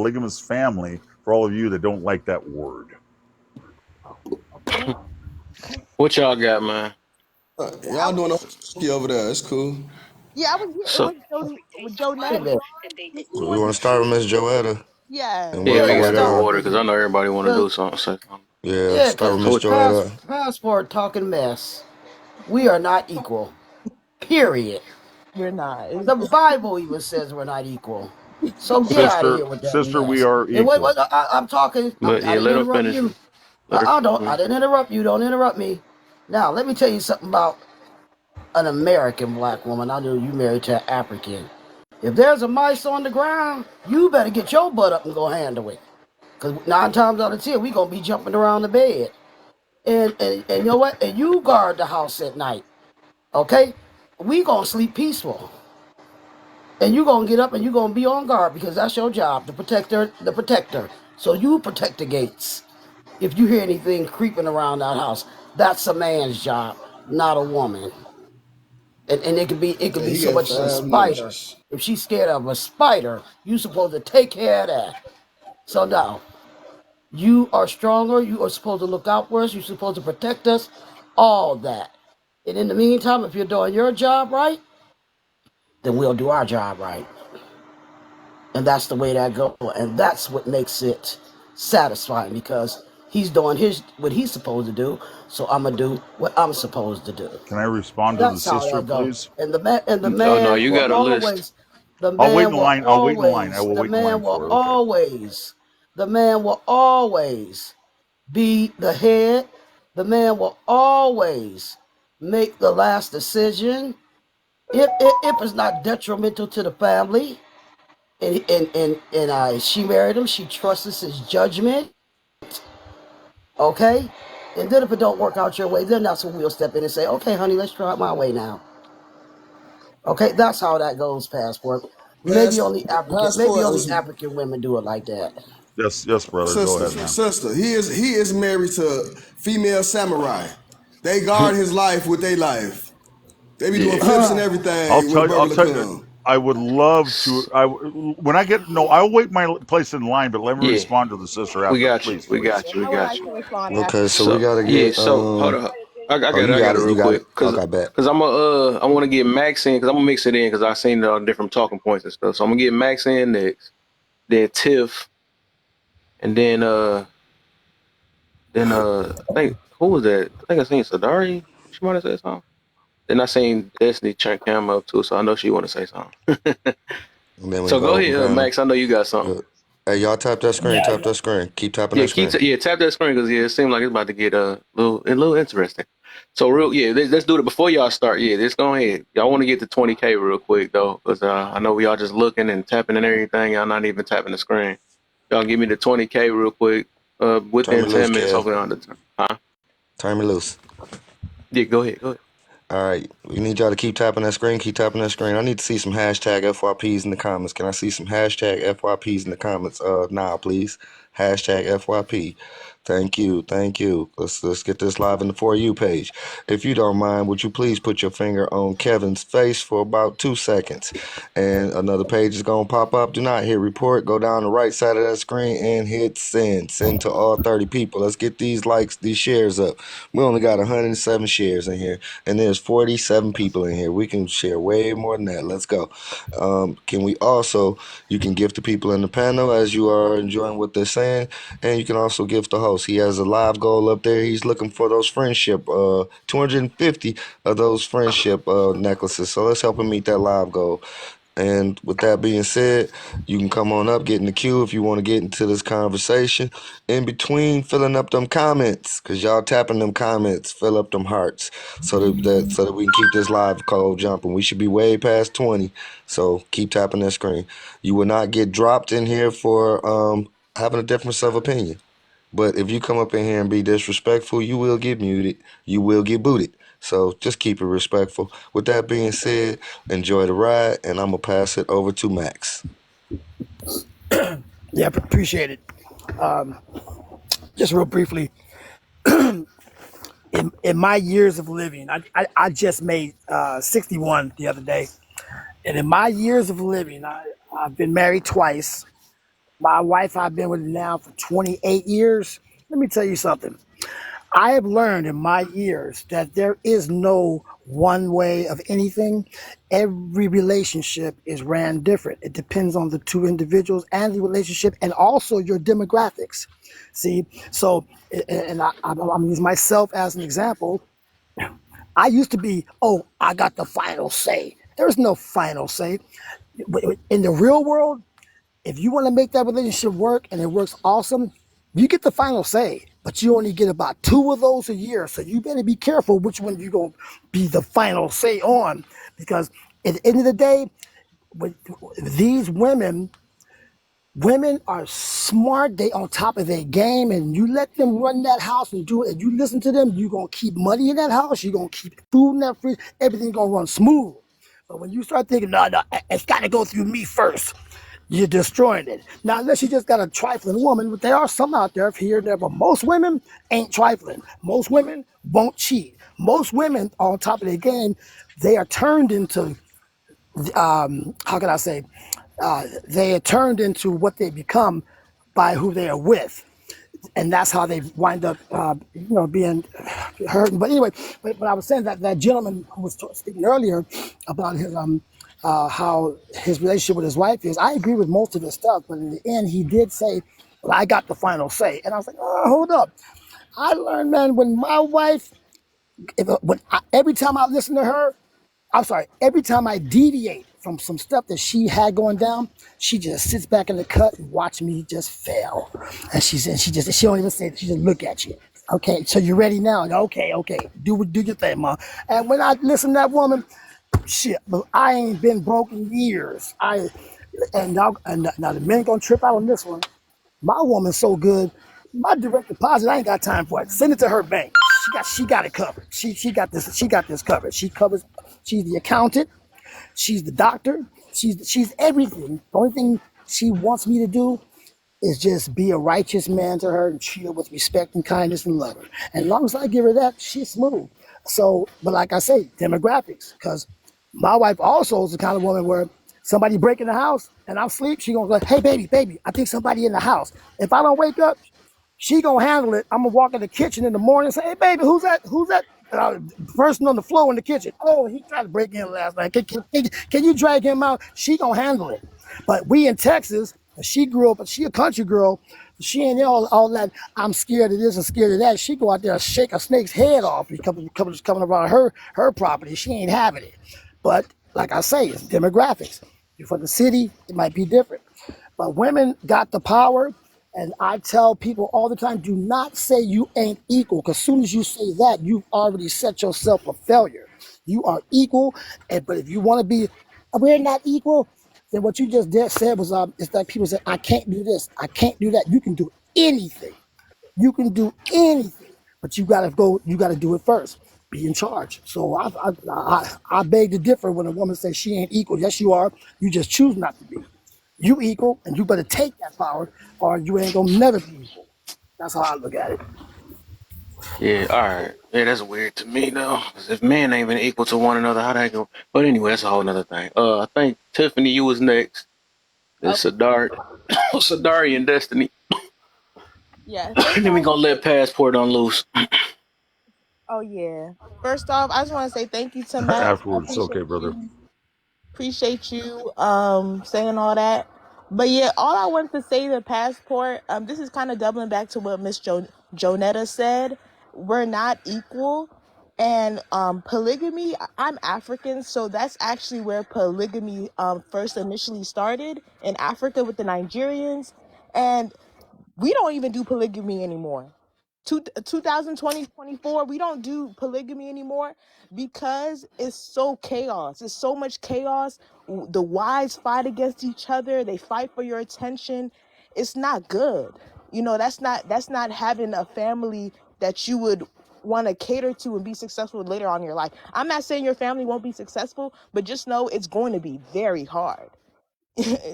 polygamous family for all of you that don't like that word. What y'all got, man? Y'all doing okay over there. It's cool. Yeah, I was here. It So was Joe Wait a Natty. minute. We want to start with Miss Joetta Yeah. and yeah, work we our Yeah, way gotta do start down. order because I know everybody want to do because something. Say something. Yeah, yeah, start with because Miss So what? Joetta. passport talking mess. We are not equal. Period. We're not. The Bible even says we're not equal. So get out of Sister, here with that sister, we mess. are And wait, equal. wait, I'm talking. But I yeah, didn't let her interrupt finish. you. Let her. I didn't interrupt you. Don't interrupt me. Now let me tell you something about an American black woman. I know you married to an African. If there's a mice on the ground, you better get your butt up and go handle it. Because 9 times out of 10, we going to be jumping around the bed. And you know what? And you guard the house at night. Okay? We going to sleep peaceful. And you going to get up and you going to be on guard because that's your job, the protector. So you protect the gates. If you hear anything creeping around that house, that's a man's job, not a woman. And it could Yeah, be he so got much as a 5 minutes. spider. If she's scared of a spider, you supposed to take care of that. So now, you are stronger. You are supposed to look out for us. You're supposed to protect us. All that. And in the meantime, if you're doing your job right, then we'll do our job right. And that's the way that goes. And that's what makes it satisfying because he's doing what he's supposed to do. So I'm gonna do what I'm supposed to do. Can I respond to the That's how sister, that goes. please? And the Oh no, man you will got a list. always, the I'll wait in man the will line. I'll wait in the line. I always, will the wait in the line man will for it. Okay. always, the man will always be the head. The man will always make the last decision if it's not detrimental to the family. And she married him. She trusts his judgment. Okay. And then if it don't work out your way, then that's when we'll step in and say, okay, honey, let's try it my way now. Okay, that's how that goes, passport. Maybe Passport only is African women do it like that. Yes, yes, brother. Go sister. ahead, man. Sister. He is married to female samurai. They guard his life with their life. They be doing Yeah. flips and I'll everything when tell you. I'll Burglar tell you. come. I would love to. When I get no, I'll wait my place in line. But let me Yeah. respond to the sister We after, got you. please, We please. got you. We I would got like you. to respond Okay, after. so we So gotta yeah. get So hold up. I Oh, got it. I got it you real got it. quick Okay, bet. because I want to get Max in because I'm gonna mix it in because I seen the different talking points and stuff. So I'm gonna get Max in next, then Tiff, and then I think who was that? I think I seen Sadari. She might have said something. Then I seen Destiny turn camera up too, so I know she want to say something. And then we So go vote and ahead, panel. Max. I know you got something. Good. Hey, y'all tap that screen. Yeah, Tap that screen. Keep tapping Yeah, that screen. tap that screen because yeah, it seems like it's about to get a little interesting. So real let's do it before y'all start. Yeah, let's go ahead. Y'all want to get to 20K real quick though, because I know we all just looking and tapping and everything. Y'all not even tapping the screen. Y'all give me the 20K real quick. Turn Within me loose, 10 minutes, Kev. hopefully on the time. Huh? Turn me loose. Yeah, go ahead. Go ahead. All right, we need y'all to keep tapping that screen. Keep tapping that screen. I need to see some hashtag FYPs in the comments. Can I see some hashtag FYPs in the comments? Now, please. Hashtag FYP. Thank you, thank you. Let's get this live in the For You page. If you don't mind, would you please put your finger on Kevin's face for about 2 seconds, and another page is gonna pop up. Do not hit report. Go down the right side of that screen and hit send. Send to all 30 people. Let's get these likes, these shares up. We only got 107 shares in here, and there's 47 people in here. We can share way more than that. Let's go. Can we also, you can give to people in the panel as you are enjoying what they're saying, and you can also give the host. He has a live goal up there. He's looking for those friendship, 250 of those friendship necklaces. So let's help him meet that live goal. And with that being said, you can come on up, get in the queue if you want to get into this conversation. In between filling up them comments, because y'all tapping them comments, fill up them hearts so that we can keep this live call jumping. We should be way past 20. So keep tapping that screen. You will not get dropped in here for having a difference of opinion. But if you come up in here and be disrespectful, you will get muted. You will get booted. So just keep it respectful. With that being said, enjoy the ride, and I'm gonna pass it over to Max. yeah, appreciate it. Just real briefly, in my years of living, I just made 61 the other day, and in my years of living, I've been married twice. My wife, I've been with now for 28 years. Let me tell you something. I have learned in my years that there is no one way of anything. Every relationship is ran different. It depends on the two individuals and the relationship and also your demographics. See, so, and I'm going to use myself as an example. I used to be, oh, I got the final say. There's no final say. In the real world, if you want to make that relationship work and it works awesome, you get the final say, but you only get about 2 of those a year. So you better be careful which one you're going to be the final say on. Because at the end of the day, with these women are smart. They on top of their game, and you let them run that house and do it. And you listen to them, you're going to keep money in that house. You're going to keep food in that fridge. Everything's going to run smooth. But when you start thinking, no, it's got to go through me first, you're destroying it. Now, unless you just got a trifling woman, but there are some out there here and there, but most women ain't trifling. Most women won't cheat. Most women are on top of their game. They are turned into, how can I say, they are turned into what they become by who they are with. And that's how they wind up, being hurt. But anyway, but I was saying that gentleman who was speaking earlier about his how his relationship with his wife is. I agree with most of his stuff, but in the end, he did say, "Well, I got the final say." And I was like, "Oh, hold up." I learned, man, when my wife, every time I listen to her, I'm sorry, every time I deviate from some stuff that she had going down, she just sits back in the cut and watch me just fail. And she don't even say it, she just look at you. Okay, so you ready now? Okay, do your thing, ma. And when I listen to that woman, shit, but I ain't been broke in years. Now the men gonna trip out on this one. My woman's so good. My direct deposit, I ain't got time for it. Send it to her bank. She got it covered. She got this covered. She covers. She's the accountant. She's the doctor. She's everything. The only thing she wants me to do is just be a righteous man to her and treat her with respect and kindness and love her. And as long as I give her that, she's smooth. So, but like I say, demographics, because my wife also is the kind of woman where somebody break in the house and I'm asleep, she gonna go, hey baby, I think somebody in the house. If I don't wake up, she gonna handle it. I'm gonna walk in the kitchen in the morning and say, hey baby, who's that? Who's that? Person on the floor in the kitchen. Oh, he tried to break in last night. Can you drag him out? She gonna handle it. But we in Texas, she grew up, she a country girl. She ain't all that. I'm scared of this and scared of that. She go out there and shake a snake's head off. Coming around her property. She ain't having it. But like I say, it's demographics. For the city, it might be different. But women got the power. And I tell people all the time, do not say you ain't equal, because as soon as you say that, you've already set yourself a failure. You are equal, but if you want to be, we're not equal, then what you just said was, it's like people say, I can't do this, I can't do that. You can do anything. You can do anything, but you got to go, you got to do it first. Be in charge. So I beg to differ when a woman says she ain't equal. Yes, you are. You just choose not to be. You equal, and you better take that power, or you ain't gonna never be equal. That's how I look at it. Yeah, all right. Yeah, that's weird to me though. 'Cause if men ain't even equal to one another, how that go? But anyway, that's a whole nother thing. I think Tiffany, you was next. Then Oh, Sadar, Sadari and Destiny. yeah. And First then we off, gonna let Passport on loose. oh yeah. First off, I just want to say thank you to Matt. I Afterwards, okay, brother. appreciate you saying all that. But yeah, all I wanted to say to Passport, this is kind of doubling back to what Miss Jonetta said. We're not equal. And polygamy, I'm African, so that's actually where polygamy first initially started in Africa with the Nigerians. And we don't even do polygamy anymore. 2020, we don't do polygamy anymore because it's so chaos. It's so much chaos. The wives fight against each other. They fight for your attention. It's not good. That's not having a family that you would want to cater to and be successful later on in your life. I'm not saying your family won't be successful, but just know it's going to be very hard.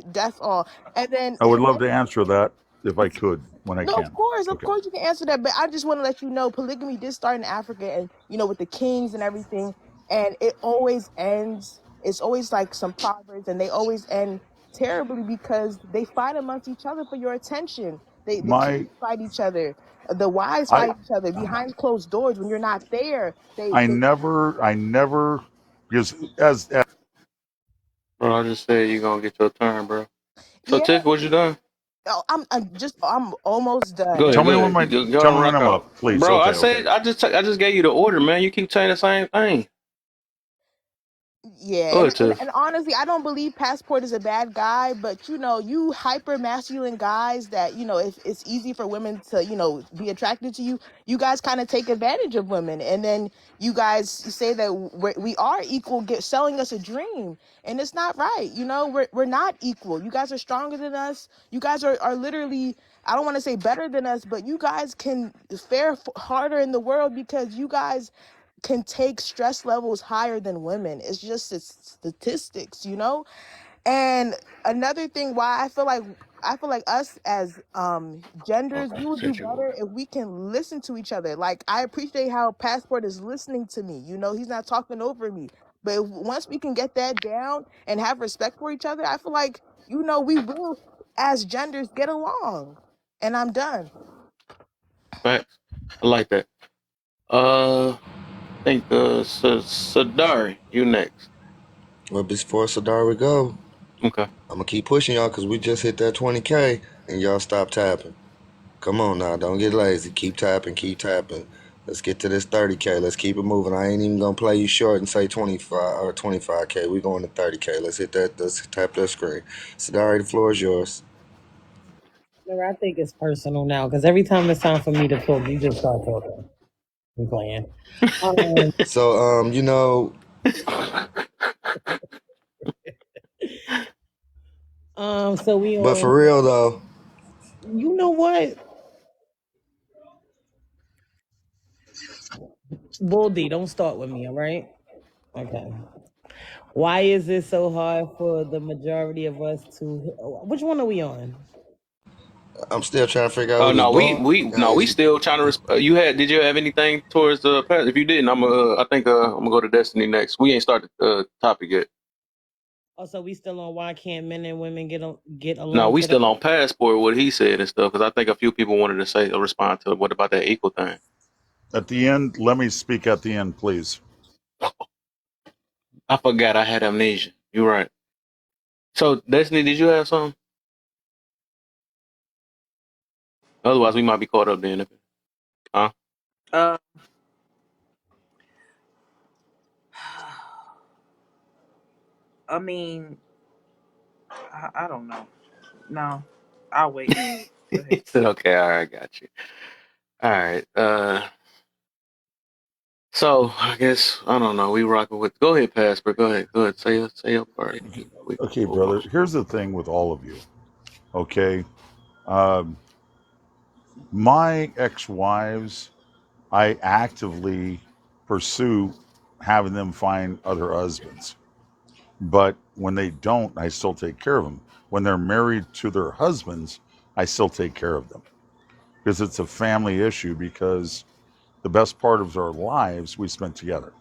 That's all. And then I would love to answer that if I could when I no, can. of Okay. course you can answer that, but I just want to let you know polygamy did start in Africa and with the kings and everything, and it always ends. It's always like some proverbs, and they always end terribly because they fight amongst each other for your attention. The kids My fight each other, the wives I fight each other behind closed doors when you're not there. I never because as Bro, I just said you're gonna get your turn, bro. So Yeah. Tiff, what you done? Oh, I'm almost Go done. ahead, tell go me when ahead. my Go tell on, me when rock I'm out, up, please. bro. I Okay, said okay. I just gave you the order, man. You keep saying the same thing. Yeah, Go and, ahead, and Tiff. and honestly, I don't believe Passport is a bad guy, but you hyper masculine guys that if it's easy for women to be attracted to you, you guys kind of take advantage of women, and then you guys say that we are equal, selling us a dream, and it's not right. We're not equal. You guys are stronger than us. You guys are literally, I don't want to say better than us, but you guys can fare harder in the world because you guys can take stress levels higher than women. It's just statistics. And another thing why I feel like us as genders, Okay, we would do said you better if we can listen to each other. Like, I appreciate how Passport is listening to me. He's not talking over me. But once we can get that down and have respect for each other, I feel like we will, as genders, get along. And I'm done. facts. I like that. I think Sadari, you next. Well, before Sadar we go, Okay. I'm gonna keep pushing y'all because we just hit that 20K and y'all stop tapping. Come on now, don't get lazy. Keep tapping, keep tapping. Let's get to this 30K. Let's keep it moving. I ain't even gonna play you short and say 25 or 25K. We going to 30K. Let's hit that. Let's tap that screen. Sadari, the floor is yours. I think it's personal now because every time it's time for me to talk, you just start talking. I'm playing. Um, So, so we but on. for real though, You know what, Boldy, don't start with me, all right? Okay. Why is it so hard for the majority of us to? Which one are we on? I'm still trying to figure out Oh who this no, we ball we guy no, we is. still trying to. You had? Did you have anything towards the past? If you didn't, I think I'm gonna go to Destiny next. We ain't started the topic yet. Also, we still on why can't men and women get No, along we today? still on passport. What he said and stuff. Because I think a few people wanted to say respond to what about that equal thing. At the end, let me speak at the end, please. I forgot I had amnesia. You're right. So Destiny, did you have something? Otherwise, we might be caught up then. Huh? Uh, I mean, I don't know. No, I'll wait. Go ahead. He said, "Okay, all right, got you. All right. So I guess I don't know. We rocking with. Go ahead, Pastor. Go ahead. Go ahead. Say your part. We Okay, move on. brother. Here's the thing with all of you. Okay, um, my ex-wives, I actively pursue having them find other husbands. But when they don't, I still take care of them. When they're married to their husbands, I still take care of them because it's a family issue. Because the best part of our lives we spent together.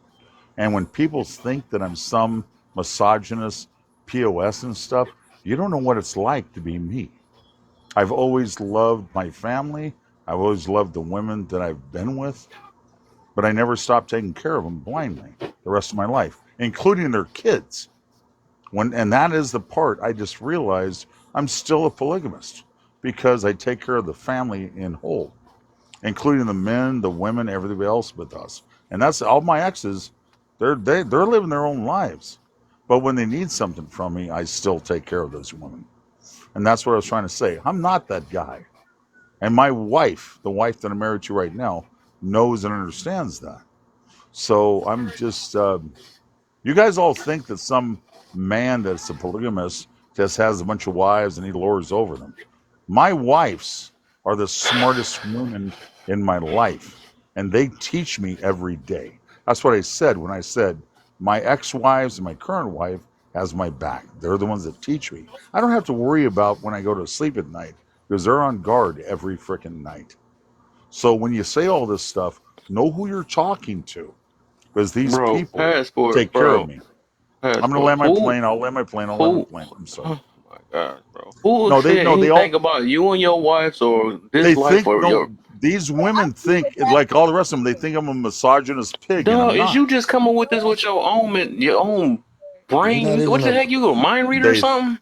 And when people think that I'm some misogynist POS and stuff, you don't know what it's like to be me. I've always loved my family. I've always loved the women that I've been with, but I never stopped taking care of them blindly the rest of my life, including their kids. And that is the part I just realized I'm still a polygamist because I take care of the family in whole, including the men, the women, everybody else with us. And that's all my exes. They're living their own lives, but when they need something from me, I still take care of those women. And that's what I was trying to say. I'm not that guy. And my wife, the wife that I'm married to right now, knows and understands that. So I'm just you guys all think that some man that's a polygamist just has a bunch of wives and he lords over them. My wives are the smartest women in my life, and they teach me every day. That's what I said when I said my ex-wives and my current wife has my back. They're the ones that teach me. I don't have to worry about when I go to sleep at night because they're on guard every freaking night. So when you say all this stuff, know who you're talking to because these Bro, people passport, take care of bro, me. I'm going to passport. land my plane. I'll land my plane. I'll land my Who? plane. I'm sorry. Oh gosh, bro. Who No, said they anything all about you and your wives or they this life think or no. your These women see think what that. like all the rest of them. They think I'm a misogynist pig, and dog? I'm Is not. you just coming with this with your own You're not brain? What even the a. heck? You a mind reader or They something?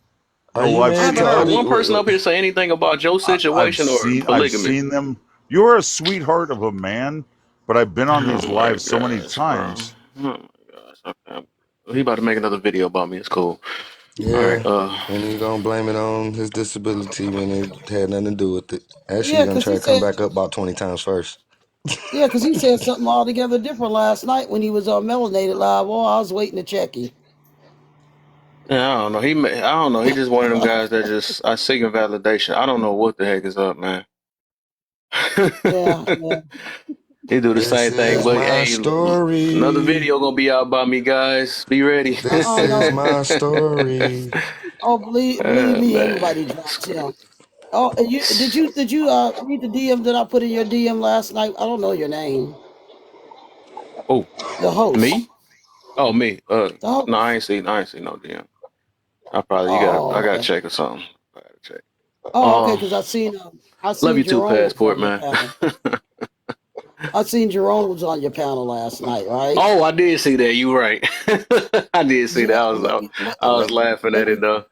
Are no, you I've I married seen to haven't all heard the? one person up here say anything about your situation or I've polygamy. seen them. You're a sweetheart of a man, but I've been on Oh these my lives so many gosh, bro. times. Oh my gosh. Okay. He about to make another video about me. It's cool. All right. Yeah, and he's gonna blame it on his disability when it had nothing to do with it. Actually, Yeah, he's gonna because try he to come said, back up about 20 times first. yeah, because he said something altogether different last night when he was on Melanated Live. Oh, I was waiting to check him. Yeah, I don't know. I don't know. He just one of them guys that just I seeking validation. I don't know what the heck is up, man. Yeah, yeah. He do the This same thing, is but my hey, another story. video gonna be out by me, guys. Be ready. This is No. my story. Oh, believe me, Man, everybody it's drops him. crazy. Oh, and did you read the DM that I put in your DM last night? I don't know your name. Oh, The host. me? Oh, me. The No, host. I ain't seen no DM. I probably Oh, I gotta okay. check or something. I gotta check. Oh, okay. Um, Because I love seen you too, Jerome was passport on your man. panel. I seen Jerome was on your panel last night, right? Oh, I did see that. You right. I did see that. Yeah. Let me I was laughing let at me it though.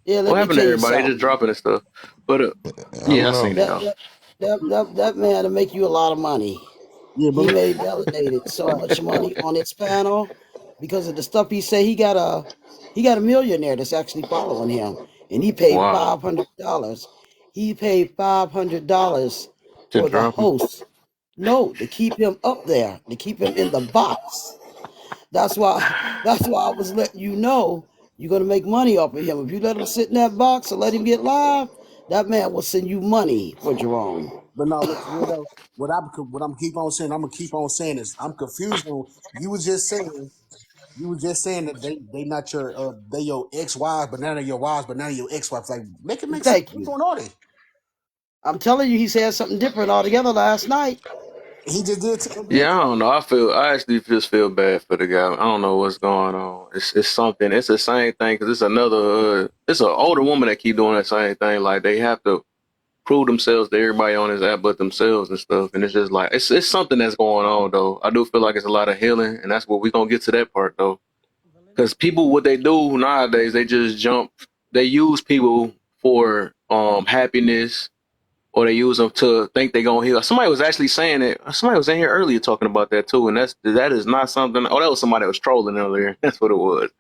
yeah. What Let me happened to tell you everybody? They just something. dropping and stuff. But I don't yeah, I know. seen it That though. that that man to make you a lot of money. Yeah, He but made Melanated so much money on its panel because of the stuff he said. He got a millionaire that's actually following him, and he paid Wow. $500. He paid $500 To for the drop him. host. No, to keep him up there, to keep him in the box. That's why. That's why I was letting you know you're gonna make money off of him. If you let him sit in that box and let him get live, that man will send you money for Jerome. no, look for real though. What I'm keep on saying, I'm gonna keep on saying this. I'm confused on you was just saying that they not your they your ex wives, but now they're your wives, but now they're your ex wives. Like make it make sense. Thank What's you. going on there? I'm telling you, he said something different altogether last night. He just did tell me. Yeah, I don't know. I actually just feel bad for the guy. I don't know what's going on. It's something. It's the same thing because it's another. It's an older woman that keep doing that same thing. Like they have to prove themselves to everybody on his app but themselves and stuff. And it's just like it's something that's going on though. I do feel like it's a lot of healing, and that's what we gonna get to that part though. Because people, what they do nowadays, they just jump. They use people for happiness, or they use them to think they're gonna heal. Somebody was actually saying it. Somebody was in here earlier talking about that too, and that is not something. Oh, that was somebody that was trolling earlier. That's what it was.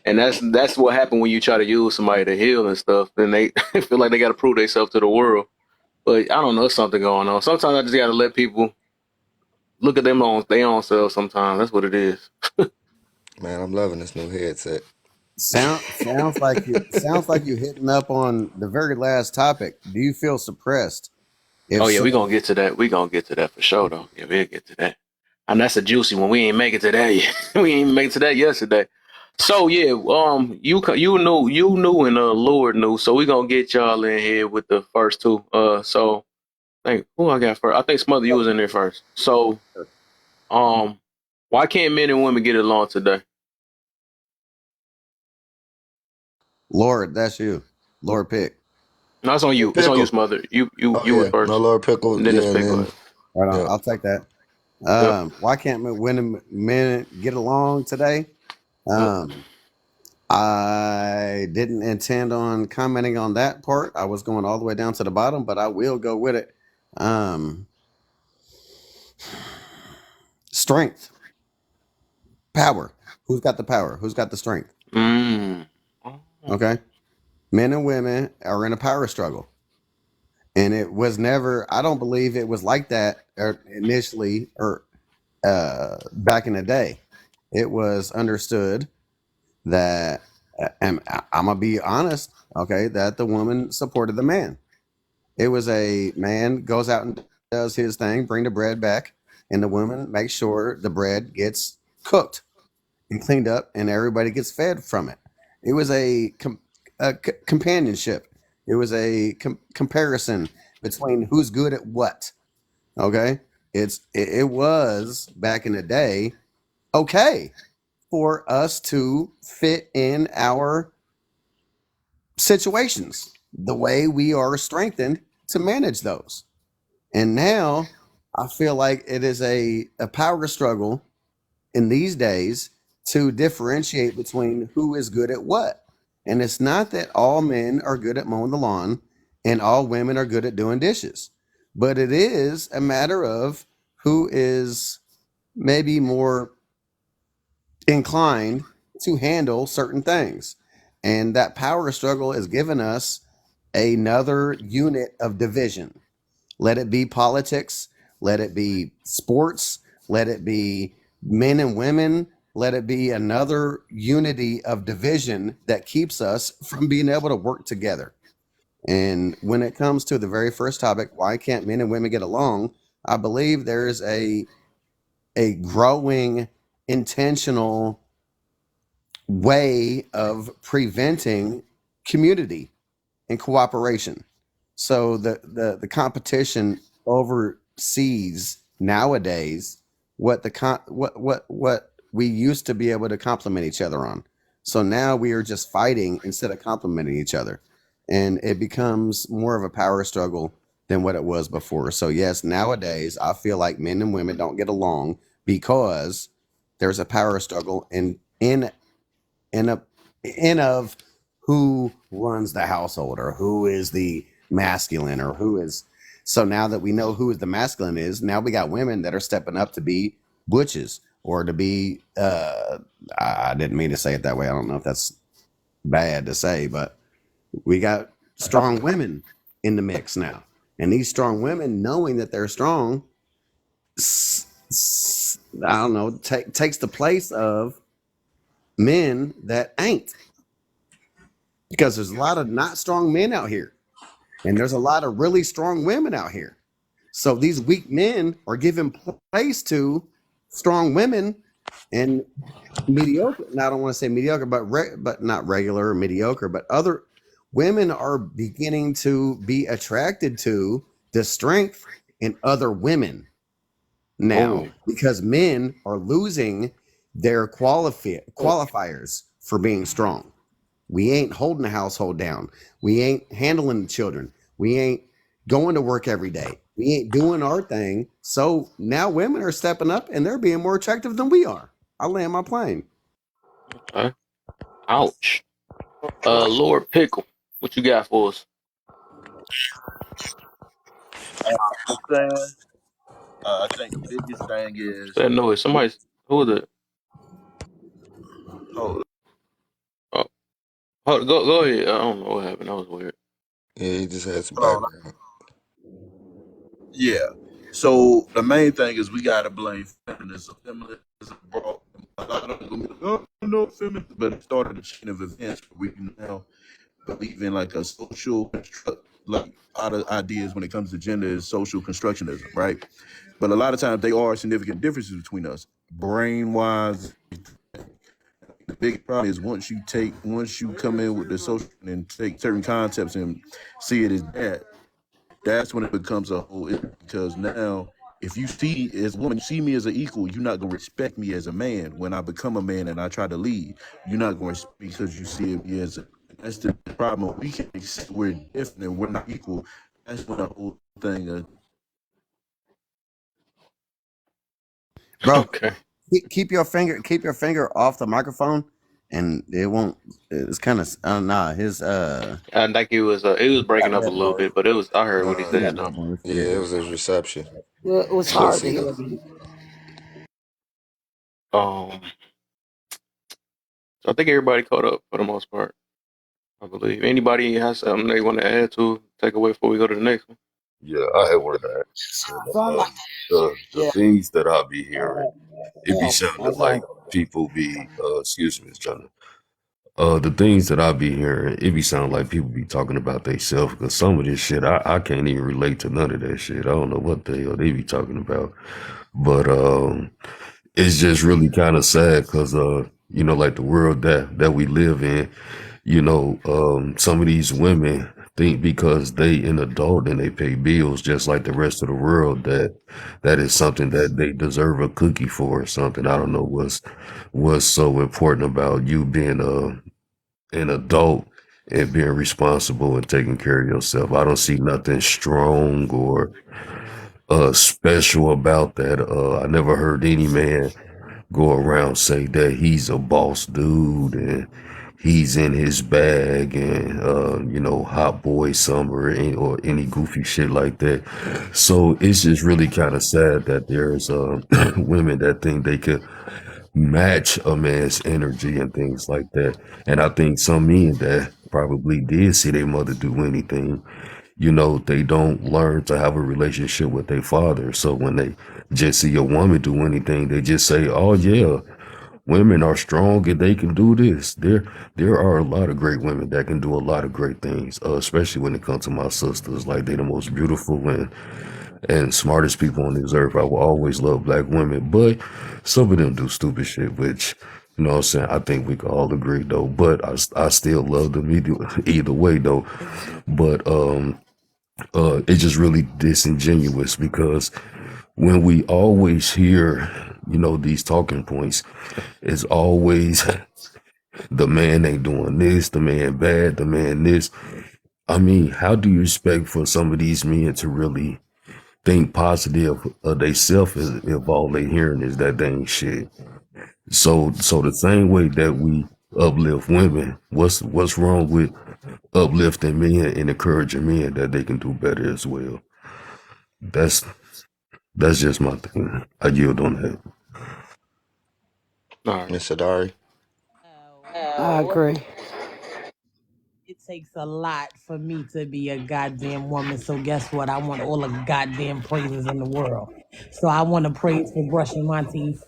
And that's what happened when you try to use somebody to heal and stuff. Then they feel like they got to prove themselves to the world. But I don't know, there's something going on. Sometimes I just got to let people look at them on their own selves. Sometimes that's what it is. Man, I'm loving this new headset. Sounds like you hitting up on the very last topic. Do you feel suppressed? Oh If yeah, we so, gonna get to that. We gonna get to that for sure, though. Yeah, we'll get to that. And that's a juicy one. We ain't make it to that yet. We ain't make it to that yesterday. So yeah, you knew, and Lord knew. So we gonna get y'all in here with the first two. So I think who I got first. I think Smother, you was in there first. So um, why can't men and women get along today? Lord, that's you. Lord pick. No, it's on you. It's on you, Pickle. Smother. Oh You was yeah, no first, Lord Pickle. and then it's Yeah, and Pickle. then Right on. yeah. I'll take that. Yep. Why can't women and men get along today? Yep. Um, I didn't intend on commenting on that part. I was going all the way down to the bottom, but I will go with it. Um, Strength, power. Who's got the power? Who's got the strength? Mm. Oh. Okay. Men and women are in a power struggle. And it was never, I don't believe it was like that initially or back in the day. It was understood that, and I'm going to be honest, okay, that the woman supported the man. It was a man goes out and does his thing, bring the bread back, and the woman makes sure the bread gets cooked and cleaned up, and everybody gets fed from it. It was a companionship. It was a comparison between who's good at what. Okay, it was back in the day okay for us to fit in our situations, the way we are strengthened to manage those. And now I feel like it is a power struggle in these days to differentiate between who is good at what. And it's not that all men are good at mowing the lawn and all women are good at doing dishes, but it is a matter of who is maybe more inclined to handle certain things. And that power struggle has given us another unit of division. Let it be politics, let it be sports, let it be men and women, let it be another unity of division that keeps us from being able to work together. And when it comes to the very first topic, why can't men and women get along? I believe there's a growing intentional way of preventing community and cooperation. So the competition oversees nowadays what we used to be able to complement each other on. So now we are just fighting instead of complimenting each other, and it becomes more of a power struggle than what it was before. So yes, nowadays I feel like men and women don't get along because there's a power struggle in a in of who runs the household or who is the masculine or who is. So now that we know who the masculine is, now we got women that are stepping up to be butches or to be I didn't mean to say it that way. I don't know if that's bad to say, but we got strong women in the mix now. And these strong women, knowing that they're strong, I don't know, takes the place of men that ain't, because there's a lot of not strong men out here and there's a lot of really strong women out here. So these weak men are giving place to strong women, and mediocre. Now I don't want to say mediocre, but not regular or mediocre, but other women are beginning to be attracted to the strength in other women now, Oh, because men are losing their qualifiers for being strong. We ain't holding the household down. We ain't handling the children. We ain't going to work every day. We ain't doing our thing. So now women are stepping up and they're being more attractive than we are. I land my plane. okay. Ouch. Lord Pickle, what you got for us? I'm saying, I think the biggest thing What's is, that noise? Somebody's who is it? oh Oh, go ahead. I don't know what happened. That was weird. Yeah, he just had some hold on, background. yeah. So the main thing is we gotta blame feminism. Feminism brought a lot of them. Oh, no feminism, but it started a chain of events where we can now believe in like a social construct, like out of ideas when it comes to gender is social constructionism, right? But a lot of times there are significant differences between us, brain wise. The big problem is once you come in with the social and take certain concepts and see it as that, that's when it becomes a whole issue. Because now if you see as a woman, you see me as an equal, you're not gonna respect me as a man. When I become a man and I try to lead, you're not gonna respect me because you see me as a, that's the problem. We can accept we're different and we're not equal. That's when the whole thing Bro, Okay. keep your finger off the microphone and it won't. It's kind of nah, his I think it was He breaking up a got little no, bit, but it was I heard what he no, he got said no though. voice. yeah, Yeah. it was his reception. Yeah, it was But hard to see, hear me. Um, so I think everybody caught up for the most part. I believe. Anybody has something they want to add to take away before we go to the next one? Yeah, I had wanted to ask, Sound like the yeah. things that I be hearing, it be Yeah. sounding Okay. like people be excuse me, Miss Johnny. The things that I be hearing, it be sounding like people be talking about themselves because some of this shit I can't even relate to none of that shit. I don't know what the hell they be talking about. But it's just really kind of sad because you know, like the world that we live in, you know, some of these women think because they an adult and they pay bills just like the rest of the world that is something that they deserve a cookie for or something. I don't know what's so important about you being an adult and being responsible and taking care of yourself. I don't see nothing strong or special about that. I never heard any man go around say that he's a boss dude and he's in his bag and hot boy summer or any goofy shit like that. So it's just really kind of sad that there's women that think they could match a man's energy and things like that. And I think some men that probably did see their mother do anything, they don't learn to have a relationship with their father. So when they just see a woman do anything, they just say, "Oh yeah, women are strong and they can do this." There are a lot of great women that can do a lot of great things, especially when it comes to my sisters. Like they the most beautiful and smartest people on this earth. I will always love black women, but some of them do stupid shit, which, what I'm saying, I think we can all agree though. But I still love them either way though. But it's just really disingenuous because when we always hear, these talking points, it's always the man ain't doing this, the man bad, the man this. I mean, how do you expect for some of these men to really think positive of themselves if all they hearing is that they ain't shit? So the same way that we uplift women, what's wrong with uplifting men and encouraging men that they can do better as well? That's that's just my thing. I yield on that. All right. Miss Adari. I agree. It takes a lot for me to be a goddamn woman. So guess what? I want all the goddamn praises in the world. So I want to praise for brushing my teeth.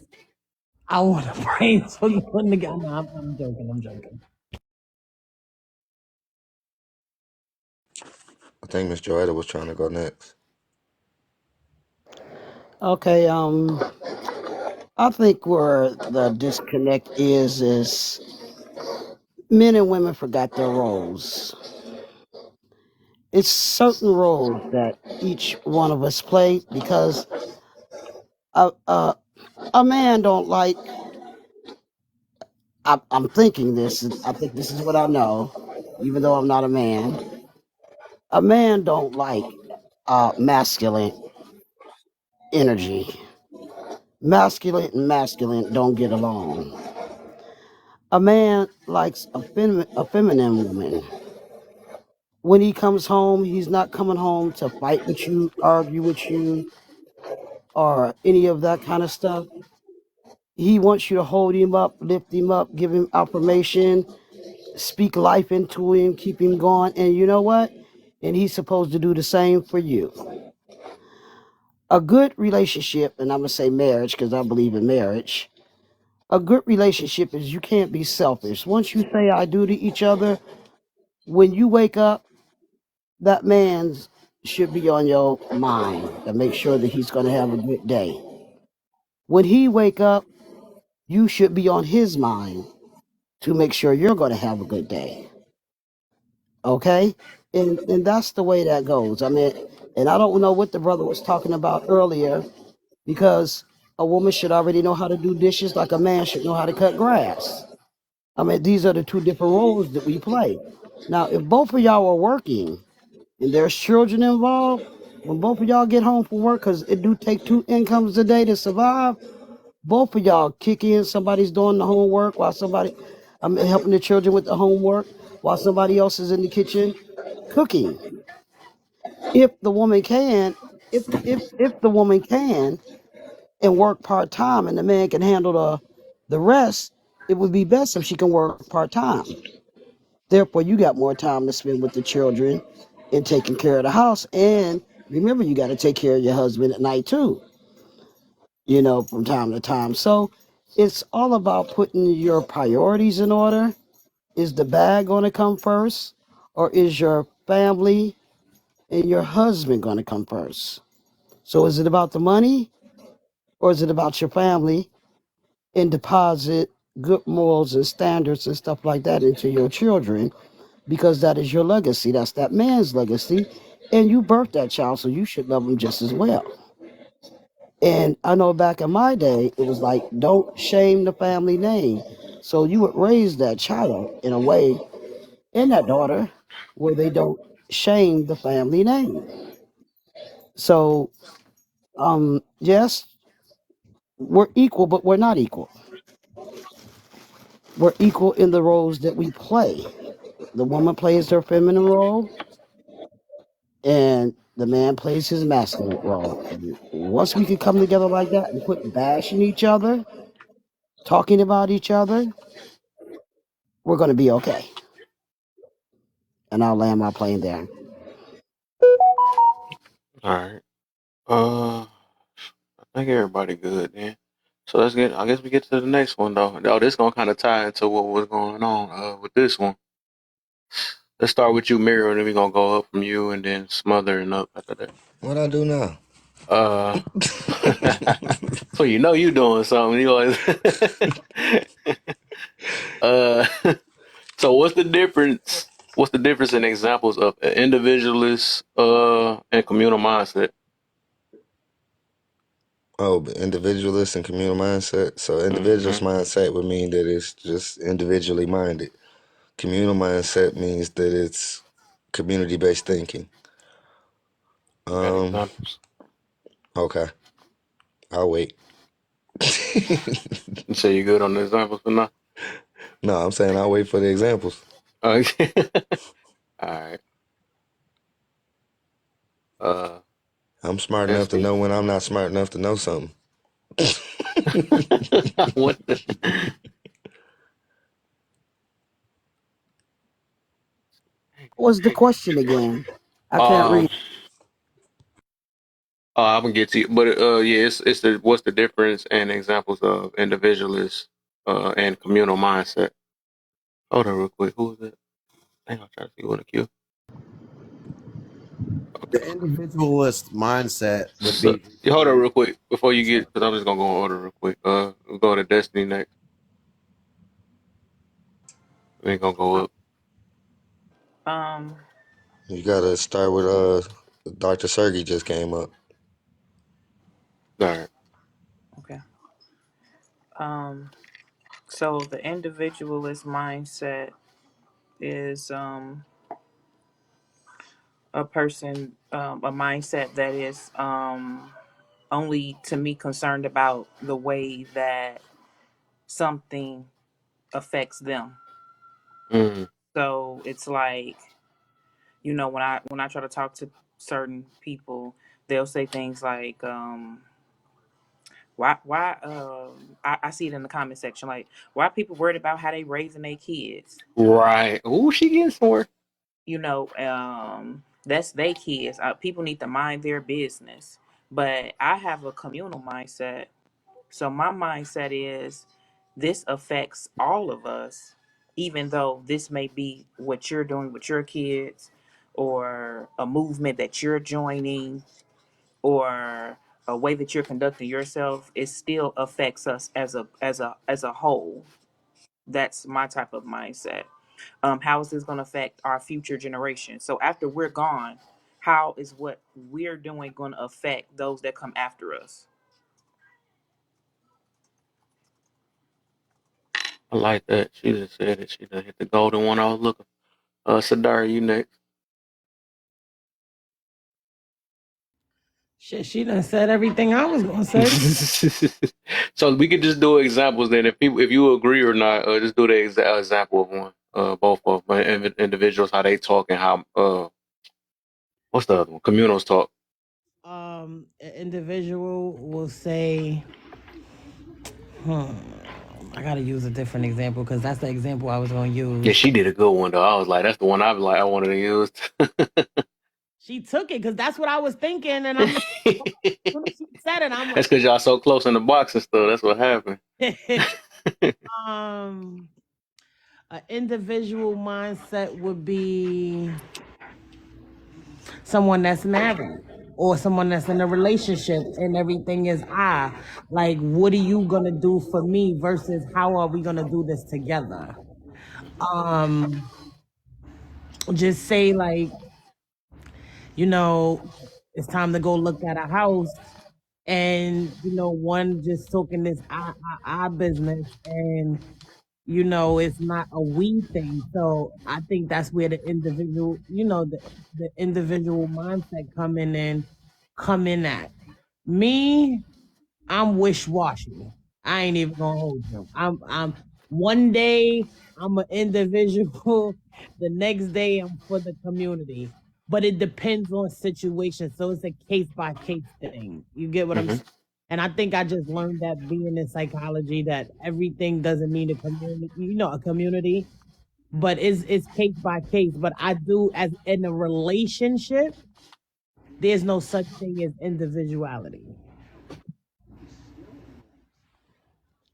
I want to praise for putting the guy. No, I'm joking. I'm joking. I think Miss Joetta was trying to go next. Okay, I think where the disconnect is men and women forgot their roles. It's certain roles that each one of us play because a man don't like. I'm thinking this. I think this is what I know, even though I'm not a man. A man don't like masculine energy. Masculine and masculine don't get along. A man likes a feminine woman. When he comes home, he's not coming home to fight with you, argue with you, or any of that kind of stuff. He wants you to hold him up, lift him up, give him affirmation, speak life into him, keep him going. And you know what? And he's supposed to do the same for you. A good relationship, and I'm going to say marriage because I believe in marriage. A good relationship is you can't be selfish. Once you say I do to each other, when you wake up, that man's should be on your mind to make sure that he's going to have a good day. When he wake up, you should be on his mind to make sure you're going to have a good day. Okay? And that's the way that goes. I mean, and I don't know what the brother was talking about earlier because a woman should already know how to do dishes like a man should know how to cut grass. I mean, these are the two different roles that we play. Now, if both of y'all are working and there's children involved, when both of y'all get home from work, because it do take two incomes a day to survive, both of y'all kick in. Somebody's doing the homework while I'm helping the children with the homework while somebody else is in the kitchen cooking. If the woman can, if the woman can and work part time, and the man can handle the rest, it would be best if she can work part time. Therefore, you got more time to spend with the children and taking care of the house. And remember, you got to take care of your husband at night too, from time to time. So it's all about putting your priorities in order. Is the bag going to come first, or is your family and your husband going to come first? So is it about the money, or is it about your family and deposit good morals and standards and stuff like that into your children? Because that is your legacy. That's that man's legacy. And you birthed that child, so you should love him just as well. And I know back in my day, it was like, don't shame the family name. So you would raise that child in a way and that daughter where they don't shame the family name. So, yes, we're equal, but we're not equal. We're equal in the roles that we play. The woman plays her feminine role, and the man plays his masculine role. And once we can come together like that and quit bashing each other, talking about each other, we're going to be okay. And I'll land my plane there. All right. I think everybody good then. So let's get. I guess we get to the next one though. Oh, this gonna kind of tie into what was going on with this one. Let's start with you, Miriam, and then we gonna go up from you, and then Smother and up after that. What I do now? Uh, so you know you doing something. You always. uh, so what's the difference? What's the difference in examples of an individualist and communal mindset? Oh, but individualist and communal mindset. So individualist Hmm. mindset would mean that it's just individually minded. Communal mindset means that it's community based thinking. Got Um, examples? okay, I'll wait. You say you good on the examples for now? No, I'm saying I'll wait for the examples. Okay. All right. Uh, I'm smart enough to Destiny. know when I'm not smart enough to know something. What the? What was the question again? I can't Um. read. I'm gonna get to you, but yeah, it's the what's the difference and examples of individualist and communal mindset. Hold on, real quick. Who is it? I think I'll try to see who in the queue. The Okay. individualist mindset would So be you hold on, saying, real quick, before you sorry. get, because I'm just gonna go in order real quick. We'll go to Destiny next. We ain't gonna go up. Um, You gotta start with Dr. Sergey just came up. All right. okay. Um, so the individualist mindset is a person, a mindset that is only to me concerned about the way that something affects them. Mm, So it's like, when I try to talk to certain people, they'll say things like, I see it in the comment section, like, why people worried about how they raising their kids? right. Ooh, she getting somewhere. That's their kids. People need to mind their business. But I have a communal mindset. So my mindset is this affects all of us, even though this may be what you're doing with your kids, or a movement that you're joining, or a way that you're conducting yourself. It still affects us as a whole. That's my type of mindset. How is this going to affect our future generation? So after we're gone, how is what we're doing going to affect those that come after us? I like that. She just said it. She done hit the golden one I was looking. Sadara, you next. Shit, she done said everything I was gonna say. So we could just do examples then. If you agree or not, just do the example of one. Both of them, individuals, how they talk and how what's the other one? Communals talk. An individual will say, hmm, I gotta use a different example because that's the example I was gonna Yeah, use. she did a good one though. I was like, that's the one I was like I wanted to use. She took it because that's what I was thinking, and I'm like, That's as soon as she said it, I'm because y'all so close in the box and stuff. That's what happened. like, an individual mindset would be someone that's married or someone that's in a relationship and everything is like, what are you gonna do for me versus how are we gonna do this together? um just say, like, you know it's time to go look at a house, and one just talking this business, and it's not a we thing. So I think that's where the individual, the individual mindset come in at. Me, I'm wish washy. I ain't even gonna hold you. I'm one day I'm an individual, the next day I'm for the community. But it depends on situation. So it's a case by case thing. You get what I'm Hmm. saying? And I think I just learned that being in psychology that everything doesn't mean a community, a community, but it's case by case. But I do as in a relationship, there's no such thing as individuality.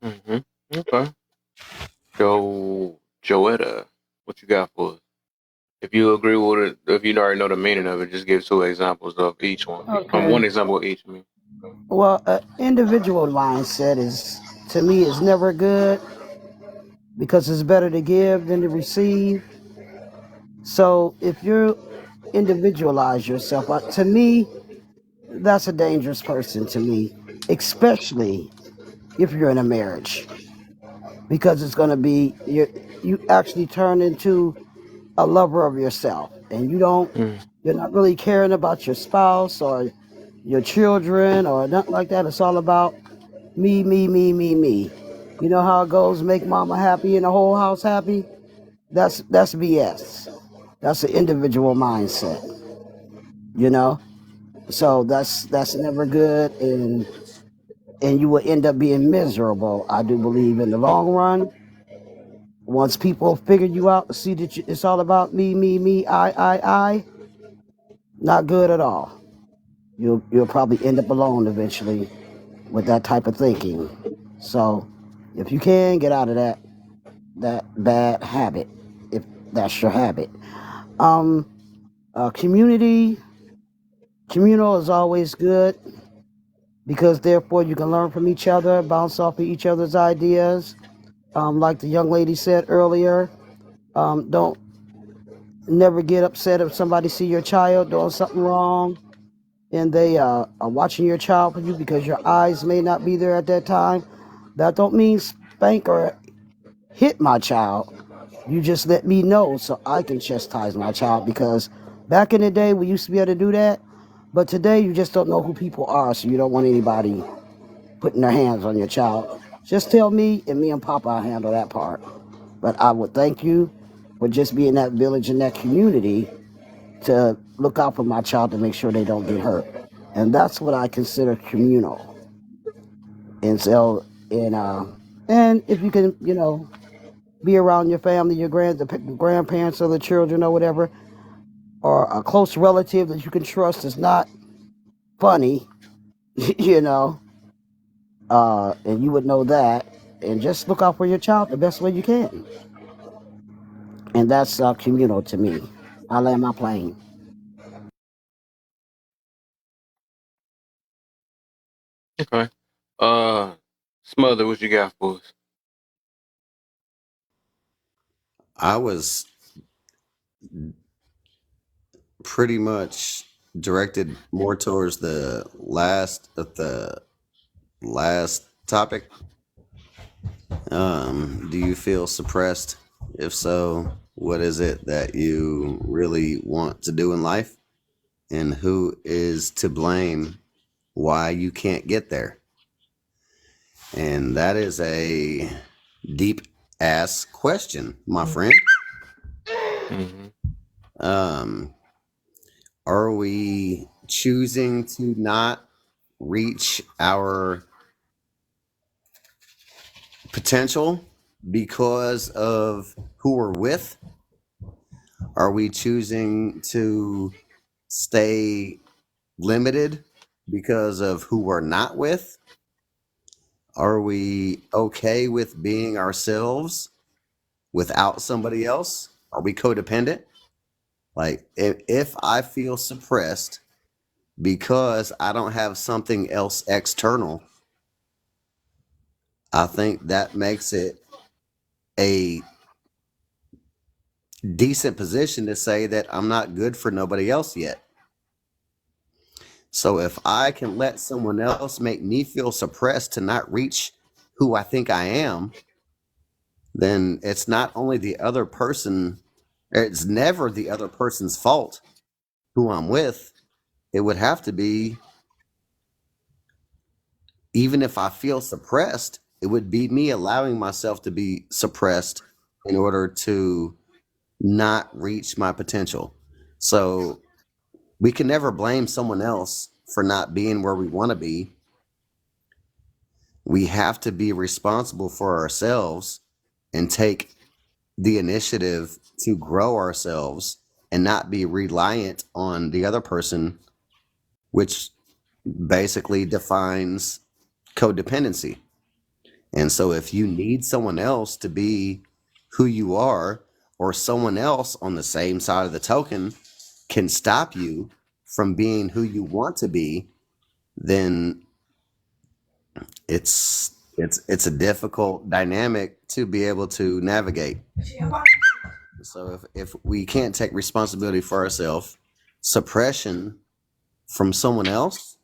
Hmm. Okay. Joetta, what you got for us? If you agree with it, if you already know the meaning of it, just give two examples of each one. Okay. One example of each. I mean. Well, individual mindset is, to me, is never good because it's better to give than to receive. So if you individualize yourself, to me, that's a dangerous person to me, especially if you're in a marriage, because it's going to be you actually turn into a lover of yourself, and Mm. you're not really caring about your spouse or your children or nothing like that. It's all about me, me, me, me, me. You know how it goes, make mama happy and the whole house happy? That's BS. That's an individual mindset, you know? So that's never good, and you will end up being miserable, I do believe, in the long run. Once people figure you out, see that it's all about me, me, me, I, not good at all. You'll probably end up alone eventually with that type of thinking. So if you can get out of that bad habit, if that's your habit. Um, community communal is always good because therefore you can learn from each other, bounce off of each other's ideas. Like the young lady said earlier, don't never get upset if somebody see your child doing something wrong and they are watching your child for you because your eyes may not be there at that time. That don't mean spank or hit my child. You just let me know so I can chastise my child, because back in the day we used to be able to do that, but today you just don't know who people are, so you don't want anybody putting their hands on your child. Just tell me, and me and Papa will handle that part. But I would thank you for just being that village and that community to look out for my child to make sure they don't get hurt. And that's what I consider communal. And so, and if you can, be around your family, the grandparents or the children or whatever, or a close relative that you can trust is not funny, you know, and you would know that, and just look out for your child the best way you can. And that's communal to me. I land my plane. Okay. Uh, Smother, what you got for us? I was pretty much directed more towards the last topic. Do you feel suppressed? If so, what is it that you really want to do in life? And who is to blame why you can't get there? And that is a deep ass question, my friend. Mm-hmm. Um, are we choosing to not reach our potential because of who we're with? Are we choosing to stay limited because of who we're not with? Are we okay with being ourselves without somebody else? Are we codependent? Like, if I feel suppressed because I don't have something else external, I think that makes it a decent position to say that I'm not good for nobody else yet. So if I can let someone else make me feel suppressed to not reach who I think I am, then it's not only the other person, it's never the other person's fault who I'm with. It would have to be, even if I feel suppressed, it would be me allowing myself to be suppressed in order to not reach my potential. So we can never blame someone else for not being where we want to be. We have to be responsible for ourselves and take the initiative to grow ourselves and not be reliant on the other person, which basically defines codependency. And so if you need someone else to be who you are, or someone else on the same side of the token can stop you from being who you want to be, then it's a difficult dynamic to be able to navigate. So if we can't take responsibility for ourselves, suppression from someone else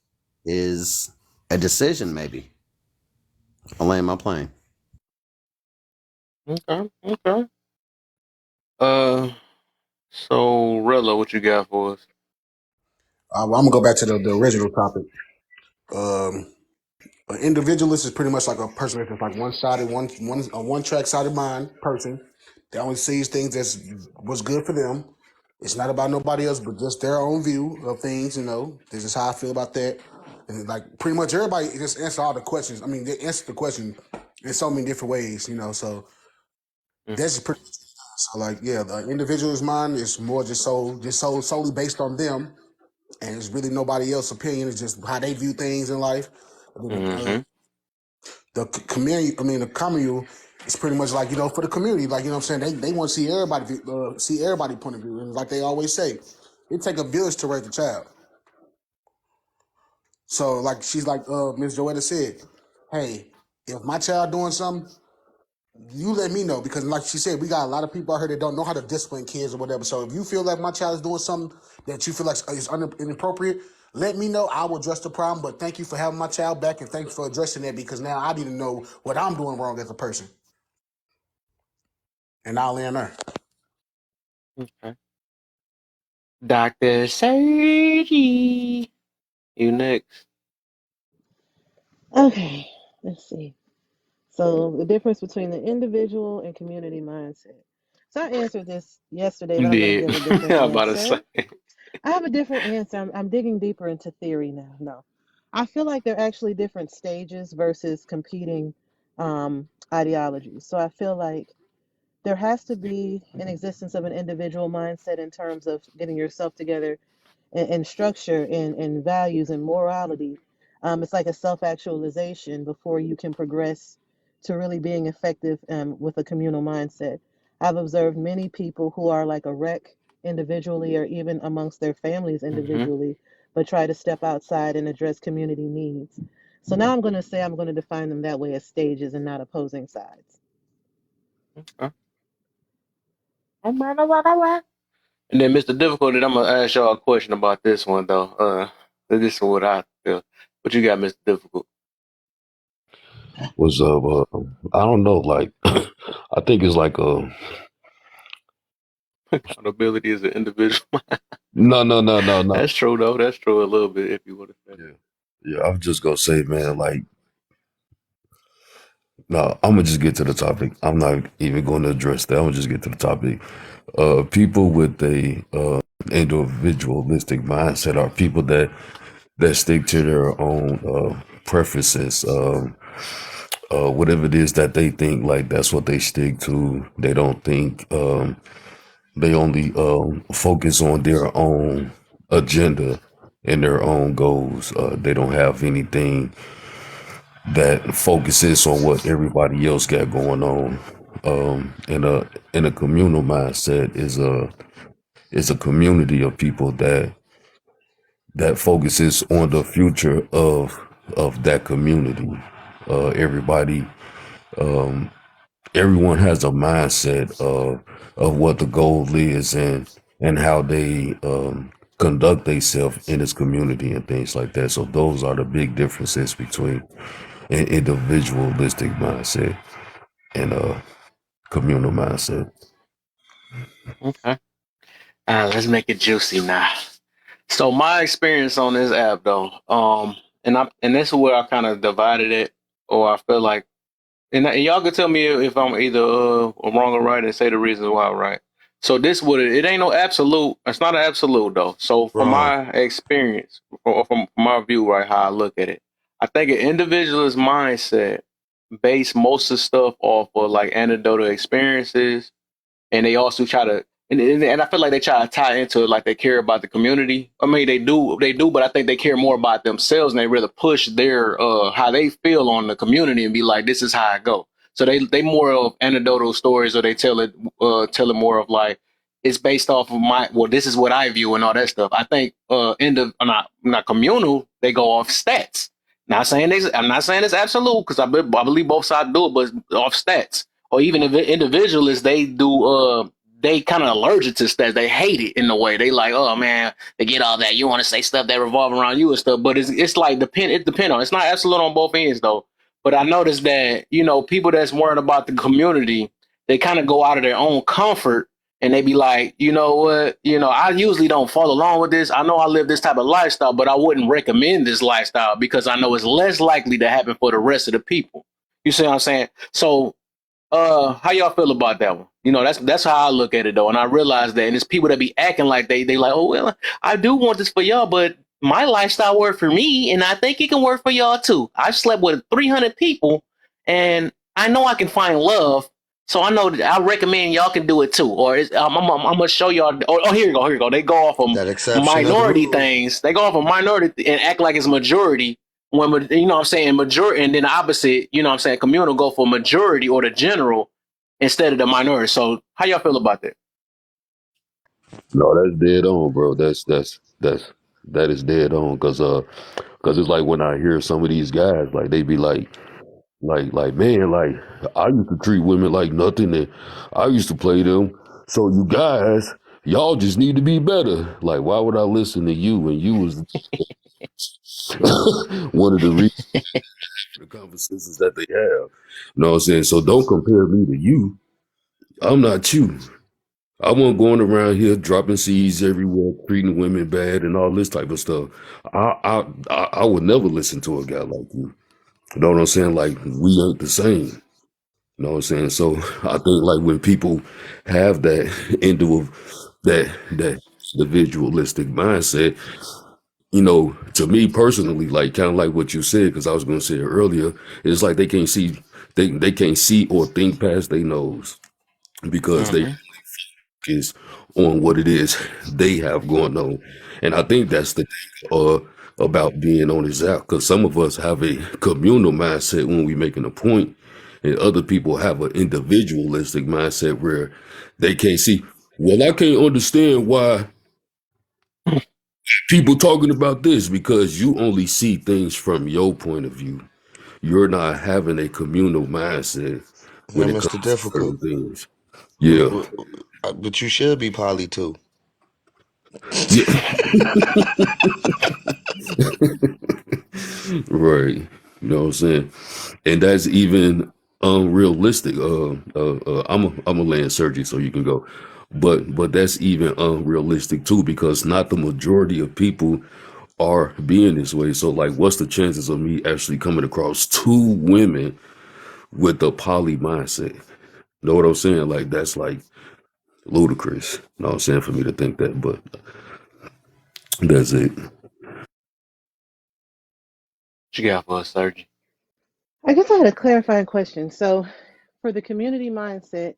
is a decision. Maybe I'll land my plane. Okay, okay. Uh, so Rella, what you got for us? Well, I'm gonna go back to the original topic. Um, an individualist is pretty much like a person that's just like one-sided, a one-track sided mind person that only sees things that's what's good for them. It's not about nobody else, but just their own view of things. This is how I feel about that. And like pretty much everybody just answer all the questions. I mean, they answer the question in so many different ways. So that's just pretty. So like, yeah, the individual's mind is more just solely based on them, and it's really nobody else's opinion. It's just how they view things in life. Mm-hmm. The community, the commune is pretty much like, for the community, like, what I'm saying, they want to see everybody point of view. And like they always say, it take a village to raise a child. So like she's like Ms. Joetta said, hey, if my child doing something, you let me know, because like she said, we got a lot of people out here that don't know how to discipline kids or whatever. So if you feel like my child is doing something that you feel like is inappropriate, let me know. I will address the problem. But thank you for having my child back, and thank you for addressing that, because now I need to know what I'm doing wrong as a person. And I'll end there. Okay. Dr. Sadie, you next. Okay, let's see. So the difference between the individual and community mindset. So I answered this yesterday, You but I'm going to did. give a I'm different about to say. answer. I have a different answer. I'm digging deeper into theory now. No, I feel like they're actually different stages versus competing ideologies. So I feel like there has to be an existence of an individual mindset in terms of getting yourself together and structure and values and morality. It's like a self actualization before you can progress to really being effective with a communal mindset. I've observed many people who are like a wreck individually or even amongst their families Mm-hmm. individually, but try to step outside and address community needs. So now I'm going to say I'm going to define them that way as stages and not opposing sides. Okay. All right, all right, all right. And then, Mr. Difficulty, I'm gonna ask y'all a question about this one though. This is what I feel. What you got, Mr. Difficult? Was I don't know, like I think it's like Accountability as an individual. no. That's true though. That's true a little bit if you would have said Yeah. Yeah, I was just gonna say, man, like no, I'm gonna just get to the topic. I'm not even going to address that. I'm gonna just get to the topic. People with a individualistic mindset are people that stick to their own preferences. Whatever it is that they think, like that's what they stick to. They don't think. They only focus on their own agenda and their own goals. They don't have anything that focuses on what everybody else got going on. In a communal mindset is a community of people that focuses on the future of that community. Everybody, everyone has a mindset of what the goal is and how they conduct themselves in this community and things like that. So those are the big differences between an individualistic mindset and communal mindset. Okay. Let's make it juicy now. So my experience on this app though, and this is where I kind of divided it, or I feel like, and y'all can tell me if I'm either wrong or right, and say the reasons why I'm right. So this would it ain't no absolute. It's not an absolute though. So from Wrong. my experience, or from my view, right, how I look at it, I think an individual's mindset base most of the stuff off of like anecdotal experiences, and they also try to and I feel like they try to tie into it like they care about the community. I mean, they do, but I think they care more about themselves and they rather push their how they feel on the community and be like, this is how I go. So they more of anecdotal stories, or they tell it more of like it's based off of my, well, this is what I view and all that stuff. I think not communal, they go off stats. I'm not saying it's absolute because I believe both sides do it, but off stats. Or even if individualists, they do they kind of allergic to stats. They hate it in a way. They like, oh man, they get all that. You want to say stuff that revolve around you and stuff, but it's like it depends on. It's not absolute on both ends though. But I noticed that people that's worried about the community, they kind of go out of their own comfort and they be like, you know what, I usually don't follow along with this. I know I live this type of lifestyle, but I wouldn't recommend this lifestyle because I know it's less likely to happen for the rest of the people. You see what I'm saying? So how y'all feel about that one? That's how I look at it though, and I realize that, and it's people that be acting like they like, oh well, I do want this for y'all, but my lifestyle worked for me, and I think it can work for y'all too. I've slept with 300 people, and I know I can find love, so I know that I recommend y'all can do it too. Or I'm gonna show y'all. Oh, here you go. They go off of That exception of the minority rule. things. They go off of minority and act like it's majority when what I'm saying, majority, and then the opposite, I'm saying, communal go for majority or the general instead of the minority. So how y'all feel about that? No, that's dead on, bro. That is dead on. Cause it's like when I hear some of these guys, like they be like man, like I used to treat women like nothing, and I used to play them. So you guys, y'all just need to be better. Like, why would I listen to you when you was one of the reasons the conversations that they have? You know what I'm saying? So don't compare me to you. I'm not you. I wasn't going around here dropping seeds everywhere, treating women bad, and all this type of stuff. I would never listen to a guy like you. You know what I'm saying? Like we ain't the same. You know what I'm saying? So I think like when people have that that individualistic mindset, to me personally, like kind of like what you said, because I was going to say it earlier, it's like they can't see or think past their nose because they Mm-hmm. focus on what it is they have going on, and I think that's the thing about being on this app, because some of us have a communal mindset when we making a point, and other people have an individualistic mindset where they can't see. Well, I can't understand why people talking about this because you only see things from your point of view. You're not having a communal mindset Now, when it Mr. comes to Difficult. certain things. Yeah, But you should be poly too. yeah. Right. You know what I'm saying? And that's even unrealistic. I'm a land surgery, so you can go. But that's even unrealistic too, because not the majority of people are being this way. So like what's the chances of me actually coming across two women with a poly mindset? Know what I'm saying? Like that's like ludicrous. You know what I'm saying, for me to think that, but that's it. What you got for us, Sergeant? I guess I had a clarifying question. So, for the community mindset,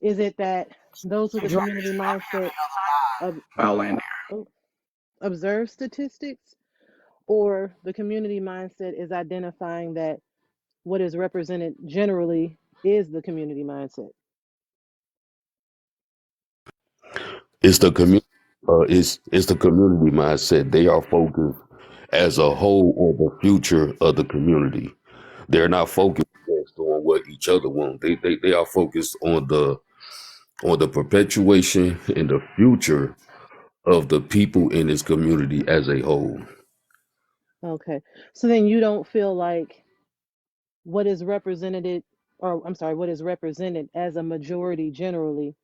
is it that those with the community mindset ob- I'll land. oh, observe statistics, or the community mindset is identifying that what is represented generally is the community mindset? It's the community. It's the community mindset. They are focused as a whole on the future of the community. They're not focused just on what each other want. They are focused on the perpetuation and the future of the people in this community as a whole. Okay. So then you don't feel like what is represented or I'm sorry, what is represented as a majority generally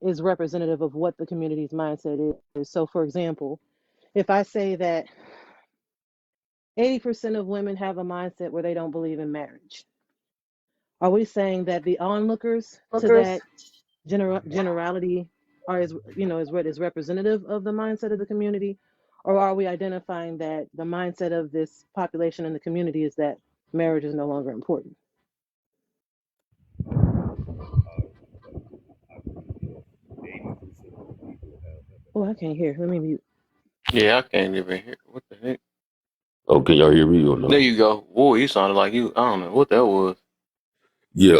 is representative of what the community's mindset is. So, for example, if I say that 80% of women have a mindset where they don't believe in marriage, are we saying that the onlookers to that generality are is what is representative of the mindset of the community, or are we identifying that the mindset of this population in the community is that marriage is no longer important? Oh, I can't hear. Let me mute. Yeah, I can't even hear. What the heck? Oh, can y'all hear me or There no? you go. Whoa, you sounded like you. I don't know what that was. Yeah,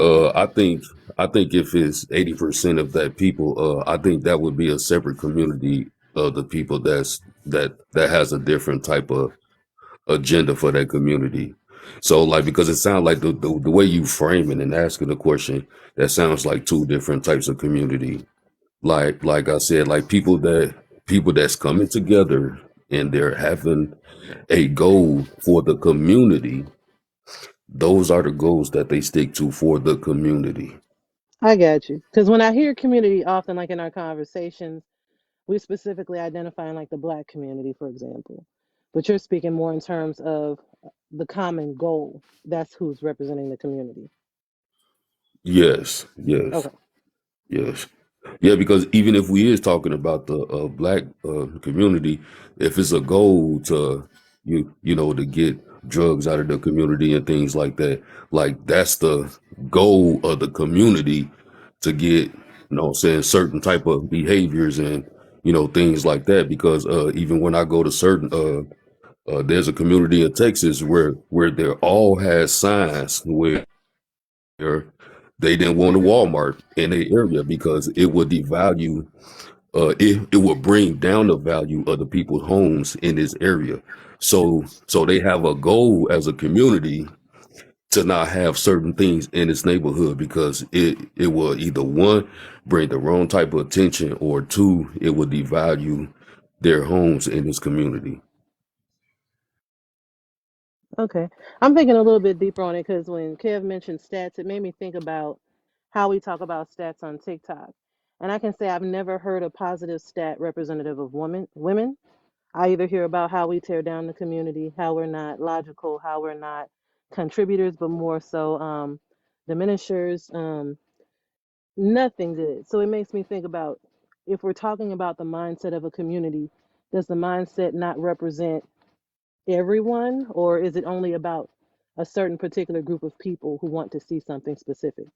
I think if it's 80% of that people, I think that would be a separate community of the people that has a different type of agenda for that community. So like because it sounds like the way you frame it and asking the question, that sounds like two different types of community. Like I said, like people that's coming together and they're having a goal for the community. Those are the goals that they stick to for the community. I got you. Because when I hear community, often like in our conversations, we specifically identifying like the Black community, for example. But you're speaking more in terms of the common goal. That's who's representing the community. Yes, yes, Okay. yes. Yeah, because even if we is talking about the black community, if it's a goal to to get drugs out of the community and things like that, like that's the goal of the community to get, what I'm saying, certain type of behaviors and things like that. Because even when I go to certain there's a community in Texas where there all has signs where they didn't want a Walmart in the area because it would devalue, it would bring down the value of the people's homes in this area. So they have a goal as a community to not have certain things in its neighborhood because it will either one bring the wrong type of attention or two it will devalue their homes in this community. Okay. I'm thinking a little bit deeper on it because when Kev mentioned stats, it made me think about how we talk about stats on TikTok. And I can say I've never heard a positive stat representative of women. I either hear about how we tear down the community, how we're not logical, how we're not contributors, but more so diminishers, nothing good. So it makes me think about if we're talking about the mindset of a community, does the mindset not represent everyone, or is it only about a certain particular group of people who want to see something specific?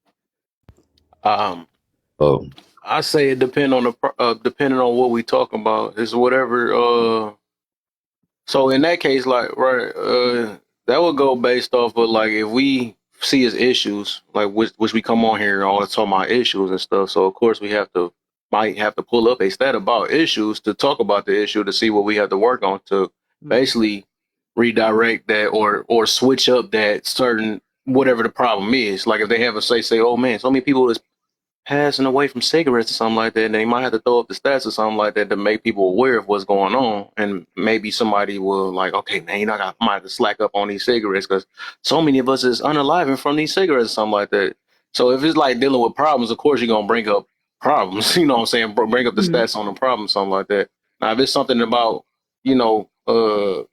Um, Oh, I say it depend on depending on what we talking about. It's whatever. So in that case, like right, that would go based off of like if we see as issues, like which we come on here all the time about issues and stuff. So of course we might have to pull up a stat about issues to talk about the issue to see what we have to work on to Mm-hmm. basically redirect that or switch up that certain whatever the problem is. Like if they have a say, oh man, so many people is passing away from cigarettes or something like that, and they might have to throw up the stats or something like that to make people aware of what's going on. And maybe somebody will like, okay, man, I might have to slack up on these cigarettes because so many of us is unaliving from these cigarettes or something like that. So if it's like dealing with problems, of course you're gonna bring up problems. You know what I'm saying? Bring up the Mm-hmm. stats on the problem, something like that. Now if it's something about, uh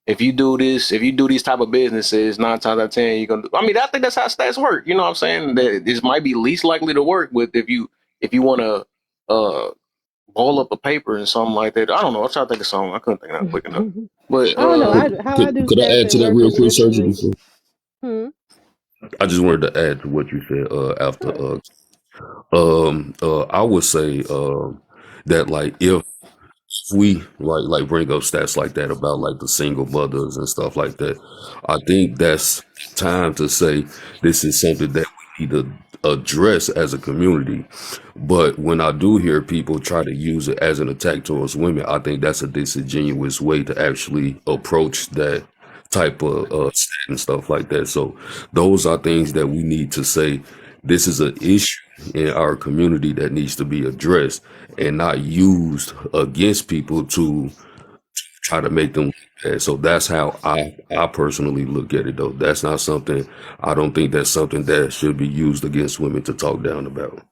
if you do this, if you do these type of businesses, 9 times out of 10, you're gonna. I mean, I think that's how stats work. You know what I'm saying? That this might be least likely to work with if you want to ball up a paper and something like that. I don't know. I'm trying to think of something. I couldn't think of that quick enough. But I don't know. How I could do could I stats add at to that work real is quick, Sergio? differently. Before Hmm. I just wanted to add to what you said after Sure. I would say that like if we like bring up stats like that about like the single mothers and stuff like that, I think that's time to say this is something that we need to address as a community. But when I do hear people try to use it as an attack towards women, I think that's a disingenuous way to actually approach that type of stat and stuff like that. So those are things that we need to say. This is an issue in our community that needs to be addressed and not used against people to try to make them look bad. So that's how I personally look at it though. That's not something I don't think that's something that should be used against women to talk down about.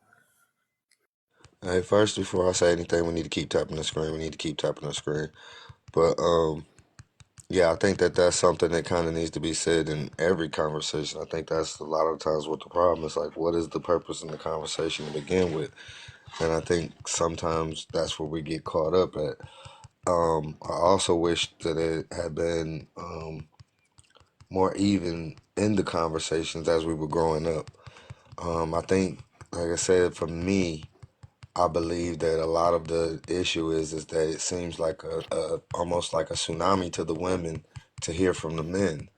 Hey, first, before I say anything, we need to keep tapping the screen. We need to keep tapping the screen. But yeah, I think that that's something that kind of needs to be said in every conversation. I think that's a lot of times what the problem is. Like, what is the purpose in the conversation to begin with? And I think sometimes that's where we get caught up at. I also wish that it had been more even in the conversations as we were growing up. I think, like I said, for me, I believe that a lot of the issue is that it seems like a almost like a tsunami to the women to hear from the men,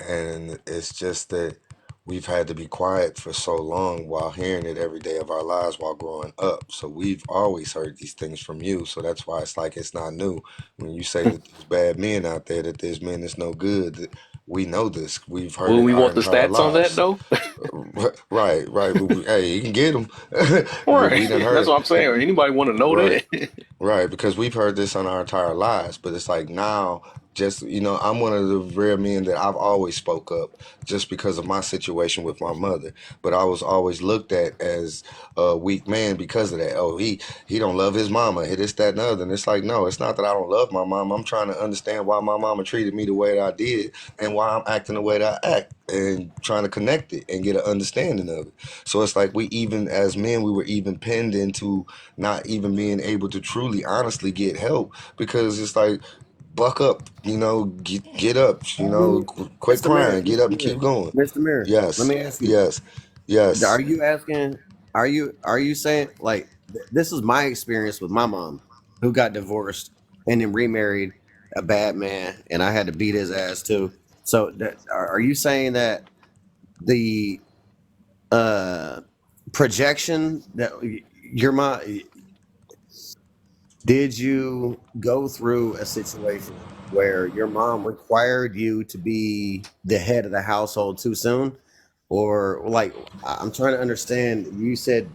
and it's just that we've had to be quiet for so long while hearing it every day of our lives while growing up. So we've always heard these things from you. So that's why it's like it's not new when you say that there's bad men out there, that there's men that's no good. We know this. We've heard Will it we our want the entire stats on that lives. though? Right, right. Hey, you can get them. We Right. done heard That's it. what I'm saying. Anybody want to know Right. that? Right, because we've heard this on our entire lives, but it's like now, just I'm one of the rare men that I've always spoke up, just because of my situation with my mother. But I was always looked at as a weak man because of that. Oh, he don't love his mama, this, that, and the other. And it's like, no, it's not that I don't love my mom. I'm trying to understand why my mama treated me the way that I did, and why I'm acting the way that I act, and trying to connect it and get an understanding of it. So it's like we even as men, we were even pinned into not even being able to truly honestly get help, because it's like, buck up, get up, quit Mr. Mirror, crying, get up and keep going. Mr. Mirror, let Yes, me ask you: yes, yes. are you asking? Are you saying like this is my experience with my mom, who got divorced and then remarried a bad man, and I had to beat his ass too. So are you saying that the uh projection that your mom, did you go through a situation where your mom required you to be the head of the household too soon? Or like, I'm trying to understand. You said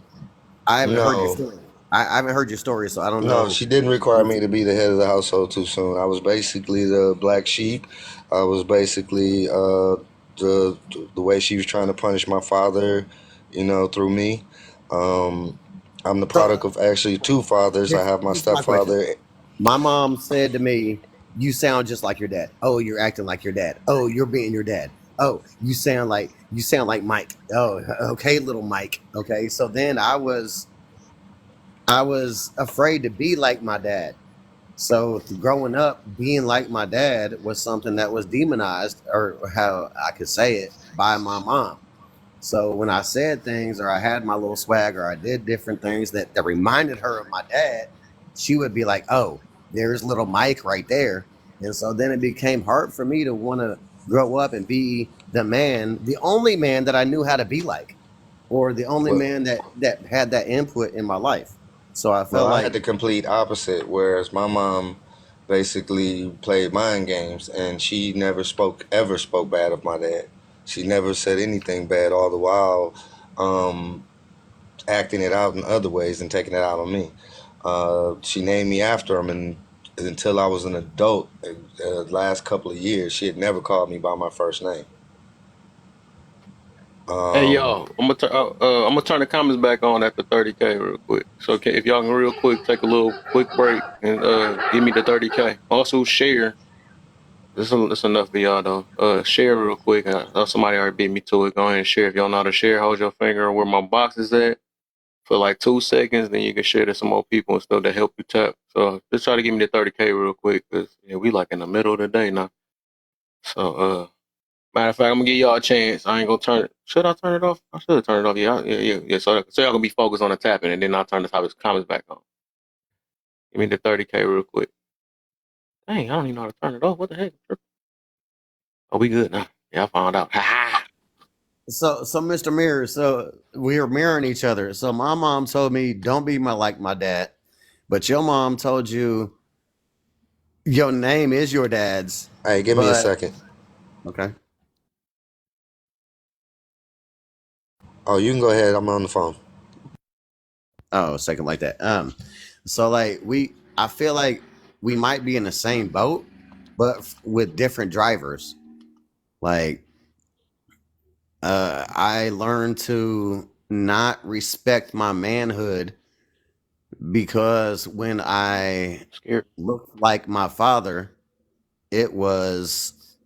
I haven't heard your No, story. I haven't heard your story, so I don't no, know she didn't require what me you. to be the head of the household too soon. I was basically the black sheep. I was basically the way she was trying to punish my father, through me. um I'm the So product of actually two fathers. I have my here's my question. stepfather. My mom said to me, "You sound just like your dad. Oh, you're acting like your dad. Oh, you're being your dad. Oh, you sound like Mike. Oh, okay, little Mike. Okay." So then I was afraid to be like my dad. So growing up, being like my dad was something that was demonized, or how I could say it, by my mom. So when I said things, or I had my little swag, or I did different things that reminded her of my dad, she would be like, "Oh, there's little Mike right there." And so then it became hard for me to want to grow up and be the man, the only man that I knew how to be like, or the only Well, man that had that input in my life. So I well, felt I had like, the complete opposite, whereas my mom basically played mind games, and she never spoke bad of my dad. She never said anything bad, all the while um, acting it out in other ways and taking it out on me. She named me after him, and until I was an adult, the last couple of years, she had never called me by my first name. Hey Um, y'all, I'm gonna turn the comments back on after 30K real quick. So if y'all can real quick take a little quick break and give me the 30K. Also share. This enough for y'all though. Share real quick. Somebody already beat me to it. Go ahead and share. If y'all know how to share, hold your finger on where my box is at for like 2 seconds. Then you can share to some more people and stuff to help you tap. So just try to give me the 30K real quick, cause yeah, we like in the middle of the day now. So matter of fact, I'm gonna give y'all a chance. I ain't gonna turn it. Should I turn it off? I should turn it off. Yeah, yeah. So y'all gonna be focused on the tapping, and then I'll turn the topics comments back on. Give me the 30K real quick. Dang, I don't even know how to turn it off. What the heck? Oh, we good now. Yeah, I found out. Ha ha. so Mr. Mirror, so we were mirroring each other. So my mom told me, "Don't be like my dad," but your mom told you your name is your dad's. hey, give me a But second. okay. Oh, you can go ahead. I'm on the phone. Oh, second like that. So like I feel like we might be in the same boat, but with different drivers. Like, I learned to not respect my manhood because when I Scared. looked like my father, it was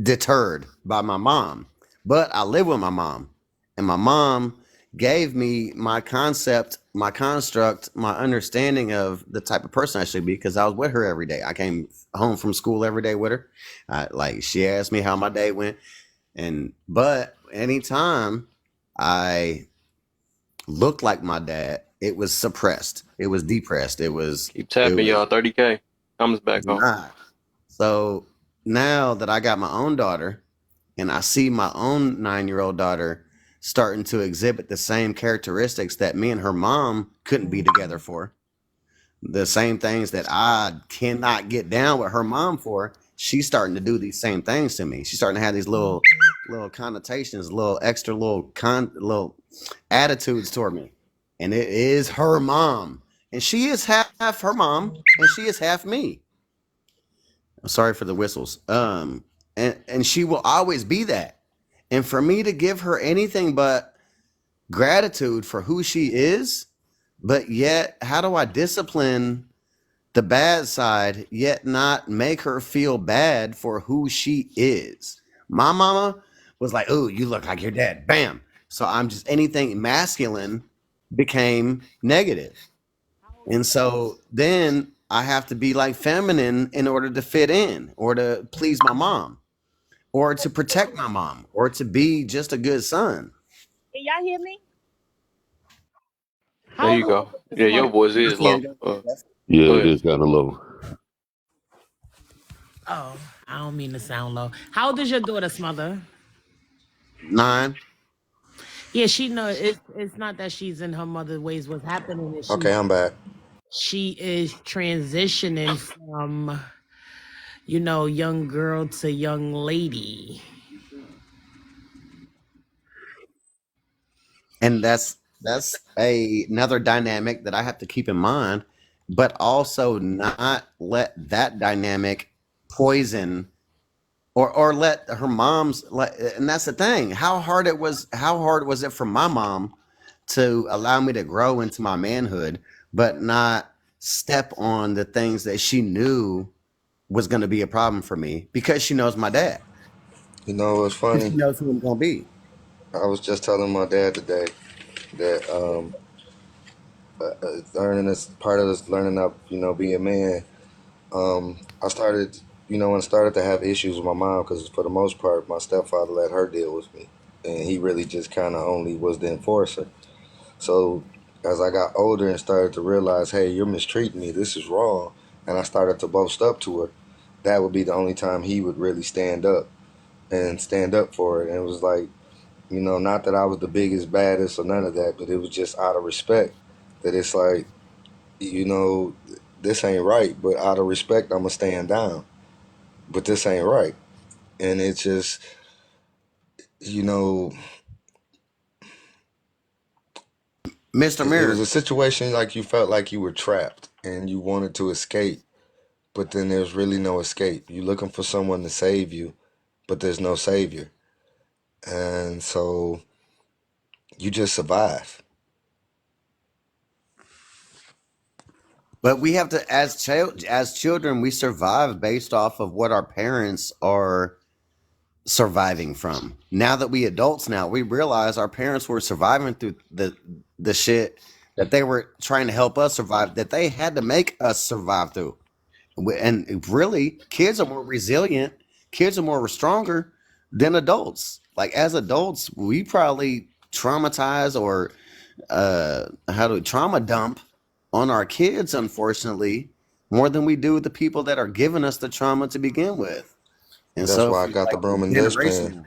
deterred by my mom. But I live with my mom, and my mom gave me my concept, my construct, my understanding of the type of person I should be because I was with her every day. I came home from school every day with her. Like she asked me how my day went, and but anytime I looked like my dad, it was suppressed. It was depressed. Keep It tapping, was y'all. 30K. Comes back on. not. So now that I got my own daughter and I see my own 9-year-old daughter starting to exhibit the same characteristics that me and her mom couldn't be together for, the same things that I cannot get down with her mom for, she's starting to do these same things to me. She's starting to have these little connotations, little attitudes toward me. And it is her mom. And she is half her mom and she is half me. I'm sorry for the whistles. And she will always be that. And for me to give her anything but gratitude for who she is, but yet how do I discipline the bad side, yet not make her feel bad for who she is? My mama was like, "Oh, you look like your dad." Bam. So I'm just anything masculine became negative. And so then I have to be like feminine in order to fit in or to please my mom or to protect my mom or to be just a good son. Can y'all hear me? There How you old go. is this Yeah, your mother? voice You is can low. go. Yeah, Go it ahead. is kind of low. Oh, I don't mean to sound low. How old is your daughter's mother? 9. Yeah, she know it's not that she's in her mother's ways. What's happening is Okay, I'm back. she is transitioning from, young girl to young lady. And that's another dynamic that I have to keep in mind, but also not let that dynamic poison or let her mom's let and that's the thing. How hard was it for my mom to allow me to grow into my manhood, but not step on the things that she knew was going to be a problem for me because she knows my dad. You know what's And she funny? knows who I'm going to be. I was just telling my dad today that learning this part of this learning up, being a man. I started, when I started to have issues with my mom, because for the most part, my stepfather let her deal with me, and he really just kind of only was the enforcer. So as I got older and started to realize, hey, you're mistreating me, this is wrong, and I started to boast up to her, that would be the only time he would really stand up and stand up for it. And it was like, not that I was the biggest, baddest or none of that, but it was just out of respect that it's like, you know, this ain't right, but out of respect, I'm gonna stand down. But this ain't right. And it's just, you know, Mr. it was Mirror, a situation like you felt like you were trapped and you wanted to escape, but then there's really no escape. You're looking for someone to save you, but there's no savior. And so you just survive. but we have to as children we survive based off of what our parents are surviving from. Now that we adults now, we realize our parents were surviving through the shit that they were trying to help us survive that they had to make us survive through. And really, kids are more resilient. Kids are more stronger than adults. Like as adults, we probably traumatize or how do trauma dump on our kids, unfortunately, more than we do the people that are giving us the trauma to begin with. And That's so why if I you got the like broom it's and dustpan. generational.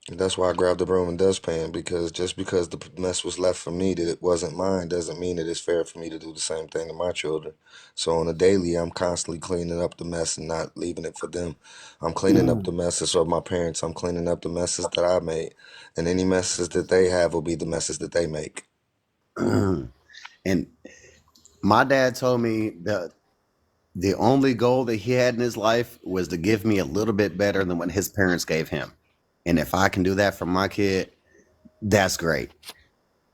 That's why I grabbed the broom and dustpan, because just because the mess was left for me that it wasn't mine doesn't mean that it's fair for me to do the same thing to my children. So on a daily, I'm constantly cleaning up the mess and not leaving it for them. I'm cleaning up the messes of my parents. I'm cleaning up the messes that I made, and any messes that they have will be the messes that they make. And my dad told me that. The only goal that he had in his life was to give me a little bit better than what his parents gave him. And if I can do that for my kid, that's great.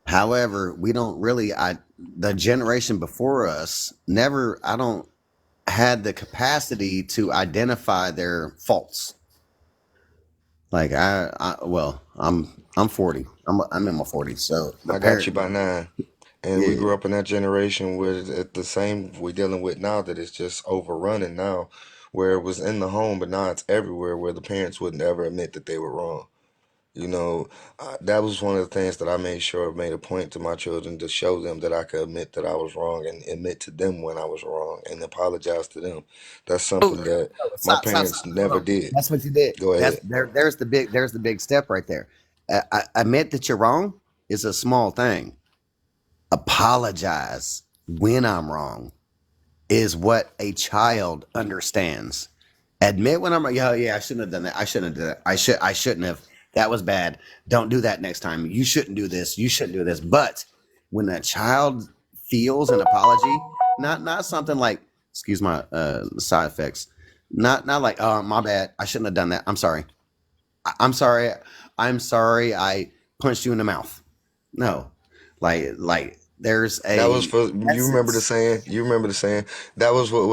However, we don't really, the generation before us never, I don't had the capacity to identify their faults. Like I'm 40. I'm in my 40s. So the I got you parent, by 9. And we yeah, grew up in that generation where it's the same we're dealing with now, that it's just overrunning now, where it was in the home, but now it's everywhere, where the parents wouldn't ever admit that they were wrong. You know, that was one of the things that I made sure I made a point to my children, to show them that I could admit that I was wrong and admit to them when I was wrong and apologize to them. That's oh, something that my stop. parents Hold never on. did. That's what you did. Go That's ahead. there. There's the big step right there. Admit that you're wrong is a small thing. Apologize when I'm wrong is what a child understands. Admit when I'm wrong. Yeah, I shouldn't have done that. I shouldn't have done that. I shouldn't have. That was bad. Don't do that next time. You shouldn't do this. You shouldn't do this. But when a child feels an apology, not something like, excuse my side effects, not like, oh, my bad, I shouldn't have done that. I'm sorry. I'm sorry. I'm sorry. I punched you in the mouth. No, like there's That was a for you. Remember the essence. saying? You remember the saying? That was what.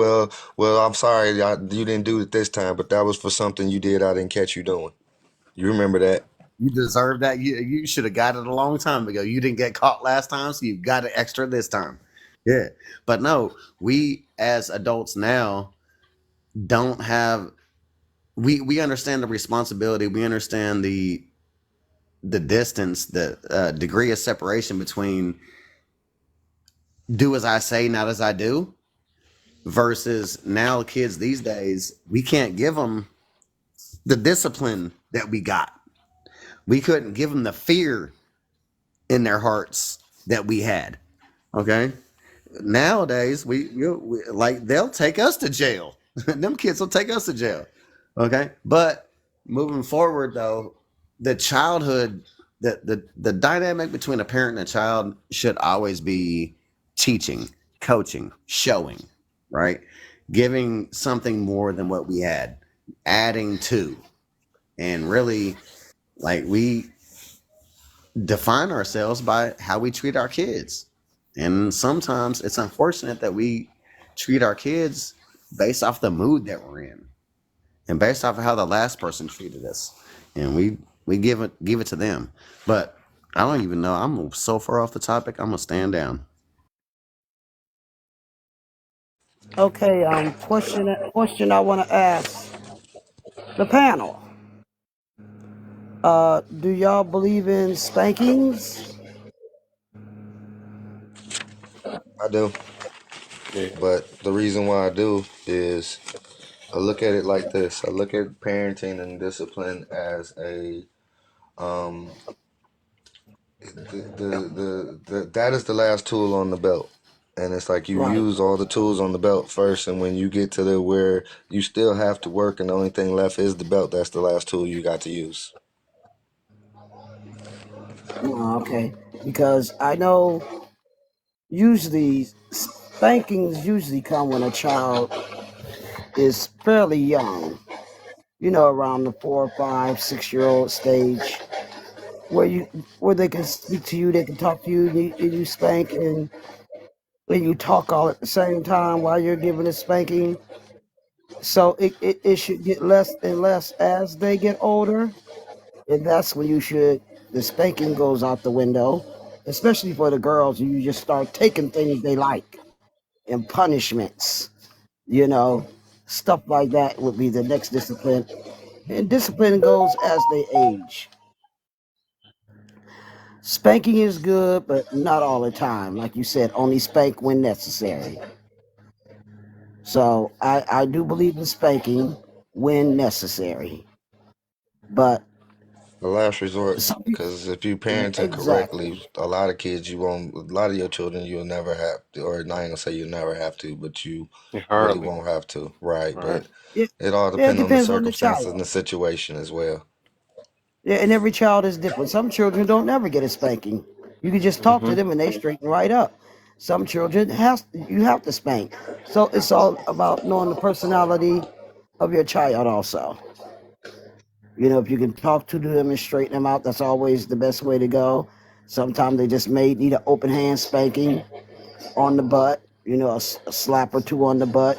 Well. I'm sorry, you didn't do it this time, but that was for something you did I didn't catch you doing. You remember that? You deserve that. You should have got it a long time ago. You didn't get caught last time, so you got it extra this time. Yeah, but no, we as adults now don't have. We understand the responsibility. We understand the distance, the degree of separation between do as I say, not as I do, versus now kids these days. We can't give them the discipline that we got. We couldn't give them the fear in their hearts that we had. Okay. Nowadays, we like they'll take us to jail. Them kids will take us to jail. Okay. But moving forward, though, the childhood, the dynamic between a parent and a child should always be teaching, coaching, showing, right? Giving something more than what we had, adding to, and really like we define ourselves by how we treat our kids. And sometimes it's unfortunate that we treat our kids based off the mood that we're in and based off of how the last person treated us. And we give it to them. But I don't even know. I'm so far off the topic. I'm gonna stand down. Okay, question I want to ask the panel. Do y'all believe in spankings? I do, Yeah. but the reason why I do is I look at it like this. I look at parenting and discipline as a um that is the last tool on the belt. And it's like you Right. use all the tools on the belt first, and when you get to the where you still have to work and the only thing left is the belt, that's the last tool you got to use. Okay. Because I know usually spankings usually come when a child is fairly young. You know, around the 4, 5, 6 year old stage, where where they can speak to you, they can talk to you, and you spank and you talk all at the same time while you're giving a spanking. So it should get less and less as they get older. And that's when the spanking goes out the window, especially for the girls. You just start taking things they like and punishments, you know, stuff like that would be the next discipline. And discipline goes as they age. Spanking is good, but not all the time. Like you said, only spank when necessary. So I do believe in spanking when necessary. But The last resort, some people, because if you parent it exactly. correctly, a lot of kids you won't, a lot of your children you'll never have to, or not gonna say you'll never have to, but you really Hardly. won't have to, right? Right. But Yeah, it all yeah, it depends on the depends on the circumstances and child. the situation as well. Yeah, and every child is different. Some children don't never get a spanking. You can just talk to Hmm. them and they straighten right up. Some children has you have to spank. So it's all about knowing the personality of your child also. You know, if you can talk to them and straighten them out, that's always the best way to go. Sometimes they just may need an open hand spanking on the butt, you know, a slap or two on the butt.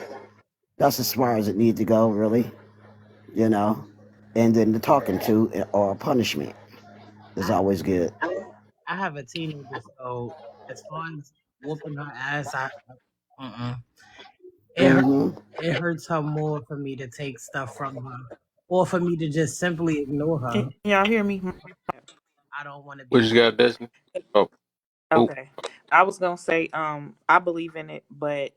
That's as far as it needs to go, really, you know. And then the talking to or punishment is always good. I have a teenager, so as far as whooping her ass, uh-uh. It hurts. Hmm. It hurts her more for me to take stuff from her, or for me to just simply ignore Can her. y'all hear me? I don't want to We be. just got Destiny. Oh, oh, Okay. I was gonna say, I believe in it, but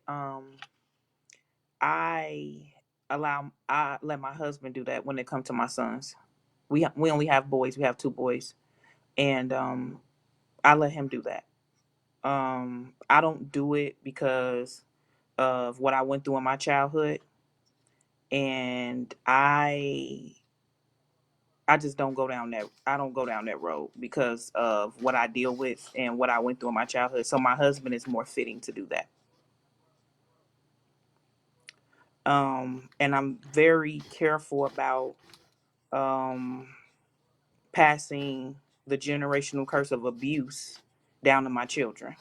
I let my husband do that when it comes to my sons. We only have boys. We have two boys, and I let him do that. I don't do it because of what I went through in my childhood, and I just don't go down that I don't go down that road because of what I deal with and what I went through in my childhood. So my husband is more fitting to do that. And I'm very careful about um passing the generational curse of abuse down to my children.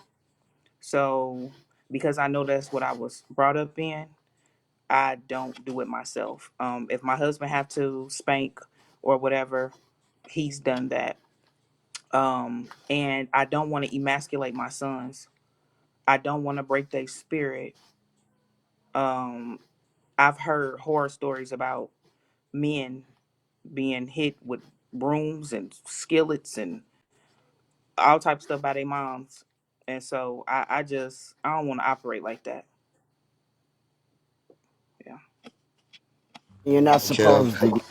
So because I know that's what I was brought up in, I don't do it myself. If my husband have to spank or whatever, he's done that. And I don't want to emasculate my sons. I don't want to break their spirit. Um, I've heard horror stories about men being hit with brooms and skillets and all type of stuff by their moms. And so I don't want to operate like that. Yeah. You're not Hey, Kev. supposed to.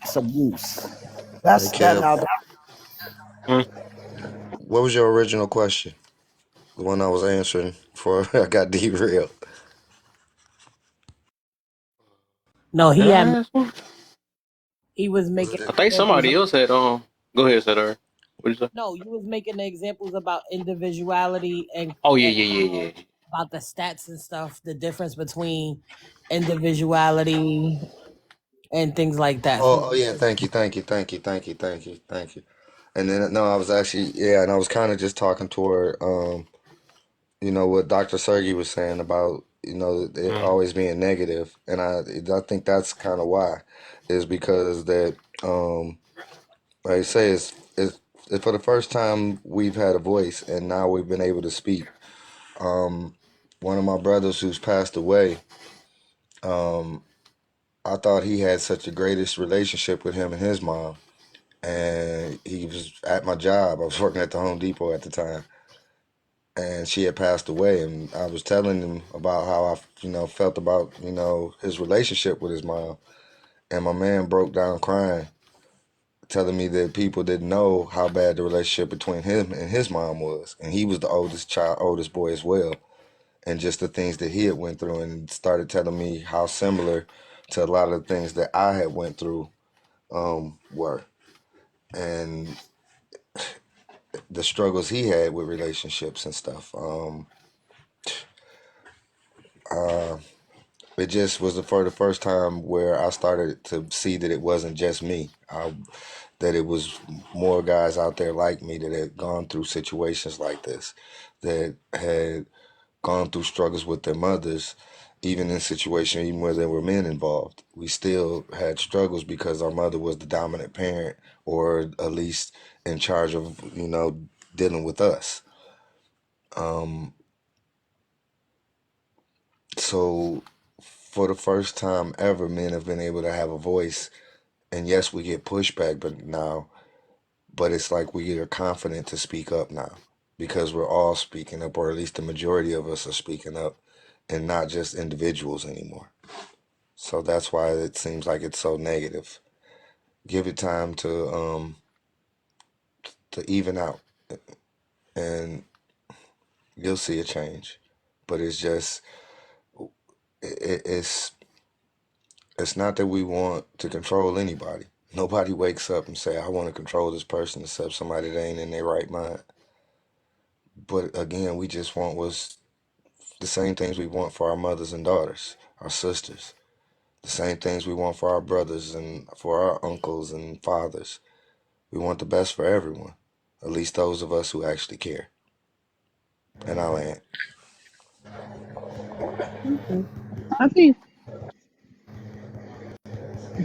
That's abuse. Hey, That's that Kev. now. hmm. What was your original question? The one I was answering before I got derailed. No, Did he I had. ask one? He was Was making it? I think examples. somebody else had. Go ahead, Sadar. What you say? No, you was making the examples about individuality Oh yeah, and yeah, yeah, yeah. about the stats and stuff. The difference between individuality and things like that. Oh, yeah. Thank you, thank you, thank you, thank you, thank you, thank you. And then no, I was actually and I was kind of just talking toward what Dr. Sergi was saying about it Mm-hmm. always being negative, and I think that's kind of why, is because that like I say it's for the first time we've had a voice, and now we've been able to speak. Um, One of my brothers who's passed away, um, I thought he had such the greatest relationship with him and his mom, and he was at my job. I was working at the Home Depot at the time, and she had passed away, and I was telling him about how I felt about his relationship with his mom, and my man broke down crying, telling me that people didn't know how bad the relationship between him and his mom was, and he was the oldest boy as well, and just the things that he had went through, and started telling me how similar to a lot of the things that I had went through were, and the struggles he had with relationships and stuff. Uh, it just was for the first time where I started to see that it wasn't just me. That it was more guys out there like me that had gone through situations like this, that had gone through struggles with their mothers, even in situations even where there were men involved. We still had struggles because our mother was the dominant parent, or at least in charge of dealing with us. Um, so for the first time ever, men have been able to have a voice. And yes, we get pushback, but it's like we are confident to speak up now because we're all speaking up, or at least the majority of us are speaking up, and not just individuals anymore. So that's why it seems like it's so negative. Give it time to even out, and you'll see a change. But it's just it's not that we want to control anybody. Nobody wakes up and say, I want to control this person except somebody that ain't in their right mind. But again, we just want what's the same things we want for our mothers and daughters, our sisters, the same things we want for our brothers and for our uncles and fathers. We want the best for everyone, at least those of us who actually care. And I land. Okay. I think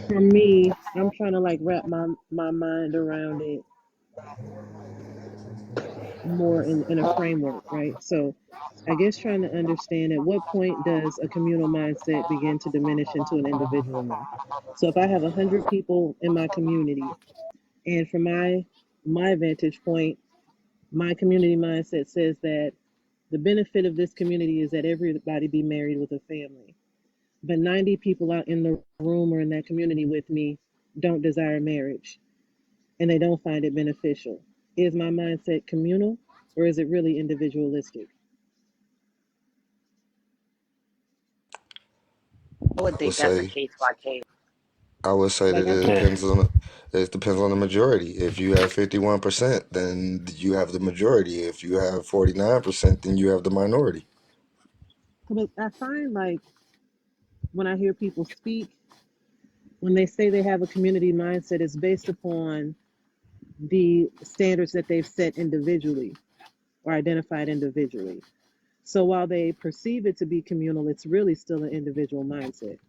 for me, I'm trying to like wrap my mind around it more in a framework, right? So I guess trying to understand at what point does a communal mindset begin to diminish into an individual one? So if I have 100 people in my community, and from my vantage point, my community mindset says that the benefit of this community is that everybody be married with a family. But 90 people out in the room or in that community with me don't desire marriage and they don't find it beneficial. Is my mindset communal or is it really individualistic? I would I would think that's a say case by case. I would say Like that I it think, Yeah. depends on the majority. If you have 51%, then you have the majority. If you have 49%, then you have the minority. but I find like when I hear people speak, when they say they have a community mindset, it's based upon the standards that they've set individually or identified individually. So while they perceive it to be communal, it's really still an individual mindset.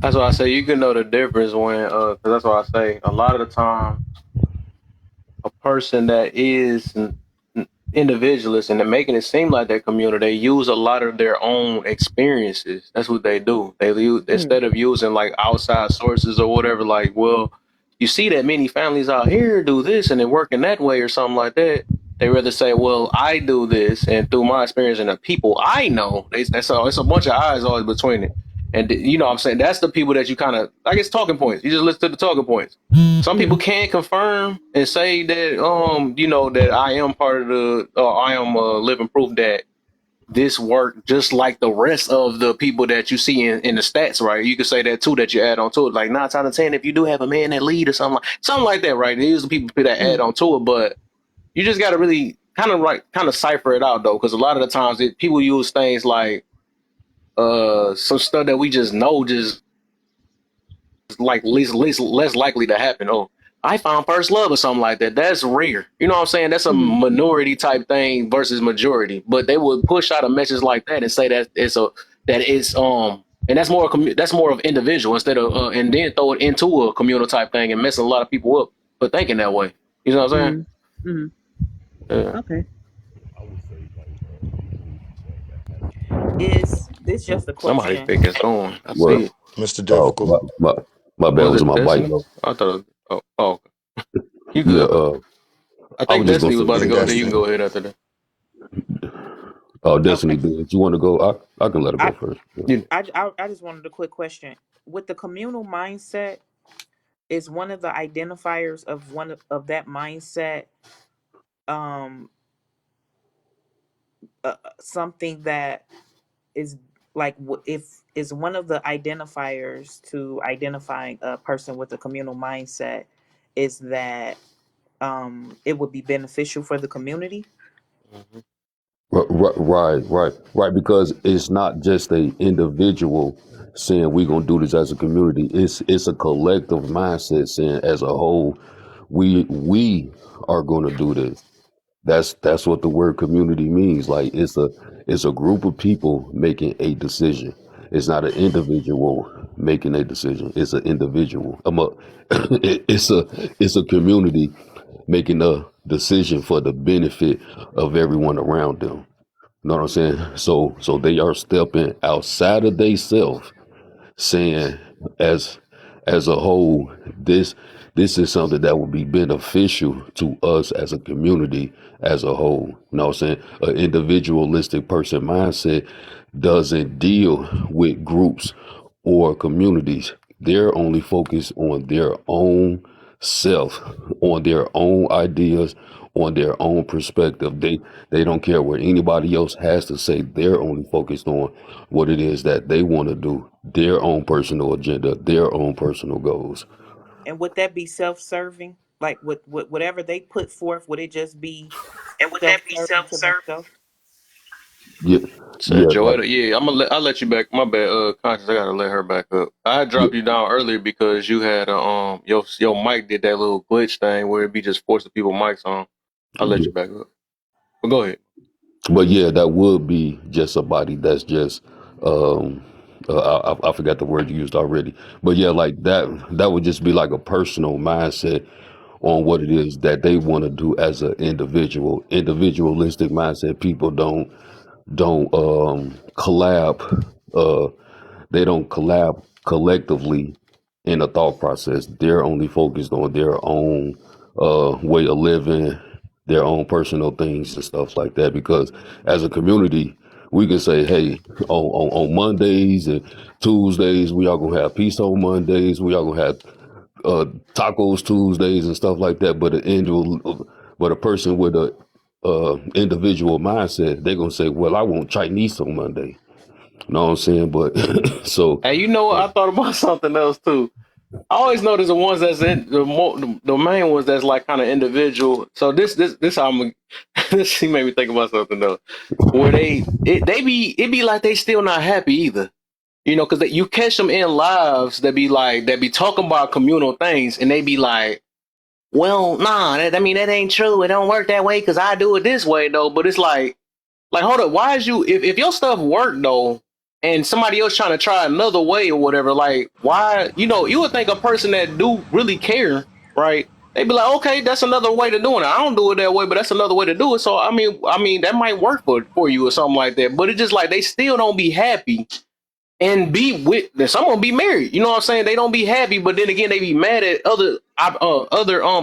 That's why I say you can know the difference when, cause that's why I say a lot of the time a person that is individualist and they're making it seem like their community, they use a lot of their own experiences. That's what they do. They use, Mm, instead of using like outside sources or whatever, like, well, you see that many families out here do this and they work in that way or something like that. They rather say, well, I do this and through my experience and the people I know, that's all, it's a bunch of eyes always between it. And you know what I'm saying? That's the people that you kind of, I guess, talking points. You just listen to the talking points. Some people mm, can confirm and say that you know that I am part of the I am living proof that this worked just like the rest of the people that you see in the stats, right? You could say that too, that you add on to it. Like 9 times out of 10, if you do have a man that lead or something like that, right? These are the people that add mm, on to it, but you just gotta really kind of cipher it out though, because a lot of the times people use things like some stuff that we just know just like least less likely to happen. Oh, I found first love or something like that. That's rare. You know what I'm saying? That's a mm, minority type thing versus majority. But they would push out a message like that and say that it's and that's more of individual instead of and then throw it into a communal type thing and messing a lot of people up for thinking that way. You know what I'm mm, mm. saying? Yeah. Okay. Is this just a Somebody question? pick is going. I What? see it. Mr. Oh, Difficult. my bad. Was Was it my mic Destiny? though? I thought. Oh, you Yeah. good, bro? I I think was just gonna Destiny was say, about to And go. Then you can Destiny. go ahead after that. oh, Destiny, Okay. did you want to go? I can let her go I, first. Yeah. You, I just wanted a quick question. With the communal mindset, is one of the identifiers of of that mindset um something that is like if is one of the identifiers to identifying a person with a communal mindset is that it would be beneficial for the community. Mhm. Right. Because it's not just a individual saying we're gonna do this as a community. It's a collective mindset saying as a whole, we are gonna do this. That's what the word community means. Like it's a group of people making a decision. It's not an individual making a decision. It's an individual. It's a community making a decision for the benefit of everyone around them. You know what I'm saying? So they are stepping outside of themselves saying as as a whole, this is something that would be beneficial to us as a community as a whole. You know what I'm saying? An individualistic person mindset doesn't deal with groups or communities. They're only focused on their own self, on their own ideas, on their own perspective. They don't care what anybody else has to say. They're only focused on what it is that they want to do, their own personal agenda, their own personal goals. And would that be self-serving? Like with whatever they put forth, would it just be And would that be self-serving to self-serving? themselves? Yeah, Said yeah, like Joetta, yeah, I'll let you back. My bad, conscious. I gotta let her back up. I yeah, dropped you down earlier because you had your mic did that little glitch thing where it be just forcing people mics on. I'll let yeah. you back up. But go ahead. But yeah, that would be just a body that's just um I forgot the word you used already. But yeah, like that would just be like a personal mindset on what it is that they want to do as an individual. Individualistic mindset. People don't collab. They don't collab collectively in a thought process. They're only focused on their own way of living, their own personal things and stuff like that. Because as a community, we can say, hey, on Mondays and Tuesdays, we are gonna have peace on Mondays. We are gonna have tacos Tuesdays and stuff like that. But a person with a individual mindset, they're gonna say, well, I want Chinese on Monday. You know what I'm saying? But so Hey, you know what? I thought about something else too. I always notice the ones that's in the main ones that's like kind of individual. So this how I'm this he made me think about something though. Where it be like they still not happy either. You know, because you catch them in lives that be talking about communal things, and they be like, "Well, nah, I mean that ain't true. It don't work that way because I do it this way though." But it's like, hold up, why is you if your stuff worked though, and somebody else trying to try another way or whatever, like why you would think a person that do really care, right? They'd be like, okay, that's another way to doing it. I don't do it that way, but that's another way to do it. So I mean that might work for you or something like that. But it's just like they still don't be happy and be with some of them be married. You know what I'm saying? They don't be happy, but then again, they be mad at other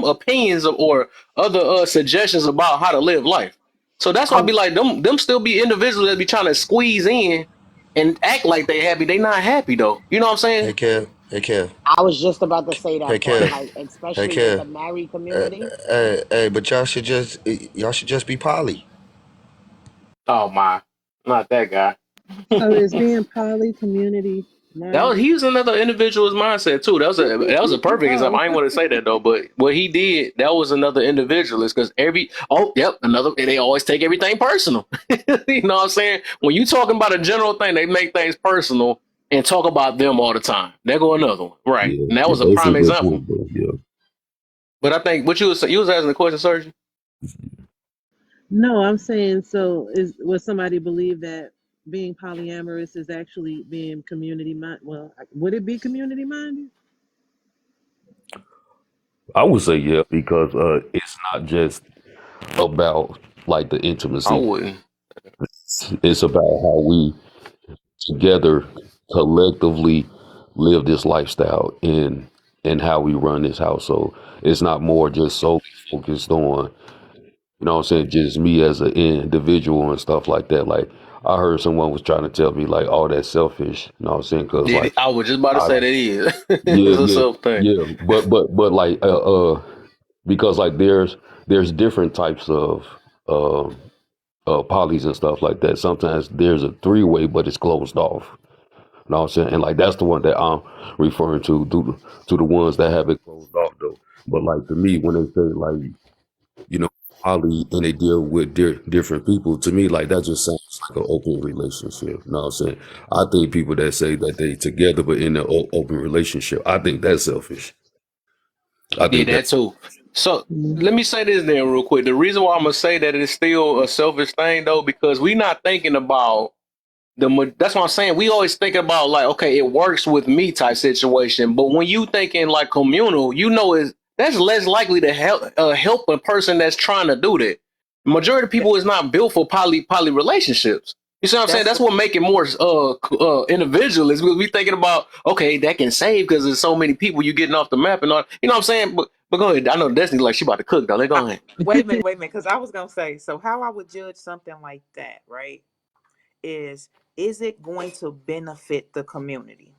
opinions or other suggestions about how to live life. So that's why I I be like them still be individuals that be trying to squeeze in and act like they happy. They not happy though. You know what I'm saying? Hey, Kev. Hey, Kev. I was just about to say Hey, that part, Kev. like Hey, especially with the Kev. married Uh, community. hey, but y'all should just be poly. Oh my, not that guy. So is being poly community minded? He was another individual's mindset too. That was a perfect example. Oh, I didn't want to say that though, but what he did, that was another individualist because another they always take everything personal. You know what I'm saying? When you talking about a general thing, they make things personal and talk about them all the time. There go another one. Right. yeah, And that yeah, was a that's a prime good example. point, bro. Yeah, But I think what you was asking the question, Sergeant? no, I'm saying so is would somebody believe that being polyamorous is actually being community mind well, would it be community minded? I would say yeah because it's not just about like the I intimacy. wouldn't. It's about how we together collectively live this lifestyle and how we run this household. It's not more just solely focused on, you know what I'm saying, just me as an individual and stuff like that. Like I heard someone was trying to tell me like, oh, that's selfish. You know what I'm saying? Because Yeah, like, I was just about to I, say that is. yeah, It's a yeah, self thing. yeah. But like, because like there's different types of uh, polys and stuff like that. Sometimes there's a three-way, but it's closed off. You know what I'm saying? And like that's the one that I'm referring to the ones that have it closed off though. But like to me, when they say like, you know, poly and they deal with different people, to me like that just sounds like an open relationship. You know what I'm saying? I think people that say that they together but in an open relationship, I think that's selfish. I Yeah, think that that's too. So Mhm. let me say this then real quick. The reason why I'm gonna say that it's still a selfish thing though, because we not thinking about that's what I'm saying. We always think about like, okay, it works with me type situation, but when you thinking like communal, is that's less likely to help a person that's trying to do that. Majority of Th- people is not built for poly relationships. You see what I'm saying? That's That's what make it more individualist because we thinking about okay, that can save because there's so many people you getting off the map and all. You know what I'm saying? But go ahead. I know Destiny like she about to cook though. Let I, go ahead. wait a minute, because I was gonna say, so how I would judge something like that, right? Is it going to benefit the community?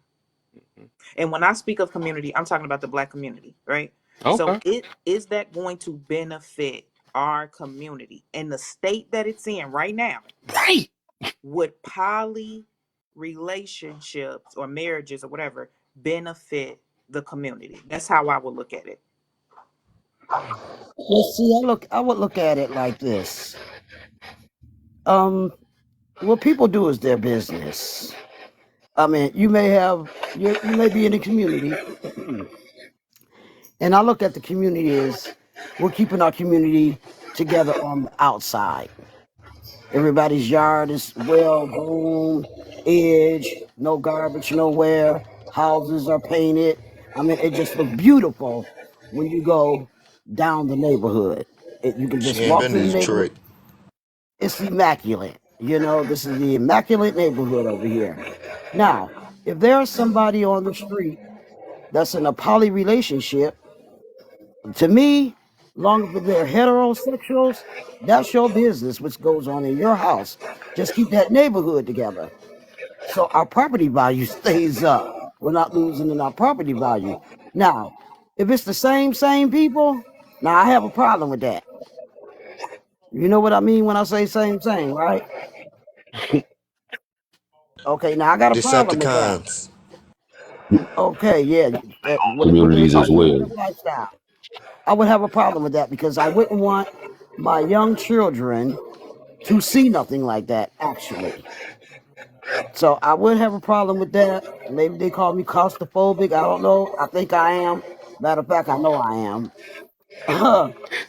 And when I speak of community, I'm talking about the black community, right? So Okay. it is that going to benefit our community and the state that it's in right now? Right. Would poly relationships or marriages or whatever benefit the community? That's how I would look at it. Well, see, I would look at it like this. Um, what people do is their business. I mean, you may be in the community, and I look at the community as we're keeping our community together on the outside. Everybody's yard is well groomed, edge, no garbage nowhere. Houses are painted. I mean, it just looks beautiful when you go down the neighborhood. You can She just ain't walk been to through the neighborhood. Detroit. It's immaculate. This is the immaculate neighborhood over here. Now, if there's somebody on the street that's in a poly relationship, to me, long as they're heterosexuals, that's your business, which goes on in your house. Just keep that neighborhood together. So our property value stays up. We're not losing in our property value. Now, if it's the same people, now I have a problem with that. You know what I mean when I say same, right? Okay, now I got a problem with that. Decepticons. Okay, yeah, with the Communities as well. alternative lifestyle, I would have a problem with that because I wouldn't want my young children to see nothing like that, actually. So I would have a problem with that. Maybe they call me claustrophobic. I don't know. I think I am. Matter of fact, I know I am.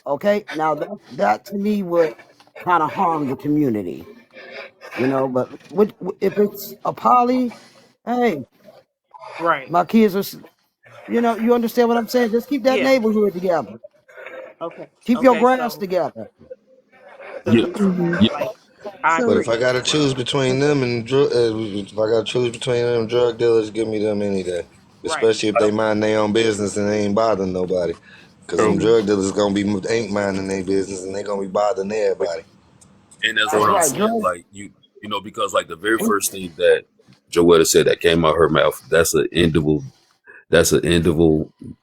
Okay, now that to me would kind of harm the community, But if it's a poly, hey, Right. my kids are, you understand what I'm saying? Just keep that Yeah. neighborhood together. Okay. Keep your Okay. grass So together. the Yeah, Hmm. community, yeah. like, I But So, if I agree. gotta choose between them and if I gotta choose between them and drug dealers, give me them any day. Right. Especially if they mind their own business and they ain't bothering nobody. Cause them True. hmm drug dealers gonna be ain't minding their business and they gonna be bothering everybody. And that's That's what True. I'm right, saying. Dre. Like because like the very first thing that Joetta said that came out her mouth, that's an Individual.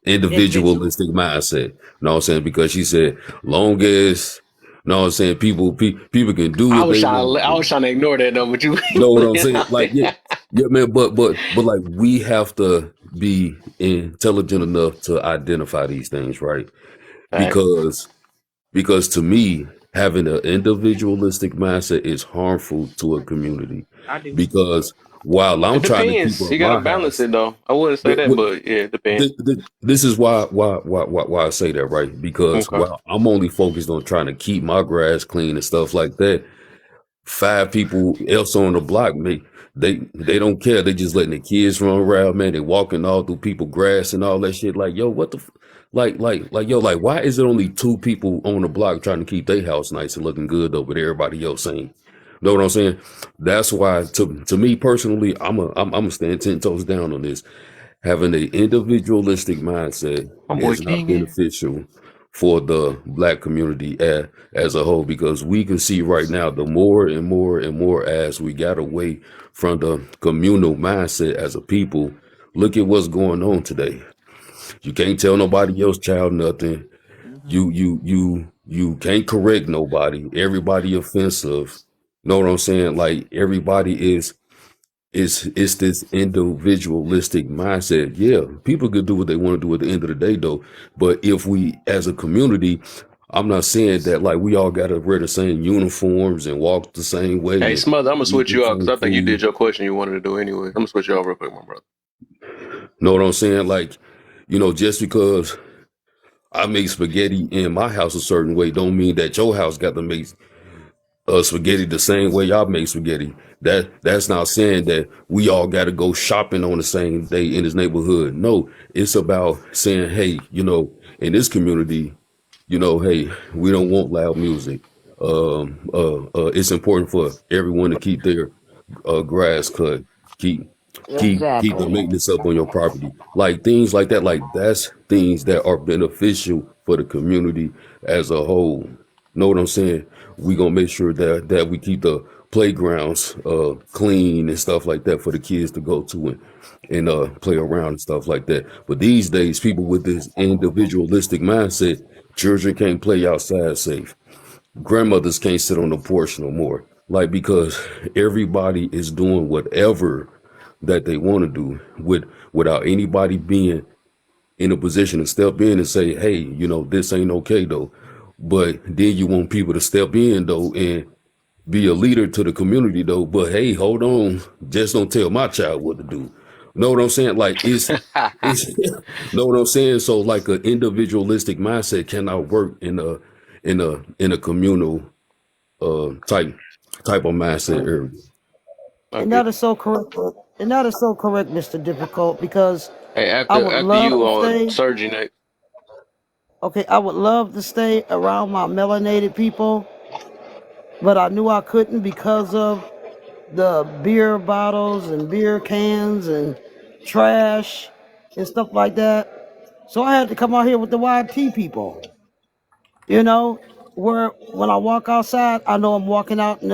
individualistic mindset. You know what I'm saying? Because she said, long as, you know what I'm saying, people can do what they want to I do. was trying to ignore that though, but you Know what put I'm it saying? out Like, yeah, there. yeah, man. But like, we have to be intelligent enough to identify these things, right? Facts. Because to me, having an individualistic mindset is harmful to a community. I do too. Because while It I'm trying to keep depends. up You gotta my balance house, it though. I wouldn't say that, but yeah, it depends. this is why I say that, right? Because Okay. while I'm only focused on trying to keep my grass clean and stuff like that, five people else on the block, they don't care. They just letting the kids run around, man. They walking all through people grass and all that shit. Like, yo, what the, yo, like, why is it only two people on the block trying to keep their house nice and looking good though, but everybody else ain't? Know what I'm saying? That's why, to me personally, I'm gonna stand 10 toes down on this. Having an individualistic mindset My boy is not King in. beneficial for the black community as a whole, because we can see right now the more and more and more as we got away from the communal mindset as a people. Look at what's going on today. You can't tell nobody else child nothing. Hmm. You can't correct nobody. Everybody offensive. Know what I'm saying? Like, everybody is it's this individualistic mindset. Yeah, people could do what they want to do at the end of the day, though. But if we, as a community, I'm not saying that like we all got to wear the same uniforms and walk the same way Hey, and Smother, I'm gonna eat switch the you out because same I think you did food. your question you wanted to do anyway. I'm gonna switch you out real quick, my brother. Know what I'm saying? Like, just because I make spaghetti in my house a certain way, don't mean that your house got to make spaghetti the same way y'all make spaghetti. That's not saying that we all got to go shopping on the same day in this neighborhood. No, it's about saying, hey, in this community, hey, we don't want loud music. It's important for everyone to keep their grass cut. Keep keep the Exactly. maintenance up on your property. Like, things like that. Like, that's things that are beneficial for the community as a whole. Know what I'm saying? We gonna make sure that we keep the playgrounds clean and stuff like that for the kids to go to and play around and stuff like that. But these days, people with this individualistic mindset, children can't play outside safe. Grandmothers can't sit on the porch no more. Like, because everybody is doing whatever that they want to do without anybody being in a position to step in and say, hey, you know, this ain't okay though. But then you want people to step in though and be a leader to the community though. But hey, hold on, just don't tell my child what to do. Know what I'm saying? Like it's know what I'm saying? So like an individualistic mindset cannot work in a communal type of mindset area. I And get that you. is so correct. And that is so correct, Mr. Difficult, because Hey, I after would after love you to on stay. surgery next. Okay, I would love to stay around my melanated people, but I knew I couldn't because of the beer bottles and beer cans and trash and stuff like that. So I had to come out here with the YT people. You know, where when I walk outside, I know I'm walking out in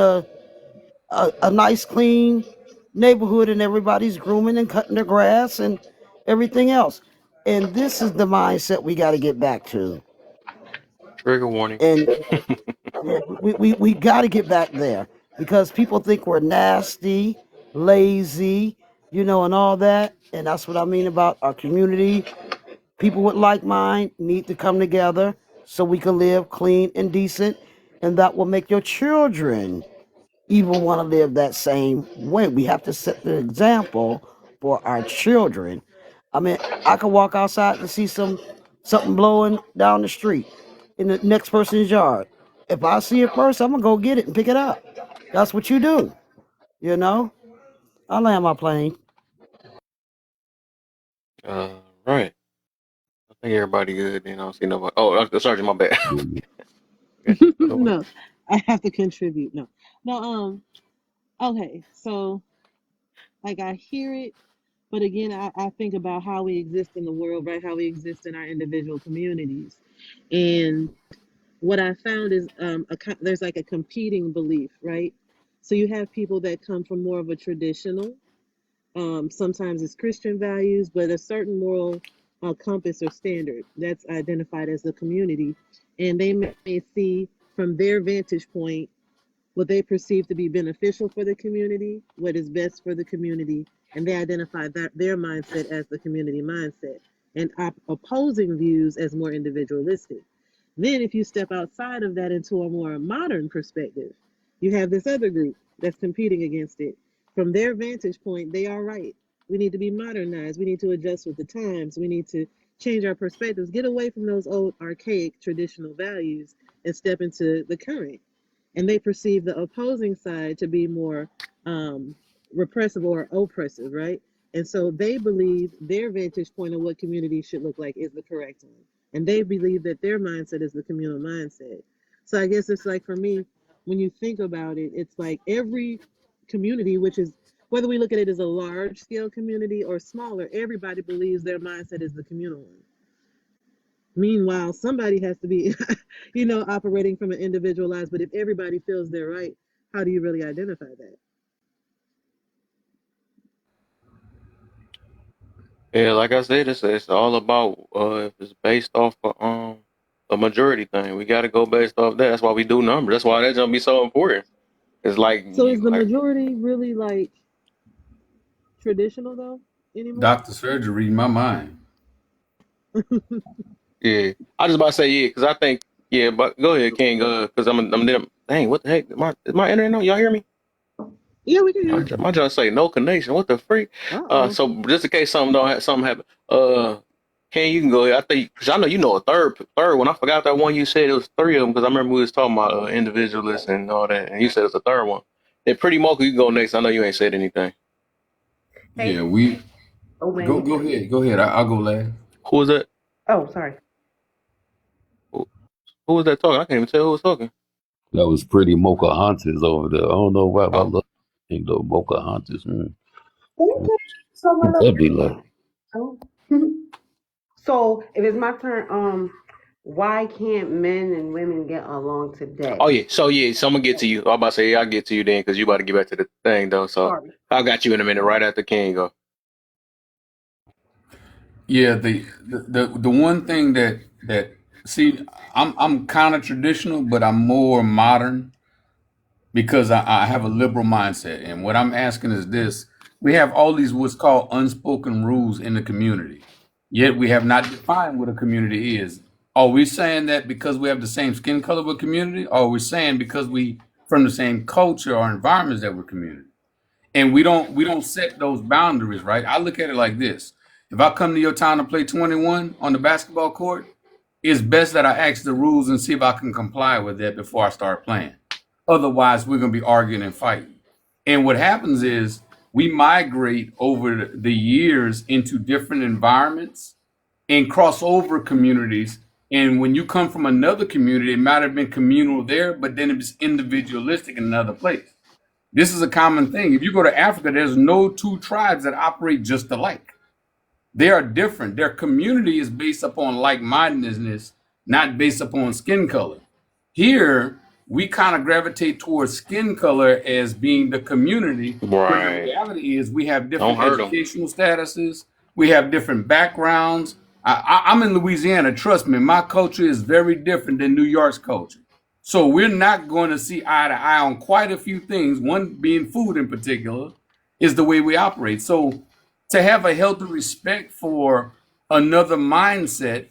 a nice, clean neighborhood, and everybody's grooming and cutting their grass and everything else. And this is the mindset we got to get back to. Trigger warning. And we got to get back there because people think we're nasty, lazy, you know, and all that. And that's what I mean about our community. People with like mind need to come together so we can live clean and decent. And that will make your children even want to live that same way. We have to set the example for our children. I mean, I could walk outside and see something blowing down the street in the next person's yard. If I see it first, I'm gonna go get it and pick it up. That's what you do, you know. I land my plane. Right. I think everybody good. You know, I don't see nobody. Oh, surgery. My bad. Got you. Go ahead. No, I have to contribute. No, no. Okay. So, like, I hear it, but again, I think about how we exist in the world, right? How we exist in our individual communities, and what I found is there's like a competing belief, right? So you have people that come from more of a traditional, sometimes it's Christian values, but a certain moral compass or standard that's identified as the community, and they may see from their vantage point what they perceive to be beneficial for the community, what is best for the community, and they identify that their mindset as the community mindset, and opposing views as more individualistic. Then, if you step outside of that into a more modern perspective, you have this other group that's competing against it. From their vantage point, they are right. We need to be modernized. We need to adjust with the times. We need to change our perspectives, get away from those old, archaic, traditional values, and step into the current, and they perceive the opposing side to be more um, repressive or oppressive, right? And so they believe their vantage point of what community should look like is the correct one, and they believe that their mindset is the communal mindset. So I guess it's like for me, when you think about it, it's like every community, which is whether we look at it as a large scale community or smaller, everybody believes their mindset is the communal one. Meanwhile, somebody has to be, operating from an individualized. But if everybody feels they're right, how do you really identify that? Yeah, like I said, it's all about if it's based off of, a majority thing. We got to go based off that. That's why we do numbers. That's why that's gonna be so important. It's like So is you the like majority really like traditional though anymore? Doctor Surgery reading my mind. yeah. I just about to say yeah because I think yeah. But go ahead, King. Because I'm there. Dang, what the heck? Is my internet on? Y'all hear me? Yeah, we can hear My you. my just say no connection. What the freak? Uh-oh. So just in case something happen. Ken, you can go ahead. I think because I know you know a third one. I forgot that one you said it was three of them because I remember we was talking about individualists and all that, and you said it's a third one. And Pretty Mocha, you can go next. I know you ain't said anything. Yeah, we go ahead. Go ahead. I'll go last. Who was that? Who, who was that talking? I can't even tell who was talking. That was pretty Mocha Hunters over there. I don't know why, but I Oh, love the Mocha Hunters. That'd be like. So if it's my turn, why can't men and women get along today? oh yeah. So I'm gonna get to you. I'm about to say yeah, I'll get to you then because you about to get back to the thing though. So Sorry. I got you in a minute right after King go. Yeah, the one thing that see, I'm kind of traditional, but I'm more modern because I have a liberal mindset. And what I'm asking is this: we have all these what's called unspoken rules in the community. Yet we have not defined what a community is. Are we saying that because we have the same skin color of a community? Or are we saying because we from the same culture or environments that we're community? And we don't set those boundaries, right? I look at it like this. If I come to your town to play 21 on the basketball court, it's best that I ask the rules and see if I can comply with that before I start playing. Otherwise, we're gonna be arguing and fighting. And what happens is we migrate over the years into different environments and cross over communities. And when you come from another community, it might have been communal there, but then it's individualistic in another place. This is a common thing. If you go to Africa, there's no two tribes that operate just alike. They are different. Their community is based upon like-mindedness, not based upon skin color. Here, we kind of gravitate towards skin color as being the community, when the Right. reality is we have Don't different hurt them. educational statuses, we have different backgrounds. I'm in Louisiana. Trust me, my culture is very different than New York's culture. So we're not going to see eye to eye on quite a few things. One being food in particular is the way we operate. So to have a healthy respect for another mindset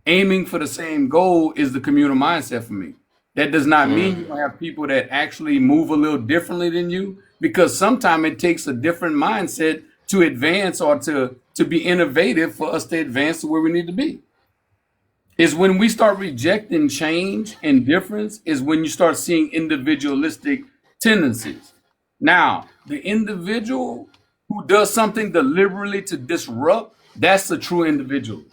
aiming for the same goal is the communal mindset for me. That does not mean you Mm. don't have people that actually move a little differently than you, because sometimes it takes a different mindset to advance or to be innovative for us to advance to where we need to be. Is when we start rejecting change and difference is when you start seeing individualistic tendencies. Now, the individual who does something deliberately to disrupt, that's a true individualist.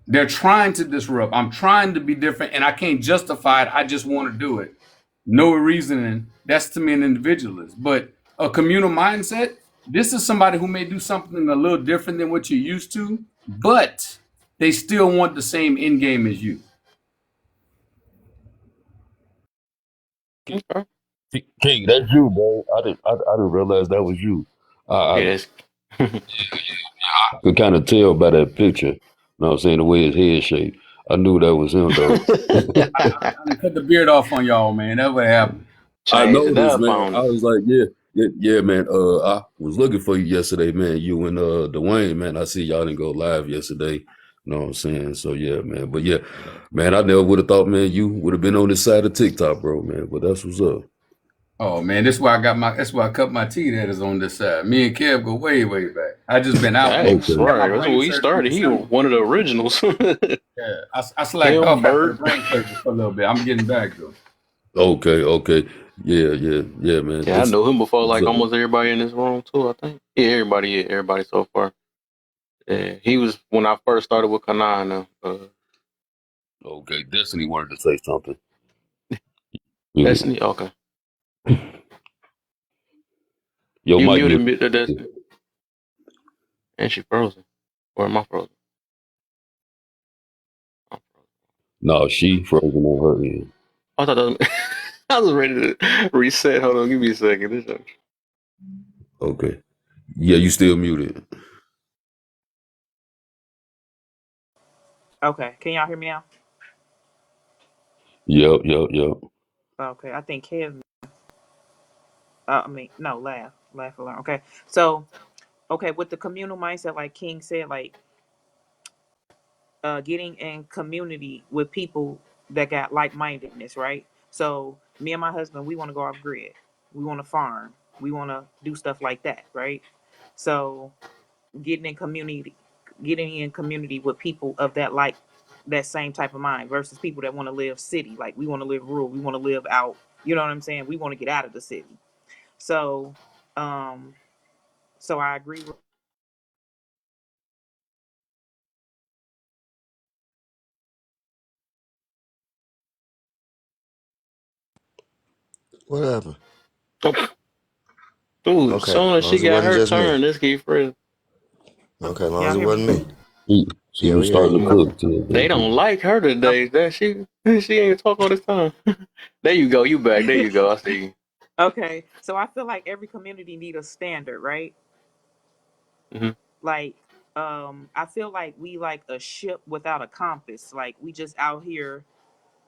They're trying to disrupt. I'm trying to be different and I can't justify it. I just want to do it. No reasoning. That's to me an individualist. But a communal mindset, this is somebody who may do something a little different than what you're used to, but they still want the same end game as you. Okay. King, that's you, bro. I didn't realize that was you. I Yeah, that's could kind of tell by that picture. You know what I'm saying? The way his head shaped. I knew that was him, though. I done cut the beard off on y'all, man. That's what happened. I changed it noticed, up man. on I us. was like, yeah, yeah, yeah, man. I was looking for you yesterday, man. You and Dwayne, man. I see y'all didn't go live yesterday. You know what I'm saying? So yeah, man. But yeah, man, I never would have thought, man, you would have been on this side of TikTok, bro, man. But that's what's up. Oh man, that's why I cut my teeth at is on this side. Me and Kev go way, way back. I just been out, man. Thanks. Okay. Got my Right. That's where brain we surgery in started. He December. one of the originals. Yeah, I slacked Him, off after the Bert. brain surgery for a little bit. I'm getting back though. Okay. Okay. Yeah. Yeah. Yeah, man. Yeah, I This know him before was like almost everybody in this room too, I think. Yeah, everybody, yeah, everybody so far. Yeah. He was when I first started with Kanana. okay. Destiny wanted to say something. You- Destiny, okay. Your You mic muted muted. me to Destiny. And she frozen. Or am I frozen? I'm frozen. No, she frozen on her end. I thought that was, I was ready to reset. Hold on, give me a second. Okay. Yeah, you still muted. Okay, can y'all hear me now? Yep. Yep. Yep. Okay, I think Kev. I mean, no, laugh alone. Okay, so okay, with the communal mindset, like King said, like getting in community with people that got like mindedness, right? So me and my husband, we want to go off grid. We want to farm. We want to do stuff like that, right? So getting in community, getting in community with people of that like that same type of mind versus people that want to live city. Like we want to live rural. We want to live out. You know what I'm saying? We want to get out of the city. So, um, so I agree with. What happened? Oh, dude, Okay, soon as as long she as it got wasn't her just me. turn, this keep friends. Okay, as long as Y'all it hear me? wasn't me. She Yeah, was we hear starting you. to Okay. cook too. They don't like her Okay. today. That she ain't talk all this time. There you go. You back. There you go. I see you. Okay. So I feel like every community need a standard, right? Hmm. Like, I feel like we like a ship without a compass. Like we just out here,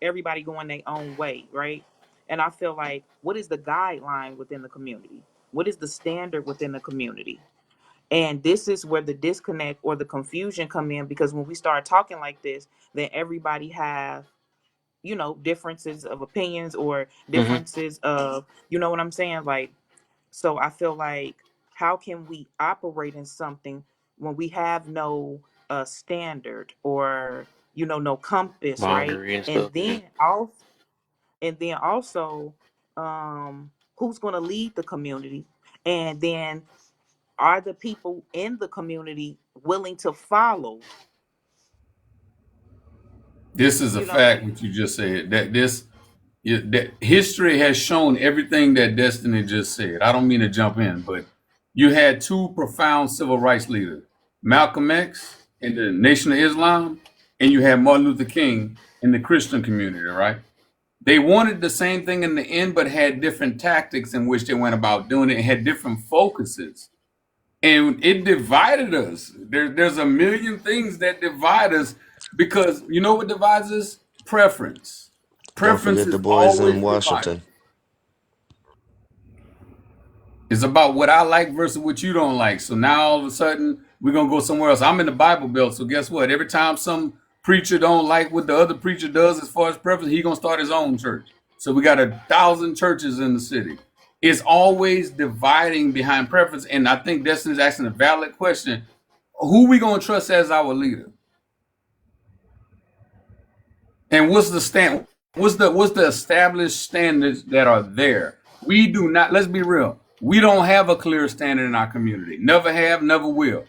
everybody going their own way, right? And I feel like what is the guideline within the community? What is the standard within the community? And this is where the disconnect or the confusion come in, because when we start talking like this, then everybody have, differences of opinions or Hmm. differences of, you know what I'm saying? Like, so I feel like, how can we operate in something when we have no standard, or no compass, right? Boundary and And stuff. Yeah. then also, and then also, who's going to lead the community? And then, are the people in the community willing to follow? This is a You know, fact. What you just said, that history has shown everything that Destiny just said. I don't mean to jump in, but you had two profound civil rights leaders, Malcolm X in the Nation of Islam, and you had Martin Luther King in the Christian community, right? They wanted the same thing in the end, but had different tactics in which they went about doing it and had different focuses. And it divided us. There's a million things that divide us because you know what divides us? Preference. Don't Preference forget the is boys in always divided. Washington. It's about what I like versus what you don't like. So now all of a sudden we're gonna go somewhere else. I'm in the Bible Belt, so guess what? Every time some preacher don't like what the other preacher does as far as preference, he gonna start his own church. So we got 1,000 churches in the city. It's always dividing behind preference, and I think Destiny's asking a valid question: who we gonna trust as our leader? And what's the stand? What's the established standards that are there? We do not. Let's be real. We don't have a clear standard in our community. Never have, never will.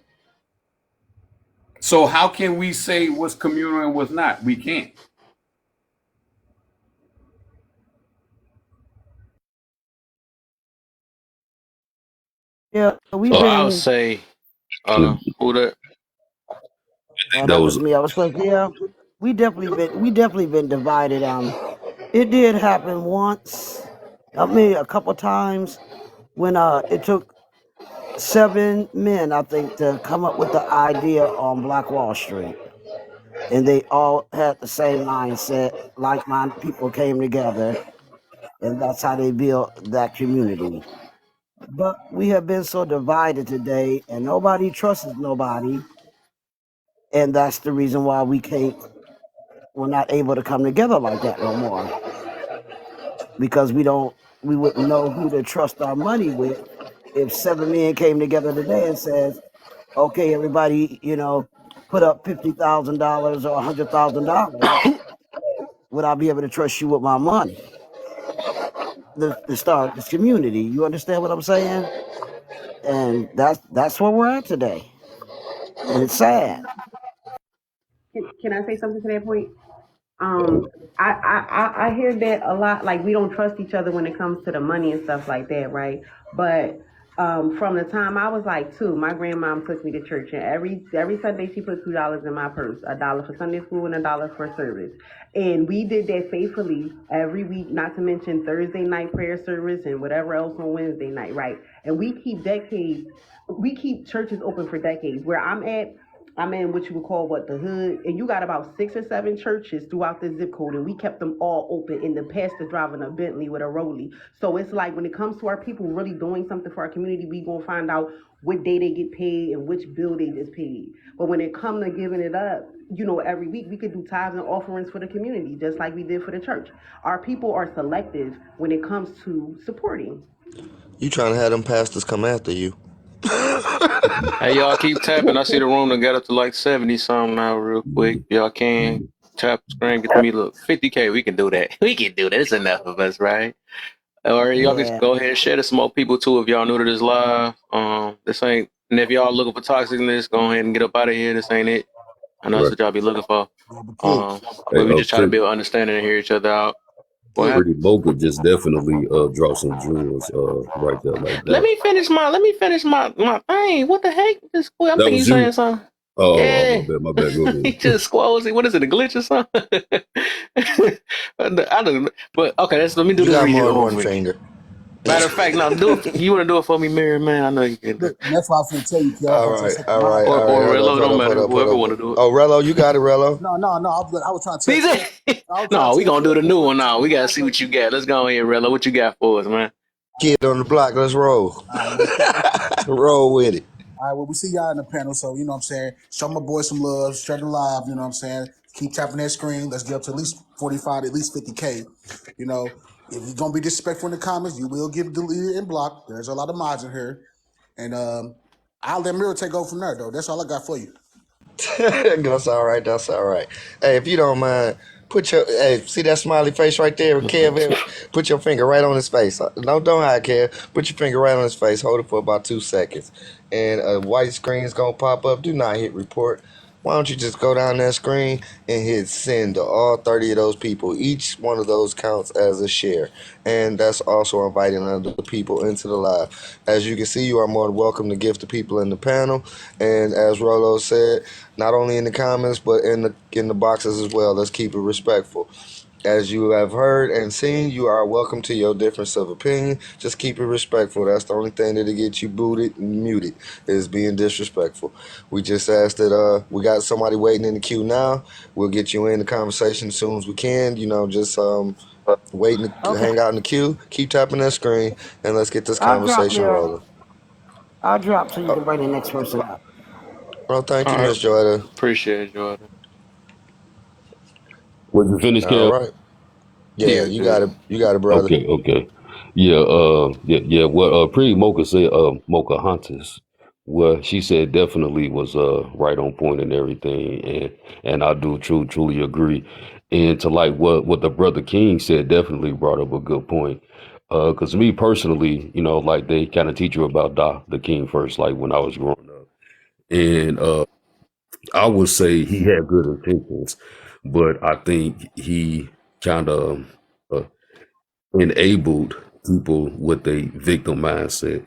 So how can we say what's communal and what's not? We can't. Yeah, we've So I would been. say, That who that? Oh, that was was me. I was like, yeah, we definitely been divided. It did happen once. I mean, a couple times when it took 7 men, I think, to come up with the idea on Black Wall Street, and they all had the same mindset. Like-minded people came together, and that's how they built that community. But we have been so divided today, and nobody trusts nobody, and that's the reason why we're not able to come together like that no more, because we wouldn't know who to trust our money with if 7 men came together today and says, okay, everybody, put up $50,000 or $100,000. Would I be able to trust you with my money to start this community? You understand what I'm saying? And that's where we're at today, and it's sad. Can I say something to that point? Um, I hear that a lot. Like, we don't trust each other when it comes to the money and stuff like that, right? But from the time I was like 2, my grandmom took me to church, and every Sunday she put $2 in my purse, $1 for Sunday school and $1 for service, and we did that faithfully every week. Not to mention Thursday night prayer service and whatever else on Wednesday night, right? And we keep churches open for decades. Where I'm in what you would call the hood, and you got about 6 or 7 churches throughout the zip code, and we kept them all open. And the pastor driving a Bentley with a Rollie. So it's like, when it comes to our people really doing something for our community, we gonna find out what day they get paid and which bill they just paid. But when it comes to giving it up, every week we could do tithes and offerings for the community, just like we did for the church. Our people are selective when it comes to supporting. You trying to have them pastors come after you? Hey, y'all keep tapping. I see the room that got up to like 70 something now, real quick. Y'all can tap screen, get me, look, 50K. We can do that. We can do that. It's enough of us, right? Or y'all can Yeah. go ahead and share to some more people too if y'all new to this live. This ain't, and if y'all looking for toxicness, go ahead and get up out of here. This ain't it. I know that's right. what y'all be looking for. Yeah, but King, Um, Hey, but we just try to pretty, build understanding and hear each other out. What King. happened? pretty Boca just definitely drop some jewels right there like Let that. me finish my thing. What the heck? This I'm That thinking you was saying you. something. Oh, Yeah. my bad, my bad. Go He ahead. just squalls it. What is it, a glitch or something? I don't know. But okay, let me do You this got read more than over one with. finger. Matter of fact, no, do it. You want to do it for me, Mary? Man, I know you can. Look, and that's why I was going to tell you, King. I was All going to right, say something. all right, Or all right. Hold up, Rello, hold don't up, hold matter. up, hold Whoever up. want to do it. Oh, Rello, you got it, Rello. No, I'm good. I was trying to tell See King. that? I was trying No, to we tell gonna do King the because new when one he now. told We me gotta last see night, what you got. Let's go ahead, Rello. What you got for us, man? Kid on the block. Let's roll. all right, let's go. Roll with it. All right, well, we see y'all in the panel, so you know what I'm saying. Show my boy some love, share the live, you know what I'm saying. Keep tapping that screen. Let's get up to at least 45, at least 50K. You know, if you're gonna be disrespectful in the comments, you will get deleted and blocked. There's a lot of mods in here. And I'll let Miro take over from there though. That's all I got for you. That's all right. That's all right. Hey, if you don't mind, see that smiley face right there, Kev. Put your finger right on his face. Don't hide, Kev. Put your finger right on his face. Hold it for about 2 seconds, and a white screen is gonna pop up. Do not hit report. Why don't you just go down that screen and hit send to all 30 of those people? Each one of those counts as a share. And that's also inviting other people into the live. As you can see, you are more than welcome to gift the people in the panel. And as Rolo said, not only in the comments but in the boxes as well. Let's keep it respectful. As you have heard and seen, you are welcome to your difference of opinion. Just keep it respectful. That's the only thing that'll get you booted and muted is being disrespectful. We just asked that we got somebody waiting in the queue now. We'll get you in the conversation as soon as we can. Just waiting to Okay. hang out in the queue. Keep tapping that screen and let's get this I'll drop conversation there. rolling. I'll drop so you Oh, can bring the next person up. well, thank you, All right. Miss Joyda. Appreciate it, Jordan. Was you finished, All Kev? right. Yeah, Yeah, you got good. it. You got it, brother. Okay, okay. Yeah, yeah. What Pre Mocha said, Mocha Huntus. Well, she said definitely was right on point and everything, and I do truly agree. And to like what the brother King said, definitely brought up a good point. Because me personally, like they kind of teach you about the King first, like when I was growing up, and I would say he had good intentions, but I think he kind of enabled people with a victim mindset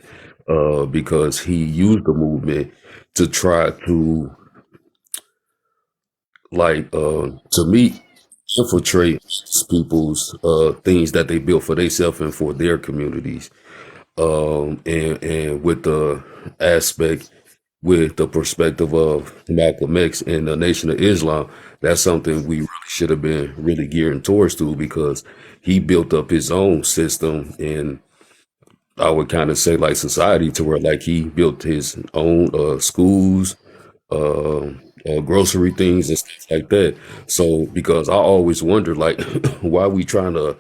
because he used the movement to try to to meet infiltrate people's things that they built for themselves and for their communities, and with the aspect with the perspective of Malcolm X and the Nation of Islam. That's something we really should have been really gearing towards to, because he built up his own system, and I would kind of say like society, to where like he built his own schools, grocery things and stuff like that. So because I always wonder like why we trying to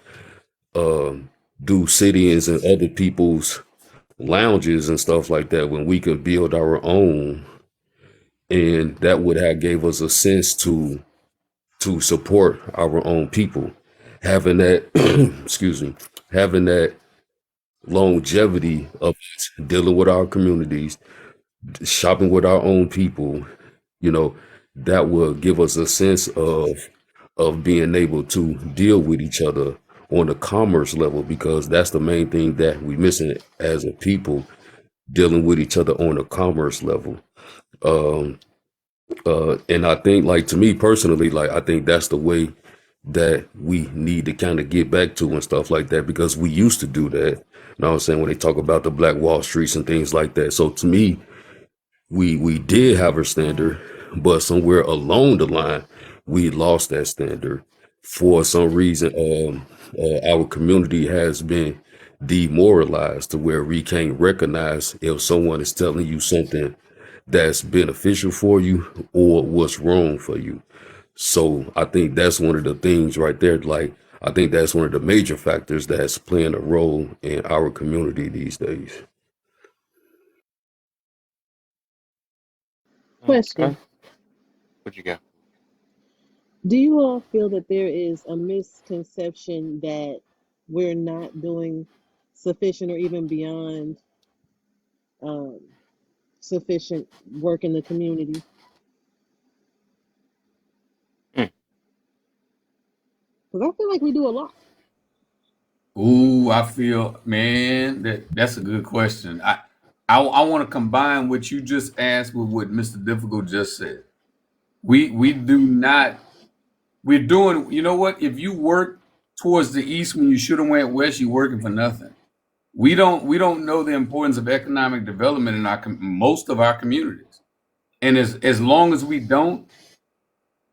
do sit-ins and other people's lounges and stuff like that when we could build our own, and that would have gave us a sense to support our own people, having that excuse me, having that longevity of dealing with our communities, shopping with our own people, you know, that will give us a sense of being able to deal with each other on the commerce level, because that's the main thing that we missing as a people, dealing with each other on a commerce level. Um, and I think, like, to me personally, like, I think that's the way that we need to kind of get back to and stuff like that, because we used to do that. You know what I'm saying? When they talk about the Black Wall Streets and things like that. So to me, we did have a standard, but somewhere along the line, we lost that standard for some reason. Our community has been demoralized to where we can't recognize if someone is telling you something that's beneficial for you or what's wrong for you. So I think that's one of the things right there. Like, I think that's one of the major factors that's playing a role in our community these days. Okay. Question. What you got? Do you all feel that there is a misconception that we're not doing sufficient or even beyond um, sufficient work in the community? Mm. Because I feel like we do a lot. Ooh, I feel, man, that's a good question. I want to combine what you just asked with what Mr. Difficult just said. We do not. We're doing. You know what? If you work towards the east when you should have went west, you're working for nothing. We don't know the importance of economic development in most of our communities. And as long as we don't,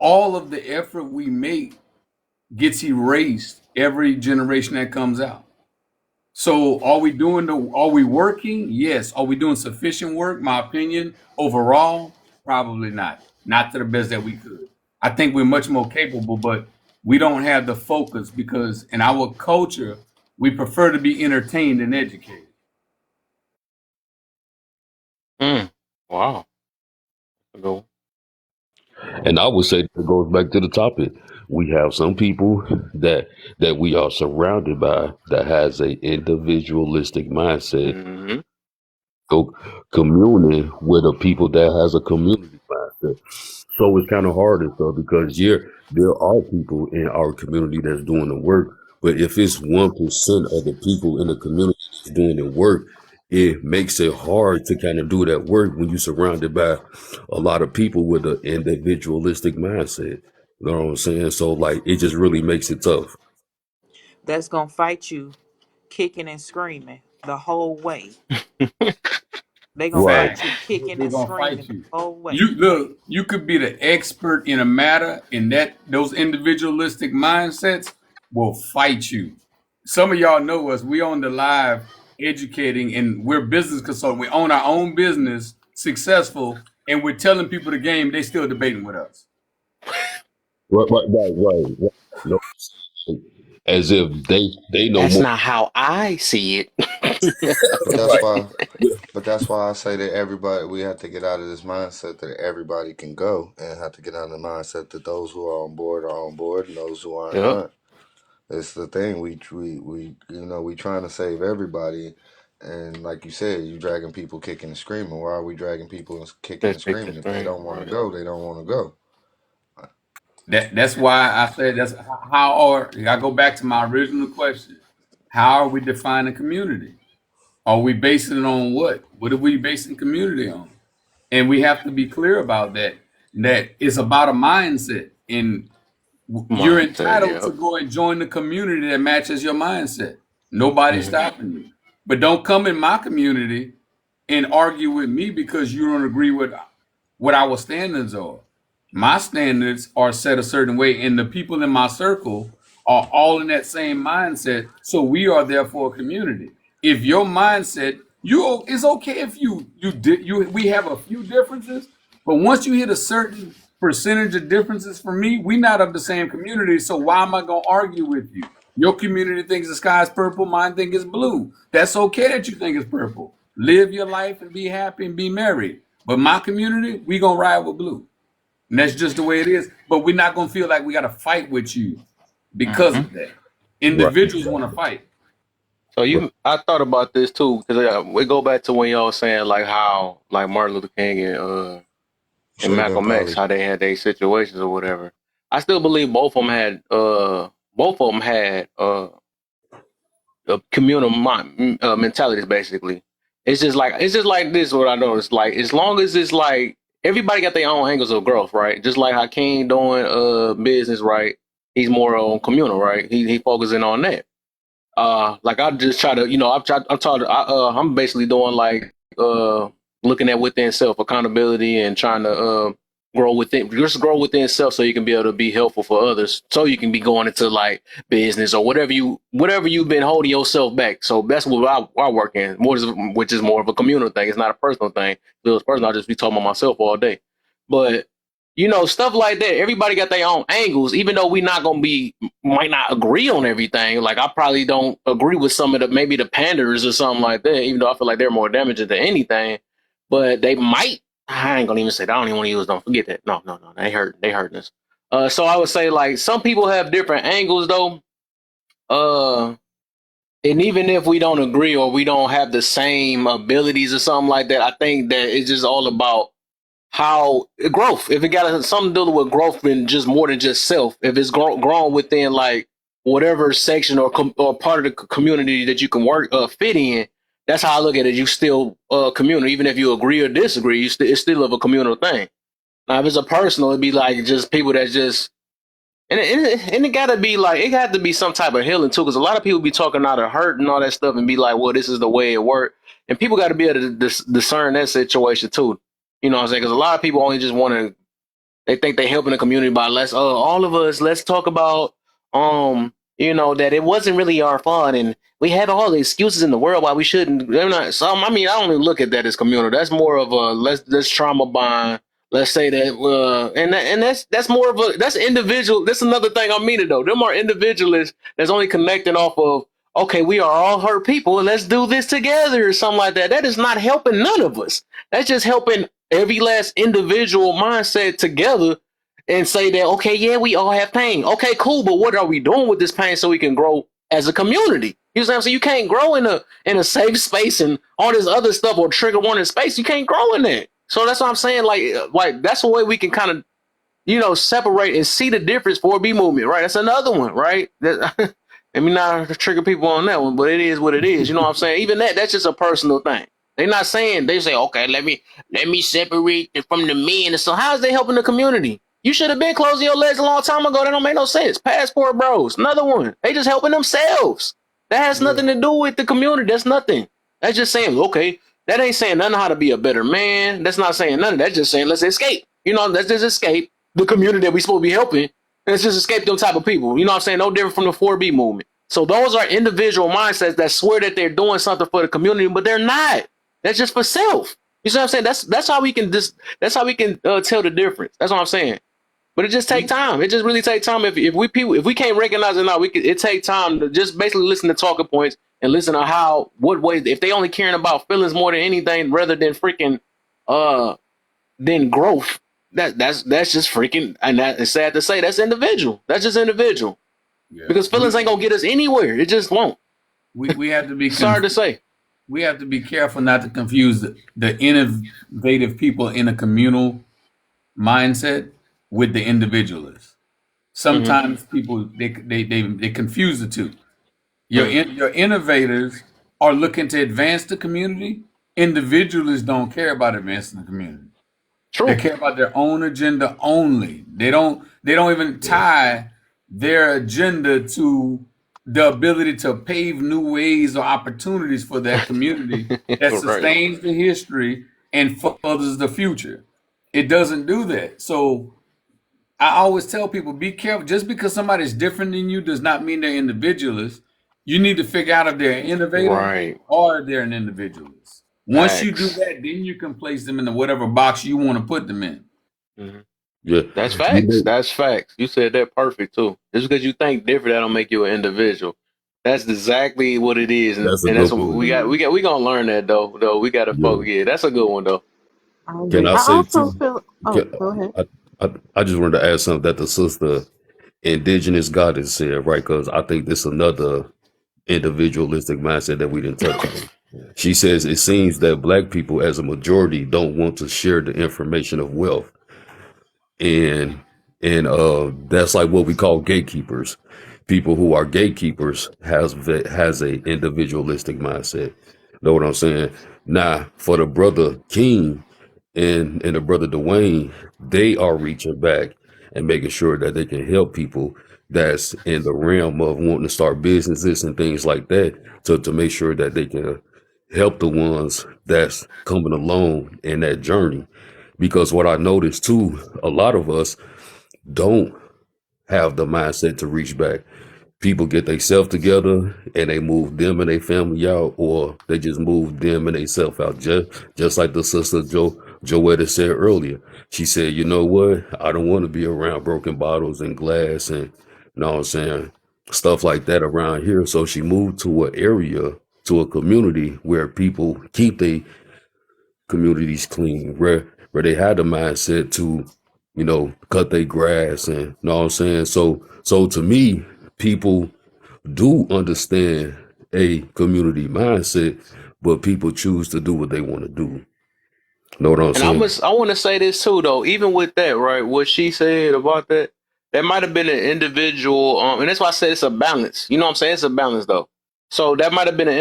all of the effort we make gets erased every generation that comes out. So are we working? Yes. Are we doing sufficient work? My opinion, overall, probably not. Not to the best that we could. I think we're much more capable, but we don't have the focus because in our culture, we prefer to be entertained and educated. Mm. Wow. Go. And I would say it goes back to the topic. We have some people that we are surrounded by that has a individualistic mindset. Mm-hmm. So communing with a people that has a community mindset. So it's kind of hard and stuff because there are people in our community that's doing the work, but if it's 1% of the people in the community that's doing the work, it makes it hard to kind of do that work when you're surrounded by a lot of people with an individualistic mindset. You know what I'm saying? So like it just really makes it tough. That's gonna fight you kicking and screaming the whole way. They gonna Right. fight Fact. you kicking They're and gonna screaming fight the you. whole way. You look, you could be the expert in a matter, and that those individualistic mindsets will fight you. Some of y'all know us. We on the live educating, and we're business consultants. We own our own business, successful, and we're telling people the game. They still debating with us. Right. No, as if they know That's more. not how I see it. But that's Right. why. But that's why I say that everybody we have to get out of this mindset that everybody can go, and have to get out of the mindset that those who are on board, and those who aren't Yep. aren't. It's the thing we trying to save everybody, and like you said, you dragging people kicking and screaming. Why are we dragging people kicking That's and big to screaming? If they screen. don't want to Right. go, they don't want to go. That's why I said that's how are I go back to my original question. How are we defining community? Are we basing it on what? What are we basing community on? And we have to be clear about that. That it's about a mindset, and you're Mindset. entitled to Yep. go and join the community that matches your mindset. Nobody's Mm-hmm. stopping you. But don't come in my community and argue with me because you don't agree with what our standards are. My standards are set a certain way, and the people in my circle are all in that same mindset. So we are therefore a community. If your mindset, you it's okay if you we have a few differences, but once you hit a certain percentage of differences from me, we not of the same community. So why am I gonna argue with you? Your community thinks the sky is purple, mine think it's blue. That's okay that you think it's purple. Live your life and be happy and be merry. But my community, we gonna ride with blue. And that's just the way it is. But we're not gonna feel like we gotta fight with you because Mm-hmm. of that. Right. Individuals want to fight. So Right. I thought about this too because we go back to when y'all was saying like how like Martin Luther King and Should have been Malcolm X Polly. how they had their situations or whatever. I still believe both of them had communal mentalities basically. It's just like this. What I noticed, like as long as it's like everybody got their own angles of growth, right? Just like Hakeem doing business, right? He's more on communal, right? He focusing on that. Like I just try to, I'm basically doing like looking at within self accountability and trying to grow within self so you can be able to be helpful for others, so you can be going into like business or whatever you've been holding yourself back. So that's what I work in more, which is more of a communal thing. It's not a personal thing. If it was personal, I'll just be talking about myself all day. But stuff like that. Everybody got their own angles, even though we not gonna be might not agree on everything. Like I probably don't agree with some of the maybe the panders or something like that, even though I feel like they're more damaging than anything. But they might. I ain't gonna even say that. I don't even want to use. Don't forget that. No. They hurting us. So I would say like some people have different angles though. Uh, and even if we don't agree or we don't have the same abilities or something like that, I think that it's just all about how growth. If it got something to do with growth and just more than just self, if it's grown within like whatever section or part of the community that you can work fit in, that's how I look at it. You still communal, even if you agree or disagree. It's still of a communal thing. Now, if it's a personal, it'd be like just people that just and it gotta be like it got to be some type of healing too, because a lot of people be talking out of hurt and all that stuff and be like, well, this is the way it worked, and people got to be able to discern that situation too. You know what I'm saying? Because a lot of people only just want they think they helping the community by all of us, let's talk about that it wasn't really our fault, and we have all the excuses in the world why we shouldn't. They're not. So I mean, I don't even look at that as communal. That's more of a let's trauma bond. Let's say that, and that's more of a that's individual. That's another thing I'm meaning though. Them are individualists that's only connecting off of okay, we are all hurt people, and let's do this together or something like that. That is not helping none of us. That's just helping every last individual mindset together and say that okay, yeah, we all have pain. Okay, cool, but what are we doing with this pain so we can grow as a community? You know what I'm saying? You can't grow in a safe space and all this other stuff or trigger warning space. You can't grow in that. So that's what I'm saying. Like that's the way we can kind of separate and see the difference for B movement, right? That's another one, right? I mean, not to trigger people on that one, but it is what it is. You know what I'm saying? Even that's just a personal thing. They're not saying they say, okay, let me separate it from the men. So how is they helping the community? You should have been closing your legs a long time ago. That don't make no sense. Passport bros, another one. They just helping themselves. That has Yeah. nothing to do with the community. That's nothing. That's just saying, okay, that ain't saying nothing how to be a better man. That's not saying nothing. That's just saying let's escape. Let's just escape the community that we supposed to be helping. Let's just escape them type of people. You know what I'm saying? No different from the 4B movement. So those are individual mindsets that swear that they're doing something for the community, but they're not. That's just for self. You see what I'm saying? That's how we can tell the difference. That's what I'm saying. But it just take time. It just really take time. If we can't recognize it now, it take time to just basically listen to talking points and listen to what way if they only caring about feelings more than anything rather than freaking than growth. That's just freaking, and that is sad to say. That's individual. That's just individual Yeah, because feelings ain't gonna get us anywhere. It just won't. we have to be Sorry to say. we have to be careful not to confuse the innovative people in a communal mindset with the individualists. Hmm. Sometimes people they confuse the two. Hmm. Your innovators are looking to advance the community. Individualists don't care about advancing the community. They True. care about their own agenda only. They don't even tie their agenda to the ability to pave new ways or opportunities for that community that Right. sustains the history and furthers the future. It doesn't do that. So I always tell people be careful. Just because somebody's different than you does not mean they're individualists. You need to figure out if they're an innovator Right. or they're an individualist. Once you do Facts. that, then you can place them in whatever box you want to put them in. Hmm. Yeah, That's you facts. know, That's facts. You said that perfect too. Just because you think different, that don't make you an individual. That's exactly what it is, and, that's a and that's good what point. we gonna learn that though. Though we gotta Yeah. focus. Yeah, that's a good one though. I Can agree. I I say also too? feel. Oh, Can, go ahead. I just wanted to add something that the sister indigenous goddess said, right? Because I think this another individualistic mindset that we didn't touch on. She says it seems that black people as a majority don't want to share the information of wealth, and that's like what we call gatekeepers. People who are gatekeepers has a individualistic mindset. Know what I'm saying? Now, for the brother King and the brother Dwayne, they are reaching back and making sure that they can help people that's in the realm of wanting to start businesses and things like that to make sure that they can help the ones that's coming along in that journey. Because what I noticed too, a lot of us don't have the mindset to reach back. People get themselves together and they move them and their family out, or they just move them and themselves out. Just like the sister Joetta said earlier. She said, you know what? I don't want to be around broken bottles and glass and you know what I'm saying, stuff like that around here. So she moved to an area, to a community where people keep their communities clean, where they had the mindset to, cut their grass and you know what I'm saying. So to me, people do understand a community mindset, but people choose to do what they want to do. Know what I'm And I saying? must, I want to say this too, though. Even with that, right? What she said about that, that might have been an individual, and that's why I said it's a balance. You know what I'm saying? It's a balance, though. So that might have been an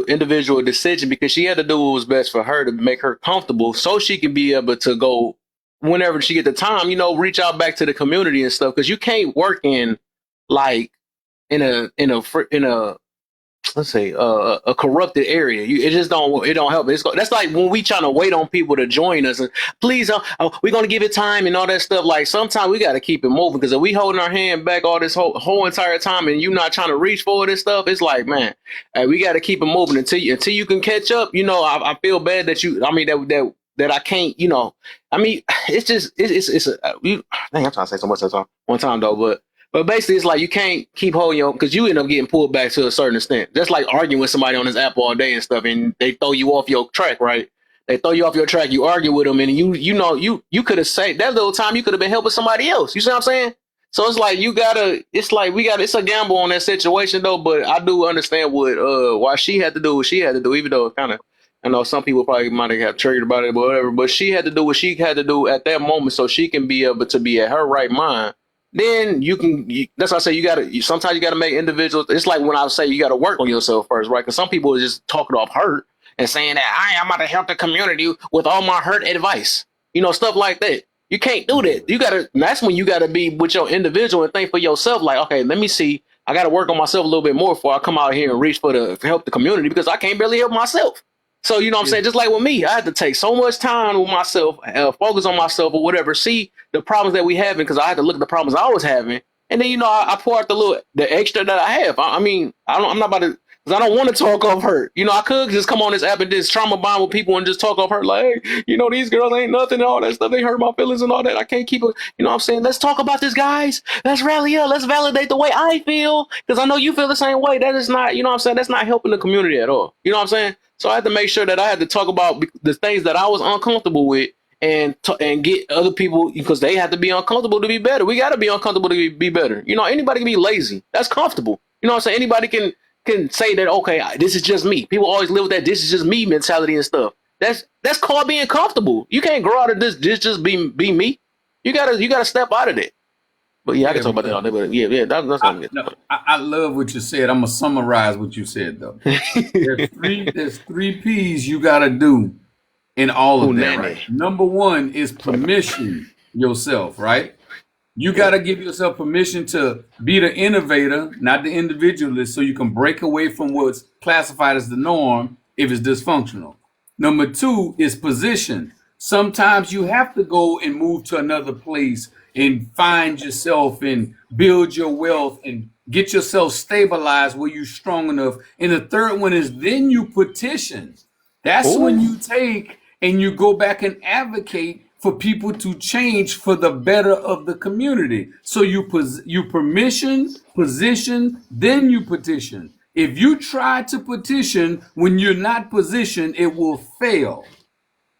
individual decision because she had to do what was best for her to make her comfortable, so she could be able to go whenever she get the time. Reach out back to the community and stuff because you can't work in like in a let's say a corrupted area. It just don't help. That's like when we trying to wait on people to join us. And please, we're gonna give it time and all that stuff. Like sometimes we got to keep it moving because if we holding our hand back all this whole entire time and you not trying to reach for this stuff, it's like man, we got to keep it moving until you can catch up. You know, I feel bad that you. I mean that I can't. You know, I mean it's just it's dang, I'm trying to say so much at one time though, but basically, it's like you can't keep holding your because you end up getting pulled back to a certain extent. Just like arguing with somebody on this app all day and stuff, and they throw you off your track, right? They throw you off your track. You argue with them, and you could have saved that little time. You could have been helping somebody else. You see what I'm saying? So it's like you gotta. It's like we got. It's a gamble on that situation though. But I do understand what why she had to do what she had to do, even though it kind of. I know some people probably might have triggered about it, but whatever. But she had to do what she had to do at that moment, so she can be able to be at her right mind then that's why I say sometimes you gotta make individuals. It's like when I say you gotta work on yourself first, right? Because some people are just talking off hurt and saying that I'm about to help the community with all my hurt advice, stuff like that. You can't do that. That's when you gotta be with your individual and think for yourself, like, okay, let me see, I gotta work on myself a little bit more before I come out here and reach for help the community because I can't barely help myself. So, you know what I'm saying? Just like with me, I had to take so much time with myself, focus on myself or whatever, see the problems that we having because I had to look at the problems I was having. And then, I pour out the extra that I have. I mean, I'm not about to, because I don't want to talk off hurt. I could just come on this app and just trauma bond with people and just talk off hurt. Like, hey, these girls ain't nothing and all that stuff. They hurt my feelings and all that. I can't keep it. You know what I'm saying? Let's talk about this, guys. Let's rally up. Let's validate the way I feel because I know you feel the same way. That is not, you know what I'm saying? That's not helping the community at all. You know what I'm saying? So I had to make sure that I had to talk about the things that I was uncomfortable with and get other people because they have to be uncomfortable to be better. We got to be uncomfortable to be better. Anybody can be lazy. That's comfortable. You know what I'm saying? Anybody can say that, okay, this is just me. People always live with that this is just me mentality and stuff. That's called being comfortable. You can't grow out of this just be me. You gotta step out of that. But yeah, I can talk about that all day. But yeah, that's what I'm getting. I love what you said. I'm gonna summarize what you said though. There's three P's you gotta do in all of that, right? Number one is permission yourself, right? You got to give yourself permission to be the innovator, not the individualist, so you can break away from what's classified as the norm if it's dysfunctional. Number two is position. Sometimes you have to go and move to another place and find yourself and build your wealth and get yourself stabilized where you're strong enough. And the third one is then you petition. That's when you take and you go back and advocate for people to change for the better of the community. So you permission, position, then you petition. If you try to petition when you're not positioned, it will fail.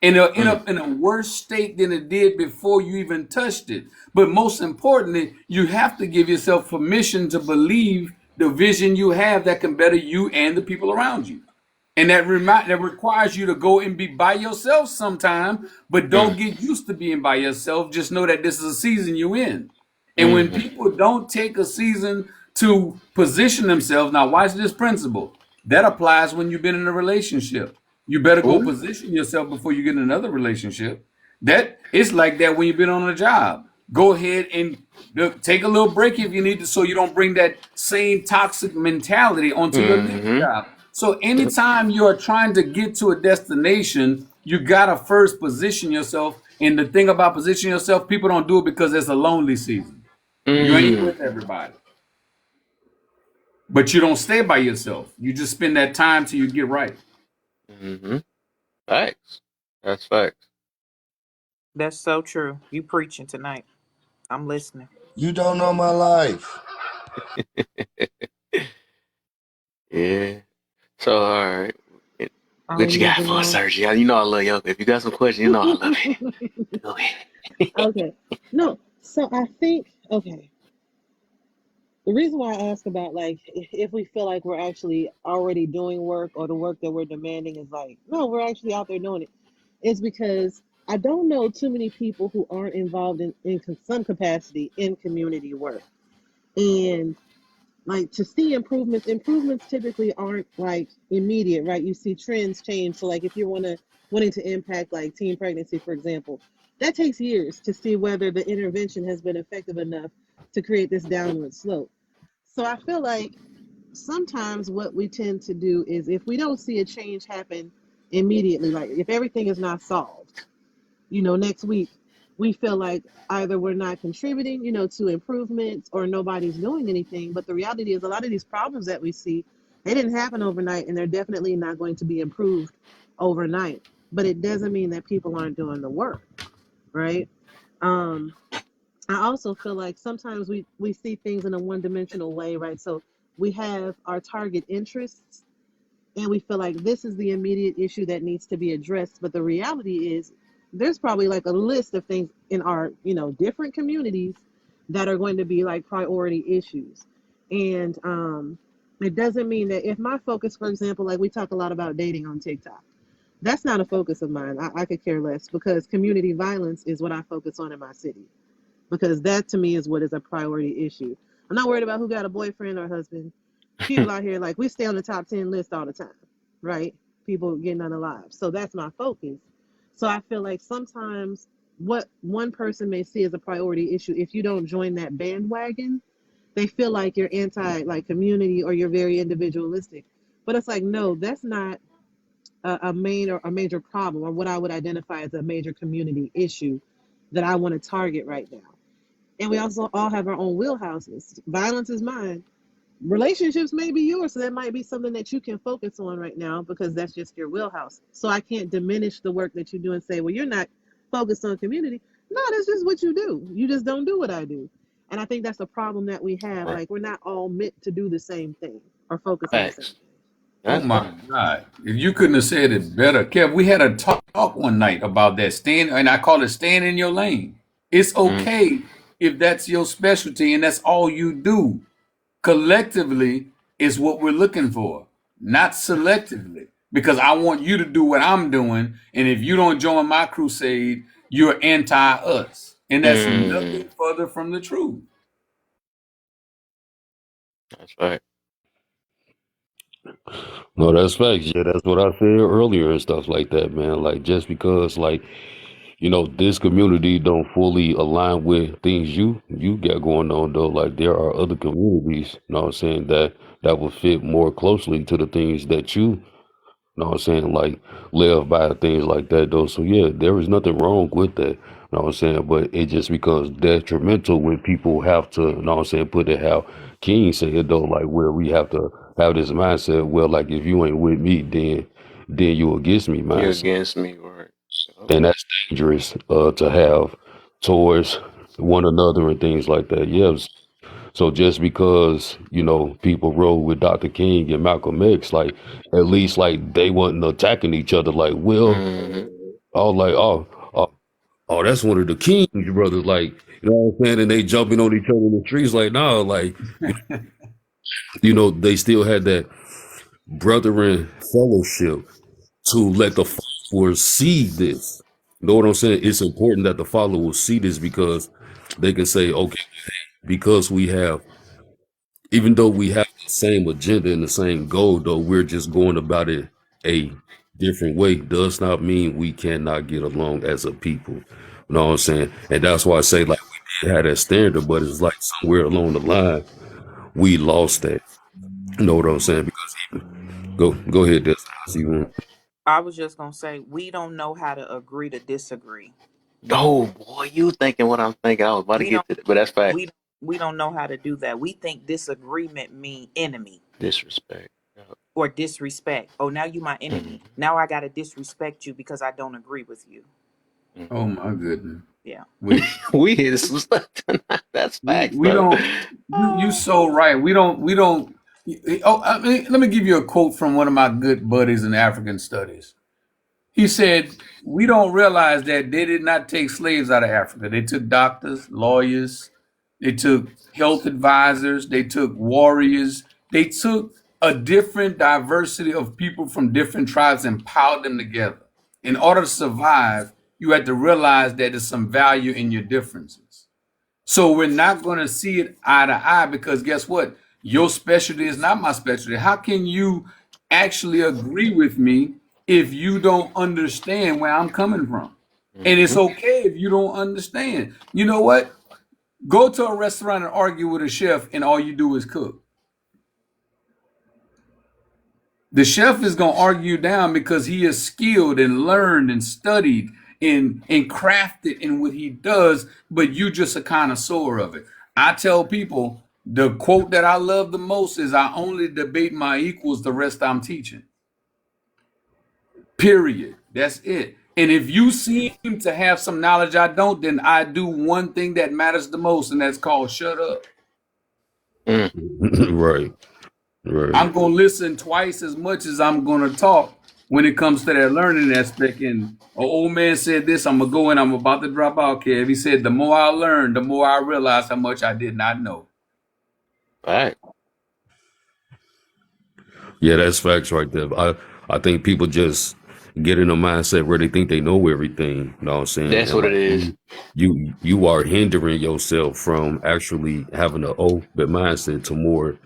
And it'll end up in a worse state than it did before you even touched it. But most importantly, you have to give yourself permission to believe the vision you have that can better you and the people around you. And that requires you to go and be by yourself sometime, but don't get used to being by yourself. Just know that this is a season you're in. And when people don't take a season to position themselves, now watch this principle. That applies when you've been in a relationship. You better go position yourself before you get in another relationship. That it's like that when you've been on a job. Go ahead and take a little break if you need to, so you don't bring that same toxic mentality onto your next job. So anytime you are trying to get to a destination, you gotta first position yourself. And the thing about positioning yourself, people don't do it because it's a lonely season. You ain't with everybody. But you don't stay by yourself. You just spend that time till you get right. Facts. That's facts. That's so true. You preaching tonight. I'm listening. You don't know my life. Yeah. So all right. Are What we you got moving for us, on? Sergi? I love you. If you got some questions, I love it. Go ahead. Okay. No, so I think, okay. The reason why I ask about like if we feel like we're actually already doing work or the work that we're demanding is like, no, we're actually out there doing it, is because I don't know too many people who aren't involved in some capacity in community work. And like to see improvements typically aren't like immediate, right? You see trends change. So like if you're wanting to impact like teen pregnancy, for example, that takes years to see whether the intervention has been effective enough to create this downward slope. So I feel like sometimes what we tend to do is if we don't see a change happen immediately, like if everything is not solved, next week, we feel like either we're not contributing, to improvements or nobody's doing anything. But the reality is a lot of these problems that we see, they didn't happen overnight and they're definitely not going to be improved overnight. But it doesn't mean that people aren't doing the work, right? Um, I also feel like sometimes we see things in a one-dimensional way, right? So we have our target interests and we feel like this is the immediate issue that needs to be addressed. But the reality is there's probably like a list of things in our, different communities that are going to be like priority issues. And it doesn't mean that if my focus, for example, like we talk a lot about dating on TikTok, that's not a focus of mine. I could care less because community violence is what I focus on in my city because that to me is what is a priority issue. I'm not worried about who got a boyfriend or husband. People out here, like, we stay on the top 10 list all the time, right? People getting unalive. So that's my focus. So I feel like sometimes what one person may see as a priority issue, if you don't join that bandwagon, they feel like you're anti like community or you're very individualistic. But it's like, no, that's not a main or a major problem or what I would identify as a major community issue that I want to target right now. And we also all have our own wheelhouses. Violence is mine. Relationships may be yours, so that might be something that you can focus on right now because that's just your wheelhouse. So I can't diminish the work that you do and say, well, you're not focused on community. No, that's just what you do. You just don't do what I do. And I think that's a problem that we have. Right. Like, we're not all meant to do the same thing or focus on the same Facts. thing. Oh That's my facts. God. If you couldn't have said it better. Kev, we had a talk one night about that. Stand, and I call it staying in your lane. It's Mm, okay if that's your specialty and that's all you do. Collectively is what we're looking for, not selectively. Because I want you to do what I'm doing. And if you don't join my crusade, you're anti us. And that's mm, nothing further from the truth. that's right. No, that's facts. Yeah, that's what I said earlier and stuff like that, man. Like just because like, this community don't fully align with things you got going on though. Like there are other communities, what I'm saying, that would fit more closely to the things that you know what I'm saying, like live by things like that though. So yeah, there is nothing wrong with that. Know what I'm saying? But it just becomes detrimental when people have to, know what I'm saying, put it how King said though, like where we have to have this mindset, well, like if you ain't with me, then you against me You're mindset. against me, right? Yep. And that's dangerous to have towards one another and things like that. Yes. So just because, people rode with Dr. King and Malcolm X, like at least like they wasn't attacking each other like Will. Mm-hmm. I was like, oh, oh, that's one of the Kings brothers, like, what I'm saying? And they jumping on each other in the streets, like, no, like, they still had that brethren fellowship to let the followers see this. You know what I'm saying? It's important that the followers see this because they can say, okay, because we have, even though we have the same agenda and the same goal, though we're just going about it a different way, does not mean we cannot get along as a people. You know what I'm saying? And that's why I say like we did have that standard, but it's like somewhere along the line we lost that. You know what I'm saying? Because go ahead, Destiny. I was just gonna say we don't know how to agree to disagree. Oh boy, you thinking what I'm thinking? I was about to We don't get to that, but that's we facts. we don't know how to do that. We think disagreement mean enemy Disrespect. Yep. or disrespect. Oh, now you my enemy. Mm-hmm. Now I gotta disrespect you because I don't agree with you. Oh my goodness. Yeah. We We hit some stuff tonight. That's facts, we though. don't you so right. We don't oh I mean, let me give you a quote from one of my good buddies in African studies. He said, we don't realize that they did not take slaves out of Africa. They took doctors, lawyers, they took health advisors, they took warriors, they took a different diversity of people from different tribes and piled them together. In order to survive, you had to realize that there's some value in your differences. So we're not going to see it eye to eye because guess what? Your specialty is not my specialty. How can you actually agree with me if you don't understand where I'm coming from? And it's Mm-hmm. okay if you don't understand. You know what? Go to a restaurant and argue with a chef, and all you do is cook. The chef is gonna argue you down because he is skilled and learned and studied and crafted in what he does, but you just a connoisseur of it. I tell people the quote that I love the most is I only debate my equals, the rest I'm teaching. Period. That's it. And if you seem to have some knowledge I don't, then I do one thing that matters the most, and that's called shut up. Mm. Right. Right. I'm gonna listen twice as much as I'm gonna talk when it comes to that learning aspect. And an old man said this, I'm gonna go in, I'm about to drop out, Kev. He said, the more I learn, the more I realize how much I did not know. All right. Yeah, that's facts right there. I think people just get in a mindset where they think they know everything. You know what I'm saying? That's And what like it is. you are hindering yourself from actually having an open mindset to more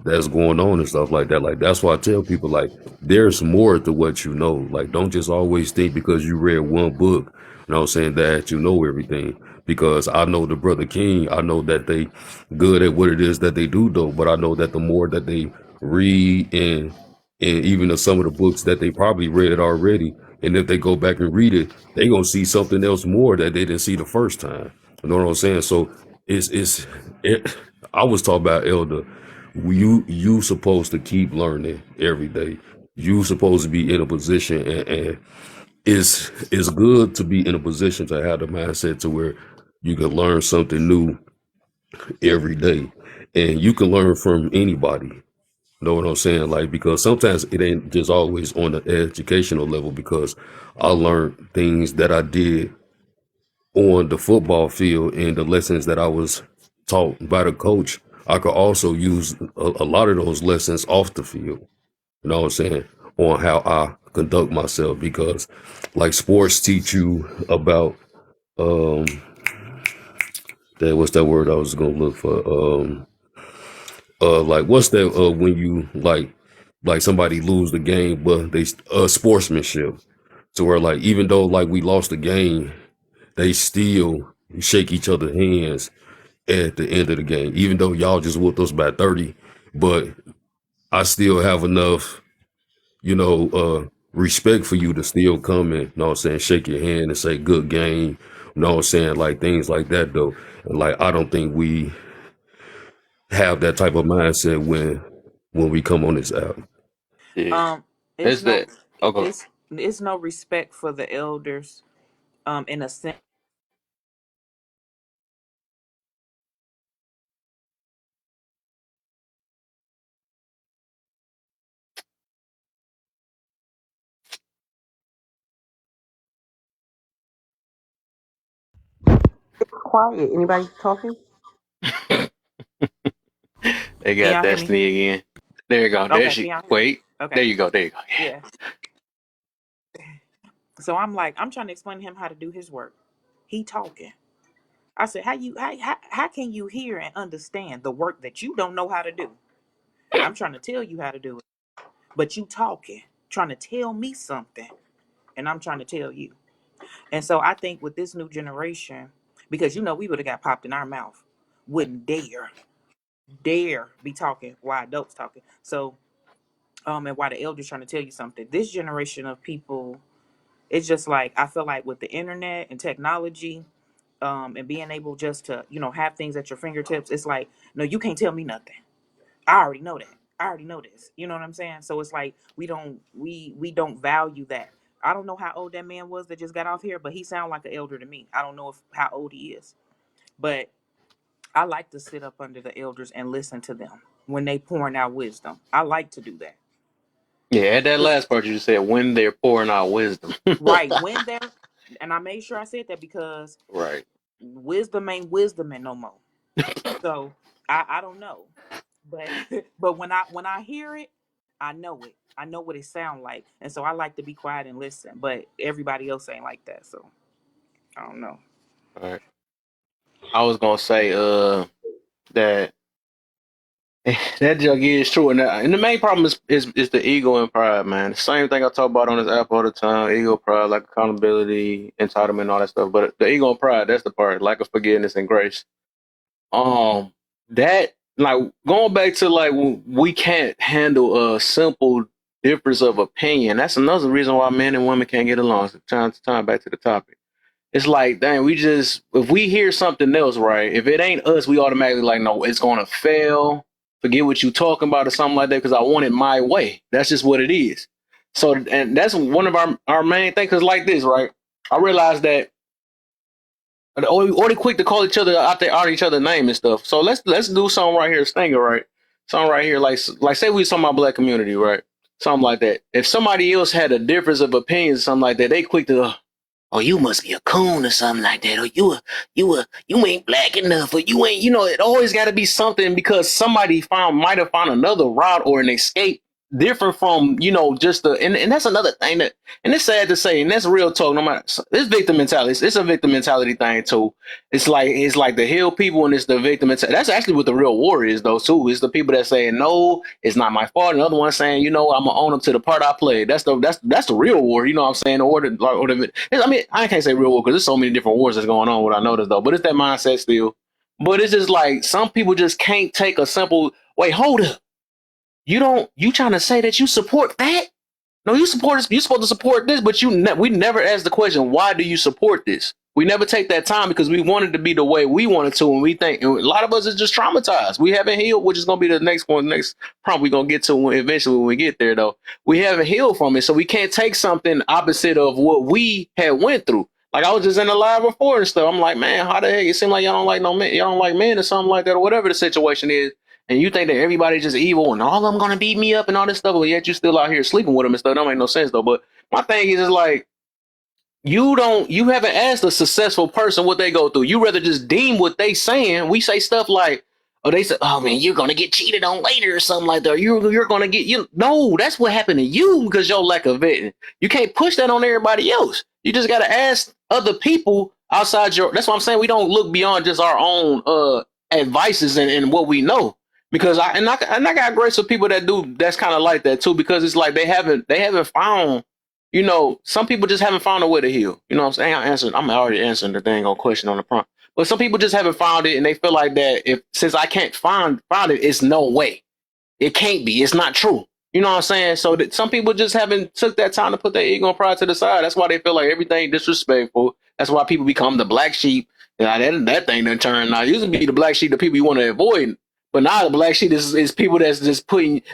that's going on and stuff like that. Like that's why I tell people like there's more to what you know. Like don't just always think because you read one book, you know what I'm saying, that you know everything. Because I know the Brother King, I know that they good at what it is that they do though, but I know that the more that they read and even some of the books that they probably read already, and if they go back and read it, they gonna see something else more that they didn't see the first time. You know what I'm saying? So it's I was talking about elder. You supposed to keep learning every day. You supposed to be in a position and it's good to be in a position to have the mindset to where you can learn something new every day. And you can learn from anybody. Know what I'm saying? Like because sometimes it ain't just always on the educational level because I learned things that I did on the football field and the lessons that I was taught by the coach. I could also use a lot of those lessons off the field. You know what I'm saying? On how I conduct myself because like sports teach you about um that what's that word I was gonna look for? Like what's that when you like somebody lose the game but they sportsmanship. To where like even though like we lost the game, they still shake each other's hands at the end of the game. Even though y'all just whooped us by 30, but I still have enough respect for you to still come and, you know what I'm saying, shake your hand and say good game, you know what I'm saying, like things like that though. And like I don't think we have that type of mindset when we come on this app. Yeah. Um, it's It's no, that. Okay. it's no respect for the elders. In a sense. Quiet. Anybody talking? They Can got y'all hear me? Destiny again. There you go. There Okay, can she. y'all hear me? Wait. Okay, There you go. There you go. yeah. So I'm trying to explain to him how to do his work. He talking. I said, how can you hear and understand the work that you don't know how to do? I'm trying to tell you how to do it, but you talking, trying to tell me something, and I'm trying to tell you. And so I think with this new generation, because we would have got popped in our mouth, wouldn't dare be talking while adults talking. So and while the elders trying to tell you something, this generation of people, it's just like I feel like with the internet and technology, and being able just to have things at your fingertips, it's like no, you can't tell me nothing. I already know that. I already know this. You know what I'm saying? So it's like we don't value that. I don't know how old that man was that just got off here, but he sounded like an elder to me. I don't know if how old he is, but I like to sit up under the elders and listen to them when they pouring out wisdom. I like to do that. Yeah. At that 'Cause- last part you just said when they're pouring out wisdom. right when they're, and I made sure I said that because Right. wisdom ain't wisdom and no more. So I don't know, but but when I hear it, I know it. I know what it sound like, and so I like to be quiet and listen. But everybody else ain't like that, so I don't know. All right. I was gonna say that that jug is true, and the main problem is the ego and pride, man. The same thing I talk about on this app all the time: ego, pride, like accountability, entitlement, all that stuff. But the ego and pride, that's the part, lack of forgiveness and grace. That like going back to like when we can't handle simple difference of opinion. That's another reason why men and women can't get along. So time back to the topic. It's like, dang, if we hear something else, right? If it ain't us, we automatically like, no, it's gonna fail. Forget what you talking about or something like that because I want it my way. That's just what it is. So, and that's one of our main things. Cause like this, right? I realized that already quick to call each other out each other's name and stuff. So let's do something right here, Stinger, right? Something right here, like say we talking about black community, right? Something like that. If somebody else had a difference of opinion, something like that, they quick to oh, you must be a coon or something like that, or you ain't black enough, or you ain't, it always got to be something because somebody might have found another route or an escape different from, just and that's another thing and it's sad to say, and that's real talk. No matter, it's victim mentality. It's a victim mentality thing too. It's like the hill people and it's the victim mentality. That's actually what the real war is though too. It's the people that saying no, it's not my fault. Another one saying, I'm gonna own up to the part I played. That's the real war. You know what I'm saying? I mean, I can't say real war because there's so many different wars that's going on. What I noticed though, but it's that mindset still. But it's just like some people just can't take a simple wait. Hold up. You trying to say that you support that? No, you support this. You're supposed to support this, but we never ask the question, why do you support this? We never take that time because we wanted to be the way we wanted to, and we think and a lot of us is just traumatized. We haven't healed, which is going to be the next prompt we're going to get to eventually when we get there, though. We haven't healed from it, so we can't take something opposite of what we had went through. Like I was just in the live before and stuff. I'm like, man, how the heck? It seems like y'all don't like no men, y'all don't like men or something like that, or whatever the situation is. And you think that everybody's just evil and all of them gonna beat me up and all this stuff, but yet you still out here sleeping with them and stuff. That don't make no sense though. But my thing is like you haven't asked a successful person what they go through. You rather just deem what they saying. We say stuff like, oh, they say, oh man, you're gonna get cheated on later or something like that. Or you're gonna get no, that's what happened to you because your lack of vetting. You can't push that on everybody else. You just gotta ask other people outside that's what I'm saying. We don't look beyond just our own advices and what we know. Because I got grace with people that's kind of like that too, because it's like they haven't found, some people just haven't found a way to heal. You know what I'm saying? I'm already answering the dang old question on the prompt. But some people just haven't found it and they feel like that since I can't find it, it's no way. It can't be. It's not true. You know what I'm saying? So that some people just haven't took that time to put their ego and pride to the side. That's why they feel like everything disrespectful. That's why people become the black sheep. That thing done turned now. It used to be the black sheep, the people you want to avoid. But now the black sheep is people that's just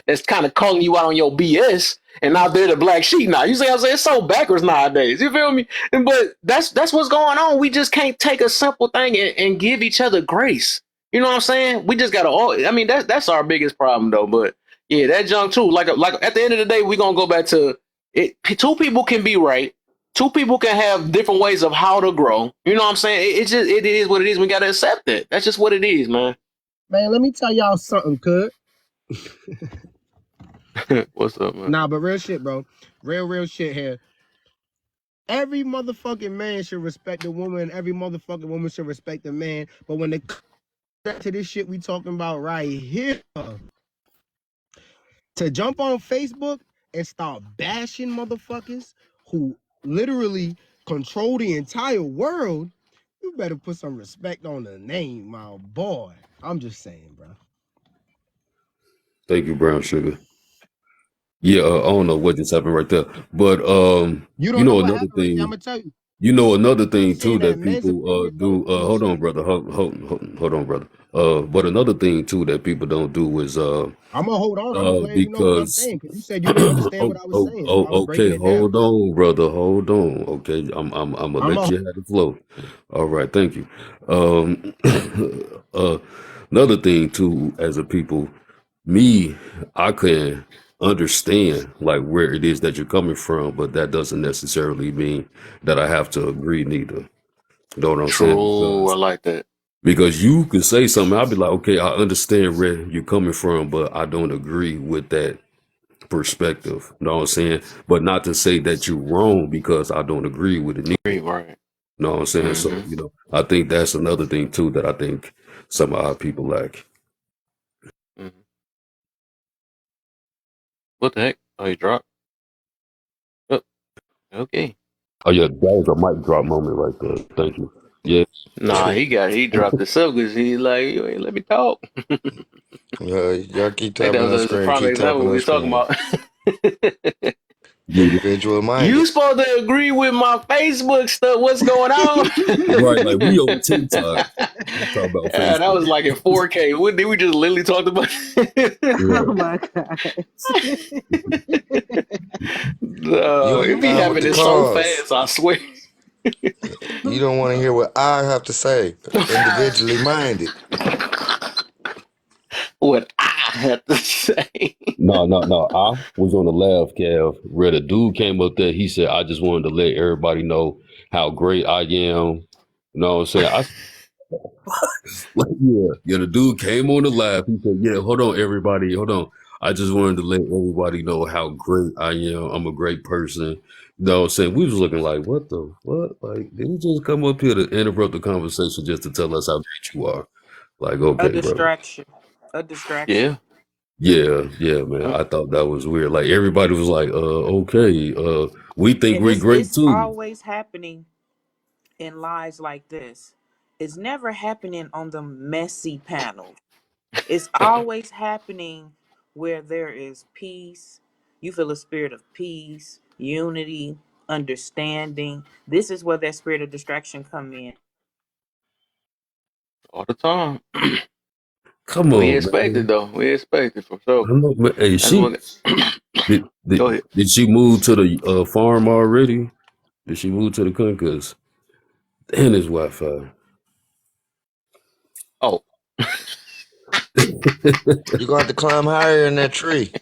that's kind of calling you out on your BS. And now they're the black sheep now. You see what I'm saying? It's so backwards nowadays. You feel me? But that's what's going on. We just can't take a simple thing and give each other grace. You know what I'm saying? We just gotta I mean, that's our biggest problem though. But yeah, that junk too. Like at the end of the day, we're gonna go back to it. Two people can be right. Two people can have different ways of how to grow. You know what I'm saying? It is what it is. We gotta accept it. That's just what it is, man. Man, let me tell y'all something, cuz. What's up, man? Nah, but real shit, bro. Real shit here. Every motherfucking man should respect the woman. Every motherfucking woman should respect the man. But when it comes to this shit we talking about right here, to jump on Facebook and start bashing motherfuckers who literally control the entire world, you better put some respect on the name, my boy. I'm just saying, bro. Thank you, Brown Sugar. Yeah, I don't know what just happened right there, but You don't know what another happened right there. I'm thing. gonna tell you. Another You thing too saying that that men people supposed to get do. Hold on, bullshit. brother. Hold on, brother. But another thing too that people don't do is I'm gonna hold on. I'm just letting you know what I'm because saying because you said you didn't understand what I was saying, so I was breaking okay, it down. hold on, brother. Hold on. Okay, I'm gonna I'm let a you have the flow. All right, thank you. Um, uh, another thing too, as a people, me, I can understand like where it is that you're coming from, but that doesn't necessarily mean that I have to agree neither. You know what I'm saying? True. I like that. Because you can say something, I'll be like, okay, I understand where you're coming from, but I don't agree with that perspective. You know what I'm saying? But not to say that you're wrong because I don't agree with it neither. Great, right. You know what I'm saying? So, Mm-hmm. I think that's another thing too that I think some of our people lack. Mm-hmm. What the heck? Oh, you dropped? Oh, okay. Oh yeah, that was a mic drop moment right there. Thank you. Yeah. Nah, he dropped the sub because he's like, you ain't let me talk. Y'all keep Like that tapping was that a screen. prime Keep example tapping we that was talking screen. about. Yeah, Individual You minded. supposed to agree with my Facebook stuff. What's going on? right. Like we on TikTok, talk about Yeah, that was Facebook. like in 4K. What did we just literally talked about? Oh Right. my God. You No, ain't it be down with the happening so cause. fast. I swear. You don't want to hear what I have to say. Individually minded. What I have to say. No, no, no. I was on the laugh, Cav, where the dude came up there. He said, I just wanted to let everybody know how great I am. You know what I'm saying? Like, yeah, yeah. The dude came on the live. He said, "Yeah, hold on, everybody, hold on. I just wanted to let everybody know how great I am. I'm a great person." You know what I'm saying? We was looking like, what the what? Like, did he just come up here to interrupt the conversation just to tell us how great you are? Like, A okay, bro. distraction. A distraction. Yeah. Yeah, yeah, man. I thought that was weird. Like everybody was like, okay, we think And we great it's too. always happening in lives like this. It's never happening on the messy panels. It's always happening where there is peace. You feel a spirit of peace, unity, understanding. This is where that spirit of distraction come in. All the time. Come We on, expect it man. though. We expect it for sure. I know, man. Hey, That's what. did, Go did, ahead. did she move to the farm already? Did she move to the country? Cause damn, this Wi-Fi. Oh. You're going to have to climb higher in that tree.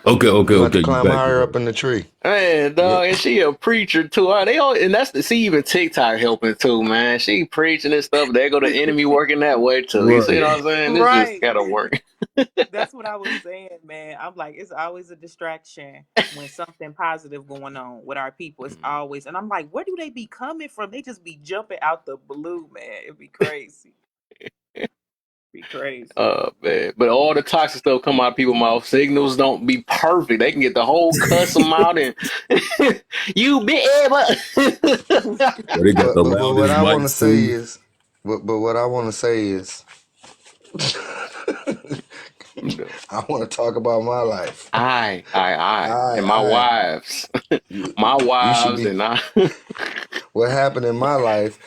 Okay, okay, You're going to have to okay. You climb back higher up now. in the tree. Man, You, dog, and she a preacher too. They all, and that's the see even TikTok helping too, man. She preaching and stuff. There go the enemy working that way too. You see Right. what I'm saying? This just Right. gotta work. That's what I was saying, man. I'm like, it's always a distraction when something positive going on with our people. It's always, and I'm like, where do they be coming from? They just be jumping out the blue, man. It'd be crazy. Be crazy. Man, but all the toxic stuff come out of people's mouth. Signals don't be perfect. They can get the whole cuss them out and you be able. Well, they got the but what loudest I want to mics say too. is, but what I want to say is, I want to talk about my life. And my I. wives, You, my you should wives, be. and I. What happened in my life,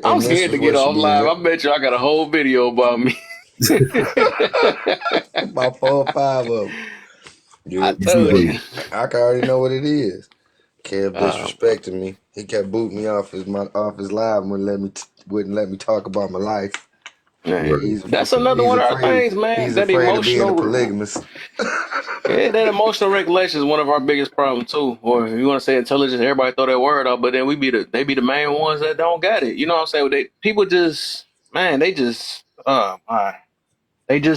I'm and this scared was to get what should off be live. I bet you I got a whole video about me. about 4 or 5 of them. I You, See, told but you. I can already know what it is. Kev Bro. disrespecting me. He kept booting me off his live and wouldn't let me talk about my life. Man, right. He's that's another he's one of our afraid things, man. he's That afraid of being a emotional, polygamist. yeah, that emotional regulation is one of our biggest problems too. Or you want to say intelligence? Everybody throw that word out, but then they be the main ones that don't get it. You know what I'm saying? People just, man, they just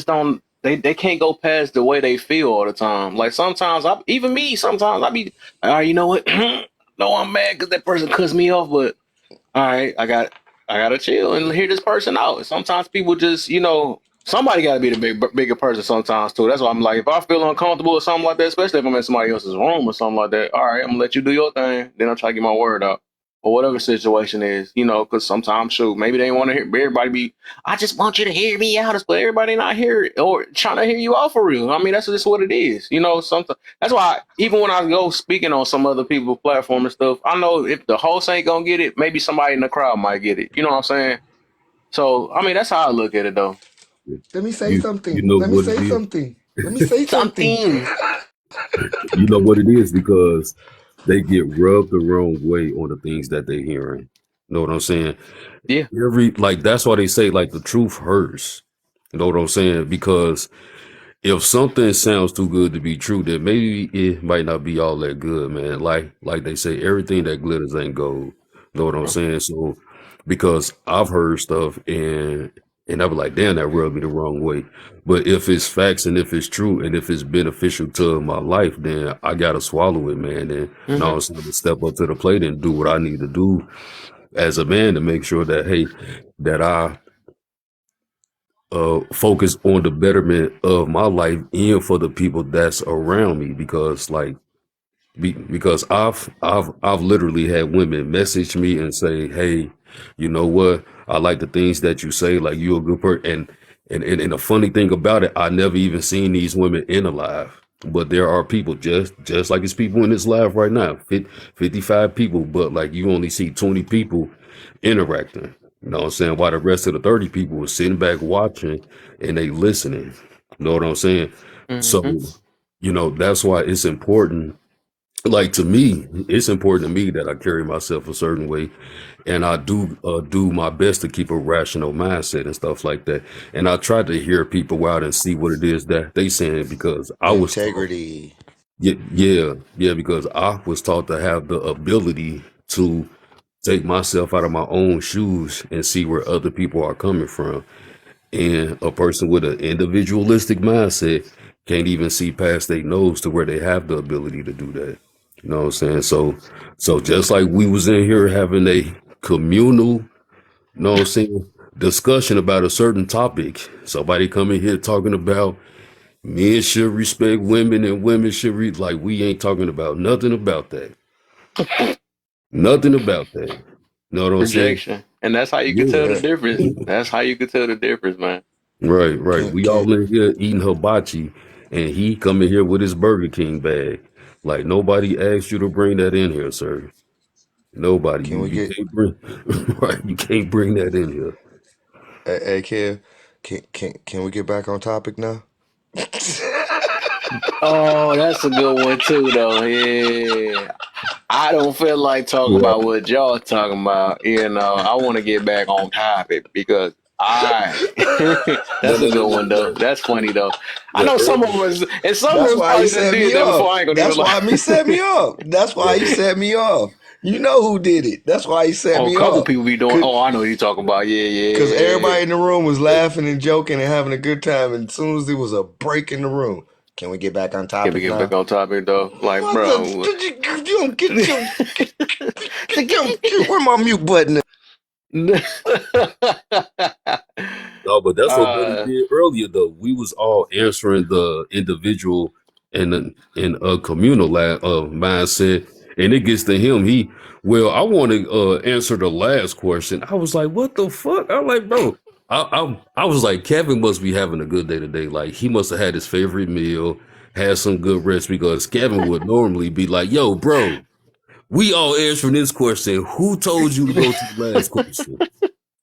don't. They can't go past the way they feel all the time. Like sometimes, even me, sometimes I be, all right, you know what? No, I'm mad because that person cussed me off, but all right, I gotta chill and hear this person out. Sometimes people just, somebody gotta be the bigger person sometimes too. That's why I'm like, if I feel uncomfortable or something like that, especially if I'm in somebody else's room or something like that, all right, I'm gonna let you do your thing. Then I'll try to get my word out. Or whatever situation is, because sometimes, shoot, maybe they want to hear everybody be. I just want you to hear me out, but everybody not here or trying to hear you out for real. I mean, that's just what it is, Sometimes that's why even when I go speaking on some other people's platform and stuff, I know if the host ain't gonna get it, maybe somebody in the crowd might get it. You know what I'm saying? So I mean, that's how I look at it, though. Let me say You something. know Let me what it say is. something. Let me say something. Something, You know what it is because they get rubbed the wrong way on the things that they're hearing. Know what I'm saying? yeah. That's why they say like the truth hurts. You know what I'm saying? Because if something sounds too good to be true, then maybe it might not be all that good, man. Like they say, everything that glitters ain't gold. Know what I'm Bro. saying? So because I've heard stuff and I be like, damn, that rubbed me the wrong way. But if it's facts and if it's true and if it's beneficial to my life, then I gotta swallow it, man. And now Hmm. I'm to step up to the plate and do what I need to do as a man to make sure that hey, that I focus on the betterment of my life and for the people that's around me because because I've literally had women message me and say, hey, you know what, I like the things that you say, like you're a good person. And the funny thing about it, I never even seen these women in alive. But there are people just like it's people in this live right now, 55 people, but like you only see 20 people interacting. You know what I'm saying? While the rest of the 30 people are sitting back watching and they listening. You know what I'm saying? Mm-hmm. So, that's why it's important. Like to me, it's important to me that I carry myself a certain way, and I do my best to keep a rational mindset and stuff like that. And I try to hear people out and see what it is that they saying because I was taught. Integrity. Yeah, yeah, yeah, because I was taught to have the ability to take myself out of my own shoes and see where other people are coming from. And a person with an individualistic mindset can't even see past their nose to where they have the ability to do that. You know what I'm saying? So just like we was in here having a communal, you know what I'm saying, discussion about a certain topic, somebody come in here talking about men should respect women and women should like we ain't talking about nothing about that. Nothing about that. You know what I'm saying? Projection, and that's how you could tell the Yeah. Uh, difference. That's how you could tell the difference, man. Right, right. can We can all in here eating hibachi, and he coming here with his Burger King bag. Like nobody asked you to bring that in here, sir. Nobody. can You we you get can't bring right. You can't bring that in here. a Kev? Can we get back on topic now? Oh, that's a good one too, though. Yeah, I don't feel like talking about Right. what y'all talking about. I want to get back on topic because I. No, That's a no, no, good no, one, no, though. no. That's funny, though. I Yeah, know some of earlier. us, and some of That's us why he probably done set me did that before. up. I ain't gonna That's even lie. why he set me up. That's why he Yeah. set me off. You know who did it. That's why he set Oh, a me couple up. people be doing. Cause, Oh, I know what you talking about. Yeah, Cause yeah, everybody in the room was Hey, laughing and joking and having a good time. And as soon as there was a break in the room, can we get back on Can we topic get back now? on topic though? Like, Mother, bro. you don't where my mute button? no, but that's what Buddy uh, did earlier, though. We was all answering the individual and in a communal mindset, and it gets to him. I want to answer the last question. I was like, what the fuck? I'm like, bro. I was like, Kevin must be having a good day today. Like he must have had his favorite meal, had some good rest because Kevin would normally be like, yo, bro, we all answering this question. Who told you to go to the last question?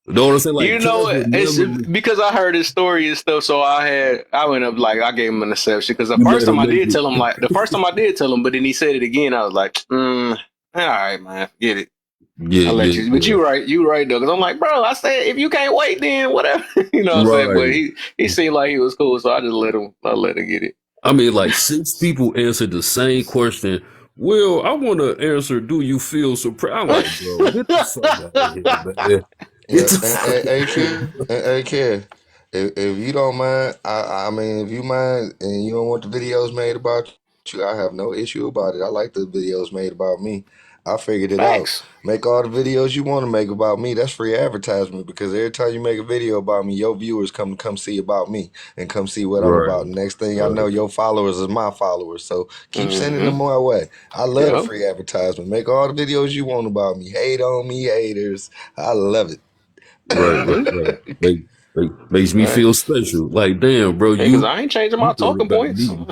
You know what I'm saying? Like you know, Kev would it's never because I heard his story and stuff. So I went up like I gave him an exception because the you first let time him I make did it. tell him, like the first time I did tell him, but then he said it again. I was like, all right, man, forget it. Yeah, I'll let yeah, you. But yeah. you right though, because I'm like, bro, I said if you can't wait, then whatever. You know what I'm saying? But Right. he seemed like he was cool, so I just let him get it. I mean, like six people answered the same question. Well, I want to answer, do you feel surprised? I'm like, bro, get the fuck out of here, man. Get Yeah, the fuck out hey, of here. kid, hey, kid. If you don't mind, I mean, if you mind and you don't want the videos made about you, I have no issue about it. I like the videos made about me. I figured it out. Facts. Make all the videos you want to make about me. That's free advertisement because every time you make a video about me, your viewers come see about me and come see what I'm Right, about. Next thing I know, right, your followers is my followers. So keep sending Mm-hmm. them my way. I love the Yep. free advertisement. Make all the videos you want about me. Hate on me, haters. I love it. right, right, Mm-hmm. right. Makes me Right. feel special. Like, damn, bro, Because I ain't changing my you care talking about points. me.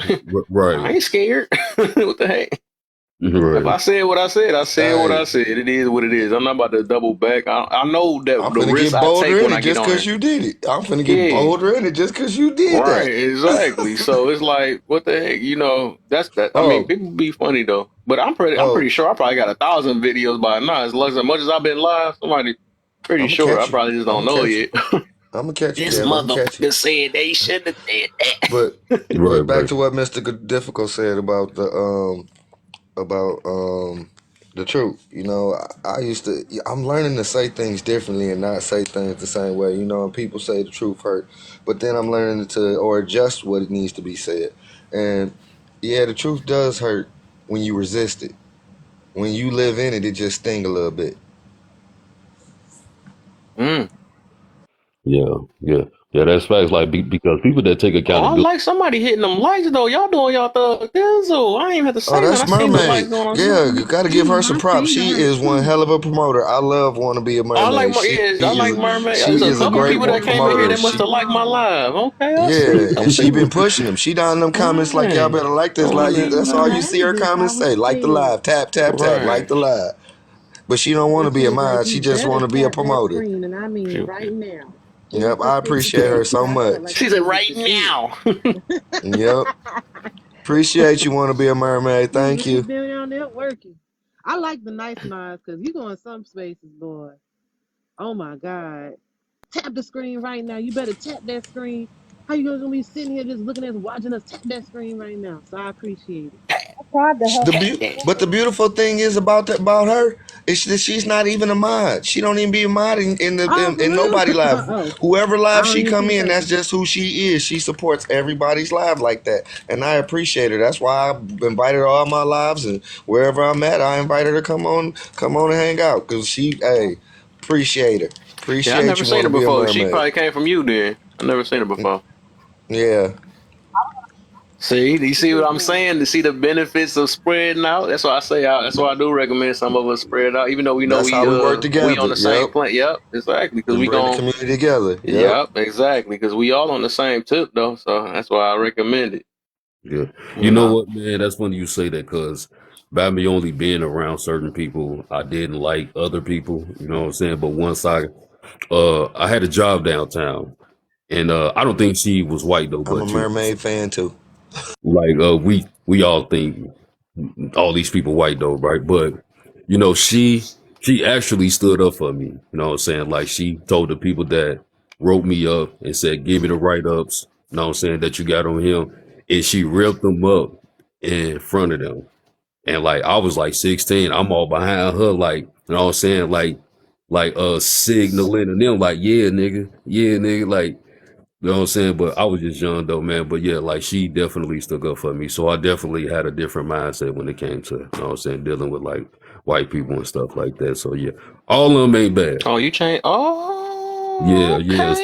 Right, I ain't scared. What the heck? If right. I said what I said, I said what I Hey, said. It is what it is. I'm not about to double back. I know that I'm the finna risk get I bolder take in when it I get just on cause here. you did it. I'm finna get Yeah. bolder in it just cause you did Right. that. Exactly. So it's like, what the heck? That's that. I mean, Oh, people be funny though. But I'm pretty oh, sure I probably got 1,000 videos by now. As much as I've been live, somebody pretty I'm gonna sure. I catch you. probably just I'm don't gonna know catch you. it yet. I'm gonna catch you, This Kev. I'm gonna catch you. motherfucker said they shouldn't have did But Right, but back right. to what Mr. Difficult said about the truth. I used to. I'm learning to say things differently and not say things the same way. And people say the truth hurt, but then I'm learning to or adjust what it needs to be said. And yeah, the truth does hurt when you resist it. When you live in it, it just sting a little bit. that. Yeah, yeah, yeah. That's facts. Like because people that take Oh, I accountability. like somebody hitting them likes though. Y'all doing y'all thug thizzle. I ain't even have to Oh, say nothing. that's I seen the likes Mermaid. going on. Yeah, you got to give her some I props. seen She hers is one too. hell of a promoter. I love Want to Be a Oh, I like Mermaid. yeah, I like Mermaid. She There's a is a couple great people one that came in here promoter. that must have liked my live. Okay, I see. Yeah, A and couple she been people. pushing them. She down in them comments like y'all Alright. better like this. Doing Like that. that's You all you have see her this. I comments was say. Like the saying. live, tap tap tap, like Right. the live. But she don't want to It be a says like mod. you She just better want to be a tap that promoter. screen, and I mean She, right now. Yep, Genesis I appreciate her 52. so I felt like much. I she said needed right to do it. now. Yep, appreciate you. Want to be a mermaid? Thank You you. been down there working. I like the nice minds because you go in some spaces, boy. Oh my God. Tap the screen right now. You better tap that screen. How you gonna be sitting here just looking at us, watching us tap that screen right now? So I appreciate it. I tried to help her But the before. beautiful thing is about her is that she's not even a mod. She don't even be a mod Oh, for in real? nobody live. Oh, Whoever I live don't she even come peep in, that's her. just who she is. She supports everybody's live like that, and I appreciate her. That's why I invited her all my lives, and wherever I'm at, I invited her come on and hang out because hey, appreciate her. Yeah, I Appreciate never you. seen Want her to be a before. She mermaid? probably came from you then. I never seen her before. Yeah, See, do you It's see what just I'm saying? To see the benefits of spreading out. That's why I say that's why I do recommend some of us spread out, even though we know that's how we work we on together. the same Yep, plan. Yep, exactly. Because and we bring the gon' community together. Yep. Yep, exactly. Because we all on the same tip though. So that's why I recommend it. Yeah, you You know know. what, man? That's funny you say that because by me only being around certain people, I didn't like other people. You know what I'm saying? But once I had a job downtown, and I don't think she was white though, I'm a but you know, mermaid fan too. like we all think all these people white though, right? But you know, she actually stood up for me. You know what I'm saying? Like she told the people that wrote me up and said, "Give me the write ups." You know what I'm saying that you got on him, and she ripped them up in front of them. And like I was like 16, I'm all behind her, like you know what I'm saying, like signaling and them like yeah nigga, like you know what I'm saying? But I was just young though, man. But yeah, like she definitely stuck up for me. So I definitely had a different mindset when it came to, you know what I'm saying, dealing with like white people and stuff like that. So yeah, all of them ain't bad. Oh, you changed. Yeah, Oh, yeah.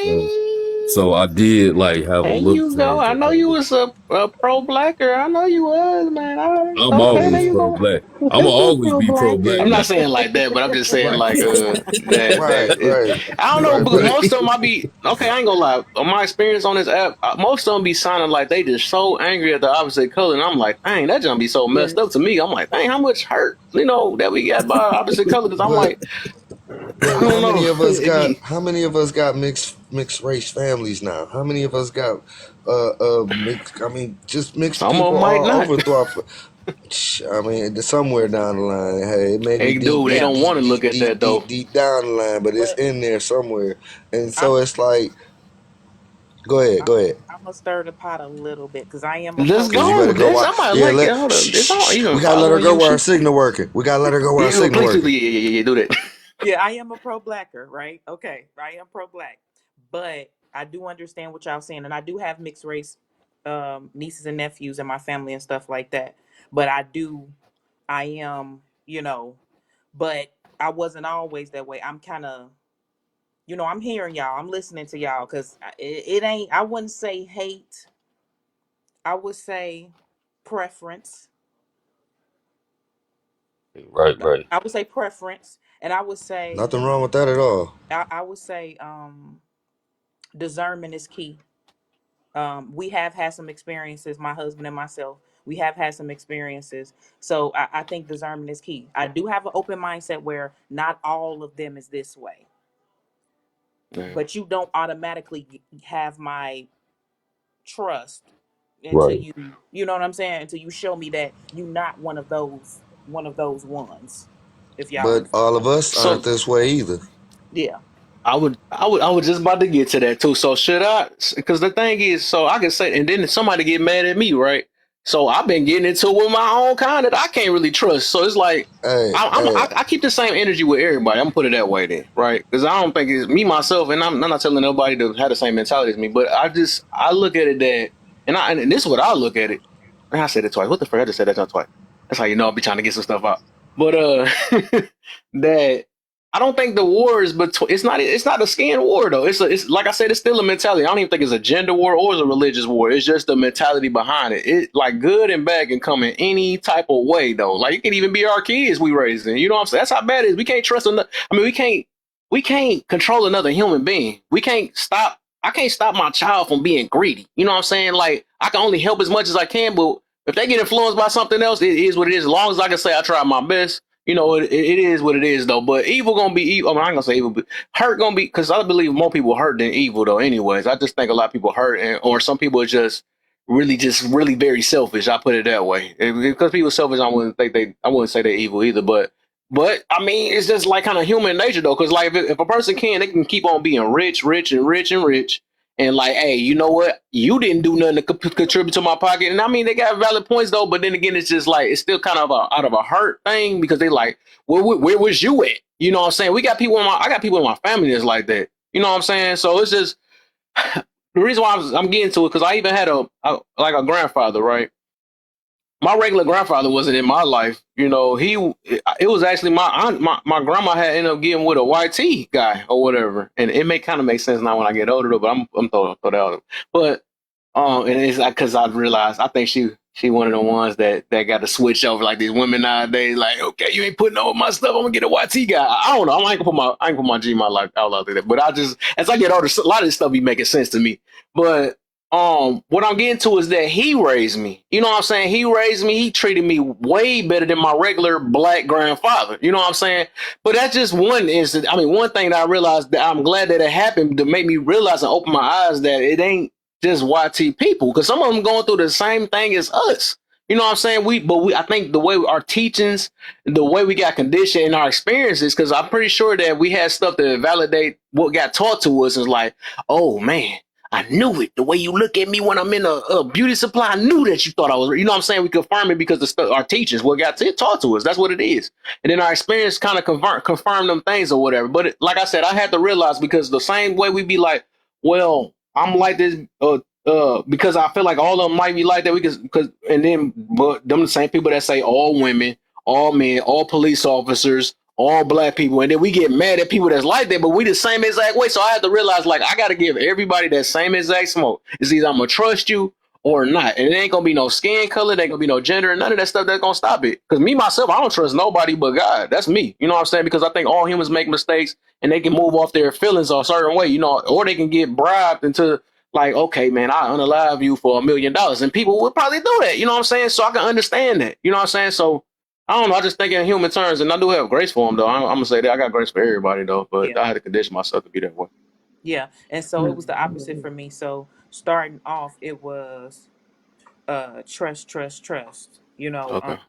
So okay. I did like have a There look you go. change I or know you whatever. was a pro blacker. I know you was, man. All right. I'm Okay, there always you pro go. black. I'm gonna always Pro be pro black I'm blacker. not now. saying like that, but I'm just saying Right, like right, that is. right, I don't know right. because But most of them I be okay. I ain't gonna lie. On my experience on this app, most of them be sounding like they just so angry at the opposite color, and I'm like, dang, that junk be so messed up to Yes. me. I'm like, dang, how much hurt that we got by opposite color? Because I'm but like, I don't know. It be how many of us got mixed race families now? How many of us got mixed? I mean, just mixed some of people them might all not. over throughout. I mean, somewhere down the line, hey, it may be Hey, deep, dude, they deep, don't deep, want to look deep, at deep, that though. deep, deep down the line, but it's But in there somewhere. And I'm so it's like, go ahead, I'm go ahead. I'm gonna stir the pot a little bit because I am a Let's pro Cause you go. better blacker. go This watch. I might Yeah, like it. Hold up. It's on. You we can gotta let her follow go you. while her signal working. We gotta let her go while her Yeah, signal please do. working. Yeah, do that. Yeah, I am a pro blacker, right? Okay, I am pro black, but I do understand what y'all saying, and I do have mixed race nieces and nephews in my family and stuff like that. But I am, but I wasn't always that way. I'm kind of, I'm hearing y'all, I'm listening to y'all, because it ain't. I wouldn't say hate. I would say preference. Right, right. I would say preference, and I would say, Nothing wrong with that at all. I would say, discernment is key. We have had some experiences, my husband and myself. We have had some experiences. So I think discernment is key. I do have an open mindset where not all of them is this way, Yeah. but you don't automatically have my trust until Right. you know what I'm saying? Until you show me that you're not one of those ones. If y'all But understand all what of I'm saying. us aren't So this way either. Yeah. I was just about to get to that too. So should I? Because the thing is, so I can say, and then somebody get mad at me, right? So I've been getting into it with my own kind that I can't really trust. So it's like Hey, hey, I keep the same energy with everybody. I'm gonna put it that way then, right? Because I don't think it's me myself, and I'm not telling nobody to have the same mentality as me. But I look at it that, and this is what I look at it. And I said it twice. What the fuck? I just said that twice. That's how you know I'll be trying to get some stuff out. But that. I don't think the war is between. It's not a skin war though. It's like I said. It's still a mentality. I don't even think it's a gender war or it's a religious war. It's just the mentality behind it. It like good and bad can come in any type of way though. Like it can even be our kids we raising. You know what I'm saying? That's how bad it is. We can't trust another. I mean, we can't control another human being. We can't stop. I can't stop my child from being greedy. You know what I'm saying? Like I can only help as much as I can, but if they get influenced by something else, it is what it is. As long as I can say I tried my best, you know, it is what it is though. But evil gonna be evil. I mean, I'm gonna say evil, but hurt gonna be because I believe more people hurt than evil though. Anyways, I just think a lot of people hurt, or some people are just really very selfish. I put it that way. Because people are selfish, I wouldn't say they're evil either. But I mean, it's just like kind of human nature though. Because like if a person can, they can keep on being rich, rich, and rich and rich. And like, hey, you know what? You didn't do nothing to contribute to my pocket. And I mean, they got valid points though. But then again, it's just like it's still kind of out of a hurt thing because they like, where was you at? You know what I'm saying? I got people in my family that's like that. You know what I'm saying? So it's just the reason why I'm getting to it because I even had like a grandfather, right? My regular grandfather wasn't in my life. You know, it was actually my aunt, my grandma had ended up getting with a YT guy or whatever, and it may kind of make sense now when I get older, though. But I'm throw that out. But and it's like because I realized I think she one of the ones that got to switch over like these women nowadays. Like, okay, you ain't putting over my stuff. I'm gonna get a YT guy. I don't know. I ain't gonna put my G my life out like that. But I just as I get older, a lot of this stuff be making sense to me. But what I'm getting to is that he raised me. You know what I'm saying? He raised me. He treated me way better than my regular black grandfather. You know what I'm saying? But that's just one instance. I mean, one thing that I realized that I'm glad that it happened to make me realize and open my eyes that it ain't just YT people because some of them going through the same thing as us. You know what I'm saying? I think the way our teachings, the way we got conditioned in our experiences, because I'm pretty sure that we had stuff to validate what got taught to us is like, oh man, I knew it. The way you look at me when I'm in a beauty supply, I knew that you thought I was. You know what I'm saying? We confirm it because the stuff our teachers what got taught to us. That's what it is. And then our experience kind of confirm them things or whatever. But like I said, I had to realize because the same way we be like, well, I'm like this because I feel like all of them might be like that. Because and then but them the same people that say all women, all men, all police officers, all black people, and then we get mad at people that's like that, but we the same exact way. So I had to realize, like, I got to give everybody that same exact smoke. It's either I'm gonna trust you or not, and it ain't gonna be no skin color, there ain't gonna be no gender, and none of that stuff that's gonna stop it. Because me myself, I don't trust nobody but God. That's me. You know what I'm saying? Because I think all humans make mistakes, and they can move off their feelings a certain way, you know, or they can get bribed into like, okay, man, I unalive you for $1 million, and people would probably do that. You know what I'm saying? So I can understand that. You know what I'm saying? So I don't know. I just think in human terms, and I do have grace for them, though. I'm gonna say that I got grace for everybody, though. But Yeah. I had to condition myself to be that way. Yeah. And so it was the opposite for me. So starting off, it was trust, trust, trust. Okay.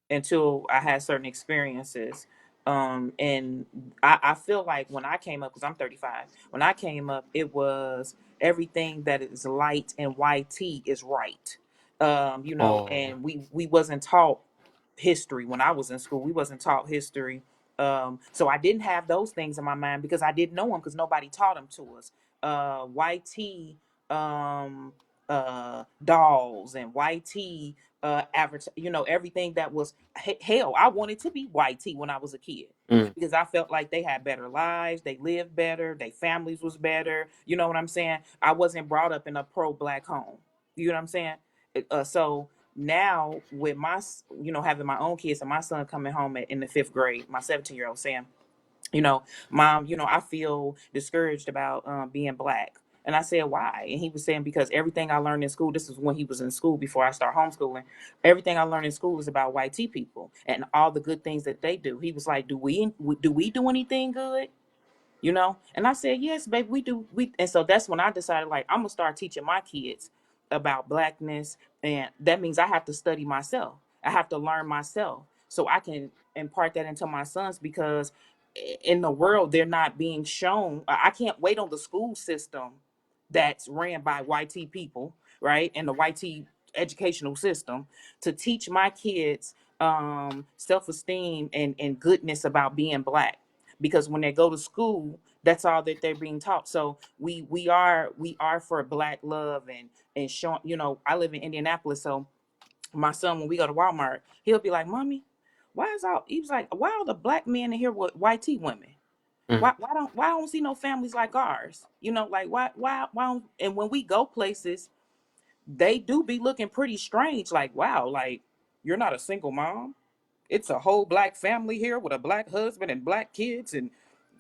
Until I had certain experiences. And I feel like when I came up, because I'm 35, when I came up, it was everything that is light and YT is right. Oh. And we wasn't taught history when I was in school. We wasn't taught history. So I didn't have those things in my mind because I didn't know them because nobody taught them to us. YT um, dolls and YT everything that was hell. I wanted to be YT when I was a kid Mm. because I felt like they had better lives, they lived better, their families was better. You know what I'm saying? I wasn't brought up in a pro black home. You know what I'm saying? So now with having my own kids and my son coming home in the fifth grade, my 17-year-old saying, Mom, I feel discouraged about being black. And I said, why? And he was saying, because everything I learned in school, this is when he was in school before I start homeschooling, everything I learned in school is about white tea people and all the good things that they do. He was like, do we do anything good? And I said, yes, baby, we. And so that's when I decided, like, I'm gonna start teaching my kids about blackness, and that means I have to study myself. I have to learn myself so I can impart that into my sons, because in the world they're not being shown. I can't wait on the school system that's ran by YT people, right, and the YT educational system to teach my kids self-esteem and goodness about being black, because when they go to school, that's all that they're being taught. So we are for black love and showing. I live in Indianapolis, so my son, when we go to Walmart, he'll be like, "Mommy, why is all?" He was like, "Why are the black men in here with YT women?" Mm. Why don't see no families like ours? You know, like why don't, and when we go places, they do be looking pretty strange. Like, wow, like you're not a single mom. It's a whole black family here with a black husband and black kids, and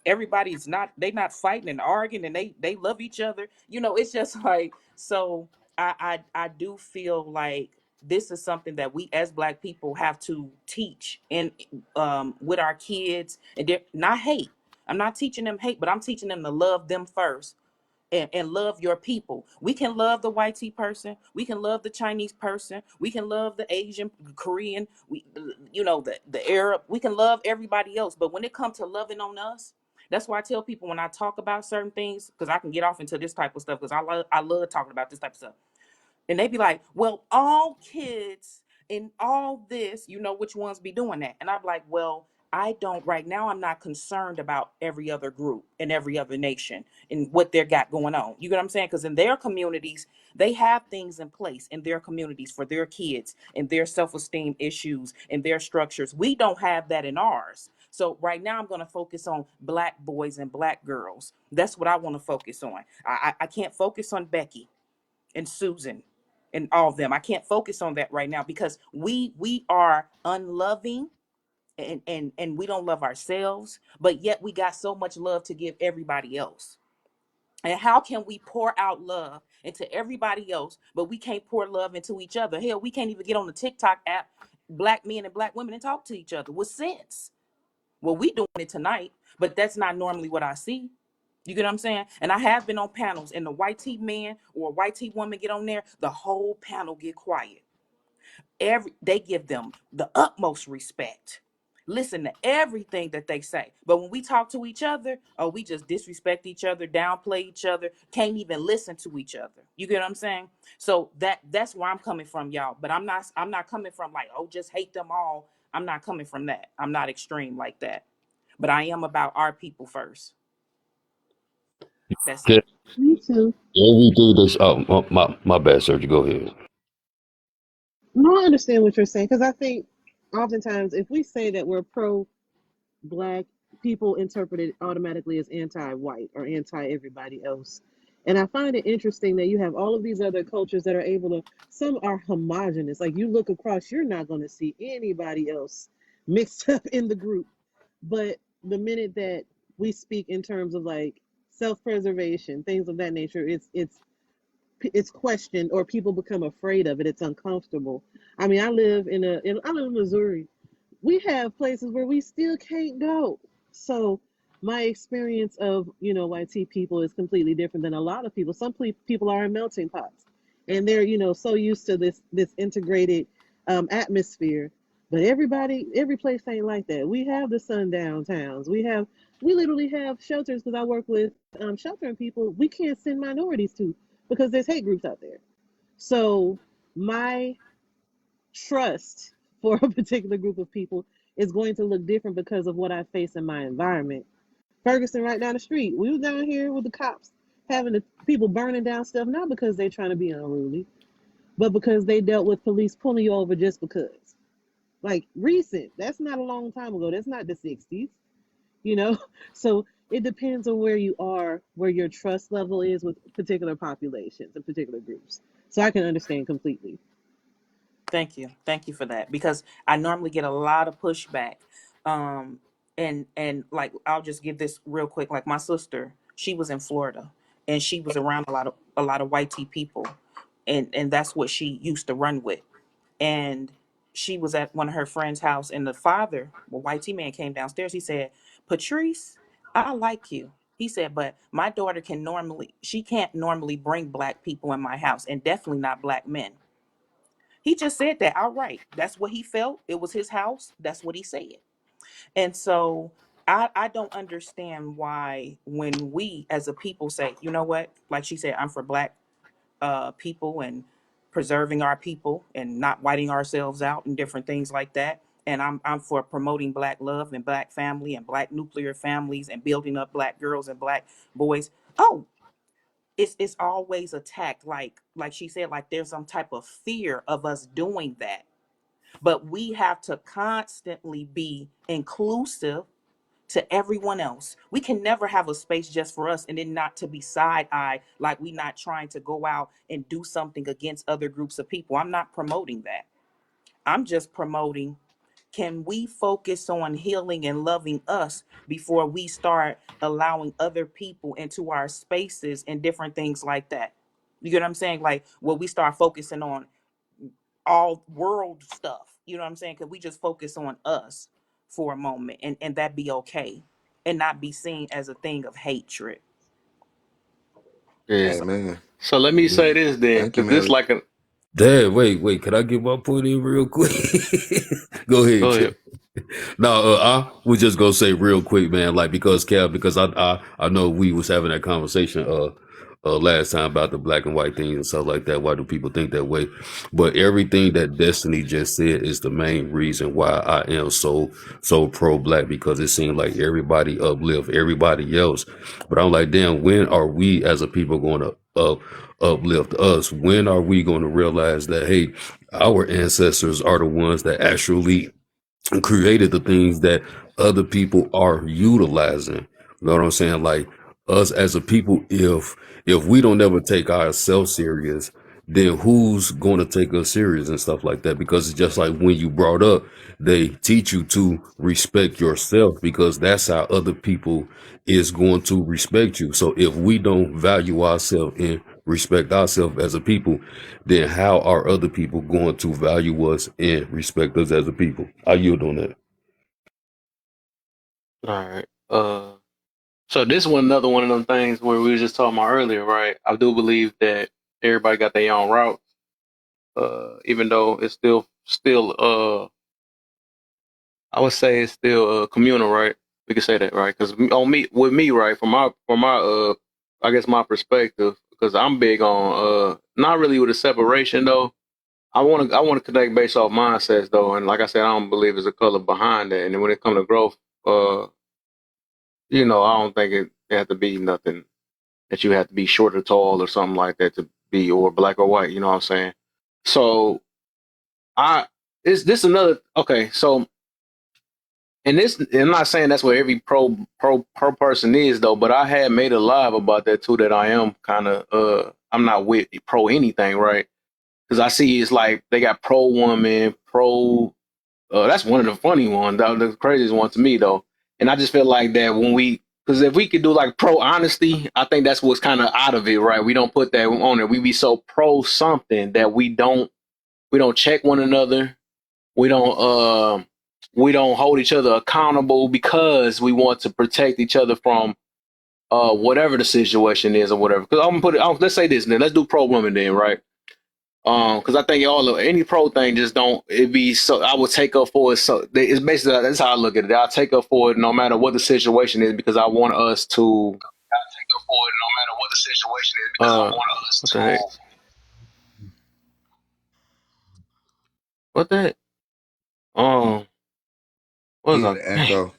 everybody's not, they not fighting and arguing, and they love each other. You know, it's just like, so I do feel like this is something that we as black people have to teach, and with our kids, and not hate. I'm not teaching them hate, but I'm teaching them to love them first, and love your people. We can love the white tea person, we can love the Chinese person, we can love the Asian, Korean, we, you know, the Arab, we can love everybody else. But when it comes to loving on us, that's why I tell people when I talk about certain things, because I can get off into this type of stuff, because I love talking about this type of stuff. And they be like, well, all kids and all this, you know, which ones be doing that? And I'm like, well, I don't right now. I'm not concerned about every other group and every other nation and what they got going on. You get what I'm saying? Because in their communities, they have things in place in their communities for their kids and their self-esteem issues and their structures. We don't have that in ours. So right now I'm going to focus on black boys and black girls. That's what I want to focus on. I can't focus on Becky and Susan and all of them. I can't focus on that right now because we are unloving, and we don't love ourselves, but yet we got so much love to give everybody else. And how can we pour out love into everybody else, but we can't pour love into each other? Hell, we can't even get on the TikTok app, black men and black women, and talk to each other with sense. Well, we doing it tonight, but that's not normally what I see. You get what I'm saying? And I have been on panels, and the white tee man or a white tee woman get on there, the whole panel get quiet. They give them the utmost respect. Listen to everything that they say. But when we talk to each other, oh, we just disrespect each other, downplay each other, can't even listen to each other. You get what I'm saying? So that's where I'm coming from, y'all. But I'm not coming from like, oh, just hate them all. I'm not coming from that. I'm not extreme like that. But I am about our people first. That's Okay. it. Me too. Everything that's my bad, Sergio. Go ahead. No, I understand what you're saying because I think oftentimes if we say that we're pro black, people interpret it automatically as anti-white or anti-everybody else. And I find it interesting that you have all of these other cultures that are able to, some are homogenous. Like you look across, you're not going to see anybody else mixed up in the group. But the minute that we speak in terms of like self-preservation, things of that nature, it's questioned or people become afraid of it. It's uncomfortable. I mean, I live in Missouri. We have places where we still can't go. So my experience of YT people is completely different than a lot of people. Some people are in melting pots, and they're so used to this integrated atmosphere. But every place ain't like that. We have the sundown towns. We literally have shelters because I work with sheltering people. We can't send minorities to because there's hate groups out there. So my trust for a particular group of people is going to look different because of what I face in my environment. Ferguson, right down the street, we were down here with the cops having the people burning down stuff, not because they're trying to be unruly, but because they dealt with police pulling you over just because. Like recent, that's not a long time ago. That's not the 60s, you know? So it depends on where you are, where your trust level is with particular populations and particular groups. So I can understand completely. Thank you. Thank you for that. Because I normally get a lot of pushback. Um and like I'll just give this real quick. Like my sister, she was in Florida and she was around a lot of white tea people. And that's what she used to run with. And she was at one of her friend's house, and the father, well, white tea man, came downstairs. He said, Patrice, I like you. He said, but my daughter she can't normally bring black people in my house, and definitely not black men. He just said that outright. That's what he felt. It was his house. That's what he said. And so I don't understand why when we as a people say, you know what, like she said, I'm for black people and preserving our people and not whiting ourselves out and different things like that. And I'm for promoting black love and black family and black nuclear families and building up black girls and black boys. Oh, it's always attacked, like she said, like there's some type of fear of us doing that. But we have to constantly be inclusive to everyone else. We can never have a space just for us and then not to be side-eyed like we not trying to go out and do something against other groups of people. I'm not promoting that. I'm just promoting, can we focus on healing and loving us before we start allowing other people into our spaces and different things like that? You get what I'm saying? Like, well, we start focusing on all world stuff. You know what I'm saying? Could we just focus on us for a moment and that be okay and not be seen as a thing of hatred? Yeah. Amen. So let me say this then, Thank you, because this Mary. like a Dad, wait. Can I get my point in real quick? Go ahead, go Kev. ahead. No, I was just gonna say real quick, man. Like because Kev, because I know we was having that conversation last time about the black and white things and stuff like that. Why do people think that way? But everything that Destiny just said is the main reason why I am so pro black, because it seems like everybody uplift everybody else, but I'm like, damn, when are we as a people going to uplift us? When are we going to realize that, hey, our ancestors are the ones that actually created the things that other people are utilizing? You know what I'm saying? Like us as a people, if we don't ever take ourselves serious, then who's going to take us serious and stuff like that? Because it's just like when you brought up, they teach you to respect yourself, because that's how other people is going to respect you. So if we don't value ourselves and respect ourselves as a people, then how are other people going to value us and respect us as a people? I yield on that. All right. So this one another one of them things where we were just talking about earlier, right? I do believe that everybody got their own route. Even though it's still I would say it's still communal, right? We could say that, right? Because on me, with me, right, from my I guess my perspective, because I'm big on not really with a separation though. I want to connect based off mindsets though, and like I said, I don't believe there's a color behind that. And then when it comes to growth, uh, I don't think it has to be nothing that you have to be short or tall or something like that to be, or black or white. You know what I'm saying? So I is this another okay? So and this, I'm not saying that's what every pro person is though, but I had made a live about that too. That I am kind of I'm not with pro anything, right? Because I see it's like they got pro woman, pro. That's one of the funny ones, the craziest one to me though. And I just feel like that when because if we could do like pro honesty, I think that's what's kind of out of it, right? We don't put that on it. We be so pro something that we don't check one another. We don't we don't hold each other accountable because we want to protect each other from whatever the situation is or whatever. Because I'm gonna put it. Let's say this then. Let's do pro women then, right? Because I think all of any pro thing just don't it be so. I would take up for it. So it's basically that's how I look at it. I'll take up for it no matter what the situation is because I want us to. I'll take up for it no matter what the situation is because I want us what the heck? What the heck? Um, what was You I? had an Dang. echo.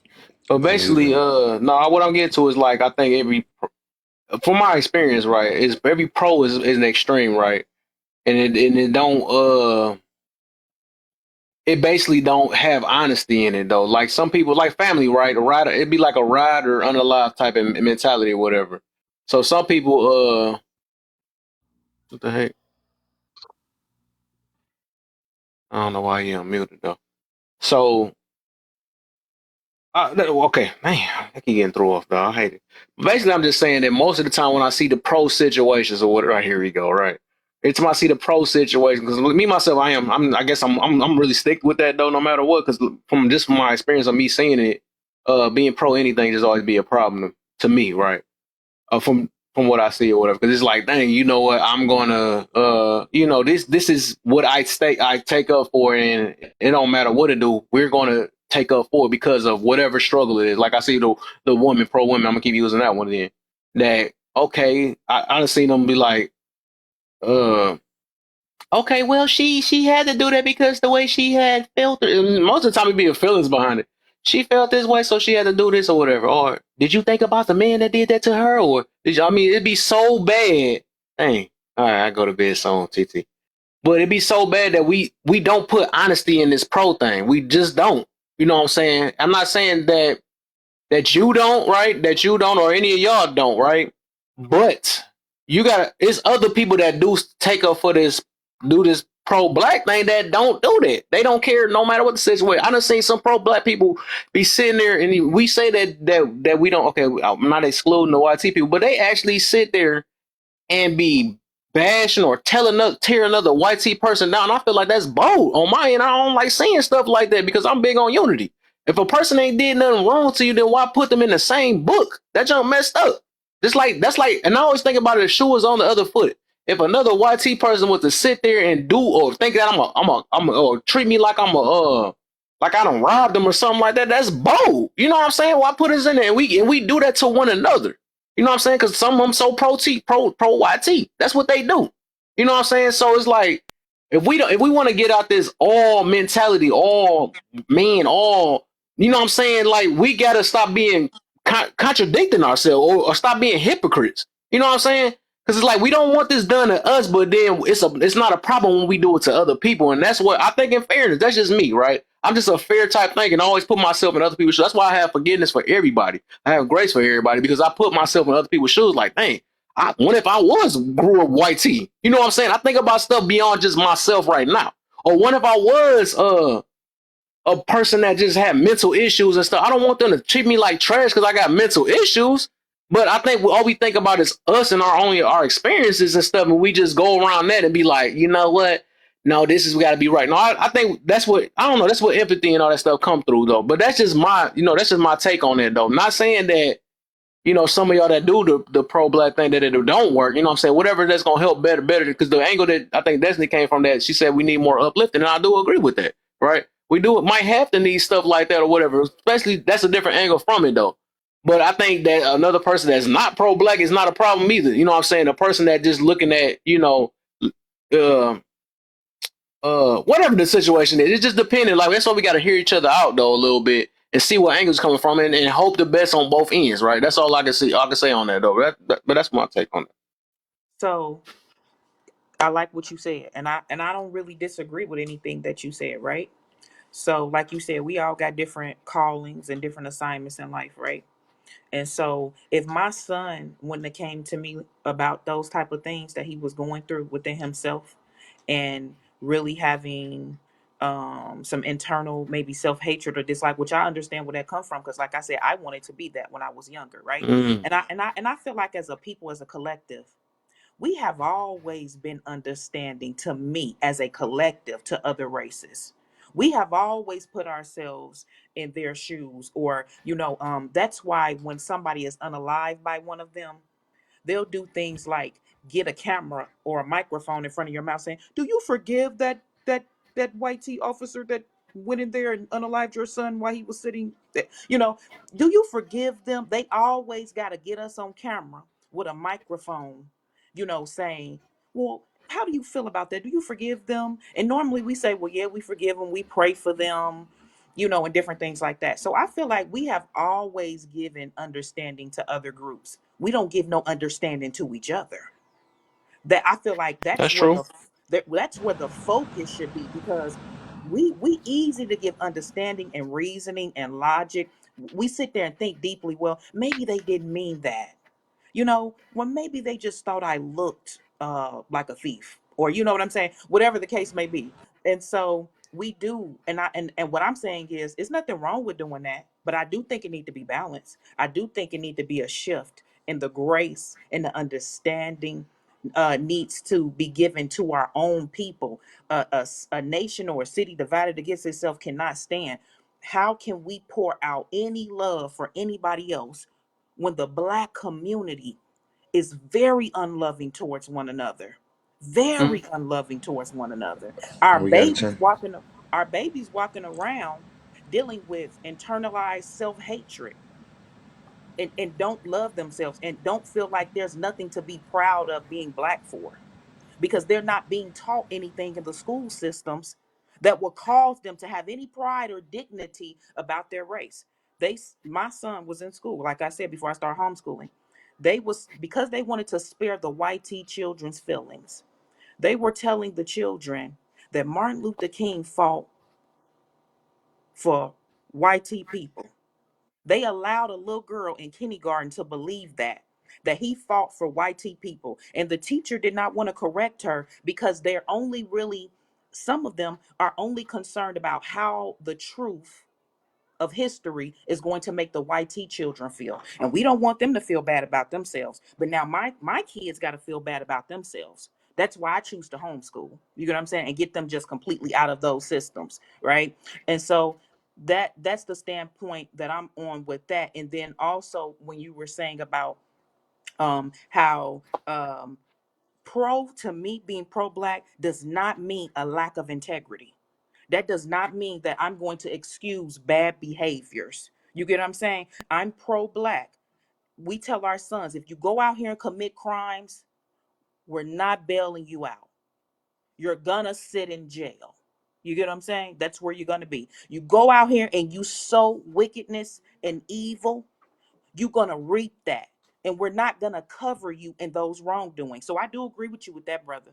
But basically, Uneven. no. What I'm getting to is like I think from my experience, right, is every pro is an extreme, right, and it don't it basically don't have honesty in it though. Like some people, like family, right? A rider, it'd be like a ride or unalive type of mentality or whatever. So some people, what the heck? I don't know why he unmuted though. So okay, man, I keep getting thrown off though. I hate it. Basically, I'm just saying that most of the time when I see the pro situations or what, right here we go, right. Every time I see the pro situation, because me myself, I guess I'm really stick with that though, no matter what. Because from my experience of me seeing it, being pro anything just always be a problem to me, right? From what I see or whatever. Because it's like, dang, you know what? I'm gonna, this is what I take up for, and it don't matter what it do. We're gonna take up for it because of whatever struggle it is. Like I see the woman pro women. I'm gonna keep using that one then. That okay? I done seen them be like, uh. Okay, well, she had to do that because the way she had felt it. And most of the time, it be her feelings behind it. She felt this way, so she had to do this or whatever. Or did you think about the man that did that to her? Or did you? I mean, it'd be so bad. Dang. All right, I go to bed soon, TT. But it'd be so bad that we don't put honesty in this pro thing. We just don't. You know what I'm saying? I'm not saying that that you don't, right? That you don't, or any of y'all don't, right? But you got it's other people that do take up for this, do this pro black thing that don't do that. They don't care no matter what the situation. I done seen some pro black people be sitting there, and we say that we don't. Okay, I'm not excluding the YT people, but they actually sit there and be bashing or tear another white tee person down. I feel like that's bold on my end. I don't like seeing stuff like that because I'm big on unity. If a person ain't did nothing wrong to you, then why put them in the same book? That junk messed up. Just like that's like, and I always think about it. The shoe was on the other foot. If another YT person was to sit there and do or think that or treat me like like I don't rob them or something like that, that's bold. You know what I'm saying? Why put us in there and we do that to one another? You know what I'm saying? Because some of them so pro YT. That's what they do. You know what I'm saying? So it's like if we want to get out this all mentality, all men, all you know what I'm saying? Like we gotta stop being contradicting ourselves or stop being hypocrites. You know what I'm saying? Because it's like we don't want this done to us, but then it's not a problem when we do it to other people, and that's what I think. In fairness, that's just me, right? I'm just a fair type thinking. I always put myself in other people's shoes. That's why I have forgiveness for everybody. I have grace for everybody because I put myself in other people's shoes. Like, dang, what if I was grew up white tee? You know what I'm saying? I think about stuff beyond just myself right now. Or what if I was a person that just had mental issues and stuff? I don't want them to treat me like trash because I got mental issues. But I think all we think about is us and our experiences and stuff, and we just go around that and be like, you know what? No, this is got to be right. No, I think that's what I don't know. That's what empathy and all that stuff come through though. But that's just that's just my take on it though. Not saying that some of y'all that do the pro black thing that it don't work, you know what I'm saying? Whatever that's gonna help better. Because the angle that I think Destiny came from that she said we need more uplifting, and I do agree with that, right? We do it might have to need stuff like that or whatever. Especially that's a different angle from it though. But I think that another person that's not pro black is not a problem either. You know what I'm saying? A person that just looking at, uh whatever the situation is, it's just depending. Like that's why we gotta hear each other out though a little bit and see what angles coming from and hope the best on both ends, right? That's all I can say on that though. But that's my take on it. So I like what you said, and I don't really disagree with anything that you said, right? So, like you said, we all got different callings and different assignments in life, right? And so, if my son wouldn't have came to me about those type of things that he was going through within himself, and really having some internal maybe self-hatred or dislike, which I understand where that come from, because like I said, I wanted to be that when I was younger, right? Mm, And I feel like as a people, as a collective, we have always been understanding, to me as a collective, to other races. We have always put ourselves in their shoes, or that's why when somebody is unalived by one of them, they'll do things like get a camera or a microphone in front of your mouth saying, "Do you forgive that white tee officer that went in there and unalived your son while he was sitting there?" Do you forgive them? They always got to get us on camera with a microphone, saying, "Well, how do you feel about that? Do you forgive them?" And normally we say, "Well, yeah, we forgive them. We pray for them." And different things like that. So I feel like we have always given understanding to other groups. We don't give no understanding to each other. That I feel like that's true. that's where the focus should be, because we easy to give understanding and reasoning and logic. We sit there and think deeply, well, maybe they didn't mean that. Well, maybe they just thought I looked like a thief, or you know what I'm saying, whatever the case may be. And so we do, and what I'm saying is, it's nothing wrong with doing that, but I do think it need to be balanced. I do think it need to be a shift in the grace and the understanding needs to be given to our own people. A nation or a city divided against itself cannot stand. How can we pour out any love for anybody else when the black community is very unloving towards one another? Mm. Very unloving towards one another. We got a 10. Our babies walking around dealing with internalized self-hatred, and don't love themselves and don't feel like there's nothing to be proud of being black for, because they're not being taught anything in the school systems that will cause them to have any pride or dignity about their race. My son was in school, like I said, before I started homeschooling. They was Because they wanted to spare the YT children's feelings. They were telling the children that Martin Luther King fought for YT people. They allowed a little girl in kindergarten to believe that he fought for white people, and the teacher did not want to correct her because they're only really, some of them are only concerned about how the truth of history is going to make the YT children feel. And we don't want them to feel bad about themselves. But now my kids got to feel bad about themselves. That's why I choose to homeschool. You get what I'm saying? And get them just completely out of those systems, right? And so that's the standpoint that I'm on with that. And then also when you were saying about how pro, to me, being pro black does not mean a lack of integrity. That does not mean that I'm going to excuse bad behaviors. You get what I'm saying? I'm pro black. We tell our sons, if you go out here and commit crimes, we're not bailing you out. You're gonna sit in jail. You get what I'm saying? That's where you're gonna be. You go out here and you sow wickedness and evil, you're gonna reap that. And we're not gonna cover you in those wrongdoings. So I do agree with you with that, brother.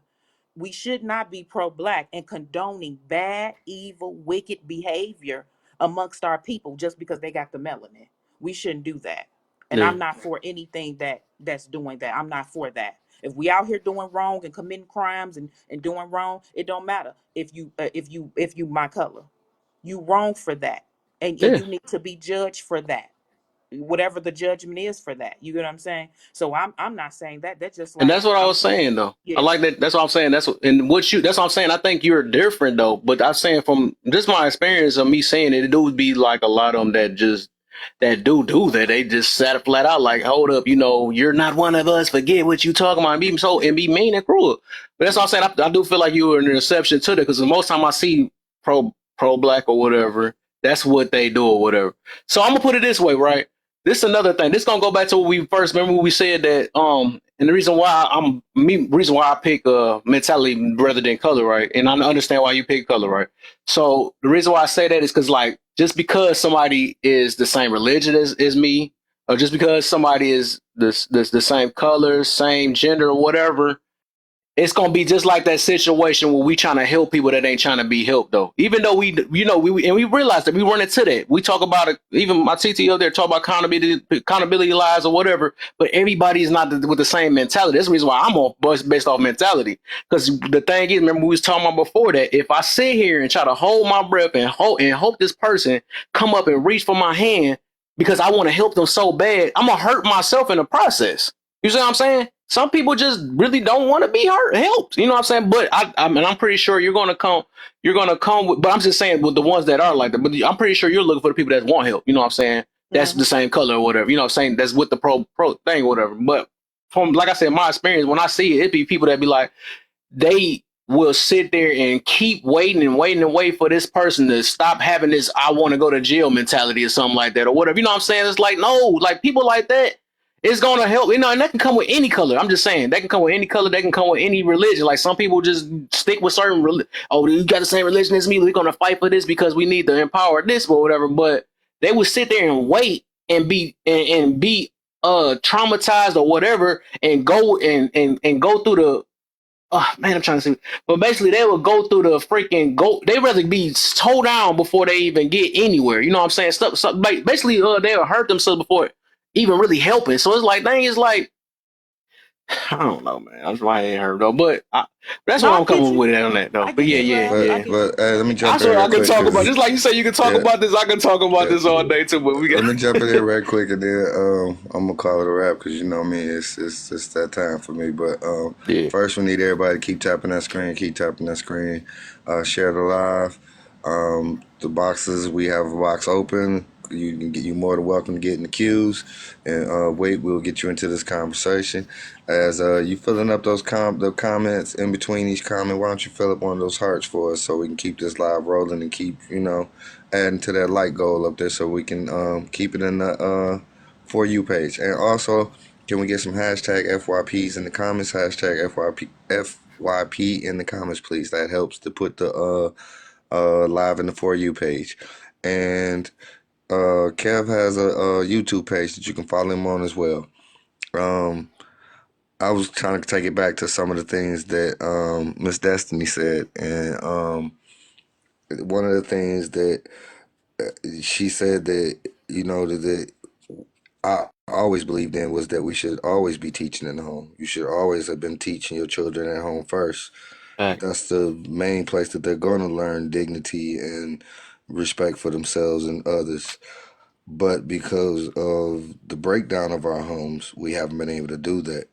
We should not be pro-black and condoning bad, evil, wicked behavior amongst our people just because they got the melanin. We shouldn't do that. And Yeah. I'm not for anything that's doing that. I'm not for that. If we out here doing wrong and committing crimes and doing wrong, it don't matter if you my color. You wrong for that. And Yeah. you need to be judged for that. Whatever the judgment is for that. You get what I'm saying? So I'm not saying that. That's just And like that's what I I'm was saying though. I yeah. like that. That's what I'm saying. That's what I'm saying. I think you're different though. But I'm saying from just my experience of me saying it do be like a lot of them that do that. They just sat flat out like, hold up, you're not one of us. Forget what you talking about and be mean and cruel. But that's what I'm saying. I do feel like you were an exception to that because the most time I see pro black or whatever, that's what they do or whatever. So I'm gonna put it this way, right? This is another thing. This gonna go back to what we first remember when we said that. And the reason why I pick mentality rather than color, right? And I understand why you pick color, right? So the reason why I say that is because like just because somebody is the same religion as me, or just because somebody is the same color, same gender, or whatever, it's gonna be just like that situation where we trying to help people that ain't trying to be helped though. Even though we realize that we run into that. We talk about it. Even my TTO there talk about accountability lies or whatever. But everybody's not with the same mentality. That's the reason why I'm on based off mentality. Because the thing is, remember we was talking about before that if I sit here and try to hold my breath and hope this person come up and reach for my hand because I want to help them so bad, I'm gonna hurt myself in the process. You see what I'm saying? Some people just really don't want to be helped. You know what I'm saying? But I'm pretty sure you're gonna come with, but I'm just saying with the ones that are like that. But I'm pretty sure you're looking for the people that want help. You know what I'm saying? That's Mm-hmm. the same color or whatever. You know what I'm saying? That's with the pro thing or whatever. But from like I said, my experience, when I see it, it be people that be like, they will sit there and keep waiting and waiting and wait for this person to stop having this I want to go to jail mentality or something like that or whatever. You know what I'm saying? It's like, no, like people like that, it's gonna help, and that can come with any color. I'm just saying that can come with any color, that can come with any religion. Like some people just stick with certain oh, you got the same religion as me, we're gonna fight for this because we need to empower this or whatever. But they would sit there and wait and be traumatized or whatever and go go through the oh man, I'm trying to see. But basically, they would go through the freaking go. They rather be towed down before they even get anywhere. You know what I'm saying? Stuff basically, they'll hurt themselves before even really helping. So it's like, dang, it's like I don't know, man. That's why I ain't hurt though. But that's No, what I I'm get coming you. with it on that though. I But get yeah, you, yeah, Rev. I yeah. get you. Let me I jump in swear real I can quick talk about because just like you say you can talk about this. I can talk about this all day too. But we got let me jump in there right quick, and then I'm gonna call it a wrap because you know me, it's that time for me. But yeah. first, we need everybody to keep tapping that screen, share the live. The boxes, we have a box open. You can get, you more than welcome to get in the queues, and wait, we'll get you into this conversation. As you filling up the comments in between each comment, why don't you fill up one of those hearts for us so we can keep this live rolling and keep adding to that like goal up there so we can keep it in the for you page. And also, can we get some hashtag FYPs in the comments? Hashtag FYP in the comments, please. That helps to put the live in the for you page. And Kev has a YouTube page that you can follow him on as well. Um, I was trying to take it back to some of the things that Miss Destiny said, and one of the things that She said that that I always believed in was that we should always be teaching in the home. You should always have been teaching your children at home first. Fact. That's the main place that they're going to learn dignity and respect for themselves and others. But because of the breakdown of our homes, we haven't been able to do that.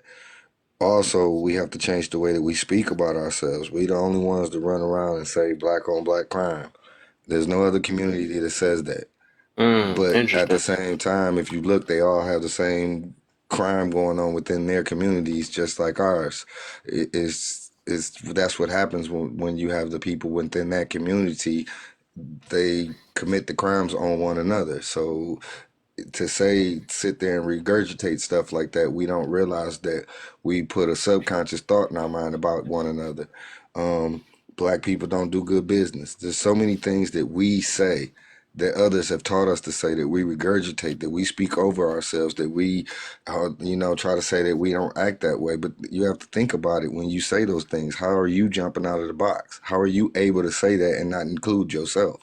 Also, we have to change the way that we speak about ourselves. We the only ones that run around and say black on black crime. There's no other community that says that. But at the Interesting. same time, if you look, they all have the same crime going on within their communities, just like ours. It's that's what happens when you have the people within that community. They commit the crimes on one another. So to say sit there and regurgitate stuff like that, we don't realize that we put a subconscious thought in our mind about one another. Um, Black people don't do good business. There's so many things that we say that others have taught us to say, that we regurgitate, that we speak over ourselves, that we try to say that we don't act that way. But you have to think about it when you say those things. How are you jumping out of the box? How are you able to say that and not include yourself?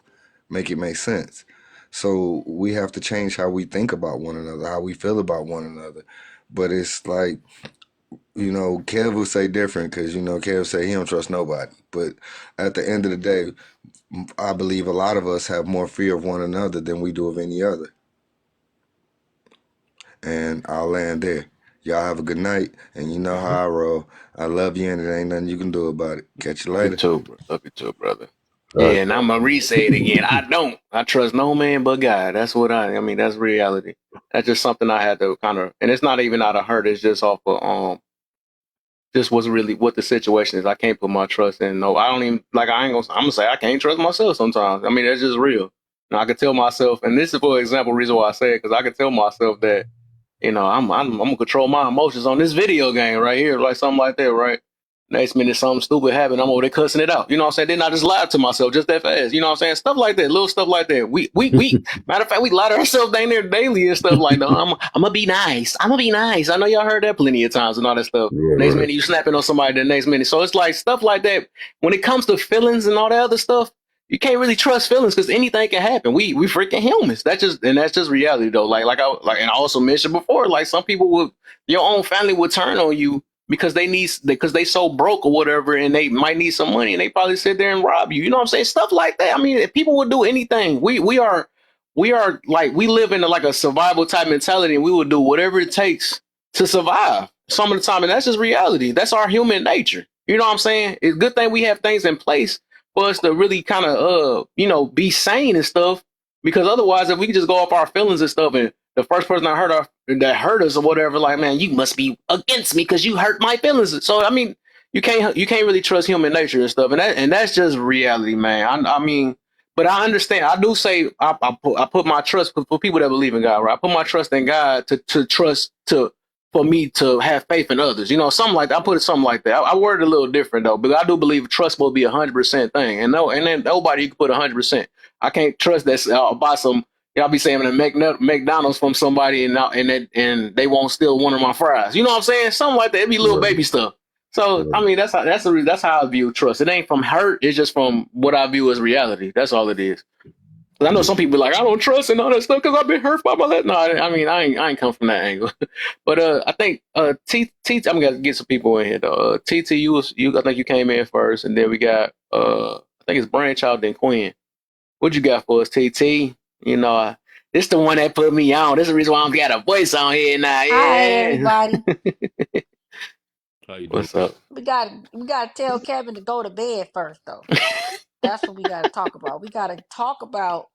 Make it make sense. So we have to change how we think about one another, how we feel about one another. But it's like, Kev will say different because, Kev say he don't trust nobody. But at the end of the day, I believe a lot of us have more fear of one another than we do of any other. And I'll land there. Y'all have a good night. And you know Hmm. how I roll. I love you and there ain't nothing you can do about it. Catch you Love you later. too, bro. Love you too, brother. All right. Yeah, and I'm gonna re-say it again. I don't. I trust no man but God. That's what I mean, that's reality. That's just something I had to kind of, and it's not even out of hurt. It's just off of just what's really what the situation is. I can't put my trust in. No, I don't even like. I ain't gonna. I'm gonna say I can't trust myself sometimes. I mean, that's just real. And I can tell myself, and this is for example reason why I say it because I can tell myself that I'm gonna control my emotions on this video game right here, like something like that, right? Next minute something stupid happened, I'm over there cussing it out. You know what I'm saying? Then I just lied to myself just that fast. You know what I'm saying? Stuff like that, little stuff like that. We matter of fact, we lie to ourselves down there daily and stuff like that. I'm gonna be nice. I'm gonna be nice. I know y'all heard that plenty of times and all that stuff. Yeah, Next right. minute you snapping on somebody the next minute. So it's like stuff like that. When it comes to feelings and all that other stuff, you can't really trust feelings because anything can happen. We freaking humans. That's just reality though. And I also mentioned before, like some people would your own family would turn on you because they so broke or whatever, and they might need some money, and they probably sit there and rob you. You know what I'm saying? Stuff like that. I mean, if people would do anything. We are like we live in like a survival type mentality, and we will do whatever it takes to survive some of the time, and that's just reality. That's our human nature. You know what I'm saying? It's a good thing we have things in place for us to really kind of be sane and stuff. Because otherwise, if we could just go off our feelings and stuff, and the first person that hurt us or whatever, like, man, you must be against me because you hurt my feelings. So I mean, you can't really trust human nature and stuff, and that's just reality, man. I mean, but I understand. I do say I put my trust for people that believe in God, right? I put my trust in God to trust to for me to have faith in others. Something like that. I put it something like that. I word it a little different though, but I do believe trust will be 100% thing, and no, and then nobody you can put 100%. I can't trust that buy some. Y'all be saying to make McDonald's from somebody and they won't steal one of my fries. You know what I'm saying? Something like that. It be little Right. baby stuff. So Right. I mean that's how I view trust. It ain't from hurt. It's just from what I view as reality. That's all it is. 'Cause I know Yeah. some people be like I don't trust and all that stuff because I've been hurt by my life. No, I mean I ain't come from that angle. But I think I'm gonna get some people in here though. TT, you I think you came in first, and then we got I think it's Branch out then Quinn. What you got for us, TT? This the one that put me on. This is the reason why I'm got a voice on here now. Hi Yeah. everybody. How you doing? What's up? We gotta tell Kevin to go to bed first though. That's what we gotta talk about. We gotta talk about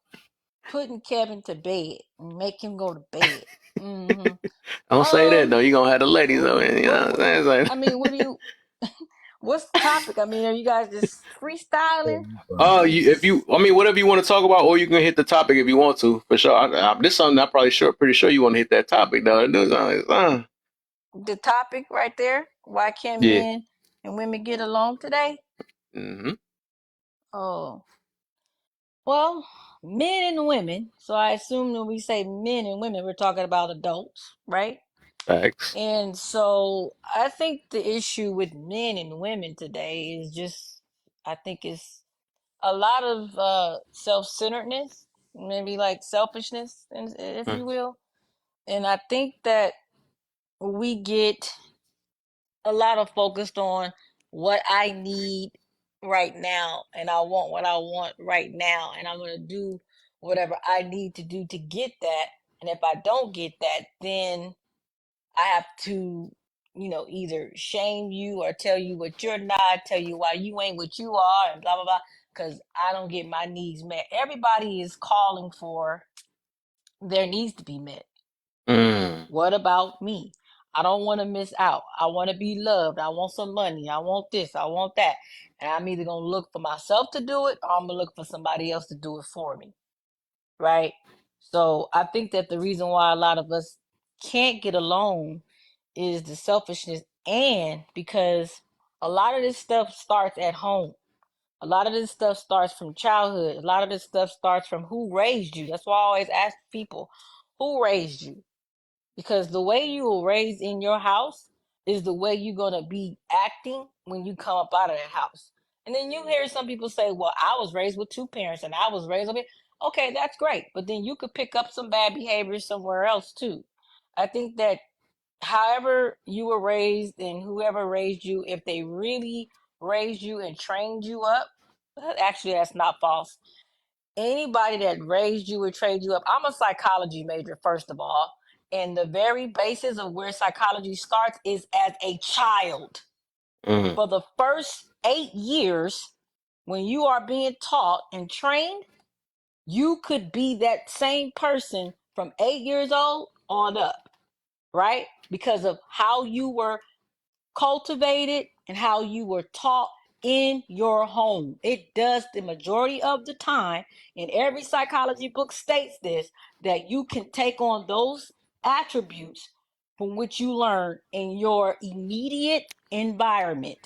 putting Kevin to bed and make him go to bed. hmm Don't say that though. You gonna have the ladies what, though. You know what I'm what saying? It's like, I mean, what do you what's the topic? I mean, are you guys just freestyling? oh, I mean, whatever you want to talk about, or you can hit the topic if you want to, for sure. This is something I'm pretty sure you want to hit that topic though. The topic right there. Why can't Yeah. men and women get along today? Mm-hmm. Oh, well, men and women. So I assume when we say men and women, we're talking about adults, right? Facts. And so I think the issue with men and women today is just, I think it's a lot of self-centeredness. maybe like selfishness, if Mm. you will. And I think that we get a lot of focused on what I need right now, and I want what I want right now, and I'm going to do whatever I need to do to get that. And if I don't get that, then I have to, either shame you or tell you what you're not, tell you why you ain't what you are, and blah, blah, blah, because I don't get my needs met. Everybody is calling for their needs to be met. Mm. What about me? I don't want to miss out. I want to be loved. I want some money. I want this. I want that. And I'm either going to look for myself to do it or I'm going to look for somebody else to do it for me. Right? So I think that the reason why a lot of us can't get along is the selfishness, and because a lot of this stuff starts at home. A lot of this stuff starts from childhood. A lot of this stuff starts from who raised you. That's why I always ask people, who raised you? Because the way you were raised in your house is the way you're going to be acting when you come up out of that house. And then you hear some people say, well, I was raised with two parents and I was raised with it. Okay, that's great. But then you could pick up some bad behavior somewhere else too. I think that however you were raised and whoever raised you, if they really raised you and trained you up, actually, that's not false. Anybody that raised you or trained you up, I'm a psychology major, first of all. And the very basis of where psychology starts is as a child. Mm. For the first 8 years, when you are being taught and trained, you could be that same person from 8 years old on up, right? Because of how you were cultivated and how you were taught in your home. It does the majority of the time, and every psychology book states this, that you can take on those attributes from which you learn in your immediate environment.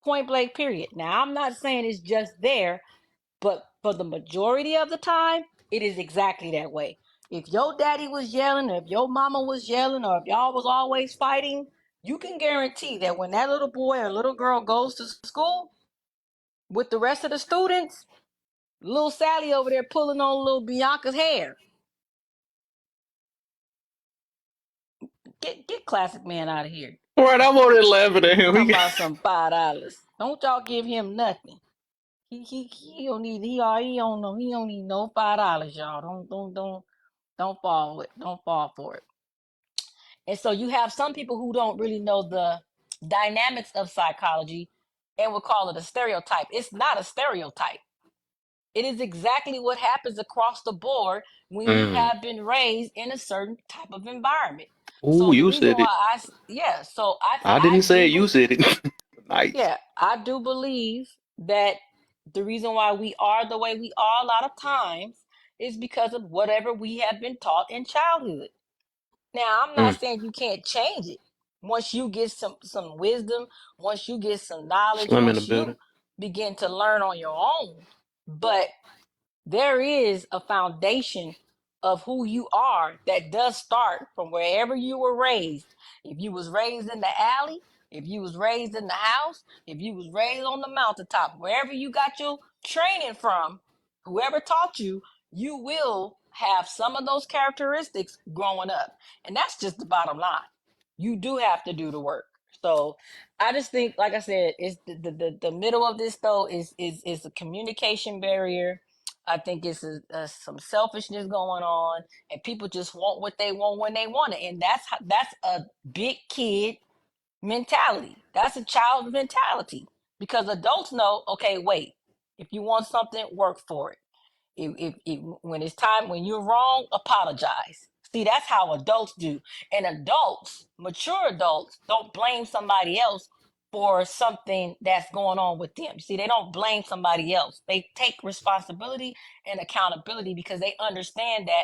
Point blank, period. Now, I'm not saying it's just there, but for the majority of the time, it is exactly that way. If your daddy was yelling, or if your mama was yelling, or if y'all was always fighting, you can guarantee that when that little boy or little girl goes to school with the rest of the students, little Sally over there pulling on little Bianca's hair. Get Classic Man out of here. Right, I'm over there laughing at him. Talking about some $5. Don't y'all give him nothing. He don't need he don't need no $5, y'all. Don't fall for it. And so you have some people who don't really know the dynamics of psychology and will call it a stereotype. It's not a stereotype. It is exactly what happens across the board when you Mm. have been raised in a certain type of environment. Ooh, So the you reason said it. why so I didn't I say do it. You said it. Nice. yeah, I do believe that the reason why we are the way we are a lot of times is because of whatever we have been taught in childhood. Now, I'm not Mm. saying you can't change it. Once you get some wisdom, once you get some knowledge, Slim in the once building. you begin to learn on your own, but there is a foundation of who you are that does start from wherever you were raised. If you was raised in the alley, if you was raised in the house, if you was raised on the mountaintop, wherever you got your training from, whoever taught you, you will have some of those characteristics growing up. And that's just the bottom line. You do have to do the work. So I just think, like I said, it's the middle of this though is a communication barrier. I think it's some selfishness going on, and people just want what they want when they want it, and that's a big kid mentality. That's a child mentality because adults know, okay, wait, if you want something, work for it. If when it's time, when you're wrong, apologize. See, that's how adults do. And adults, mature adults, don't blame somebody else for something that's going on with them. See, they don't blame somebody else. They take responsibility and accountability because they understand that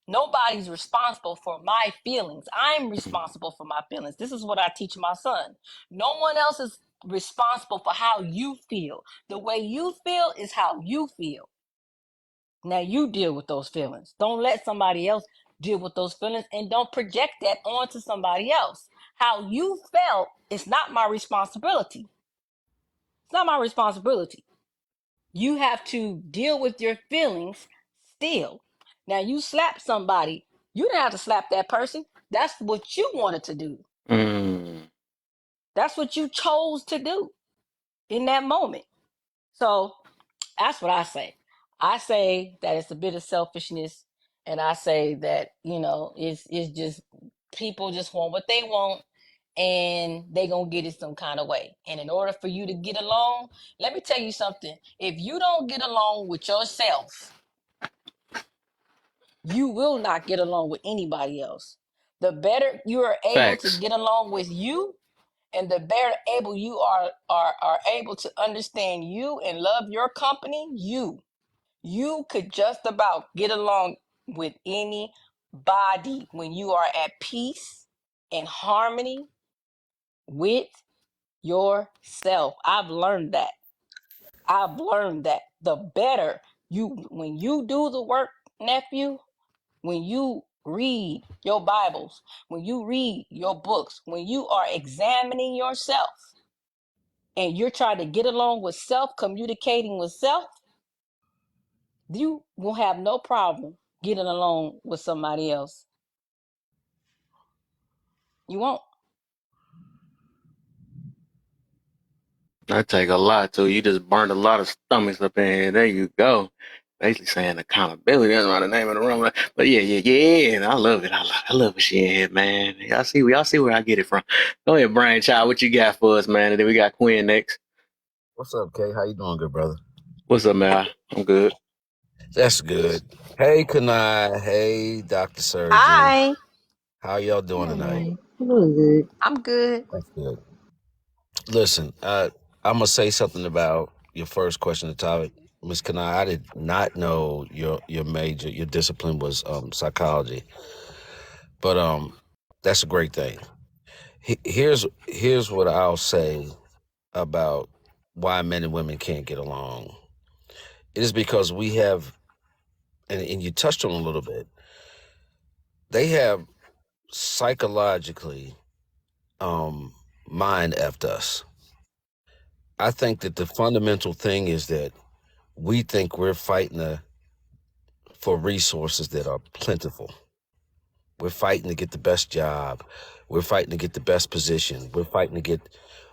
nobody's responsible for my feelings. I'm responsible for my feelings. This is what I teach my son. No one else is responsible for how you feel. The way you feel is how you feel. Now you deal with those feelings. Don't let somebody else deal with those feelings, and don't project that onto somebody else. How you felt is not my responsibility. It's not my responsibility. You have to deal with your feelings, still. Now you slap somebody, you didn't have to slap that person. That's what you wanted to do. Mm. That's what you chose to do in that moment. So that's what I say. I say that it's a bit of selfishness, and I say that it's just people just want what they want, and they gonna get it some kind of way. And in order for you to get along, let me tell you something. If you don't get along with yourself, you will not get along with anybody else. The better you are able to Facts. get along with you, and the better able you are able to understand you and love your company, you could just about get along with anybody when you are at peace and harmony with yourself. I've learned that. The better when you do the work, nephew, when you read your Bibles, when you read your books, when you are examining yourself and you're trying to get along with self, communicating with self, you will have no problem getting along with somebody else. You won't. That take a lot too. You just burned a lot of stomachs up in here. There you go. Basically saying accountability. That's not the name of the room. But yeah. And I love it. I love what she in here, man. Y'all see where I get it from. Go ahead, Brian Child. What you got for us, man? And then we got Quinn next. What's up, Kay? How you doing, good brother? What's up, man? I'm good. That's good. Hey, Kanai. Hey, Dr. Surgery. Hi. How y'all doing tonight? Hey, I'm doing good. I'm good. That's good. Listen, I'm gonna say something about your first question, the topic, Miss Kanai. I did not know your major, your discipline was psychology, but that's a great thing. Here's what I'll say about why men and women can't get along. It is because we have, and you touched on it a little bit. They have psychologically mind effed us. I think that the fundamental thing is that we think we're fighting for resources that are plentiful. We're fighting to get the best job. We're fighting to get the best position. We're fighting to get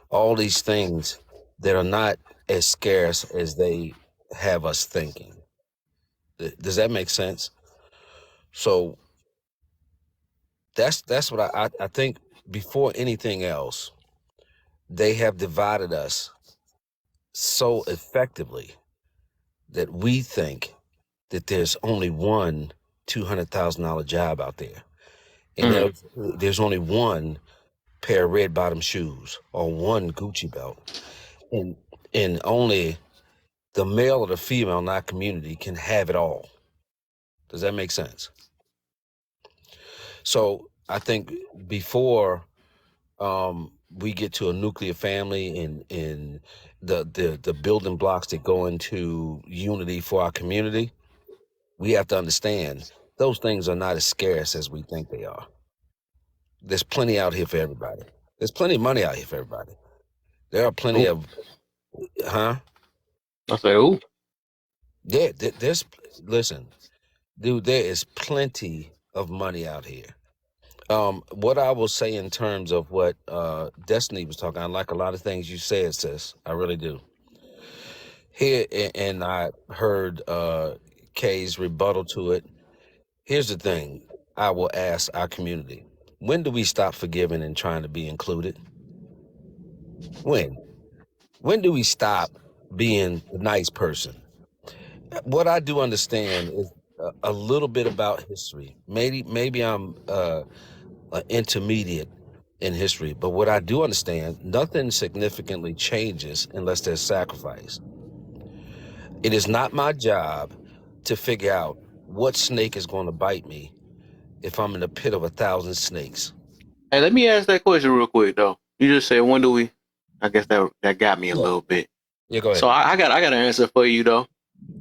all these things that are not as scarce as they have us thinking. Does that make sense? So that's what I think. Before anything else, they have divided us so effectively that we think that there's only one $200,000 job out there, and Mm. there's only one pair of red bottom shoes or one Gucci belt, and only the male or the female in our community can have it all. Does that make sense? So I think before we get to a nuclear family and the building blocks that go into unity for our community, we have to understand those things are not as scarce as we think they are. There's plenty out here for everybody. There's plenty of money out here for everybody. There are plenty Ooh. of, huh? I say, ooh. Yeah, there's, listen, dude, there is plenty of money out here. What I will say in terms of what Destiny was talking, I like a lot of things you said, sis. I really do. Here, and I heard Kay's rebuttal to it. Here's the thing I will ask our community. When do we stop forgiving and trying to be included? When? When do we stop being a nice person? What I do understand is a little bit about history. Maybe I'm intermediate in history, but what I do understand, nothing significantly changes unless there's sacrifice. It is not my job to figure out what snake is going to bite me if I'm in the pit of 1,000 snakes. Hey, let me ask that question real quick though. You just said when do we? I guess that got me a Yeah. little bit. Yeah, go So ahead. I got an answer for you though.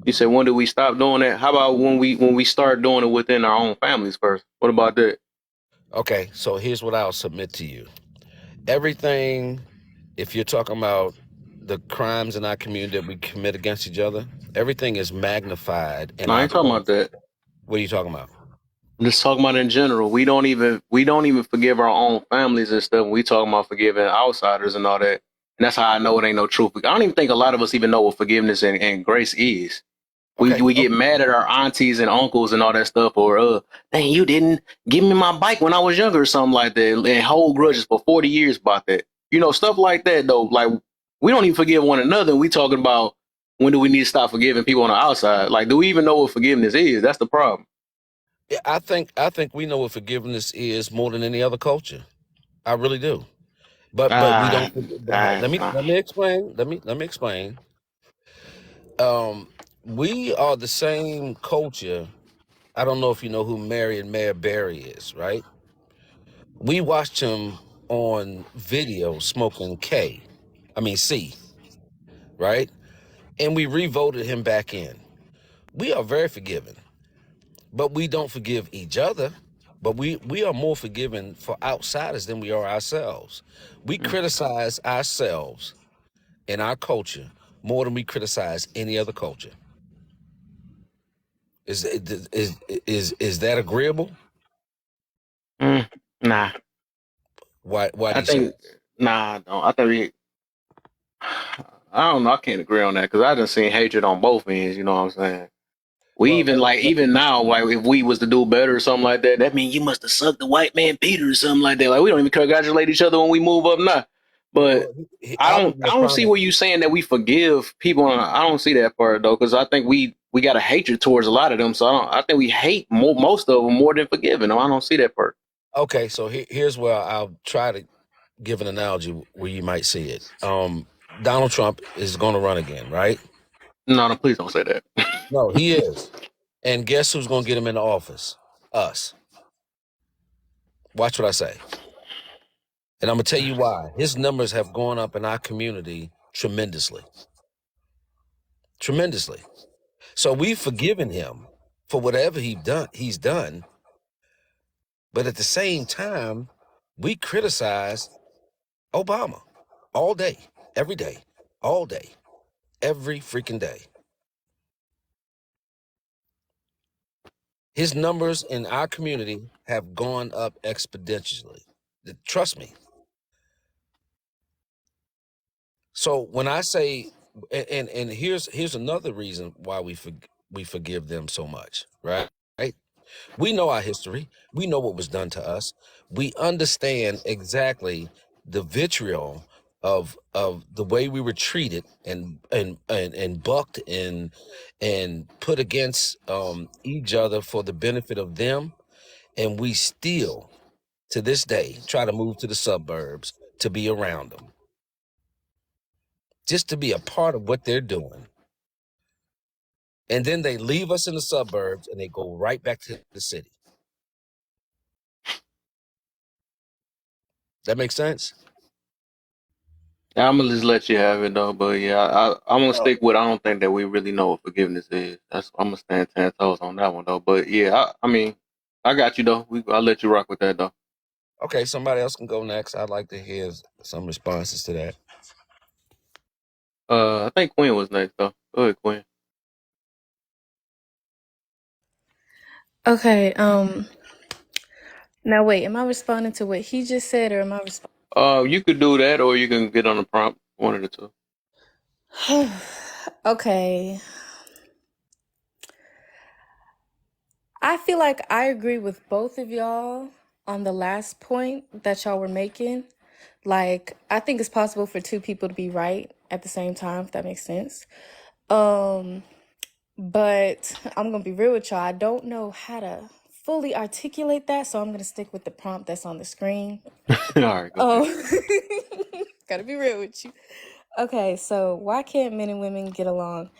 You said when do we stop doing that? How about when we start doing it within our own families first? What about that? Okay, so here's what I'll submit to you. Everything, if you're talking about the crimes in our community that we commit against each other, everything is magnified in No, I our ain't talking culture. about that. What are you talking about? I'm just talking about in general. We don't even forgive our own families and stuff. We talking about forgiving outsiders and all that. And that's how I know it ain't no truth. I don't even think a lot of us even know what forgiveness and grace is. We Okay, we get mad at our aunties and uncles and all that stuff, or dang, you didn't give me my bike when I was younger or something like that, and hold grudges for 40 years about that. Stuff like that though. Like we don't even forgive one another. We talking about when do we need to stop forgiving people on the outside? Like, do we even know what forgiveness is? That's the problem. yeah, I think we know what forgiveness is more than any other culture. I really do. But we Ah, don't. Let me explain. Let me explain. Um, we are the same culture. I don't know if you know who Marion Mayor Barry is, right? We watched him on video smoking C, right? And we re-voted him back in. We are very forgiving, but we don't forgive each other. But we are more forgiving for outsiders than we are ourselves. We criticize ourselves in our culture more than we criticize any other culture. Is that agreeable? mm, nah. Why do I you say think that? nah. I don't. I think I don't know. I can't agree on that because I just seen hatred on both ends. You know what I'm saying? We Well, even like even now, like if we was to do better or something like that, that means you must have sucked the white man Peter or something like that. Like we don't even congratulate each other when we move up now. But I I'll don't give you I a don't see prime. where you saying that we forgive people. I don't see that part though, because I think we got a hatred towards a lot of them. So I think we hate most of them more than forgiving them. I don't see that part. Okay, so here's where I'll try to give an analogy where you might see it. Donald Trump is going to run again, right? No, no, please don't say that. No, he is. And guess who's going to get him in the office? Us. Watch what I say. And I'm going to tell you why. His numbers have gone up in our community tremendously. Tremendously. So we've forgiven him for whatever he's done, but at the same time, we criticize Obama all day, all day, every freaking day. His numbers in our community have gone up exponentially. Trust me. So when I say, and here's another reason why we forgive them so much, right? Right? We know our history. We know what was done to us. We understand exactly the vitriol of the way we were treated and bucked and put against each other for the benefit of them. And we still, to this day, try to move to the suburbs to be around them, just to be a part of what they're doing. And then they leave us in the suburbs and they go right back to the city. That makes sense? Yeah, I'm gonna just let you have it though, but yeah, I'm gonna Well, stick with. I don't think that we really know what forgiveness is. I'm gonna stand 10 toes on that one though. But yeah, I mean, I got you though. I'll let you rock with that though. okay, somebody else can go next. I'd like to hear some responses to that. I think Quinn was next though. Go ahead, Quinn. Okay, now wait, am I responding to what he just said or am I You could do that, or you can get on the prompt. One of the two. responding? Okay. I feel like I agree with both of y'all on the last point that y'all were making. Like, I think it's possible for two people to be right at the same time, if that makes sense. Um, but I'm gonna be real with y'all. I don't know how to fully articulate that, so I'm gonna stick with the prompt that's on the screen. All right, go ahead. Oh, gotta be real with you. Okay, so why can't men and women get along?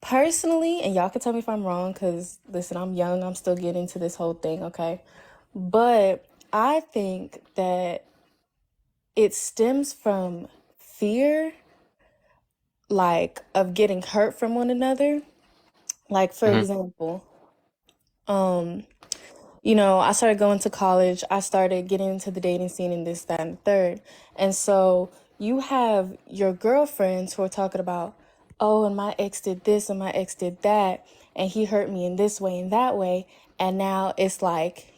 Personally, and y'all can tell me if I'm wrong, because listen, I'm young, I'm still getting into this whole thing, okay? But I think that it stems from fear, like of getting hurt from one another. Like, for Hmm. example, um, I started going to college, I started getting into the dating scene and this, that, and the third. And so you have your girlfriends who are talking about, oh, and my ex did this and my ex did that, and he hurt me in this way and that way. And now it's like,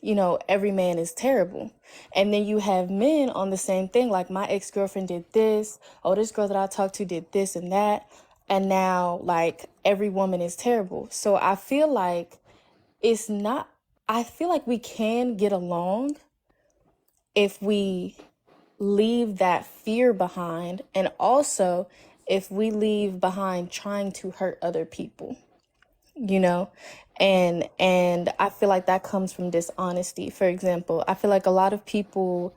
every man is terrible. And then you have men on the same thing, like my ex-girlfriend did this, oh, this girl that I talked to did this and that. And now, like, every woman is terrible. So it's not, I feel like we can get along if we leave that fear behind, and also if we leave behind trying to hurt other people, you know and I feel like that comes from dishonesty. For example, I feel like a lot of people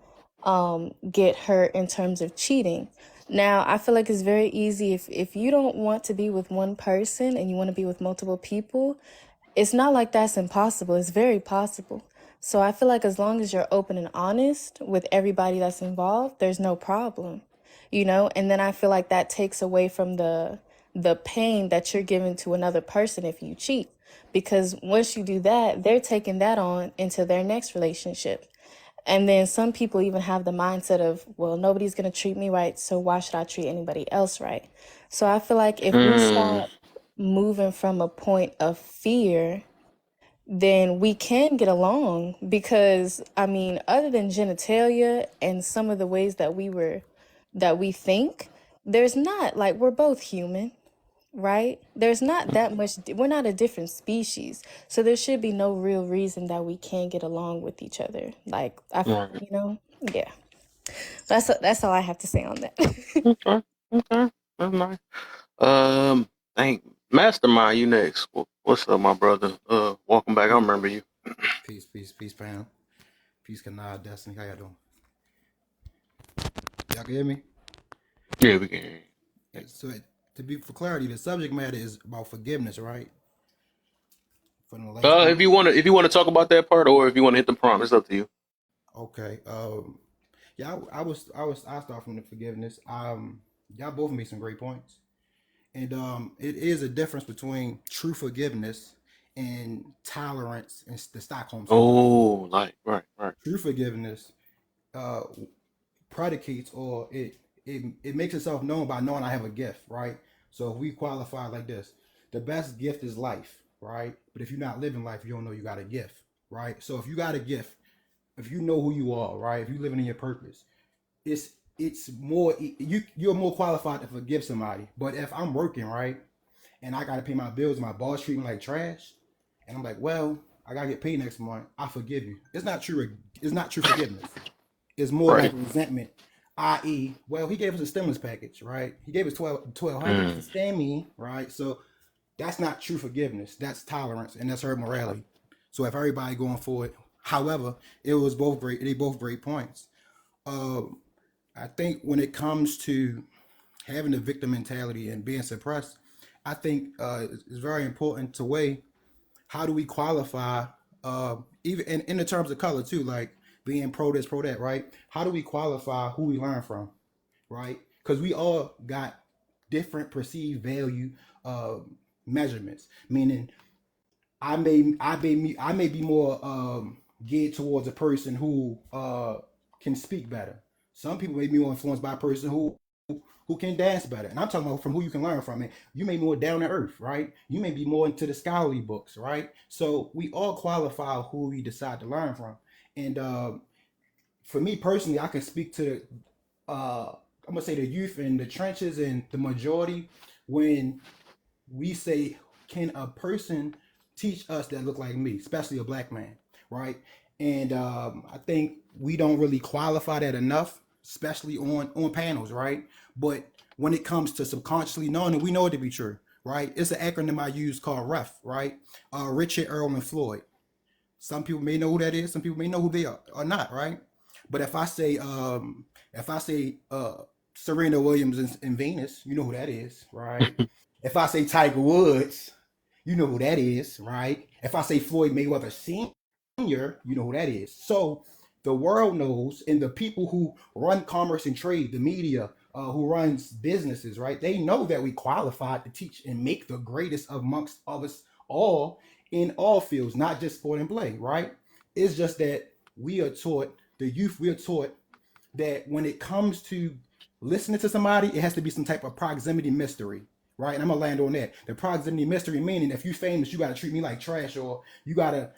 get hurt in terms of cheating. Now I feel like it's very easy, if you don't want to be with one person and you want to be with multiple people, it's not like that's impossible. It's very possible. So I feel like as long as you're open and honest with everybody that's involved, there's no problem, And then I feel like that takes away from the pain that you're giving to another person if you cheat. Because once you do that, they're taking that on into their next relationship. And then some people even have the mindset of, well, nobody's going to treat me right, so why should I treat anybody else right? So I feel like if we Mm, start moving from a point of fear, then we can get along. Because I mean, other than genitalia and some of the ways that we think, there's not, like, we're both human, right? There's not that much, we're not a different species, so there should be no real reason that we can't get along with each other. Like, right. yeah. That's all I have to say on that. Okay. Okay. That's nice. Thank Mastermind, you next. What's up, my brother? Welcome back. I Peace, remember you. peace, fam. Peace, Kanad, Destiny. How y'all doing? Y'all can hear me? Yeah, we can hear Yeah, you. so, for clarity, the subject matter is about forgiveness, right? From the last part. If you want to talk about that part, or if you want to hit the prompt, it's up to you. Okay. Yeah, I start from the forgiveness. Y'all both made some great points, and it is a difference between true forgiveness and tolerance and the Stockholm syndrome. Oh, like right. True forgiveness uh predicates, or it makes itself known by knowing I have a gift, right? So if we qualify like this, the best gift is life, right? But if you're not living life, you don't know you got a gift, right? So if you got a gift, if you know who you are, right? If you're living in your purpose, it's it's more you're more qualified to forgive somebody. But if I'm working, right, and I gotta pay my bills, my boss treat me like trash, and I'm like, well, I gotta get paid next month, I forgive you. It's not true. It's not true forgiveness. It's more like Right. resentment, i.e., well, he gave us a stimulus package, right? He gave us 1200 to Mm, stand me, right? So that's not true forgiveness. That's tolerance, and that's herd morality. So if everybody going forward, however, it was both great. They both great points. Uh, I think when it comes to having the victim mentality and being suppressed, I think it's very important to weigh how do we qualify, even in the terms of color too, like being pro this, pro that, right? How do we qualify who we learn from, right? Because we all got different perceived value uh, measurements. Meaning, I may be more geared towards a person who can speak better. Some people may be more influenced by a person who can dance better. And I'm talking about from who you can learn from. And you may be more down to earth, right? You may be more into the scholarly books, right? So we all qualify who we decide to learn from. And for me personally, I can speak to I'm gonna say the youth in the trenches and the majority when we say, can a person teach us that look like me, especially a black man, right? And I think we don't really qualify that enough, especially on panels, right? But when it comes to subconsciously knowing it, we know it to be true, right? It's an acronym I use called REF, right? Richard, Earl, and Floyd. Some people may know who that is. Some people may know who they are or not, right? But if I say Serena Williams and Venus, you know who that is, right? If I say Tiger Woods, you know who that is, right? If I say Floyd Mayweather Sr., you know who that is. So the world knows, and the people who run commerce and trade, the media, who runs businesses, right? They know that we qualified to teach and make the greatest amongst of us all in all fields, not just sport and play, right? It's just that we are taught, the youth, we are taught that when it comes to listening to somebody, it has to be some type of proximity mystery, right? And I'm gonna land on that. The proximity mystery meaning if you famous, you gotta treat me like trash, or you gotta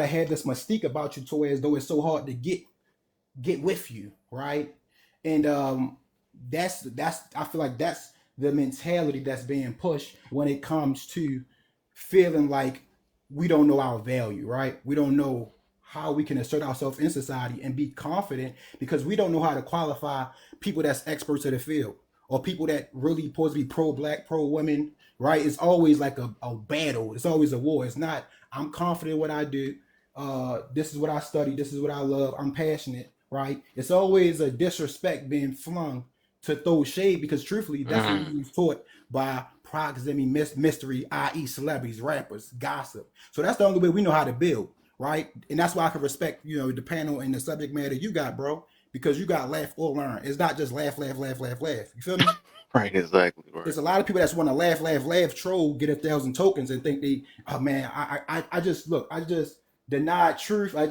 have this mystique about you to as though it's so hard to get with you, right? And that's I feel like that's the mentality that's being pushed when it comes to feeling like we don't know our value, right? We don't know how we can assert ourselves in society and be confident because we don't know how to qualify people that's experts in the field or people that really supposed to be pro black, pro women, right? It's always like a battle. It's always a war. It's not, I'm confident in what I do. This is what I study. This is what I love. I'm passionate, right? It's always a disrespect being flung to throw shade because truthfully, that's what we Mm. was taught by proximity mystery, i.e., celebrities, rappers, gossip. So that's the only way we know how to build, right? And that's why I can respect, the panel and the subject matter you got, bro, because you got laugh or learn. It's not just laugh, laugh, laugh, laugh, laugh. You feel me? Right, exactly. Right. There's a lot of people that's want to laugh, laugh, laugh, troll, get 1,000 tokens, and think they, oh man, I just look, I just denied truth. I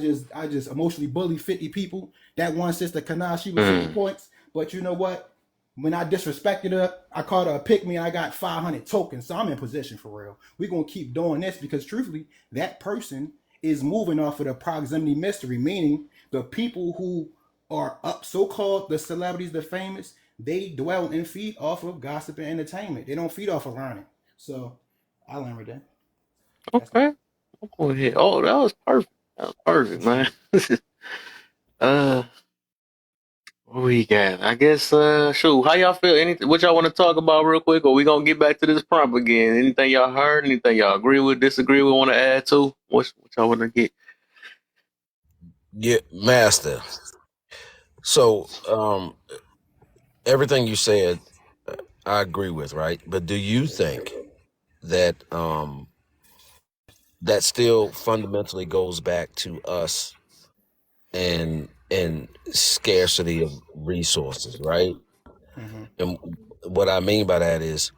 just emotionally bullied 50 people. That one sister Kana, she was 50 Mm. points, but you know what? When I disrespected her, I called her a pick me, and I got 500 tokens. So I'm in position for real. We're gonna keep doing this because truthfully, that person is moving off of the proximity mystery, meaning the people who are up, so-called the celebrities, the famous, they dwell and feed off of gossip and entertainment. They don't feed off of learning. So I learned with that. That's it. it. Okay. I'll go ahead. Oh, that was perfect. That was perfect, man. uh, what we got? I guess. Shoot. How y'all feel? Anything? What y'all want to talk about real quick, or we gonna get back to this prompt again? Anything y'all heard? Anything y'all agree with? Disagree with? Want to add to? What y'all want to get? Yeah, master. So, everything you said, I agree with, right? But do you think that that still fundamentally goes back to us and scarcity of resources, right? Mm-hmm. And what I mean by that is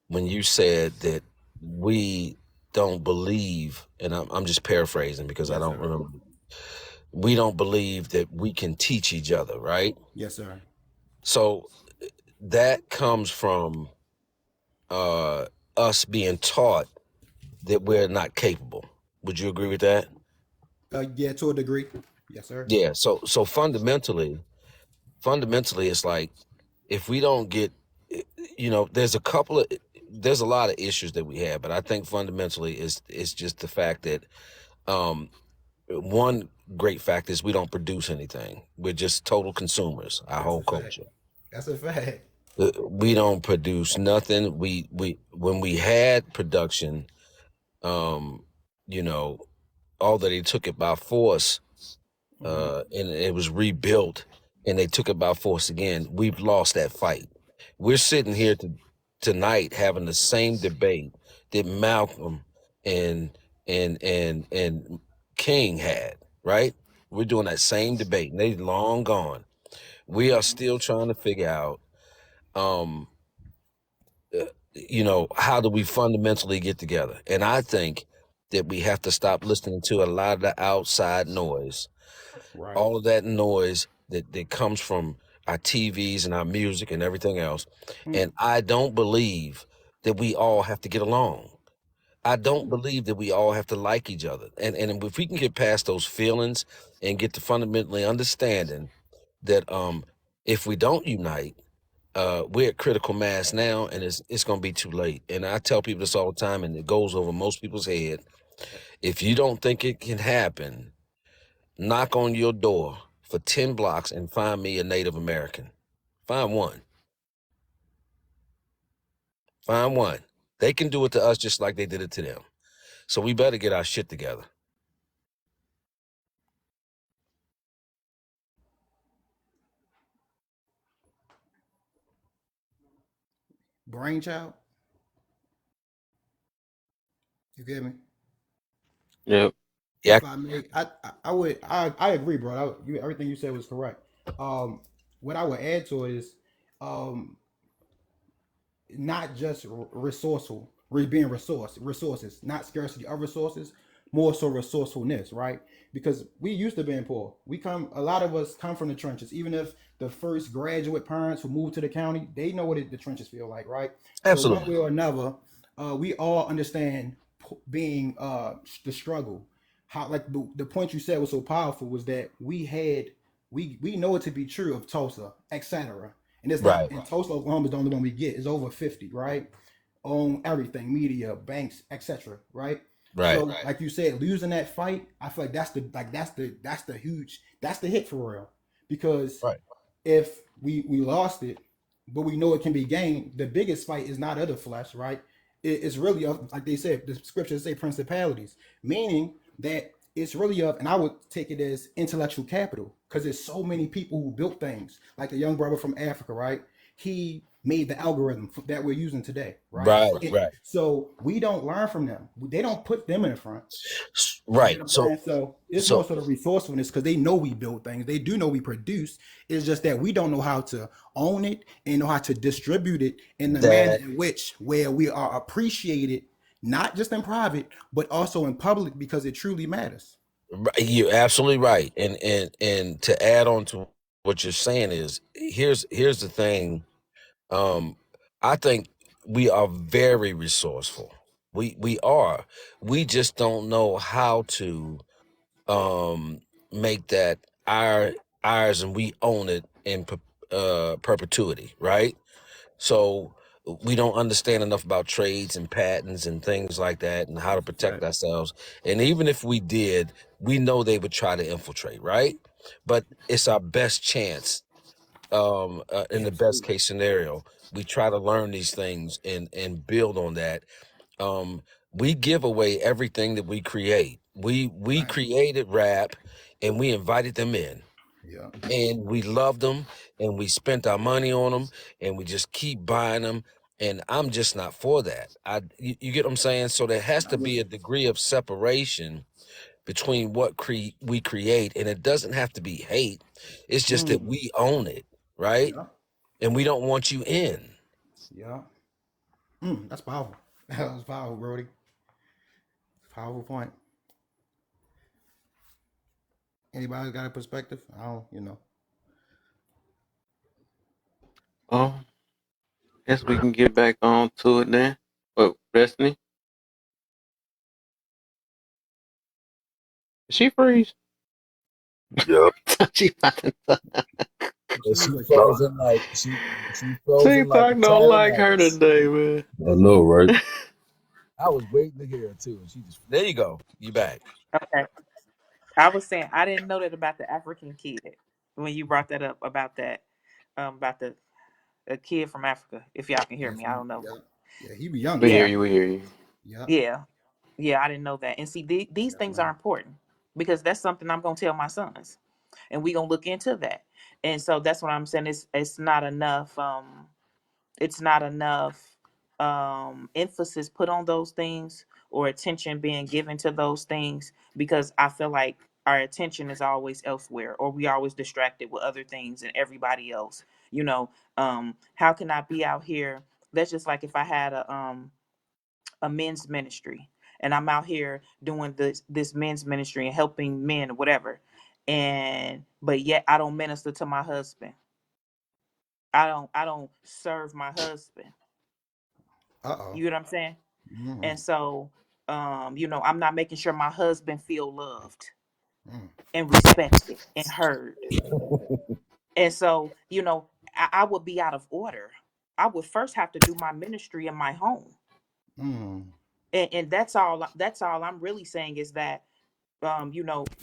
when you said that we don't believe, and I'm just paraphrasing because I Yes, don't sir. remember, we don't believe that we can teach each other, right? Yes, sir. So that comes from uh, us being taught that we're not capable. Would you agree with that? Yeah, to a degree. Yes, sir. Yeah. So fundamentally, it's like if we don't get, there's a lot of issues that we have, but I think fundamentally it's just the fact that um, one great fact is we don't produce anything. We're just total consumers. Our That's whole a fact. culture. That's a fact. We don't produce nothing. We when we had production, um, you know, although they took it by force, Mm-hmm. and it was rebuilt, and they took it by force again. We've lost that fight. We're sitting here tonight having the same debate that Malcolm and and King had. Right? We're doing that same debate, and they long gone. We are Mm-hmm. still trying to figure out, um, how do we fundamentally get together? And I think that we have to stop listening to a lot of the outside noise, Right. all of that noise that comes from our TVs and our music and everything else. Mm. And I don't believe that we all have to get along. I don't Mm. believe that we all have to like each other. And if we can get past those feelings and get to fundamentally understanding that if we don't unite, we're at critical mass now, and it's going to be too late. And I tell people this all the time, and it goes over most people's head. If you don't think it can happen, knock on your door for 10 blocks and find me a Native American. Find one. Find one. They can do it to us just like they did it to them. So we better get our shit together. Brainchild. You get me? Yep. Yeah. If I may, I agree, bro. Everything you said was correct. Um, what I would add to it is, um, not just resourceful, being resources, not scarcity of resources, more so resourcefulness, right? Because we used to being poor. A lot of us come from the trenches. Even if the first graduate parents who moved to the county, they know what the trenches feel like, right? So one Absolutely. way or another, we all understand being the struggle. How like the point you said was so powerful was that we know it to be true of Tulsa, etc. And it's not Right. in Tulsa, Oklahoma is the only one we get. It's over 50, right? On everything, media, banks, etc. Right? So, Right. like you said, losing that fight, I feel like that's the huge that's the hit for real. Because Right. if we lost it, but we know it can be gained, the biggest fight is not of the flesh, right? It's really of, like they said, the scriptures say principalities, meaning that it's really of, and I would take it as intellectual capital, because there's so many people who built things, like the young brother from Africa, right? He made the algorithm that we're using today, right? Right. Right. So we don't learn from them. They don't put them in the front. You get Right. what I'm So saying? So it's more so sort of resourcefulness because they know we build things. They do know we produce. It's just that we don't know how to own it and know how to distribute it in the manner that in which where we are appreciated, not just in private, but also in public because it truly matters. you're absolutely right. And to add on to what you're saying is here's the thing. Um, I think we are very resourceful. We are. We just don't know how to um make that our ours and we own it in perpetuity, right? So we don't understand enough about trades and patents and things like that and how to That's a protect fact. ourselves. And even if we did, we know they would try to infiltrate, right? But it's our best chance, in the best Absolutely. case scenario. We try to learn these things and build on that. um we give away everything that we create. We Right. created rap and we invited them in Yeah. and we loved them and we spent our money on them and we just keep buying them. And I'm just not for that. You get what I'm saying? So there has to I'm be with a you. degree of separation between what we create, and it doesn't have to be hate. It's just that Mm. we own it, right? Yeah. And we don't want you in. Yeah. That's powerful. That was powerful, Brody. Powerful point. Anybody got a perspective? I don't. Mm. Mm. Mm. Mm. That's Guess we right. can get back on to it then. Oh, Destiny, did she freeze? Yeah. she about to And She was she like, she, frozen like she frozen like a TikTok don't ton of like her ice. today, man. I know, right? I was waiting to hear it too, and she just there you go. You back. Okay. I was saying I didn't know that about the African kid when you brought that up about the a kid from Africa. If y'all can hear Yeah, me, I don't know. yeah, yeah. He be young We hear Yeah, you. We hear you. Yeah, yeah, yeah. I didn't know that. And see, these yeah, things are man. important because that's something I'm gonna tell my sons, and we gonna look into that. And so that's what I'm saying. It's not enough. It's not enough emphasis put on those things or attention being given to those things because I feel like our attention is always elsewhere or we always distracted with other things and everybody else. You know, how can I be out here? That's just like if I had a men's ministry and I'm out here doing this men's ministry and helping men or whatever. And but yet I don't minister to my husband. I don't serve my husband. Uh oh. You know what I'm saying? Mm, And so, I'm not making sure my husband feel loved mm, and respected and heard. And so, I would be out of order. I would first have to do my ministry in my home. mm. And that's all I'm really saying is that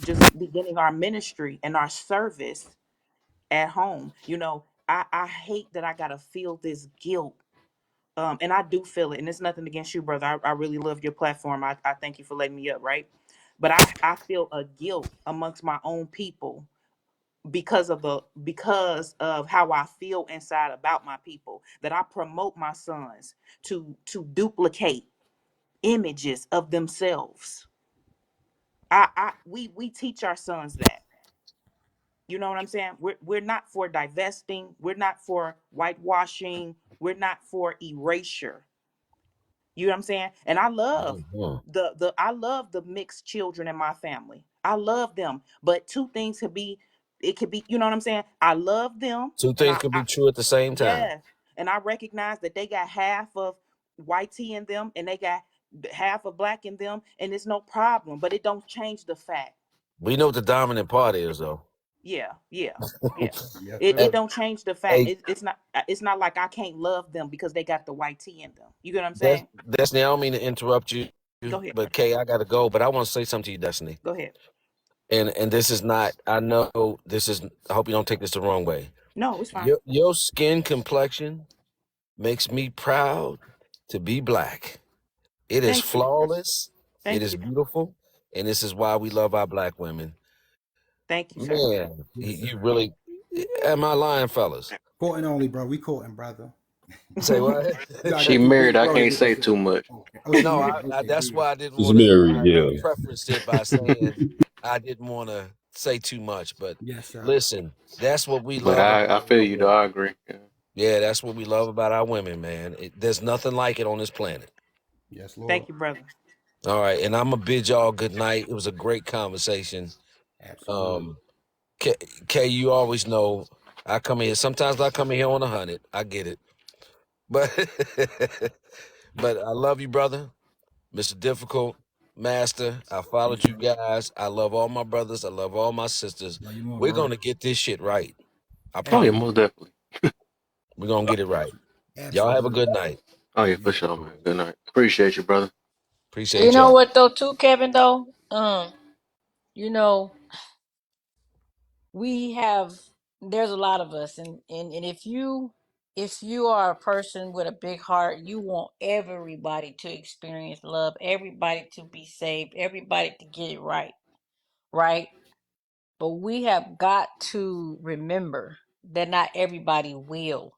just beginning our ministry and our service at home. I hate that I gotta feel this guilt. And I do feel it, and it's nothing against you, brother. I really love your platform. I thank you for letting me up, right? But I feel a guilt amongst my own people because of how I feel inside about my people that I promote my sons to duplicate images of themselves. We teach our sons that. You know what I'm saying? We're not for divesting. We're not for whitewashing. We're not for erasure. You know what I'm saying? And I love Mhm. I love the mixed children in my family. I love them. But two things could be, it could be, you know what I'm saying? I love them Two and things could I be true at the same time. yeah. And I recognize that they got half of white tea in them and they got half of black in them, and it's no problem. But it don't change the fact. We know what the dominant part is, though. Yeah, yeah, yeah. Yes, Hey, It sir. don't change the fact. hey, It's not like I can't love them because they got the white tea in them. You get what I'm Des- saying? Destiny, I don't mean to interrupt you, Go ahead, but brother. Kay, I gotta go. But I want to say something to you, Destiny. Go ahead. And this is not. I know this is. I hope you don't take this the wrong way. No, it's fine. Your skin complexion makes me proud to be black. It is Thank you. flawless. It Thank is you. beautiful, and this is why we love our black women. Thank you, sir. Man, Yes, you sir. really. Am I lying, fellas? Courting only, bro. We courting, brother. Say what? No, I She got you. married. I Go ahead. can't What you say say? too much. Okay. Oh, she No, married. Okay, that's good. why I didn't She's want to. married, I yeah. prefaced it by saying I didn't want to say too much, but Yes, sir. listen, that's what we But love about I feel our you though. women. I agree. Yeah. Yeah, that's what we love about our women, man. There's nothing like it on this planet. Yes, Lord. Thank you, brother. All right, and I'm gonna bid y'all good night. It was a great conversation. Absolutely. Um, K, you always know I come here. Sometimes I come in here on 100. I get it, but but I love you, brother. Mr. Difficult, Master, I Yes, followed you sir. guys. I love all my brothers. I love all my sisters. Love you more, We're brother. gonna get this shit right. I Oh yeah, promise. most definitely. We're gonna get it right. Y'all have a Absolutely. good night. Oh yeah, You for sure, man. Good night. Appreciate you, brother. You Appreciate know y'all. what though, too, Kevin? Though, you know, we have. There's a lot of us, and if you are a person with a big heart, you want everybody to experience love, everybody to be saved, everybody to get it right, right? But we have got to remember that not everybody will.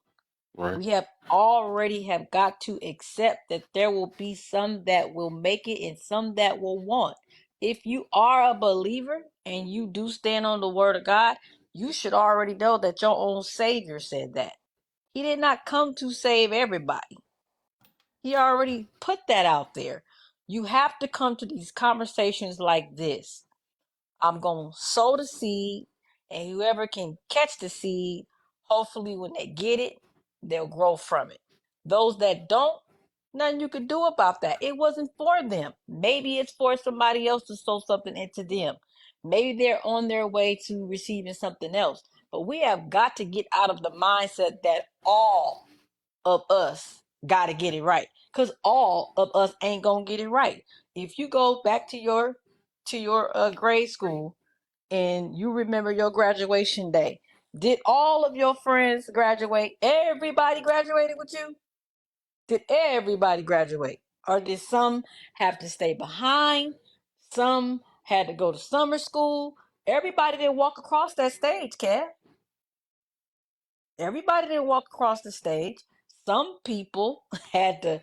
Right. We have already have got to accept that there will be some that will make it and some that will want. If you are a believer and you do stand on the word of God, you should already know that your own Savior said that. He did not come to save everybody. He already put that out there. You have to come to these conversations like this. I'm going to sow the seed, and whoever can catch the seed, hopefully when they get it, they'll grow from it. Those that don't, nothing you could do about that. It wasn't for them. Maybe it's for somebody else to sow something into them. Maybe they're on their way to receiving something else. But we have got to get out of the mindset that all of us got to get it right, because all of us ain't gonna get it right. If you go back to your grade school and you remember your graduation day, did all of your friends graduate? Everybody graduated with you? Did everybody graduate, or did some have to stay behind? Some had to go to summer school. Everybody didn't walk across that stage, Cat. Everybody didn't walk across the stage. Some people had to,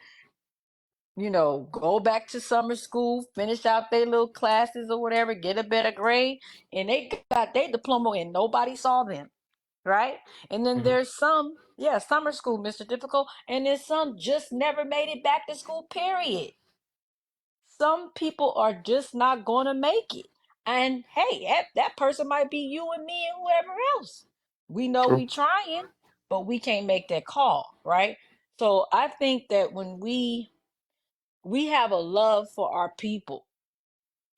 go back to summer school, finish out their little classes or whatever, get a better grade, and they got their diploma and nobody saw them, right? And then there's some, yeah, summer school, Mr. Difficult, and then some just never made it back to school, period. Some people are just not going to make it. And hey, that person might be you and me and whoever else. We know True. we trying, but we can't make that call, right? So I think that when we have a love for our people,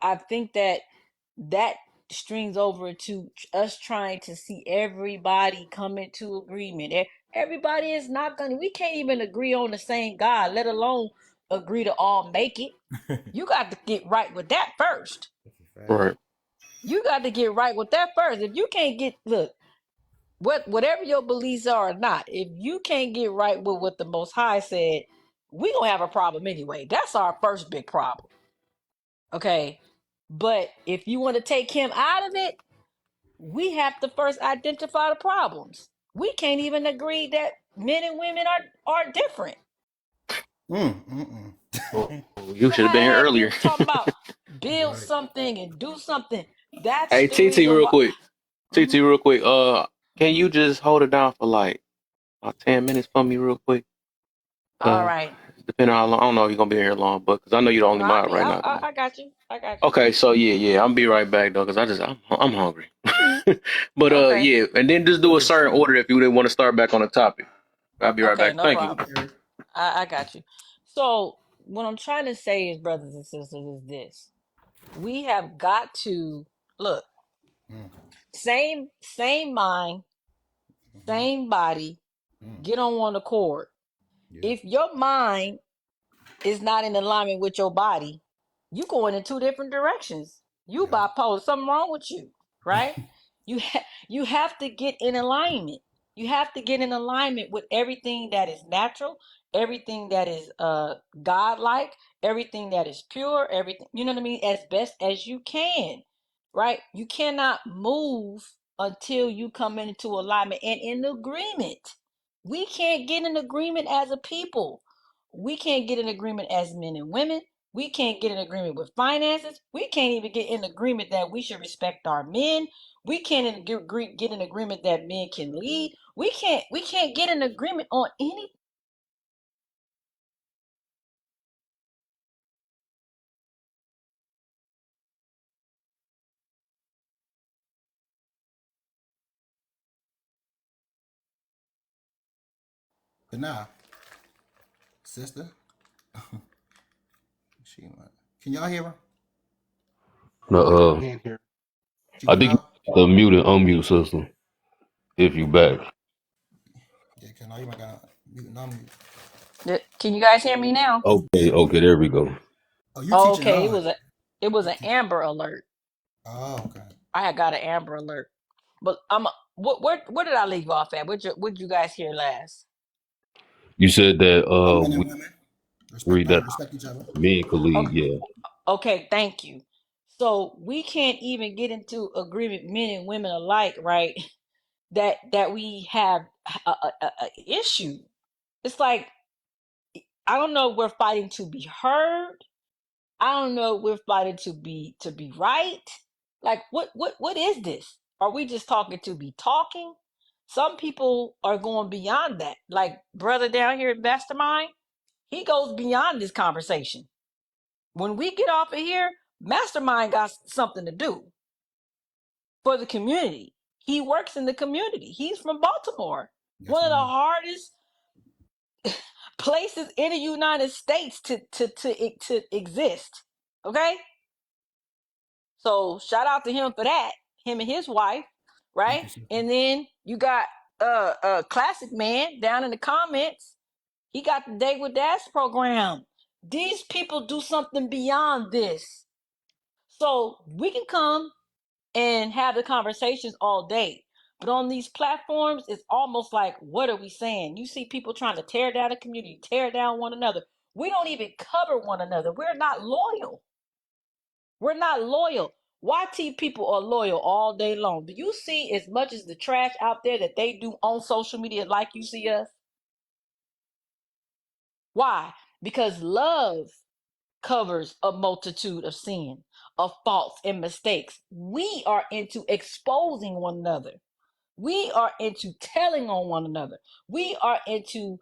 I think that strings over to us trying to see everybody come into agreement. Everybody is not gonna. We can't even agree on the same God, let alone agree to all make it. You got to get right with that first. That's a fact. Right. You got to get right with that first. If you can't get, look, whatever your beliefs are or not, if you can't get right with what the Most High said, we gonna have a problem anyway. That's our first big problem. Okay, but if you want to take him out of it, we have to first identify the problems. We can't even agree that men and women are different. Well, Mm. you should have been here And earlier. you talking about build Right. something and do something. That's Hey, the TT, reason real why. quick. TT, Mhm. real quick. Can you just hold it down for like about 10 minutes for me, real quick? All Uh, right. Depending on how long, I don't know if you're gonna be here long, but because I know you're the only No, I mod be. right now. I got you. I got you. Okay, so yeah, I'm gonna be right back though, because I'm hungry. But Okay. yeah, and then just do a certain order if you didn't want to start back on the topic. I'll be right Okay. back. No Thank you. problem. I got you. So what I'm trying to say is, brothers and sisters, is this: we have got to look. Same mind, same body. Get on one accord. If your mind is not in alignment with your body, you going in two different directions. You bipolar, something wrong with you, right? You have to get in alignment. You have to get in alignment with everything that is natural, everything that is godlike, everything that is pure, everything, you know what I mean, as best as you can, right? You cannot move until you come into alignment and in agreement. We can't get in agreement as a people. We can't get an agreement as men and women. We can't get an agreement with finances. We can't even get in agreement that we should respect our men. We can't get an agreement that men can lead. We can't get an agreement on any. But nah, sister, she might. Can y'all hear her? No, Can't hear. She I went think you out. the mute and unmute system if you back. Yeah, can you might got mute and unmute. Can you guys hear me now? Okay, there we go. Oh, you teaching Okay, hard. it was You an teach. Amber Alert. Oh, okay. I had got an Amber Alert. But where did I leave off at? What you guys hear last? You said that Men and we women read that respect each other. men could lead, Okay, yeah. okay, thank you. So we can't even get into agreement, men and women alike, right? That we have a issue. It's like I don't know. We're fighting to be heard. I don't know. We're fighting to be right. Like what is this? Are we just talking to be talking? Some people are going beyond that. Like brother down here at Mastermind, he goes beyond this conversation. When we get off of here, Mastermind got something to do for the community. He works in the community. He's from Baltimore, Yes, one of the ma'am. hardest places in the United States to exist. Okay, so shout out to him for that. Him and his wife, Thank right? you, sister. And then you got classic man down in the comments. He got the Day with Dash program. These people do something beyond this. So we can come and have the conversations all day. But on these platforms, it's almost like, what are we saying? You see people trying to tear down the community, tear down one another. We don't even cover one another. We're not loyal. We're not loyal. YT people are loyal all day long. Do you see as much as the trash out there that they do on social media like you see us? Why? Because love covers a multitude of sin, of faults and mistakes. We are into exposing one another. We are into telling on one another. We are into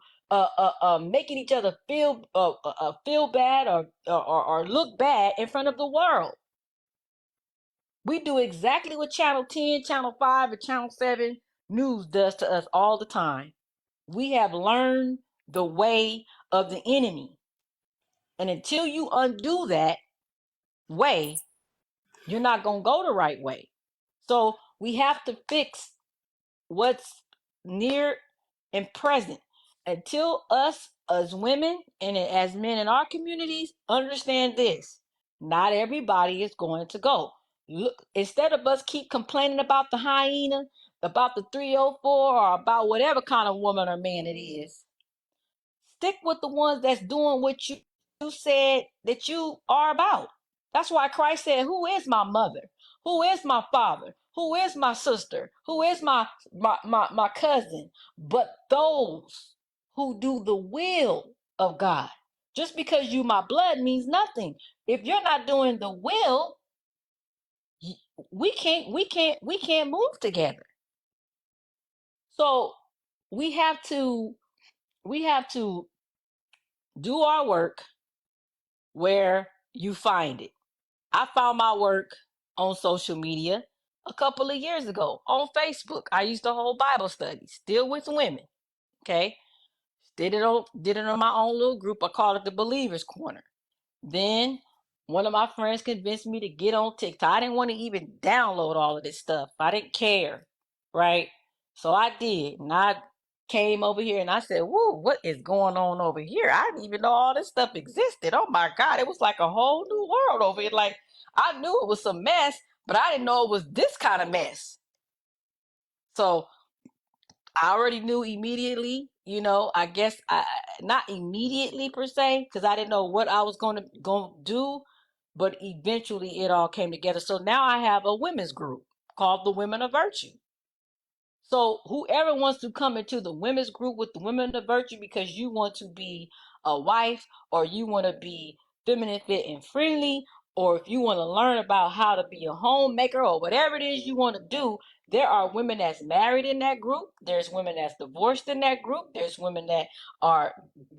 making each other feel bad or look bad in front of the world. We do exactly what Channel 10, Channel 5, and Channel 7 news does to us all the time. We have learned the way of the enemy. And until you undo that way, you're not going to go the right way. So we have to fix what's near and present until us as women and as men in our communities understand this. Not everybody is going to go. Look, instead of us keep complaining about the hyena, about the 304, or about whatever kind of woman or man it is, stick with the ones that's doing what you said that you are about. That's why Christ said, who is my mother? Who is my father? Who is my sister? Who is my cousin? But those who do the will of God. Just because you my blood means nothing. If you're not doing the will, we can't move together. So we have to Do our work where you find it. I found my work on social media a couple of years ago on Facebook. I used to hold Bible studies, still with women. Okay. Did it on my own little group. I call it the Believers Corner. Then one of my friends convinced me to get on TikTok. I didn't want to even download all of this stuff. I didn't care, right? So I did, and I came over here and I said, "Whoa, what is going on over here? I didn't even know all this stuff existed. Oh my God, it was like a whole new world over here. Like I knew it was some mess, but I didn't know it was this kind of mess." So I already knew immediately, I guess not immediately per se, because I didn't know what I was going to do, but eventually it all came together. So now I have a women's group called the Women of Virtue. So whoever wants to come into the women's group with the Women of Virtue because you want to be a wife or you want to be feminine, fit, and friendly, or if you want to learn about how to be a homemaker or whatever it is you want to do, there are women that's married in that group. There's women that's divorced in that group. There's women that are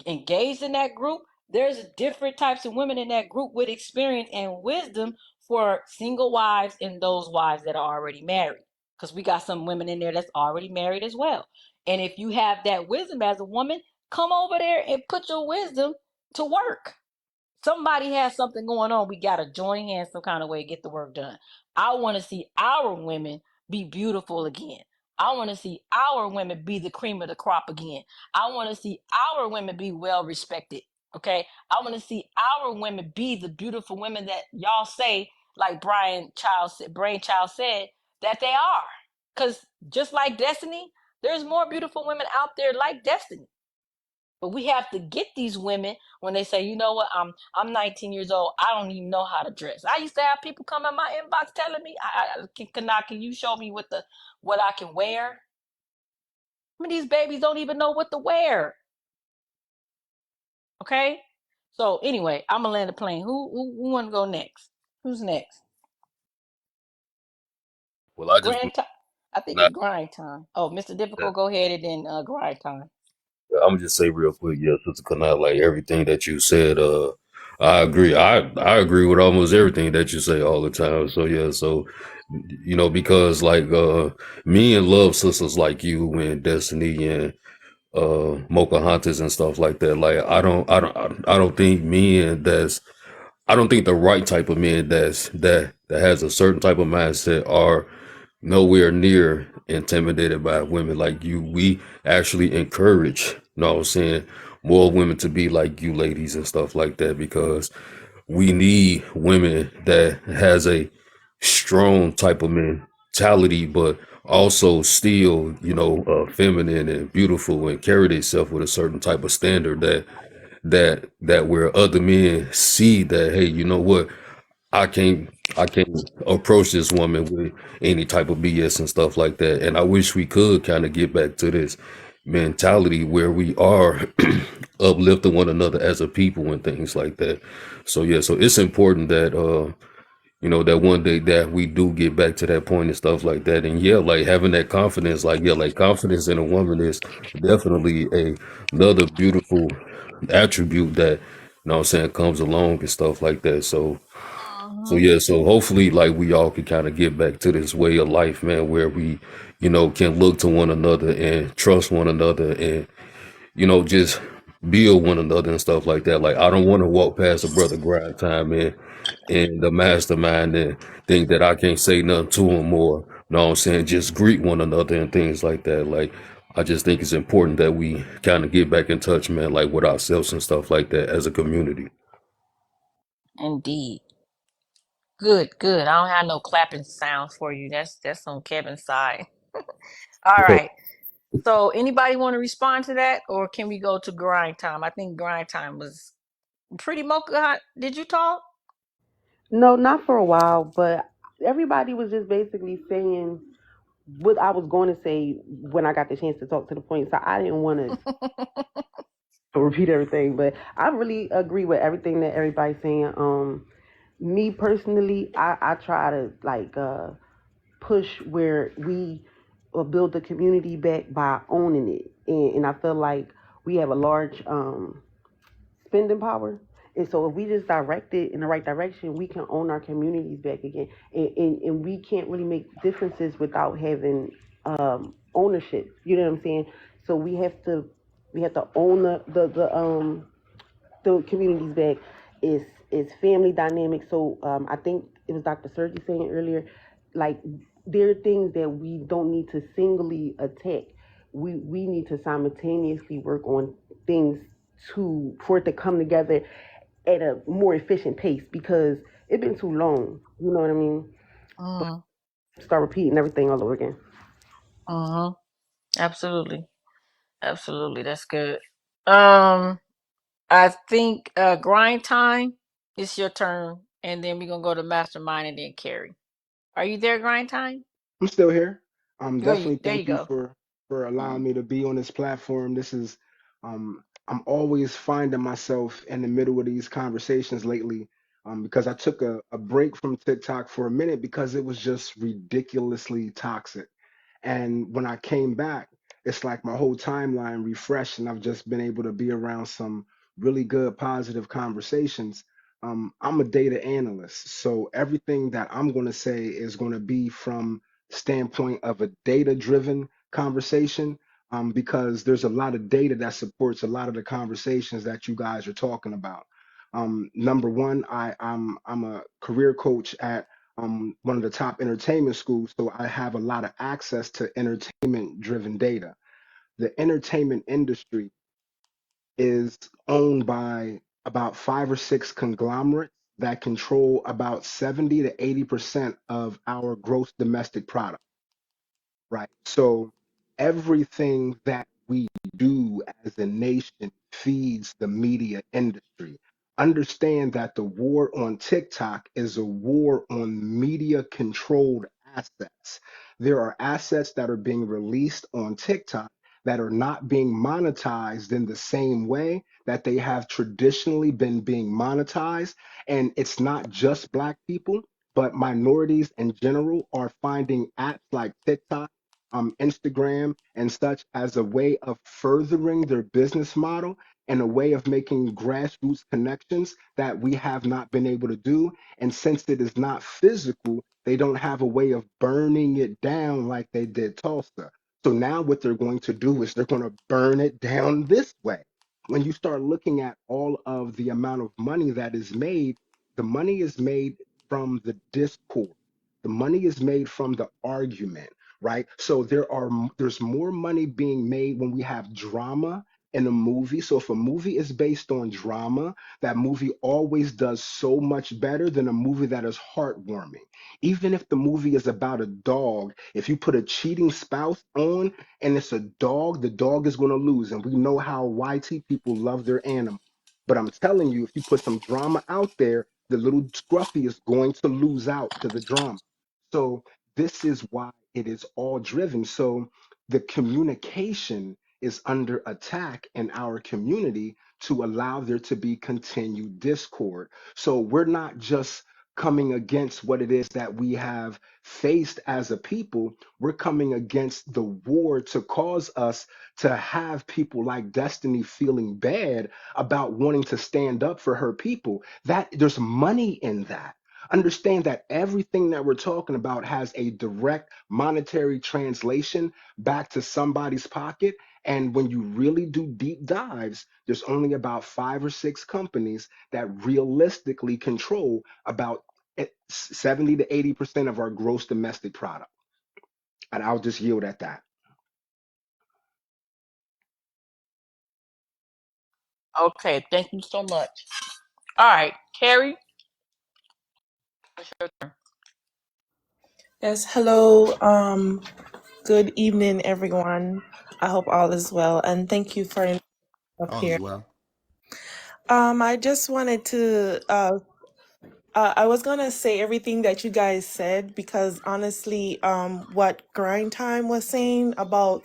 engaged in that group. There's different types of women in that group with experience and wisdom for single wives and those wives that are already married, because we got some women in there that's already married as well. And if you have that wisdom as a woman, come over there and put your wisdom to work. Somebody has something going on. We got to join hands some kind of way to get the work done. I want to see our women be beautiful again. I want to see our women be the cream of the crop again. I want to see our women be well respected. Okay. I want to see our women be the beautiful women that y'all say, like Brainchild said, that they are. Because just like Destiny, there's more beautiful women out there like Destiny. But we have to get these women when they say, you know what, I'm 19 years old. I don't even know how to dress. I used to have people come in my inbox telling me, can you show me what I can wear? I mean, these babies don't even know what to wear. Okay. So anyway, I'm gonna land the plane. Who want to go next? Who's next? Well, I just Grind time. I think not. it's grind time. Oh, Mr. Difficult, go ahead and then grind time. I'm gonna just say real quick, yeah, Sister Kanai, like everything that you said, I agree. I agree with almost everything that you say all the time. So yeah, so because like me and love sisters like you and Destiny and Mocha and stuff like that. Like I don't think men that's I don't think the right type of men that has a certain type of mindset are nowhere near intimidated by women like you. We actually encourage, what I'm saying, more women to be like you ladies and stuff like that, because we need women that has a strong type of mentality, but also still, feminine and beautiful and carry themselves with a certain type of standard that where other men see that, hey, you know what, I can't I can't approach this woman with any type of BS and stuff like that. And I wish we could kind of get back to this mentality where we are uplifting one another as a people and things like that. So yeah, so it's important that that one day that we do get back to that point and stuff like that. And yeah, like having that confidence, like yeah, like confidence in a woman is definitely another beautiful attribute that what I'm saying comes along and stuff like that. So Uh-huh. yeah, so hopefully like we all can kind of get back to this way of life, man, where we, can look to one another and trust one another and, just build one another and stuff like that. Like I don't want to walk past a brother grind time and the mastermind and think that I can't say nothing to him or know what I'm saying, just greet one another and things like that. Like I just think it's important that we kind of get back in touch, man, like with ourselves and stuff like that as a community. Indeed. Good, good. I don't have no clapping sounds for you. That's on Kevin's side. All right. So anybody want to respond to that, or can we go to grind time? I think grind time was pretty mocha hot. Did you talk? No, not for a while, but everybody was just basically saying what I was going to say when I got the chance to talk to the point. So I didn't want to repeat everything, but I really agree with everything that everybody's saying. Me personally, I try to push where we build the community back by owning it, and I feel like we have a large spending power. And so if we just direct it in the right direction, we can own our communities back again. And we can't really make differences without having ownership. You know what I'm saying? So we have to own the communities back. Is family dynamic. So I think it was Dr. Sergi saying earlier, like there are things that we don't need to singly attack. We need to simultaneously work on things to for it to come together at a more efficient pace because it's been too long. You know what I mean? Mm-hmm. Start repeating everything all over again. Mm-hmm. Absolutely. Absolutely. That's good. Um, I think grind time is your turn, and then we're gonna go to mastermind and then Carrie. Are you there, grind time? I'm still here. There Definitely you thank you go. for allowing Mm. me to be on this platform. This is I'm always finding myself in the middle of these conversations lately because I took a break from TikTok for a minute because it was just ridiculously toxic. And when I came back, it's like my whole timeline refreshed, and I've just been able to be around some really good, positive conversations. I'm a data analyst, so everything that I'm going to say is going to be from standpoint of a data-driven conversation, because there's a lot of data that supports a lot of the conversations that you guys are talking about. Number one, I'm a career coach at one of the top entertainment schools, so I have a lot of access to entertainment driven data. The entertainment industry is owned by about 5 or 6 conglomerates that control about 70 to 80% of our gross domestic product. Right. So everything that we do as a nation feeds the media industry. Understand that the war on TikTok is a war on media controlled assets. There are assets that are being released on TikTok that are not being monetized in the same way that they have traditionally been being monetized. And it's not just Black people, but minorities in general are finding apps like TikTok, Instagram, and such as a way of furthering their business model and a way of making grassroots connections that we have not been able to do. And since it is not physical, they don't have a way of burning it down like they did Tulsa. So now what they're going to do is they're going to burn it down this way. When you start looking at all of the amount of money that is made, the money is made from the discord. The money is made from the argument, right? So there's more money being made when we have drama in a movie. So if a movie is based on drama, that movie always does so much better than a movie that is heartwarming. Even if the movie is about a dog, if you put a cheating spouse on and it's a dog, the dog is going to lose. And we know how YT people love their animals. But I'm telling you, if you put some drama out there, the little scruffy is going to lose out to the drama. So this is why it is all driven. So the communication is under attack in our community to allow there to be continued discord. So we're not just coming against what it is that we have faced as a people, we're coming against the war to cause us to have people like Destiny feeling bad about wanting to stand up for her people. That there's money in that. Understand that everything that we're talking about has a direct monetary translation back to somebody's pocket. And when you really do deep dives, there's only about 5 or 6 companies that realistically control about 70 to 80% of our gross domestic product. And I'll just yield at that. Okay, thank you so much. All right, Carrie, it's your turn. Yes, hello. Good evening, everyone. I hope all is well, and thank you for inviting me up All is here. well. I just wanted to. I was gonna say everything that you guys said because honestly, what Grind Time was saying about,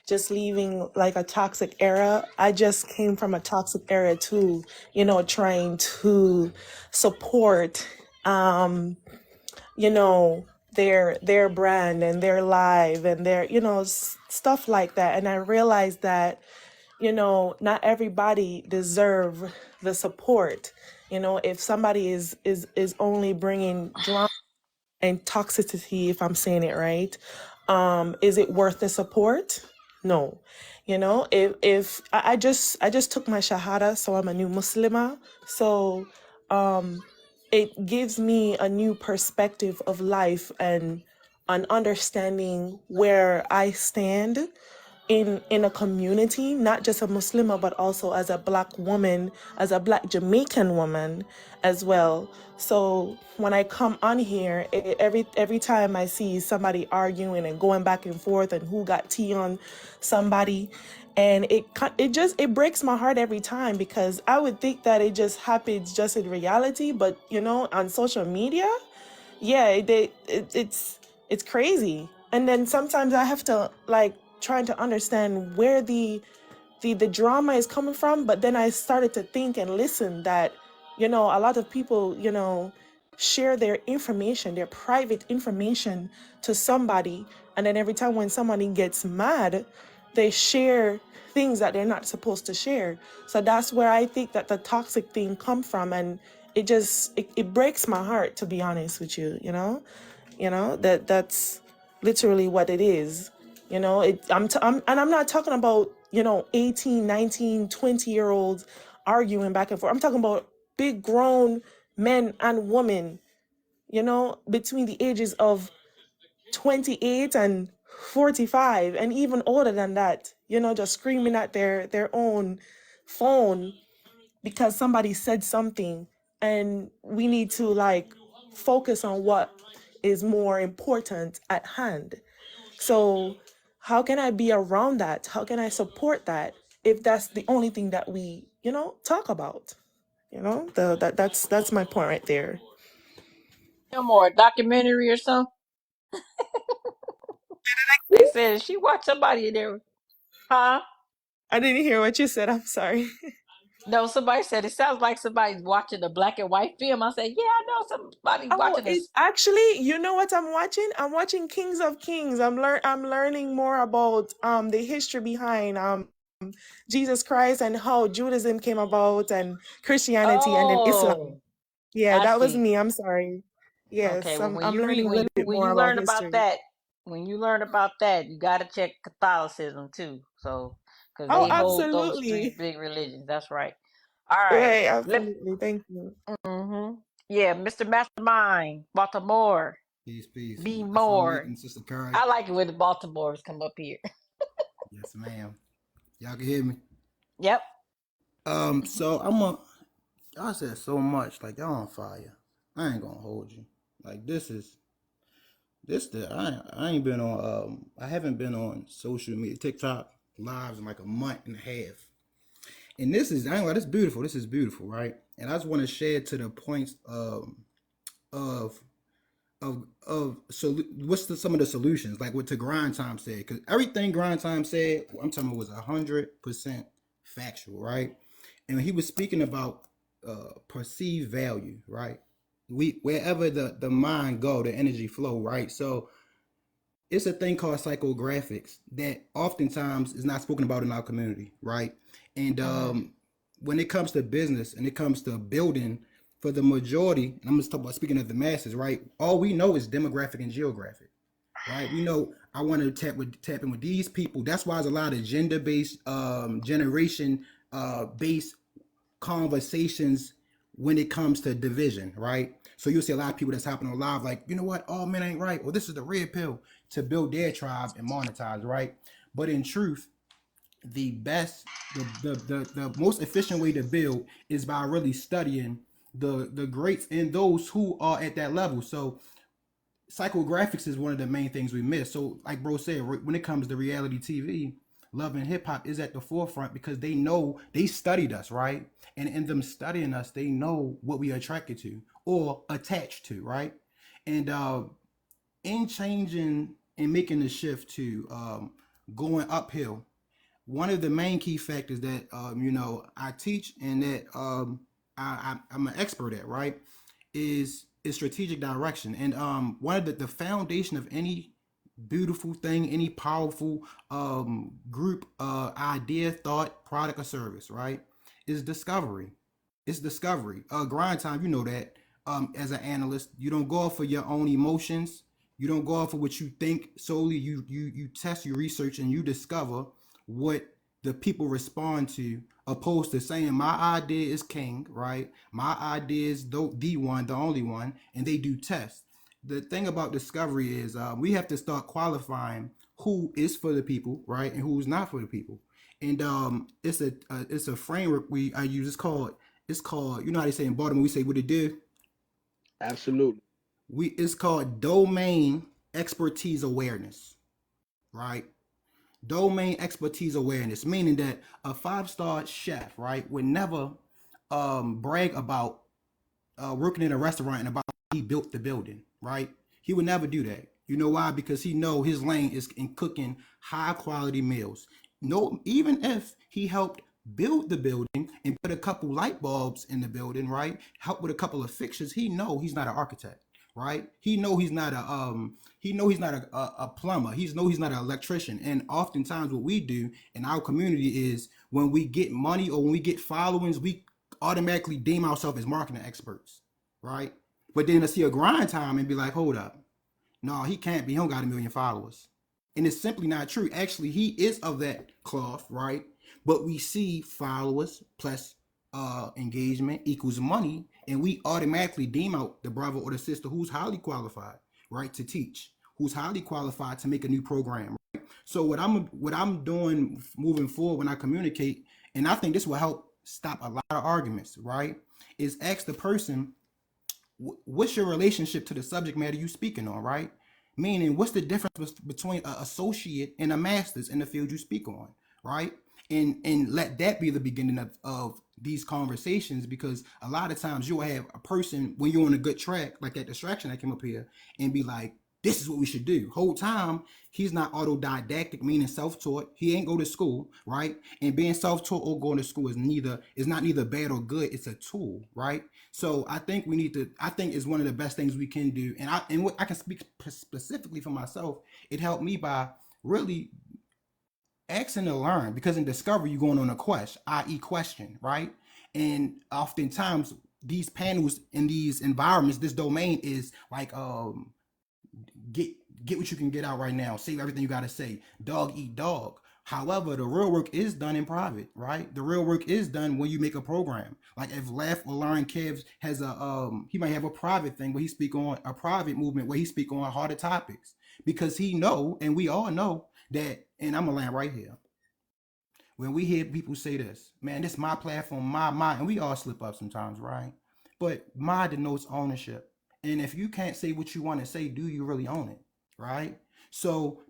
just leaving like a toxic era. I just came from a toxic era too. Trying to support. Um, their brand and their live and their stuff like that, and I realized that not everybody deserve the support. If somebody is only bringing drama and toxicity, if I'm saying it right, is it worth the support? No. If I just took my shahada, so I'm a new Muslimah. So it gives me a new perspective of life and an understanding where I stand in a community, not just a Muslimah, but also as a black woman, as a black Jamaican woman as well. So when I come on here, every time I see somebody arguing and going back and forth and who got tea on somebody, and it breaks my heart every time, because I would think that it just happens just in reality, but on social media, yeah, it's crazy. And then sometimes I have to like trying to understand where the drama is coming from. But then I started to think and listen that a lot of people share their information, their private information, to somebody, and then every time when somebody gets mad, they share things that they're not supposed to share. So that's where I think that the toxic thing come from, and it breaks my heart, to be honest with you. That's literally what it is. And I'm not talking about 18, 19, 20-year olds arguing back and forth. I'm talking about big grown men and women, between the ages of 28 and 45, and even older than that, just screaming at their own phone because somebody said something. And we need to like focus on what is more important at hand. So how can I be around that? How can I support that if that's the only thing that we talk about? That's my point right there. Film or a documentary or something. They said she watched somebody in there, huh? I didn't hear what you said. I'm sorry. No, somebody said it sounds like somebody's watching a black and white film. I said, yeah, I know somebody Oh, watching it this. actually, you know what I'm watching? I'm watching Kings of Kings. I'm learning more about the history behind Jesus Christ and how Judaism came about, and Christianity, and then Islam. Oh, Yeah, I that was see. me. I'm sorry. Okay, Yes, well, I'm learning a little bit when more you about learn about history. that, you got to check Catholicism too. So, because Oh, they hold those three absolutely. big religions. That's right. All right. Right, Let. absolutely. Thank you. Mm-hmm. Yeah, Mr. Mastermind, Baltimore, Peace, peace. be Assalamu more. alaikum, Sister Kari. I like it when the Baltimores come up here. Yes, ma'am. Y'all can hear me. Yep. So I said so much, like y'all on fire. I ain't gonna hold you. Like I ain't been on I haven't been on social media TikTok lives in like a month and a half. And this is I ain't like this beautiful. This is beautiful, right? And I just want to share to the points of what's some of the solutions, like what to Grind Time said, because everything Grind Time said, I'm talking about was 100% factual, right? And he was speaking about perceived value, right? We wherever the mind go, the energy flow, right? So it's a thing called psychographics that oftentimes is not spoken about in our community, right? And Mm-hmm. when it comes to business and it comes to building, for the majority, and I'm just talking about speaking of the masses, right? All we know is demographic and geographic, right? We know I want to tap in with these people. That's why there's a lot of gender based, generation based conversations when it comes to division, right? So you'll see a lot of people that's hopping on live like, you know what, all men ain't right, or this is the red pill to build their tribe and monetize, right? But in truth, the best, the most efficient way to build is by really studying the greats and those who are at that level. So psychographics is one of the main things we miss. So, like bro said, when it comes to reality TV, love and hip hop is at the forefront because they know they studied us, right? And in them studying us, they know what we are attracted to or attached to, right? And in changing and making the shift to going uphill, one of the main key factors that I teach and that I'm an expert at, right, is strategic direction. And one of the foundation of any beautiful thing, any powerful group, idea, thought, product, or service, right? Is discovery. It's discovery. Grind time, you know that. As an analyst, you don't go off of your own emotions. You don't go off of what you think solely. You test, you research, and you discover what the people respond to, opposed to saying my idea is king, right? My idea is the one, the only one, and they do tests. The thing about discovery is we have to start qualifying who is for the people, right, and who's not for the people. And it's a framework I use. It's called, you know how they say in Baltimore, we say what it did. Absolutely. It's called domain expertise awareness, right? Domain expertise awareness, meaning that a five-star chef, right, would never brag about working in a restaurant and about how he built the building, right? He would never do that. You know why? Because he know his lane is in cooking high quality meals. No, even if he helped build the building and put a couple light bulbs in the building, right? Help with a couple of fixtures. He know he's not an architect, right? He know he's not a plumber. He's not an electrician. And oftentimes what we do in our community is when we get money or when we get followings, we automatically deem ourselves as marketing experts, right? But then I see a grind time and be like, hold up, no, he can't be. He don't got 1 million followers, and it's simply not true. Actually, he is of that cloth, right? But we see followers plus engagement equals money, and we automatically deem out the brother or the sister who's highly qualified, right, to teach, who's highly qualified to make a new program. Right? So what I'm doing moving forward when I communicate, and I think this will help stop a lot of arguments, right? Is ask the person, what's your relationship to the subject matter you speaking on, right? Meaning, what's the difference between an associate and a master's in the field you speak on, right? And let that be the beginning of these conversations, because a lot of times you'll have a person when you're on a good track, like that distraction that came up here, and be like, this is what we should do. Whole time he's not autodidactic, meaning self-taught. He ain't go to school, right? And being self-taught or going to school is not neither bad or good. It's a tool, right? So I think I think it's one of the best things we can do. And what I can speak specifically for myself, it helped me by really asking to learn, because in discovery you're going on a quest, i.e. question, right? And oftentimes these panels in these environments, this domain is like get get what you can get out right now. Say everything you gotta say. Dog eat dog. However, the real work is done in private, right? The real work is done when you make a program. Like if Laugh or Learn Kevs has he might have a private thing where he speak on a private movement where he speak on harder topics, because he know, and we all know that. And I'm gonna land right here. When we hear people say this, man, this is my platform, my, and we all slip up sometimes, right? But my denotes ownership. And if you can't say what you want to say, do you really own it? Right? So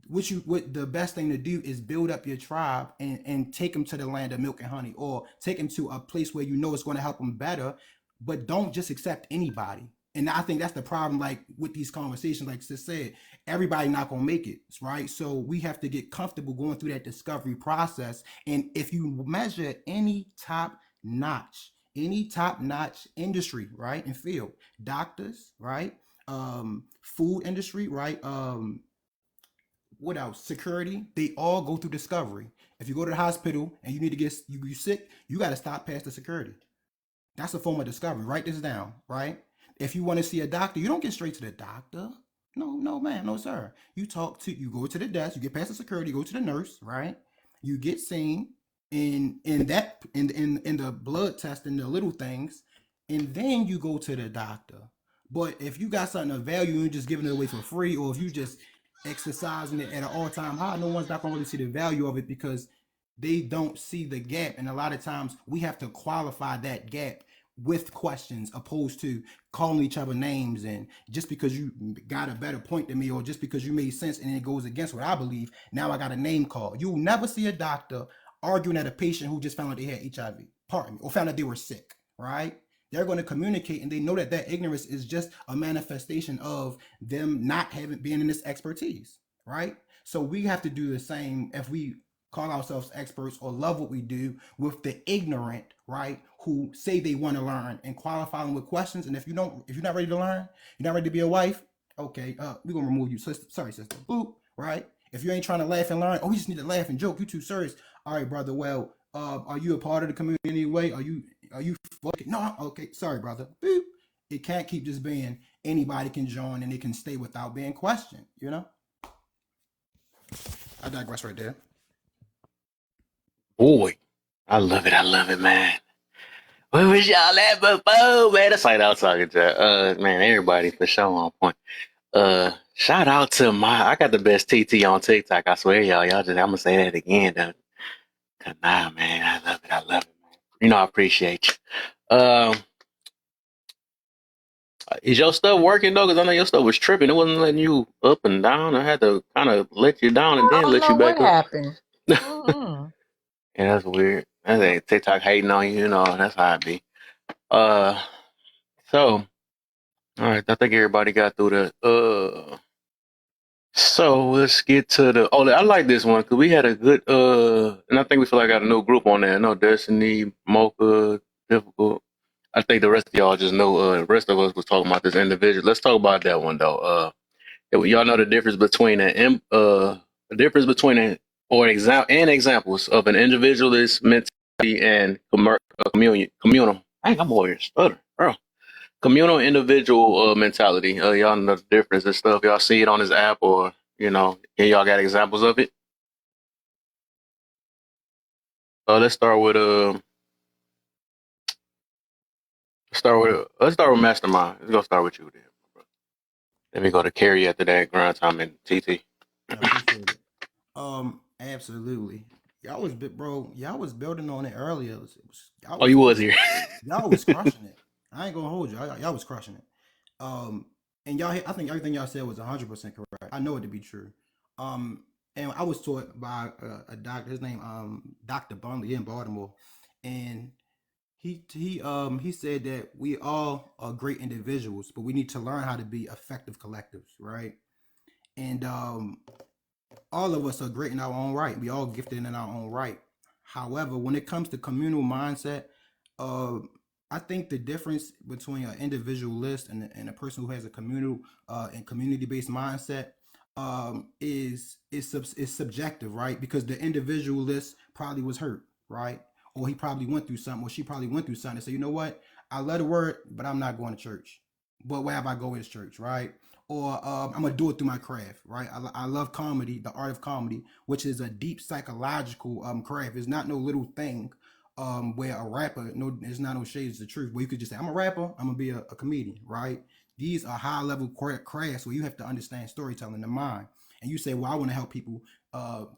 what the best thing to do is build up your tribe and take them to the land of milk and honey, or take them to a place where you know it's going to help them better, but don't just accept anybody. And I think that's the problem, like with these conversations, like Sis said, everybody not gonna make it, right? So we have to get comfortable going through that discovery process. And if you measure any top notch industry, right, and field, doctors, right, food industry, right, what else? Security. They all go through discovery. If you go to the hospital and you need to get you sick, you got to stop past the security. That's a form of discovery. Write this down, right? If you want to see a doctor, you don't get straight to the doctor. No, no, man, no, sir. You go to the desk, you get past the security, go to the nurse, right? You get seen in the blood test and the little things, and then you go to the doctor. But if you got something of value and you're just giving it away for free, or if you just exercising it at an all-time high, no one's not gonna really see the value of it, because they don't see the gap. And a lot of times we have to qualify that gap with questions, opposed to calling each other names. And just because you got a better point than me, or just because you made sense and it goes against what I believe, now I got a name call. You'll never see a doctor arguing at a patient who just found out they had HIV, pardon me, or found out they were sick, right? They're going to communicate, and they know that ignorance is just a manifestation of them not having been in this expertise, right? So we have to do the same if we call ourselves experts or love what we do, with the ignorant, right, who say they want to learn, and qualify them with questions. And if you're not ready to learn, you're not ready to be a wife, Okay, we're gonna remove you. Sister, sorry, sister. Boop, right? If you ain't trying to laugh and learn, oh, you just need to laugh and joke. You too serious. All right, brother. Well, are you a part of the community anyway? Are you fucking no? Okay, sorry, brother. Boop. It can't keep just being anybody can join and it can stay without being questioned. You know. I digress right there. Boy, I love it. I love it, man. Where was y'all at before, man? That's like I was talking to. Man, everybody for sure on point. Shout out to I got the best TT on TikTok. I swear, y'all. Y'all just, I'm gonna say that again, though. 'Cause nah, man, I love it. I love it, man. You know, I appreciate you. Is your stuff working though? Because I know your stuff was tripping. It wasn't letting you up and down. I had to kind of let you down and I then don't let know you what back up. happened. Mm-mm. Yeah, that's weird. That's a TikTok hating on you. You know, that's how it be. Uh, so all right, I think everybody got through that. So let's get to the. Oh, I like this one because we had a good. And I think we feel like I got a new group on there. No, Destiny, Mocha, Difficult. I think the rest of y'all just know. The rest of us was talking about this individual. Let's talk about that one though. Y'all know the difference between the difference between examples of an individualist mentality and communal. Dang, I'm over here stutter, bro. Communal individual mentality. Y'all know the difference and stuff. Y'all see it on this app, or y'all got examples of it. Let's start with let's start with Mastermind. Let's go start with you then. Let me go to Carrie after that. Grind time and TT. I appreciate it. Absolutely. Y'all was bro. Y'all was building on it earlier. Oh, you was here. Y'all was crushing it. I ain't gonna hold you. Y'all was crushing it. Um, and y'all, I think everything y'all said was 100% correct. I know it to be true. And I was taught by a doctor. His name Dr. Bunley in Baltimore, and he said that we all are great individuals, but we need to learn how to be effective collectives, right? And all of us are great in our own right. We all gifted in our own right. However, when it comes to communal mindset, uh, I think the difference between an individualist and a person who has a communal and community based mindset is subjective, right? Because the individualist probably was hurt, right? Or he probably went through something, or she probably went through something. And say, you know what? I love the word, but I'm not going to church. But wherever I go is church, right? Or I'm gonna do it through my craft, right? I love comedy, the art of comedy, which is a deep psychological craft. It's not no little thing where a rapper, no, it's not no shades of the truth. Where you could just say, I'm a rapper, I'm gonna be a comedian, right? These are high level crafts where you have to understand storytelling, the mind, and you say, well, I want to help people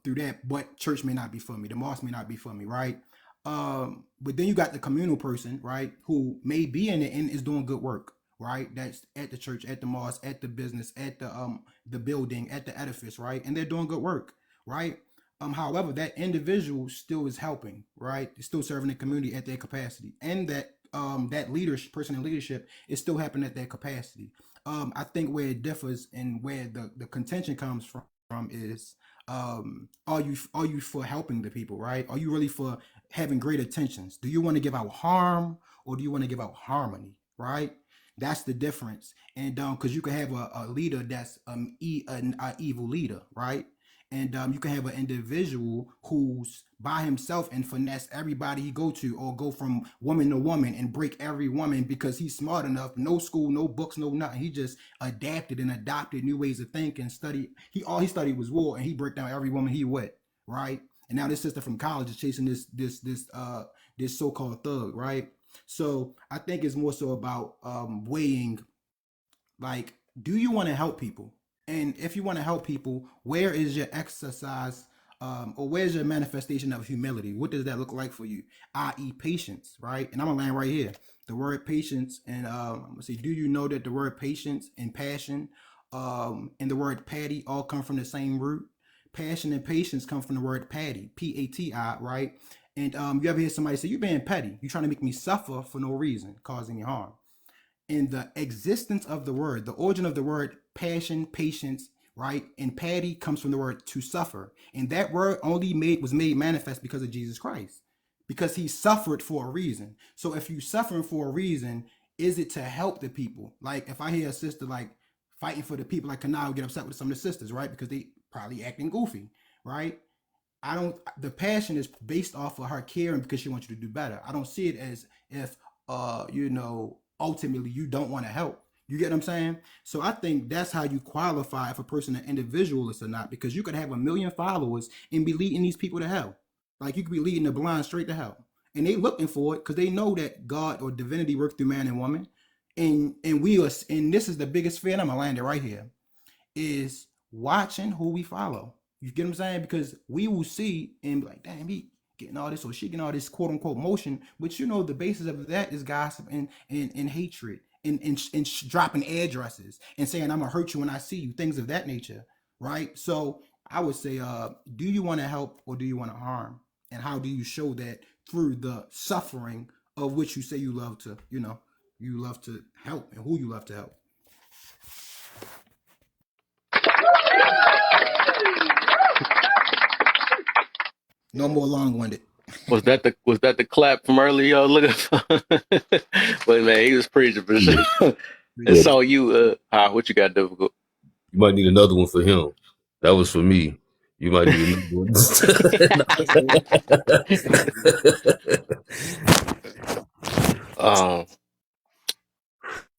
through that, but church may not be for me, the mosque may not be for me, right? But then you got the communal person, right, who may be in it and is doing good work, right? That's at the church, at the mosque, at the business, at the building, at the edifice, right? And they're doing good work, right? However, that individual still is helping, right? They're still serving the community at their capacity, and that leadership person in leadership is still happening at their capacity. I think where it differs and where the contention comes from is are you for helping the people, right? Are you really for having great intentions? Do you want to give out harm or do you want to give out harmony, right? That's the difference. And because you can have a leader that's an evil leader, right? And you can have an individual who's by himself and finesse everybody he go to, or go from woman to woman and break every woman because he's smart enough. No school, no books, no nothing. He just adapted and adopted new ways of thinking. Study. All he studied was war, and he break down every woman he with, right? And now this sister from college is chasing this so-called thug, right? So I think it's more so about weighing, like, do you want to help people? And if you want to help people, where is your exercise, or where's your manifestation of humility? What does that look like for you? I.e., patience, right? And I'm gonna land right here. The word patience, and let's see, do you know that the word patience and passion, and the word patty all come from the same root? Passion and patience come from the word patty, P-A-T-I, right? And you ever hear somebody say, "You're being petty. You're trying to make me suffer for no reason, causing me harm." In the existence of the word, the origin of the word passion, patience, right? And patty comes from the word to suffer. And that word only was made manifest because of Jesus Christ. Because he suffered for a reason. So if you suffering for a reason, is it to help the people? Like if I hear a sister like fighting for the people. Like Kanal get upset with some of the sisters, right? Because they probably acting goofy, right? I don't. The passion is based off of her caring because she wants you to do better. I don't see it as if ultimately you don't want to help. You get what I'm saying? So I think that's how you qualify if a person an individualist or not, because you could have 1 million followers and be leading these people to hell. Like you could be leading the blind straight to hell, and they looking for it because they know that God or divinity works through man and woman, and we are. And this is the biggest fear. And I'm gonna land it right here is watching who we follow. You get what I'm saying? Because we will see and be like, damn, he getting all this or she getting all this quote unquote motion. But the basis of that is gossip and hatred and dropping addresses and saying, I'm gonna hurt you when I see you, things of that nature. Right. So I would say, do you want to help or do you want to harm? And how do you show that through the suffering of which you say you love to, you love to help and who you love to help? No more long-winded. Was that the clap from earlier? Y'all looking for? But man, he was preaching for Yeah, sure. And yeah. so what you got difficult? You might need another one for him. That was for me. You might need another one. um,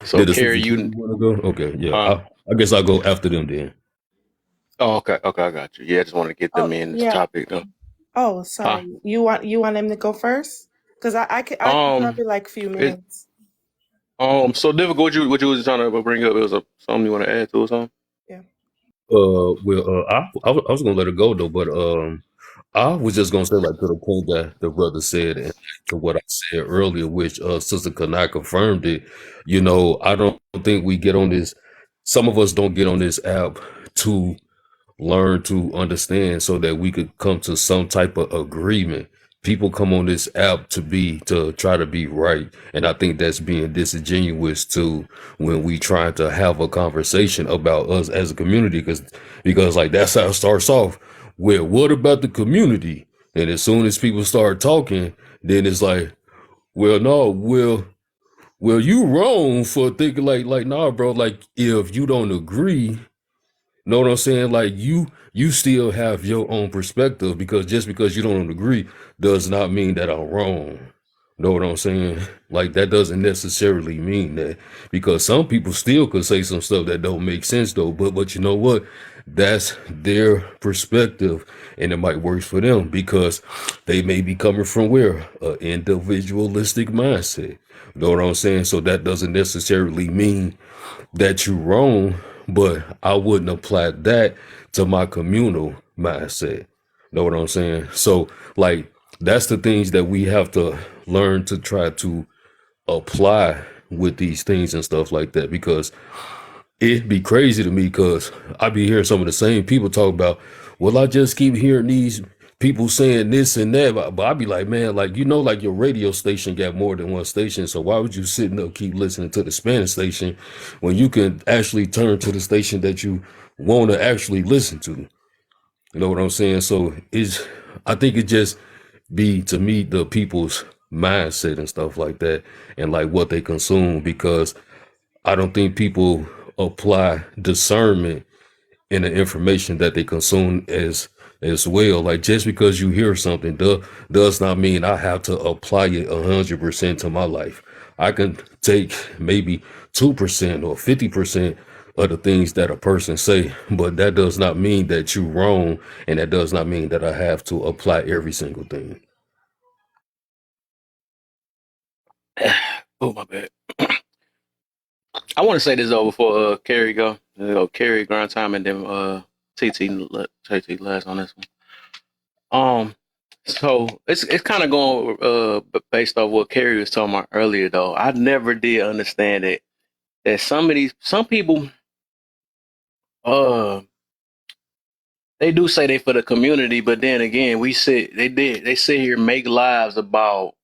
so Did the Carrie, sister you, want to go? Okay, yeah. huh? I guess I'll go after them then. Oh, okay, I got you. Yeah, I just want to get Oh them in the yeah. topic though. Oh, Huh? sorry. You want him to go first? Because I could Um, probably like a few it minutes. so difficult. What you was trying to bring up? It was something you want to add to or something? Yeah. I was gonna let it go though, but I was just gonna say like to the point that the brother said and to what I said earlier, which Sister Kanai confirmed it. I don't think we get on this. Some of us don't get on this app to learn to understand so that we could come to some type of agreement. People come on this app to try to be right. And I think that's being disingenuous too when we try to have a conversation about us as a community, because like that's how it starts off. Well, what about the community? And as soon as people start talking, then it's like, well, no, well, you wrong for thinking like, nah, bro, like if you don't agree, know what I'm saying? Like you still have your own perspective, because just because you don't agree does not mean that I'm wrong. Know what I'm saying? Like that doesn't necessarily mean that, because some people still could say some stuff that don't make sense though. But you know what? That's their perspective, and it might work for them because they may be coming from where an individualistic mindset. Know what I'm saying? So that doesn't necessarily mean that you're wrong, but I wouldn't apply that to my communal mindset. Know what I'm saying? So, like, that's the things that we have to learn to try to apply with these things and stuff like that, because it'd be crazy to me because I be hearing some of the same people talk about, well, I just keep hearing these people saying this and that, but I be like, man, like, like your radio station got more than one station, so why would you sitting up keep listening to the Spanish station when you can actually turn to the station that you want to actually listen to? You know what I'm saying? So I think it just be, to me, the people's mindset and stuff like that, and like what they consume, because I don't think people apply discernment in the information that they consume as well. Like just because you hear something does not mean I have to apply it 100% to my life. I can take maybe 2% or 50% of the things that a person say, but that does not mean that you're wrong, and that does not mean that I have to apply every single thing. Oh my bad. I want to say this though before Carrie go. Carrie grind time and then TT last on this one. So it's kind of going based off what Carrie was talking about earlier though. I never did understand it that some people uh they do say they for the community, but then again they sit here and make lives about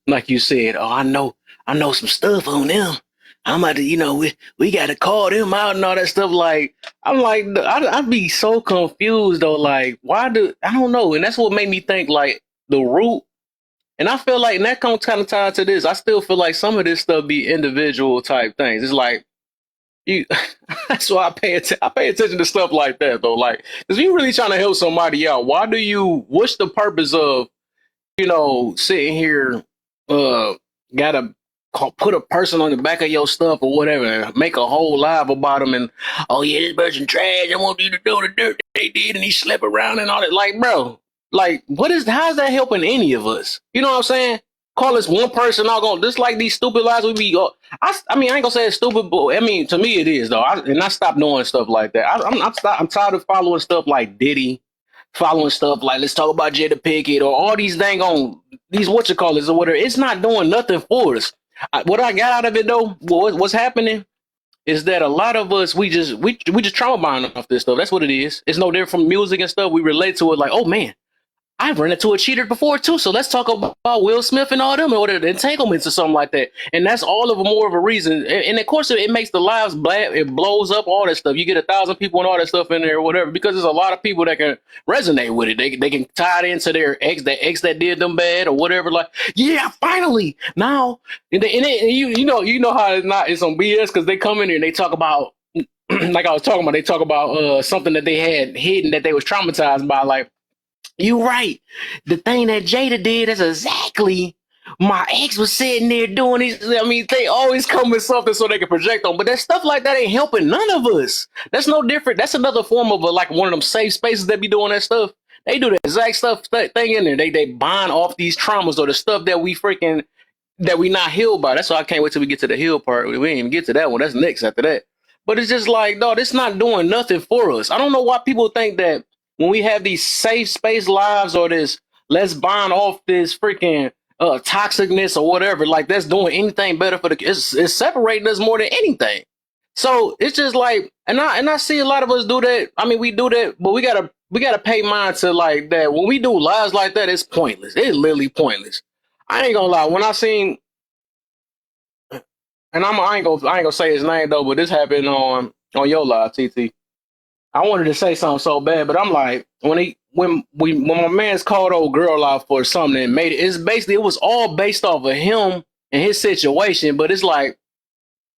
like you said, oh I know some stuff on them. I'm about to, we got to call them out and all that stuff. Like, I'm like, I'd be so confused though. Like, I don't know. And that's what made me think like the root. And I feel like, and that comes kind of tied to this. I still feel like some of this stuff be individual type things. It's like, You, that's why I pay attention to stuff like that though. Like, because you really trying to help somebody out. Why do you? What's the purpose of sitting here, uh, gotta put a person on the back of your stuff or whatever, and make a whole live about them, and oh yeah, this person trash. I want you to do the dirt they did, and he slept around and all that. Like, bro, like, how's that helping any of us? You know what I'm saying? Call this one person out going just like these stupid lies we be. I mean, I ain't gonna say it's stupid, but I mean, to me it is though. And I stopped doing stuff like that. I'm tired of following stuff like Diddy, following stuff like let's talk about Jada Pickett or all these dang on these what you call this or whatever. It's not doing nothing for us. What I got out of it though, what's happening is that a lot of us we just trauma bond off this stuff. That's what it is. It's no different from music and stuff. We relate to it like, oh man, I've run into a cheater before too. So let's talk about Will Smith and all them or the entanglements or something like that. And that's all of a more of a reason. And of course, it makes the lives bad. It blows up all that stuff. You get 1,000 people and all that stuff in there or whatever because there's a lot of people that can resonate with it. They can tie it into their ex that did them bad or whatever. Like, yeah, finally now. And you know how it's on BS because they come in here and they talk about like I was talking about. They talk about something that they had hidden that they was traumatized by, like. You right. The thing that Jada did is exactly my ex was sitting there doing these. I mean, they always come with something so they can project on, but that stuff like that ain't helping none of us. That's no different. That's another form of like one of them safe spaces that be doing that stuff. They do the exact thing in there. They bond off these traumas or the stuff that we not healed by. That's why I can't wait till we get to the heal part. We ain't even get to that one. That's next after that. But it's just like, no, this not doing nothing for us. I don't know why people think that when we have these safe space lives or this let's bond off this freaking toxicness or whatever, like that's doing anything better for it's separating us more than anything. So it's just like, and I see a lot of us do that. I mean, we do that, but we gotta pay mind to like that. When we do lives like that, it's pointless. It's literally pointless. I ain't gonna lie. When I seen, and I ain't gonna say his name though, but this happened on your live, TT. I wanted to say something so bad, but I'm like, when my man's called old girl out for something and made it, it was all based off of him and his situation. But it's like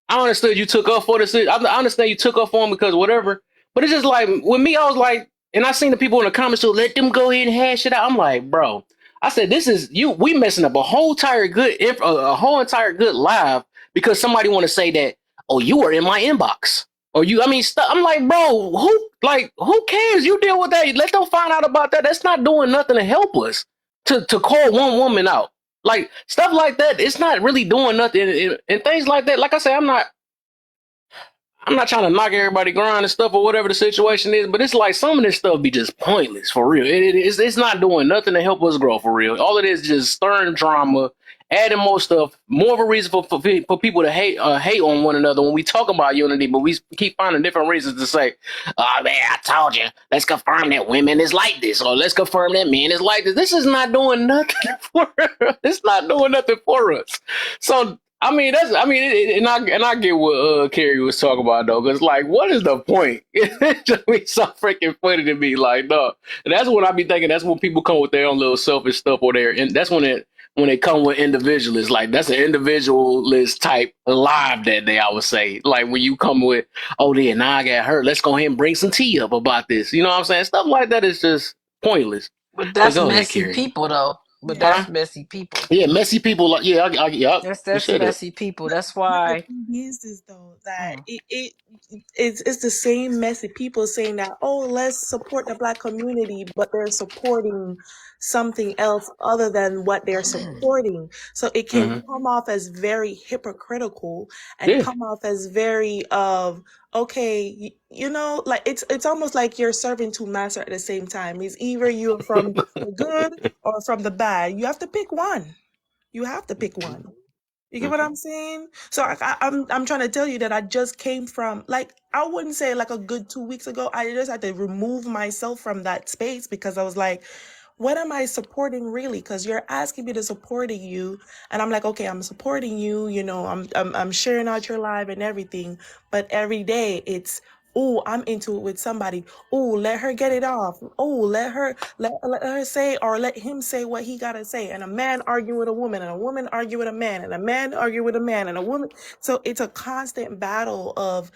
I understood you took up for this. I understand you took up for him because whatever. But it's just like with me, I was like, and I seen the people in the comments who let them go ahead and hash it out. I'm like, bro, I said this is you. We messing up a whole entire a whole entire good live because somebody want to say that. Oh, you were in my inbox. Or you, I mean, I'm like, bro, who cares? You deal with that. Let them find out about that. That's not doing nothing to help us to call one woman out. Like stuff like that, it's not really doing nothing. And things like that. Like I say, I'm not trying to knock everybody grind and stuff or whatever the situation is, but it's like some of this stuff be just pointless for real. It's not doing nothing to help us grow for real. All it is just stirring drama, adding more stuff, more of a reason for people to hate on one another when we talk about unity, but we keep finding different reasons to say, oh man, I told you, let's confirm that women is like this, or let's confirm that men is like this. This is not doing nothing for us. It's not doing nothing for us. So I mean, and I get what Carrie was talking about though, because like, what is the point? It just be so freaking funny to me, like, no. And that's what I be thinking. That's when people come with their own little selfish stuff or there, and that's when they come with individualists. Like that's an individualist type live that day. I would say, like when you come with, oh, yeah, now I got hurt. Let's go ahead and bring some tea up about this. You know what I'm saying? Stuff like that is just pointless. But But that's go ahead, messy Carrie. people though. But Yeah. Huh? that's messy people. Yeah, messy people. Like, yeah, yeah, you That's said it. messy people. That's But the why. thing is though that Mm. it's the same messy people saying that, oh, let's support the black community, but they're supporting something else other than what they're supporting. So it can Hmm. come off as very hypocritical and Yeah. come off as very of okay, like it's almost like you're serving two masters at the same time. It's either you're from the good or from the bad. You have to pick one. You have to pick one. You get what I'm saying? So I'm trying to tell you that I just came from, like, I wouldn't say like a good 2 weeks ago. I just had to remove myself from that space because I was like, what am I supporting really? Because you're asking me to supporting you, and I'm like, okay, I'm supporting you. I'm sharing out your live and everything, but every day it's Oh, I'm into it with somebody. Oh, let her get it off. Oh, let her say or let him say what he gotta say. And a man argue with a woman, and a woman argue with a man, and a man argue with a man, and a woman. So it's a constant battle of,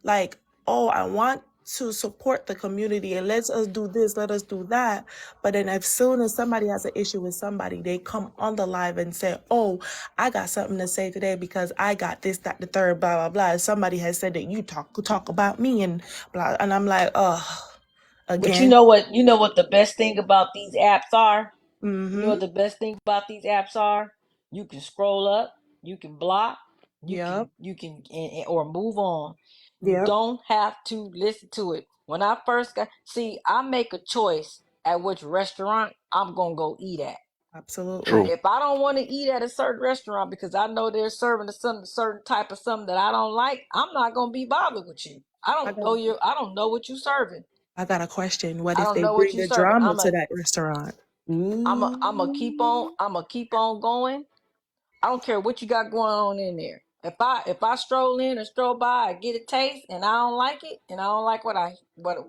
like, oh, I want to support the community and let us do this, let us do that. But then as soon as somebody has an issue with somebody, they come on the live and say, oh, I got something to say today because I got this, that, the third, blah, blah, blah. Somebody has said that you talk about me and blah. And I'm like, oh, But you again. know what? You know what the best thing about these apps are? You know Mm-hmm. what the best thing about these apps are? You can scroll up, you can block, Yep. or move on. You Yep. don't have to listen to it. When I first I make a choice at which restaurant I'm gonna go eat at. Absolutely. True. If I don't want to eat at a certain restaurant because I know they're serving a certain type of something that I don't like, I'm not gonna be bothered with you. I got a, I don't know what you serving. I got a question. What I if don't they know what bring you the serving. drama to that restaurant? Ooh. I'm gonna keep on going. I don't care what you got going on in there. If I stroll in or stroll by, I get a taste and I don't like it and I don't like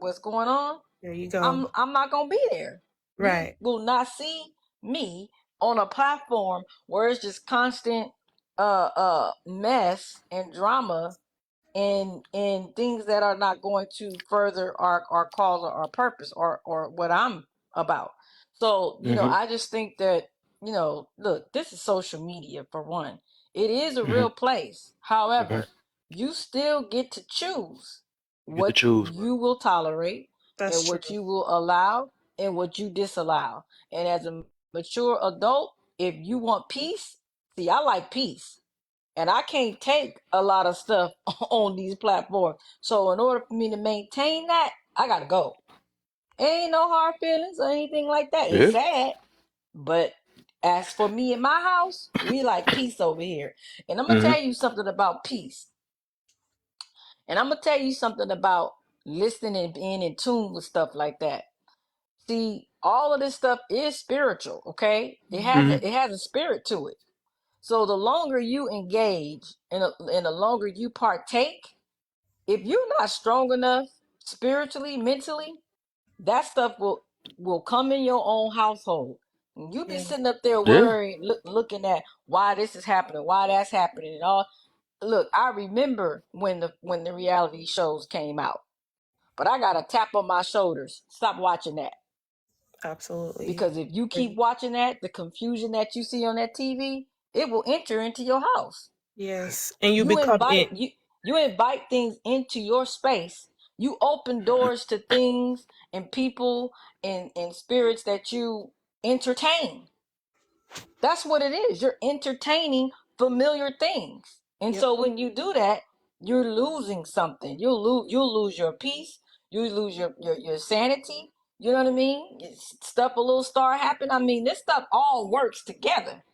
what's going on, There you go. I'm not gonna be there. You Right. will not see me on a platform where it's just constant mess and drama and things that are not going to further our cause or our purpose or what I'm about. So, Hmm. I just think that, look, this is social media for one. It is a Hmm. real place. Hmm. However, you still get to choose You get to what choose. you will tolerate That's and true. what you will allow and what you disallow. And as a mature adult, if you want peace, see, I like peace. And I can't take a lot of stuff on these platforms. So in order for me to maintain that, I gotta go. Ain't no hard feelings or anything like that. It's Yeah. sad, but as for me and my house, we like peace over here. And I'm gonna Hmm. tell you something about peace. And I'm gonna tell you something about listening and being in tune with stuff like that. See, all of this stuff is spiritual, okay? Hmm. It has a spirit to it. So the longer you engage and the longer you partake, if you're not strong enough spiritually, mentally, that stuff will come in your own household. And you be Yeah. sitting up there Yeah. worrying, looking at why this is happening, why that's happening, and all. Look, I remember when the reality shows came out, but I got a tap on my shoulders. Stop watching that. Absolutely. Because if you keep watching that, the confusion that you see on that TV, it will enter into your house. Yes. And you You become invite it. you invite things into your space. You open doors to things and people and spirits that you entertain. That's what it is. You're entertaining familiar things. And Yep. so when you do that, you're losing something. You'll lose your peace. You lose your sanity. You know what I mean? Stuff a little start happen. I mean, this stuff all works together.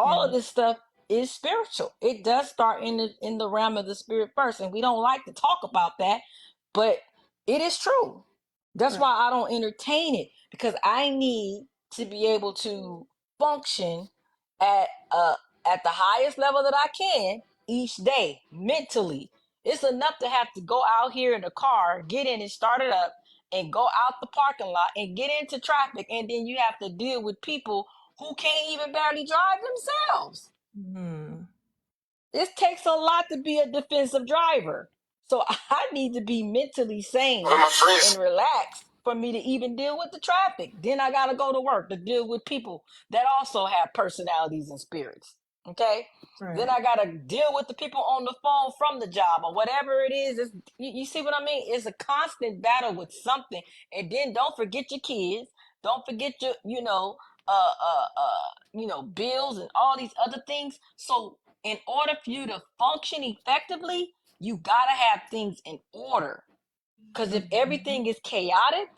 Yeah. All of this stuff is spiritual. It does start in the realm of the spirit first, and we don't like to talk about that, but it is true. That's Right. why I don't entertain it because I need to be able to function at uh at the highest level that I can each day mentally. It's enough to have to go out here in the car, get in and start it up, and go out the parking lot and get into traffic, and then you have to deal with people who can't even barely drive themselves. Hmm. It takes a lot to be a defensive driver. So I need to be mentally sane and relaxed for me to even deal with the traffic. Then I got to go to work to deal with people that also have personalities and spirits. Okay. Then Right. I got to deal with the people on the phone from the job or whatever it is. You see what I mean? It's a constant battle with something. And then don't forget your kids. Don't forget your, bills and all these other things. So in order for you to function effectively, you gotta have things in order. Because if Mhm. everything is chaotic,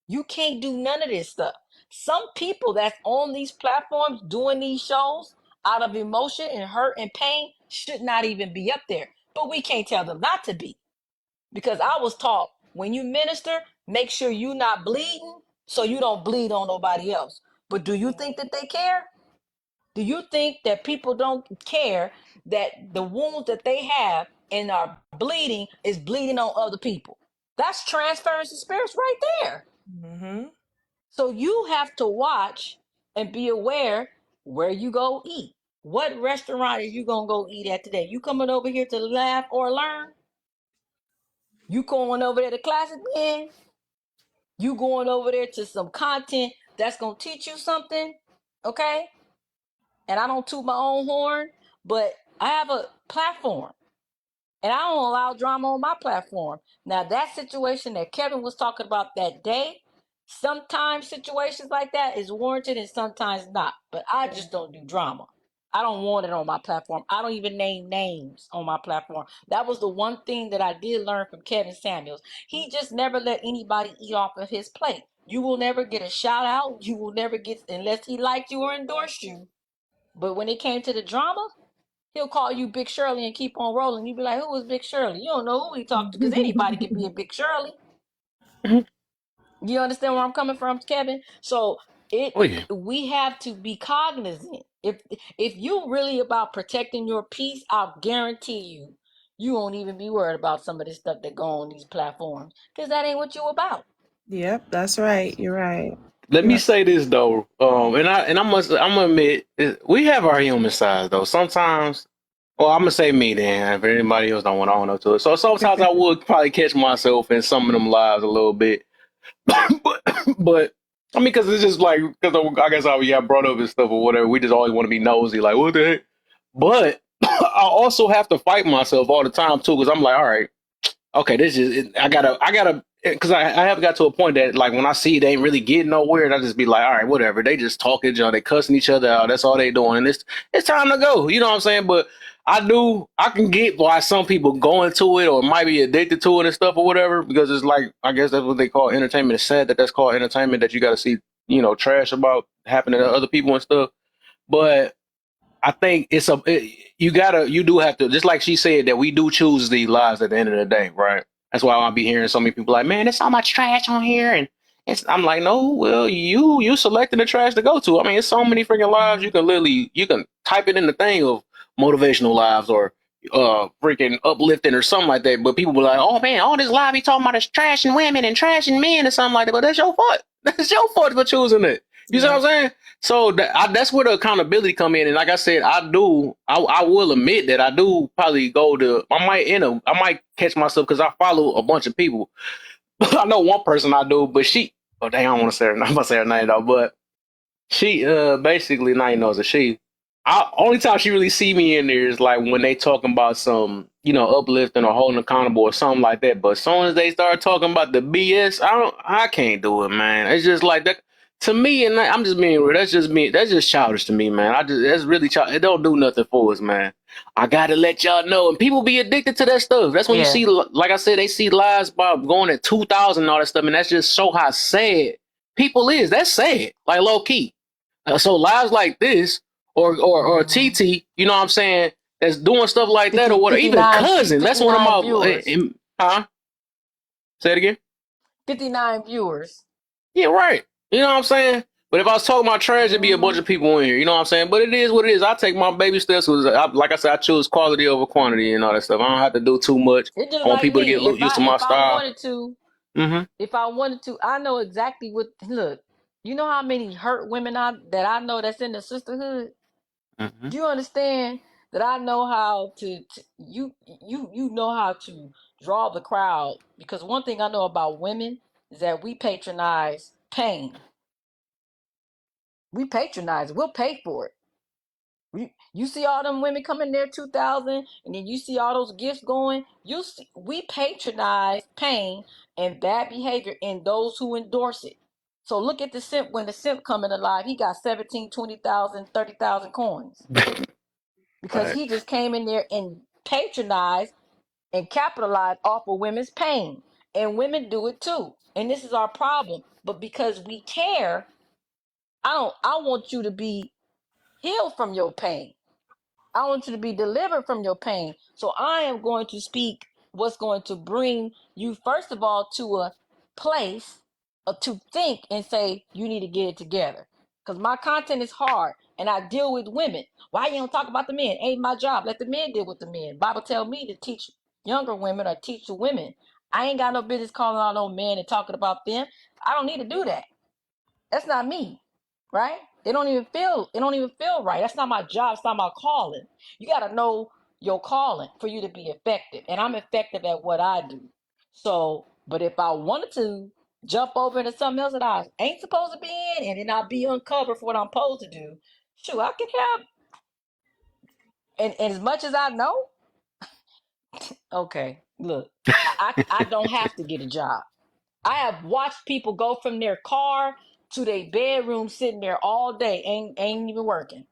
you can't do none of this stuff. Some people that's on these platforms doing these shows out of emotion and hurt and pain should not even be up there. But we can't tell them not to be. Because I was taught when you minister, make sure you're not bleeding so you don't bleed on nobody else. But do you think that they care? Do you think that people don't care that the wounds that they have and are bleeding is bleeding on other people. That's transference of spirits right there. Mm-hmm. So you have to watch and be aware where you go eat. What restaurant is you gonna go eat at today? You coming over here to laugh or learn? You going over there to classes again? You going over there to some content that's gonna teach you something? Okay? And I don't toot my own horn, but I have a platform. And I don't allow drama on my platform. Now, that situation that Kevin was talking about that day, sometimes situations like that is warranted and sometimes not. But I just don't do drama. I don't want it on my platform. I don't even name names on my platform. That was the one thing that I did learn from Kevin Samuels. He just never let anybody eat off of his plate. You will never get a shout out. You will never get, unless he liked you or endorsed you. But when it came to the drama, he'll call you Big Shirley and keep on rolling. You be like, who is Big Shirley? You don't know who he talked to because anybody can be a Big Shirley. You understand where I'm coming from, Kevin? So Oh yeah. we have to be cognizant. If you really about protecting your peace, I'll guarantee you won't even be worried about some of this stuff that go on these platforms because that ain't what you about. Yep, that's right. You're right. Let me Yep. say this though, I'm gonna admit we have our human side though. Sometimes, well, I'm gonna say me then. If anybody else don't want to own up to it, so sometimes I would probably catch myself in some of them lives a little bit, but I mean, because it's just like because I guess how we got brought up and stuff or whatever. We just always want to be nosy, like what the heck. But I also have to fight myself all the time too, because I'm like, all right. Okay, this is I gotta because I have got to a point that like when I see they ain't really getting nowhere, and I just be like, all right, whatever. They just talking, they cussing each other out. That's all they doing, and it's time to go. You know what I'm saying? But I can get why some people go into it or might be addicted to it and stuff or whatever because it's like I guess that's what they call entertainment. It's sad that that's called entertainment that you got to see trash about happening to other people and stuff. But I think you do have to, just like she said, that we do choose these lives at the end of the day, right? That's why I'll be hearing so many people like, man, there's so much trash on here. And I'm like, no, well, you selected the trash to go to. I mean, it's so many freaking lives. You can type it in the thing of motivational lives or freaking uplifting or something like that. But people be like, oh man, all this live he talking about is trashing women and trashing men or something like that. But that's your fault. That's your fault for choosing it. You see what I'm Yep. saying? So that's where the accountability come in. And like I said, I will admit that I do probably I might catch myself because I follow a bunch of people. I know one person I do, but oh dang, I don't want to say her, I'm gonna say her name though, but she basically now you know it's a she. Only time she really see me in there is like when they talking about some uplifting or holding accountable or something like that. But as soon as they start talking about the BS, I can't do it, man. It's just like that to me, and I'm just being real. That's just me. That's just childish to me, man. That's really childish. It don't do nothing for us, man. I gotta let y'all know, and people be addicted to that stuff. That's when you Yeah. see, like I said, they see lives by going at 2,000 and all that stuff, and that's just show how sad people is. That's sad, like low key. So lives like this, or TT, you know what I'm saying, that's doing stuff like that, or 50, what, even 59, cousin. That's one of 59 my, viewers. huh? Say it again. 59 viewers. Yeah, right. You know what I'm saying. But if I was talking about trash, it'd be a bunch of people in here. You know what I'm saying. But it is what it is. I take my baby steps because, like I said, I choose quality over quantity and all that stuff. I don't have to do too much. It's just I want like people to get me. If used I to my if I style. wanted to, Mm-hmm. I know exactly what. Look, you know how many hurt women that I know that's in the sisterhood. Mm-hmm. Do you understand that I know how to you know how to draw the crowd? Because one thing I know about women is that we patronize pain. We patronize. We'll pay for it. You see all them women coming there 2000 and then you see all those gifts going, we patronize pain and bad behavior in those who endorse it. So look at the simp. When the simp coming alive, he got 17, 20,000, 30,000 coins because Right. he just came in there and patronized and capitalized off of women's pain, and women do it too, and this is our problem. But because we care, I want you to be healed from your pain. I want you to be delivered from your pain. So I am going to speak what's going to bring you, first of all, to a place to think and say, you need to get it together. Because my content is hard. and I deal with women. Why you don't talk about the men? Ain't my job. Let the men deal with the men. Bible tell me to teach younger women or teach the women. I ain't got no business calling out no men and talking about them. I don't need to do that. That's not me, right? It don't even feel right. That's not my job. It's not my calling. You got to know your calling for you to be effective. And I'm effective at what I do. So, but if I wanted to jump over into something else that I ain't supposed to be in and then I'll be uncovered for what I'm supposed to do, shoot, I can have, and as much as I know, okay, look, I don't have to get a job. I have watched people go from their car to their bedroom, sitting there all day, ain't even working,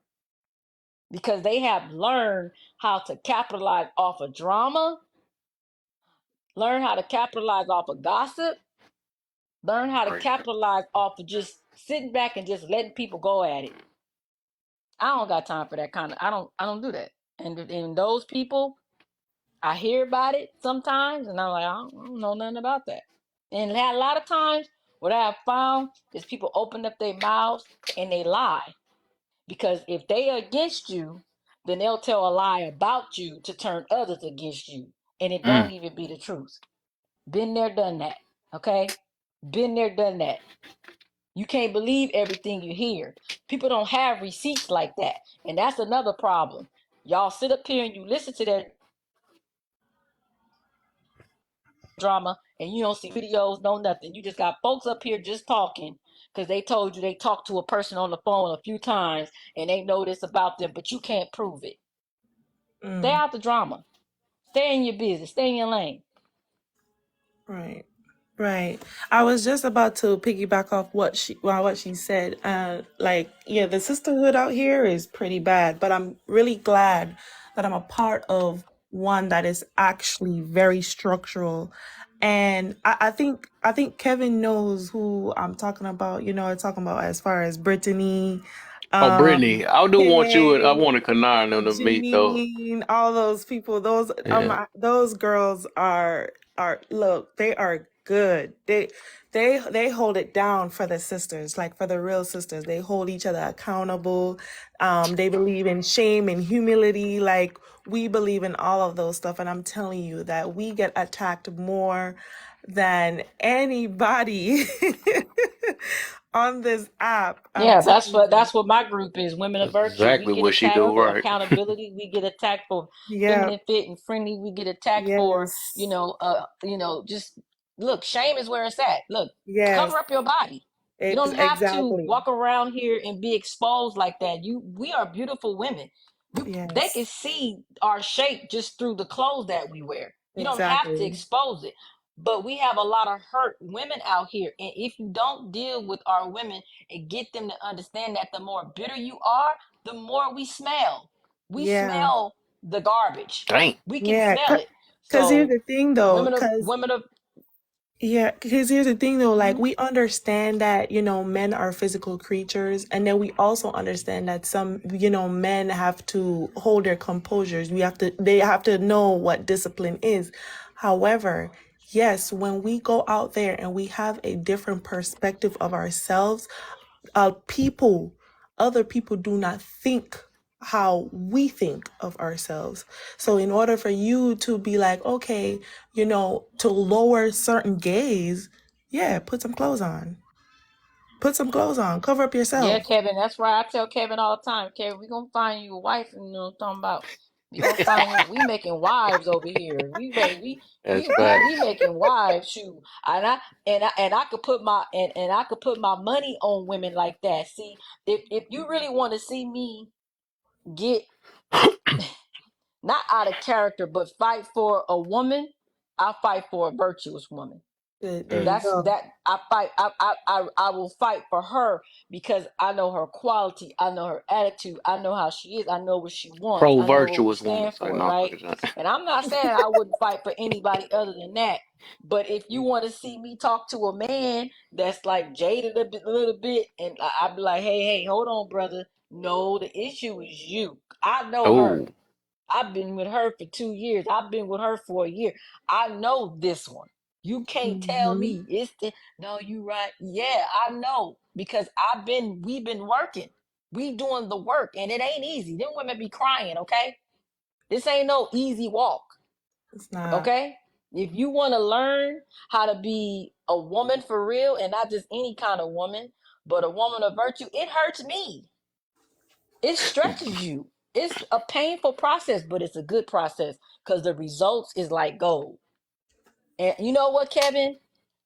because they have learned how to capitalize off of drama, learn how to capitalize off of gossip, learn how to Right. capitalize off of just sitting back and just letting people go at it. I don't got time for that kind of. I don't do that. And those people, I hear about it sometimes, and I'm like, I don't know nothing about that. And a lot of times, what I have found is people open up their mouths and they lie. Because if they are against you, then they'll tell a lie about you to turn others against you. And it don't Mm. even be the truth. Been there, done that. Okay? Been there, done that. You can't believe everything you hear. People don't have receipts like that. And that's another problem. Y'all sit up here and you listen to that drama and you don't see videos, no nothing. You just got folks up here just talking because they told you they talked to a person on the phone a few times and they know this about them, but you can't prove it. Stay Mm, out the drama. Stay in your business. Stay in your lane. right. Right. I was just about to piggyback off what she said. Like, yeah, the sisterhood out here is pretty bad, but I'm really glad that I'm a part of one that is actually very structural. And I think Kevin knows who I'm talking about. I'm talking about as far as Brittany, Oh, Brittany, I do want you and I Kay, want Kanara and them to meet though. Janine, all those people, Yeah. those girls are look, they are good. They hold it down for the sisters, like for the real sisters. They hold each other accountable. They believe in shame and humility. Like we believe in all of those stuff. And I'm telling you that we get attacked more than anybody on this app. I'm Yeah, telling you. that's what my group is. Women of That's virtue. We exactly get what she attacked do, for right? accountability. We get attacked for Yeah. feminine fit and friendly. We get attacked for, Yes. just look. Shame is where it's at. Look, Yes. cover up your body. You don't have to Exactly. walk around here and be exposed like that. We are beautiful women. They can Yes. see our shape just through the clothes that we wear. You don't have to Exactly. expose it. But we have a lot of hurt women out here. And if you don't deal with our women and get them to understand that the more bitter you are, the more we smell. We Yeah. smell the garbage. Dang. We can Yeah. smell it. Because here's So the thing, though. women of Yeah, because here's the thing though, like mhm. we understand that, men are physical creatures, and then we also understand that some, men have to hold their composures. They have to know what discipline is. However, yes, when we go out there and we have a different perspective of ourselves, people, other people do not think how we think of ourselves. So in order for you to be like, okay, to lower certain gaze, yeah, put some clothes on. Put some clothes on. Cover up Yeah, yourself. Kevin, that's right. I tell Kevin all the time, Kevin, we gonna find you a wife, and you know what I'm talking about. We gonna find you. We making wives over here. We make That's facts. we making wives. Shoot, and I could put and I could put my money on women like that. See, if you really want to see me get not out of character, but fight for a woman, I fight for a virtuous woman. There Yeah. you That's go. that I fight. I will fight for her because I know her quality. I know her attitude. I know how she is. I know what she wants. Pro I know what we virtuous woman. stand Say for, no, I'm right? fucking saying. And I'm not saying I wouldn't fight for anybody other than that. But if you want to see me talk to a man that's like jaded a little bit, and I'd be like, hey, hold on, brother. No, the issue is you. I know her. Oh, I've been with her for 2 years. I've been with her for a year. I know this one. You can't tell Hmm. me no, you right. Yeah, I know because we've been working. We doing the work, and it ain't easy. Them women be crying, okay? This ain't no easy walk, It's not. okay? If you want to learn how to be a woman for real, and not just any kind of woman, but a woman of virtue, it hurts me. It stretches you. It's a painful process, but it's a good process because the results is like gold. And you know what, Kevin?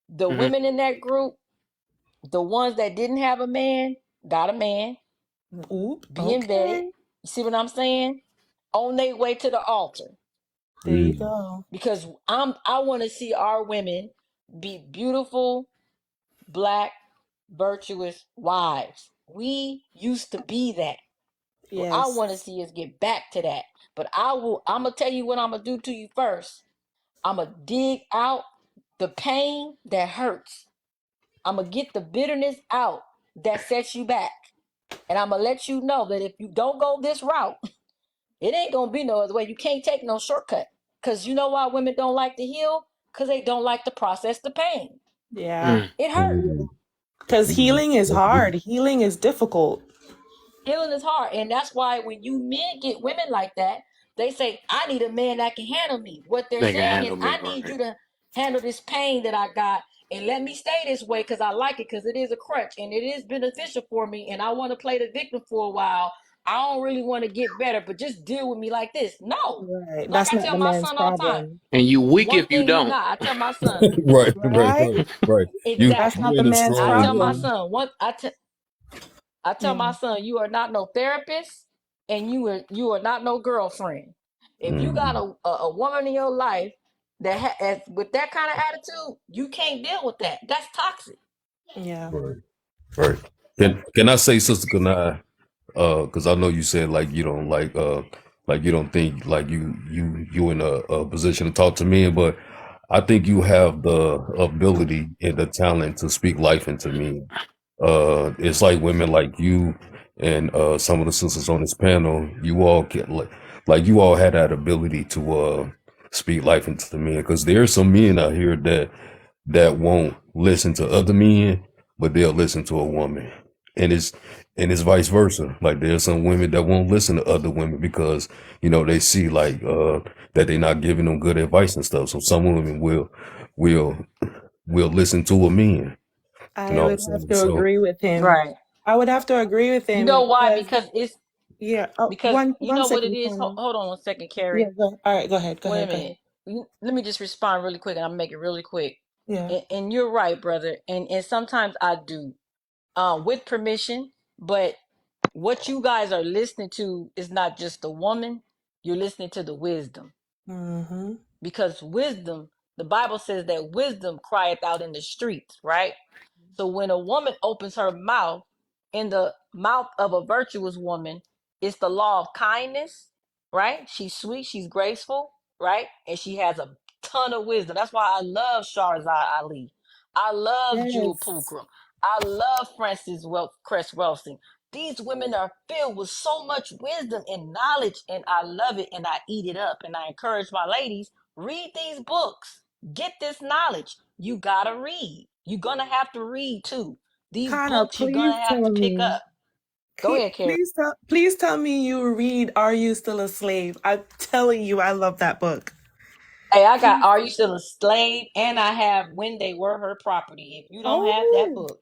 The Hmm. women in that group, the ones that didn't have a man, got a man, Oop. being vetted. Okay. You see what I'm saying? On their way to the altar. There you Mm. go. Because I want to see our women be beautiful, black, virtuous wives. We used to be that. Well, I Yes. want to see us get back to that. But I'm gonna tell you what I'm gonna do to you first. I'm gonna dig out the pain that hurts. I'm gonna get the bitterness out that sets you back. And I'm gonna let you know that if you don't go this route, it ain't gonna be no other way. You can't take no shortcut. Cause you know why women don't like to heal? Cause they don't like to process the pain. Yeah. Mm. It hurt. Mm. Because Mm. healing is That's deep. hard. Healing is difficult. Healing is hard. And that's why when you men get women like that, they say, I need a man that can handle me. What they're They can saying is, handle me I need right. you to handle this pain that I got and let me stay this way because I like it because it is a crutch and it is beneficial for me. And I want to play the victim for a while. I don't really want to get better, but just deal with me like this. No. Right. Like That's I not tell the my man's son all the time, problem. And you weak one if you thing you don't. not. I tell my son, Right, right, Right? right, right. That's exactly. not You the ain't as man's I strong. tell my problem. son, I tell Yeah. my son, you are not no therapist and you are not no girlfriend. If you got Mm. a woman in your life that with that kind of attitude, you can't deal with that. That's toxic. Yeah. Right, right. Can I say, Sister Kanai? Because I know you said like you don't think like you in a position to talk to men, but I think you have the ability and the talent to speak life into me. It's like women like you and some of the sisters on this panel, you all get like you all had that ability to speak life into men. Because there's some men out here that won't listen to other men, but they'll listen to a woman. And it's vice versa. Like there's some women that won't listen to other women because, they see like that they're not giving them good advice and stuff. So some women will will listen to a man. You I know what I'm would have saying? to So agree with him. Right. I would have to agree with You him know why? because, Because it's yeah. Oh, because one you one know what it second, is. Carla. Hold on one second, Yeah. Carrie. All right. Go ahead. Go Wait a ahead. Go minute. ahead. Let me just respond really quick, and I'll make it really quick. Yeah. And you're right, brother. And sometimes I do, with permission. But what you guys are listening to is not just the woman. You're listening to the wisdom. Mm-hmm. Because wisdom, the Bible says that wisdom crieth out in the streets, right? So when a woman opens her mouth, in the mouth of a virtuous woman, it's the law of kindness, right? She's sweet, she's graceful, right? And she has a ton of wisdom. That's why I love Sharzad Ali. I love Jewel Yes. Pookrum. I love Cress Welsing. These women are filled with so much wisdom and knowledge, and I love it and I eat it up. And I encourage my ladies, read these books. Get this knowledge. You gotta read. You're gonna have to read too. These Connor, books you're please gonna have to tell pick me. up. Go ahead, Carrie. Please tell me you read Are You Still a Slave? I'm telling you, I love that book. Hey, I got Please. Are You Still a Slave? And I have When They Were Her Property. If you don't have that Oh, book,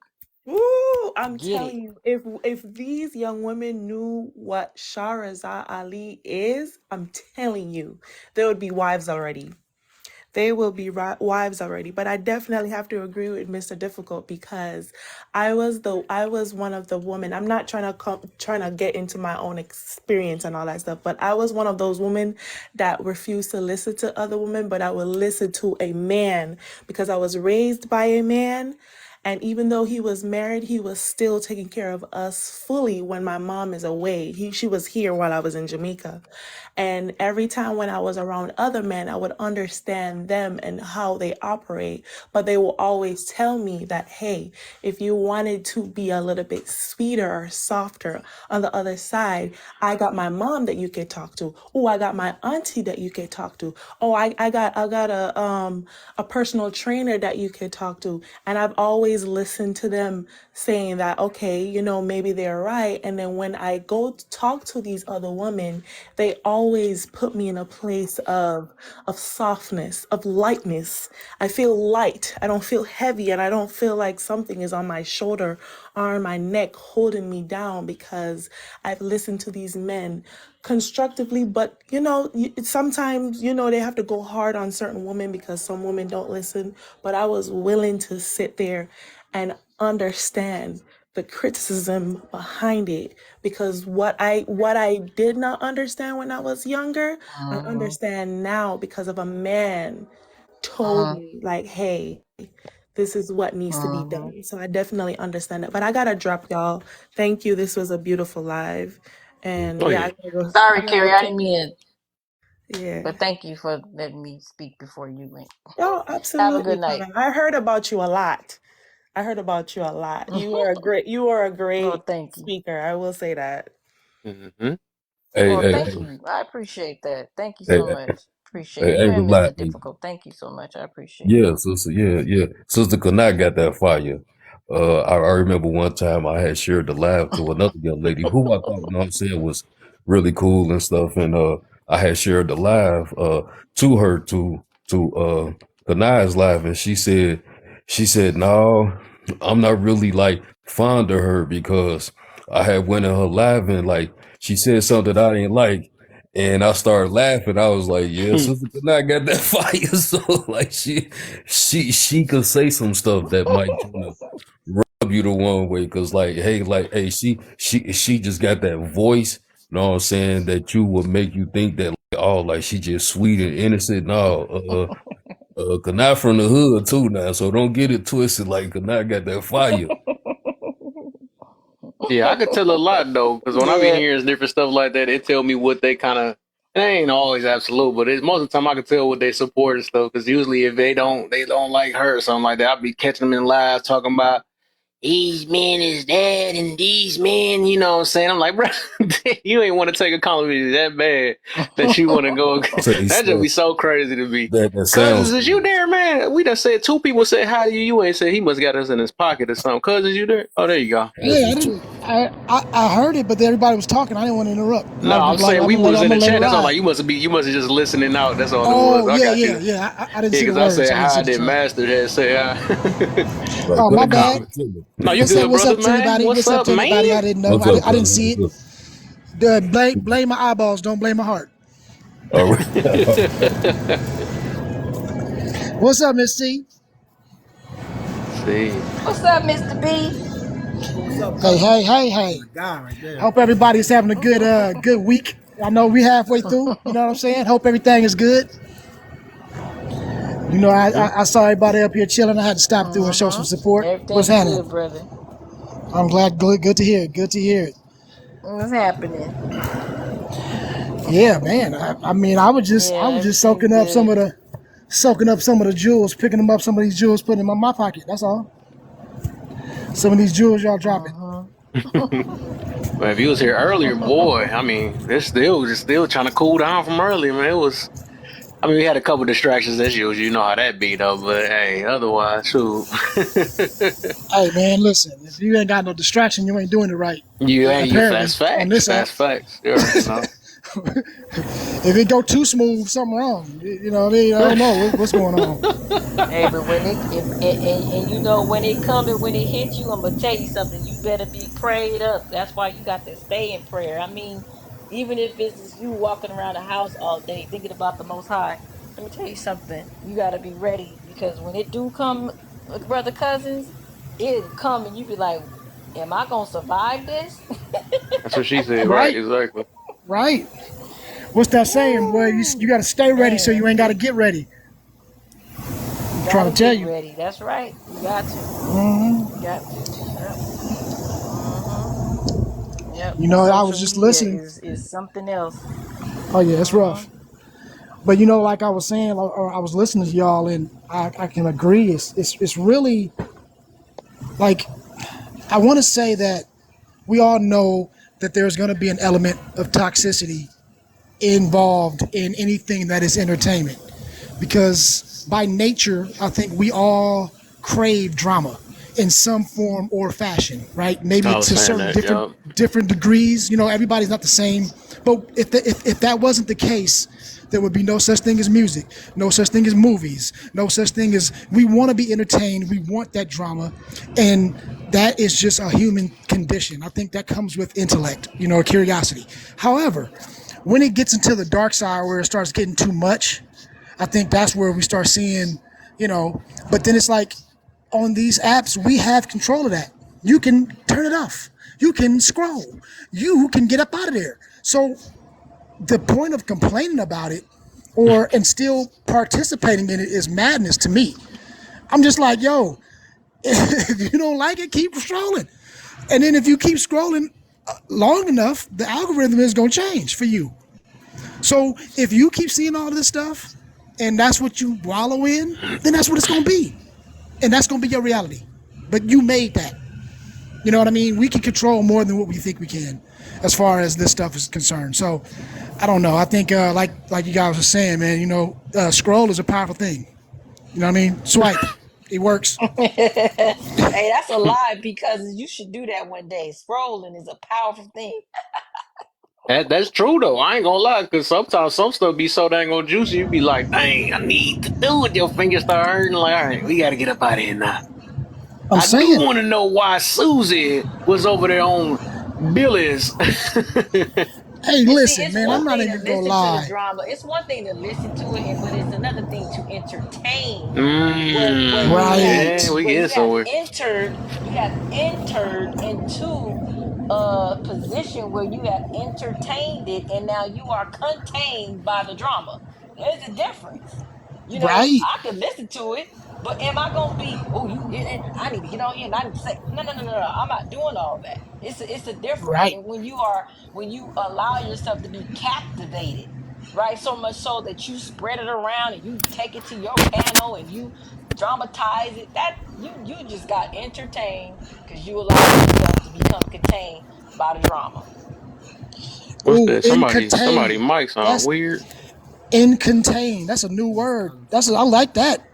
ooh, I'm get it. telling you, if these young women knew what Shahrazad Ali is, I'm telling you, they would be wives already. They will be wives already. But I definitely have to agree with Mr. Difficult because I was one of the women. I'm not trying to get into my own experience and all that stuff, but I was one of those women that refused to listen to other women, but I would listen to a man because I was raised by a man. And even though he was married, he was still taking care of us fully when my mom is away. She was here while I was in Jamaica. And every time when I was around other men, I would understand them and how they operate. But they will always tell me that, hey, if you wanted to be a little bit sweeter or softer on the other side, I got my mom that you could talk to. Oh, I got my auntie that you could talk to. Oh, I got a personal trainer that you could talk to. And I've always always listen to them saying that, okay, you know, maybe they're right. And then when I go to talk to these other women, they always put me in a place of softness, of lightness. I feel light. I don't feel heavy, and I don't feel like something is on my shoulder or on my neck holding me down, because I've listened to these men constructively. But you know, sometimes, you know, they have to go hard on certain women because some women don't listen. But I was willing to sit there and understand the criticism behind it, because what I did not understand when I was younger, I Uh-huh. understand now because of a man told Uh-huh. me, like, hey, this is what needs to be Uh-huh. done. So I definitely understand it. But I gotta drop, y'all. Thank you. This was a beautiful live. And Oh yeah, yeah. I Sorry, gotta go Carrie, I take didn't mean it, yeah. but thank you for letting me speak before you went. Oh, Have a absolutely, good night. Carmen. I heard about you a lot. I heard about you a lot. You are a Well, great thank you. speaker. I will say that. Mm-hmm. Hey, Well, hey, thank you. I appreciate that. Thank you hey, so much. Appreciate it. hey, Even Mr. relax. Difficult, thank you so much. I appreciate it. Yeah, sister. Yeah, yeah. Sister Kanai got that fire. I remember one time I had shared the live to another young lady who I thought, you know what I'm saying, was really cool and stuff. And I had shared the live to her to Kanai's live, and she said, no, I'm not really like fond of her because I had went in her live and like she said something that I didn't like. And I started laughing. I was like, "Yeah, Sister Kanai got that fire." So like, she could say some stuff that might kind of rub you the one way, cause like, hey, she just got that voice. You know what I'm saying? That you would make you think that like, oh, like she just sweet and innocent. No, Kanai from the hood too now, so don't get it twisted. Like Kanai got that fire. Yeah, I could tell a lot though, because when I be Yeah. hearing different stuff like that, it tell me what they kind of. It ain't always absolute, but most of the time I can tell what they support and stuff. Because usually, if they don't like her or something like that, I'll be catching them in live talking about these men is dead and these men, you know what I'm saying? I'm like, bro, you ain't want to take a compliment that bad that you want to go. Say That just stuff be so crazy to me. that Cousins, sounds is you good. there, man? We done said two people said hi to you. You ain't said he must got us in his pocket or something. Cousins, you there? Oh, there you go. That's Yeah, I what's up. didn't. I heard it, but everybody was talking. I didn't want to interrupt. No, I was I'm just like, saying I'm we gonna let was in the it chat. That's all. ride. Like you must have just listening out. That's all it was. Oh I yeah, got yeah, you. yeah. I didn't Yeah, see the because I words. said I didn't see hi. the Then chat. Master had said hi. Like, Oh cut my the no, bad. comment to me. no, you good, What's brother, up to man. everybody? What's What's up up, to everybody? I man? didn't know. What's up, I didn't cousin? see What's it. up? Blame my eyeballs. Don't blame my heart. All right. What's up, Miss C? See, What's up, Mr. B? What's up, Hey, cousin? hey, hey, That's hey. my guy right there. Hope everybody's having a good week. I know we halfway through. You know what I'm saying? Hope everything is good. You know, hmm I saw everybody up here chilling. I had to stop through and show some Mm-hmm. support. What's Everything happening? good, brother. I'm glad. Good to hear it. Good to hear it. What's happening? Yeah, man. I mean, I Yeah, was just everything's good. soaking up some of the jewels, picking them up, some of these jewels, putting them in my pocket. That's all. Some of these jewels y'all dropping. Mm-hmm. well, if you was here earlier, boy, I mean, it's still trying to cool down from earlier, man. It was. I mean, we had a couple distractions as usual. You know how that be, though. But hey, otherwise, shoot, Hey, man, listen. If you ain't got no distraction, you ain't doing it right. you ain't you Apparently, fast on facts, this app, fast facts. You already know. if it go too smooth, something wrong. You know what I mean? I don't know what's going on. Hey, but when it if and you know when it come and when it hit you, I'm gonna tell you something. You better be prayed up. That's why you got to stay in prayer. I mean, even if it's just you walking around the house all day thinking about the Most High, let me tell you something. You got to be ready because when it do come, brother cousins, it come and you be like, "Am I gonna survive this?" That's what she said, right? Right, Exactly. right. What's that saying? Well, you Woo, got to stay ready so you man, ain't got to get ready. you I'm trying gotta to tell get you. ready. That's right. You got to. You got to. Yep. Mm-hmm. Yep, You the know, I social was just media listening. is something else. Oh yeah, it's Mm-hmm. rough. But you know, like I was saying, or I was listening to y'all, and I can agree. It's really like I want to say that we all know that there's going to be an element of toxicity involved in anything that is entertainment, because by nature, I think we all crave drama. in some form or fashion, right? Maybe I was to saying certain that, y'all. different degrees. You know, everybody's not the same. But if that wasn't the case, there would be no such thing as music, no such thing as movies, no such thing as we want to be entertained. We want that drama, and that is just a human condition. I think that comes with intellect, you know, curiosity. However, when it gets into the dark side where it starts getting too much, I think that's where we start seeing, you know, but then it's like on these apps, we have control of that. You can turn it off. You can scroll. You can get up out of there. So the point of complaining about it and still participating in it is madness to me. I'm just like, yo, if you don't like it, keep scrolling. And then if you keep scrolling long enough, the algorithm is going to change for you. So if you keep seeing all of this stuff and that's what you wallow in, then that's what it's going to be. And that's going to be your reality. But you made that. You know what I mean? We can control more than what we think we can as far as this stuff is concerned. So I don't know. I think like you guys were saying, man, you know, scroll is a powerful thing. You know what I mean? Swipe. It works. Hey, that's a lie because you should do that one day. Scrolling is a powerful thing. That's true though. I ain't gonna lie, because sometimes some stuff be so dang on juicy. You be like, dang, I need to do it. Your fingers start hurting. Like, all right, we got to get up out of here now. I'm I do saying. want to know why Susie was over there on Billy's. Hey, And see, listen, it's man, I'm one not thing to even going to listen to the lie. drama. It's one thing to listen to it, but it's another thing to entertain Yeah, Right. we where getting somewhere. you have entered into a position where you have entertained it and now you are contained by the drama. There's a difference. You know, Right. I could listen to it, but am I gonna be, oh, I need to get on here and I need to say, no. I'm not doing all that. It's a difference. Right. And when you allow yourself to be captivated, right? So much so that you spread it around and you take it to your panel and you dramatize it. That you just got entertained because you allowed yourself to become contained by the drama. What's Ooh, that? in Somebody contain. mic sound That's weird. in contain. That's a new word. I like that.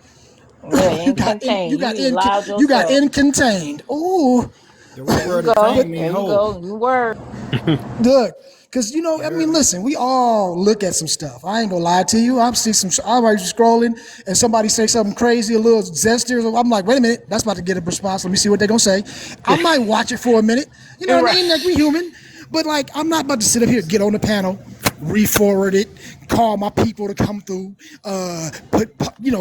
Yeah, and You contained. got You allowed you got yourself. in contained. Ooh, The root There you word go. attain mean There you hold. go. New word. good. Cause you know, You I heard mean, me? listen, we all look at some stuff. I ain't gonna lie to you. I'm see some. I'm already scrolling, and somebody say something crazy, a little zesty. I'm like, wait a minute, that's about to get a response. Let me see what they're gonna say. I might watch it for a minute. You know what I Right. mean? Like we human, but like I'm not about to sit up here, get on the panel, re-forward it, call my people to come through,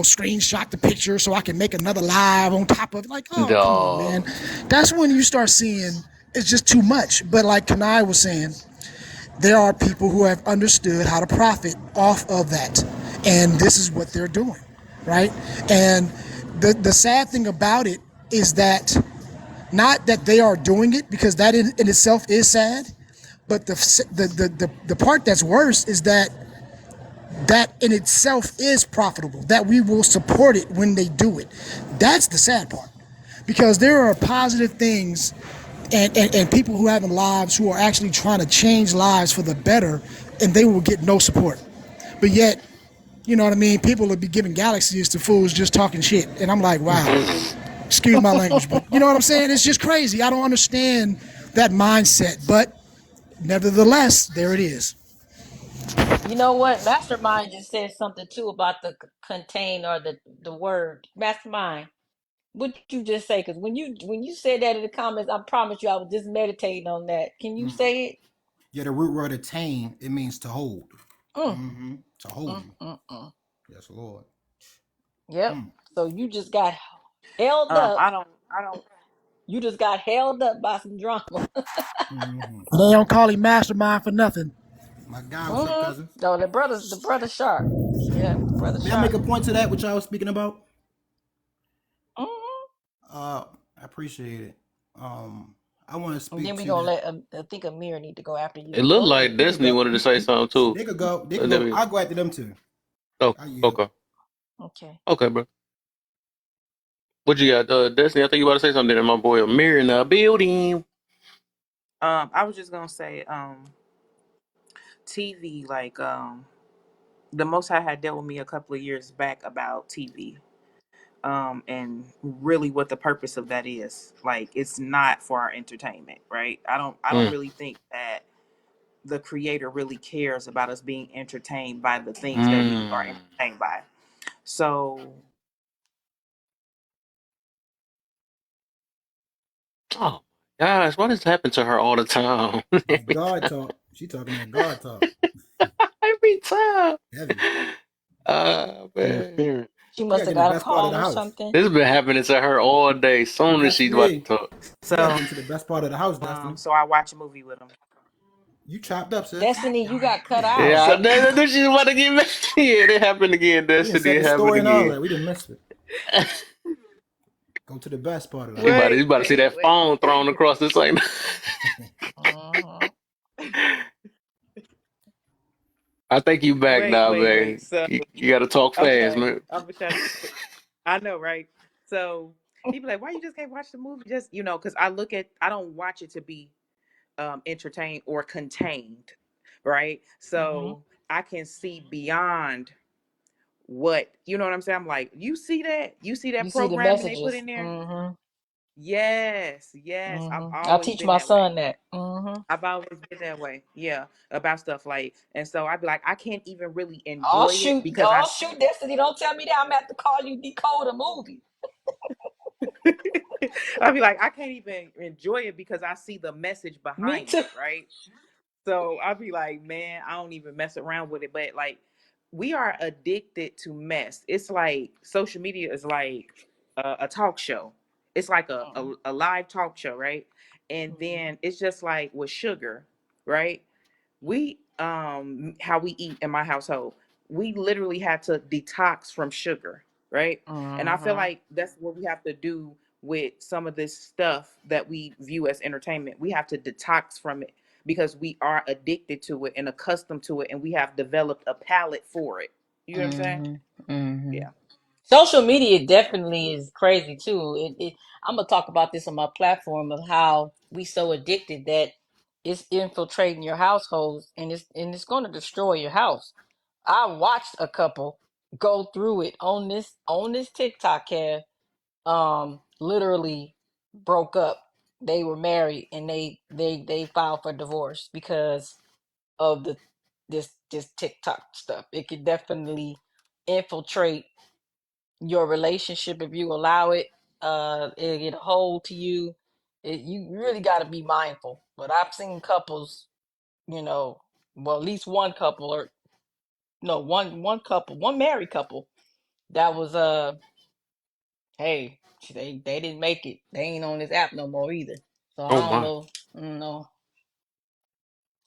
screenshot the picture so I can make another live on top of it. Like, oh, come on, Dog. man. That's when you start seeing it's just too much. But like Kanai was saying, there are people who have understood how to profit off of that. And this is what they're doing, right? And the sad thing about it is that not that they are doing it, because that in itself is sad, but the part that's worse is that that in itself is profitable, that we will support it when they do it. That's the sad part, because there are positive things and people who have lives who are actually trying to change lives for the better, and they will get no support. But yet, you know what I mean, people will be giving galaxies to fools just talking shit, and I'm like, wow, excuse my language, but you know what I'm saying? It's just crazy. I don't understand that mindset, but nevertheless, there it is. You know what? Mastermind just said something too about the contain or the word. Mastermind. What you just say? Because when you said that in the comments, I promise you I was just meditating on that. Can you say it? Yeah, the root word attain, it means to hold. Mm, To hold you. mm. Yes, Lord. Yep. So you just got held Um, up. I don't, I don't. You just got held up by some drama. They don't call him mastermind for nothing. My God, what's up, Mm-hmm. cousins? No, the brother sharp. Yeah, brother May I make sharp. a point to that, which I was speaking about? Mm-hmm. I appreciate it. I want to And speak then we to gonna that. let I think Amir need to go after you, It but looked go ahead. like They could Destiny go. wanted to say something too. They could go. They could Let go. me- I'll go after them too. Oh, I yield. okay. Okay. Okay, bro. What you got, Destiny? I think you about to say something to my boy Amir in the building. I was just gonna say, TV. The Most High had dealt with me a couple of years back about TV. and really what the purpose of that is. Like, it's not for our entertainment, right? I don't Mm. really think that the creator really cares about us being entertained by the things that we are Mm. entertained by. So Oh my gosh, what has happened to her all the time? That God talk. She talking that God talk. Every time. Heavy. Man. Interference. She She must gotta get have in the got a best part of call the or house. something. This has been happening to her all day. Soon as she's about to Destiny. talk. You gotta so get into the best part of the house, Destiny. so I watch a movie with him. You chopped up, sis. Destiny, you got cut Yeah, out. Yeah, So I know she's about to get mad. Yeah, it happened again, we didn't Destiny. set It the happened story and all again. that. We didn't miss it. Go to the best part of the house. wait, You about to see wait, that phone thrown wait. across this like Uh-huh. I think you back now, Wait. man. So You gotta talk fast, okay, man. I'm gonna try to keep it. I know, right? So he be like, "Why you just can't watch the movie?" Just because I don't watch it to be entertained or contained, right? Mm-hmm. So I can see beyond what you know what I'm saying. I'm like, you see You that see the programming they put messages. in there? Mm-hmm. Yes, I've Mm-hmm. I always teach been my that way. son that. Mm-hmm. I've always been that way. Yeah, about stuff like, and so I'd be like, I can't even really Oh enjoy it shoot, because oh shoot, Destiny, don't tell me that I'm gonna have to call you decode a movie. I'd be like, I can't even enjoy it because I see the message Me behind too. it, right? So I'd be like, man, I don't even mess around with it. But like, we are addicted to mess. It's like social media is like a talk show. It's like a live talk show, right? And Mm-hmm. then it's just like with sugar, right? We how we eat in my household, we literally had to detox from sugar, right? And I feel Mm-hmm. like that's what we have to do with some of this stuff that we view as entertainment. We have to detox from it because we are addicted to it and accustomed to it, and we have developed a palate for it. You know what I'm saying? Mm-hmm. Mm-hmm. Yeah. Social media definitely is crazy too. I'm gonna talk about this on my platform of how we so addicted that it's infiltrating your households and it's going to destroy your house. I watched a couple go through it on this TikTok cast. Literally broke up. They were married and they filed for divorce because of this TikTok stuff. It could definitely infiltrate your relationship if you allow it. It'll get a hold to you. You really got to be mindful. But I've seen couples, you know, well, at least one couple, or no, one couple, one married couple that was hey, they didn't make it. They ain't on this app no more either. So Oh I don't my. know. I don't know.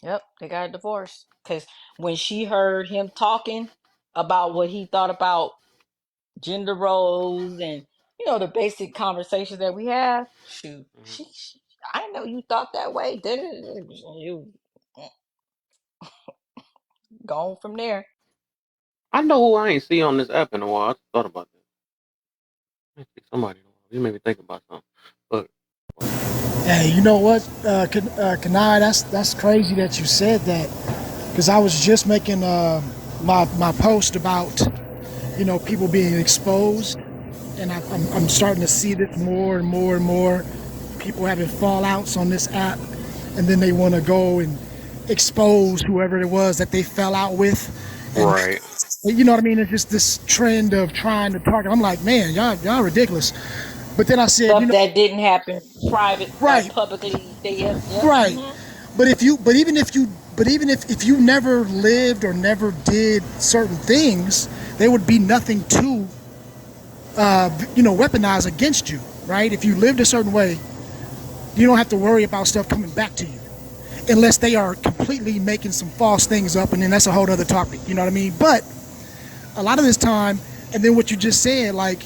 Yep, they got a divorce because when she heard him talking about what he thought about gender roles and the basic conversations that we have. Shoot, Mhm. I didn't know you thought that way. Did it? You gone from there. I know who I ain't see on this app in a while. I thought about that. I ain't see somebody in a while. You made me think about something. But wow. Hey, you know what, Kanai? That's crazy that you said that, because I was just making my post about people being exposed, and I'm starting to see this more and more and more. People having fallouts on this app, and then they want to go and expose whoever it was that they fell out with, and Right. you know what I mean. It's just this trend of trying to target. I'm like, man, y'all ridiculous. But then I said, Stuff that didn't happen private, right, publicly. Yep. right. Mm-hmm. But even if you never lived or never did certain things, there would be nothing to weaponize against you, right? If you lived a certain way, you don't have to worry about stuff coming back to you, unless they are completely making some false things up, and then that's a whole other topic. You know what I mean? But a lot of this time, and then what you just said, like,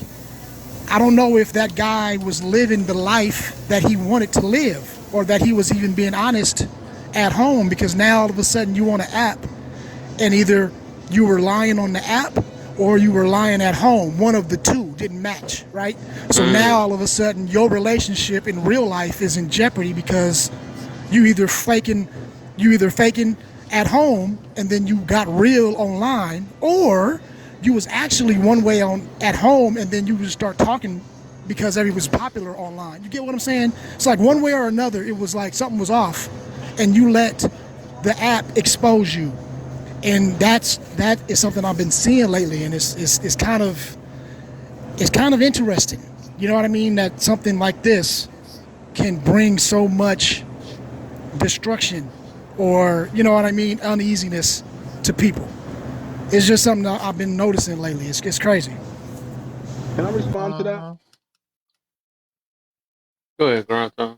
I don't know if that guy was living the life that he wanted to live, or that he was even being honest at home, because now all of a sudden you on an app, and either you were lying on the app or you were lying at home. One of the two didn't match, right? So now Mm. all of a sudden your relationship in real life is in jeopardy, because you either faking at home and then you got real online, or you was actually one way on at home, and then you would start talking because everything was popular online. You get what I'm saying? It's like one way or another, it was like something was off, and you let the app expose you, and that is something I've been seeing lately, and it's kind of interesting. You know what I mean? That something like this can bring so much destruction, or you know what I mean, uneasiness to people. It's just something that I've been noticing lately. It's crazy. Can I respond to that? Uh-huh. Go ahead, Grandpa.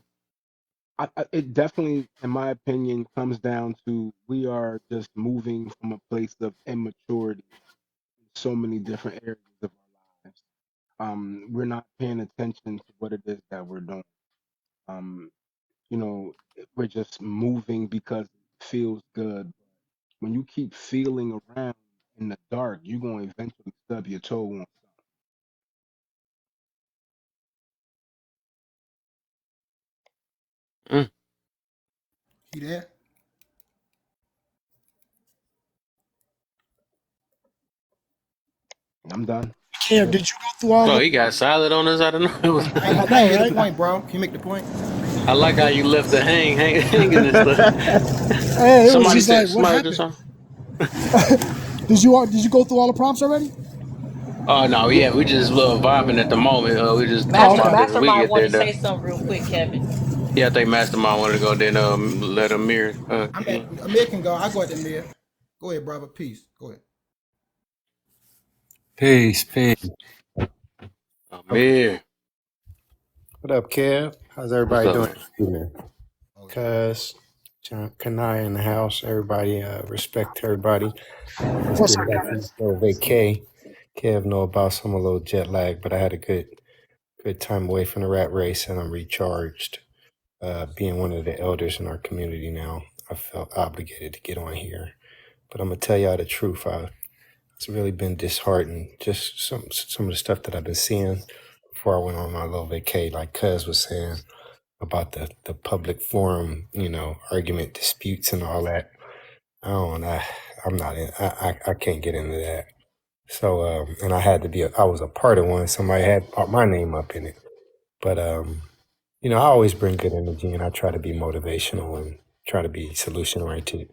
It definitely, in my opinion, comes down to we are just moving from a place of immaturity in so many different areas of our lives. We're not paying attention to what it is that we're doing. Um, we're just moving because it feels good. When you keep feeling around in the dark, you're going to eventually stub your toe on. Mm. You there? I'm done. Kev, did you go through all Oh, the? he got silent on us. I don't know. I Can you know, make the right? point, bro? Can you make the point? I like how you left the hanging and stuff. Hey, it was Somebody just said like, what somebody just happened? on. Did you go through all the prompts already? Oh no, yeah, we just vibing at the moment. We just Oh, talking about okay. this. We Mastermind get wanted there to though. say something real quick, Kevin. Yeah, I think Mastermind wanted to go. Then let Amir. I'm Come at on. Amir can go. I go at Amir. Go ahead, brother. Peace. Go ahead. Peace, peace. Okay. Amir, What up, Kev? How's what's everybody up, doing man? this evening? Oh yeah. Cuz, John, Kanai in the house. Everybody, respect everybody. Just What's getting up, back from guys? a little vacay. Kev know about some a little jet lag, but I had a good time away from the rat race, and I'm recharged. Being one of the elders in our community now, I felt obligated to get on here. But I'm gonna tell y'all the truth. It's really been disheartened. Just some of the stuff that I've been seeing before I went on my little vacay, like Cuz was saying about the public forum, argument disputes and all that. I don't. I'm not in. I can't get into that. So and I had to be. I was a part of one. Somebody had put my name up in it. But I always bring good energy, and I try to be motivational and try to be solution oriented.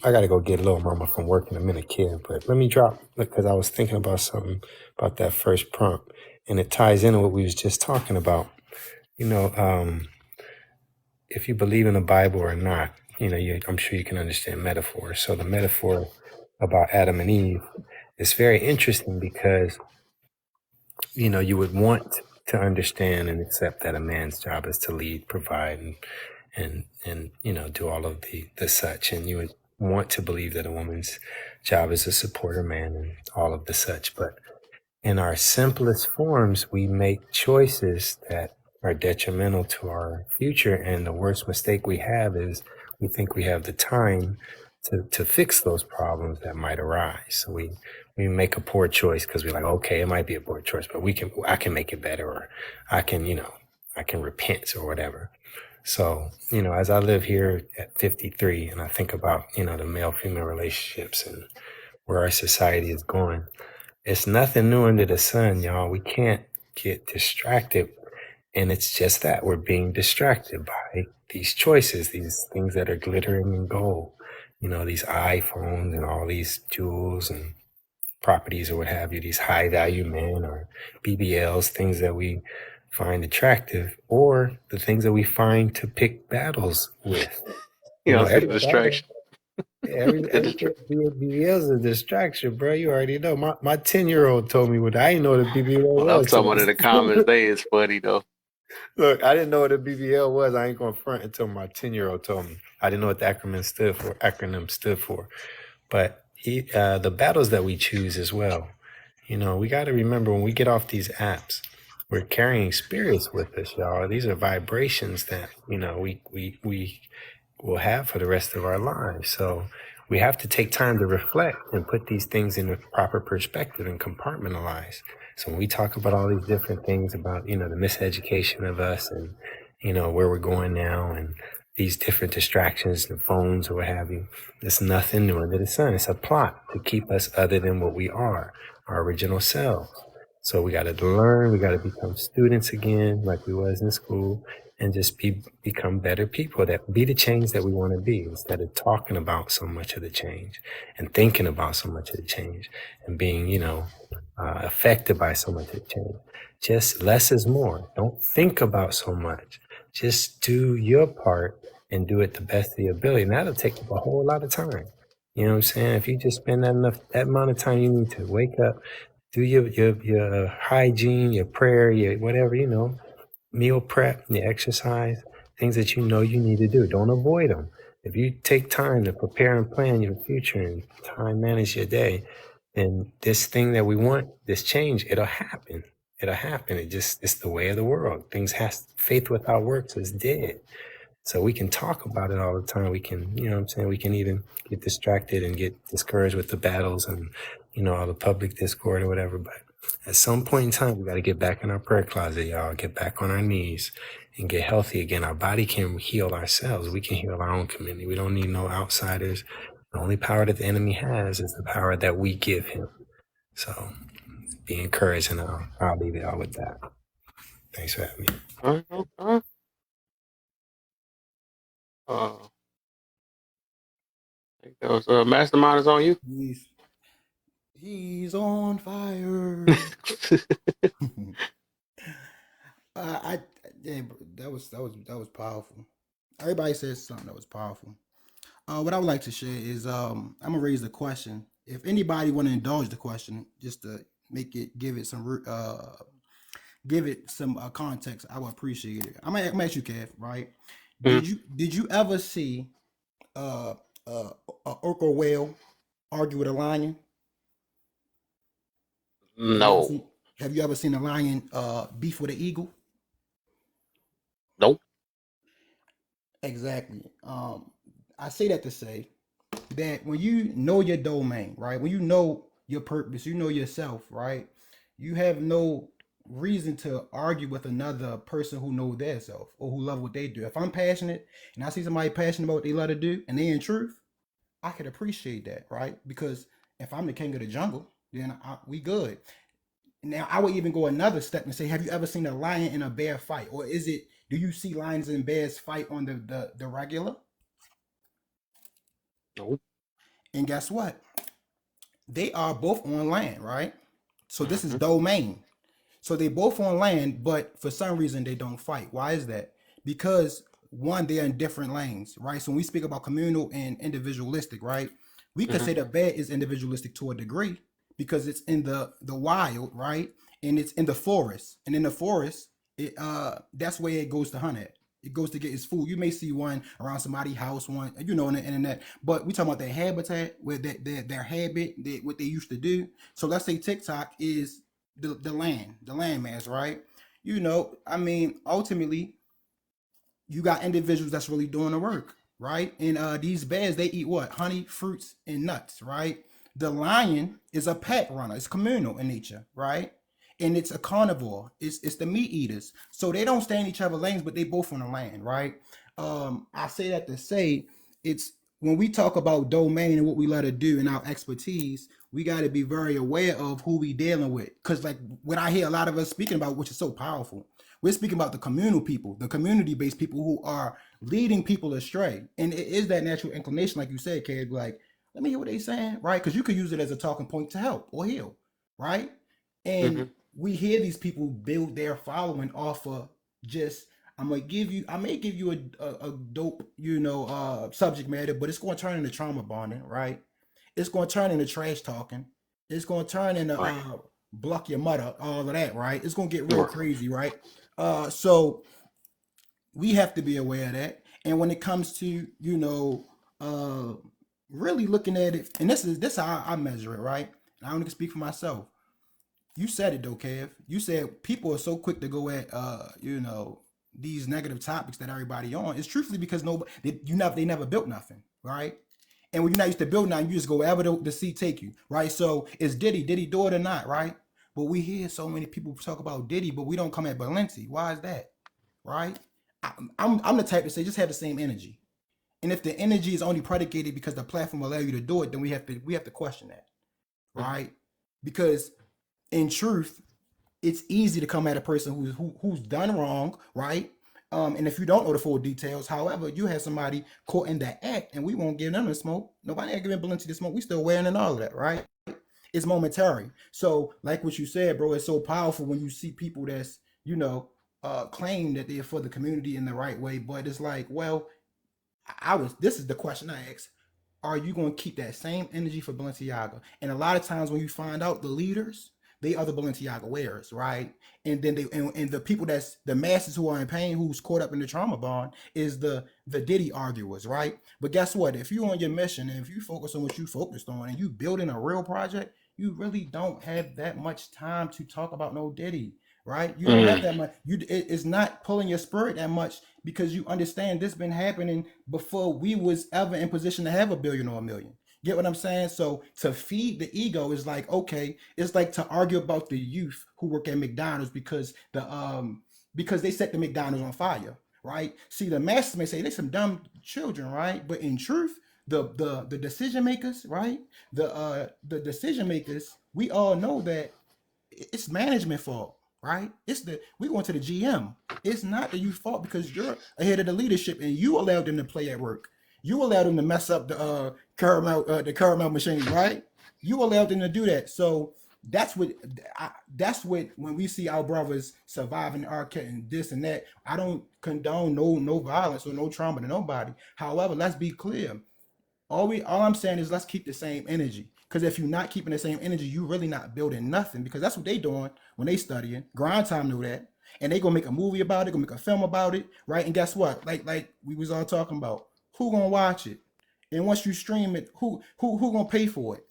I got to go get little mama from work in a minute, kid. But let me drop because I was thinking about something about that first prompt, and it ties into what we was just talking about. You know, if you believe in the Bible or not, I'm sure you can understand metaphors. So the metaphor about Adam and Eve is very interesting because you would want to understand and accept that a man's job is to lead, provide, and do all of the such, and you would want to believe that a woman's job is to support her man and all of the such. But in our simplest forms, we make choices that are detrimental to our future. And the worst mistake we have is we think we have the time to fix those problems that might arise. So we make a poor choice because we're like, okay, it might be a poor choice, but I can make it better, or I can, I can repent or whatever. So, as I live here at 53 and I think about, the male female relationships and where our society is going, it's nothing new under the sun, y'all. We can't get distracted. And it's just that we're being distracted by these choices, these things that are glittering in gold. These iPhones and all these jewels and properties or what have you, these high value men or BBLs, things that we find attractive, or the things that we find to pick battles with. You know, see the Every battle, distraction. The everything BBL is a distraction, bro. You already know. My 10-year-old told me what I didn't know what a BBL What I'm was till talking about in the comments, they is funny though. look, I didn't know what a BBL was. I ain't going to front until my 10-year-old told me. I didn't know what the acronym stood for. But the battles that we choose as well. We got to remember when we get off these apps, we're carrying spirits with us, y'all. These are vibrations that we will have for the rest of our lives. So we have to take time to reflect and put these things in a proper perspective and compartmentalize. So when we talk about all these different things about the miseducation of us and where we're going now and these different distractions, the phones or what have you. It's nothing new under the sun. It's a plot to keep us other than what we are, our original selves. So we got to learn. We got to become students again, like we was in school, and just become better people. That be the change that we want to be, instead of talking about so much of the change and thinking about so much of the change and being, affected by so much of the change. Just less is more. Don't think about so much. Just do your part and do it the best of your ability. And that'll take up a whole lot of time. You know what I'm saying? If you just spend that amount of time you need to wake up, do your hygiene, your prayer, your whatever, meal prep, your exercise, things that you know you need to do. Don't avoid them. If you take time to prepare and plan your future and time manage your day, then this thing that we want, this change, it'll happen. It'll happen. It's the way of the world. Faith without works is dead. So we can talk about it all the time. We can, we can even get distracted and get discouraged with the battles and, all the public discord or whatever. But at some point in time, we got to get back in our prayer closet, y'all, get back on our knees and get healthy again. Our body can heal ourselves. We can heal our own community. We don't need no outsiders. The only power that the enemy has is the power that we give him. So be encouraged, and I'll leave it all with that. Thanks for having me. Okay. I think that was Mastermind is on you. He's on fire. I yeah, that was powerful. Everybody says something that was powerful. What I would like to share is I'm gonna raise the question. If anybody want to indulge the question, just to make it give it some context, I would appreciate it. I'm gonna ask you, Kev. Right? Mhm. Did you ever see uh, a orca whale argue with a lion? Have you ever No. seen Have you ever seen a lion beef with an eagle? Nope. Exactly. I say that to say that when you know your domain, right? When you know your purpose, you know yourself, right? You have no reason to argue with another person who know their self or who love what they do. If I'm passionate and I see somebody passionate about what they love to do and they in truth, I could appreciate that, right? Because if I'm the king of the jungle, then we good. Now I would even go another step and say, have you ever seen a lion and a bear fight, or do you see lions and bears fight on the regular? Nope. And guess what? They are both on land, right? So this is Mm-hmm. domain. So they both on land, but for some reason they don't fight. Why is that? Because one, they're in different lanes, right? So when we speak about communal and individualistic, right? We could Mm-hmm. say the bear is individualistic to a degree because it's in the wild, right? And it's in the forest. And in the forest, that's where it goes to hunt at. It goes to get its food. You may see one around somebody's house, one, on the internet. But we talking about their habitat, where their habit, what they used to do. So let's say TikTok is the land mass, right? I mean, ultimately, you got individuals that's really doing the work, right? And these bears, they eat what? Honey, fruits, and nuts, right? The lion is a pack runner. It's communal in nature, right? And it's a carnivore. It's the meat eaters. So they don't stay in each other's lanes, but they both on the land, right? I say that to say it's when we talk about domain and what we let it do and our expertise, we got to be very aware of who we dealing with. Because like what I hear a lot of us speaking about, which is so powerful, we're speaking about the communal people, the community-based people who are leading people astray. And it is that natural inclination, like you said, Kid, like, let me hear what they saying, right? Because you could use it as a talking point to help or heal, right? Mm-hmm. And we hear these people build their following off of just, I may give you a dope, subject matter, but it's going to turn into trauma bonding, right? It's going to turn into trash talking. It's going to turn into Right. block your mother, all of that, right? It's going to get real Right. crazy, right? So we have to be aware of that. And when it comes to, uh, really looking at it, and this how I measure it, right? And I only can speak for myself. You said it though, Kev. You said people are so quick to go at these negative topics that everybody on. It's truthfully because nobody they never built nothing, right? And when you're not used to building nothing, you just go wherever the sea take you, right? So is Diddy do it or not, right? But we hear so many people talk about Diddy, but we don't come at Balenci. Why is that, right? I'm the type to say just have the same energy. And if the energy is only predicated because the platform will allow you to do it, then we have to question that, right? Because in truth, it's easy to come at a person who's done wrong, right? And if you don't know the full details, however, you have somebody caught in the act, and we won't give them the smoke. Nobody ain't giving Balenci the smoke. We still wearing and all of that, right? It's momentary. So, like what you said, bro, it's so powerful when you see people that's claim that they're for the community in the right way, but it's like, well, I was. This is the question I asked: are you going to keep that same energy for Balenciaga? And a lot of times when you find out the leaders, they are the Balenciaga wearers, right? And then and the people that's the masses who are in pain, who's caught up in the trauma bond, is the Diddy arguers, right? But guess what? If you're on your mission and if you focus on what you focused on and you building a real project, you really don't have that much time to talk about no Diddy, right? You don't have Mm. that much. It's not pulling your spirit that much because you understand this been happening before we was ever in position to have a billion or a million. Get what I'm saying? So to feed the ego is like, okay, it's like to argue about the youth who work at McDonald's because they set the McDonald's on fire, right? See, the masses may say they some dumb children, right? But in truth, the decision makers, right? The decision makers, we all know that it's management fault, right? It's the we going to the GM. It's not the youth fault because you're ahead of the leadership and you allowed them to play at work. You allowed them to mess up the caramel machine, right? You allowed them to do that. So that's what when we see our brothers surviving Arquette and this and that. I don't condone no violence or no trauma to nobody. However, let's be clear, all I'm saying is let's keep the same energy. Because if you're not keeping the same energy, you really not building nothing. Because that's what they doing when they studying. Grind time knew that, and they gonna make a movie about it, gonna make a film about it, right? And guess what? Like we was all talking about, who gonna watch it? And once you stream it, who gonna pay for it?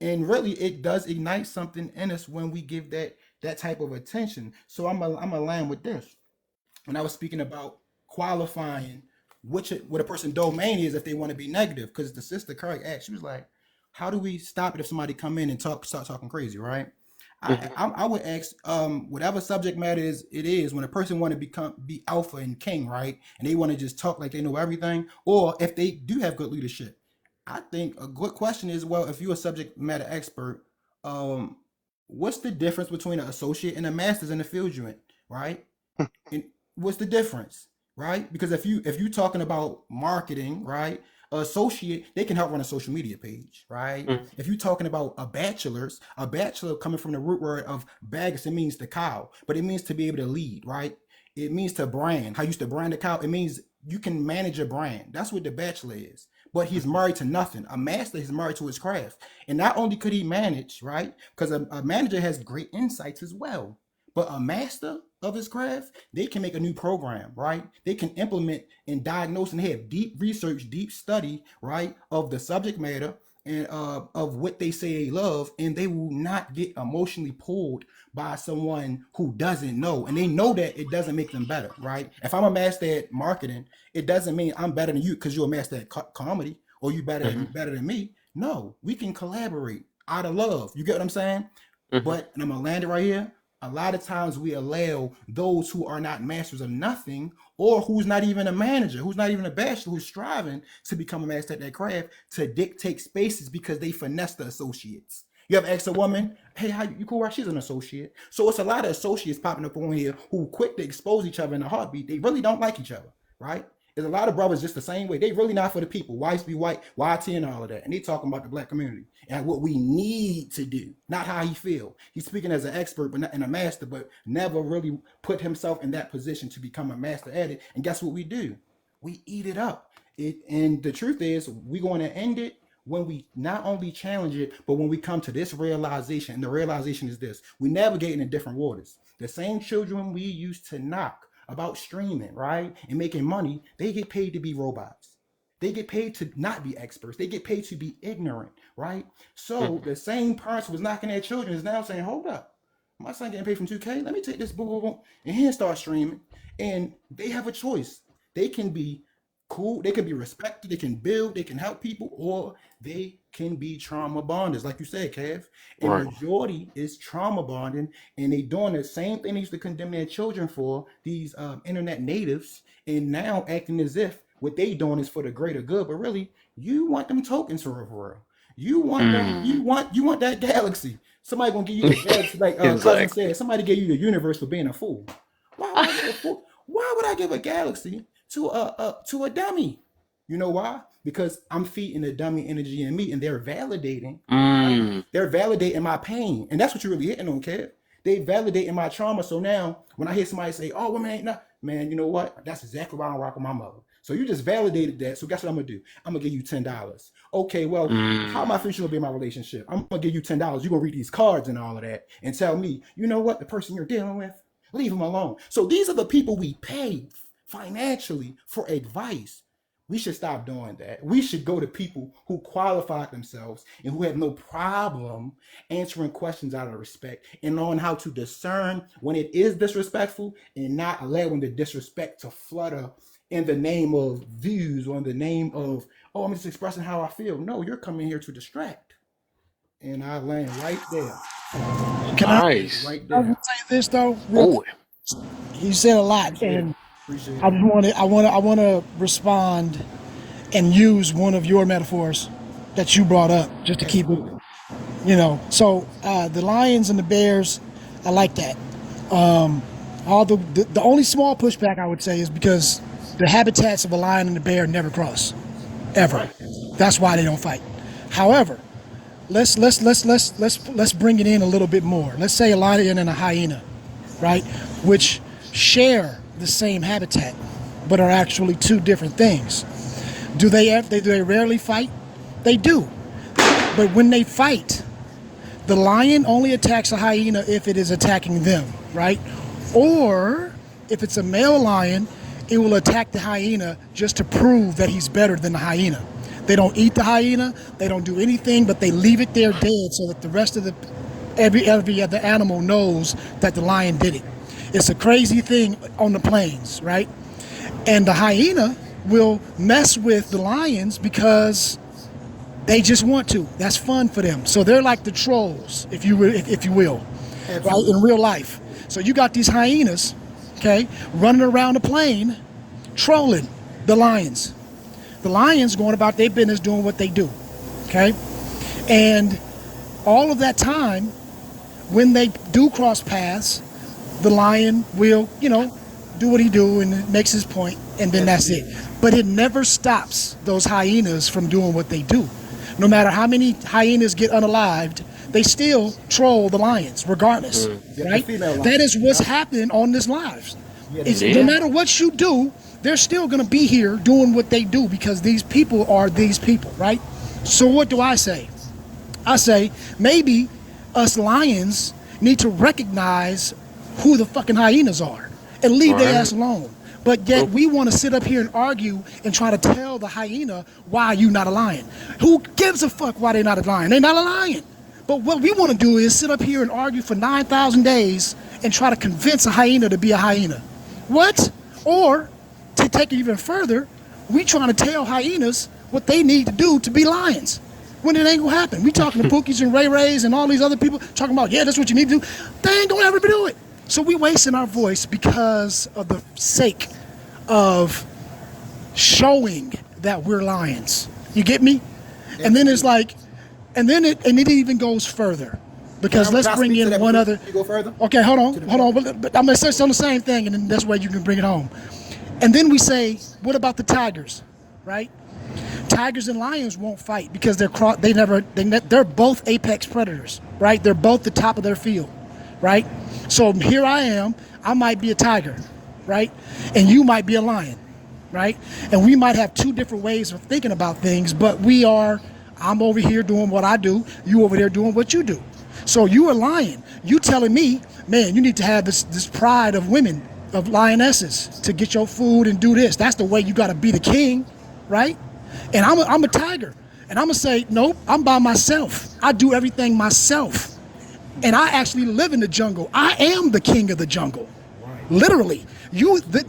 And really, it does ignite something in us when we give that type of attention. So I'm a line with this when I was speaking about qualifying what a person domain is if they want to be negative. Because the sister correct asked, she was like, "How do we stop it if somebody come in and start talking crazy?" Right? I, Mhm. I I would ask whatever subject matter it is when a person want to be alpha and king, right? And they want to just talk like they know everything, or if they do have good leadership. I think a good question is, well, if you're a subject matter expert, um, what's the difference between an associate and a master's in the field you're in, right? And what's the difference, right? Because if you talking about marketing, right, associate, they can help run a social media page, right? Mhm. If you're talking about a bachelor coming from the root word of bagus, it means the cow, but it means to be able to lead, right? It means to brand. How you used to brand a cow, it means you can manage a brand. That's what the bachelor is. But he's married to nothing. A master is married to his craft. And not only could he manage, right? Because a manager has great insights as well. But a master of his craft, they can make a new program, right? They can implement and diagnose and have deep research, deep study, right, of the subject matter and of what they say they love, and they will not get emotionally pulled by someone who doesn't know, and they know that it doesn't make them better, right? If I'm a master at marketing, it doesn't mean I'm better than you because you're a master at comedy or you Mhm. better than me. No, we can collaborate out of love. You get what I'm saying? Mhm. But and I'm gonna land it right here. A lot of times we allow those who are not masters of nothing, or who's not even a manager, who's not even a bachelor, who's striving to become a master at that craft, to dictate spaces because they finesse the associates. You have asked a woman, "Hey, how you cool? Right? She's an associate." So it's a lot of associates popping up on here who quick to expose each other in a heartbeat. They really don't like each other, right? There's a lot of brothers just the same way. They really not for the people. Whites be white, YT and all of that. And they talking about the black community and what we need to do, not how he feel. He's speaking as an expert but not and a master, but never really put himself in that position to become a master at it. And guess what we do? We eat it up. And the truth is, we're going to end it when we not only challenge it, but when we come to this realization. And the realization is this: we navigating in different waters. The same children we used to knock about streaming, right, and making money, they get paid to be robots. They get paid to not be experts. They get paid to be ignorant, right? So Mhm. the same parents who was knocking their children is now saying, "Hold up, my son getting paid from 2K. Let me take this boom, boom, boom, and here start streaming." And they have a choice. They can be cool. They can be respected. They can build. They can help people, or they can be trauma bonders, like you said, Kev. And Right. majority is trauma bonding, and they doing the same thing they used to condemn their children for. These internet natives, and now acting as if what they doing is for the greater good, but really, you want them tokens for real. You want them. Mm. You want that galaxy. Somebody gonna give you the galaxy, like cousin Exactly. said. Somebody gave you the universe for being a fool. Why would I give a fool? Why would I give a galaxy to a dummy? You know why? Because I'm feeding the dummy energy in me, and they're validating. Right? Mm. They're validating my pain, and that's what you're really hitting on, Kev. They validating my trauma. So now, when I hear somebody say, "Oh, woman ain't not," man, you know what? That's exactly why I'm rocking my mother. So you just validated that. So guess what I'm gonna do? I'm gonna give you $10. Okay, well, how am I Mm. future gonna be in my relationship? I'm gonna give you $10. You're gonna read these cards and all of that, and tell me, you know what? The person you're dealing with, leave them alone. So these are the people we pay financially for advice. We should stop doing that. We should go to people who qualified themselves and who have no problem answering questions out of respect and knowing how to discern when it is disrespectful and not allowing the disrespect to flutter in the name of views or in the name of, oh, I'm just expressing how I feel. No, you're coming here to distract. And I land right there. Can I Nice. Right I there. say this though, real Oh. quick? You said a lot, Appreciate it. and Appreciate I it. just want to respond and use one of your metaphors that you brought up just to keep it, Absolutely. So the lions and the bears, I like that. All the only small pushback I would say is because the habitats of a lion and a bear never cross, ever. Right. That's why they don't fight. However, let's bring it in a little bit more. Let's say a lion and a hyena, right, which share the same habitat, but are actually two different things. Do they rarely fight? They do. But when they fight, the lion only attacks a hyena if it is attacking them, right? Or if it's a male lion, it will attack the hyena just to prove that he's better than the hyena. They don't eat the hyena, they don't do anything, but they leave it there dead so that the rest of the every other animal knows that the lion did it. It's a crazy thing on the plains, right? And the hyena will mess with the lions because they just want to. That's fun for them. So they're like the trolls, if you will, right? In Absolutely. real life. So you got these hyenas, okay, running around the plain, trolling the lions. The lions going about their business, doing what they do, okay? And all of that time, when they do cross paths, the lion will, do what he do and makes his point, and then that's it. Absolutely. But it never stops those hyenas from doing what they do. No matter how many hyenas get unalived, they still troll the lions, regardless, Mm. Yep, the right? female That lions. is what's Yep. happening on this lives. Yeah, the It's female no Yeah. matter lions. what you do, they're still gonna be here doing what they do because these people are these people, right? So what do I say? I say maybe us lions need to recognize who the fucking hyenas are and leave their Right. ass alone. But yet True. we want to sit up here and argue and try to tell the hyena why you not a lion. Who gives a fuck why they not a lion? They not a lion. But what we want to do is sit up here and argue for 9,000 days and try to convince a hyena to be a hyena. What? Or to take it even further, we trying to tell hyenas what they need to do to be lions. When it ain't gonna happen. We talking to Pookies and Ray Rays and all these other people talking about, yeah, that's what you need to do. They ain't gonna ever do it. So we wasting our voice because of the sake of showing that we're lions. You get me? And then it's Absolutely. like, and it even goes further. Because let's Can I bring speak to in that one before other. you go further? Okay, To the hold point. on. But I'm gonna say on the same thing, and then that's where you can bring it home. And then we say, what about the tigers, right? Tigers and lions won't fight because they're both apex predators, right? They're both the top of their field, right? So here I am, I might be a tiger, right? And you might be a lion, right? And we might have two different ways of thinking about things, but I'm over here doing what I do, you over there doing what you do. So you a lion, you telling me, man, you need to have this pride of women, of lionesses, to get your food and do this. That's the way you gotta be the king, right? And I'm a tiger. And I'm gonna say, nope, I'm by myself. I do everything myself. And I actually live in the jungle. I am the king of the jungle. Right. Literally.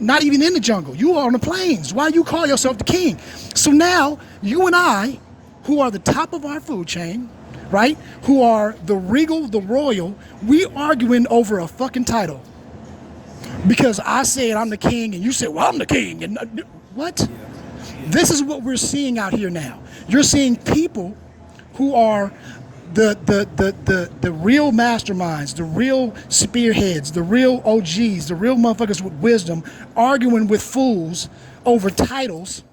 Not even in the jungle. You are on the plains. Why you call yourself the king? So now, you and I, who are the top of our food chain, right? Who are the regal, the royal. We arguing over a fucking title because I said I'm the king and you said, well, I'm the king. And what? This is what we're seeing out here now. You're seeing people who are the real masterminds, the real spearheads, the real OGs, the real motherfuckers with wisdom arguing with fools over titles.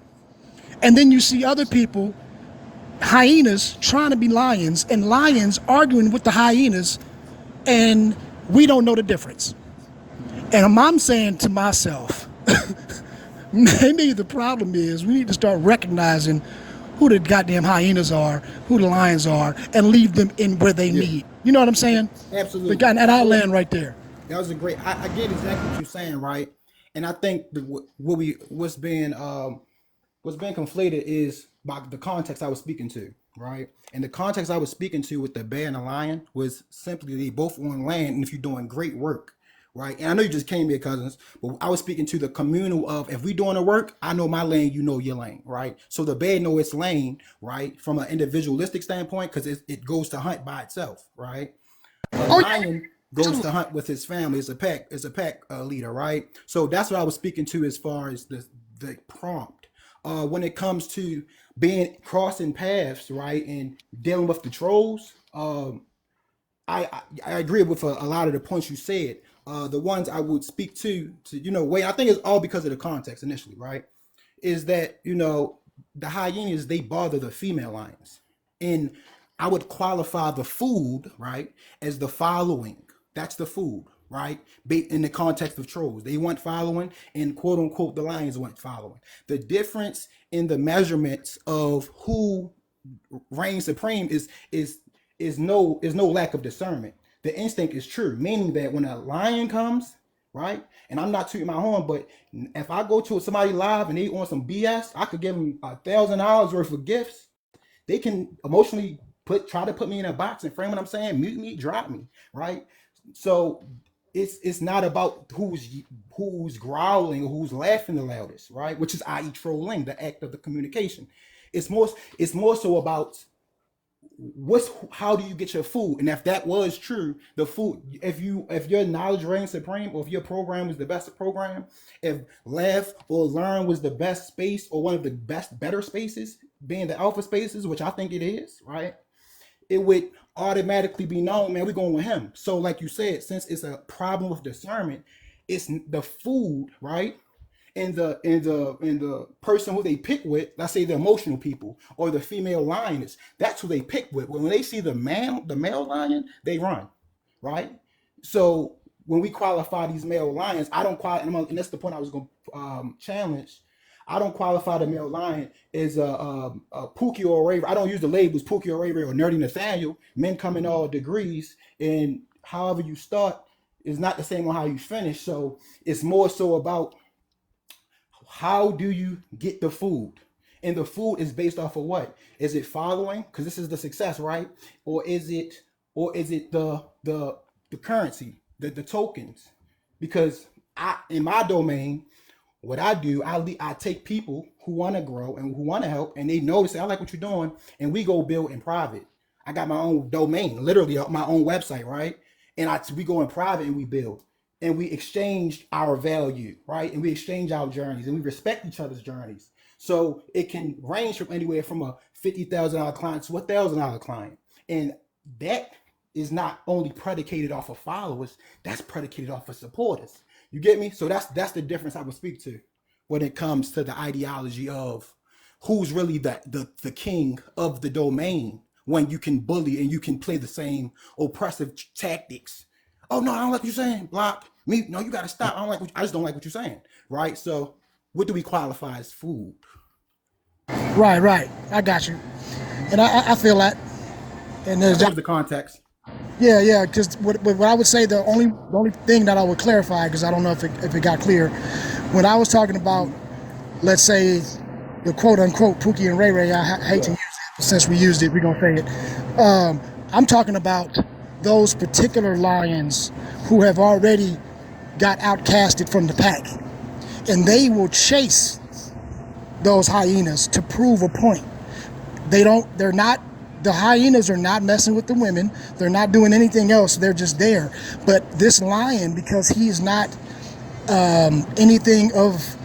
And then you see other people, hyenas, trying to be lions, and lions arguing with the hyenas, and we don't know the difference. And I'm saying to myself, maybe the problem is we need to start recognizing who the goddamn hyenas are, who the lions are, and leave them in where they need. You know what I'm saying? Absolutely. And I'll land right there. That was a great. I get exactly what you're saying, right? And I think what's being conflated is by the context I was speaking to, right? And the context I was speaking to with the bear and the lion was simply they both on land, and if you're doing great work, right? And I know you just came here, cousins, but I was speaking to the communal of if we doing the work, I know my lane, you know your lane, right? So the bear know its lane, right? From an individualistic standpoint, because it goes to hunt by itself, right? A Oh yeah. lion goes to hunt with his family. It's a pack leader, right? So that's what I was speaking to as far as the prompt. When it comes to being crossing paths, right, and dealing with the trolls, I agree with a lot of the points you said. The ones I would speak to wait, I think it's all because of the context initially, right? Is that the hyenas, they bother the female lions, and I would qualify the food, right, as the following. That's the food, right? In the context of trolls, they want following, and quote unquote the lions want following. The difference in the measurements of who reigns supreme is no lack of discernment. The instinct is true, meaning that when a lion comes, right? And I'm not tooting my horn, but if I go to somebody live and they on some BS, I could give them $1,000 worth of gifts. They can emotionally try to put me in a box and frame what I'm saying, mute me, drop me, right? So it's not about who's growling or who's laughing the loudest, right? Which is i.e. trolling, the act of the communication. It's more so about how do you get your food. And if that was true, the food, if your knowledge reigns supreme, or if your program was the best program, if laugh or learn was the best space, or one of the better spaces, being the alpha spaces, which I think it is, right, it would automatically be known, man, we're going with him. So like you said, since it's a problem with discernment, it's the food, right, and the person who they pick with, let's say the emotional people or the female lioness, that's who they pick with. When they see the male lion, they run, right? So when we qualify these male lions, I don't qualify, and that's the point I was going to challenge. I don't qualify the male lion as a Pookie or a Raver. I don't use the labels Pookie or Raver or Nerdy Nathaniel. Men come in all degrees, and however you start is not the same on how you finish. So it's more so about how do you get the food? And the food is based off of what? Is it following? Because this is the success, right? Or is it the currency, the tokens? Because in my domain, what I do, I take people who want to grow and who want to help, and they notice, I like what you're doing, and we go build in private. I got my own domain, literally my own website, right? And we go in private and we build, and we exchange our value, right? And we exchange our journeys, and we respect each other's journeys. So it can range from anywhere from a $50,000 client to $1,000 client, and that is not only predicated off of followers, that's predicated off of supporters. You get me? So that's the difference I would speak to when it comes to the ideology of who's really the king of the domain, when you can bully and you can play the same oppressive tactics. Oh no, I don't like what you're saying. Block me. No, you gotta stop. I just don't like what you're saying. Right? So what do we qualify as food? Right. I got you, and I feel that. And there's that was the context. Yeah. Because what I would say, the only thing that I would clarify, because I don't know if it got clear, when I was talking about, let's say, the quote unquote Pookie and Ray Ray, I hate to use it, since we used it, we're gonna say it. I'm talking about those particular lions who have already got outcasted from the pack, and they will chase those hyenas to prove a point. They're not, the hyenas are not messing with the women. They're not doing anything else. They're just there. But this lion, because he's not anything of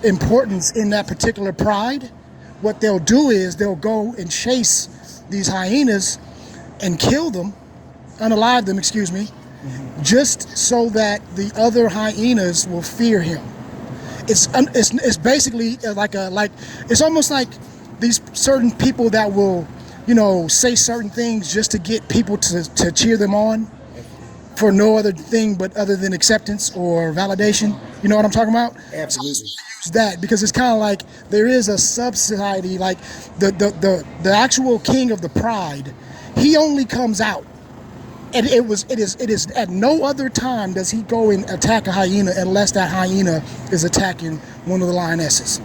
importance in that particular pride, what they'll do is they'll go and chase these hyenas and kill them, unalive them, excuse me, just so that the other hyenas will fear him. It's basically like it's almost like these certain people that will, say certain things just to get people to cheer them on for no other thing but other than acceptance or validation. You know what I'm talking about? So Absolutely. use that because it's kind of like there is a sub society, like the actual king of the pride. He only comes out, and it is at no other time does he go and attack a hyena unless that hyena is attacking one of the lionesses,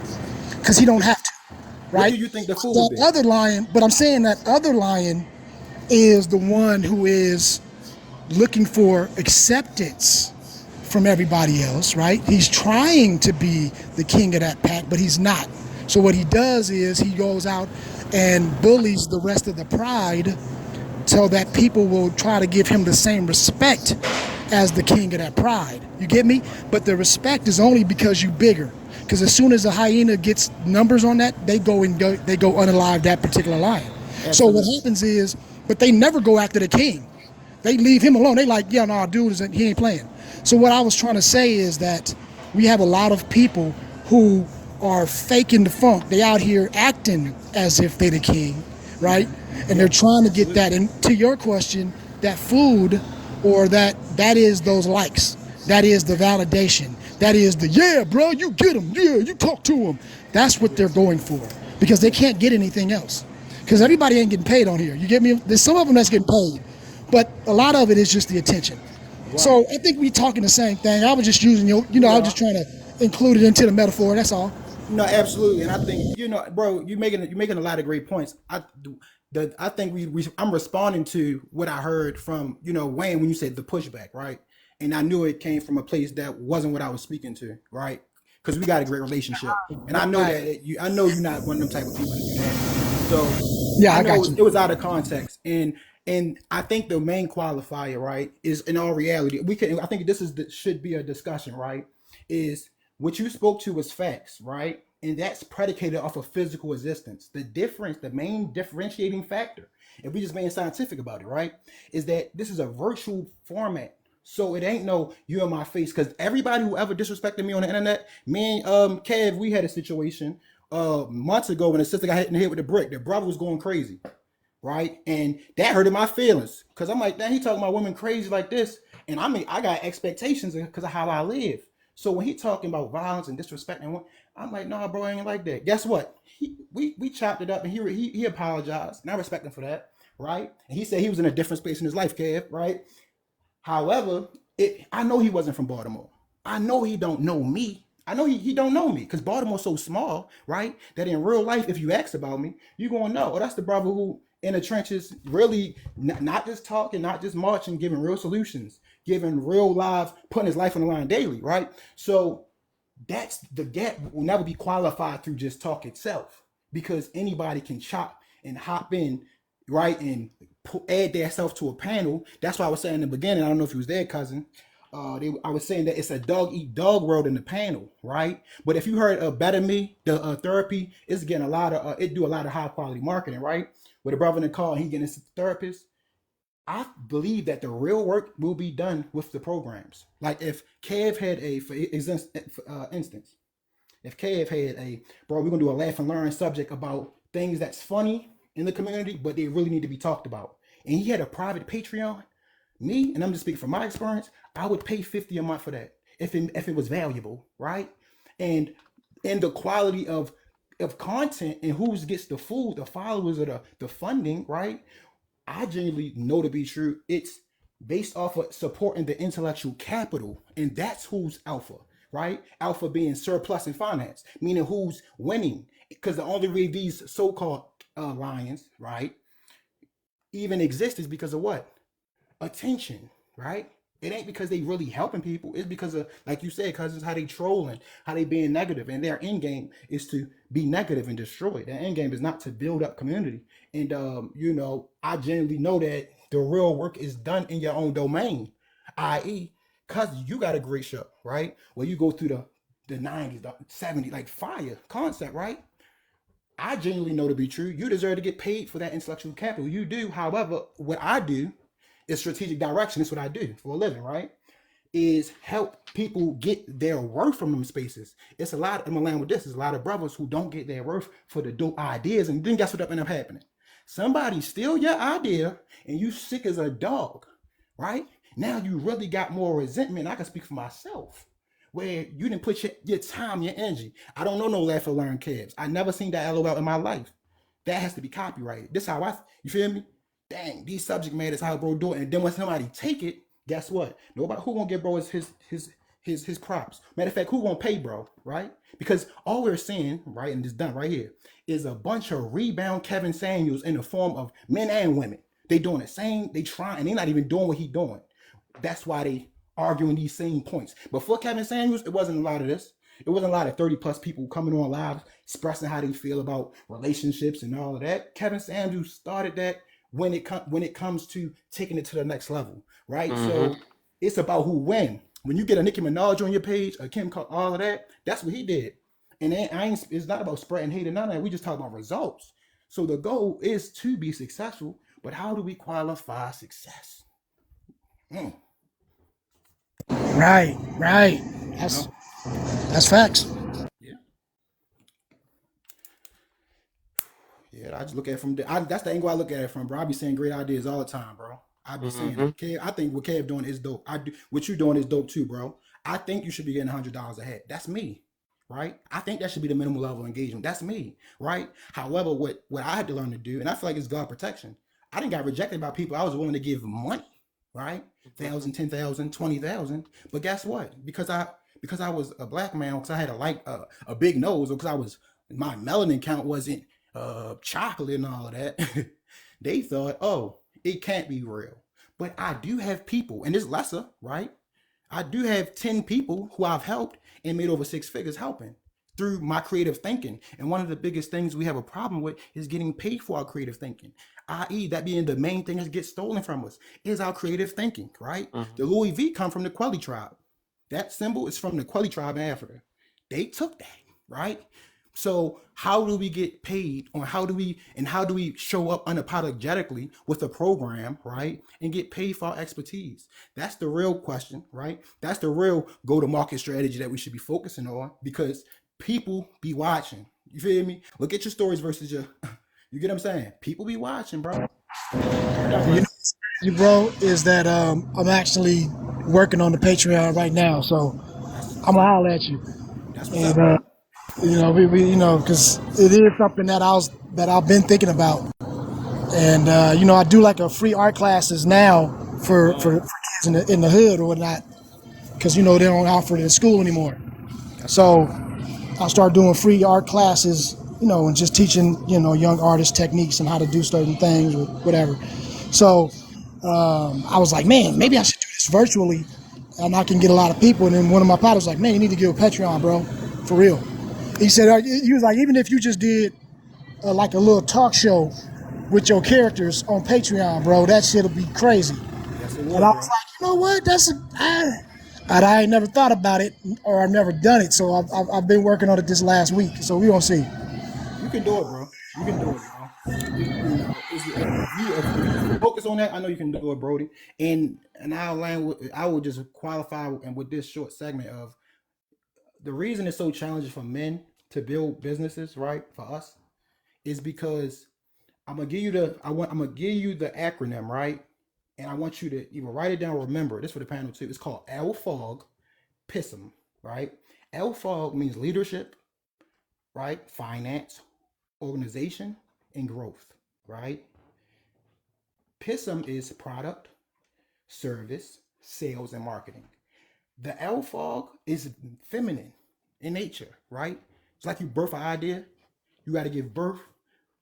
because he don't have to, What do right? you think the food That be? other lion, but I'm saying that other lion is the one who is looking for acceptance from everybody else, right? He's trying to be the king of that pack, but he's not. So what he does is he goes out and bullies the rest of the pride so that people will try to give him the same respect as the king of that pride. You get me? But the respect is only because you bigger. Because as soon as a hyena gets numbers on that, they go unalive that particular lion. So what Absolutely. happens is, but they never go after the king. They leave him alone. They like, yeah, no, dude, he ain't playing. So what I was trying to say is that we have a lot of people who are faking the funk. They out here acting as if they the king, right? And they're Yeah, trying to get absolutely. that. And to your question, that food or that is those likes. That is the validation. That is the, yeah, bro, you get them. Yeah, you talk to them. That's what they're going for because they Yeah. can't get anything else. Because everybody ain't getting paid on here. You get me? There's some of them that's getting paid, but a lot of it is just the attention. Right. So I think we talking the same thing. I was just using We I was just are. trying to include it into the metaphor. That's all. No, absolutely, and I think bro, you're making a lot of great points. I think I'm responding to what I heard from Wayne when you said the pushback, right? And I knew it came from a place that wasn't what I was speaking to, right? Because we got a great relationship, and I know Right. that I know you're not one of them type of people to do that. So Yeah, I I know got you. it was out of context, and I think the main qualifier, right, is in all reality. I think should be a discussion, right? Is what you spoke to was facts, right? And that's predicated off of physical existence. The main differentiating factor, if we just being scientific about it, right, is that this is a virtual format. So it ain't no you in my face. Because everybody who ever disrespected me on the internet, me and Kev, we had a situation months ago when a sister got hit in the head with a brick. The brother was going crazy, right? And that hurted my feelings because I'm like, damn, he talking about women crazy like this, and I mean, I got expectations because of how I live. So when he talking about violence and disrespect, and I'm like, nah, bro, I ain't like that. Guess what? We chopped it up, and he apologized, and I respect him for that, right? And he said he was in a different space in his life, Kev, right? However, I know he wasn't from Baltimore. I know he don't know me. I know he don't know me because Baltimore's so small, right? That in real life, if you ask about me, you gonna know. Oh, that's the brother who in the trenches really not just talking, not just marching, giving real solutions, giving real live, putting his life on the line daily, right? So that's the gap will never be qualified through just talk itself because anybody can chop and hop in, right, and add their self to a panel. That's why I was saying in the beginning, I don't know if you was there, cousin. I was saying that it's a dog eat dog world in the panel, right? But if you heard of Better Me, the therapy, it's getting a lot of it do a lot of high quality marketing, right? With a brother in the car, he getting his therapist. I believe that the real work will be done with the programs. Like if Kev had for instance, if KF had bro, we're gonna do a laugh and learn subject about things that's funny in the community, but they really need to be talked about. And he had a private Patreon. Me, and I'm just speaking from my experience, I would pay 50 a month for that if it was valuable, right? And the quality of content and who gets the food, the followers, or the funding, right? I genuinely know to be true. It's based off of supporting the intellectual capital, and that's who's alpha, right? Alpha being surplus in finance, meaning who's winning. Because the only way these so-called lions, right, even exist is because of what? Attention, right? It ain't because they really helping people. It's because of, like you said, cousins, how they trolling, how they being negative, and their end game is to be negative and destroy. Their end game is not to build up community. And I genuinely know that the real work is done in your own domain, i.e., cousin, you got a great show, right? Where you go through the 90s, the 70s, like fire concept, right? I genuinely know to be true. You deserve to get paid for that intellectual capital. You do. However, what I do is strategic direction. It's what I do for a living, right? Is help people get their worth from them spaces. It's a lot, I'm gonna land with this, there's a lot of brothers who don't get their worth for the dope ideas, and then guess what end up happening? Somebody steal your idea and you sick as a dog, right? Now you really got more resentment. I can speak for myself. Where you didn't put your time, your energy. I don't know no laugh or learn cabs. I never seen that LOL in my life. That has to be copyrighted. This how you feel me? Dang, these subject matters how bro do it. And then when somebody take it, guess what? Nobody who gonna give bro his props. Matter of fact, who gonna pay bro, right? Because all we're seeing, right, and it's done right here, is a bunch of rebound Kevin Samuels in the form of men and women. They doing the same, they trying, and they not even doing what he doing. That's why they arguing these same points. Before Kevin Samuels, it wasn't a lot of this. It wasn't a lot of 30 plus people coming on live expressing how they feel about relationships and all of that. Kevin Samuels started that when it comes to taking it to the next level, right? Mm-hmm. So it's about who win. When you get a Nicki Minaj on your page, a Kim, all of that, that's what he did. And it's not about spreading hate and none of that. We just talk about results. So the goal is to be successful, but how do we qualify success? Mm, Right, right. you That's know? that's facts. Yeah. Yeah, I just look at it from that's the angle I look at it from, bro. I be saying great ideas all the time, bro. I be saying Mm-hmm. it. Kev, I think what Kev doing is dope. I do what you doing is dope too, bro. I think you should be getting $100 a head. That's me, right? I think that should be the minimal level of engagement. That's me, right? However, what I had to learn to do, and I feel like it's God protection. I didn't got rejected by people I was willing to give money, right? 1,000, 10,000, 20,000. But guess what? Because I was a black man, because I had a big nose, or because I was my melanin count wasn't chocolate and all of that, they thought, oh, it can't be real. But I do have people, and it's lesser, right? I do have 10 people who I've helped and made over six figures helping through my creative thinking. And one of the biggest things we have a problem with is getting paid for our creative thinking, i.e., that being the main thing that gets stolen from us is our creative thinking, right? Mm-hmm. The Louis V come from the Quelly tribe. That symbol is from the Quelly tribe in Africa. They took that, right? So how do we get paid, or how do we show up unapologetically with a program, right, and get paid for our expertise? That's the real question, right? That's the real go-to-market strategy that we should be focusing on, because people be watching. You feel me? Look at your stories versus your. You get what I'm saying? People be watching, bro. I You know, digress. you bro, is that I'm actually working on the Patreon right now, so That's I'm gonna holler at you. that's what's And up, bro. we because it is something that I've been thinking about. And I do like a free art classes now for kids in the hood or whatnot, because they don't offer it in school anymore. That's what's So up. I'll start doing free art classes, and just teaching young artists techniques and how to do certain things or whatever. So I was like, man, That's maybe up. I should do this virtually, and I can get a lot of people. And then one of my partners was like, man, you need to get a Patreon, bro, for real. He said, he was like, even if you just did like a little talk show with your characters on Patreon, bro, that shit'll be crazy. Yes, it And I would, was bro. like, you know what? I ain't never thought about it, or I've never done it. So I've been working on it this last week. So we gonna see. You can do it, bro. You can do it, bro. If you focus on that, I know you can do it, Brody. And I will just qualify and with this short segment of the reason it's so challenging for men to build businesses, right? For us, is because I'm gonna give you the acronym, right? And I want you to either write it down or remember. This for the panel too. It's called LFOG PISM, right? LFOG means leadership, right? Finance, organization, and growth, right? PISM is product, service, sales, and marketing. The LFOG is feminine in nature, right? It's like you birth an idea, you got to give birth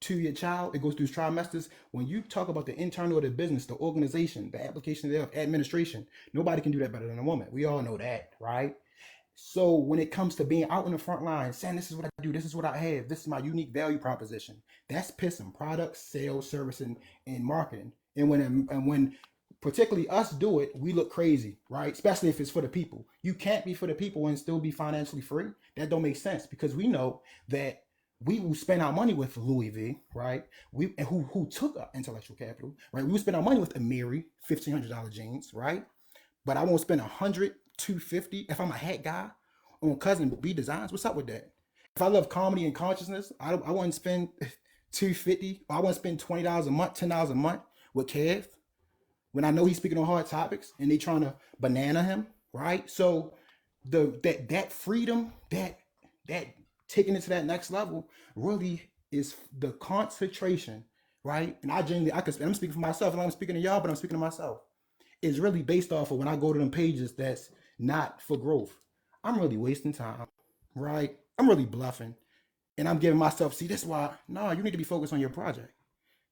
to your child. It goes through trimesters. When you talk about the internal of the business, the organization, the application thereof, administration, nobody can do that better than a woman. We all know that, right? So when it comes to being out in the front line, saying this is what I do, this is what I have, this is my unique value proposition, that's pissing products, sales, service, and marketing. And when particularly us do it, we look crazy, right? Especially if it's for the people. You can't be for the people and still be financially free. That don't make sense because we know that we will spend our money with Louis V, right? We and who took our intellectual capital, right? We will spend our money with Amiri, $1,500 jeans, right? But I won't spend 100, 250 if I'm a hat guy on Cousin B Designs. What's up with that? If I love comedy and consciousness, I wouldn't spend 250. Or I wouldn't spend $20 a month, $10 a month with Kev when I know he's speaking on hard topics and they trying to banana him, right? So that freedom, that taking it to that next level really is the concentration, right? And I'm speaking for myself and I'm speaking to y'all, but I'm speaking to myself. Is really based off of when I go to them pages that's not for growth. I'm really wasting time, right? I'm really bluffing. And I'm giving myself, see, this is why, no, you need to be focused on your project.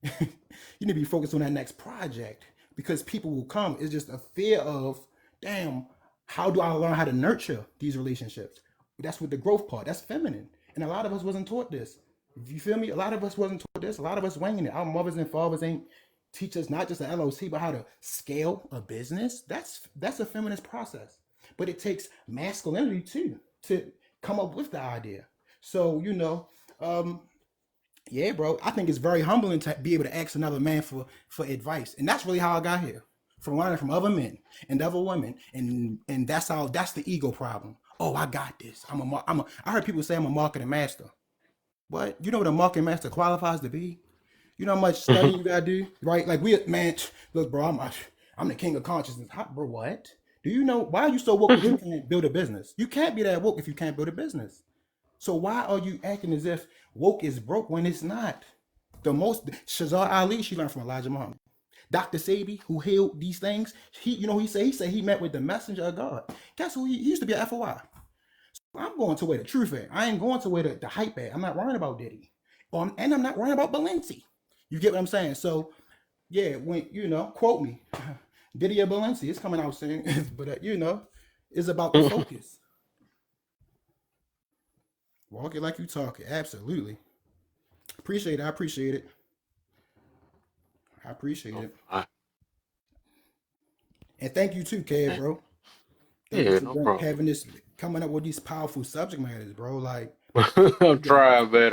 You need to be focused on that next project because people will come. It's just a fear of, damn, how do I learn how to nurture these relationships? That's what the growth part, that's feminine. And a lot of us wasn't taught this. You feel me? A lot of us wasn't taught this. A lot of us winging it. Our mothers and fathers ain't teach us not just the LOC, but how to scale a business. That's a feminist process. But it takes masculinity too to come up with the idea. So, yeah, bro, I think it's very humbling to be able to ask another man for advice. And that's really how I got here. From learning from other men and other women. And that's the ego problem. Oh, I got this. I heard people say I'm a marketing master. What? You know what a marketing master qualifies to be? You know how much studying you gotta do, right? Like man, look, bro, I'm the king of consciousness. Bro, what? Do you know why are you so woke if you can't build a business? You can't be that woke if you can't build a business. So why are you acting as if woke is broke when it's not? The most Shazar Ali, she learned from Elijah Muhammad. Dr. Sabi, who healed these things, he said he met with the messenger of God. Guess who he used to be an FOI. I'm going to where the truth at. I ain't going to where the hype at. I'm not worrying about Diddy. And I'm not worrying about Balenci. You get what I'm saying? So, yeah, when, quote me. Diddy or Balenci, it's coming out soon. But, it's about the focus. Walk it like you talk it. Absolutely. Appreciate it. I appreciate it. I appreciate it. And thank you too, Kev, bro. Thank you Yeah, for no problem. having this, coming up with these powerful subject matters, bro. Like, I'm trying, man.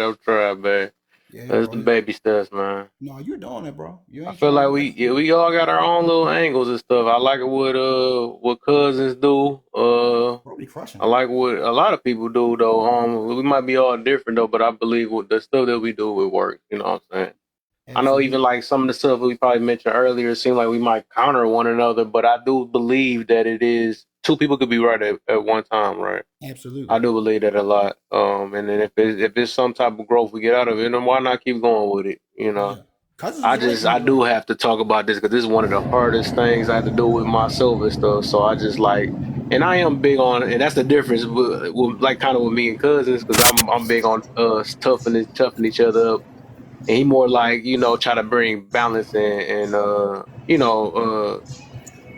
yeah, That's the bro. baby steps, man. No, you're doing it, bro. You I ain't feel trying like to we all got our own little angles and stuff. I like it what cousins do. bro, be crushing I it. like what a lot of people do though. We might be all different though, but I believe with the stuff that we do would work. You know what I'm saying? I know even Absolutely. like some of the stuff we probably mentioned earlier, it seemed like we might counter one another, but I do believe that it is two people could be right at one time, right? I Absolutely. do believe that a lot. And then if it's some type of growth we get out of it, then why not keep going with it? Yeah. Cousins was right when I you right. do have to talk about this because this is one of the hardest things I have to do with myself and stuff. So I just like, and I am big on, and that's the difference with like kind of with me and cousins because I'm big on toughing each other up, and he more like try to bring balance and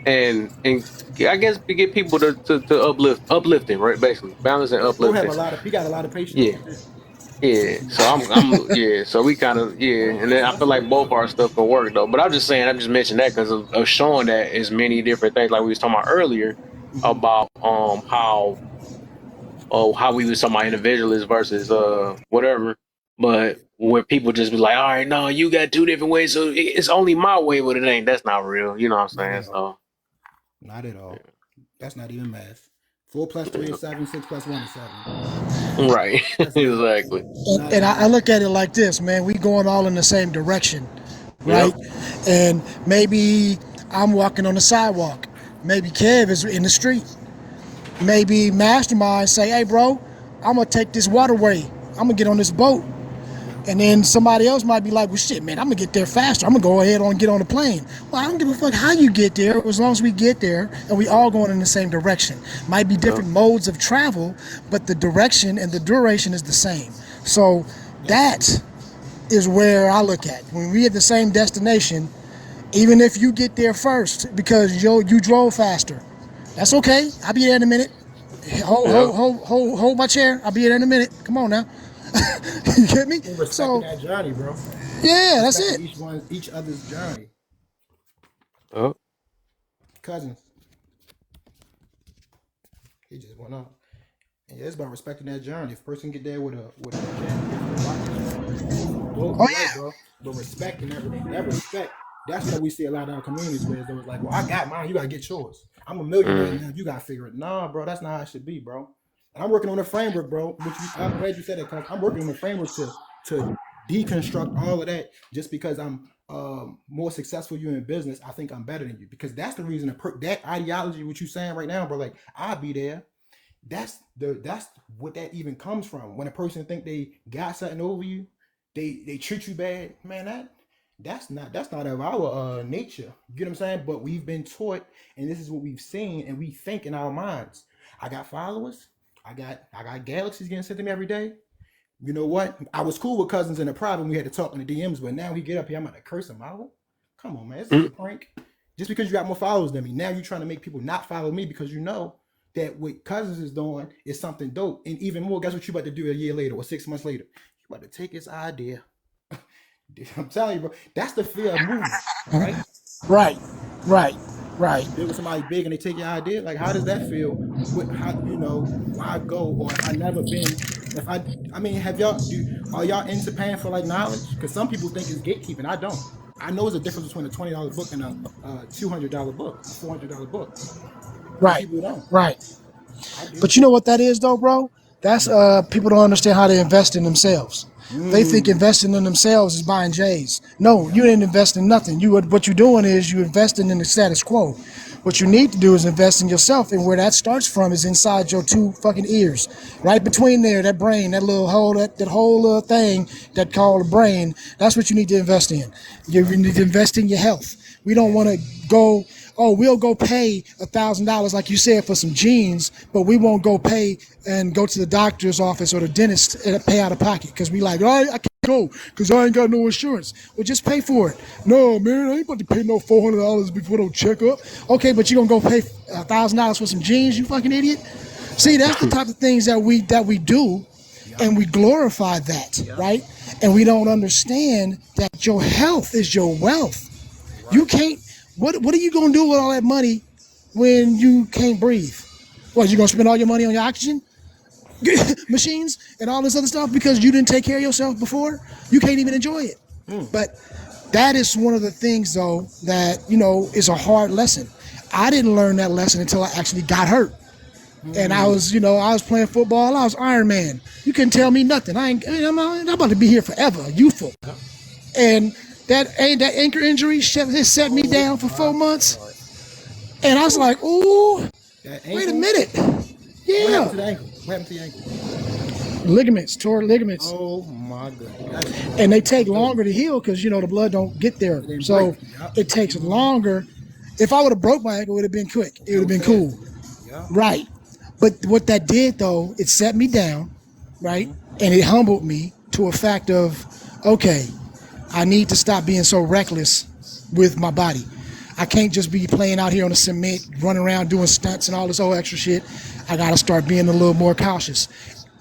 and I guess to get people to uplifting, right? Basically, balance and Yeah, bro uplifting. he got a lot of patience Yeah. too. Yeah, so yeah, so we kind of and then I That's feel like dope both though. our stuff can work though. But I'm just mentioning that because of showing that as many different things like we was talking about earlier Mm-hmm. about how we was talking about individualists versus whatever. But where people just be like, all right, no, you got two different ways, so it's only my way, but it ain't. That's not real. You know what I'm Not saying? at all. So Not at yeah, all. That's not even math. 4 plus 3 yeah. is 7. 6 plus 1 is 7. Right, That's math. exactly. Not And even I math. look at it like this, man. We going all in the same direction, Yep. right? And maybe I'm walking on the sidewalk. Maybe Kev is in the street. Maybe Mastermind say, "Hey, bro, I'm gonna take this waterway. I'm gonna get on this boat." Yep. And then somebody else might be like, "Well, shit, man, I'm gonna get there faster. I'm gonna go ahead and get on the plane." Well, I don't give a fuck how you get there, as long as we get there and we all going in the same direction. Might be Yep. different modes of travel, but the direction and the duration is the same. So Absolutely. that is where I look at. When we at the same destination, even if you get there first because you drove faster, that's okay. I'll be there in a minute. Yeah. Hold my chair. I'll be there in a minute. Come on now. You get me? And respecting So that journey, bro. yeah, that's Respecting it. each other's journey. Oh. Cousins, he just went up. And yeah, it's about respecting that journey. If a person get there with a jet, with rockets, dope, Oh you're right, yeah. bro. But respecting that respect, that's what we see a lot in our communities where it's like, well, I got mine, you gotta get yours. I'm a millionaire Mm. now, you gotta figure it. Nah, bro, that's not how it should be, bro. And I'm working on a framework, bro. I'm glad you said that because I'm working on a framework to deconstruct all of that. Just because I'm more successful you in business, I think I'm better than you. Because that's the reason that ideology, what you saying right now, bro. Like I'll be there. That's what that even comes from. When a person think they got something over you, they treat you bad, man. That's not of our nature. You get what I'm saying? But we've been taught, and this is what we've seen, and we think in our minds. I got followers. I got galaxies getting sent to me every day. You know what? I was cool with cousins in the private. We had to talk in the DMs, but now we get up here. I'm about to curse him out. Come on, man. This is a Mm. prank. Just because you got more followers than me, now you're trying to make people not follow me because you know that what cousins is doing is something dope. And even more, guess what you about to do a year later or 6 months later? You about to take his idea. I'm telling you, bro. That's the fear of movement, right? Right, right, right. You deal with somebody big and they take your idea. Like, how does that feel? How why go? Or if I never been, if I mean, are y'all into paying for like knowledge? Because some people think it's gatekeeping. I don't. I know there's a difference between a $20 book and a $200 book, a $400 book. Some Right, people don't. right. I do. But you know what that is though, bro? That's people don't understand how to invest in themselves. They think Mm. investing in themselves is buying J's. No, you Yep. didn't invest in nothing. What you're doing is you investing in the status quo. What you need to do is invest in yourself, and where that starts from is inside your two fucking ears, right between there, that brain, that little hole, that whole little thing that called the brain. That's what you need to invest in. You need to invest in your health. We don't want to go. Oh, we'll go pay $1,000, like you said, for some jeans, but we won't go pay and go to the doctor's office or the dentist and pay out of pocket because we like, oh, I can't go because I ain't got no insurance. Well, just pay for it. No, man, I ain't about to pay no $400 before no checkup. Okay, but you gonna go pay $1,000 for some jeans, you fucking idiot? See, that's the type of things that we do, Yep. and we glorify that, Yep. right? And we don't understand that your health is your wealth. You Right. can't. What are you gonna do with all that money when you can't breathe? What, you gonna spend all your money on your oxygen machines and all this other stuff because you didn't take care of yourself before? You can't even enjoy it. Mm. But that is one of the things, though, that is a hard lesson. I didn't learn that lesson until I actually got hurt. And I Mm. was, I was playing football. I was Iron Man. You couldn't tell me nothing. I'm about to be here forever, youthful. Yep. And that ankle injury set me Oh down for my 4 months. God. And I was Whew. like, ooh, That wait a ankle. minute. What happened Yeah. to the ankle? What happened to your ankle? Tore ligaments. Oh my goodness. That's And they I'm take good. longer to heal because, the blood don't get there. It didn't break. So Yep. it takes Mm. longer. If I would have broke my ankle, it would have been quick. It would have Healed been faster. cool. Yep. Right. But what that did, though, it set me down, right? Mm-hmm. And it humbled me to a fact of, okay, I need to stop being so reckless with my body. I can't just be playing out here on the cement, running around doing stunts and all this old extra shit. I got to start being a little more cautious.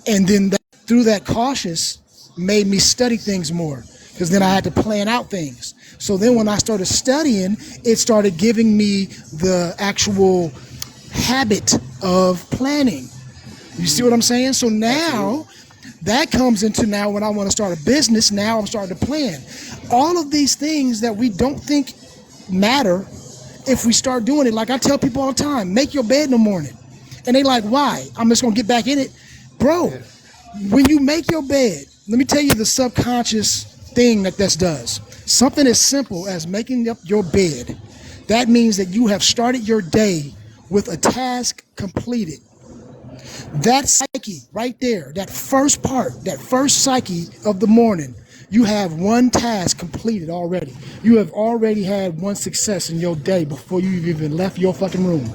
And then through that cautious made me study things more because then I had to plan out things. So then when I started studying, it started giving me the actual habit of planning. You see what I'm saying? So Absolutely. now that comes into now when I want to start a business, now I'm starting to plan. All of these things that we don't think matter, if we start doing it, like I tell people all the time, make your bed in the morning. And they like, why? I'm just going to get back in it. Bro, Yeah. when you make your bed, let me tell you the subconscious thing that this does. Something as simple as making up your bed. That means that you have started your day with a task completed. That psyche right there, that first part, that first psyche of the morning, you have one task completed already. You have already had one success in your day before you even left your fucking room.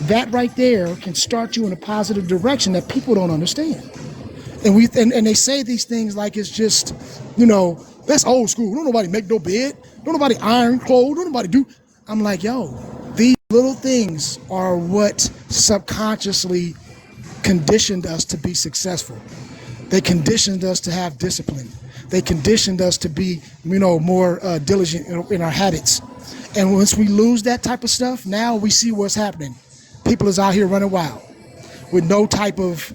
That right there can start you in a positive direction that people don't understand. And they say these things like it's just, That's old school. Don't nobody make no bed. Don't nobody iron clothes. Don't nobody do. I'm like, yo, these little things are what subconsciously conditioned us to be successful. They conditioned us to have discipline. They conditioned us to be, more diligent in our habits. And once we lose that type of stuff, now we see what's happening. People is out here running wild with no type of,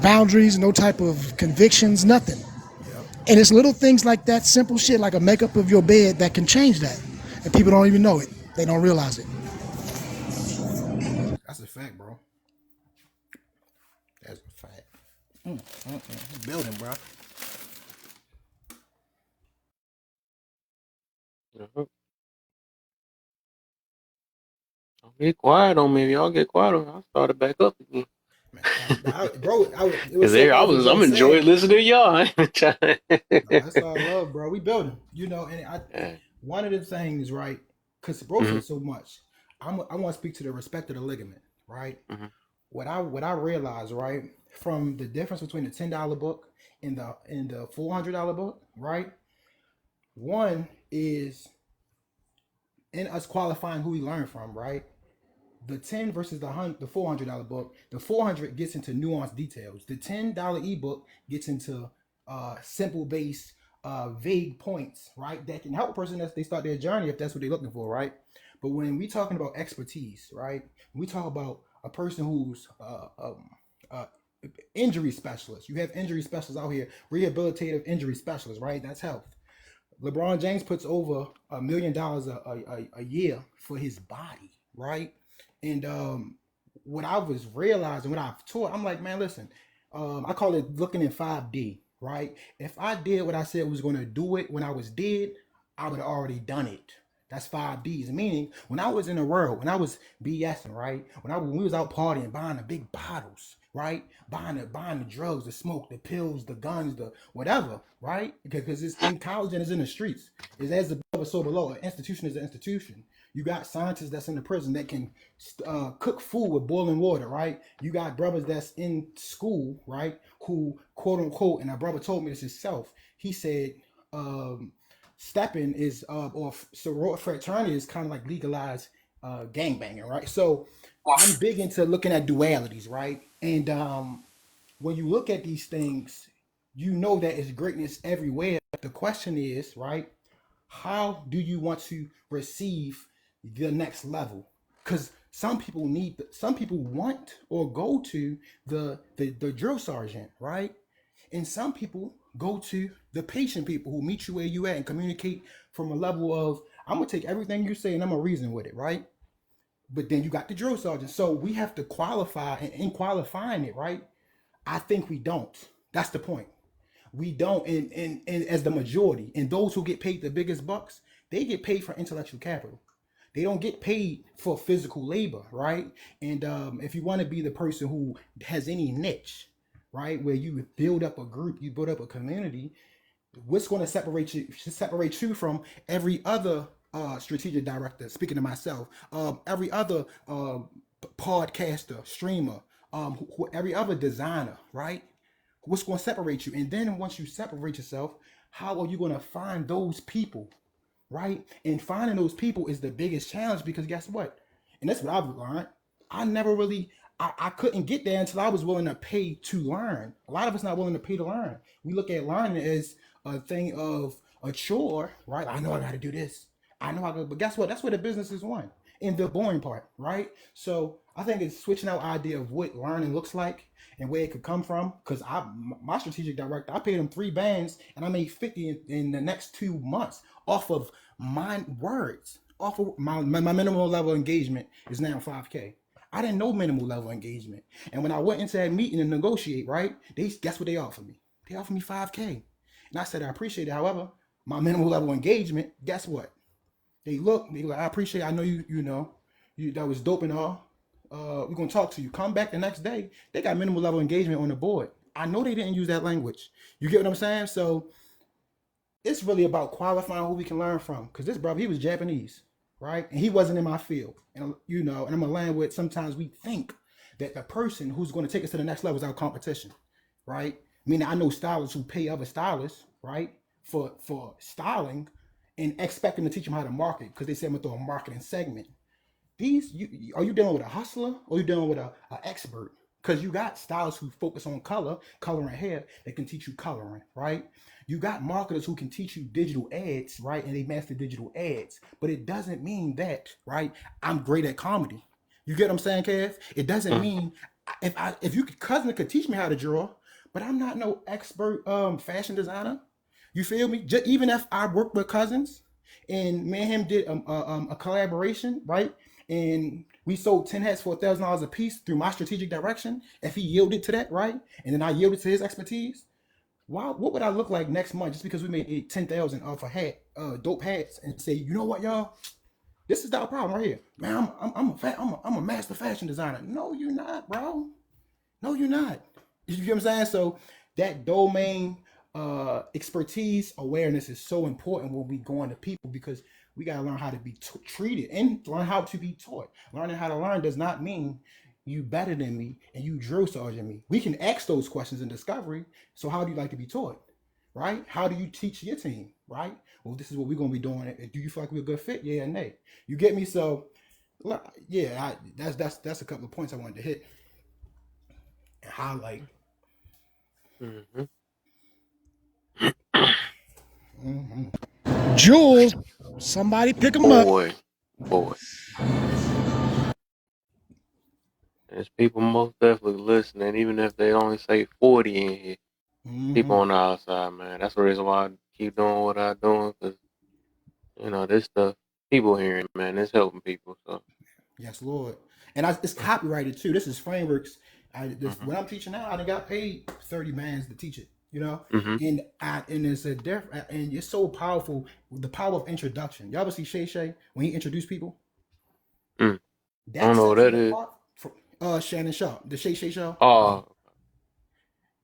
boundaries, no type of convictions, nothing. And it's little things like that, simple shit like a makeup of your bed that can change that. And people don't even know it. They don't realize it. That's a fact, bro. That's a fact. Building, bro. Mhm. Don't get quiet on me. If y'all get quiet on me, I'll start it back up again. Man, bro, it was Cause so there, powerful what I'm Bro enjoying said. listening to y'all. I ain't No, trying- that's all love, bro. We building, and Yeah. one of the things, right? Because bro Hmm. said so much. I want to speak to the respect of the ligament, right? Hmm. What I realized, right, from the difference between the $10 book and the $400 book, right? One is in us qualifying who we learn from, right? The 10 versus the $400 book, the 400 gets into nuanced details. The $10 ebook gets into simple base vague points, right? That can help a person as they start their journey if that's what they're looking for, right? But when we talking about expertise, right? When we talk about a person who's uh, injury specialist. You have injury specialists out here, rehabilitative injury specialists, right? That's health. LeBron James puts over $1 million a year for his body, right? And what I was realizing, what I've taught, I'm like, man, listen, I call it looking in 5D, right? If I did what I said was going to do it when I was dead, I would have already done it. That's 5Ds. Meaning, when I was in the world, when I was BSing, right? When we was out partying, buying the big bottles, right? Buying the drugs, the smoke, the pills, the guns, the whatever, right? Because it's in college and it's in the streets. It's as above, so below. An institution is an institution. You got scientists that's in the prison that can cook food with boiling water, right? You got brothers that's in school, right? Who quote unquote, and a brother told me this himself. He said, stepping is or sorority fraternity is kind of like legalized gangbanging, right? So I'm big into looking at dualities, right? And when you look at these things, you know that it's greatness everywhere. The question is, right? How do you want to receive the next level? Because some people want or go to the drill sergeant, right? And some people go to the patient people who meet you where you at and communicate from a level of I'm gonna take everything you say and I'm gonna reason with it, right? But then you got the drill sergeant. So we have to qualify, and in qualifying it, right? I think we don't. That's the point. We don't, and as the majority, and those who get paid the biggest bucks, they get paid for intellectual capital. They don't get paid for physical labor, right? And if you want to be the person who has any niche, right, where you build up a group, you build up a community, what's going to separate you from every other strategic director? Speaking to myself, every other podcaster, streamer, every other designer, right? What's going to separate you? And then once you separate yourself, how are you going to find those people, right? And finding those people is the biggest challenge because guess what? And that's what I've learned. I never really, I couldn't get there until I was willing to pay to learn. A lot of us not willing to pay to learn. We look at learning as a thing of a chore, right? I know I got to do this. I know I got, but guess what? That's where the business is won in the boring part, right? So I think it's switching out idea of what learning looks like and where it could come from. Because my strategic director, I paid him 3 bands and I made 50 in the next 2 months off of my words. Off of my minimal level engagement is now 5K. I didn't know minimal level engagement. And when I went into that meeting to negotiate, right? They guess what they offered me? They offered me 5K. And I said, I appreciate it. However, my minimal level engagement, guess what? They like, I appreciate it. I know you that was dope and all. We're gonna talk to you. Come back the next day. They got minimal level engagement on the board. I know they didn't use that language. You get what I'm saying? So it's really about qualifying who we can learn from. Because this brother, he was Japanese, right? And he wasn't in my field. And and I'm gonna land with sometimes we think that the person who's going to take us to the next level is our competition, right? Meaning I know stylists who pay other stylists, right? for styling and expect them to teach them how to market because they say I'm gonna throw a marketing segment. Are you dealing with a hustler or you dealing with a expert? Because you got stylists who focus on coloring hair, they can teach you coloring, right? You got marketers who can teach you digital ads, right? And they master digital ads. But it doesn't mean that, right? I'm great at comedy. You get what I'm saying, Kev? It doesn't Mm. mean if you cousin could teach me how to draw, but I'm not no expert fashion designer. You feel me? Just, even if I work with cousins and me and him did a collaboration, right? And we sold 10 hats for $1,000 a piece through my strategic direction. If he yielded to that, right? And then I yielded to his expertise, what would I look like next month just because we made 10,000 off a hat, dope hats, and say, you know what, y'all? This is our problem right here. Man, I'm a master fashion designer. No, you're not, bro. No, you're not. You get what I'm saying? So that domain expertise awareness is so important when we go into people because we got to learn how to be treated and learn how to be taught. Learning how to learn does not mean you better than me and you drill sergeant me. We can ask those questions in discovery. So how do you like to be taught? Right? How do you teach your team? Right? Well, this is what we're gonna be doing. Do you feel like we're a good fit? Yeah or nay? You get me? So yeah, that's a couple of points I wanted to hit and highlight. Mm-hmm. Jules, somebody pick him up. Boy, boy, there's people most definitely listening, even if they only say 40 in here. People Mm-hmm. on the outside, man. That's the reason why I keep doing what I'm doing, because, this stuff, people hearing, man, it's helping people. So, Yes, Lord. And it's copyrighted too. This is frameworks. mm-hmm. When I'm teaching now, I done got paid 30 bands to teach it. You know, Mm-hmm. and it's a different and it's so powerful. The power of introduction. Y'all ever see Shay Shay when he introduced people? Mm. I That don't know what sets that him is. apart from Shannon Sharp, the Shay Shay show. Oh,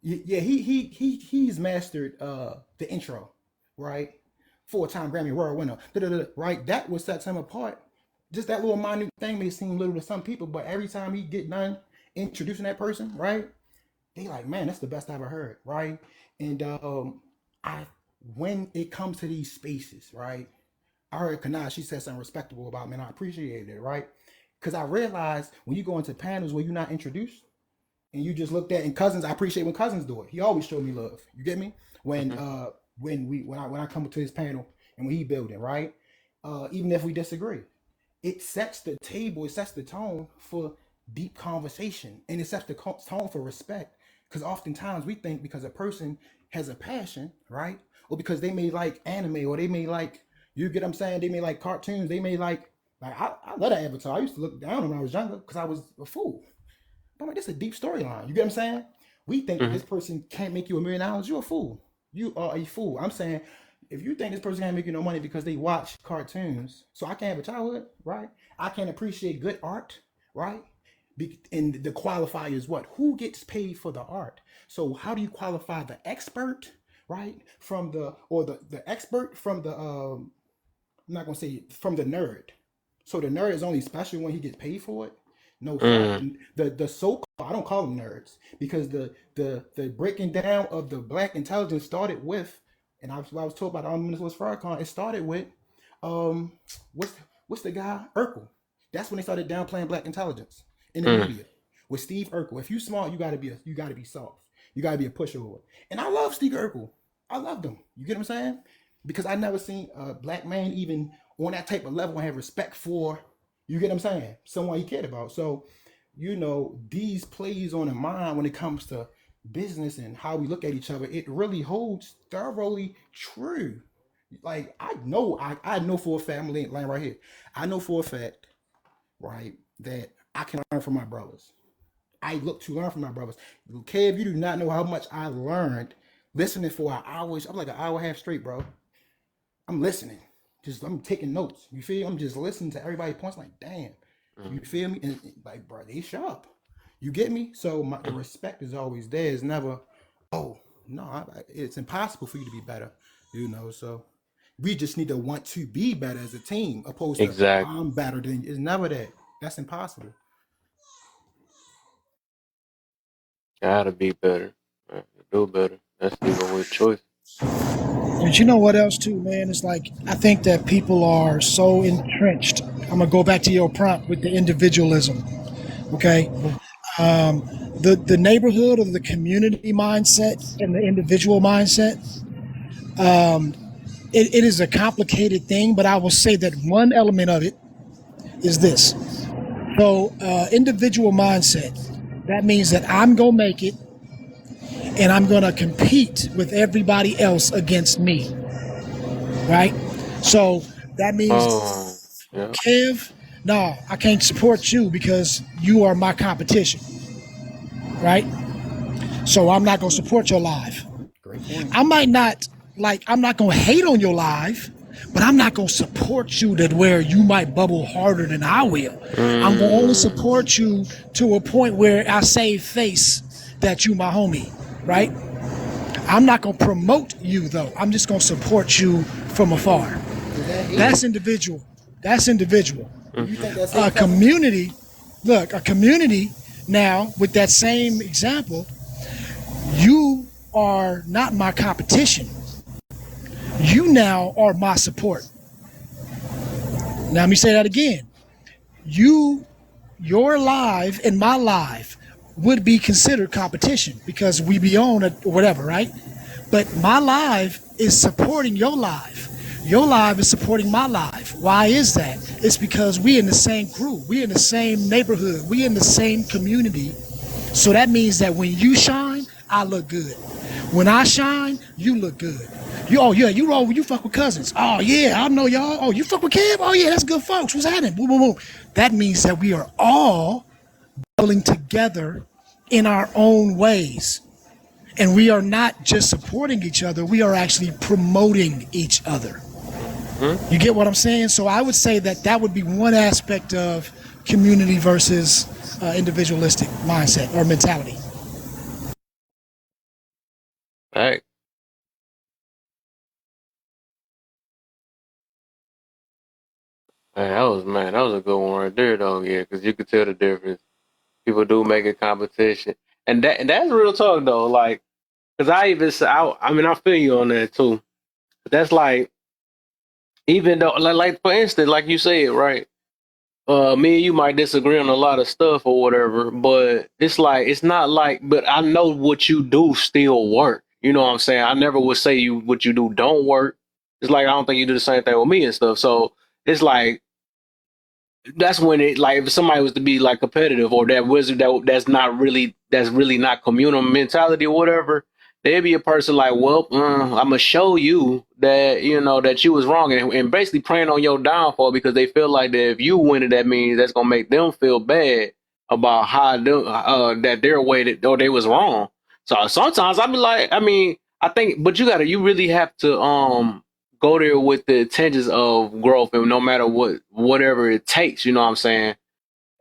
Yeah, he's mastered the intro, right? 4-time Grammy Award winner, right? That what sets him apart. Just that little minute thing may seem little to some people, but every time he get done introducing that person, right? They like, man, that's the best I ever heard, right? And I when it comes to these spaces, right? I heard Kana, she said something respectable about me, and I appreciated it, right? Because I realized when you go into panels where you're not introduced, and you just looked at and cousins. I appreciate when cousins do it. He always showed me love. You get me? When mm-hmm. when I come to his panel and when he building right, even if we disagree, it sets the table. It sets the tone for deep conversation, and it sets the tone for respect. Because oftentimes we think because a person has a passion, right, or because they may like anime, or they may like you get what I'm saying. They may like cartoons. They may like I love that Avatar. I used to look down when I was younger because I was a fool. I'm like, this is a deep storyline. You get what I'm saying? We think that Mm-hmm. this person can't make you $1 million. You're a fool. You are a fool. I'm saying, if you think this person can't make you no money because they watch cartoons, so I can't have a childhood, right? I can't appreciate good art, right? And the qualifier is what? Who gets paid for the art? So how do you qualify the expert, right? From the expert from the I'm not gonna say from the nerd. So the nerd is only special when he gets paid for it. No fact. Mm. The so I don't call them nerds because the breaking down of the black intelligence started with, and I was told by the Honorable Minister Farrakhan, it started with um what's what's the guy Urkel. That's when they started downplaying black intelligence in the Mm. media with Steve Urkel. If you smart, you gotta be soft. You gotta be a pushover. And I love Steve Urkel. I loved him. You get what I'm saying? Because I never seen a black man even on that type of level and have respect for, you get what I'm saying, someone he cared about. So, these plays on the mind when it comes to business and how we look at each other, it really holds thoroughly true. Like I know for a fact, I'm laying right here. I know for a fact, right, that I can learn from my brothers. I look to learn from my brothers. Kev, you do not know how much I learned listening for an hour. I'm like an hour and a half straight, bro. I'm listening. I'm taking notes. You feel? I'm just listening to everybody points like, damn. You Mm. feel me? And like, bro, they sharp. You get me? So the Mm. respect is always there. It's never, oh no, it's impossible for you to be better. So we just need to want to be better as a team, opposed to Exactly. I'm better than you. It's never that. That's impossible. Gotta be better. To do better. That's even with choice. And you know what else too, man? It's like I think that people are so entrenched. I'm gonna go back to your prompt with the individualism. Okay, the neighborhood or the community mindset and the individual mindset. It is a complicated thing, but I will say that one element of it is this. So, individual mindset. That means that I'm gonna make it, and I'm gonna compete with everybody else against me, right? So that means, Yeah. Kev, no, I can't support you because you are my competition, right? So I'm not gonna support your live. Great point. I might not I'm not gonna hate on your live, but I'm not gonna support you that where you might bubble harder than I will. I'm gonna only Mm. support you to a point where I save face that you my homie, right? I'm not gonna promote you though. I'm just gonna support you from afar. Is that That's hating? individual. That's individual. Do you Mm-hmm. think that's A hate, Kevin? community, look, a community now with that same example, you are not my competition. You now are my support. Now let me say that again. You, your live and my live would be considered competition because we be on it or whatever, right? But my live is supporting your live. Your live is supporting my live. Why is that? It's because we in the same crew, we in the same neighborhood, we in the same community. So that means that when you shine, I look good. When I shine, you look good. You, oh yeah, you roll when you fuck with cousins. Oh yeah, I know y'all. Oh, you fuck with Kev? Oh yeah, that's good folks. What's happening? Boom, boom, boom. That means that we are all pulling together in our own ways. And we are not just supporting each other, we are actually promoting each other. Hmm. You get what I'm saying? So I would say that that would be one aspect of community versus individualistic mindset or mentality. Hey, man, that was a good one right there though. Yeah, because you could tell the difference. People do make a competition, and that's real talk though. Like, because I mean, I feel you on that too. But that's like, even though, like for instance, like you said, right? Me and you might disagree on a lot of stuff or whatever, but it's not like, but I know what you do still work. You know what I'm saying? I never would say you what you do don't work. It's like I don't think you do the same thing with me and stuff. So it's like that's when it like if somebody was to be like competitive or that wizard that's really not communal mentality or whatever, there'd be a person like, well, I'm gonna show you that that you was wrong and basically preying on your downfall because they feel like that if you win it, that means that's gonna make them feel bad about that their way that or they was wrong. So sometimes I'd be like, I mean, I think, but you really have to go there with the intentions of growth and no matter whatever it takes, you know what I'm saying?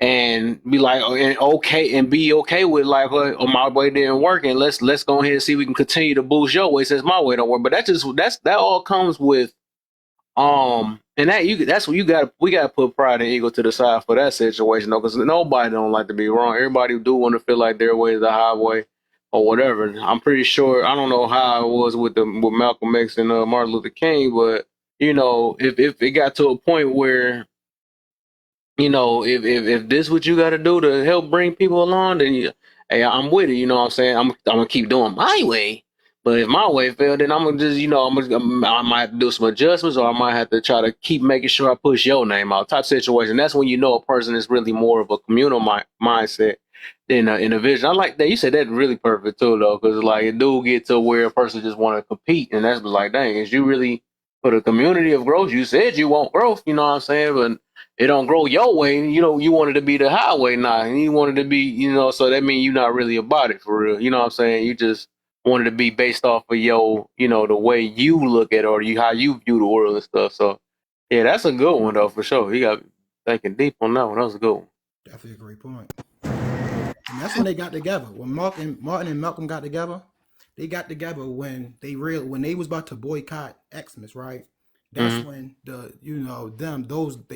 And be like and okay and be okay with like oh, my way didn't work and let's go ahead and see if we can continue to boost your way since my way don't work. But that all comes with and that's what we gotta put pride and ego to the side for that situation though, because nobody don't like to be wrong. Everybody do want to feel like their way is the highway or whatever. I'm pretty sure I don't know how it was with Malcolm X and Martin Luther King, but if it got to a point where if this what you got to do to help bring people along, then hey, I'm with it. You know what I'm saying? I'm gonna keep doing my way. But if my way failed, then I'm gonna just I might have to do some adjustments, or I might have to try to keep making sure I push your name out. Type situation. That's when you know a person is really more of a communal mindset than an individual. I like that. You said that really perfect too, though, because like it do get to where a person just want to compete, and that's like, dang, is you really for the community of growth? You said you want growth. You know what I'm saying? But it don't grow your way. You wanted to be the highway now, and you wanted to be, so that means you're not really about it for real. You know what I'm saying? You just wanted to be based off of your, the way you look at it or how you view the world and stuff. So, yeah, that's a good one though for sure. You got thinking deep on that one. That was a good one. Definitely a great point. And that's when they got together. When Martin and Malcolm got together, they got together when they was about to boycott Xmas, right? That's Hmm. when the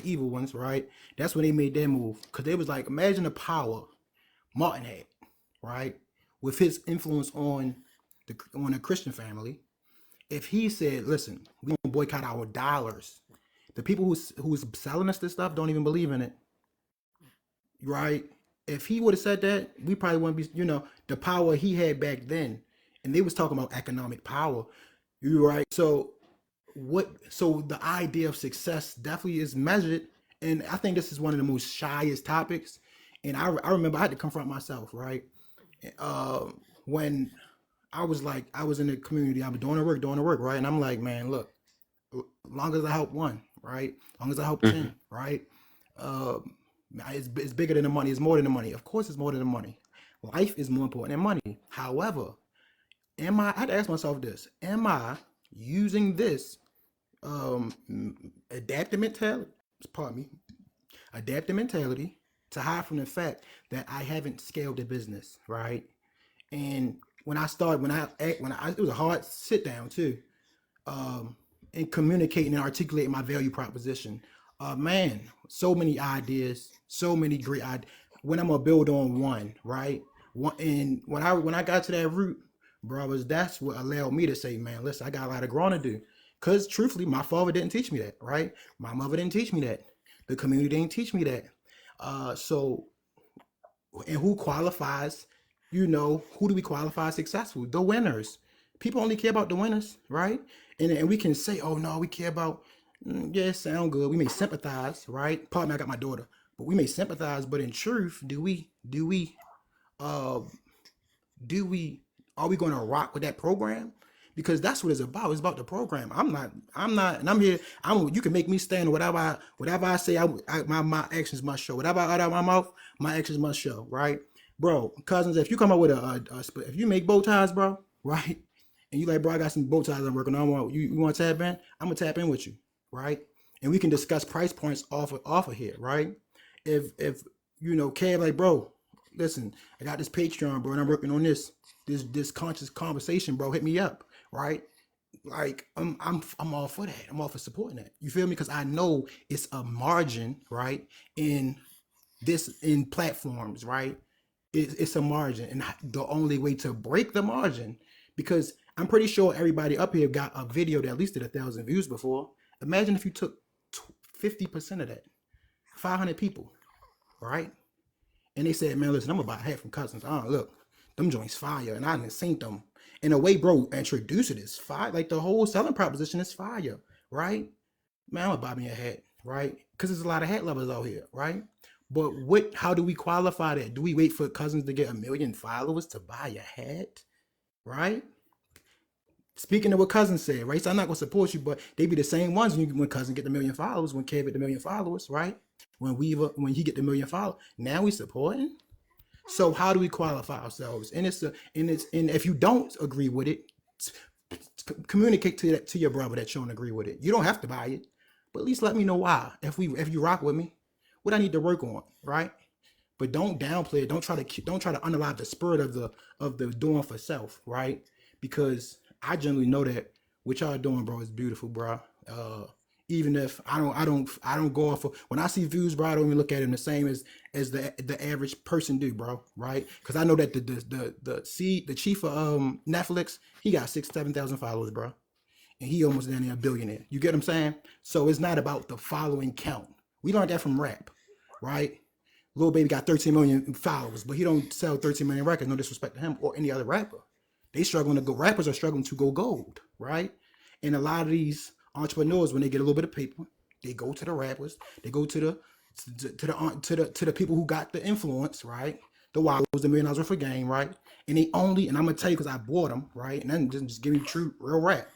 evil ones, right? That's when they made their move because they was like, imagine the power Martin had, right, with his influence on the Christian family, if he said, "Listen, we gonna boycott our dollars," the people who's selling us this stuff don't even believe in it, right? If he would have said that, we probably wouldn't be, the power he had back then, and they was talking about economic power. You right? So the idea of success definitely is measured, and I think this is one of the most shyest topics. And I remember I had to confront myself, right? When I was in the community, I was doing the work, right? And I'm like, man, look, long as I help one, right? Long as I help Hmm. 10, right? Um, it's bigger than the money. It's more than the money. Of course, it's more than the money. Life is more important than money. However, I had to ask myself this: am I using this um, adaptive mentality? Pardon me, adaptive mentality to hide from the fact that I haven't scaled the business, right? And when I started, it was a hard sit down too, um, in communicating and articulating my value proposition. Man, so many ideas, so many great ideas. When I'm gonna build on one, right? One, and when I got to that root, brothers, that's what allowed me to say, man, listen, I got a lot of growing to do. Cause truthfully, my father didn't teach me that, right? My mother didn't teach me that. The community didn't teach me that. So and who qualifies, who do we qualify as successful? The winners. People only care about the winners, right? And we can say, oh no, we care about, yeah, it sound good. We may sympathize, right? Pardon me, I got my daughter. But we may sympathize, but in truth, uh do we are we going to rock with that program? Because that's what it's about. It's about the program. I'm not, and I'm here. You can make me stand whatever I say. My actions must show. Whatever out of my mouth, my actions must show. Right, bro, cousins. If you come up with if you make bow ties, bro, right, and you like, bro, I got some bow ties I'm working on. You want to tap in? I'm gonna tap in with you, right, and we can discuss price points off of here, right? If Kev, like, bro, listen, I got this Patreon, bro, and I'm working on this conscious conversation, bro. Hit me up, right? Like, I'm all for that. I'm all for supporting that. You feel me? Because I know it's a margin, right? In platforms, right? It's a margin, and the only way to break the margin, because I'm pretty sure everybody up here got a video that at least did 1,000 views before. Imagine if you took 50% of that, 500 people, right? And they said, man, listen, I'm about half from Cousins. Look, them joints fire. And I didn't seen them. In a way, bro, introduce it is fire. Like, the whole selling proposition is fire, right? Man, I'm gonna buy me a hat, right? Because there's a lot of hat lovers out here, right? But how do we qualify that? Do we wait for Cousins to get 1 million followers to buy a hat, right? Speaking of what Cousins said, right? So I'm not gonna support you, but they be the same ones when Cousin get the 1 million followers, when Kev get the 1 million followers, right? When he get the 1 million followers, now we supporting. So how do we qualify ourselves? And if you don't agree with it, communicate to your brother that you don't agree with it. You don't have to buy it, but at least let me know why. If you rock with me, what I need to work on, right? But don't downplay it. Don't try to unalive the spirit of the doing for self, right? Because I generally know that what y'all doing, bro, is beautiful, bro. Even if I don't go off of, when I see views, bro, I don't even look at them the same as the average person do, bro, right? Because I know that the chief of Netflix, he got 6,000-7,000 followers, bro, and he almost down there a billionaire. You get what I'm saying? So it's not about the following count. We learned that from rap, right? Lil Baby got 13 million followers, but he don't sell 13 million records. No disrespect to him or any other rapper. Rappers are struggling to go gold, right? And a lot of these entrepreneurs, when they get a little bit of paper, they go to the rappers, they go to the people who got the influence, right? The Wallows, the $1 million worth of game, right? And I'm gonna tell you because I bought them, right? And then just give me true real rap.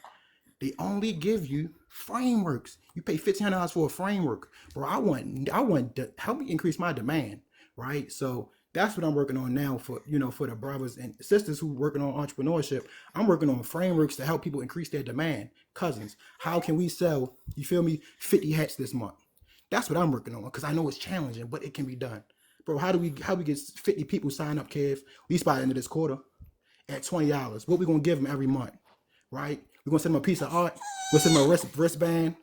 They only give you frameworks. You pay $1,500 for a framework, bro. I want to help me increase my demand, right? So that's what I'm working on now for the brothers and sisters who working on entrepreneurship. I'm working on frameworks to help people increase their demand. Cousins, how can we sell? You feel me? 50 hats this month. That's what I'm working on because I know it's challenging, but it can be done, bro. How we get 50 people sign up, Kev? We by the end of this quarter at $20. What we gonna give them every month? Right? We're gonna send them a piece of art. We'll send them a wristband.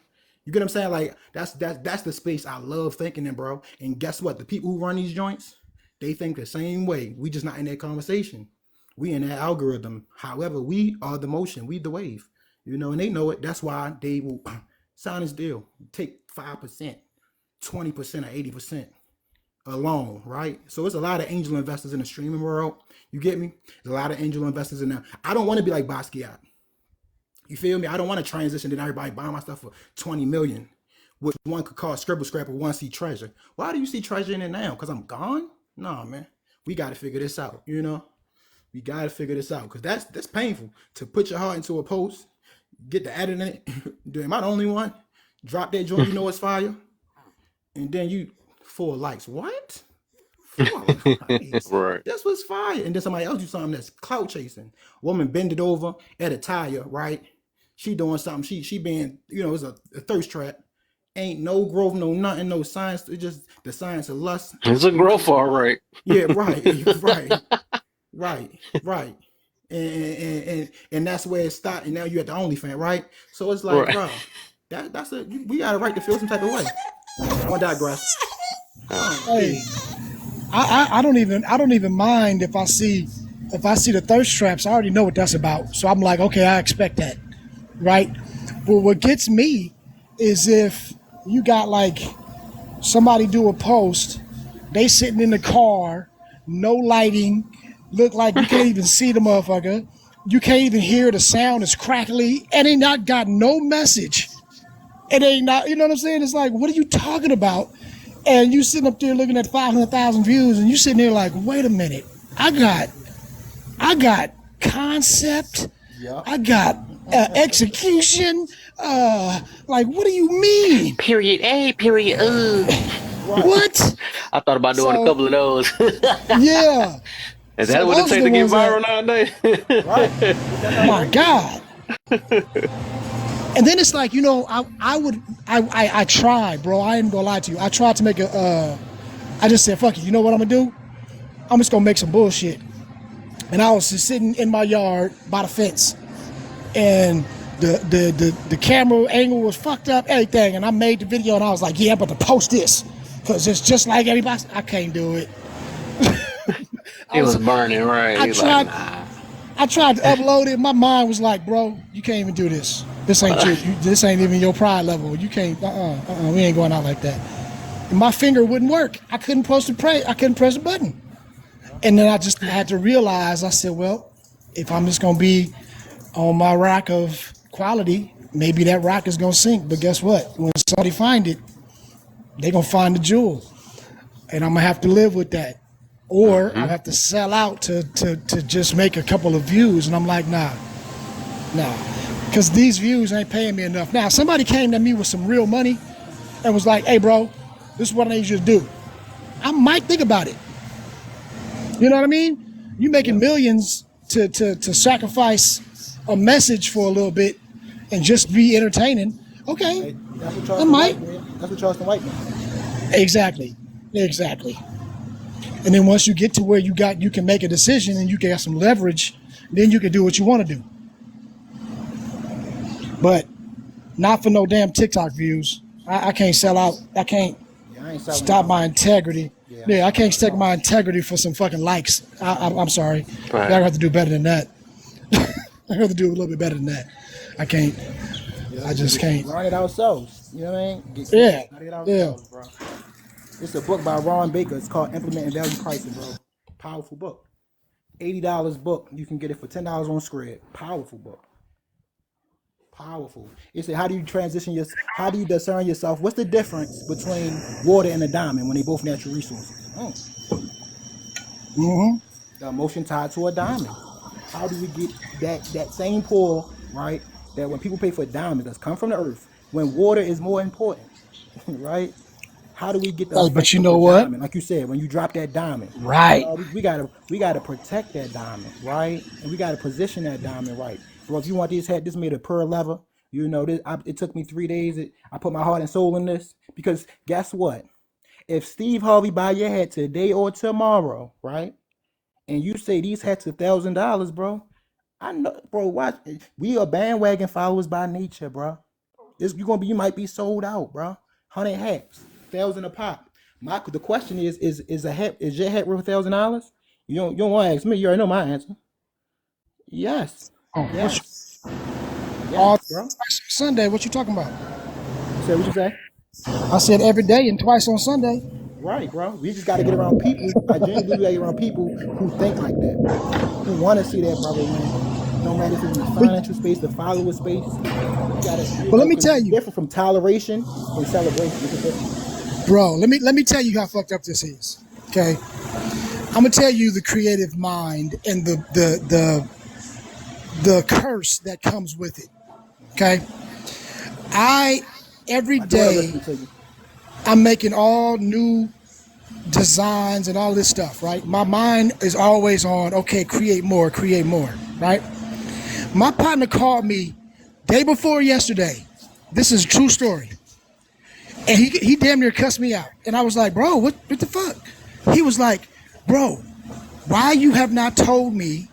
You get what I'm saying? Like, that's the space I love thinking in, bro. And guess what? The people who run these joints, they think the same way. We just not in that conversation. We in that algorithm. However, we are the motion. We the wave. And they know it. That's why they will sign this deal, take 5%, 20%, or 80% alone, right? So it's a lot of angel investors in the streaming world. You get me? There's a lot of angel investors in there. I don't want to be like Basquiat. You feel me? I don't want to transition to everybody buying my stuff for 20 million, which one could call scribble scrap or one see treasure. Why do you see treasure in it now? Because I'm gone? Nah, man. We got to figure this out, We got to figure this out because that's painful to put your heart into a post, get the edit in it. Am I the only one? Drop that joint, it's fire. And then you 4 likes. What? 4 likes. Right. That's what's fire. And then somebody else do something that's clout chasing. Woman bend it over at a tire, right? She doing something. She being, it's a thirst trap. Ain't no growth, no nothing, no science. It's just the science of lust. It's a growth, all right. Yeah, right, right. And that's where it started. And now you at the OnlyFans, right? So it's like, Right. bro, that's we got a right to feel some type of way. I digress. Hey, I don't even mind if I see the thirst traps. I already know what that's about. So I'm like, okay, I expect that, right? But what gets me is if you got like somebody do a post, they sitting in the car, no lighting, look like you can't even see the motherfucker. You can't even hear the sound. It's crackly, and they not got no message. It ain't not, you know what I'm saying? It's like, what are you talking about? And you sitting up there looking at 500,000 views, and you sitting there like, wait a minute, I got concept, I got execution. Like, what do you mean? Period A, period. What? I thought about doing a couple of those. Yeah. Is So that what it those are takes the to get ones viral that, nowadays? my God. And then it's like, I tried, bro. I ain't gonna lie to you. I tried to make I just said, fuck it. You know what I'm gonna do? I'm just gonna make some bullshit. And I was just sitting in my yard by the fence, and the camera angle was fucked up, everything. And I made the video, and I was like, yeah, I'm about to post this because it's just like everybody. I can't do it. It was burning, right? I He's tried. like, nah. I tried to upload it. My mind was like, bro, you can't even do this. This ain't this ain't even your pride level. You can't. We ain't going out like that. And my finger wouldn't work. I couldn't press the button. And then I just had to realize. I said, well, if I'm just gonna be on my rack of quality, maybe that rock is gonna sink. But guess what? When somebody find it, they gonna find the jewel, and I'm gonna have to live with that. Or I have to sell out to just make a couple of views. And I'm like, nah. Because these views ain't paying me enough. Now, somebody came to me with some real money and was like, hey, bro, this is what I need you to do. I might think about it. You know what I mean? You making millions to sacrifice a message for a little bit and just be entertaining. Okay, I might. That's what Charleston White meant. Exactly. And then once you get to where you can make a decision and you get some leverage, then you can do what you want to do. But not for no damn TikTok views. I can't sell out. I can't stop my integrity. Yeah, I can't stake my integrity for some fucking likes. I'm sorry. Right. I have to do better than that. I have to do a little bit better than that. I can't. I just can't. Learn it ourselves. You know what I mean? Yeah. Bro. It's a book by Ron Baker. It's called Implementing Value Pricing, bro. Powerful book. $80 book. You can get it for $10 on Scribd. Powerful book. Powerful. It said, how do you discern yourself? What's the difference between water and a diamond when they both natural resources? The emotion tied to a diamond. How do we get that same pull, right? That when people pay for diamonds that's come from the earth, when water is more important, right? How do we get the effect But you of know the what? diamond? Like you said, when you drop that diamond, Right. we gotta protect that diamond, right? And we gotta position that diamond right. Bro, if you want this hat, this made of pearl leather. It took me 3 days. I put my heart and soul in this because guess what? If Steve Harvey buy your hat today or tomorrow, right? And you say these hats $1,000, bro. I know, bro. Watch, we are bandwagon followers by nature, bro. You might be sold out, bro. 100 hats, 1,000 a pop. The question is your hat worth $1,000? You don't want to ask me. You already know my answer. Yes. Oh, Yes. Yes, all bro. twice on Sunday. What you talking about? You said what you say? I said every day and twice on Sunday. Right, bro. We just got to get around people. I genuinely believe we got to get around people who think like that, who want to see their brother win. No matter if it's in the But, financial space, the follower space. You got to, but let me because tell it's you, different from toleration and celebration. It's a difference. bro. Let me tell you how fucked up this is. Okay, I'm gonna tell you the creative mind and the curse that comes with it. Okay, I every My daughter day listening to you. I'm making all new designs and all this stuff, right? My mind is always on, okay, create more, right? My partner called me day before yesterday. This is a true story. And he damn near cussed me out. And I was like, bro, what the fuck? He was like, bro, why you have not told me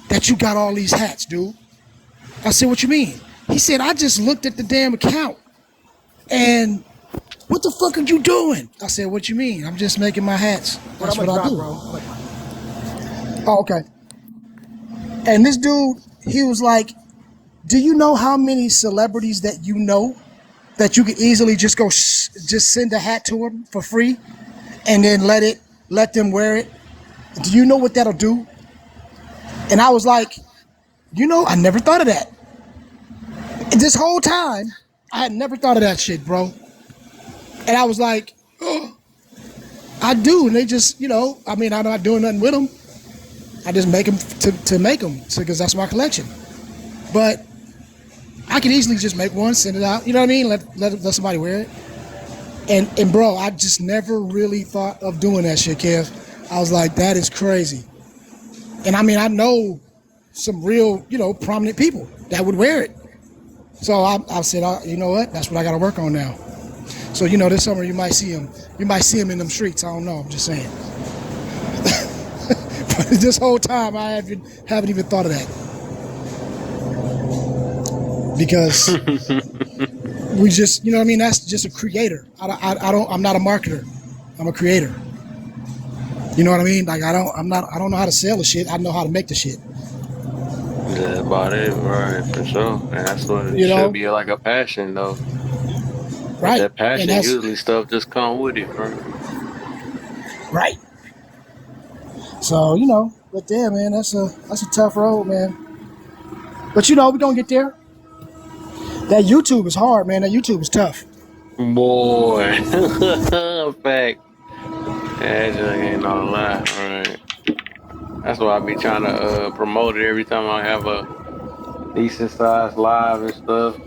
that you got all these hats, dude? I said, what you mean? He said, I just looked at the damn account and what the fuck are you doing? I said, what you mean? I'm just making my hats. What I'm That's going what to I drop, do. bro? Oh, okay. And this dude, he was like, do you know how many celebrities that you know that you could easily just go just send a hat to them for free and then let them wear it? Do you know what that'll do? And I was like, I never thought of that. And this whole time, I had never thought of that shit, bro. And I was like, oh, I do. And they just, I mean, I'm not doing nothing with them. I just make them to make them because that's my collection. But I could easily just make one, send it out. You know what I mean? Let somebody wear it. And bro, I just never really thought of doing that shit, Kev. I was like, that is crazy. And I mean, I know some real, prominent people that would wear it. So I said, you know what? That's what I got to work on now. So this summer you might see him. You might see him in them streets. I don't know. I'm just saying. But this whole time I haven't even thought of that because we just, you know what I mean? That's just a creator. I'm not a marketer. I'm a creator. You know what I mean? Like I don't know how to sell the shit. I know how to make the shit. That's about it, right? For sure. And that's what it You should know? be like a passion, though. But Right. that And passion, that's usually stuff just come with it, bro. right. So, but damn man, that's a tough road, man. But we're gonna get there. That YouTube is hard, man. That YouTube is tough. Boy, fact. That just ain't no lie, right? That's why I be trying to promote it every time I have a decent sized live and stuff.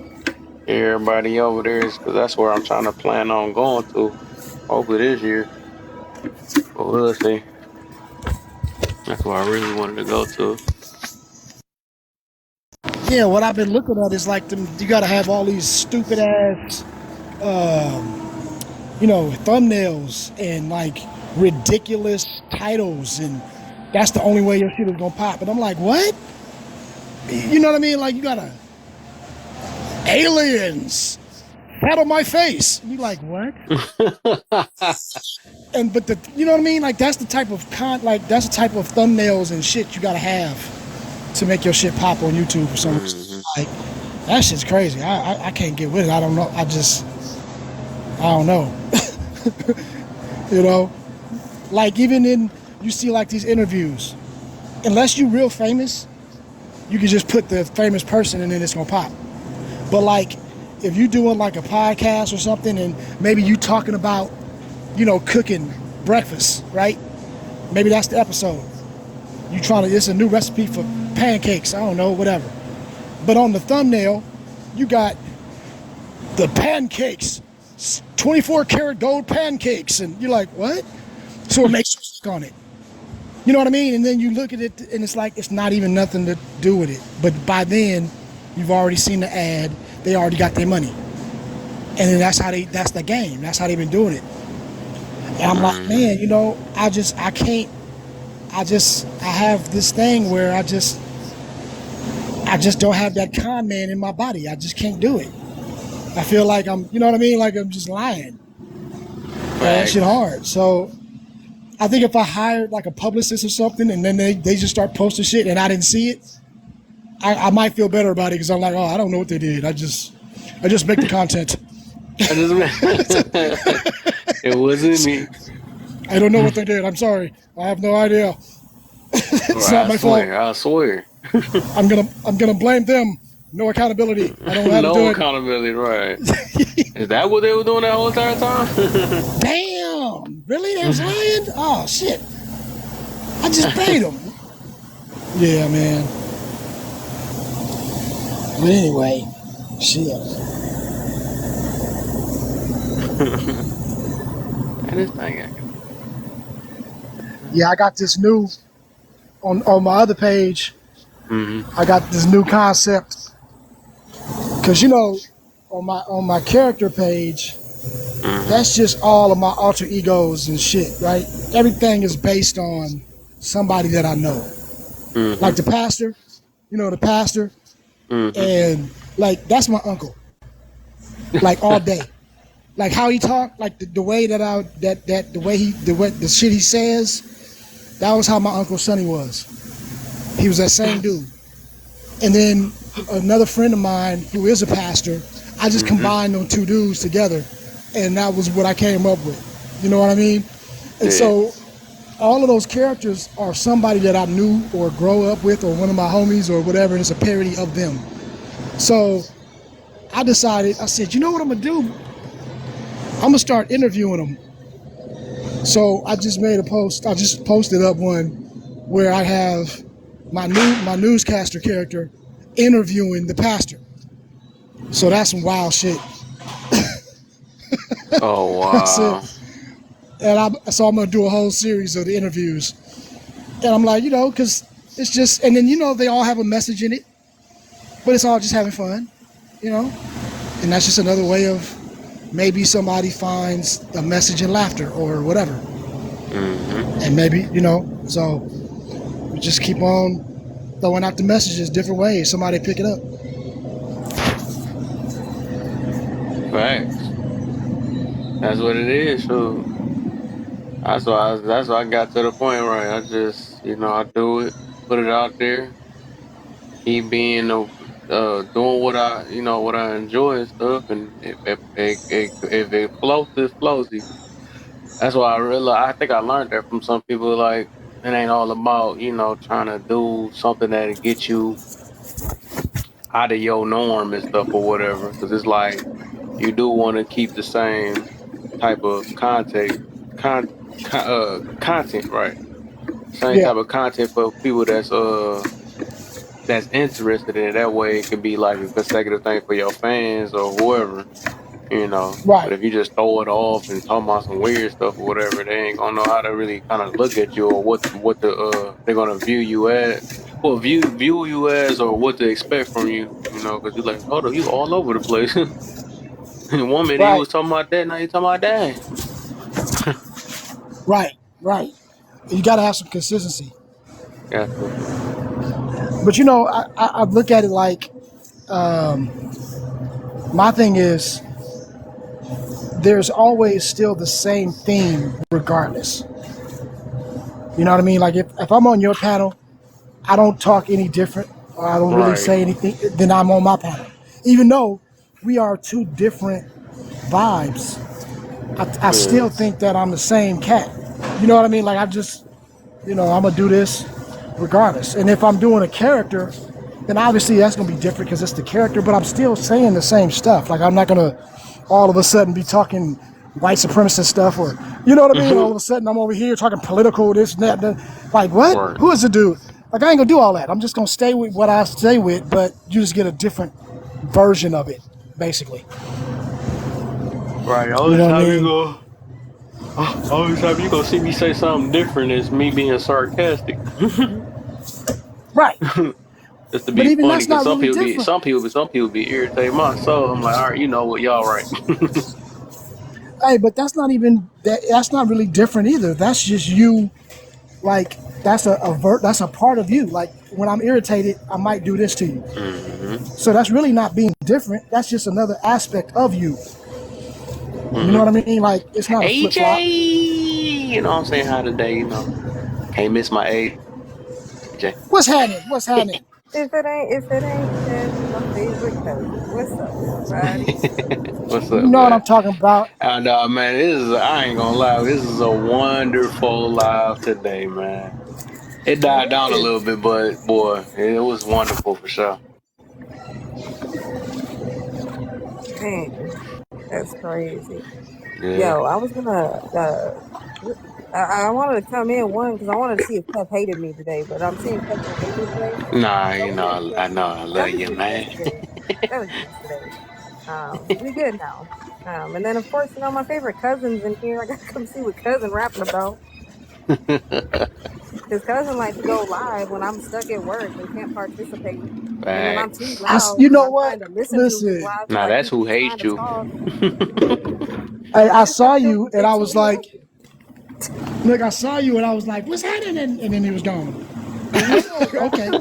Everybody over there is because that's where I'm trying to plan on going to. Hopefully this year, but we'll see. That's where I really wanted to go to. Yeah, what I've been looking at is like them. You gotta have all these stupid ass, thumbnails and like ridiculous titles, and that's the only way your shit is gonna pop. And I'm like, what? You know what I mean? Like you gotta aliens pat on my face. You like what? And but you know what I mean? Like that's the type of that's the type of thumbnails and shit you gotta have to make your shit pop on YouTube for some reason. Hmm. Like that shit's crazy. I can't get with it. I don't know. I don't know. you know, like even in you see like these interviews, unless you real famous, you can just put the famous person and then it's gonna pop. But like if you doing like a podcast or something and maybe you talking about, cooking breakfast, right? Maybe that's the episode. It's a new recipe for pancakes. I don't know, whatever. But on the thumbnail, you got the pancakes, 24 karat gold pancakes. And you're like, what? So it makes you click on it. You know what I mean? And then you look at it and it's like, it's not even nothing to do with it. But by then, you've already seen the ad. They already got their money. And then that's the game. That's how they've been doing it. And I'm like, Hmm. man, I can't, I have this thing where I just don't have that con man in my body. I just can't do it. I feel like you know what I mean? Like I'm just lying. That shit Facts. hard. So I think if I hired like a publicist or something and then they just start posting shit and I didn't see it, I might feel better about it because I'm like, oh, I don't know what they did. I just make the content. I just it wasn't me. I don't know what they did. I'm sorry. I have no idea. It's Right, not I my fault. swear, I swear. I'm gonna blame them. No accountability. I don't know how to No do it. accountability, right? Is that what they were doing that whole entire time? Damn! Really? They was lying? Oh shit! I just paid them. Yeah, man. But anyway, shit. And this thing acting. Yeah, I got this new on my other page. Mm-hmm. I got this new concept because on my character page, Mm-hmm. that's just all of my alter egos and shit, right? Everything is based on somebody that I know, Mm-hmm. like the pastor. The pastor, Mm-hmm. and like that's my uncle, like all day. Like how he talked, like the way that the way the shit he says, that was how my Uncle Sonny was. He was that same dude. And then another friend of mine who is a pastor, I just Mm-hmm. combined those two dudes together, and that was what I came up with. You know what I mean? And Yeah. so all of those characters are somebody that I knew or grow up with or one of my homies or whatever, and it's a parody of them. So I decided, I said, you know what I'm gonna do? I'm gonna start interviewing them. So I just made a post. I just posted up one where I have my newscaster character interviewing the pastor. So that's some wild shit. Oh I said, wow. and I'm gonna do a whole series of the interviews. And I'm like, because it's just, and then they all have a message in it, but it's all just having fun, you know. And that's just another way of maybe somebody finds a message in laughter or whatever. Mm-hmm. And maybe so we just keep on throwing out the messages different ways. Somebody pick it up. Facts. That's what it is. So that's why I got to the point, right? I just I do it, put it out there, keep being doing what what I enjoy and stuff, and if it floats, it floats. That's why I realize. I think I learned that from some people. Like it ain't all about trying to do something that get you out of your norm and stuff or whatever. Because it's like you do want to keep the same type of con, content, right? Same Yeah, type of content for people that's interested in it. That way, it can be like a consecutive thing for your fans or whoever. But right, if you just throw it off and talk about some weird stuff or whatever, they ain't gonna know how to really kind of look at you or what they're gonna view you as, or view you as, or what to expect from you. Because you're like, hold on, you all over the place. In 1 minute you right, was talking about that, now you talking about that. right, right. You got to have some consistency. Got to. But I look at it like my thing is there's always still the same theme regardless. You know what I mean? Like if I'm on your panel, I don't talk any different or I don't really Right. say anything than I'm on my panel. Even though we are two different vibes, I Yeah. still think that I'm the same cat. You know what I mean? Like I'm gonna do this regardless. And if I'm doing a character, then obviously that's gonna be different because it's the character. But I'm still saying the same stuff. Like I'm not gonna all of a sudden be talking white supremacist stuff, or you know what I mean. All of a sudden I'm over here talking political, this and that. Like what? Right. Who is the dude? Like I ain't gonna do all that. I'm just gonna stay with what I stay with, but you just get a different version of it, basically. Right. You Only know what I time you mean? go. Only time you gonna see me say something different is me being sarcastic. Right. Just to But be even funny, that's because not really different. some people be irritated my soul. I'm like, all right, you know what, y'all right. Hey, but that's not even that. That's not really different either. That's just you. Like that's a part of you. Like when I'm irritated, I might do this to you. hmm So that's really not being different. That's just another aspect of you. You know hmm what I mean? Like it's not a flip AJ, flop. you know what I'm saying? Hi today, Can't miss my AJ. What's happening? What's happening? If it ain't Kev, my favorite cousin. What's up, everybody? What's You up, know what I'm man? talking about. And man, I ain't gonna lie, this is a wonderful live today, man. It died It down a little is. bit, but boy, it was wonderful for sure. Man, that's crazy. Yeah. Yo, I was gonna I wanted to come in one because I wanted to see if Kev hated me today, but I'm seeing Kev don't hate me today. Nah, So you we know, good. I know I That love was you, just man. yesterday. That was yesterday. We good now. And then of course, my favorite cousin's in here. I gotta come see what cousin rapping about. His cousin likes to go live when I'm stuck at work and can't participate. And then I'm too Facts. loud You because know I'm what? trying to listen to his Listen, live so Nah, I that's can who keep trying hates to you. talk. I This saw nigga feels you a and bit I too was like, invested. look, I saw you and I was like, what's happening? And then he was gone. Yeah, bro. Okay.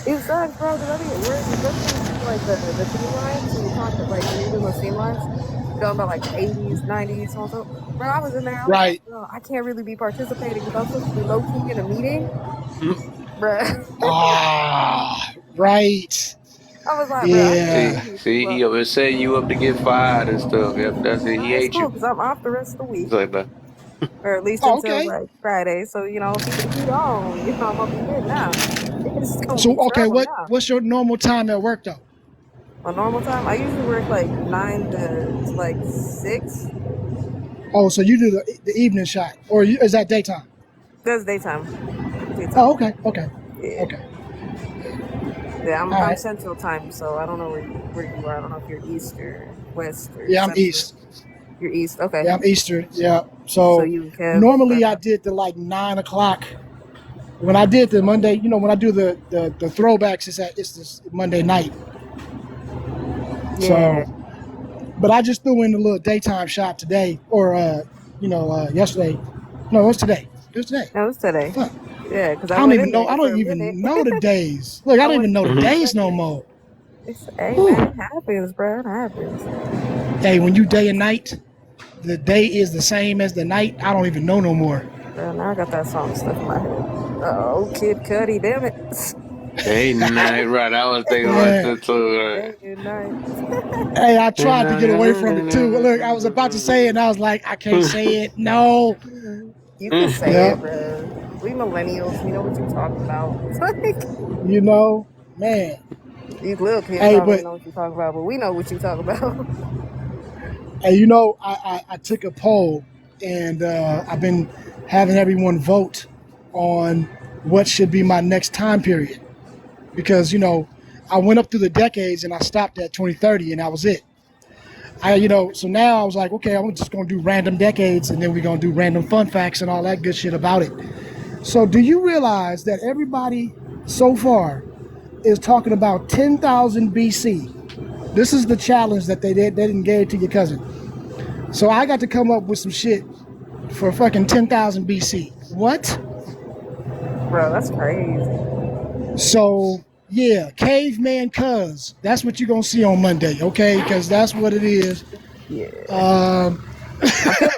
It sucks, bro, because I be at work, especially when you do like the theme lives and you talk like when you're doing those theme lives, talking about like the 80s, 90s, so on so. Bro, I was in there, I was like, Right. bro, I can't really be participating because I'm supposed to be low key in a meeting, bro. Ah, right. I was like, bro, I can't see, Yeah. really keep see, up. he was setting you up to get fired and stuff. Yep, that's it. No, He it's hates cool you. because I'm off the rest of the week, It's like that. or at least Oh, until okay. like Friday. So keep the heat on. I'm gonna be good now. It's gonna So be okay, trouble now. what's your normal time at work though? On normal time, I usually work like 9 to like 6. Oh, so you do the evening shot, or is that daytime? That's daytime. Oh, Daytime. okay, okay, Yeah. okay. Yeah, I'm All I'm right. Central Time, so I don't know where you are. I don't know if you're East or West or Yeah, I'm Central. East. You're East. Okay. Yeah, I'm Eastern. Yeah. So So you and Kev normally are I did the like 9 o'clock. When I did the Monday, when I do the throwbacks, it's this Monday night. yeah. So, but I just threw in a little daytime shot today, or yesterday. No, it was today. It was today. That was today. Fuck. Yeah, because I I don't went even in know. I there for don't a minute. even know the days. Look, I I don't went even know in the there for a days no second. more. It's hey man, Whew. it happens, bro. It happens. Hey, when you day and night, the day is the same as the night. I don't even know no more. Bro, now I got that song stuck in my head. Oh, Kid Cudi, damn it. Hey, night, right? I was thinking about Yeah. that too. Day Right? and night. Hey, I tried to get away from it too. Look, I was about to say it, and I was like, I can't say it. No. You can say Yeah. it, bro. We millennials, we know what you're talking about. Like You know, man. these little kids Hey, don't really but know what you're talking about, but we know what you're talking about. hey, I took a poll, and I've been having everyone vote on what should be my next time period because I went up through the decades and I stopped at 2030, and that was it. So now I was like, okay, I'm just gonna do random decades, and then we're gonna do random fun facts and all that good shit about it. So, do you realize that everybody so far is talking about 10,000 BC? This is the challenge that they didn't give to your cousin. So I got to come up with some shit for fucking 10,000 BC. What? Bro, that's crazy. So yeah, caveman cuz. That's what you're gonna see on Monday, okay? Because that's what it is. Yeah. Um, I feel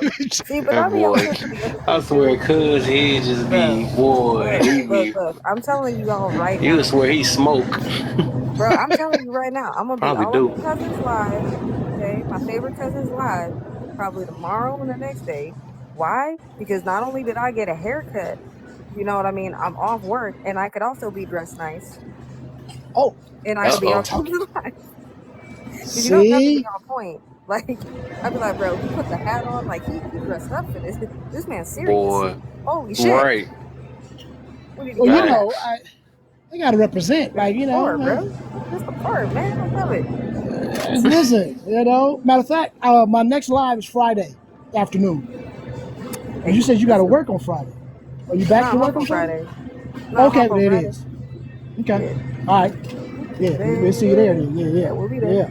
see, but That that be boy, also to the other I thing swear, too. cuz he just Bro, be, boy, look, he look, be, look. I'm telling you all right you now. swear he smoke. Bro, I'm telling you right now, I'm gonna be Probably all on do. my cousin's live. Okay, my favorite cousin's live, probably tomorrow and the next day. Why? Because not only did I get a haircut, you know what I mean, I'm off work, and I could also be dressed nice, oh, and I Uh could that's be what I'm on oh. talking cousin's about. live. Because cousin be See, on point. Like I'd be like, bro, he put the hat on, like he dressed up for this. This man's serious. Boy, Holy shit, right. we need to well, get on Fact. that. I gotta represent, Dress like the part, bro. Dress the part, man. I love it. listen, matter of fact, my next live is Friday afternoon. But you Hey, said you got let's to do it. work on Friday. Are you No, back to I'm off work on on Friday? Friday. No, I'm Okay, off well, on there it Friday. is. Okay. Yeah. All right. Yeah, we'll see you there Yeah. then. Yeah, Yeah, yeah, we'll be there. yeah.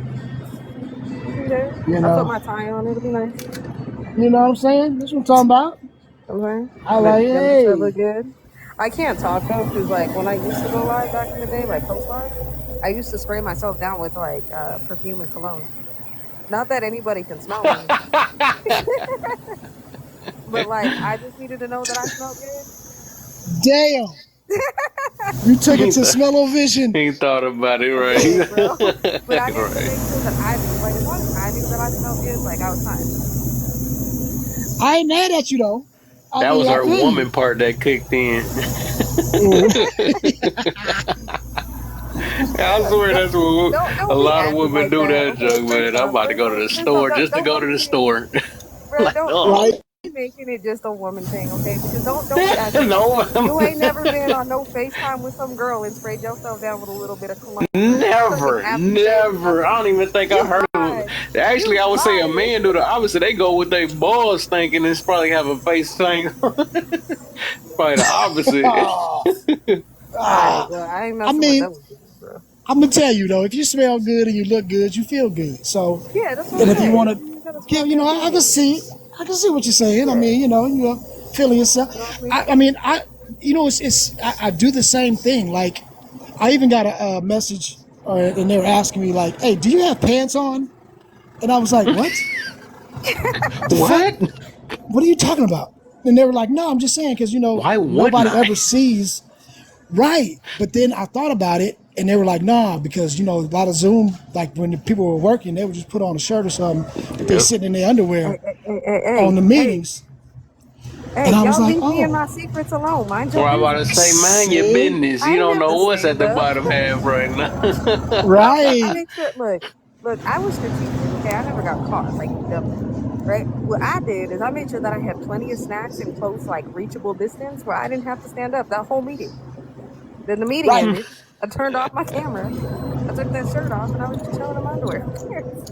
We'll be there. You I'll put know, my tie on. It'll be nice. you know what I'm saying? That's what I'm talking about. You know what I'm saying? I like, Gonna make sure I hey, look good. I can't talk though, because like when I used to go live back in the day, like post live, I used to spray myself down with like perfume and cologne. Not that anybody can smell me, but like I just needed to know that I smelled good. damn. You took it he, to th- smell-o-vision. he thought about it, I did, right? bro. But I needed to Right. make sure that I knew. Like, as long as I knew that I smelled good, like, I was fine. I ain't mad at you though. I That mean, was I her feel you. woman part that kicked in. Ooh. I swear Don't, that's what a don't be lot of acting women like do that. that Okay, joke, man. I'm about to go to the First off, store just to go to don't the be, store. bro. Like, Don't oh, Right. be making it just a woman thing, okay? Because don't be acting like no, you ain't never been on no FaceTime with some girl and sprayed yourself down with a little bit of cologne or fucking never, aftershave or never. I nothing. don't even think I You heard of it. lied. Actually, You I would say a lied. man do the opposite. They go with their balls thinking it's probably have a face thing. Probably the opposite. Ah, All right, ah. well, I ain't I messing with mean, those dudes, bro. I'm gonna tell you though, if you smell good and you look good, you feel good. So, Yeah, that's what and I'm if you saying. want to, You gotta yeah, smell you know, good, feel I can good. see, I can see what you're saying. I Yeah, mean, you're feeling yourself. you know what I mean? I mean, I do the same thing. Like, I even got a message, and they were asking me like, "Hey, do you have pants on?" And I was like, "What? The fuck? What? What are you talking about?" And they were like, "No, I'm just saying because Why wouldn't nobody I? ever sees." Right. But then I thought about it and they were like, nah, because, a lot of Zoom, like when the people were working, they would just put on a shirt or something, but they Yep. sitting in their Hey, underwear hey, hey, hey, on hey, the hey, meetings. hey, And I was y'all like, leave me and oh, my secrets alone. Mind your Or I'm about to business. say, mind your see? business. I You ain't don't have to know what's at stand the up. bottom half right now. I Right. make sure. Look. I was strategic. Okay, I never got caught like you dummies. Right. What I did is I made sure that I had plenty of snacks in close, like reachable distance, where I didn't have to stand up that whole meeting. Then the meeting Right. ended. I turned off my camera. I took that shirt off, and I was just chilling in my underwear. Who cares?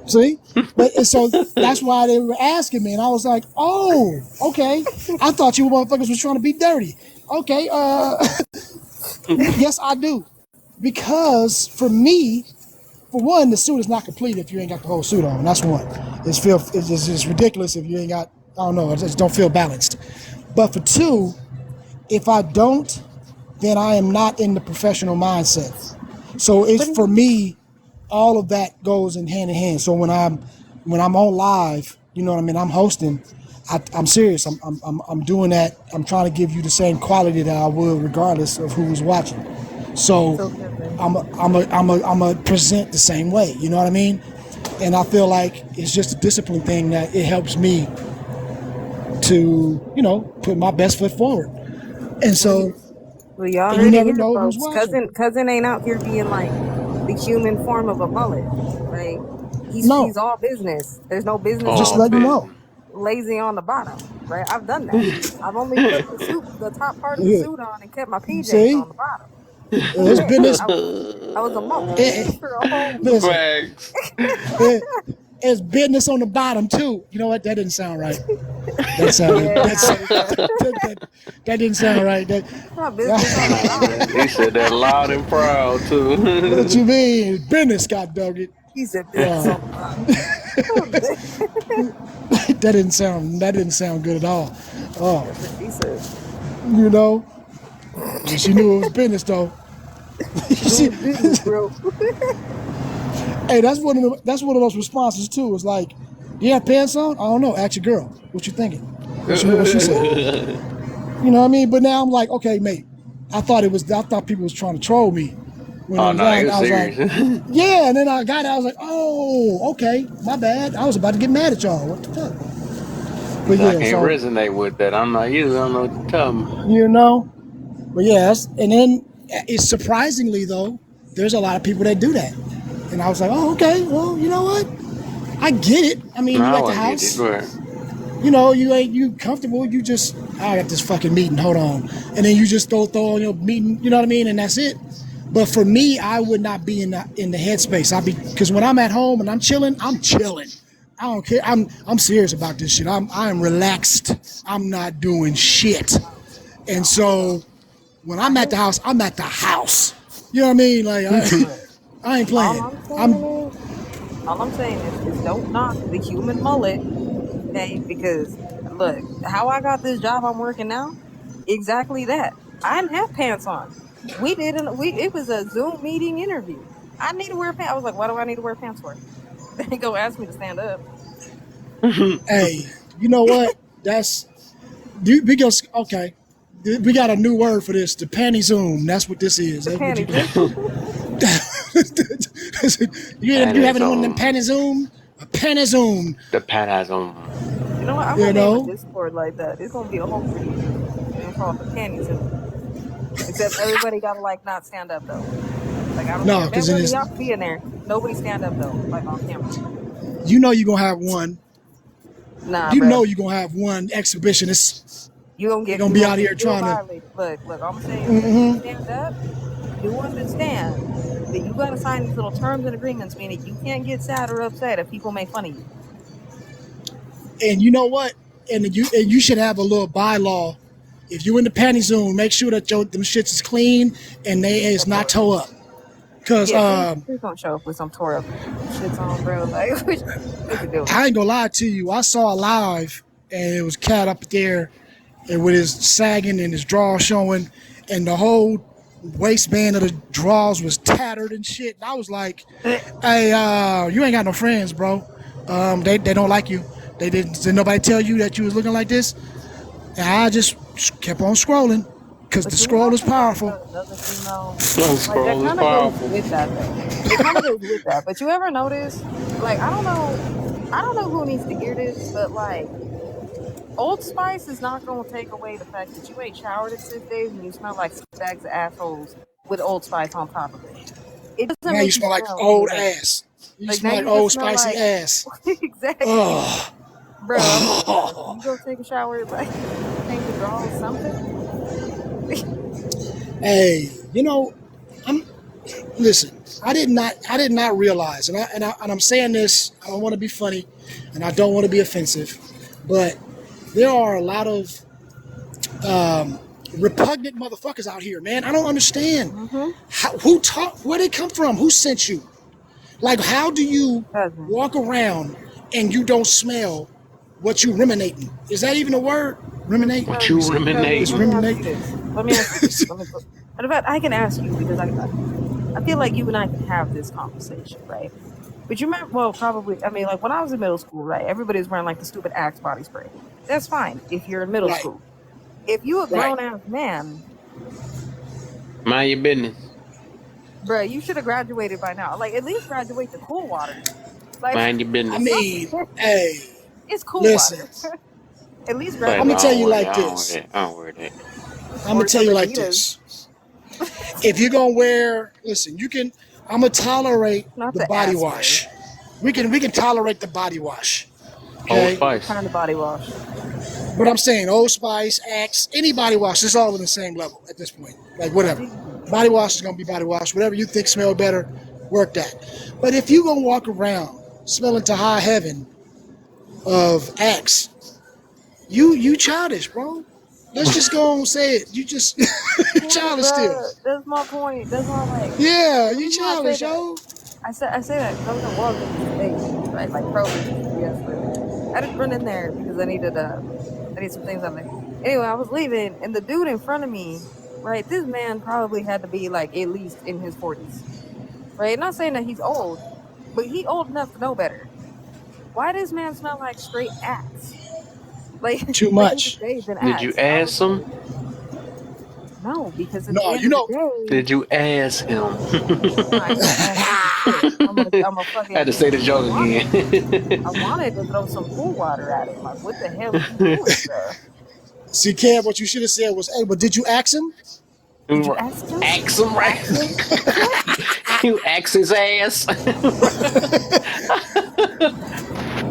See? But and so that's why they were asking me. And I was like, oh, okay. I thought you motherfuckers was trying to be dirty. Okay. Yes, I do. Because for me, for one, the suit is not complete if you ain't got the whole suit on. That's one. It's ridiculous if you ain't got. I don't know. I just don't feel balanced. But for two, if I don't, then I am not in the professional mindset. So it's But for me, all of that goes in hand in hand. So when I'm on live, you know what I mean. I'm hosting. I'm serious. I'm doing that. I'm trying to give you the same quality that I would regardless of who was watching. So so Kevin, I'm a present the same way. You know what I mean? And I feel like it's just a discipline thing that it helps me to put my best foot forward. And well, so y'all and you heard it never here, know who's folks. watching. Cousin ain't out here being like the human form of a mullet, right? He's No, all business. There's no business just Oh, on letting you top, know. business. lazy on the bottom, right? I've done that. I've only put the top part of the Yeah. suit on, and kept my PJs See, on the bottom. Who it's cares? business. I was a mullet It, for a whole week. listen, Facts. it, it's business on the bottom too. You know what? That didn't sound right. That sounded Yeah, that's nah, this that didn't sound right. That my business on the bottom. He said that loud and proud what too. you mean? Business, God dog it. He said business Uh, on the bottom. Oh, that didn't sound good at all. Oh, that's what she said. you know, she knew it was business though. Knew she, it was business, bro. hey, that's one of those responses too. It's like, do you have pants on? I don't know. Ask your girl. What you thinking? What she say? You know what I mean? But now I'm like, okay, mate. I thought people was trying to troll me when it Oh was no, he on. was I was like, serious. yeah, and then I got it. I was like, oh, okay, my bad. I was about to get mad at y'all. What the fuck? He But said, I yeah, can't so resonate with that. I'm not you. I don't know what to tell me. you know, but yes, and then it's surprisingly though, there's a lot of people that do that, and I was like, oh, okay, well, you know what? I get it. I mean, you at Now the I get it. house, Right. you comfortable. You just I got this fucking meeting. Hold on, and then you just throw on your meeting. You know what I mean? And that's it. But for me, I would not be in the headspace. I be because when I'm at home and I'm chilling, I'm chilling. I don't care. I'm serious about this shit. I'm relaxed. I'm not doing shit. And so when I I'm at hear the you. house, I'm at the house. You know what I mean? Like Look, I ain't all playing. I'm I'm saying all I'm saying is don't knock the human mullet, okay? Because look, how I got this job I'm working now, exactly that. I didn't have pants on. It was a Zoom meeting interview. I need to wear pants. I was like, what do I need to wear pants for? They ain't gonna ask me to stand up. hey, you know what? That's because okay. We got a new word for this. The panty zoom. That's what this is. The That's what you panties. doing. You Panties having one of them on panty zoom? A panty zoom. the panties on. You know what? I'm You gonna name a know. Discord like that. It's gonna be a whole freaking group. We're gonna call it the Panty Zoom. Except everybody gotta like not stand up though. Like I don't No, care. Men, because then women, it's y'all can be in there. Nobody stand up though, like on camera. you know you're gonna have one. Nah, You bruh. know you're gonna have one exhibitionist. They're gonna You be gonna out get here still trying to. violated. Look. I'm gonna say if you stand up, do understand that you gotta sign these little terms and agreements, meaning you can't get sad or upset if people make fun of you. And you know what? And you should have a little bylaw. If you in the panty zone, make sure that them shits is clean and they is Of not course. toe up. Cause Yeah, please don't show up with some tore up shits on, bro. Like what you doing? I ain't gonna lie to you. I saw a live and it was cat up there and with his sagging and his drawers showing and the whole waistband of the drawers was tattered and shit. And I was like, hey, you ain't got no friends, bro. They don't like you. Did nobody tell you that you was looking like this? And I just kept on scrolling because the But you scroll have is to notice powerful. though, another thing though, No like that scroll is kind of goes powerful. with that though. It kind of goes with that. But you ever notice, like I don't know who needs to hear this, but like Old Spice is not going to take away the fact that you ain't showered in 6 days and you smell like 6 bags of assholes with Old Spice on top of it. It doesn't Now you make you smell like smell any old better. ass. You Like smell now like you just old smell spicy like ass. exactly, Oh, bro. I'm gonna be honest. When you go take a shower, like change your drawers, something. hey, I'm listen. I did not realize, and I'm saying this. I don't want to be funny, and I don't want to be offensive, but there are a lot of repugnant motherfuckers out here, man. I don't understand. Mm-hmm. Who taught? Where they come from? Who sent you? Like, how do you Cousin, walk around and you don't smell what you ruminating? Is that even a word? Ruminate? What Let me you see. cousin. It's ruminating? Let me ask ruminate. you this. Let me ask you this. Let me. In fact, I can ask you because I feel like you and I can have this conversation, right? But you remember, well, probably, I mean, like when I was in middle school, right? Everybody's wearing like the stupid Axe body spray. That's fine if you're in middle Right, school. If you a right. grown ass man, Mind your business. bruh, you should have graduated by now. Like at least graduate to cool water. Like Mind your I business. mean, hey, it's cool listen. water. At least Like, I'm no, gonna graduate I tell to don't you wear cool that. like I water don't wear this. that. I don't wear that. I'm gonna or tell some you like Adidas. this. If you're gonna wear, listen, you can. I'm gonna tolerate Not the the body ass spray. wash. We can tolerate the body wash. Old Okay, What Spice. kind of body wash? but I'm saying Old Spice, Axe, any body wash, it's all on the same level at this point. Like whatever, Jesus. body wash is gonna be body wash. Whatever you think smell better, work that. But if you gonna walk around smelling to high heaven of Axe, you childish, bro. Let's just go and say it. You just Yeah, childish still. bruh. That's my point. That's why, like, Yeah, the you reason why I say childish, that, yo. I say that because I was in Walgreens today, right? Like Kroger's or CVS, whatever. I just run in there because I need some things on there. Anyway, I was leaving, and the dude in front of me, right? This man probably had to be like at least in his 40s, right? Not saying that he's old, but he old enough to know better. Why does man smell like straight axe? Like, Too like he just much. bathed in Did you axe, and I was ask him? like, no, because at the No, end of the Did day, you ask you him? know, I ain't gonna ask him for shit. I'm a Had to fucking. say the joke again. I wanted to throw some cool water at him. Like, what the hell are you doing, bro? See, Kev, what you should have said was, "Hey, but did you ask him?" Did you ask him? Ask Did him, you right? ask him? You ask his ass.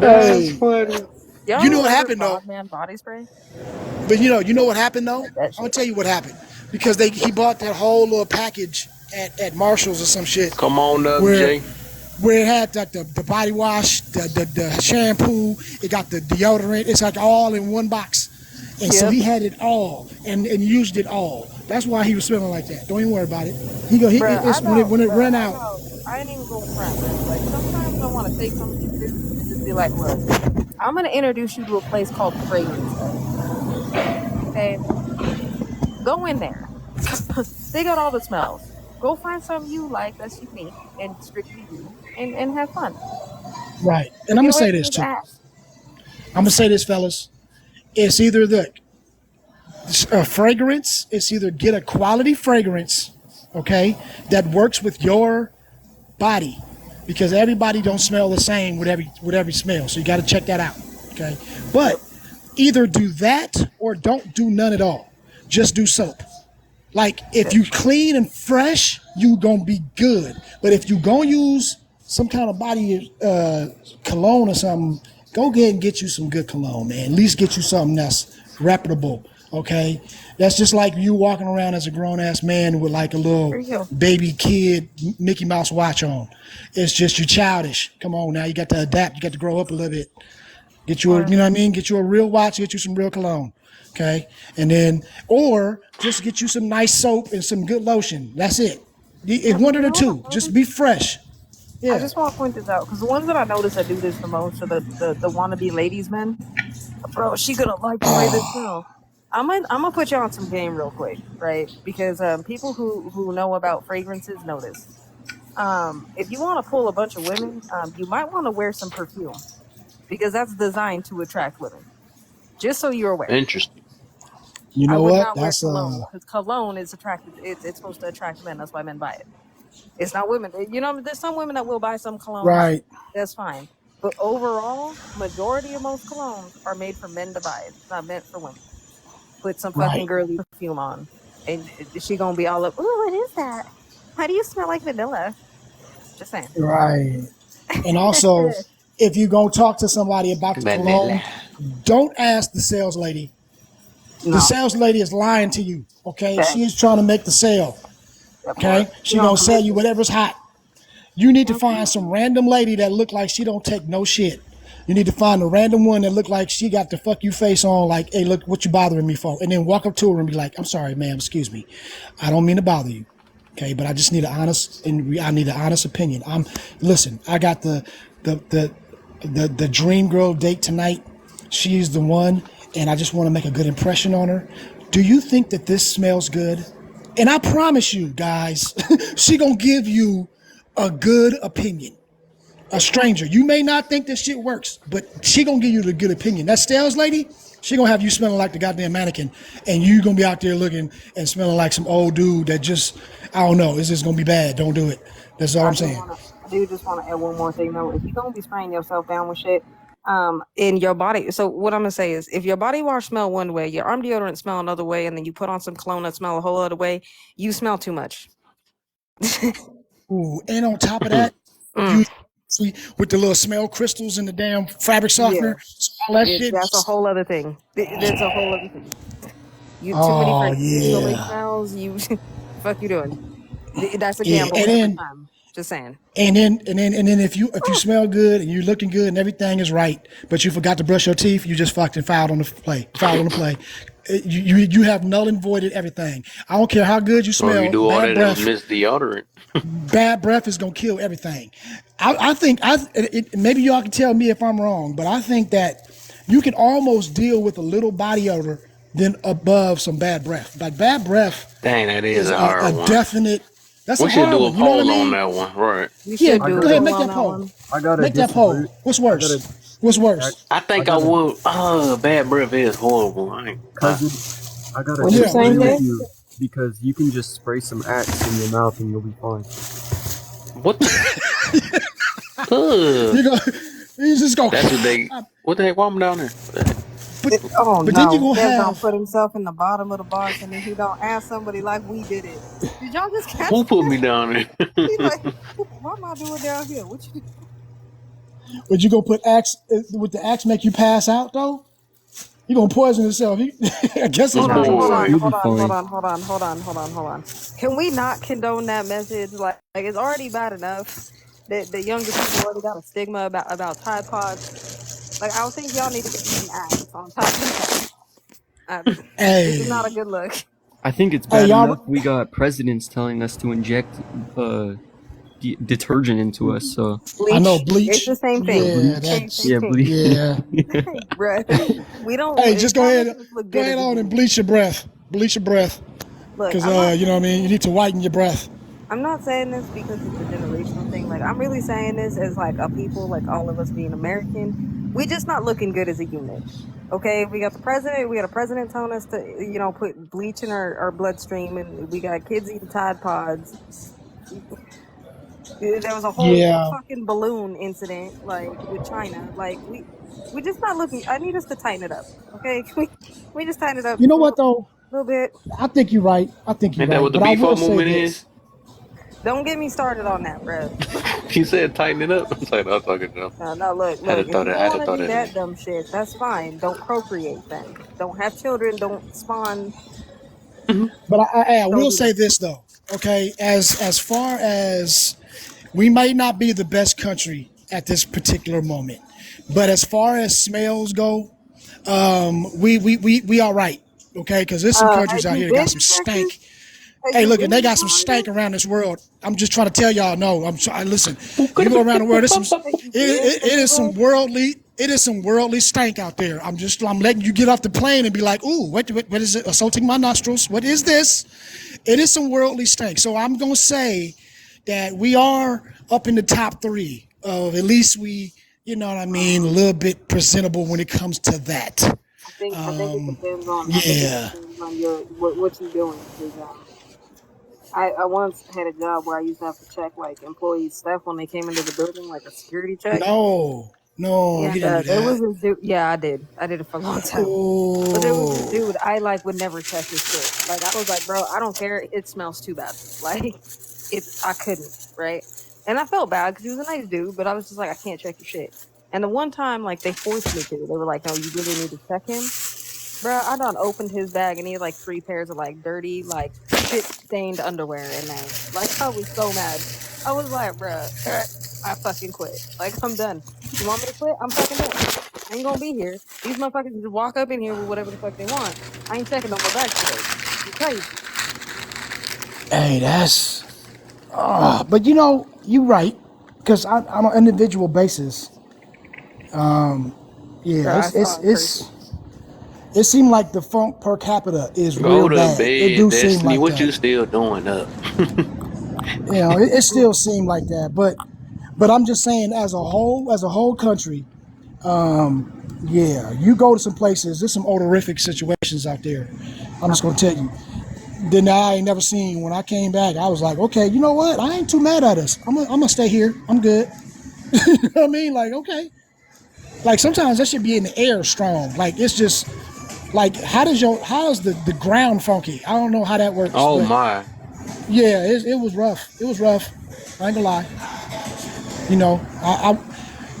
That's Hey, funny. Y'all you know what remember happened though? Frogman body spray? But you know what happened though? Like that I'm gonna shit. tell you what happened because he bought that whole little package at Marshalls or some shit Come on up, where Jay. it had the body wash, the shampoo, it got the deodorant. It's like all in one box. And so Yep, he had it all and used it all. That's why he was smelling like that. Don't even worry about it. It's when it run out. I ain't even gonna front, bro. Like sometimes I want to take some of these dudes and just be like, look, I'm gonna introduce you to a place called Fragrance Edge. Okay, go in there. They got all the smells. Go find something you like that's unique and strictly you, and have fun. Right. And But I'm get gonna away say from this this too. ass. I'm gonna say this, fellas. It's either the fragrance. It's either get a quality fragrance, okay, that works with your body, because everybody don't smell the same with every smell. So you got to check that out, okay. Yep. But either do that or don't do none at all. Just do soap. Like if Yep. you clean and fresh, you gonna be good. But if you gonna use some kind of body cologne or something, go ahead and get you some good cologne, man. At least get you something that's reputable. Okay, that's just like you walking around as a grown ass man with like a There little you go. baby kid Mickey Mouse watch on. It's just you childish. Come on now, you got to adapt. You got to grow up a little bit. Get you a, Or you know what I mean? Get you a real watch, get you some real cologne. Okay. And then, or just get you some nice soap and some good lotion. That's it. It's but one of you the know what two. I Just noticed? be fresh. I Yeah. just want to point this out because the ones that I notice that do this the most are the wannabe ladies men. Bro, she gonna like the way this smell. I'm gonna put you on some game real quick, right? Because people who know about fragrances know this. If you want to pull a bunch of women, you might want to wear some perfume because that's designed to attract women. Just so you're aware. Interesting. You I know would what? not wear That's cologne because cologne is attracted. It's supposed to attract men. That's why men buy it. It's not women. You know, there's some women that will buy some colognes. right. That's fine. But overall, majority of most colognes are made for men to buy. It's not meant for women. Put some fucking Right. girly perfume on, and she gonna be all up. Ooh, what is that? How do you smell like vanilla? Just saying. Right. And also, if you go talk to somebody about the Vanilla. cologne, don't ask the sales lady. The No, sales lady is lying to you. Okay. that She's trying to make the sale. that part. Okay. She She on gonna sell you commission. whatever's hot. You need to On find some commission. random lady that look like she don't take no shit. You need to find a random one that look like she got the fuck you face on, like, hey, look, what you bothering me for? And then walk up to her and be like, I'm sorry, ma'am, excuse me. I don't mean to bother you. Okay, but I just need I need an honest opinion. Listen, I got the the the dream girl date tonight. She's the one, and I just want to make a good impression on her. Do you think that this smells good? And I promise you, guys, she gonna give you a good opinion. A Yep. stranger, you may not think this shit works, but she gonna give you the good opinion. That sales lady, she gonna have you smelling like the goddamn mannequin, and you gonna be out there looking and smelling like some old dude that just, I don't know, it's just gonna be bad. Don't do it. That's all I'm saying. I do just want to add one more thing though. If you're gonna be spraying yourself down with shit, in your body. So what I'm gonna say is, if your body wash smell one way, your arm deodorant smell another way, and then you put on some cologne that smell a whole other way, you smell too much. Ooh, and on top of that, Mm, you see with the little smell crystals and the damn fabric yeah, softener, all that shit. that's a whole other thing. That's a whole other thing. You too many Oh fragrances, too many yeah, smells. You, fuck you doing? That's a yeah. gamble every time. Just saying. And then if you smell good and you're looking good and everything is right, but you forgot to brush your teeth, you just fucked and fouled on the play. Fouled on the play. You have null and voided everything. I don't care how good you Or if you smell. do all that and miss deodorant. Bad breath is gonna kill everything. I think maybe y'all can tell me if I'm wrong, but I think that you can almost deal with a little body odor than above some bad breath. Like bad breath Dang, that is is a a hard one. definite. That's a We should hard do a one. You know what I poll on mean? that one. Right. You Yeah, should I do go a gotta ahead, make poll on that that poll. one. I gotta Make that disagree. poll. What's I gotta worse? What's worse? I I think I gotta would. Bad breath is horrible. I ain't gonna lie. cousin. I gotta What you Yeah, saying, disagree with Kay? you because you can just spray some Axe in your mouth and you'll be fine. What the? Ugh. you go. You just go. That's what they. What the heck? Why I'm down there? What the heck? But Oh but then you no, gonna Kev don't have. put himself in the bottom of the box, and then he don't ask somebody like we did it. Did y'all just catch Who put that? me down there? He like, what am I doing down here? What you? But you gonna put axe? Would the axe make you pass out though? You gonna poison yourself? I guess it's Hold gonna on, hold cause on, Boy. You'll hold be on, hold fine. on, hold on, hold on, hold on, hold on. Can we not condone that message? Like it's already bad enough that the younger people already got a stigma about Tide Pods. Like I don't think y'all need to be eating ass on top of that. This is not a Hey, good look. I think it's hey, bad enough y'all. we got presidents telling us to inject uh, detergent into us. So I know Bleach. It's bleach. the same thing. Yeah, bleach, Same, that's same yeah, thing. bleach. yeah. Bruh. We don't. Hey, It's just go not ahead, making us look go good ahead as a on and unit. bleach your breath. Bleach your breath, Look, cause you know what I mean. You need to whiten your breath. I'm not saying this because it's a generational thing. Like I'm really saying this as like a people, like all of us being American. We just not looking good as a unit. Okay, we got the president. We got a president telling us to, put bleach in our bloodstream, and we got kids eating Tide Pods. There was a whole Yeah. fucking balloon incident, like with China. Like we just not looking. I need us to tighten it up. Okay, can we just tighten it up You know just a what though? little bit? I think you're right. I think you're Ain't that right. what the But I will B4 say movement this. is? Don't get me started on that, bro. He said tighten it up. I'm sorry, I was talking to him. No, look, Had to look. If throw you that. don't I had to want to throw do that in. that dumb shit, that's fine. Don't procreate then. Don't have children. Don't spawn. But I Don't will do say that. this though. Okay, as far as we might not be the best country at this particular moment, but as far as smells go, we all right. Okay, because there's some Have countries out you here that been got to some Texas? stank. Have Hey, you look, and been they to got some Florida? stank around this world. I'm just trying to tell y'all. No, listen. You go around the world. Have you been It is anywhere? some worldly. It is some worldly stank out there. I'm letting you get off the plane and be like, ooh, what is it? Assaulting my nostrils. What is this? It is some worldly stank. So I'm gonna say that we are up in the top three of at least we, you know what I mean, a little bit presentable when it comes to that. I think it depends on. I think it Yeah. depends on what you're doing. Because I once had a job where I used to have to check like employees' stuff when they came into the building, like a security check. No, you And didn't do there was that. this dude. Yeah, I did. I did it for a long time. But there was this Oh, dude. I like would never check his shit. Like I was like, bro, I don't care. It smells too bad. Like it. I couldn't. Right. And I felt bad because he was a nice dude. But I was just like, I can't check your shit. And the one time, like they forced me to. They were like, no, you really need to check him. Bro, I done opened his bag and he had like three pairs of like dirty, like shit stained underwear in there. Like I was so mad. I was like, bro, I fucking quit. Like I'm done. You want me to quit? I'm fucking done. I ain't gonna be here. These motherfuckers just walk up in here with whatever the fuck they want. I ain't checking no more bags today. You crazy. hey, that's. But you know, you're right. Because on an individual basis, yeah, Bro, I saw in person. it seemed like the funk per capita is Go real to bad. It bed, do seem Destiny. like What that. you still doing up? You know, it still seemed like that. But I'm just saying, as a whole country, yeah, you go to some places. There's some odorific situations out there. I'm just gonna tell you. Then I ain't never seen. When I came back, I was like, okay, you know what? I ain't too mad at us. I'm gonna stay here. I'm good. You know what I mean? Like, okay. Like sometimes that should be in the air strong. Like it's just like how is the ground funky? I don't know how that works, Oh but my. yeah, it was rough. It was rough. I ain't gonna lie. You know,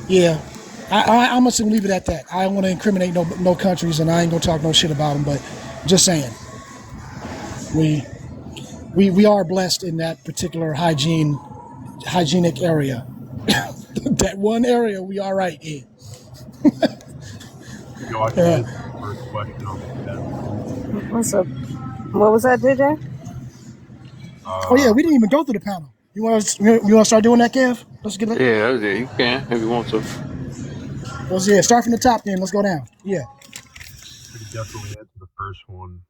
yeah. I'm gonna leave it at that. I don't want to incriminate no countries, and I ain't gonna talk no shit about them. But just saying, we we are blessed in that particular hygienic area. That one area we are right in. Yo, I can Uh, answer the first question on the test. What's up? What was that, JJ? oh yeah, Uh, we didn't even go through the panel. You want to start doing that, Kev? Let's get it. Yeah, that was it. You can if you want to. Let's yeah, start from the top. Then let's go down. Yeah. I could definitely answer the first one.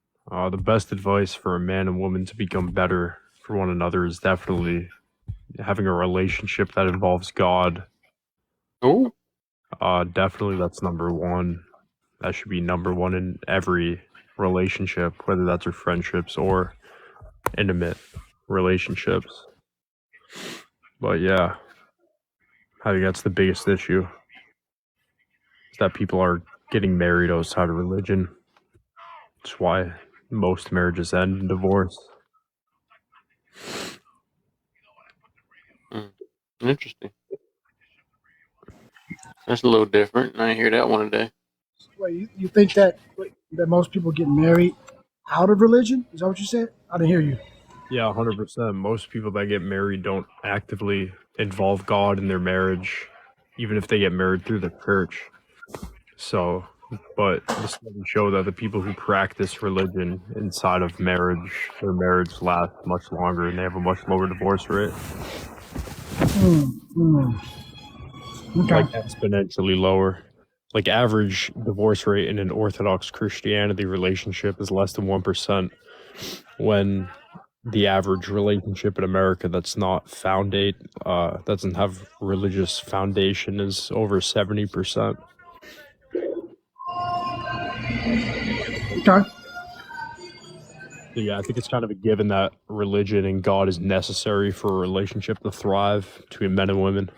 The best advice for a man and woman to become better for one another is definitely having a relationship that involves God. Oh, Definitely that's number one. That should be number one in every relationship, whether that's your friendships or intimate relationships. But yeah, I think that's the biggest issue is that people are getting married outside of religion. That's why most marriages end in divorce. mm, interesting. That's a little different. I didn't hear that one today. Wait, you think that most people get married out of religion? Is that what you said? I didn't hear you. Yeah, 100%. Most people that get married don't actively involve God in their marriage, even if they get married through the church. So, but the studies show that the people who practice religion inside of marriage, their marriage lasts much longer and they have a much lower divorce rate, Okay. like exponentially lower. Like average divorce rate in an Orthodox Christianity relationship is less than 1%, when the average relationship in America that's not doesn't have religious foundation is over 70%. Okay. So yeah, I think it's kind of a given that religion and God is necessary for a relationship to thrive between men and women.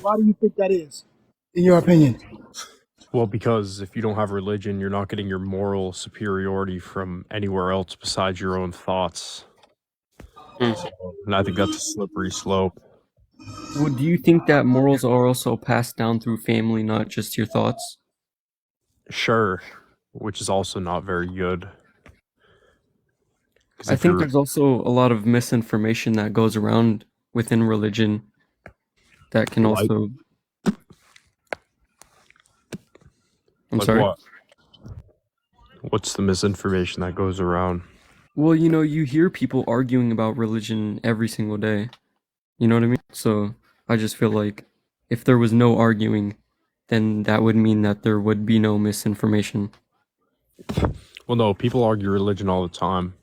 Why do you think that is, in your opinion? Well, because if you don't have religion, you're not getting your moral superiority from anywhere else besides your own thoughts. Hmm. So, and I think that's a slippery slope. Well, do you think that morals are also passed down through family, not just your thoughts? Sure, which is also not very good. Because I if think you're there's also a lot of misinformation that goes around within religion that can like also. I'm like sorry. what? What's the misinformation that goes around? Well, you hear people arguing about religion every single day. You know what I mean? So I just feel like if there was no arguing, then that would mean that there would be no misinformation. Well, no, people argue religion all the time.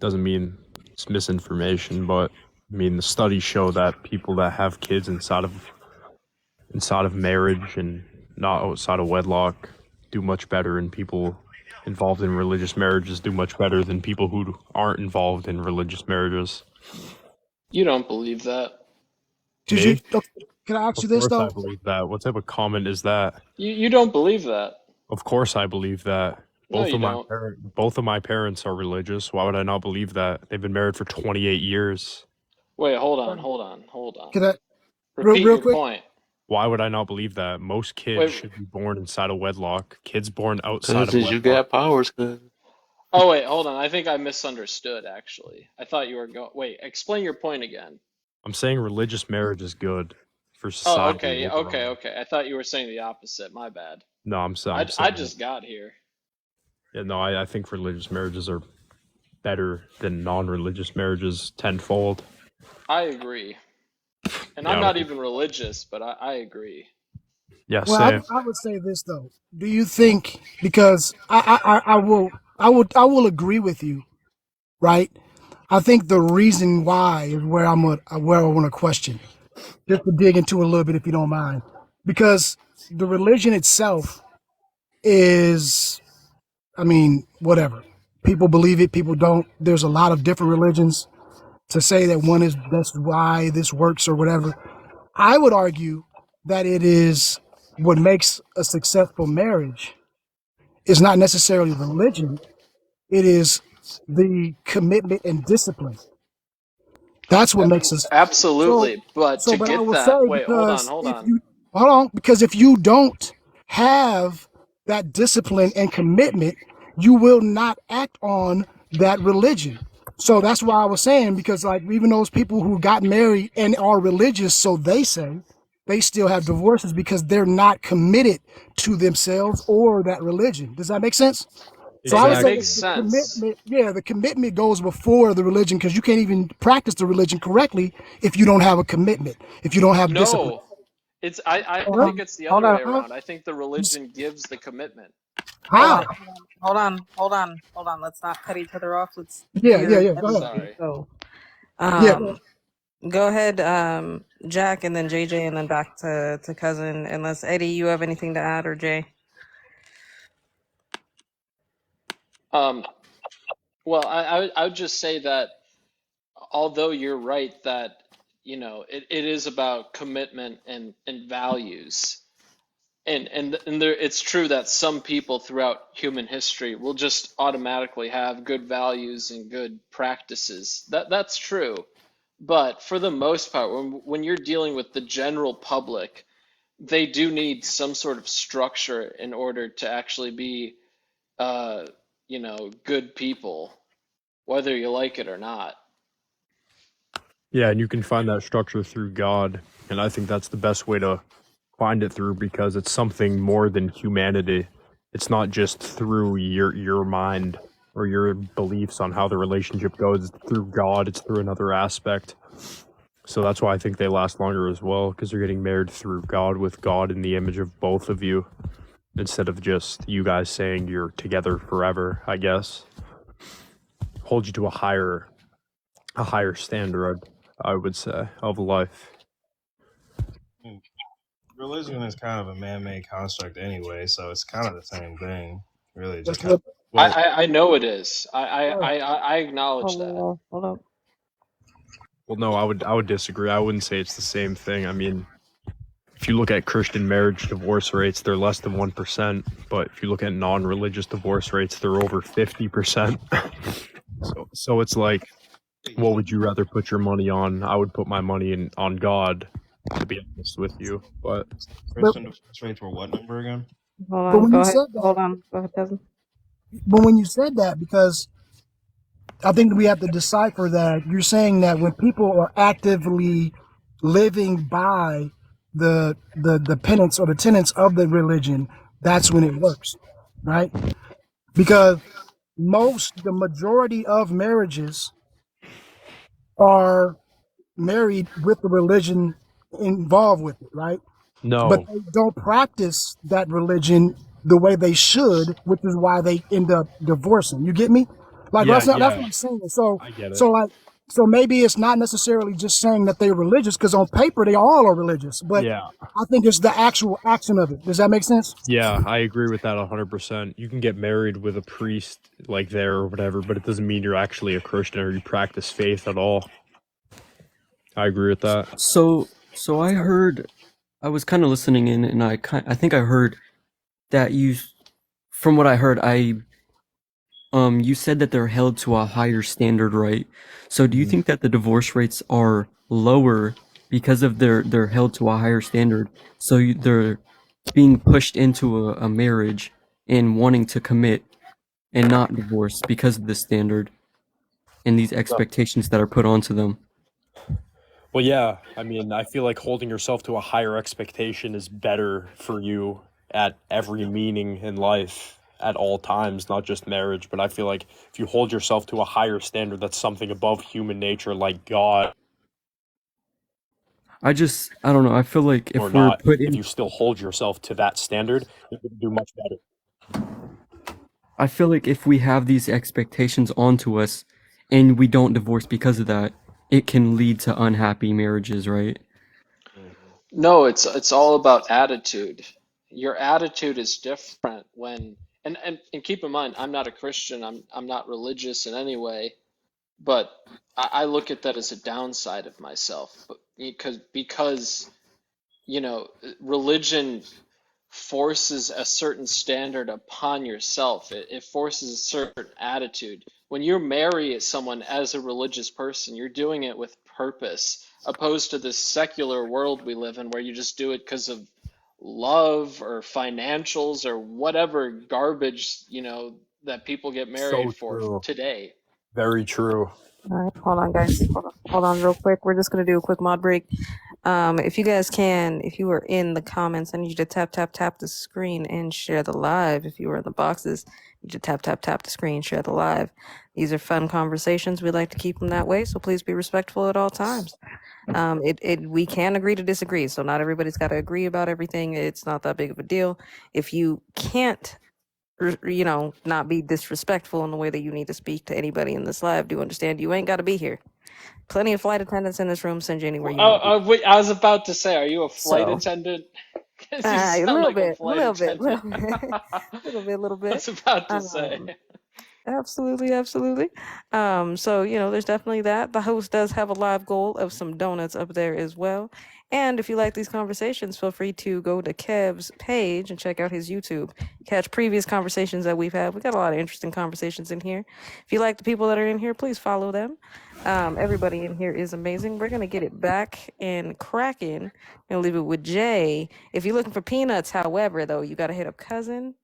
Doesn't mean it's misinformation, but I mean the studies show that people that have kids inside of marriage and not outside of wedlock do much better, and people involved in religious marriages do much better than people who aren't involved in religious marriages. You don't believe that. Did you? Me? Okay, can I ask Of you this course I though? believe that. What type of comment is that? You don't believe that. Of course I believe that. No, you don't. Both of my parents are religious. Why would I not believe that? They've been married for 28 years. Wait, hold on. Can I Repeat real your quick? point. Why would I not believe that? Most kids Wait, should be born inside of wedlock. Kids born outside Cause of you wedlock. got powers, cause oh wait, hold on. I think I misunderstood actually. I thought you were going. Wait, explain your point again. I'm saying religious marriage is good for Oh, society okay, overall. okay. I thought you were saying the opposite. My bad. No, I'm I saying just got here. yeah, no, I think religious marriages are better than non-religious marriages tenfold. I agree. And Yeah, I'm I not don't think, even religious, but I agree. yeah, Well, same. I would say this though. Do you think because I will agree with you, right? I think the reason why is where where I want to question, just to dig into a little bit, if you don't mind, because the religion itself is, I mean, whatever. People believe it, people don't. There's a lot of different religions. To say that one is that's why this works or whatever, I would argue that it is what makes a successful marriage is not necessarily religion. It is the commitment and discipline. That's what makes us so. Absolutely. But to But I get will say that, wait, because hold if on. you hold on, because if you don't have that discipline and commitment, you will not act on that religion. So that's why I was saying, because like even those people who got married and are religious, so they say, they still have divorces because they're not committed to themselves or that religion. Does that make sense? So I would It say Exactly. makes the sense. commitment, yeah, the commitment goes before the religion because you can't even practice the religion correctly if you don't have a commitment, if you don't have discipline. No. I Huh? think it's the Hold other on. way Huh? around. I think the religion gives the commitment. How? Hold on. Let's not cut each other off. Let's hear Yeah. Go ahead. everybody. Sorry. So, Yeah. um, go ahead, Jack, and then JJ, and then back to cousin. Unless Eddie, you have anything to add, or Jay? Um well, I would just say that although you're right that it is about commitment and values. And there, it's true that some people throughout human history will just automatically have good values and good practices. That's true. But for the most part, when you're dealing with the general public, they do need some sort of structure in order to actually be, good people, whether you like it or not. Yeah, and you can find that structure through God, and I think that's the best way to find it through because it's something more than humanity. It's not just through your mind or your beliefs on how the relationship goes. It's through God. It's through another aspect. So that's why I think they last longer as well because you're getting married through God with God in the image of both of you instead of just you guys saying you're together forever. I guess hold you to a higher standard. I would say of life. religion is kind of a man-made construct anyway, so it's kind of the same thing, really. Just That's kind of what. well, I know it is. Right. I acknowledge Hold that. on, hold up. Well, no, I would disagree. I wouldn't say it's the same thing. I mean, if you look at Christian marriage divorce rates, they're less than 1%. But if you look at non-religious divorce rates, they're over 50%. So it's like, what would you rather put your money on? I would put my money on God, to be honest with you. But But Christian divorce rates were what number again? Hold but on, when go you ahead. said that, Hold on, go ahead, cousin. because I think we have to decipher that you're saying that when people are actively living by the penance or the tenets of the religion, that's when it works, right? Because the majority of marriages are married with the religion involved with it, right? But no, they don't practice that religion the way they should, which is why they end up divorcing. You get me? Like yeah, that's yeah, what I'm saying. So I get it. so like so maybe it's not necessarily just saying that they're religious because on paper they all are religious, but Yeah, I think it's the actual action of it. Does that make sense? yeah, I agree with that 100%. You can get married with a priest like there or whatever, but it doesn't mean you're actually a Christian or you practice faith at all. I agree with that. So I heard, I was kind of listening in, and I think I heard that from what I heard, you said that they're held to a higher standard, right? So do you Mhm. think that the divorce rates are lower because of they're held to a higher standard? So they're being pushed into a marriage and wanting to commit and not divorce because of the standard and these expectations that are put onto them. Well, yeah, I mean, I feel like holding yourself to a higher expectation is better for you at every meaning in life at all times, not just marriage. But I feel like if you hold yourself to a higher standard, that's something above human nature, like God I don't know. I feel like or if we're not. put If in, you still hold yourself to that standard, you're going to do much better. I feel like if we have these expectations onto us and we don't divorce because of that, it can lead to unhappy marriages, right? Mhm. No, it's all about attitude. Your attitude is different when and keep in mind, I'm not a Christian. I'm not religious in any way, but I look at that as a downside of myself. But because you know, religion forces a certain standard upon yourself. It forces a certain attitude. When you marry someone as a religious person, you're doing it with purpose, opposed to this secular world we live in where you just do it because of love or financials or whatever garbage, that people get married So for true. today. Very true. All right, hold on, guys. Hold on, real quick. We're just gonna do a quick mod break. If you guys can, if you are in the comments, I need you to tap the screen and share the live. If you are in the boxes, you need to tap the screen, share the live. These are fun conversations. We like to keep them that way, so please be respectful at all times. We can agree to disagree, so not everybody's got to agree about everything. It's not that big of a deal. If you can't, not be disrespectful in the way that you need to speak to anybody in this live, do understand you ain't got to be here. Plenty of flight attendants in this room send you anywhere you need to be. Wait, I was about to say, are you a flight So, attendant? Because you a sound little like a bit, flight attendant. little I bit. was about to say. Um, Absolutely, absolutely. So there's definitely that. The host does have a live goal of some donuts up there as well. And if you like these conversations, feel free to go to Kev's page and check out his YouTube. Catch previous conversations that we've had. We got a lot of interesting conversations in here. If you like the people that are in here, please follow them. Everybody in here is amazing. We're gonna get it back and cracking and leave it with Jay. If you're looking for peanuts, however, though, you gotta hit up cousin.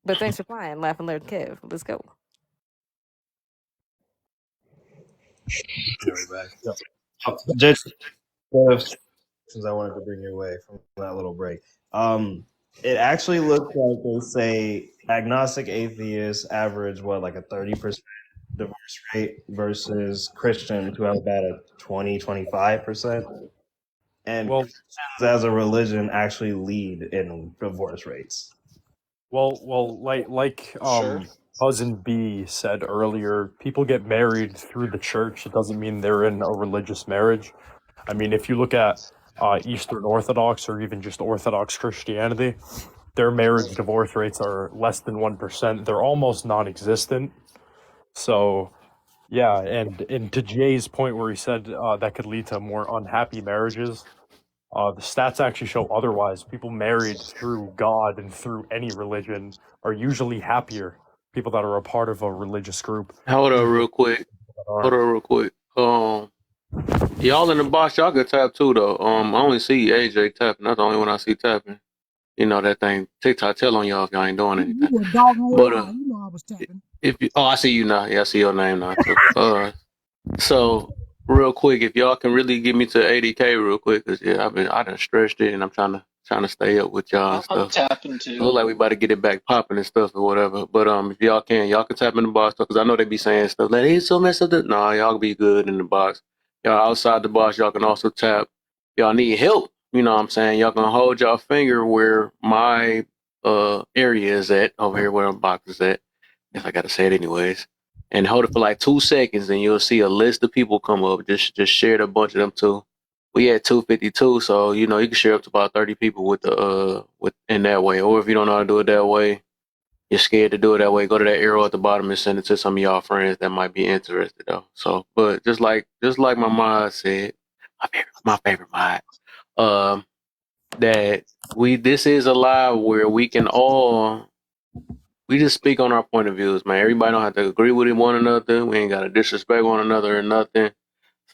But thanks for playing, Laugh and Learn Kev. Let's go. Yeah, we're back. Yeah. Just since I wanted to bring you away from that little break. It actually looks like they say agnostic atheists average what, like a 30% divorce rate versus Christians who have about a 20-25%. And Well, Christians as a religion actually lead in divorce rates. Sure. Cousin B said earlier, people get married through the church. It doesn't mean they're in a religious marriage. I mean, if you look at Eastern Orthodox or even just Orthodox Christianity, their marriage divorce rates are less than 1%. They're almost non-existent. So yeah, and to Jay's point where he said that could lead to more unhappy marriages, the stats actually show otherwise. People married through God and through any religion are usually happier. People that are a part of a religious group, Hold up usually real quick. that Hold aren't. up real quick. Y'all in the box, y'all could tap too though. I only see AJ tapping. That's the only one I see tapping. You know that thing TikTok tell on y'all if y'all ain't doing You anything. were a doggone But lie. You know I was tapping. if you, I see you now. Yeah, I see your name now too. So real quick, if y'all can really get me to 80K real quick, cause yeah, I done stretched it and I'm trying to stay up with y'all and I'm stuff. tapping It too. look like we about to get it back popping and stuff or whatever. But if y'all can tap in the box because I know they be saying stuff like it's so messed up. Nah, y'all be good in the box. Y'all outside the box, y'all can also tap. Y'all need help. You know what I'm saying? Y'all can hold y'all finger where my area is at over here where my box is at. If I gotta say it anyways. And hold it for like 2 seconds and you'll see a list of people come up. Just share a bunch of them too. We had 252, so you know you can share up to about 30 people with the with in that way. Or if you don't know how to do it that way, you're scared to do it that way, go to that arrow at the bottom and send it to some of y'all friends that might be interested though. So, but just like my mod said, my favorite mod, um, that this is a live where we just speak on our point of views, man. Everybody don't have to agree with one another. We ain't gotta disrespect one another or nothing.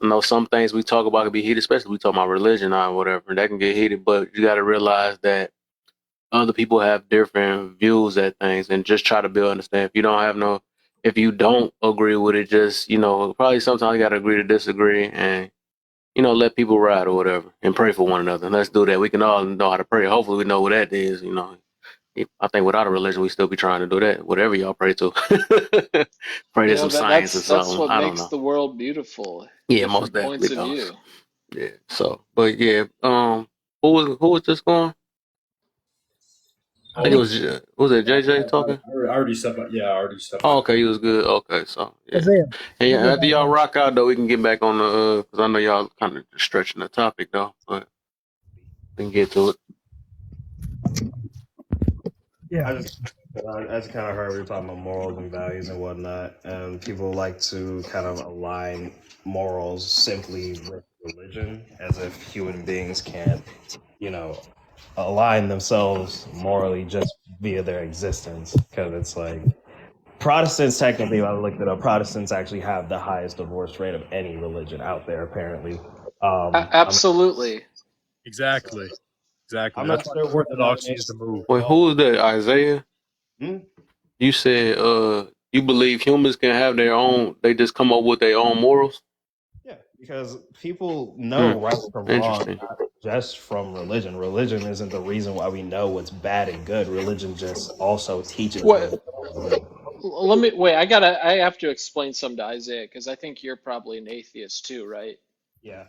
I know some things we talk about can be heated, especially if we talk about religion or whatever. That can get heated, but you got to realize that other people have different views at things, and just try to build understand. If you don't agree with it, just probably sometimes you got to agree to disagree, and let people ride or whatever, and pray for one another. Let's do that. We can all know how to pray. Hopefully, we know what that is. I think without a religion, we still be trying to do that. Whatever y'all pray to, pray to You know, some that science or that's something. what I don't makes know. the world beautiful. Yeah, most Different definitely points of does. view. Yeah. So, but yeah, who was just going? I think it Oh, was it JJ talking? I already said my yeah, I already said Oh, my okay, piece. he was good. Okay, so yeah, Isaiah, and let me yeah, get after back y'all next. rock out though, we can get back on the because I know y'all kind of stretching the topic though, but we can get to it. Yeah. I just kind of heard we were talking about morals and values and whatnot, and people like to kind of align morals simply with religion, as if human beings can't, you know, align themselves morally just via their existence. Because it's like Protestants, technically, I looked it up. Protestants actually have the highest divorce rate of any religion out there, apparently. I'm Absolutely. Exactly. Exactly. I'm That's not why sure what orthodoxy is the denomination move. Wait, who was that? Isaiah? Hmm? You said you believe humans can have their own? They just come up with their own morals. Yeah, because people Hmm. know right from wrong Interesting. not just from religion. Religion isn't the reason why we know what's bad and good. Religion just also teaches What? what's bad and good. Let me wait. I have to explain something to Isaiah because I think you're probably an atheist too, right? Yeah,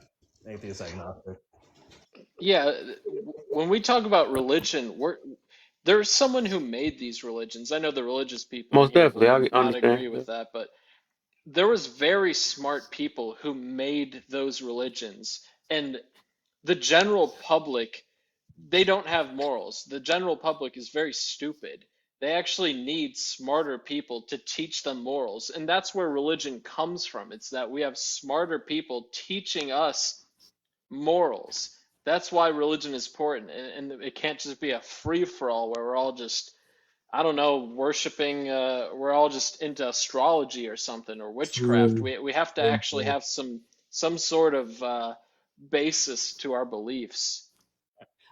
atheist agnostic. Yeah. When we talk about religion, there's someone who made these religions. I know the religious people in Most here definitely, will I not understand. agree Yeah. with that, but there was very smart people who made those religions, and the general public, they don't have morals. The general public is very stupid. They actually need smarter people to teach them morals. And that's where religion comes from. It's that we have smarter people teaching us morals. That's why religion is important. And it can't just be a free for all where we're all just, I don't know, worshiping, we're all just into astrology or something or witchcraft. True. We have to Very actually true. have some sort of basis to our beliefs.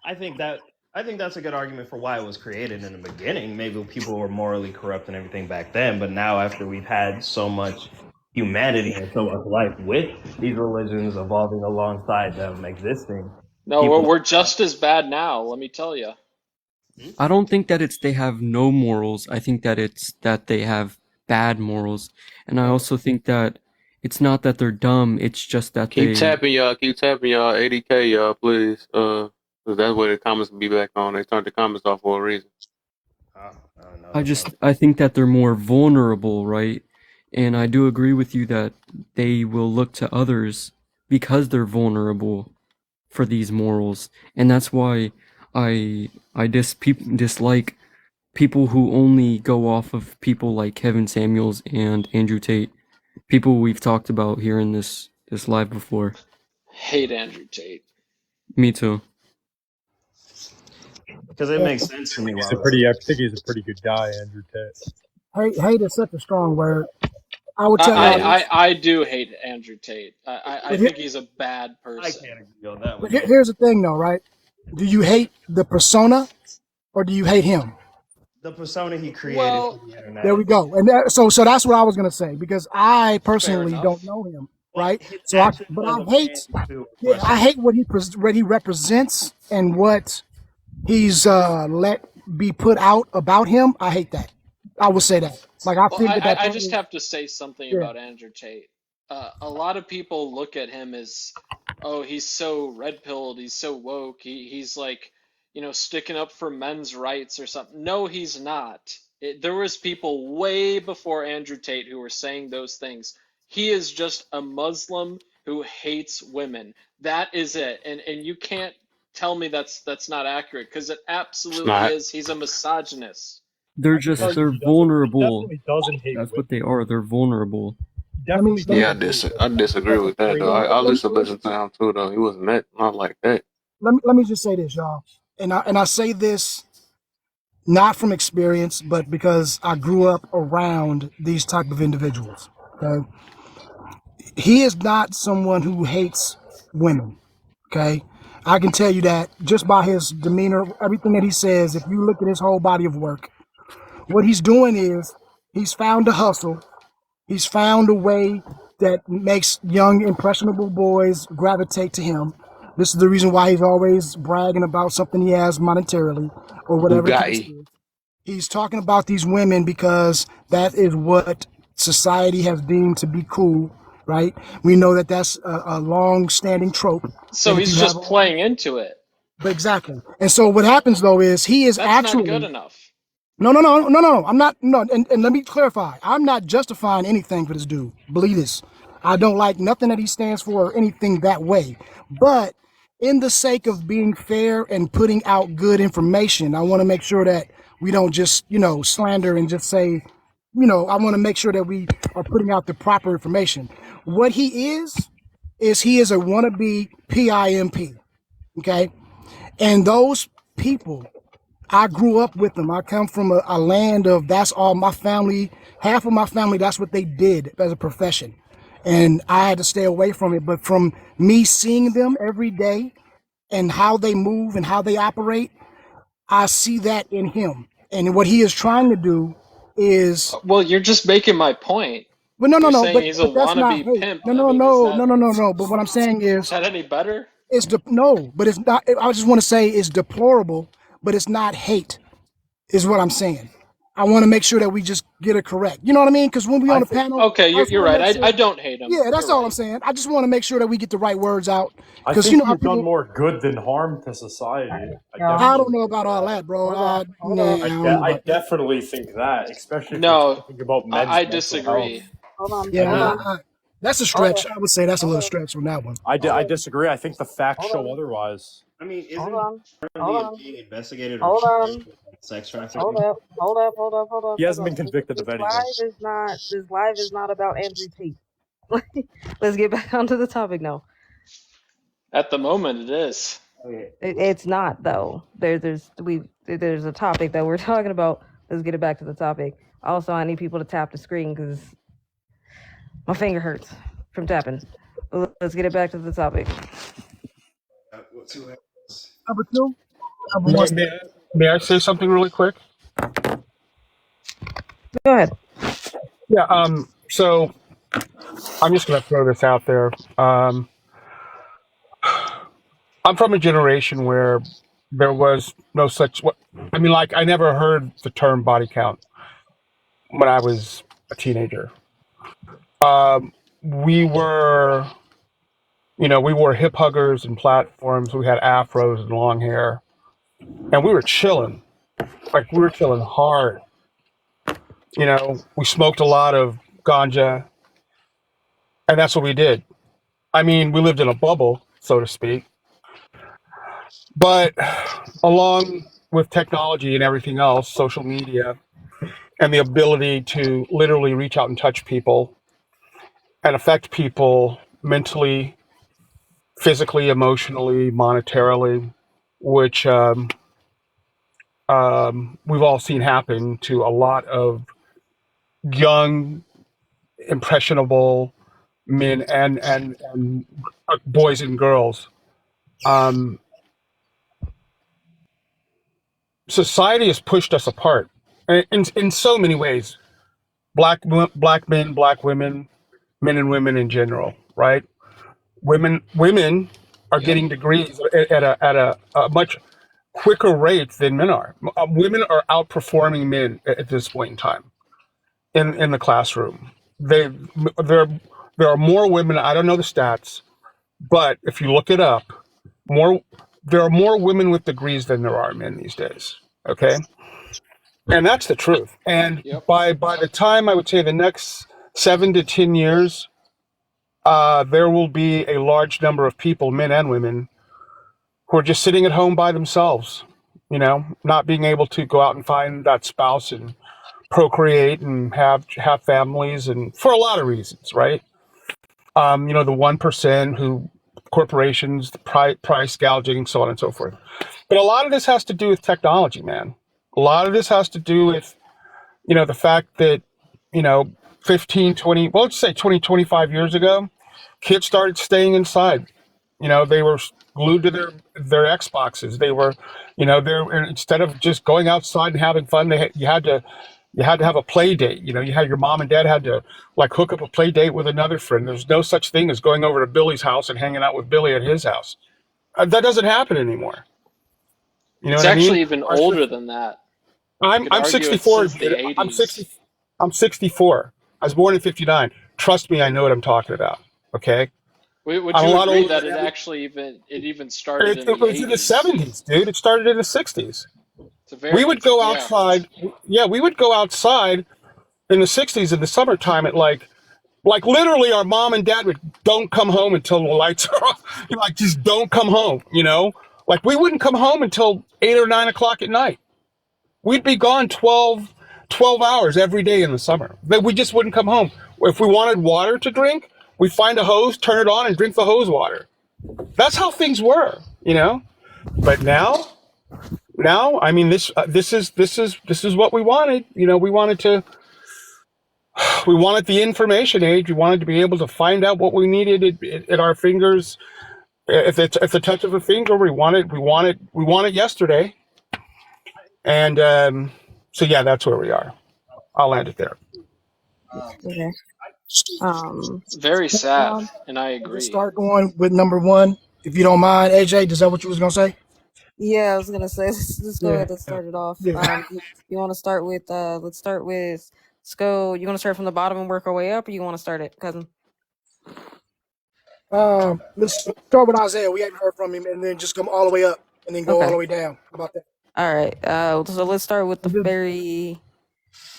I think that I think that's a good argument for why it was created in the beginning. Maybe people were morally corrupt and everything back then, but now after we've had so much humanity and so much life with these religions evolving alongside them existing, No, we're, people. we're just as bad now, let me tell you. Hmm? I don't think that it's they have no morals. I think that it's that they have bad morals. And I Okay. also think that it's not that they're dumb, it's just that Keep they tapping, y'all. Keep tapping, y'all. 80K, y'all, please. 'Cause that's where the comments will be back on. They turned the comments off for a reason. No, I that's not. just I think that they're more vulnerable, right? And I do agree with you that they will look to others because they're vulnerable for these morals, and that's why I dislike people who only go off of people like Kevin Samuels and Andrew Tate, people we've talked about here in this live before. Hate Andrew Tate. Me too. Because it makes sense to me. I think he's a pretty good guy, Andrew Tate. Hate is such a strong word. I would tell y'all this. I do hate Andrew Tate. I But, here, think he's a bad I person. can't agree on that but with you. here's the thing, though, right? Do you hate the persona or do you hate him? The persona he created for Well, the internet. There we go. And so that's what I was gonna say, because I fair personally don't enough. know him, But right? his So actions but as I a hate, man too are yeah, I questionable. hate what he represents and what he's let be put out about him. I hate that. I would say that. Like I Well, think that I just brother, have to say something yeah. about Andrew Tate. A lot of people look at him as, oh, he's so red pilled, he's so woke, he's like, sticking up for men's rights or something. No, he's not. There was people way before Andrew Tate who were saying those things. He is just a Muslim who hates women. That is it. And you can't tell me that's not accurate because it It's absolutely not. is. He's a misogynist. They're I can tell just you, they're he vulnerable. definitely doesn't hate That's women. what they are. They're vulnerable. Let me Definitely let me Yeah, doesn't hate I women. I think disagree that's a with that though. crazy. I let me, used to listen to him too though. He wasn't not like that. let me just say this, y'all, and I say this not from experience, but because I grew up around these type of individuals. Okay, he is not someone who hates women. Okay, I can tell you that just by his demeanor, everything that he says. If you look at his whole body of work, what he's doing is he's found a hustle. He's found a way that makes young, impressionable boys gravitate to him. This is the reason why he's always bragging about something he has monetarily or whatever the case Bugatti. is. He's talking about these women because that is what society has deemed to be cool, right? We know that that's a long-standing trope. So That if he's you have just all these, playing into it. but exactly. And so what happens though is he is That's not good actually enough. no. I'm not. No, and let me clarify. I'm not justifying anything for this dude. Believe this. I don't like nothing that he stands for or anything that way. But in the sake of being fair and putting out good information, I want to make sure that we don't just, slander and just say, I want to make sure that we are putting out the proper information. What he is he is a wannabe PIMP. Okay. And those people, I grew up with them. I come from a land of that's all my family, half of my family, that's what they did as a profession. And I had to stay away from it. But from me seeing them every day and how they move and how they operate, I see that in him. And what he is trying to do is, Well, you're just making my point. well, no, no, You're no, saying he's a but that's not wannabe hate. pimp. No, I no, mean, is no, that no, no, no, no. But what I'm saying is is, that any better? no, but it's not. I just want to say it's deplorable, but it's not hate. Is what I'm saying. I want to make sure that we just get it correct. You know what I mean? Because when we on I the think panel, Okay, I just you're want to right. make I sure. don't hate him. Yeah, that's You're all I'm right. saying. I just want to make sure that we get the right words out. I Because you think know how he's done people. more good than harm to society. I I definitely don't know think about all that. that, bro. Hold on, hold Nah, on, I don't know I about that. definitely think that, especially if you're No, talking about men's I mental health. disagree. I Yeah, hold do. on, that's a hold stretch. on, I would say that's a hold little on, stretch on that one. I hold on, disagree. I think the facts hold show on, otherwise. I mean, hold isn't he on, hold currently on, being investigated or hold charged on, with like, sex hold trafficking? up, hold up, hold up, hold up, He hold hasn't up. been convicted of anything. This live is not about Andrew Tate. Let's get back onto the topic now. At the moment, it is. Okay. It's not though. There's a topic that we're talking about. Let's get it back to the topic. Also, I need people to tap the screen because my finger hurts from tapping. Let's get it back to the topic. What's who else? Number two, number one. May I say something really quick? Go ahead. Yeah. So I'm just going to throw this out there. I'm from a generation where there was no such. What I mean, like I never heard the term body count when I was a teenager. We were, we wore hip huggers and platforms. We had afros and long hair, and we were chilling. Like we were chilling hard. We smoked a lot of ganja, and that's what we did. I mean, we lived in a bubble, so to speak. But along with technology and everything else, social media, and the ability to literally reach out and touch people and affect people mentally, physically, emotionally, monetarily, which we've all seen happen to a lot of young, impressionable men and boys and girls. Um, Society has pushed us apart in so many ways. Black men, black women, men and women in general, right? Women are Yep. getting degrees at a much quicker rate than men are. Women are outperforming men at this point in time in the classroom. They there there are more women. I don't know the stats, but if you look it up, more there are more women with degrees than there are men these days. Okay, and that's the truth. And Yep. by the time I would say the next 7 to 10 years, there will be a large number of people, men and women, who are just sitting at home by themselves, not being able to go out and find that spouse and procreate and have families, and for a lot of reasons, right? The 1% who corporations, the price gouging, so on and so forth. But a lot of this has to do with technology, man. A lot of this has to do with the fact that, you know, 15, 20, well, let's say 20, 25 years ago, kids started staying inside. They were glued to their Xboxes. They were, instead of just going outside and having fun, you had to have a play date. You had your mom and dad had to like hook up a play date with another friend. There's no such thing as going over to Billy's house and hanging out with Billy at his house. That doesn't happen anymore. You know It's what I mean? actually even Our si- older than that. You I'm could I'm argue it's 64, since the dude. I'm 60. 80s. I'm 64. I was born in 59. Trust me, I know what I'm talking about. Okay, Would I'm a you lot agree older that than it every. actually even started It, in it the was in the 80s? 70s, dude. It started in the 60s. We would It's go yeah. outside. Yeah, we would go outside in the 60s in the summertime at like literally our mom and dad would don't come home until the lights are off. Like just don't come home. Like we wouldn't come home until 8 or 9 o'clock at night. We'd be gone 12 hours every day in the summer. But we just wouldn't come home. If we wanted water to drink, we'd find a hose, turn it on, and drink the hose water. That's how things were. But now, I mean, this is what we wanted. We wanted the information age. We wanted to be able to find out what we needed at our fingers. If it's at the touch of a finger, we want it yesterday. And so yeah, that's where we are. I'll land it there. Okay. Um, Very sad, Um, and I let's agree. start going with number one, if you don't mind. AJ, is that what you was gonna say? yeah, I was gonna say let's go Yeah, ahead. Let's start it off. yeah. You want to start with let's start with. Let's go. You want to start from the bottom and work our way up, or you want to start it, cousin? Let's start with Isaiah. We haven't heard from him, and then just come all the way up, and then go all Okay. the way down. How about that? All right. So let's start with Is this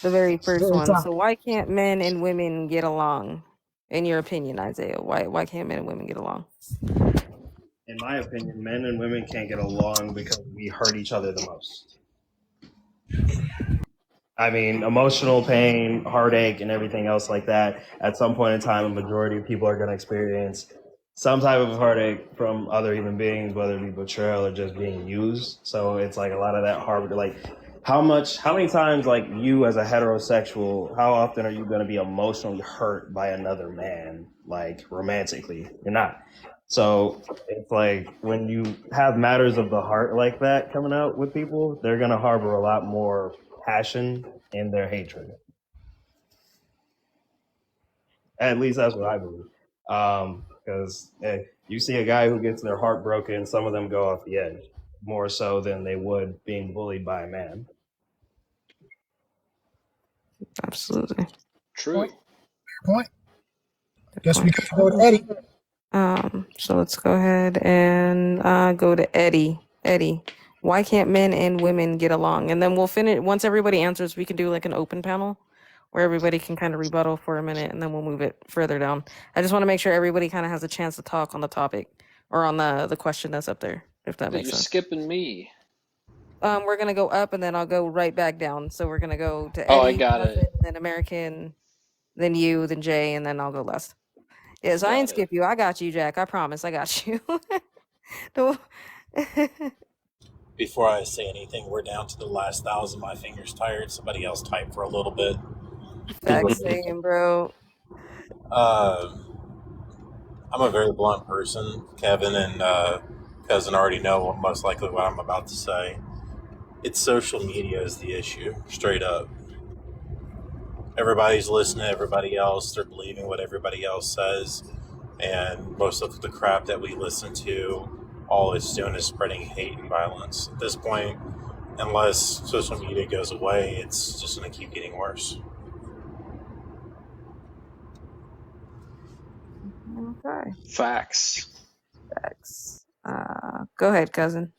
the very first very one. top? So why can't men and women get along? In your opinion, Isaiah, why can't men and women get along? In my opinion, men and women can't get along because we hurt each other the most. I mean, emotional pain, heartache, and everything else like that. At some point in time, a majority of people are going to experience some type of heartache from other human beings, whether it be betrayal or just being used. So it's like a lot of that hard, like how many times, like you as a heterosexual, how often are you going to be emotionally hurt by another man, like romantically? You're not. So it's like when you have matters of the heart like that coming out with people, they're going to harbor a lot more passion in their hatred. At least that's what I believe. Because you see a guy who gets their heart broken, some of them go off the edge more so than they would being bullied by a man. Absolutely. Point. True. Point. Good Guess we point. could go to Eddie. So let's go ahead and go to Eddie. Eddie, why can't men and women get along? And then we'll finish once everybody answers. We can do like an open panel where everybody can kind of rebuttal for a minute, and then we'll move it further down. I just want to make sure everybody kind of has a chance to talk on the topic or on the question that's up there, if that But makes you're sense. skipping me. We're gonna go up and then I'll go right back down. So we're gonna go to Oh, I Eddie, got Cousin, it. then American, then you, then Jay, and then I'll go last. Yes, I ain't Got it. skip you. I got you, Jack. I promise. I got you. Don't- Before I say anything, we're down to the last 1,000. My finger's tired. Somebody else type for a little bit. Facts saying, bro. Uh, I'm a very blunt person. Kevin and Cousin already know most likely what I'm about to say. It's social media is the issue, straight up. Everybody's listening to everybody else. They're believing what everybody else says. And most of the crap that we listen to, all it's doing is spreading hate and violence. At this point, unless social media goes away, it's just going to keep getting worse. Okay. Facts. Facts. Go ahead, Cousin.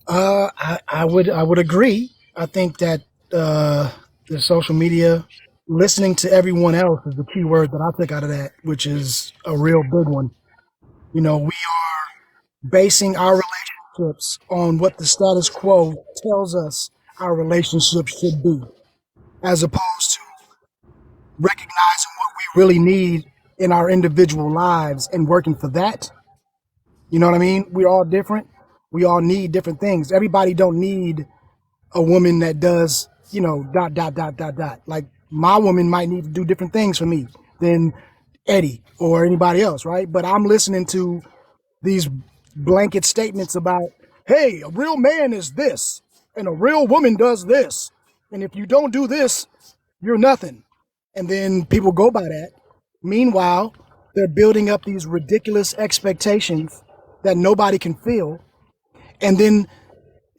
I would agree. I think that the social media, listening to everyone else is the key word that I took out of that, which is a real big one. You know, we are basing our relationships on what the status quo tells us our relationship should be, as opposed to recognizing what we really need in our individual lives and working for that. You know what I mean? We're all different. We all need different things. Everybody don't need a woman that does, dot, dot, dot, dot, dot. Like my woman might need to do different things for me than Eddie or anybody else, right? But I'm listening to these blanket statements about, hey, a real man is this and a real woman does this. And if you don't do this, you're nothing. And then people go by that. Meanwhile, they're building up these ridiculous expectations that nobody can feel. And then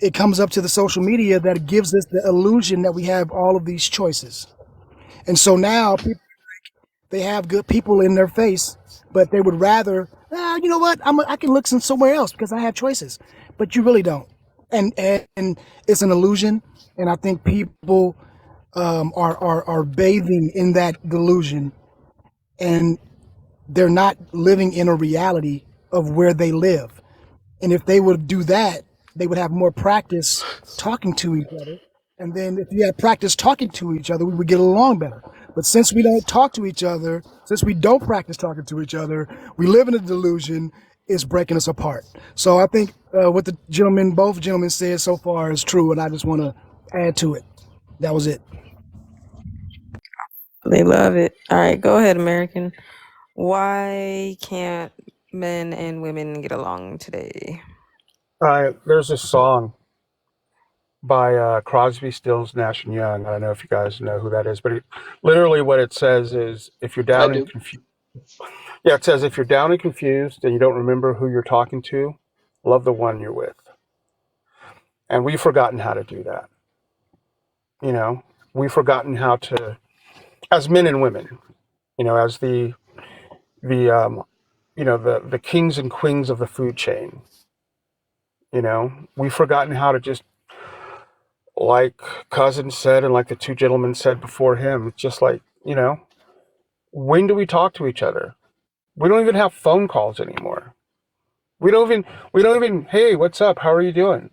it comes up to the social media that gives us the illusion that we have all of these choices. And so now people, they have good people in their face, but they would rather, you know what, I can look somewhere else because I have choices. But you really don't. And it's an illusion. And I think people are bathing in that delusion, and they're not living in a reality of where they live. And if they would do that, they would have more practice talking to each other. And then if you had practice talking to each other, we would get along better. But since we don't talk to each other, since we don't practice talking to each other, we live in a delusion. It's breaking us apart. So I think what both gentlemen said so far is true, and I just want to add to it. That was it. They love it. All right, go ahead, American. Why can't men and women get along today? There's a song by Crosby, Stills, Nash and Young. I don't know if you guys know who that is, but literally what it says is, if you're I down and do. confused, yeah, it says if you're down and confused and you don't remember who you're talking to, love the one you're with. And we've forgotten how to do that. You know, we've forgotten how to, as men and women, as the the kings and queens of the food chain. We've forgotten how to just, like Cousin said, and like the two gentlemen said before him, it's just like, when do we talk to each other? We don't even have phone calls anymore. We don't even, hey, what's up? How are you doing?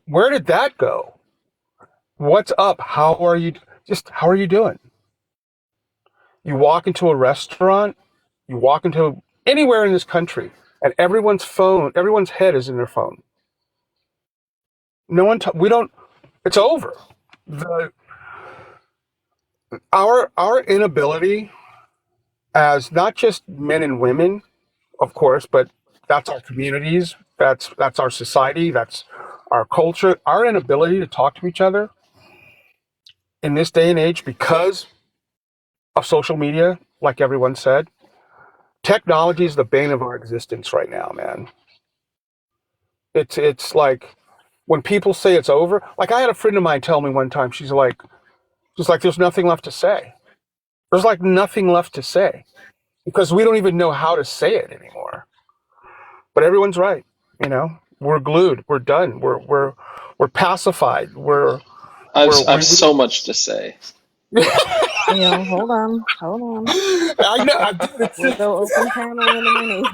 Where did that go? What's up? How are you doing? You walk into a restaurant, you walk into anywhere in this country, and everyone's head is in their phone. No one, we don't, it's over. The, our inability as not just men and women, of course, but that's our communities, that's our society, that's our culture, our inability to talk to each other in this day and age because of social media, like everyone said. Technology is the bane of our existence right now, man. It's like when people say it's over, like I had a friend of mine tell me one time, she's like, there's nothing left to say. There's like nothing left to say because we don't even know how to say it anymore. But everyone's right. We're glued. We're done. We're pacified. I've We so much to say. Hold on, hold on. I know, dude, it's We'll just go open panel in a minute.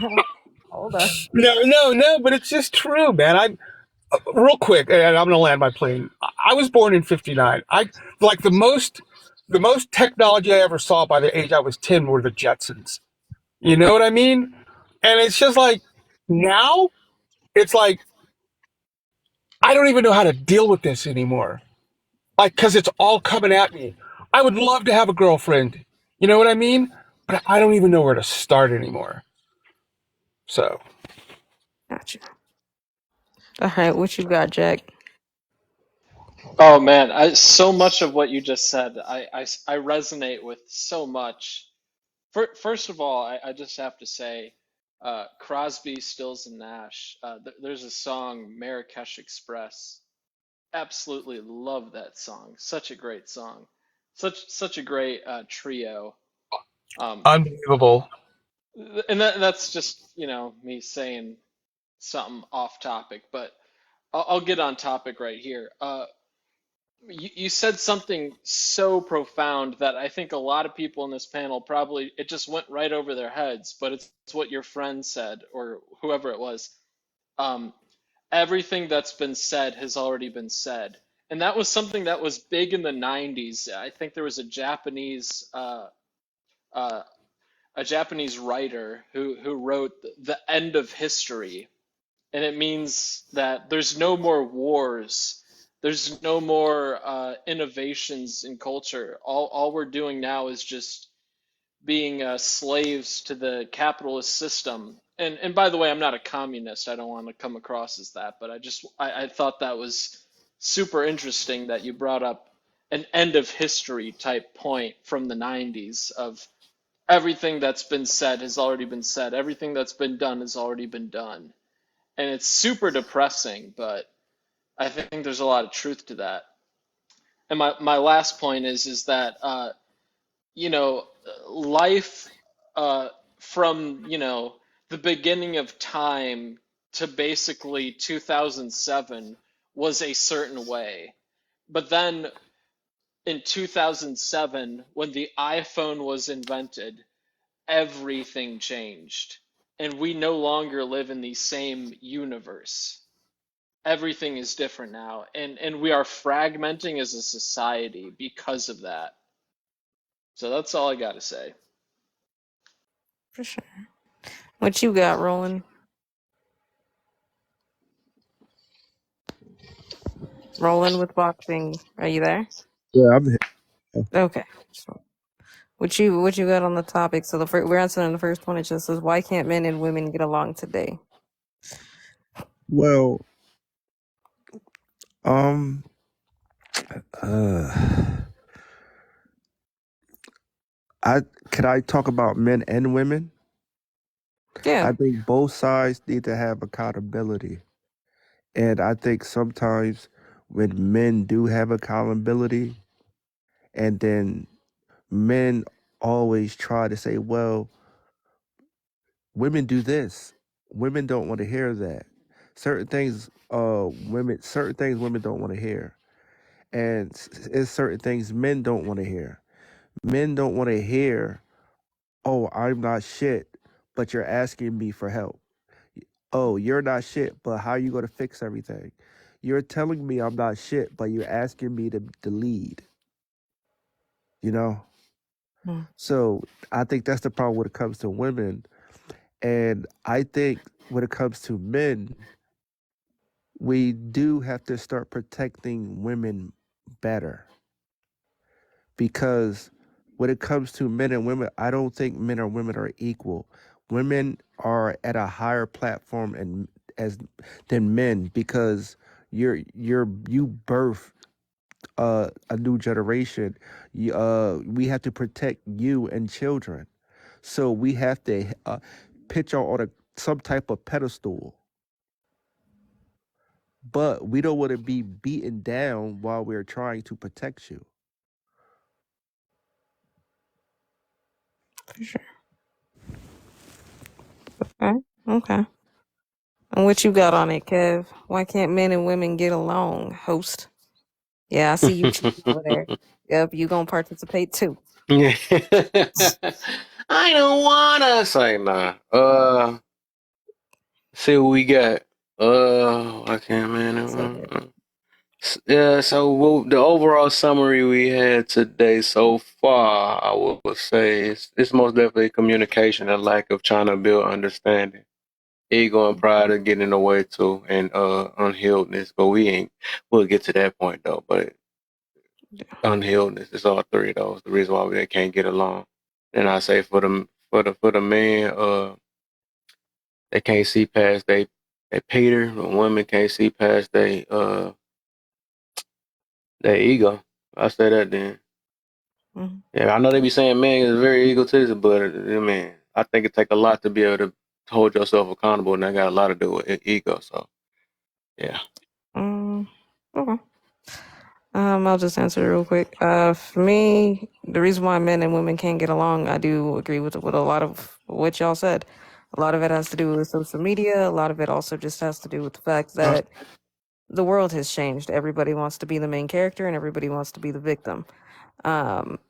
Hold on. no, but it's just true, man. I real quick, and I'm gonna land my plane. I was born in '59. I like the most technology I ever saw by the age I was 10 were the Jetsons. You know what I mean? And it's just like now, it's like I don't even know how to deal with this anymore. Like, because it's all coming at me. I would love to have a girlfriend. You know what I mean? But I don't even know where to start anymore. So, Gotcha. All right, what you got, Jack? Oh man, so much of what you just said, I resonate with so much. First of all, I just have to say, Crosby, Stills, and Nash. There's a song, Marrakesh Express. Absolutely love that song. Such a great song. Such a great trio. Um, unbelievable. and that's just, me saying something off topic, but I'll get on topic right here. You said something so profound that I think a lot of people in this panel probably it just went right over their heads, but it's what your friend said or whoever it was. Um, Everything that's been said has already been said. And that was something that was big in the 90s. I think there was uh, a Japanese writer who wrote The End of History, and it means that there's no more wars, there's no more innovations in culture. All we're doing now is just being slaves to the capitalist system. And by the way, I'm not a communist. I don't want to come across as that, but I thought that was super interesting that you brought up an end of history type point from the 90s of everything that's been said has already been said. Everything that's been done has already been done. And it's super depressing, but I think there's a lot of truth to that. And my last point is that you know, life from, the beginning of time to basically 2007 was a certain way. But then in 2007, when the iPhone was invented, everything changed. And we no longer live in the same universe. Everything is different now. And we are fragmenting as a society because of that. So that's all I got to say. For sure. What you got, Roland? Rolling with boxing. Are you there? Yeah, I'm here. Okay. So what you got on the topic? So we're answering the first one. It just says, why can't men and women get along today? Well, um, uh, I can I talk about men and women? Yeah. I think both sides need to have accountability, and I think sometimes when men do have accountability, and then men always try to say, "Well, women do this." Women don't want to hear that. Certain things women don't want to hear, and it's certain things men don't want to hear. Men don't want to hear, "Oh, I'm not shit, but you're asking me for help." "Oh, you're not shit, but how are you going to fix everything?" "You're telling me I'm not shit, but you're asking me to lead," you know? Hmm. So I think that's the problem when it comes to women. And I think when it comes to men, we do have to start protecting women better. Because when it comes to men and women, I don't think men or women are equal. Women are at a higher platform and as than men because you birth a new generation. We have to protect you and children, so we have to pitch you on some type of pedestal. But we don't want to be beaten down while we're trying to protect you. For sure. Okay. Okay. And what you got on it, Kev? Why can't men and women get along, host? Yeah, I see you cheating over there. Yep, you gonna participate too. Yeah. I don't wanna say nah. See what we got. I can't So man. good. Yeah, so the overall summary we had today so far, I would say it's most definitely communication and lack of trying to build understanding. Ego and pride are getting in the way too, and unhealedness. But we'll get to that point though. But unhealedness is all three of those. The reason why they can't get along. And I say for the man, they can't see past they Peter. The women can't see past their ego. I say that then. Mhm. Yeah, I know they be saying man is very egotistic, but I mean, I think it take a lot to be able to hold yourself accountable, and that got a lot to do with ego. So yeah. Okay. I'll just answer real quick. For me, the reason why men and women can't get along, I do agree with a lot of what y'all said. A lot of it has to do with social media. A lot of it also just has to do with the fact that the world has changed. Everybody wants to be the main character, and everybody wants to be the victim.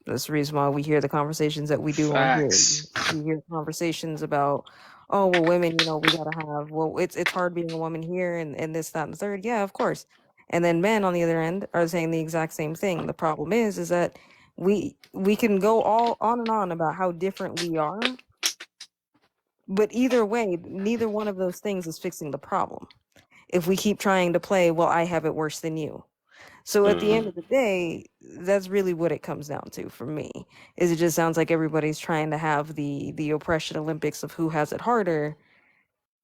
That's the reason why we hear the conversations that we do on here. Facts. We hear conversations about, oh well, women, we gotta have. Well, it's hard being a woman here, and this, that, and the third. Yeah, of course. And then men on the other end are saying the exact same thing. The problem is that we can go all on and on about how different we are, but either way, neither one of those things is fixing the problem. If we keep trying to play, well, I have it worse than you. So at the end Mm. of the day, that's really what it comes down to for me. Is it just sounds like everybody's trying to have the oppression Olympics of who has it harder,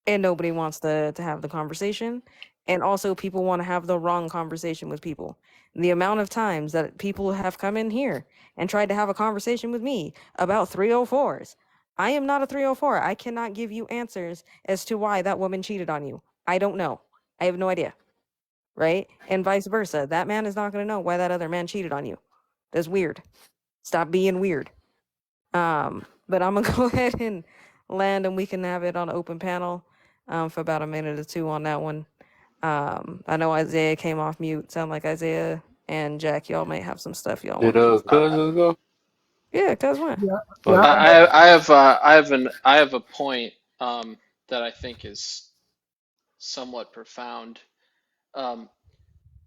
and nobody wants to have the conversation. And also, people want to have the wrong conversation with people. The amount of times that people have come in here and tried to have a conversation with me about 304s. I am not a 304. I cannot give you answers as to why that woman cheated on you. I don't know. I have no idea, right? And vice versa. That man is not going to know why that other man cheated on you. That's weird. Stop being weird. But I'm gonna go ahead and land, and we can have it on open panel for about a minute or two on that one. I know Isaiah came off mute. Sound like Isaiah and Jack, y'all might have some stuff y'all Did want to get. cousins go? Yeah, cause when? Yeah, yeah. Oh, I have a point that I think is somewhat profound. Um,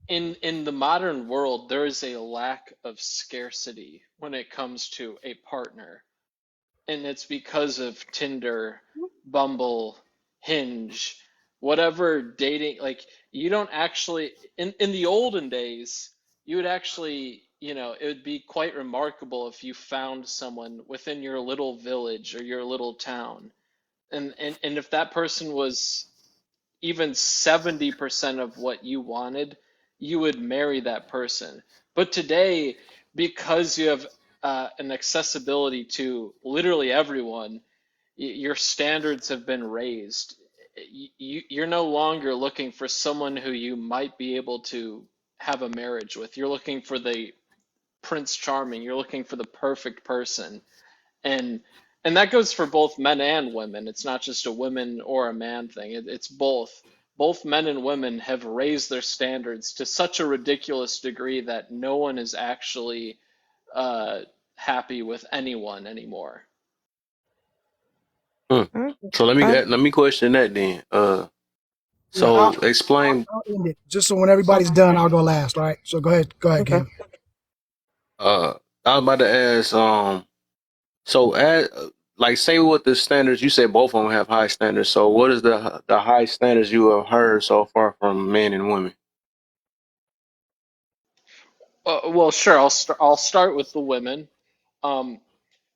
in the modern world, there is a lack of scarcity when it comes to a partner, and it's because of Tinder, Bumble, Hinge, whatever dating. Like you don't actually in the olden days, you would actually, it would be quite remarkable if you found someone within your little village or your little town, and if that person was even 70% of what you wanted, you would marry that person. But today, because you have an accessibility to literally everyone, your standards have been raised. You're no longer looking for someone who you might be able to have a marriage with. You're looking for the Prince Charming. You're looking for the perfect person, and that goes for both men and women. It's not just a women or a man thing. It's both. Both men and women have raised their standards to such a ridiculous degree that no one is actually uh, happy with anyone anymore. hmm. Okay. So let me question that then. Yeah, So explain. I'll end it. Just so when everybody's done, I'll go last, all right? So go ahead, Okay. Kev. Uh, I was about to ask. So as like say what the standards you said both of them have high standards. So what is the high standards you have heard so far from men and women? Well, sure. I'll start with the women. Um,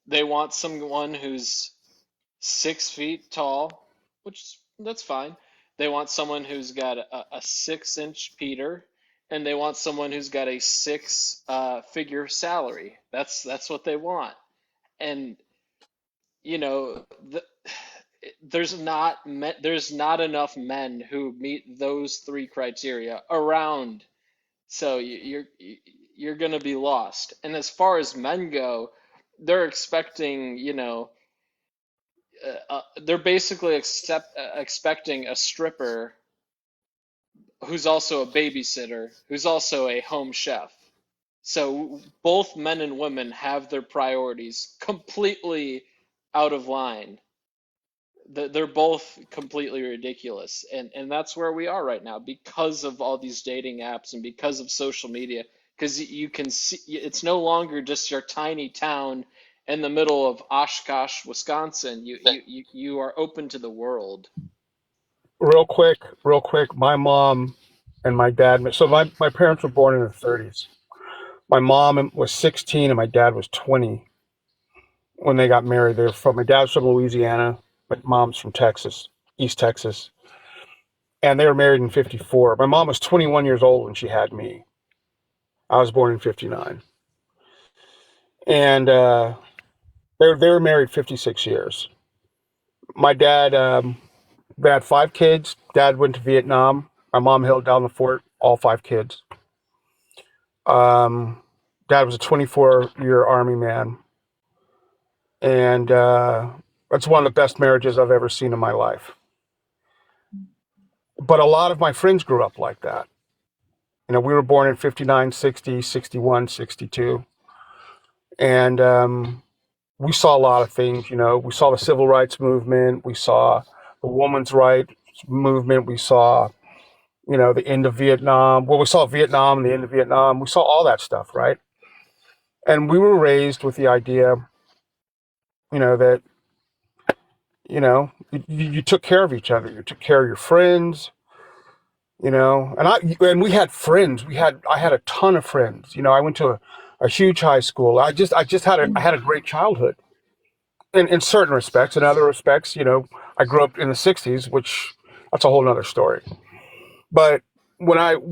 they want someone who's 6 feet tall, which that's fine. They want someone who's got a 6 inch Peter, and they want someone who's got a six figure salary. That's what they want. And you know, there's not enough men who meet those three criteria around. So you're gonna be lost. And as far as men go, they're expecting, they're basically expecting a stripper who's also a babysitter, who's also a home chef. So both men and women have their priorities completely out of line. They're both completely ridiculous, and that's where we are right now because of all these dating apps and because of social media. Because you can see it's no longer just your tiny town in the middle of Oshkosh, Wisconsin. You are open to the world. Real quick, my mom and my dad. So my parents were born in the 30s. My mom was 16 and my dad was 20 when they got married. They're from, my dad's from Louisiana, my mom's from Texas, East Texas. And they were married in 54. My mom was 21 years old when she had me. I was born in 59. And they were married 56 years. My dad, they had 5 kids. Dad went to Vietnam. My mom held down the fort, all 5 kids. Um, Dad was a 24-year Army man. And that's one of the best marriages I've ever seen in my life. But a lot of my friends grew up like that. You know, we were born in 59, 60, 61, 62. And we saw a lot of things. You know, we saw the civil rights movement. We saw the women's rights movement. We saw, you know, the end of Vietnam. Well, we saw Vietnam and the end of Vietnam. We saw all that stuff, right? And we were raised with the idea, you know, that, you know, you took care of each other. You took care of your friends, you know, and we had friends. I had a ton of friends. You know, I went to a huge high school. I had a great childhood in certain respects. In other respects, you know, I grew up in the 60s, which that's a whole nother story. But when I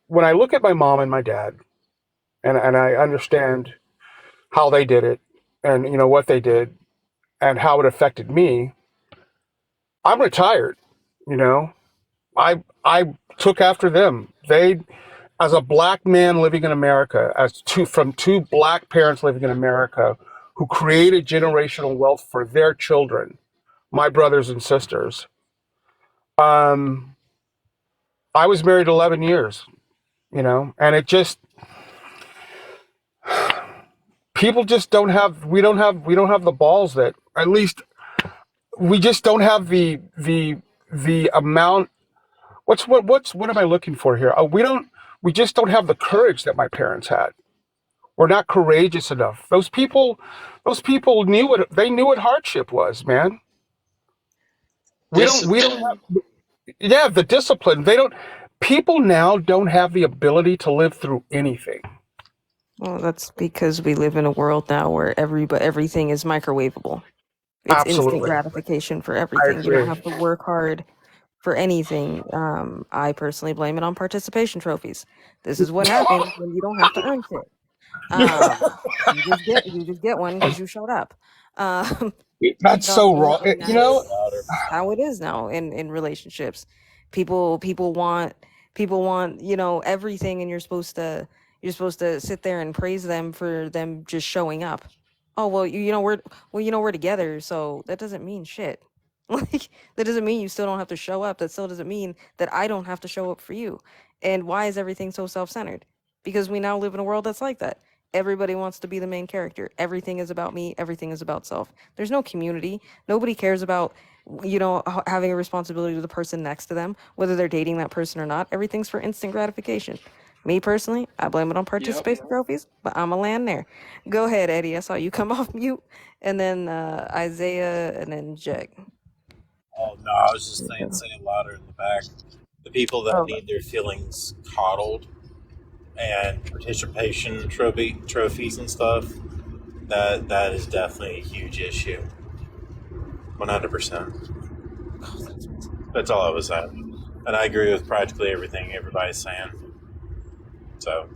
look at my mom and my dad and I understand how they did it and, you know, what they did and how it affected me, I'm retired, you know. I took after them. They, as a black man living in America, from two black parents living in America who created generational wealth for their children, my brothers and sisters. I was married 11 years, you know, and it just, people just don't have, we don't have the balls that, at least we just don't have the amount. What am I looking for here? We just don't have the courage that my parents had. We're not courageous enough. Those people they knew what hardship was, man. We don't Discipline. have, yeah, the discipline. People now don't have the ability to live through anything. Well, that's because we live in a world now where everything is microwavable. It's instant Absolutely. gratification for I everything. You don't agree. have to work hard for anything. I personally blame it on participation trophies. This is what happens when you don't have to earn shit. You just get one because you showed up. Um, That's so wrong. and You know, that's how it is now in relationships. People want you know everything, and you're supposed to sit there and praise them for them just showing up. Oh well, we're together, so that doesn't mean shit. Like, that doesn't mean you still don't have to show up. That still doesn't mean that I don't have to show up for you. And why is everything so self-centered? Because we now live in a world that's like that. Everybody wants to be the main character. Everything is about me. Everything is about self. There's no community. Nobody cares about, having a responsibility to the person next to them, whether they're dating that person or not. Everything's for instant gratification. Me personally, I blame it on Yep. participation trophies, but I'm a land there. Go ahead, Eddie. I saw you come off mute, and then Isaiah, and then Jag. Oh no, I was just saying louder in the back. The people that Oh, need their feelings coddled and participation trophies and stuff, that is definitely a huge issue. 100%. That's all I was saying, and I agree with practically everything everybody's saying. So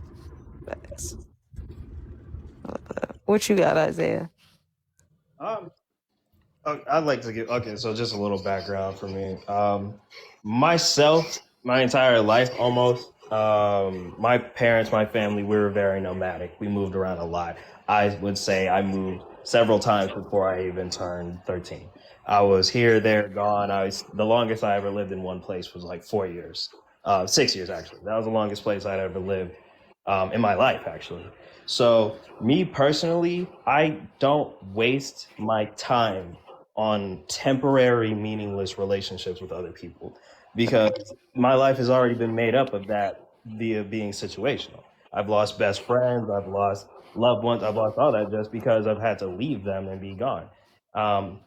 thanks. What you got, Isaiah? Um, I'd like to give okay, so just a little background for me. Myself, my entire life almost. My parents, my family, we were very nomadic. We moved around a lot. I would say I moved several times before I even turned 13. I was here, there, gone. The longest I ever lived in one place was like 4 years. 6 years actually. That was the longest place I'd ever lived in my life, actually. So, me personally, I don't waste my time on temporary, meaningless relationships with other people because my life has already been made up of that via being situational. I've lost best friends, I've lost loved ones, I've lost all that just because I've had to leave them and be gone. Um,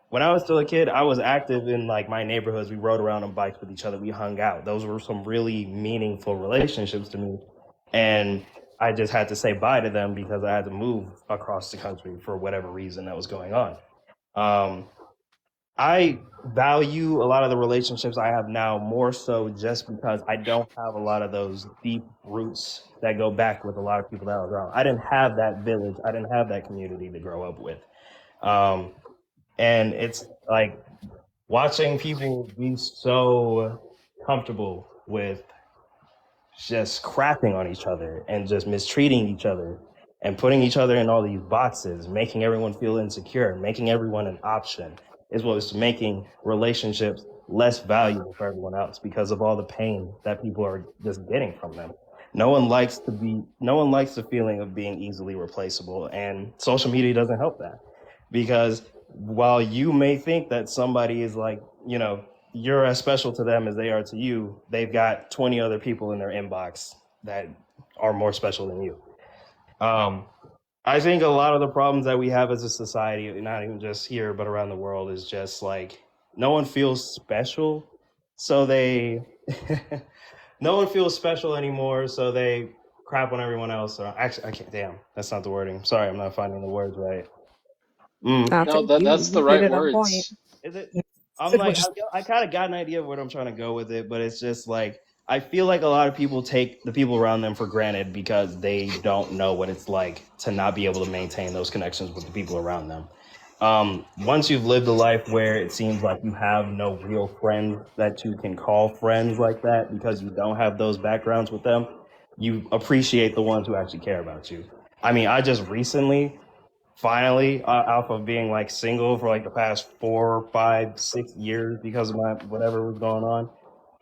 when I was still a kid, I was active in like my neighborhoods. We rode around on bikes with each other. We hung out. Those were some really meaningful relationships to me. And I just had to say bye to them because I had to move across the country for whatever reason that was going on. Um, I value a lot of the relationships I have now more so just because I don't have a lot of those deep roots that go back with a lot of people that I was around. I didn't have that village. I didn't have that community to grow up with. Um, and it's like watching people be so comfortable with just crapping on each other and just mistreating each other and putting each other in all these boxes, making everyone feel insecure, making everyone an option is what's making relationships less valuable for everyone else because of all the pain that people are just getting from them. No one likes the feeling of being easily replaceable, and social media doesn't help that because while you may think that somebody is like, you're as special to them as they are to you, they've got 20 other people in their inbox that are more special than you. I think a lot of the problems that we have as a society, not even just here, but around the world, is just like no one feels special. So they, no one feels special anymore. So they crap on everyone else. So actually, I can't, damn, that's not the wording. Sorry, I'm not finding the words right. I No, think that you that's the you hit right it on point. words. Is it? I'm Sit like, with you. I kind of got an idea of what I'm trying to go with it, but it's just like I feel like a lot of people take the people around them for granted because they don't know what it's like to not be able to maintain those connections with the people around them. Once you've lived a life where it seems like you have no real friends that you can call friends like that because you don't have those backgrounds with them, you appreciate the ones who actually care about you. I mean, I just recently finally off of being like single for like the past 4, 5, 6 years because of my whatever was going on.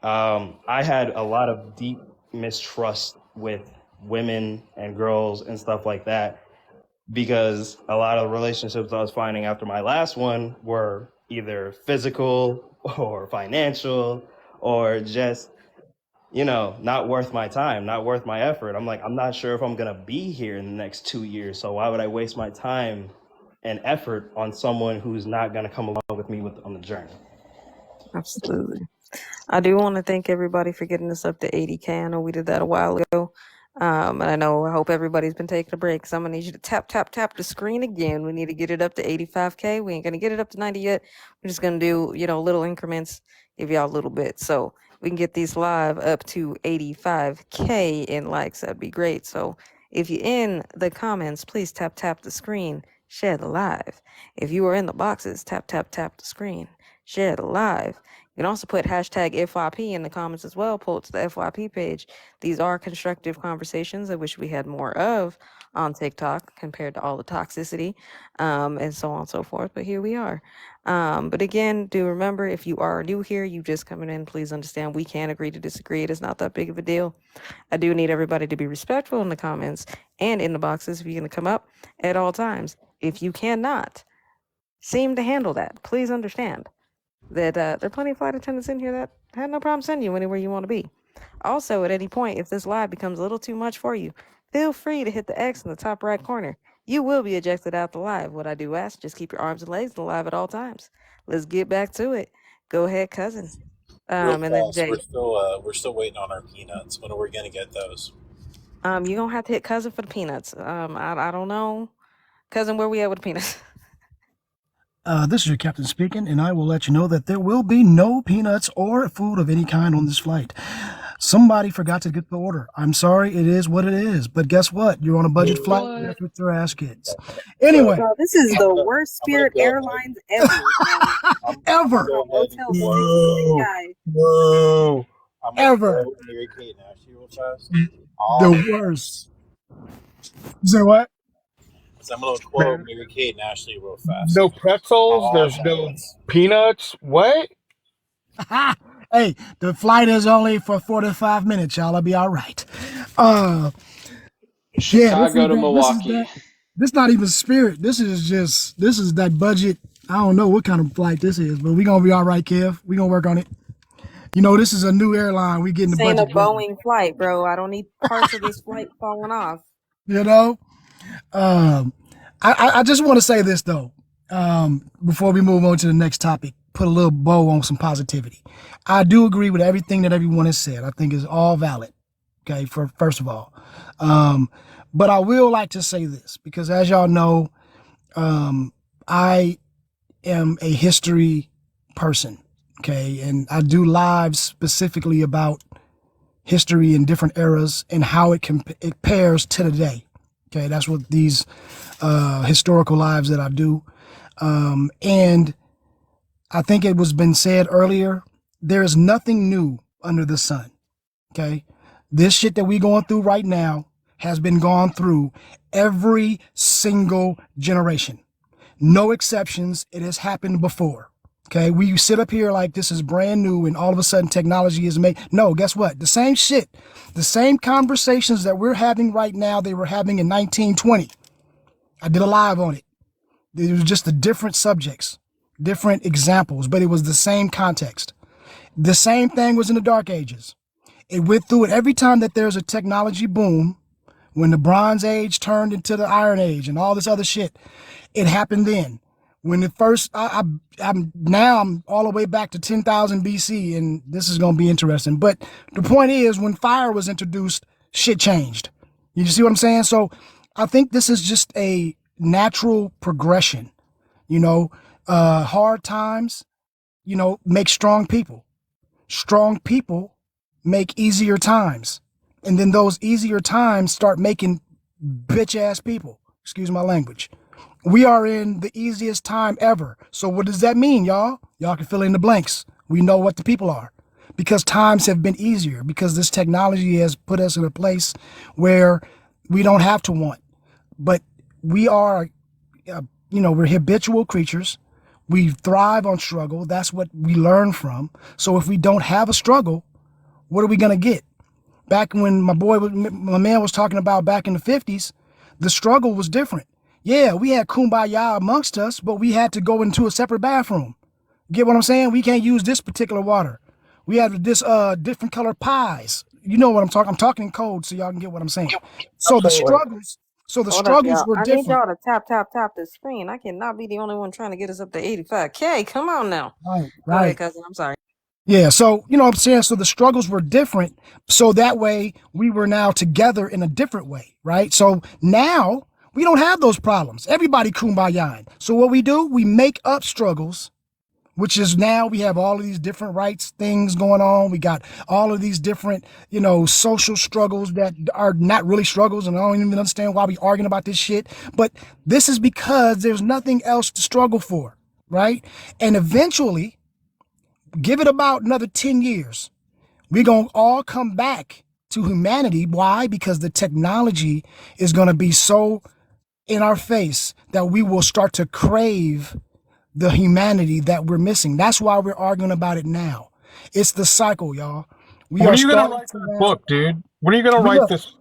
I had a lot of deep mistrust with women and girls and stuff like that because a lot of the relationships I was finding after my last one were either physical or financial or just not worth my time, not worth my effort. I'm like, I'm not sure if I'm going to be here in the next 2 years. So why would I waste my time and effort on someone who's not going to come along with me on the journey? Absolutely. I do want to thank everybody for getting us up to 80K. I know we did that a while ago. And I hope everybody's been taking a break. So I'm going to need you to tap, tap, tap the screen again. We need to get it up to 85K. We ain't going to get it up to 90 yet. We're just going to do, little increments, give y'all a little bit. So we can get these live up to 85K in likes. That'd be great. So if you're in the comments, please tap, tap the screen, share the live. If you are in the boxes, tap, tap, tap the screen, share the live. You can also put hashtag FYP in the comments as well. Pull it to the FYP page. These are constructive conversations I wish we had more of on TikTok compared to all the toxicity and so on and so forth. But here we are. But again, do remember, if you are new here, you just coming in, please understand we can agree to disagree. It is not that big of a deal. I do need everybody to be respectful in the comments and in the boxes if you're going to come up at all times. If you cannot seem to handle that, please understand that there are plenty of flight attendants in here that had no problem sending you anywhere you want to be. Also, at any point, if this live becomes a little too much for you, feel free to hit the X in the top right corner. You will be ejected out the live. What I do ask, just keep your arms and legs alive at all times. Let's get back to it. Go ahead, cousin. Real And then fast, Jay. we're still waiting on our peanuts. When are we gonna get those? You're gonna have to hit cousin for the peanuts. I don't know. Cousin, where we at with the peanuts? This is your captain speaking, and I will let you know that there will be no peanuts or food of any kind on this flight. Somebody forgot to get the order. I'm sorry, it is what it is. But guess what? You're on a budget flight. That's what your ass gets. Anyway. Bro, this is the worst Spirit Airlines ever. Ever. Hotel 6 Whoa. guy. Whoa. I'm gonna Ever. quote Mary Kate and Ashley real fast. The worst. You say what? So I'm gonna quote Man, Mary Kate and Ashley real fast. no pretzels. All There's no peanuts. peanuts. What? Hey, the flight is only for 45 minutes, y'all. I'll be all right. Uh, yeah, Chicago to Milwaukee. this not even Spirit. This is that budget. I don't know what kind of flight this is, but we gonna be all right, Kev. We gonna work on it. You know, this is a new airline. We getting the This ain't a budget friendly. Boeing flight, bro. I don't need parts of this flight falling off. You know, um, I just want to say this though, before we move on to the next topic, put a little bow on some positivity. I do agree with everything that everyone has said. I think is all valid. Okay, for first of all, but I will like to say this because, as y'all know, I am a history person. Okay, and I do lives specifically about history in different eras and how it compares to today. Okay, that's what these historical lives that I do. And I think it was been said earlier, there is nothing new under the sun. Okay, this shit that we going through right now has been gone through every single generation. No exceptions. It has happened before. Okay, we sit up here like this is brand new and all of a sudden technology is made. No, guess what? The same shit, the same conversations that we're having right now, they were having in 1920. I did a live on it. It was just the different subjects, different examples, but it was the same context. The same thing was in the Dark Ages. It went through it every time that there's a technology boom, when the Bronze Age turned into the Iron Age and all this other shit. It happened then. When it first, I'm all the way back to 10,000 BC, and this is going to be interesting. But the point is, when fire was introduced, shit changed. You see what I'm saying? So I think this is just a natural progression. You know, hard times, make strong people. Strong people make easier times. And then those easier times start making bitch ass people. Excuse my language. We are in the easiest time ever. So what does that mean, y'all? Y'all can fill in the blanks. We know what the people are. Because times have been easier, because this technology has put us in a place where we don't have to want. But we are, we're habitual creatures. We thrive on struggle. That's what we learn from. So if we don't have a struggle, what are we going to get? Back when my man was talking about back in the 50s, the struggle was different. Yeah, we had kumbaya amongst us, but we had to go into a separate bathroom. Get what I'm saying? We can't use this particular water. We have this different color pies. You know what I'm talking. I'm talking in code so y'all can get what I'm saying. So the Absolutely. struggles, so the Hold up, struggles y'all. were I need different. y'all to tap the screen. I cannot be the only one trying to get us up to 85K. Come on now. Right, Go ahead, right. cousin. I'm sorry. Yeah, so you know what I'm saying? So the struggles were different. So that way we were now together in a different way, right? So now we don't have those problems. Everybody kumbaya. So what we do, we make up struggles, which is now we have all of these different rights things going on. We got all of these different, social struggles that are not really struggles. And I don't even understand why we arguing about this shit. But this is because there's nothing else to struggle for, right? And eventually, give it about another 10 years, we're going to all come back to humanity. Why? Because the technology is going to be so in our face that we will start to crave the humanity that we're missing. That's why we're arguing about it now. It's the cycle, y'all. We When are are you going to starting write to that now. book, dude? When are you going to write Look, this?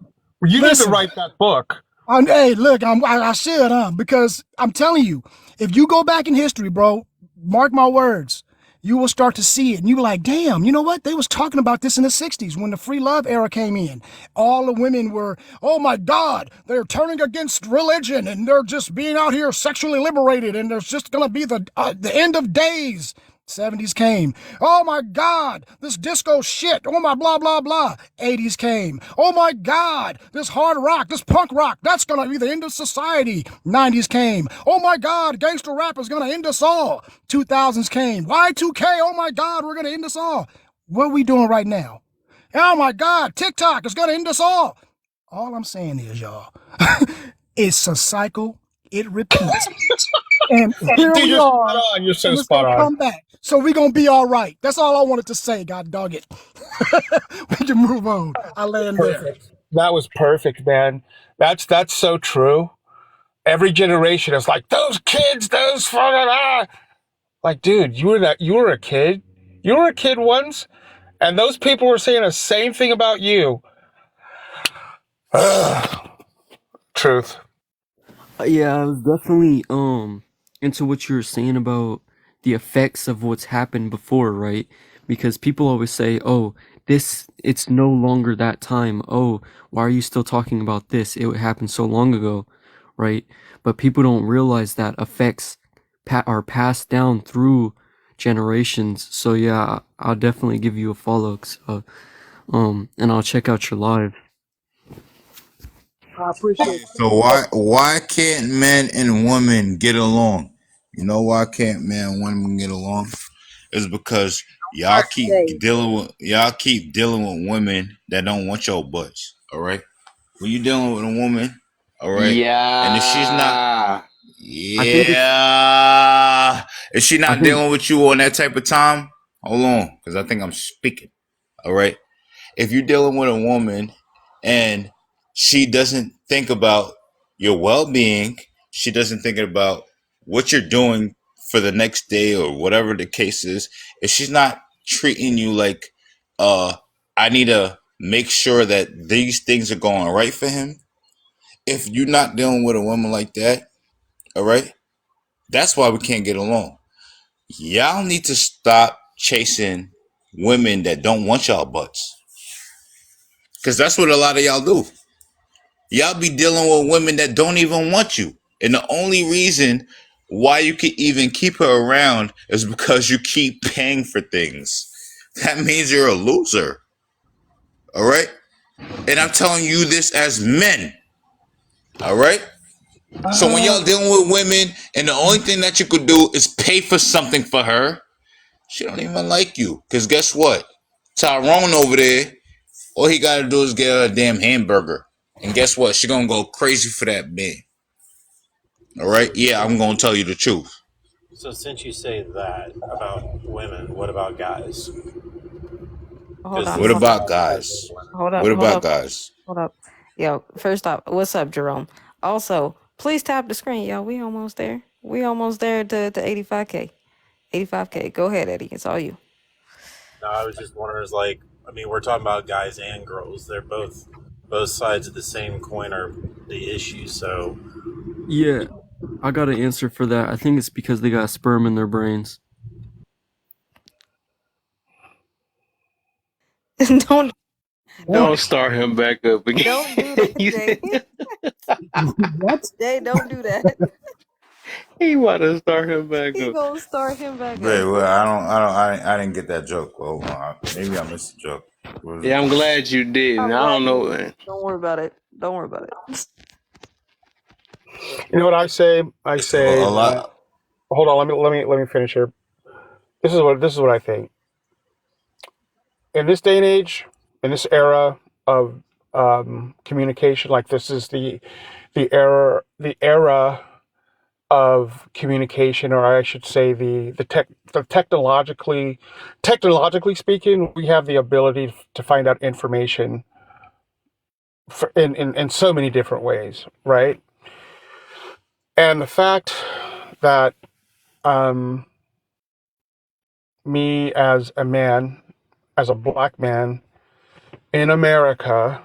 You need to listen. write that book. Hey, look, I should, because I'm telling you, if you go back in history, bro, mark my words, you will start to see it. And you be like, damn, you know what? They was talking about this in the 60s when the free love era came in. All the women were, oh my God, they're turning against religion and they're just being out here sexually liberated and there's just going to be the end of days. 70s came. Oh my God, this disco shit. Oh my blah, blah, blah. 80s came. Oh my God, this hard rock, this punk rock, that's going to be the end of society. 90s came. Oh my God, gangster rap is going to end us all. 2000s came. Y2K, oh my God, we're going to end us all. What are we doing right now? Oh my God, TikTok is going to end us all. All I'm saying is, y'all, it's a cycle. It repeats. And here Dude, we you're spot are, on. You're so and it's gonna spot on. come back. So we're gonna be all right. That's all I wanted to say. God dog it. We can move on. I land there. Perfect. That was perfect, man. That's so true. Every generation is like those kids, those like, dude, you were a kid. You were a kid once. And those people were saying the same thing about you. Truth. Yeah, I was definitely into what you were saying about the effects of what's happened before, right? Because people always say, "Oh, it's no longer that time. Oh, why are you still talking about this? It happened so long ago." Right? But people don't realize that effects are passed down through generations. So yeah, I'll definitely give you a follow, and I'll check out your live. I appreciate So why can't men and women get along? You know why can't men and women get along? It's because y'all keep dealing with women that don't want your butts. All right. When you dealing with a woman, all right, and if she's not, Yeah. I think it's yeah, if she I not think dealing with you on that type of time, hold on, because I think I'm speaking. All right. If you're dealing with a woman and she doesn't think about your well-being, she doesn't think about what you're doing for the next day or whatever the case is, if she's not treating you like uh I need to make sure that these things are going right for him, if you're not dealing with a woman like that, all right, that's why we can't get along. Y'all need to stop chasing women that don't want y'all butts, because that's what a lot of y'all do. Y'all be dealing with women that don't even want you. And the only reason why you can even keep her around is because you keep paying for things. That means you're a loser. All right? And I'm telling you this as men. All right? So when y'all dealing with women and the only thing that you could do is pay for something for her, she don't even like you. Because guess what? Tyrone over there, all he got to do is get her a damn hamburger. And guess what? She going to go crazy for that man. All right. Yeah, I'm gonna tell you the truth. So since you say that about women, what about guys? Hold Because on, What this hold is on, about all guys and guys? women. hold up, What hold about up, guys? hold up. Yo, first off, what's up, Jerome? Also, please tap the screen, yo. We almost there. We almost there to 85K. 85K. Go ahead, Eddie. It's all you. No, I was just wondering, is like, I mean, we're talking about guys and girls. They're both sides of the same coin are the issue. So yeah, I got an answer for that. I think it's because they got sperm in their brains. don't Don't start him back up again. don't do that, he, Jay. what? Jay, don't do that. he want to start him back He up. gonna start him back Wait, up. well, I didn't get that joke. Well, maybe I missed the joke. What was it? Yeah, I'm glad you didn't. I'm I glad don't you know, did. man. Don't worry about it. Don't worry about it. You know what I say? I So say a that. lot. Hold on. Let me finish here. This is what I think. In this day and age, in this era of communication, like this is the era of communication, or I should say the technologically speaking, we have the ability to find out information in so many different ways, right? And the fact that um, me as a man, as a black man in America,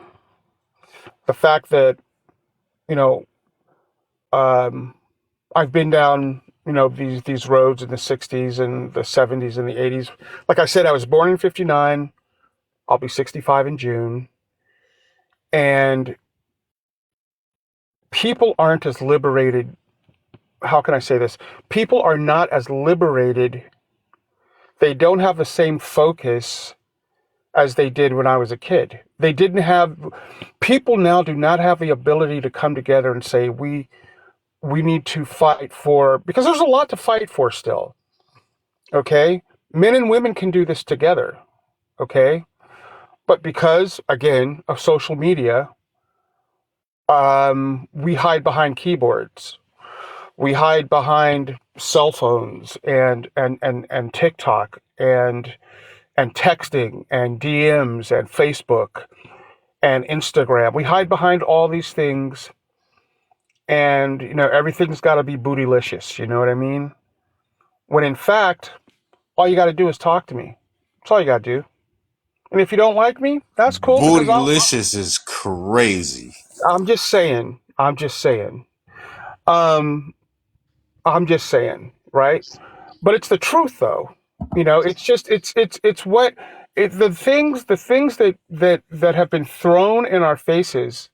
the fact that you know um, I've been down these roads in the '60s and the '70s and the '80s. Like I said, I was born in '59. I'll be 65 in June, and people aren't as liberated. How can I say this? People are not as liberated. They don't have the same focus as they did when I was a kid. They didn't have People now do not have the ability to come together and say we need to fight for, because there's a lot to fight for still. Okay? Men and women can do this together, okay? But because again of social media, we hide behind keyboards. We hide behind cell phones and TikTok and texting and DMs and Facebook and Instagram. We hide behind all these things, and everything's got to be bootylicious. You know what I mean? When in fact, all you got to do is talk to me. That's all you got to do. And if you don't like me, that's cool because Bootylicious is crazy. I'm just saying. Um, I'm just saying, right? But it's the truth, though. It's just it's what the things that have been thrown in our faces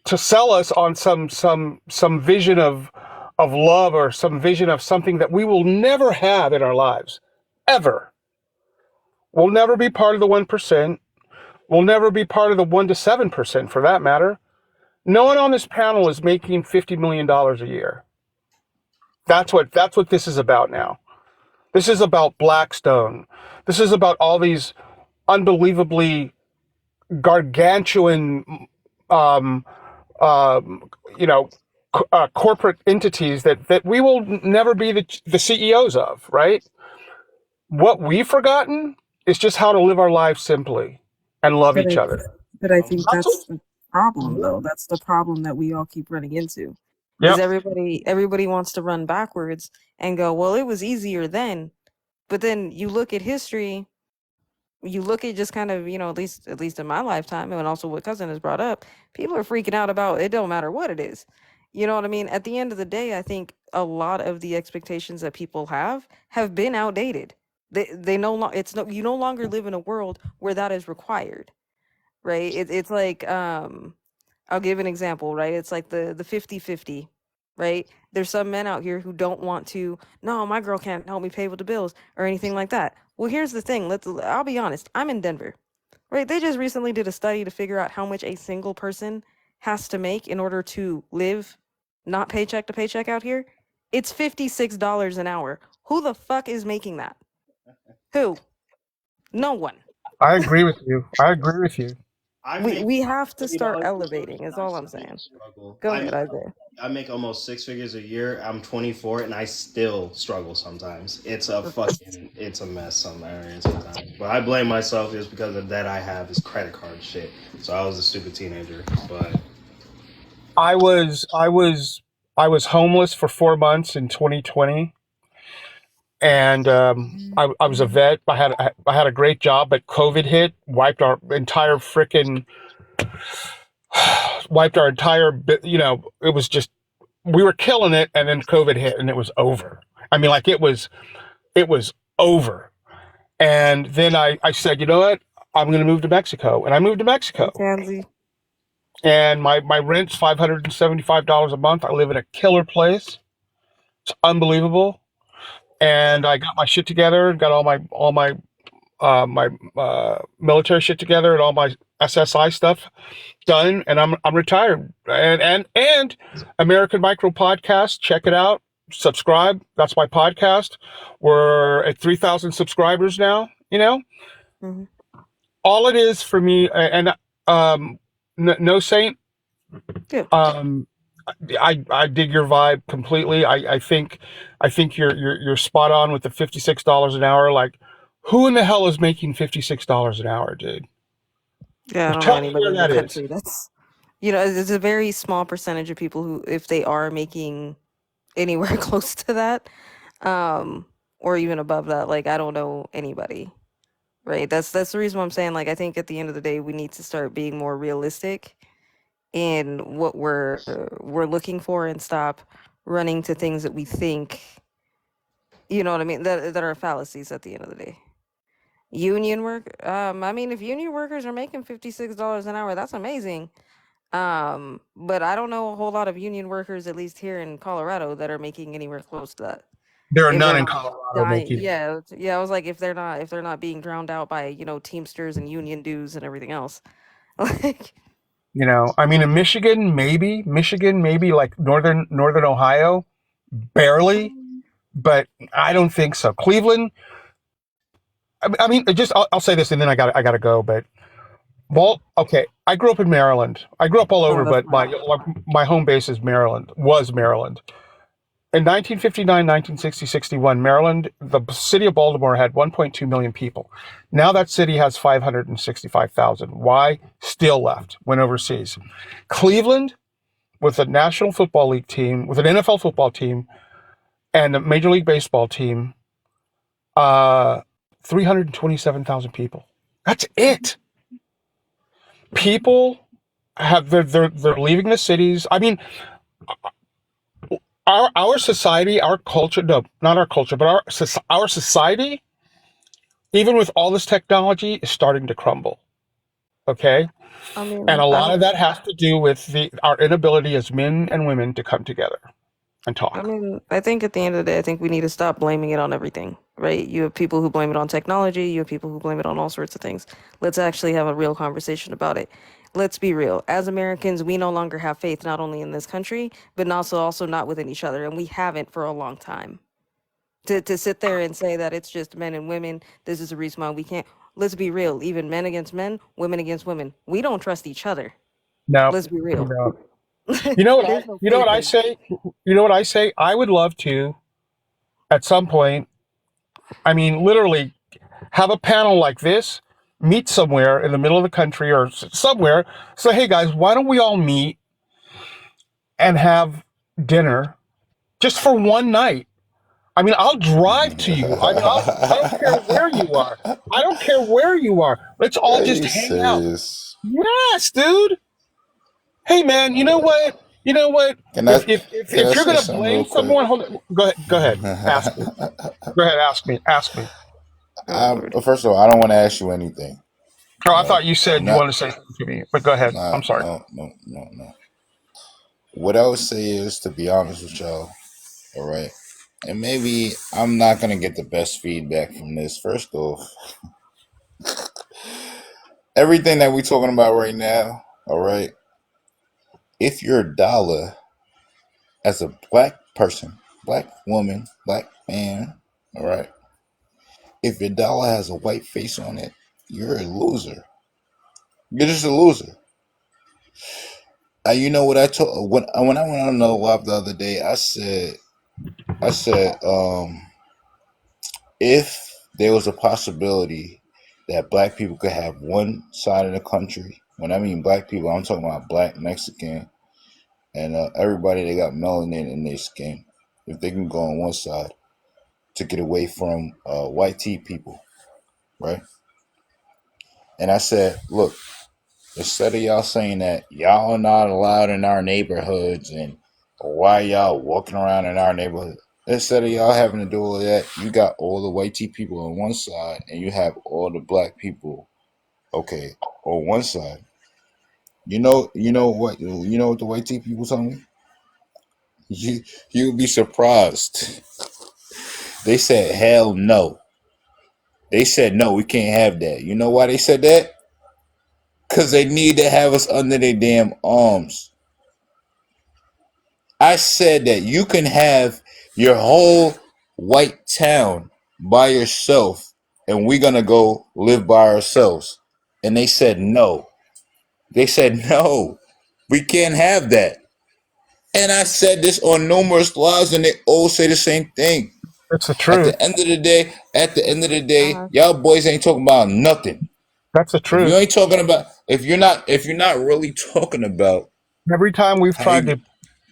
to sell us on some vision of love or some vision of something that we will never have in our lives, ever. We'll never be part of the 1%. We'll never be part of the 1 to 7%, for that matter. No one on this panel is making $50 million a year. That's what this is about now. This is about Blackstone. This is about all these unbelievably gargantuan, um, you know, corporate entities that we will never be the CEOs of, right? What we've forgotten is just how to live our lives simply and love But each I, other. but I think That's what, that's the problem, though. That's the problem that we all keep running into. Is yep. everybody wants to run backwards and go, well, it was easier then. But then you look at history, you look at just kind of, at least in my lifetime, and also what cousin has brought up, people are freaking out about it don't matter what it is. You know what I mean? At the end of the day, I think a lot of the expectations that people have been outdated. They no longer it's no you no longer live in a world where that is required, right? It's like I'll give an example, right? It's like the 50-50, right? There's some men out here who don't want to, no, my girl can't help me pay with the bills or anything like that. Well, here's the thing. I'll be honest. I'm in Denver, right? They just recently did a study to figure out how much a single person has to make in order to live not paycheck to paycheck out here. It's $56 an hour. Who the fuck is making that? Who? No one. I agree with you. I agree with you. I We make we have to start $30 an hour elevating, is and I all I'm still saying. struggle. Go ahead, Isaiah. I make almost six figures a year. I'm 24 and I still struggle sometimes. It's a mess sometimes. But I blame myself is because of that I have is credit card shit. So I was a stupid teenager. But I was homeless for 4 months in 2020, and I was a vet. I had a great job, but COVID hit, wiped our entire. It was just we were killing it, and then COVID hit, and it was over. I mean, like it was over. And then I said, you know what? I'm going to move to Mexico, and I moved to Hey, Mexico. Tansy. And my rent's $575 a month. I live in a killer place. It's unbelievable. And I got my shit together, got all my military shit together, and all my SSI stuff done, and I'm retired. And American Micro Podcast, check it out. Subscribe. That's my podcast. We're at 3,000 subscribers now. Hmm. All it is for me, and no saint. Yeah. Um, I dig your vibe completely. I think you're spot on with the $56 an hour. Like, who in the hell is making $56 an hour, dude? Yeah, I don't know Tell me anybody where in the that is. country that's, it's a very small percentage of people who, if they are making anywhere close to that, um, or even above that, like, I don't know anybody, right? That's the reason why I'm saying, like, I think at the end of the day, we need to start being more realistic in what we're looking for and stop running to things that we think, you know what I mean, that are fallacies at the end of the day. Union work, I mean, if union workers are making $56 an hour, that's amazing. But I don't know a whole lot of union workers, at least here in Colorado, that are making anywhere close to that. There are If they're none in not Colorado dying, making. yeah, I was like, if they're not being drowned out by, Teamsters and union dues and everything else. Like, I mean, in Michigan, maybe like northern Ohio, barely, but I don't think so. Cleveland. I mean, I'll say this, and then I gotta go. But well, okay. I grew up in Maryland. I grew up all oh, over, that's but my home base is Maryland. Was Maryland. In 1959, 1960, 61, Maryland, the city of Baltimore had 1.2 million people. Now that city has 565,000. Why? Still left, went overseas. Cleveland, with a National Football League team, with an NFL football team, and a Major League Baseball team, 327,000 people. That's it. People have they're leaving the cities. I mean, our society, our culture, no, not our culture, but our society, even with all this technology, is starting to crumble. Okay? I And mean, a I lot of don't. that has to do with our inability as men and women to come together and I talk. mean, I think at the end of the day, I think we need to stop blaming it on everything, right? You have people who blame it on technology, you have people who blame it on all sorts of things. Let's actually have a real conversation about it. Let's be real. As Americans, we no longer have faith not only in this country, but also not within each other, and we haven't for a long time. To sit there and say that it's just men and women, this is the reason why we can't. Let's be real. Even men against men, women against women. We don't trust each other. No, Let's be real. no. You know what? There's no You know what faith I in it. say. You know what I say. I would love to, at some point. I mean, literally, have a panel like this. Meet somewhere in the middle of the country or somewhere. Say, hey guys, why don't we all meet and have dinner just for one night? I mean, I'll drive to you. I mean, I don't care where you are. I don't care where you are. Let's all Are just you hang out. serious? Yes, dude. Hey, man. You know what? You know what? Can I If you're say gonna something real blame quick? someone, hold on. Go ahead. Go ahead. Ask me. Go ahead. Ask me. Ask me. Oh Lord. First of all, I don't want to ask you anything. Oh, All I right. thought you said you Not, wanted to say something to me, but go ahead. not, I'm sorry. no, no, no, no. What I would say is, to be honest with y'all, all right, and maybe I'm not gonna get the best feedback from this. First off, everything that we're talking about right now, all right, if your dollar as a black person, black woman, black man, all right, if your dollar has a white face on it, you're a loser. You're just a loser. You know what I told when I went on the live the other day, I said, if there was a possibility that black people could have one side of the country, when I mean black people, I'm talking about black, Mexican, and everybody that got melanin in their skin, if they can go on one side to get away from white tea people, right? And I said, look, instead of y'all saying that y'all are not allowed in our neighborhoods and why y'all walking around in our neighborhood, instead of y'all having to do all that, you got all the white tea people on one side and you have all the black people, okay, on one side. You know what the white tea people tell me? You you'll be surprised. They said hell no. They said no, we can't have that. You know why they said that? Cause they need to have us under their damn arms. I said that you can have your whole white town by yourself and we're going to go live by ourselves. And they said no. They said no. We can't have that. And I said this on numerous lives and they all say the same thing. That's the At truth. the end of the day, Uh, y'all boys ain't talking about nothing. That's the If you truth. ain't talking about if you're not really talking about Every time we've how tried you to,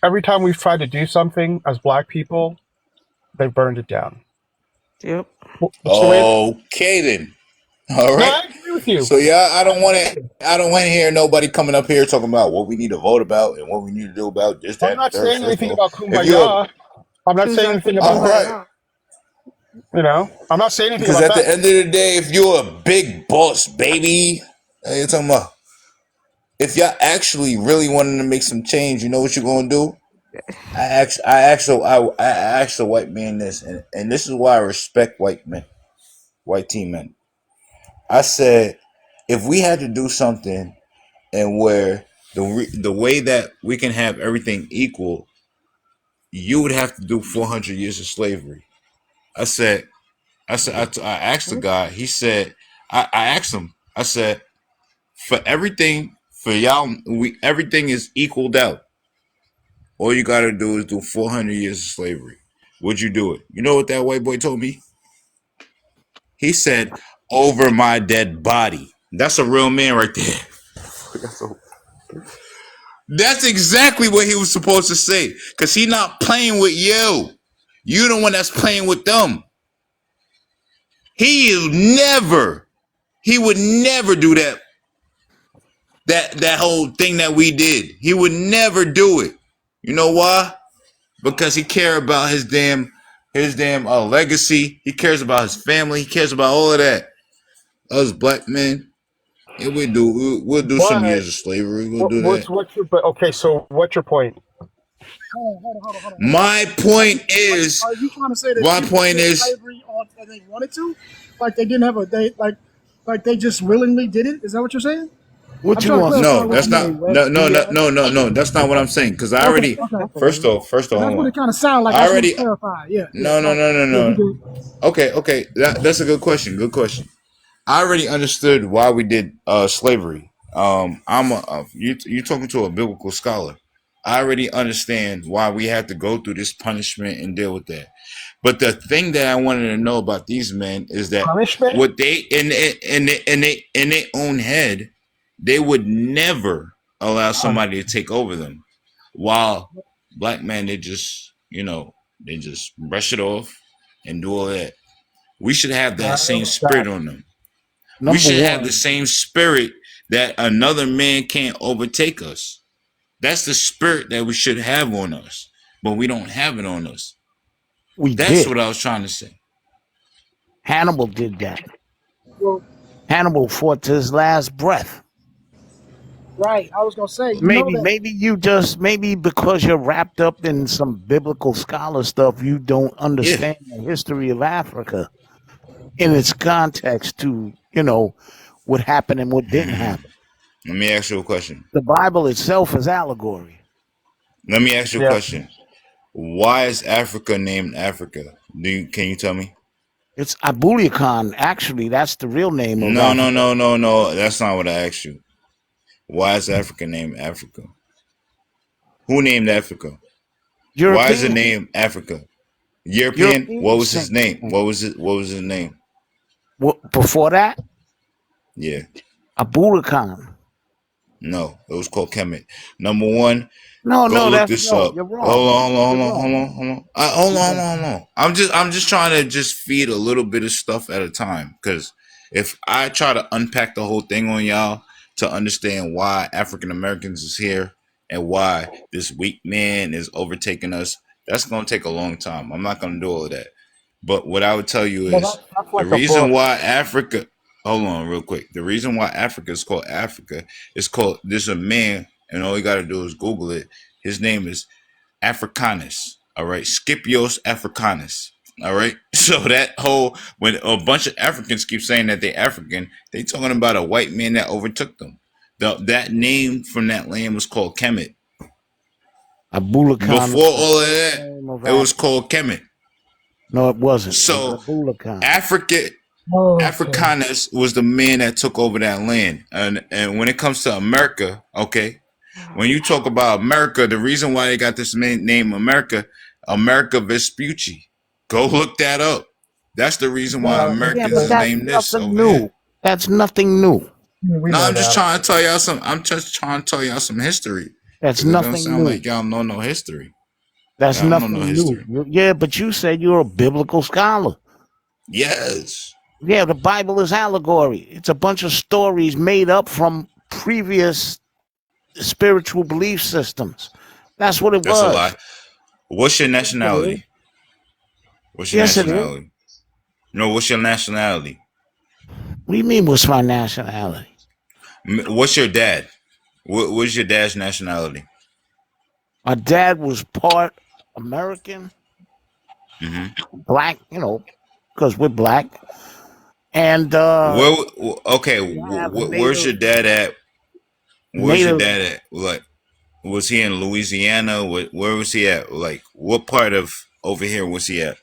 every time we've tried to do something as black people, they've burned it down. yep. It's the way it is. okay then. All No, right. I agree with you. So yeah, I don't want to hear nobody coming up here talking about what we need to vote about and what we need to do about this, I'm that, and the not third. saying First of anything all, about if you're kumbaya. I'm not saying anything all about, right, Kumbaya. I'm not saying anything because about at the that. end of the day, if you're a big boss, baby, you're talking about if y'all actually really wanting to make some change, you know what you're gonna do? I asked a white man this, and this is why I respect white men, white team men. I said, if we had to do something and where the way that we can have everything equal, you would have to do 400 years of slavery. I said, I asked the guy. He said, I asked him. I said, for everything for y'all, we everything is equaled out. All you got to do is do 400 years of slavery. Would you do it? You know what that white boy told me? He said, over my dead body. That's a real man right there. That's exactly what he was supposed to say. Because he not playing with you. You the one that's playing with them. He would never do that whole thing that we did. He would never do it. You know why? Because he cares about his damn legacy. He cares about his family. He cares about all of that. Us black men, yeah, we'll do some But years of slavery. We'll do that. what's your but okay? So what's your point? Hold on. My point is, Are you trying to say that my people point did is, slavery on and they wanted to, like they didn't have a they like they just willingly did it? Is that what you're saying? I'm What you trying to want to clarify no, what that's you say, mean, not, bro. no, no, no, BA? no, no, no. That's not what I'm saying. Because I Okay, already, okay. first off, 'Cause that's hold what on. it kind of sounded like. I I just want to already, clarify. Yeah, yeah. no, no, So no, no, yeah, you no. did. Okay. That's a good question. Good question. I already understood why we did slavery. You talking to a biblical scholar. I already understand why we had to go through this punishment and deal with that. But the thing that I wanted to know about these men is that Punishment? what they in their own head, they would never allow somebody to take over them. While black men, they just brush it off and do all that. We should have that same spirit on them. We Number should have the one, same spirit that another man can't overtake us. That's the spirit that we should have on us, but we don't have it on us. we That's did. what I was trying to say. Hannibal did that. Well, Hannibal fought to his last breath. right. I was gonna say, you know that. Maybe because you're wrapped up in some biblical scholar stuff, you don't Yeah. understand the history of Africa in its context to, what happened and what didn't happen. Let me ask you a question. The Bible itself is allegory. Let me ask you a Yeah. question. Why is Africa named Africa? Can you tell me? It's Abulikan. Actually, that's the real name of No, no, Africa. no, no, no. That's not what I asked you. Why is Africa named Africa? Who named Africa? Why is it European. named Africa? European? What Europeans was his think. name? What was his name? Before that, Yeah. Abulikan. No, it was called Kemet. Number one, No, go no, look that's this no. up. You're wrong. Hold You're on, hold wrong. on, hold on. Hold on, Yeah. hold on. I'm just trying to just feed a little bit of stuff at a time. Because if I try to unpack the whole thing on y'all to understand why African Americans is here and why this weak man is overtaking us, that's gonna take a long time. I'm not gonna do all of that. But what I would tell you Well, is that's the like a reason book. why Africa. Hold on, real quick. The reason why Africa is called Africa is called. There's a man, and all you got to do is Google it. His name is Africanus. All right, Scipios Africanus. All right. So that whole when a bunch of Africans keep saying that they're African, they talking about a white man that overtook them. That name from that land was called Kemet. Abulikan Before was the all of first that, name of it was Africa. called Kemet. No, it wasn't. It was So Abulikan. Africa Okay. Africanus was the man that took over that land. And when it comes to America, okay, when you talk about America, the reason why they got this name America, America Vespucci. Go look that up. That's the reason why Yeah, Americans but is that's named this nothing over here. new. That's nothing new. We No, know I'm just that. trying to tell y'all some. I'm just trying to tell y'all some history That's because it don't nothing sound new. like y'all know no history. That's Y'all don't know no nothing new. history. Yeah, but you said you're a biblical scholar. Yes, Yeah, the Bible is allegory. It's a bunch of stories made up from previous spiritual belief systems. That's what it that's a lie. was. What's your Yes, it is. nationality? What's your Yes, it is. nationality? No, what's your nationality? What do you mean, what's my nationality? What's your dad? What's your dad's nationality? My dad was part American, Mm-hmm. black, because we're black. And Where? Okay, we have where's your dad at? Where's your native, dad at? Like, was he in Louisiana? Where was he at? Like, what part of over here was he at?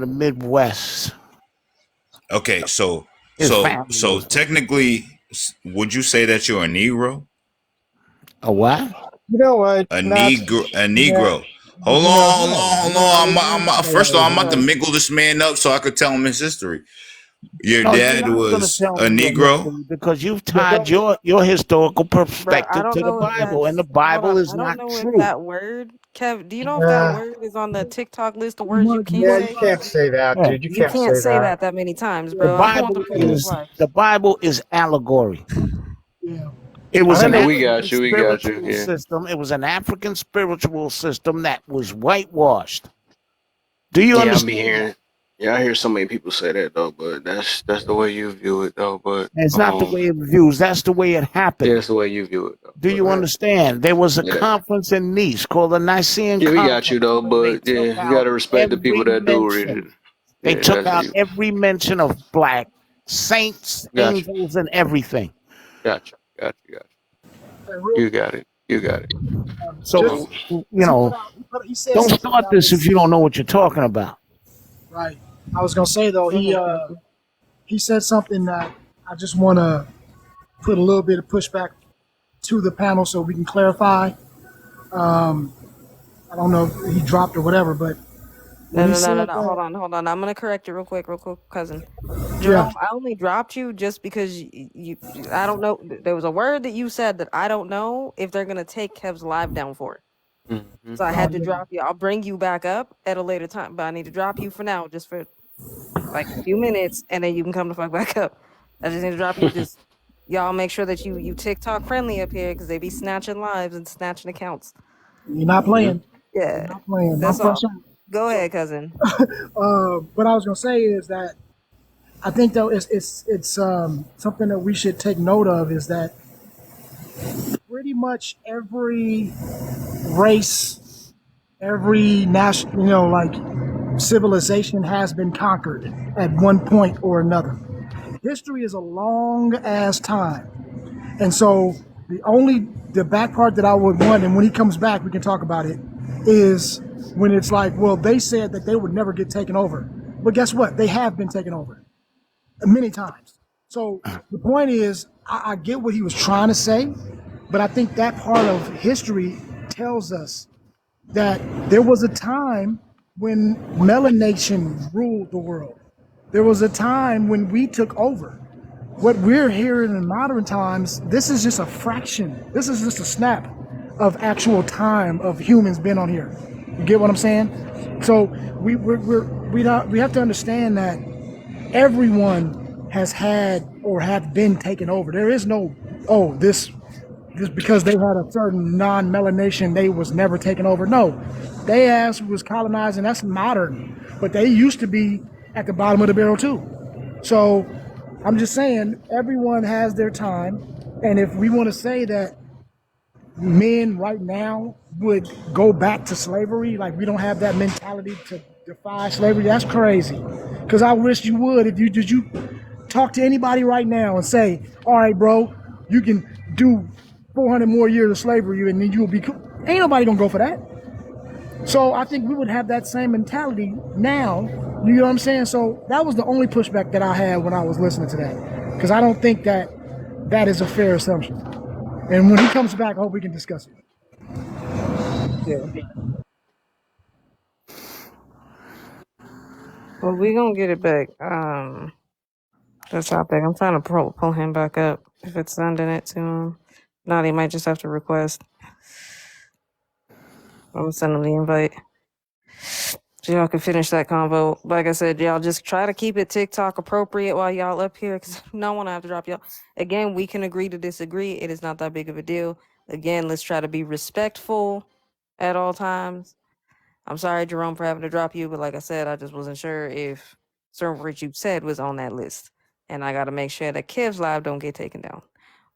the Midwest. Okay, His family so was from technically, would you say that you're a Negro? a what? You know what? A Not. Negro, a Yeah. Negro. Hold No. on, hold No. on, hold No. on. No. First of all, I'm about to No. mingle this man up so I could tell him his history. Your No, you're dad not going to was tell a me your Negro? history because you've But tied your historical bro, I perspective don't to the know if Bible, and the that's hold Bible on. is I don't not know if true. that word, Kev, do you know if that Uh, word is on the TikTok list of you words you want you can't Yeah, want you say? can't say that, Yeah. dude. You You can't can't say say that. that many times, The bro. yeah, I want Bible them to know Mm. that's is why. the Bible is allegory. yeah. It I was I an know get we it. African got you. We got you. spiritual Yeah. system. It was an African spiritual system that was whitewashed. Do you Yeah, I be understand that? hearing. Yeah, I hear so many people say that though, but that's the way you view it though. But It's not the way it views. That's the way it yeah, happened. it's the way you view it though. Do But you understand? There was a yeah, conference in Nice called the Nicene yeah, we got you Conference though. where they But took yeah, you out gotta respect the people every that do read it. mention. They Yeah, took that's out you. every mention of black saints, Got you. angels, and everything. Got you. Got you. Got And real you. You quick, got it. You got it. just Um, So, you because know, he said don't something start that this if was you don't know what you're talking about. right. I was gonna say though, Go ahead, Kevin. he said something that I just want to put a little bit of pushback to the panel so we can clarify. Um, I don't know if he dropped or whatever, but when No, he no, no, no, said no. that, Hold on. I'm gonna correct you real quick, cousin. yeah, Jerome, I only dropped you just because I don't know. There was a word that you said that I don't know if they're gonna take Kev's live down for it. hmm So I oh had to yeah, drop you. I'll bring you back up at a later time, but I need to drop you for now, just for like a few minutes, and then you can come the fuck back up. I just need to drop you. Just y'all make sure that you TikTok friendly up here because they be snatching lives and snatching accounts. you're not hmm playing, you're Yeah, not playing. I'm that's fresh all. out. Go So, ahead, cousin. what I was gonna say is that I think though it's something that we should take note of is that pretty much every race, every national, like civilization has been conquered at one point or another. History is a long ass time. And so the back part that I would want, and when he comes back, we can talk about it, is when it's like, well, they said that they would never get taken over. But guess what? They have been taken over many times. So the point is, I get what he was trying to say, but I think that part of history tells us that there was a time when melanation ruled the world. There was a time when we took over. What we're hearing in modern times, this is just a fraction. This is just a snap of actual time of humans being on here. You get what I'm saying? So we have to understand that everyone has had or have been taken over. There is no, oh, this just because they had a certain non-melanation, they was never taken over. No, they ass was colonizing. That's modern, but they used to be at the bottom of the barrel too. So I'm just saying, everyone has their time, and if we want to say that men right now would go back to slavery, like we don't have that mentality to defy slavery, that's crazy. Because I wish you would. If you did, you talk to anybody right now and say, "All right, bro, you can do 400 more years of slavery, and then you'll be." Ain't nobody gonna go for that. So I think we would have that same mentality now. You know what I'm saying? So that was the only pushback that I had when I was listening to that, because I don't think that that is a fair assumption. And when he comes back, I hope we can discuss it. Yeah. Well, we gonna get it back. The topic. I'm trying to pull him back up if it's sending it to him. Not, he might just have to request. I'm gonna send him the invite so y'all can finish that convo. Like I said, y'all just try to keep it TikTok appropriate while y'all up here, because no one have to drop y'all. Again, we can agree to disagree. It is not that big of a deal. Again, let's try to be respectful at all times. I'm sorry, Jerome, for having to drop you, but like I said, I just wasn't sure if certain words you said was on that list, and I got to make sure that Kev's live don't get taken down.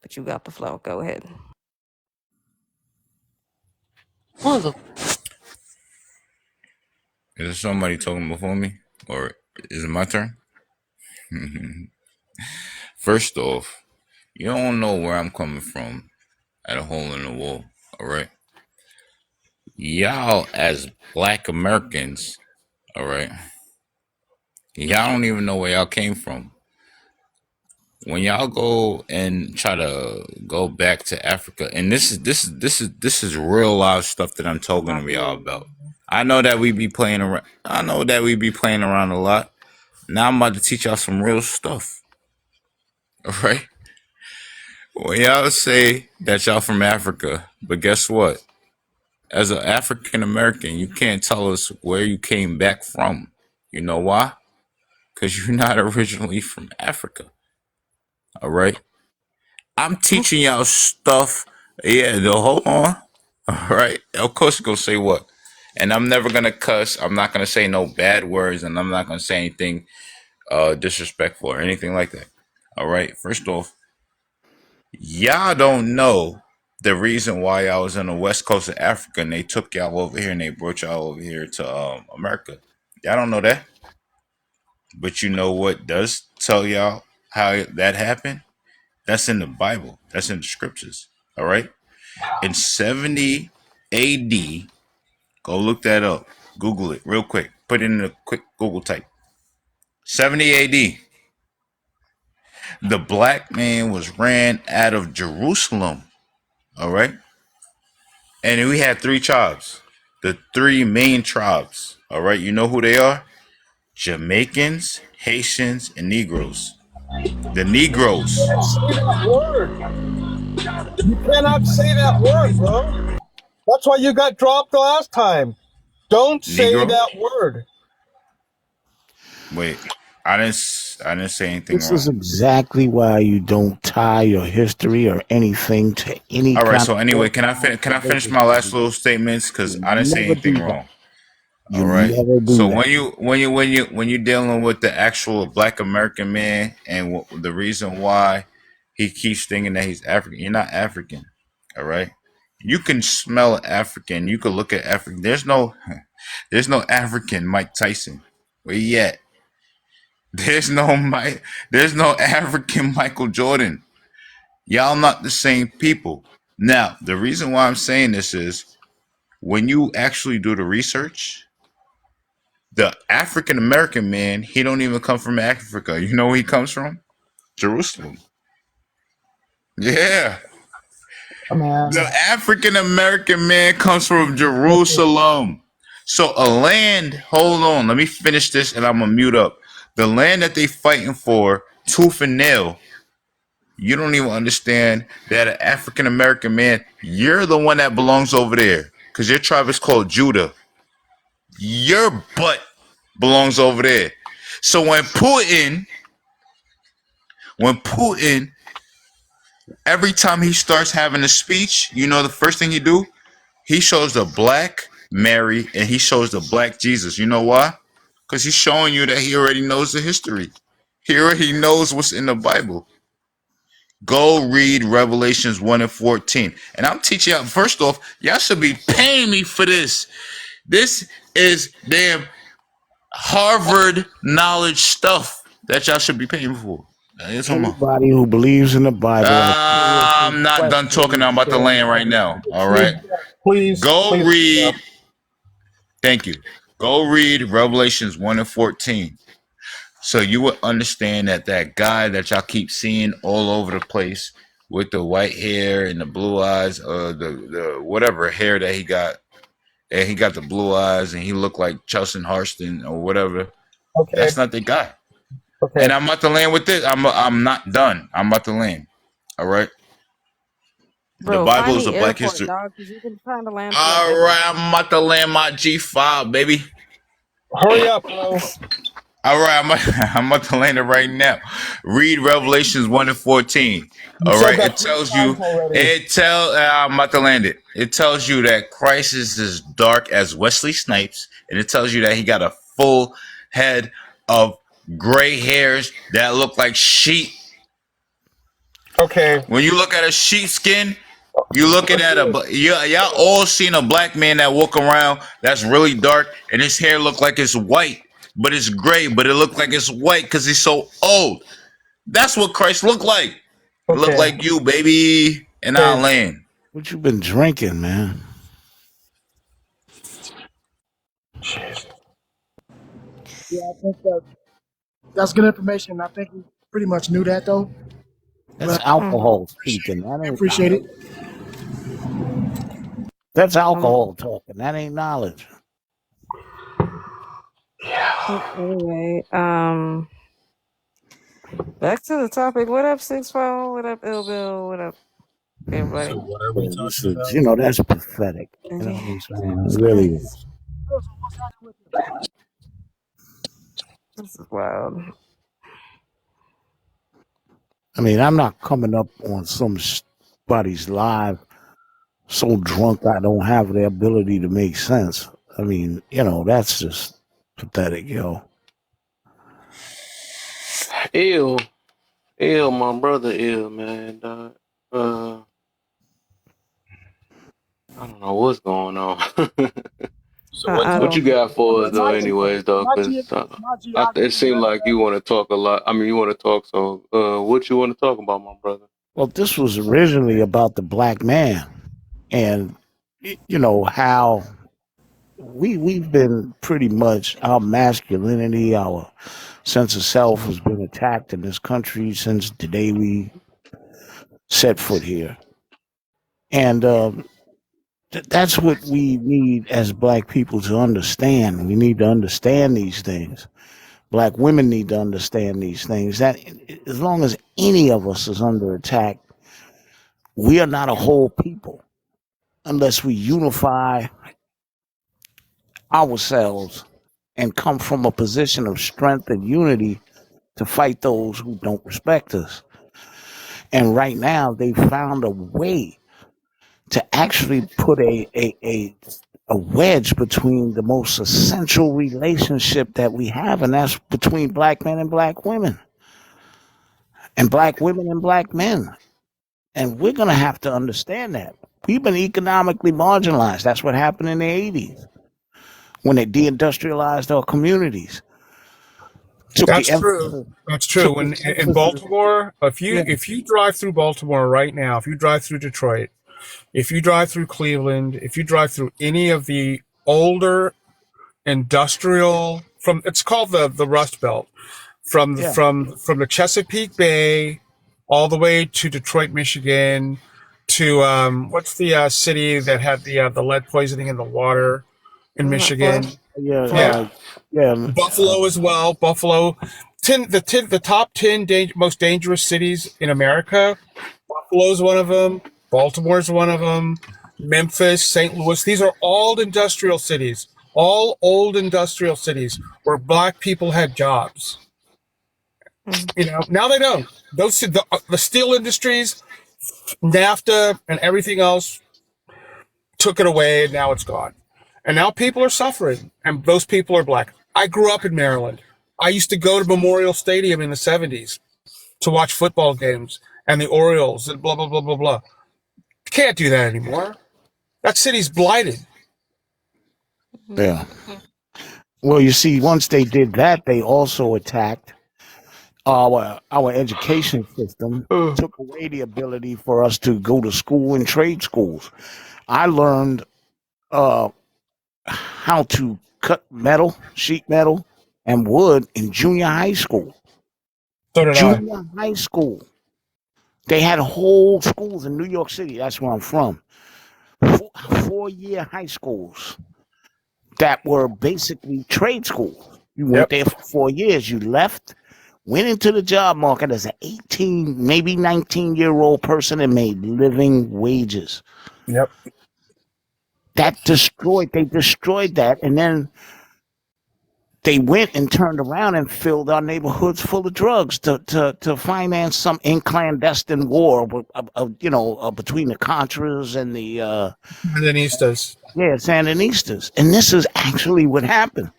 But you got the flow. Go ahead. Is there somebody talking before me? Or is it my turn? First off, you don't know where I'm coming from at a hole in the wall, all right? Y'all, as black Americans, all right, y'all don't even know where y'all came from. When y'all go and try to go back to Africa, and this is real live stuff that I'm talking to y'all about. I know that we be playing around. I know that we be playing around a lot, Now I'm about to teach y'all some real stuff. All right. Well, y'all say that y'all from Africa, but guess what? As an African American, you can't tell us where you came back from. You know why? Because you're not originally from Africa. All right. I'm teaching y'all stuff. Yeah, no, hold on. All right. Of course, you're going to say what? And I'm never going to cuss. I'm not going to say no bad words. And I'm not going to say anything disrespectful or anything like that. All right. First off, y'all don't know the reason why I was on the west coast of Africa and they took y'all over here and they brought y'all over here to America. Y'all don't know that. But you know what does tell y'all how that happened? That's in the Bible. That's in the scriptures. All right. In 70 AD, go look that up. Google it real quick. Put it in a quick Google type. 70 AD. The black man was ran out of Jerusalem. All right. And we had three tribes. The three main tribes. All right. You know who they are? Jamaicans, Haitians, and Negroes. The Negroes. Say that word. You cannot say that word, bro. That's why you got dropped the last time. Don't say Negro. that word. Wait. I didn't say anything This is wrong. exactly why you don't tie your history or anything to any All right. kind So of anyway, bloodline can or I finish religious my last little affiliation. statements? Because You I didn't say never anything do that. wrong. You All right. never So do that. when you're dealing with the actual Black American man and the reason why he keeps thinking that he's African, you're not African. All right. You can smell African. You can look at African. There's no African Mike Tyson. Where you at? There's no Mike. There's no African Michael Jordan. Y'all not the same people. Now, the reason why I'm saying this is when you actually do the research, the African American man, he don't even come from Africa. You know where he comes from? Jerusalem. Yeah. Man. The African American man comes from Okay. Jerusalem. So a land, hold on, let me finish this and I'm gonna mute up. The land that they fighting for, tooth and nail, you don't even understand that an African American man, you're the one that belongs over there. Because your tribe is called Judah. Your butt belongs over there. So when Putin, every time he starts having a speech, you know the first thing he do? He shows the black Mary and he shows the black Jesus. You know why? Because he's showing you that he already knows the history. He already knows what's in the Bible. Go read Revelations 1 and 14. And I'm teaching y'all, first off, y'all should be paying me for this. This is damn Harvard knowledge stuff that y'all should be paying for. It's on my. Anybody who believes in the Bible are seriously I'm not done talking. questioning I'm about to their land right now. All Please, right. understanding. Go please. read. Thank you. Go read Revelations 1 and 14. So you would understand that that guy that y'all keep seeing all over the place with the white hair and the blue eyes, the whatever hair that he got, and he got the blue eyes and he looked like Chelsea Harston or whatever. Okay. That's not the guy. Okay. And I'm about to land with this. I'm not done. I'm about to land. All right. The Bro, Bible find is a the black airport, history. dog, because you've been trying to land for like All ever. right. I'm about to land my G5, baby. Hurry up, bro. All right, I'm about to land it right now. Read Revelations 1 and 14. You All said right, that it three tells times you, already. I'm about to land it. It tells you that Christ is as dark as Wesley Snipes, and it tells you that he got a full head of gray hairs that look like sheep. Okay. When you look at a sheepskin, you looking at y'all all seen a black man that walk around that's really dark and his hair look like it's white, but it's gray, but it look like it's white because he's so old. That's what Christ looked like. It looked Okay. like you, baby, in our Okay. land. What you been drinking, man? Jeez. Yeah, I think that's good information. I think we pretty much knew that though, That's but alcohol speaking. That I ain't appreciate it. knowledge. That's Um, alcohol talking. That ain't knowledge. Anyway, back to the topic. What up, 6 What up, Ill Bill? What up, So everybody? what are we Yeah, this talking is, about? that's pathetic. You know what I'm saying? It really is. This is wild. I mean, I'm not coming up on somebody's live so drunk I don't have the ability to make sense. I mean, that's just pathetic, yo. Ill, ill, my brother, ill, man. Dog. I don't know what's going on. So what I What you don't. got for us, though? My, Anyways, though, my, because ge- my it geography seemed like you want to talk a lot. I mean, you want to talk. So, what you want to talk about, my brother? Well, this was originally about the black man, and how we've been pretty much our masculinity, our sense of self has been attacked in this country since the day we set foot here, and that's what we need as black people to understand. We need to understand these things. Black women need to understand these things. That as long as any of us is under attack, we are not a whole people unless we unify ourselves and come from a position of strength and unity to fight those who don't respect us. And right now, they found a way to actually put a wedge between the most essential relationship that we have, and that's between black men and black women, and black women and black men. And we're going to have to understand that. We've been economically marginalized. That's what happened in the 80s when they deindustrialized our communities. Took the That's true. emphasis. That's true. Took the When in emphasis. Baltimore, Yeah, if you drive through Baltimore right now, if you drive through Detroit, if you drive through Cleveland, if you drive through any of the older industrial from it's called the Rust Belt yeah. from the Chesapeake Bay all the way to Detroit, Michigan, to what's the city that had the lead poisoning in the water in Isn't that Florida? Michigan? Yeah, Yeah, yeah. Buffalo as well. Buffalo, the top 10 most dangerous cities in America. Buffalo's one of them. Baltimore's one of them. Memphis, St. Louis. These are all industrial cities, all old industrial cities where black people had jobs. Mm-hmm. Now they don't. The steel industries, NAFTA, and everything else took it away, and now it's gone. And now people are suffering, and those people are black. I grew up in Maryland. I used to go to Memorial Stadium in the 70s to watch football games and the Orioles and blah, blah, blah, blah, blah. Can't do that anymore. That city's blighted. Yeah. Well, you see, once they did that, they also attacked our education system, took away the ability for us to go to school and trade schools. I learned uh, how to cut metal, sheet metal, and wood in junior high school. So did I. Junior high school. They had whole schools in New York City. That's where I'm from. 4 year high schools that were basically trade schools. You went Yep. there for 4 years. You left, went into the job market as an 18, maybe 19-year-old person and made living wages. Yep. They destroyed that. And then they went and turned around and filled our neighborhoods full of drugs to finance some clandestine war, between the Contras and the Sandinistas. Sandinistas. And this is actually what happened.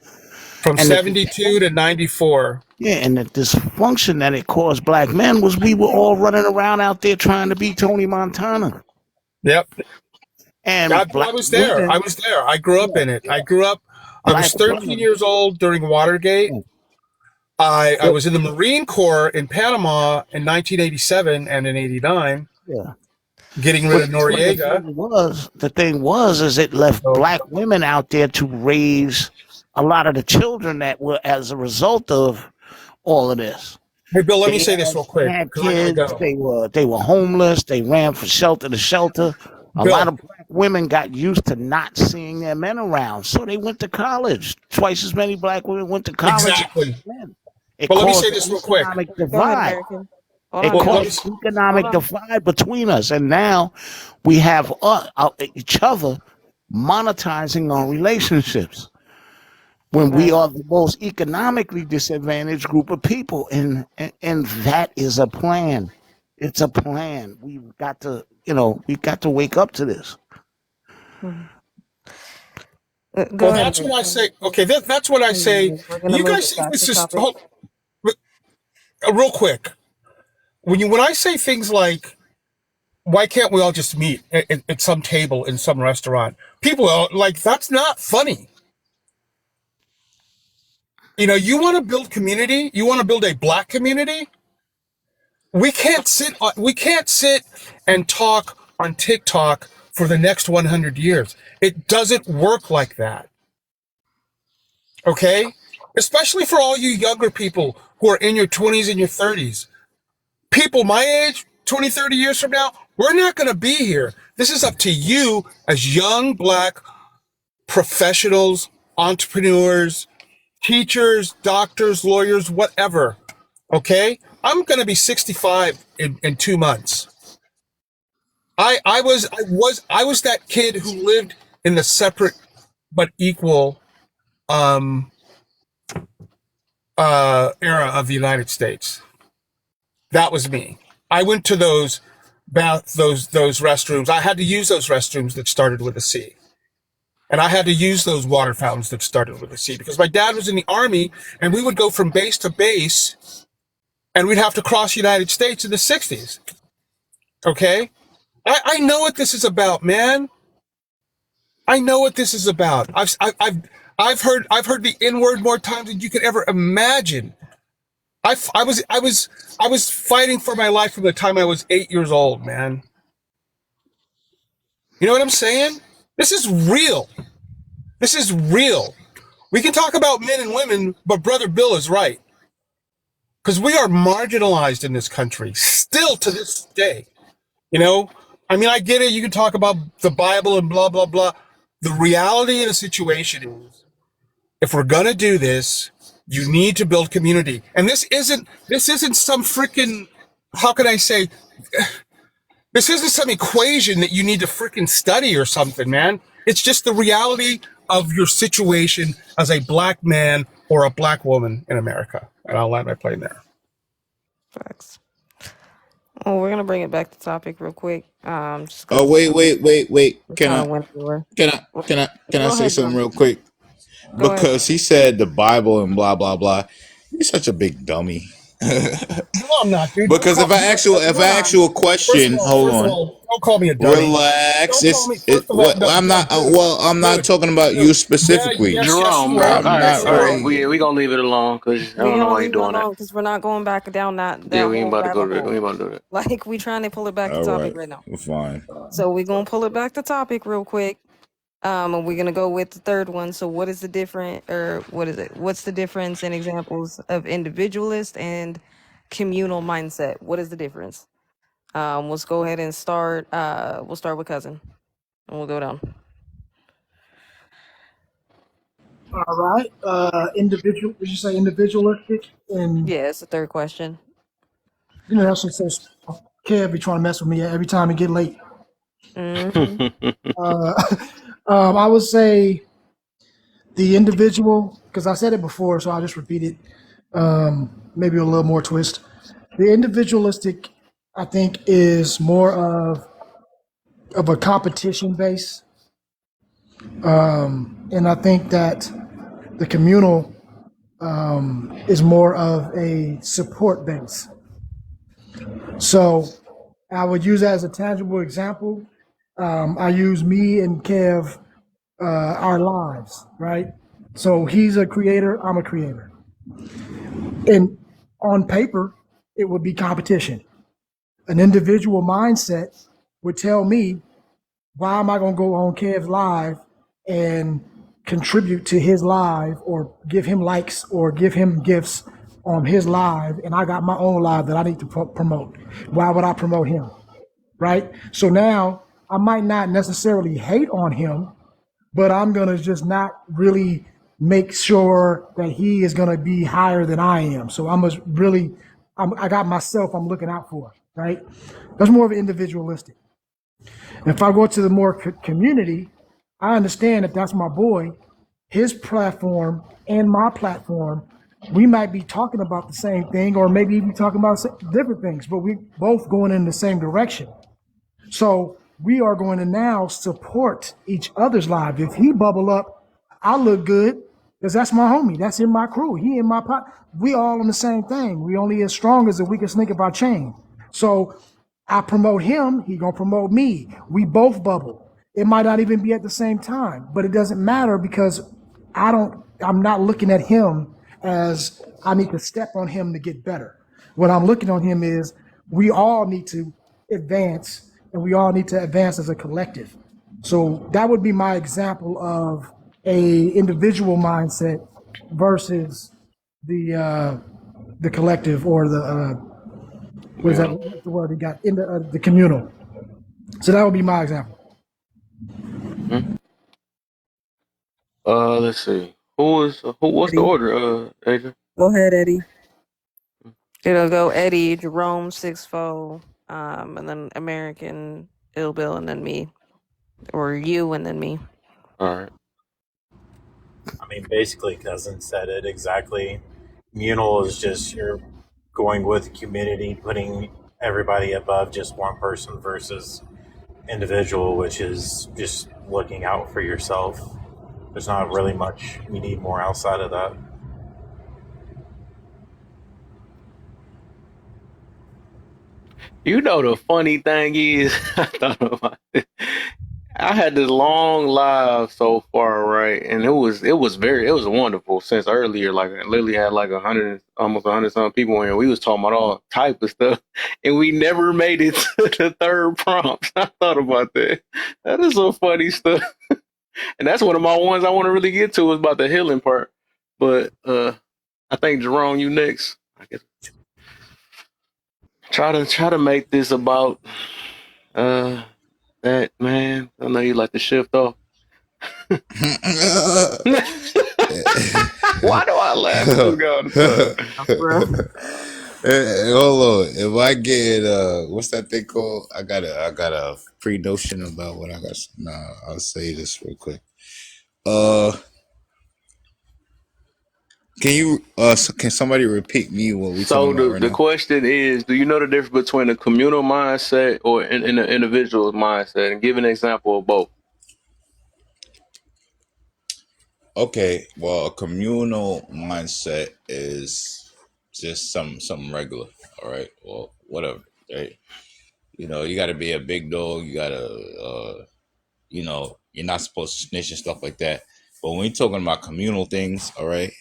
From And the 72 to 94. Yeah, and the dysfunction that it caused black men was we were all running around out there trying to be Tony Montana. Yep. And I was there. I was there. I grew up in it. I was black 13 women, years old during Watergate. yeah, I was in the Marine Corps in Panama in 1987 and in 89, yeah. getting rid But of the Noriega. thing was, is it left So, black women out there to raise a lot of the children that were as a result of all of this. hey, Bill, let me They say this had, real they quick had because I got to kids. go. They were homeless. They ran from shelter to shelter. A lot Bill. of black women got used to not seeing their men around, so they went to college. Twice as many black women went to college as Exactly. men. It But let me say caused this an real quick. economic Go ahead, divide. American. Hold It on, Well, let Bill. me. caused an Hold economic on. divide between us, and now we have each other monetizing on relationships when we Right. are the most economically disadvantaged group of people, and that is a plan. It's a plan. We've got to, we've got to wake up to this. Mhm. Well, Go ahead, that's what I American. say. Okay, that's what I say. Anyways, we're gonna You move guys it think back to this is topic. real quick. When I say things like, "Why can't we all just meet at some table in some restaurant?" People are like, "That's not funny." You want to build community. You want to build a black community. We can't sit and talk on TikTok for the next 100 years. It doesn't work like that. Okay? Especially for all you younger people who are in your 20s and your 30s. People my age, 20, 30 years from now, we're not going to be here. This is up to you as young black professionals, entrepreneurs, teachers, doctors, lawyers, whatever. Okay? I'm going to be 65 in 2 months. I was that kid who lived in the separate but equal um era of the United States. That was me. I went to those restrooms. I had to use those restrooms that started with a C. And I had to use those water fountains that started with a C because my dad was in the army and we would go from base to base and we'd have to cross the United States in the 60s. Okay? I know what this is about, man. I know what this is about. I've heard the N word more times than you could ever imagine. I was fighting for my life from the time I was 8 years old, man. You know what I'm saying? This is real. This is real. We can talk about men and women, but Brother Bill is right. Because we are marginalized in this country, still to this day. You know? I mean, I get it. You can talk about the Bible and blah, blah, blah. The reality of the situation is if we're gonna do this, you need to build community. And this isn't some freaking, how can I say, this isn't some equation that you need to freaking study or something, man. It's just the reality of your situation as a black man or a black woman in America. And I'll land my plane there. Facts. Oh, we're gonna bring it back to topic real quick. Just Oh, because wait. we Can kind I of went everywhere. can I Well, can I can I go say ahead, something Bill. real quick? Go ahead. Because he said the Bible and blah blah blah. You're such a big dummy. No, I'm not, dude. Don't Because call. if I ask Ron, you a question, hold first of on, all, don't call me a dummy. relax. Don't call me. First of all, no, I'm no, not. Well, I'm not dude, talking about you dude. Yeah, specifically. yes, Jerome, you bro. are. All I'm right, Yes, not all you right. are. really. We gonna leave it alone because I We don't know gonna why you leave it doing that. alone because we're not going back down Yeah, that we ain't whole about to go rabbit to. We hole. ain't about to do that. Like we trying to pull it back to All topic right, right now. fine. So we're gonna pull it back to topic real quick. And we're gonna go with the third one. So what is the different, or what is it? What's the difference in examples of individualist and communal mindset? What is the difference? Let's go ahead and start. We'll start with cousin, and we'll go down. All right. Individual. Did you say individualistic? And Yeah, it's the third question. that's what says. Kev be trying to mess with me every time it get late. Mm-hmm. Uh, I would say the individual, because I said it before, so I'll just repeat it. Maybe a little more twist. The individualistic, I think, is more of a competition base, and I think that the communal is more of a support base. So I would use that as a tangible example. I use me and Kev, our lives, right? So he's a creator, I'm a creator. And on paper, it would be competition. An individual mindset would tell me, why am I going to go on Kev's live and contribute to his live or give him likes or give him gifts on his live? And I got my own live that I need to promote. Why would I promote him? Right? So now I might not necessarily hate on him, but I'm going to just not really make sure that he is going to be higher than I am. So I must really, I got myself I'm looking out for, right? That's more of an individualistic. And if I go to the more community, I understand that that's my boy, his platform and my platform. We might be talking about the same thing, or maybe even talking about different things, but we both going in the same direction. So we are going to now support each other's lives. If he bubble up, I look good because that's my homie. That's in my crew. He in my pot. We all in the same thing. We only as strong as the weakest link of our chain. So I promote him. He gonna promote me. We both bubble. It might not even be at the same time, but it doesn't matter because I'm not looking at him as I need to step on him to get better. What I'm looking on him is we all need to advance and we all need to advance as a collective. So that would be my example of a individual mindset versus the collective or what is that? Communal. What's the word he got in the communal? So that would be my example. Hmm? Let's see. What's the Eddie. order, Adrian? Go ahead, Eddie. It'll go Eddie, Jerome, Sixfold, and then American, Ill Bill, and then me. Or you and then me. All right. I mean, basically, Cousin said it exactly. Communal is just you're going with community, putting everybody above just one person versus individual, which is just looking out for yourself. There's not really much you need more outside of that. You know the funny thing is, I thought about it. I had this long live so far, right? And it was wonderful since earlier. Like I literally had like 100, almost 100 some people in here. We was talking about all type of stuff, and we never made it to the third prompt. I thought about that. That is some funny stuff, and that's one of my ones I want to really get to is about the healing part. But I think Jerome, you next. I guess try to make this about uh that man. I know you like to shift off. Why do I laugh at this guy all the time? Bro. Hold on. If I get what's that thing called? I got a pre notion about what I got. Nah, I'll say this real quick. Uh, can somebody repeat me what we talking So about the right the now? question is, do you know the difference between a communal mindset or in an individual's mindset? And give an example of both. Okay, well, a communal mindset is just something regular. All right, well, whatever. Right, you got to be a big dog. You got to, you're not supposed to snitch and stuff like that. But when you're talking about communal things, all right,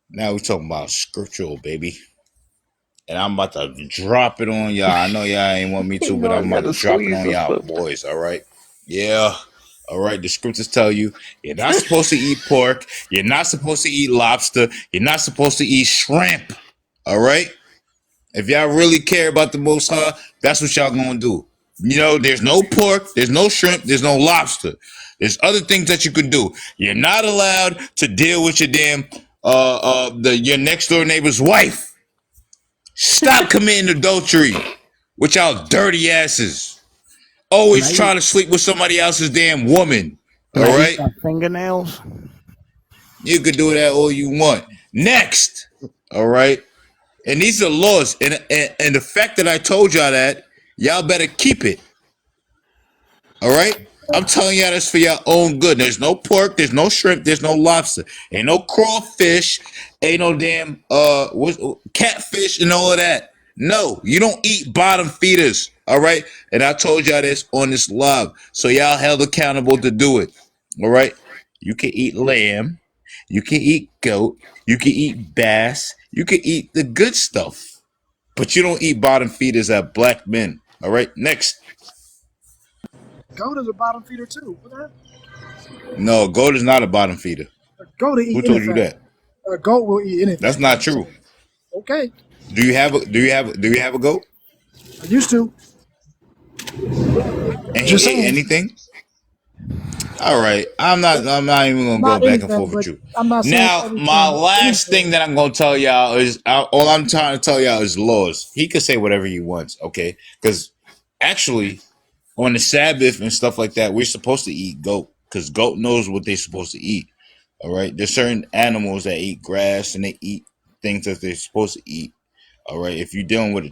now we're talking about scriptural, baby. And I'm about to drop it on y'all. I know y'all ain't want me to, You but I'm always got about to to drop it squeeze on some y'all, stuff. boys. All right. Yeah. All right. The scriptures tell you you're not supposed to eat pork. You're not supposed to eat lobster. You're not supposed to eat shrimp. All right. If y'all really care about the Most High, that's what y'all gonna do. There's no pork, there's no shrimp, there's no lobster. There's other things that you could do. You're not allowed to deal with your damn your next door neighbor's wife. Stop committing adultery with y'all dirty asses. Can Always I eat? trying to sleep with somebody else's damn woman. Can All I eat right? my fingernails? You could do that all you want. Next. All right? And these are laws. And the fact that I told y'all that, y'all better keep it. All right? I'm telling y'all this for your own good. There's no pork, there's no shrimp, there's no lobster, ain't no crawfish, ain't no damn catfish and all of that. No, you don't eat bottom feeders. All right? And I told y'all this on this live. So y'all held accountable to do it. All right? You can eat lamb, you can eat goat, you can eat bass, you can eat the good stuff. But you don't eat bottom feeders at black men. All right? Next. Goat is a bottom feeder too. What the heck? No, goat is not a bottom feeder. A goat to Who eat told you anything. that? A goat will eat That's anything. I'm not just true. saying. Okay, Do you have a goat? I used to. and Just he ate saying. anything. All right, I'm not even gonna go Not back and anything, forth but with you. I'm not saying Now, my everything. last thing Anything. that I'm gonna tell y'all is all I'm trying to tell y'all is laws. He could say whatever he wants, okay? Because actually, on the Sabbath and stuff like that, we're supposed to eat goat because goat knows what they're supposed to eat. All right, there's certain animals that eat grass and they eat things that they're supposed to eat. All right, if you're dealing with a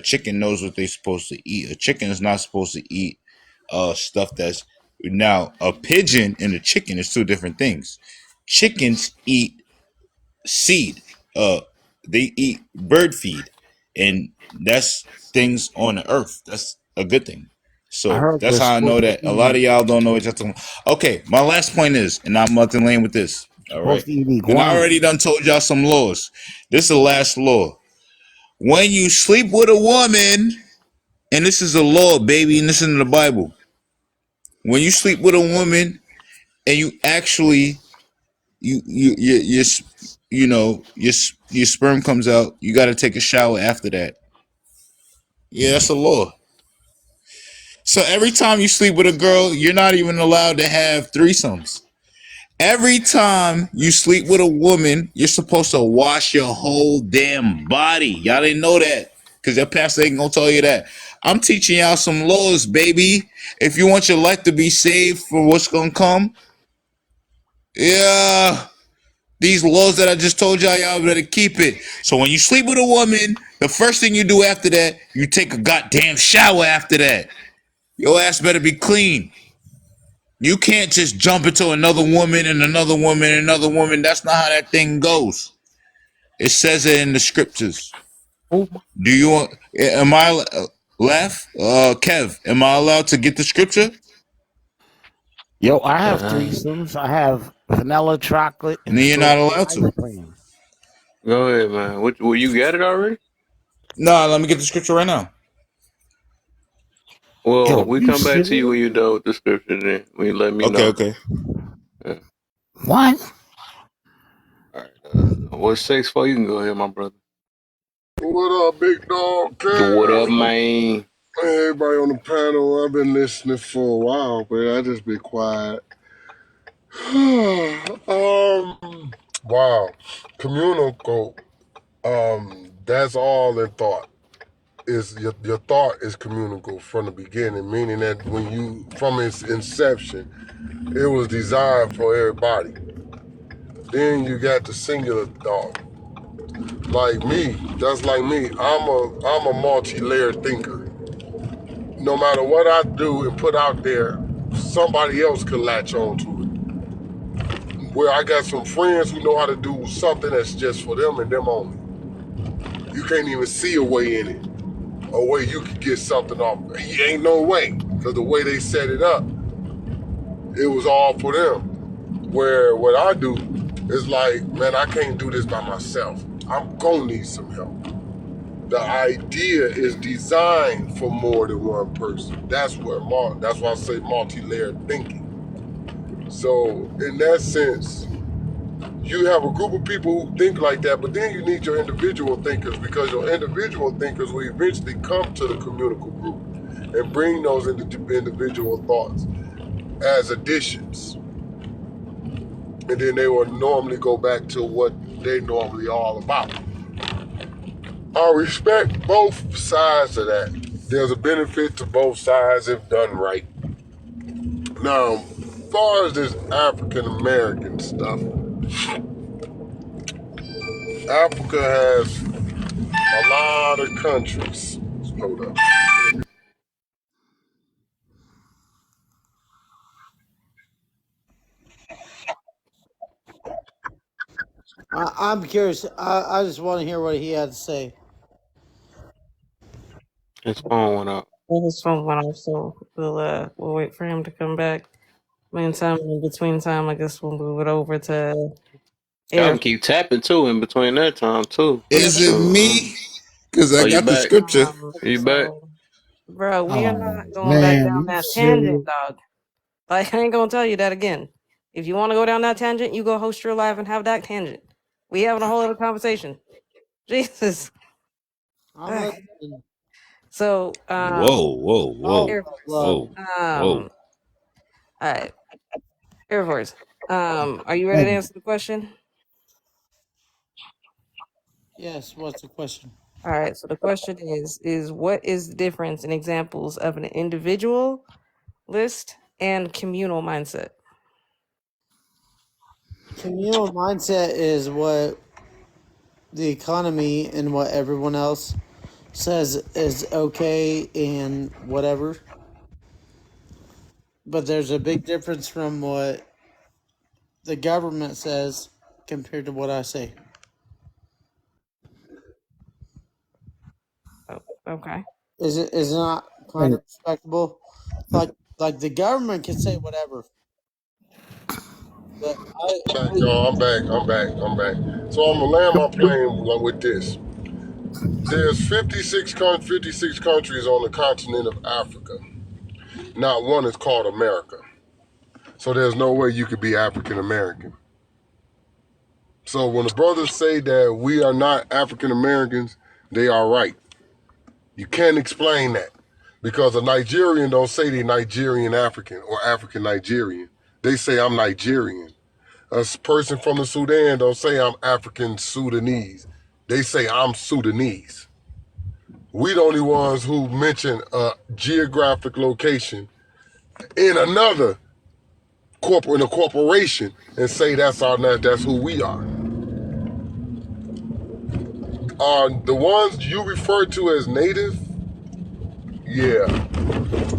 chicken knows what they're supposed to eat. A chicken is not supposed to eat stuff that's now a pigeon and a chicken is two different things. Chickens eat seed. They eat bird feed, and that's things on the earth. That's a good thing. I So heard that's they're how I know supposed to that a lot eat of y'all don't know what you're talking about. Okay, my last point is, and I'm about to land with this. All right. supposed to eat And I iguana. already done told y'all some laws. This is the last law. When you sleep with a woman, and this is a law, baby, and this is in the Bible. When you sleep with a woman and you actually you you know your sperm comes out, you got to take a shower after that. Yeah, that's a law. So every time you sleep with a girl, you're not even allowed to have threesomes. Every time you sleep with a woman, you're supposed to wash your whole damn body. Y'all didn't know that because your pastor ain't gonna tell you that. I'm teaching y'all some laws, baby. If you want your life to be saved for what's gonna come, yeah, these laws that I just told y'all better keep it. So when you sleep with a woman, the first thing you do after that, you take a goddamn shower after that. Your ass better be clean. You can't just jump into another woman and another woman and another woman. That's not how that thing goes. It says it in the scriptures. Oh, Do you want? Am I laugh? Kev, am I allowed to get the scripture? yo, I have Uh, threesomes. I have vanilla chocolate No, and you're not strawberry allowed ice to. cream. go ahead, man. What? Well, you got it already? No, let me get the scripture right now. Well, Yo, we you come back to you serious? when you're done with the scripture. Then when you let me Okay, know. okay. Yeah. What? All right. What's sex for? You can go ahead, my brother. What up, big dog? What up, Kev? man? Hey, everybody on the panel, I've been listening for a while, but I just be quiet. Wow. Communicable. That's all in thought. Is your thought is communicable from the beginning, meaning that when you from its inception, it was designed for everybody. Then you got the singular thought. Like me, that's like me. I'm a multi-layered thinker. No matter what I do and put out there, somebody else could latch on to it. Where I got some friends who know how to do something that's just for them and them only. You can't even see a way in it, a way you could get something off. He ain't no way, because the way they set it up, it was all for them. Where what I do is like, man, I can't do this by myself. I'm gonna need some help. The idea is designed for more than one person. That's why I say multi-layered thinking. So in that sense, you have a group of people who think like that, but then you need your individual thinkers because your individual thinkers will eventually come to the communal group and bring those individual thoughts as additions. And then they will normally go back to what they normally all about. I respect both sides of that. There's a benefit to both sides if done right. Now, as far as this African American stuff, Africa has a lot of countries. Hold up. I'm curious. I just want to hear what he had to say. His phone went out. Yeah, his phone went off, so we'll wait for him to come back. Meantime, in between time, I guess we'll move it over to Y'all Air. can keep tapping too in between that time too. But Is it shoot, me? Because oh, I you got the back? scripture. You back? So, bro, we are Oh not going back man, down you that tangent, serious? dog. Like, I ain't gonna tell you that again. If you want to go down that tangent, you go host your live and have that tangent. We having a whole other conversation. Jesus. I'm Ugh. listening. So, Whoa, whoa, whoa, Air Force. Slow. whoa, whoa. Um, all right, Air Force. Are you ready to Thank you. answer the question? Yes. What's the question? All right. So the question is what is the difference in examples of an individual list and communal mindset? Communal mindset is what the economy and what everyone else says is okay and whatever. But there's a big difference from what the government says compared to what I say. Oh, okay. Is it not kind And of respectable? Like the government can say whatever, but Back, y'all. I'm back. I'm back. I'm back. So I'm gonna land my plane with this. There's 56 countries on the continent of Africa. Not one is called America. So there's no way you could be African American. So when the brothers say that we are not African Americans, they are right. You can't explain that. Because a Nigerian don't say they Nigerian African or African Nigerian. They say I'm Nigerian. A person from the Sudan don't say I'm African Sudanese. They say I'm Sudanese. We the only ones who mention a geographic location in another in a corporation and say that's who we are. The ones you refer to as native, yeah,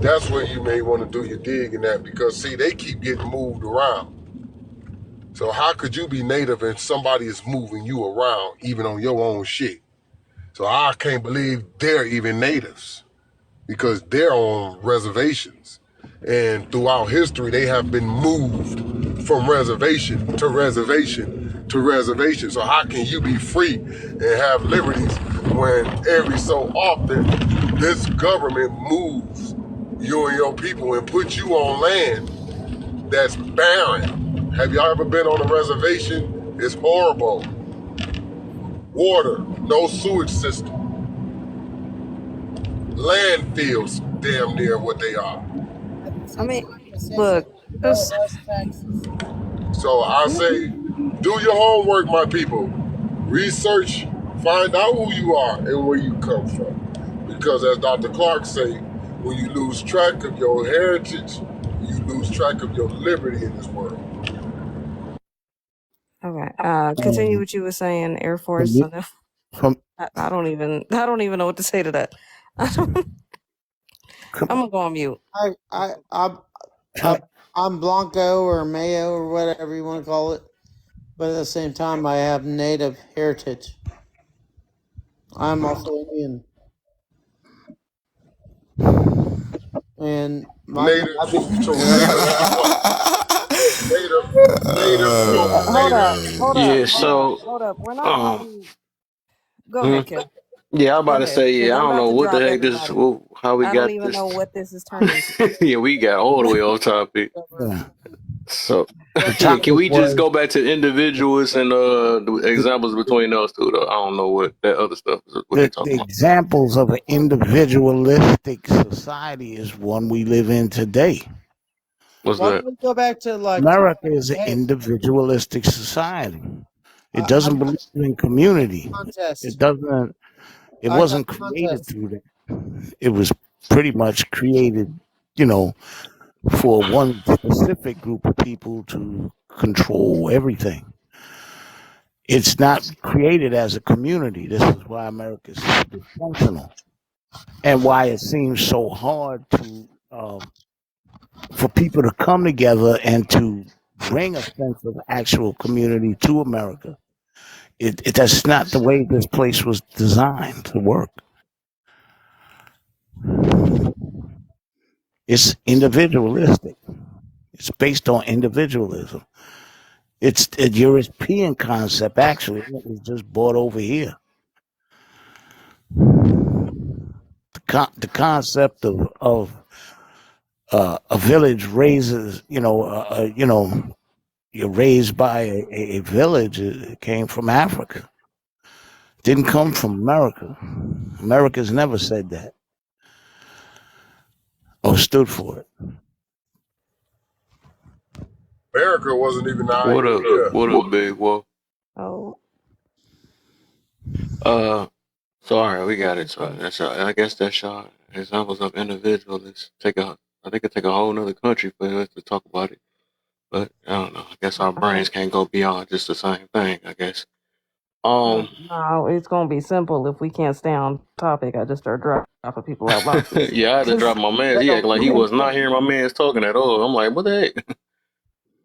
that's where you may want to do your digging at because see, they keep getting moved around. So how could you be native and somebody is moving you around even on your own shit? So I can't believe they're even natives because they're on reservations. And throughout history, they have been moved from reservation to reservation to reservation. So how can you be free and have liberties when every so often this government moves you and your people and puts you on land that's barren? Have y'all ever been on a reservation? It's horrible. Water, no sewage system, landfills, damn near what they are. at the I same mean, time, the census look, bureau just has taxes. So I say, do your homework, my people. Research, find out who you are and where you come from. Because as Dr. Clark say, when you lose track of your heritage, you lose track of your liberty in this world. okay. Continue um, what you were saying, Air from, Force. the- So now, from I don't even know what to say to that. I don't, I'm come, gonna go on mute. I I I'm can I'm, I'm Blanco or Mayo or whatever you want to call it, but at the same time, I have native heritage. I'm also Indian, and Native I've been to what? Native Hold up, Yeah. So, hold up. We're not um, really. Go hmm. ahead, Kev. Yeah, I'm Go about to ahead, say, because yeah, I I'm don't about know to what the drop heck this, everybody. how we I don't got even this. know what this has turned into. Yeah, we got all the way off topic. yeah. So, The yeah, can topic we just was go back to individuals and the examples between those two? Though I don't know what that other stuff is. What they the talking about? examples of an individualistic society is one we live in today. What's Why don't that? we go back to like America is an hey, individualistic society. It I doesn't believe in community. It contest. doesn't. It I got wasn't a created contest. through that. It was pretty much created, you know, for one specific group of people to control everything. It's not created as a community. This is why America is so dysfunctional and why it seems so hard to for people to come together and to bring a sense of actual community to America. That's not the way this place was designed to work. It's individualistic. It's based on individualism. It's a European concept, actually. It was just brought over here. The concept of a village raises, you're raised by a village. It came from Africa. Didn't come from America. America's never said that. or stood for it. America wasn't even the What up? idea. What up, big wolf? Oh, So all right, we got it. So that's I guess that's examples of individuals. I think it take a whole nother country for us to talk about it. But I don't know. I guess our brains can't go beyond just the same thing. I guess. Um. no, it's gonna be simple if we can't stay on topic. I just start dropping people out boxes Yeah, I had to because drop my man. that He don't acting like he make was not sense. hearing my man's talking at all. I'm like, what the heck?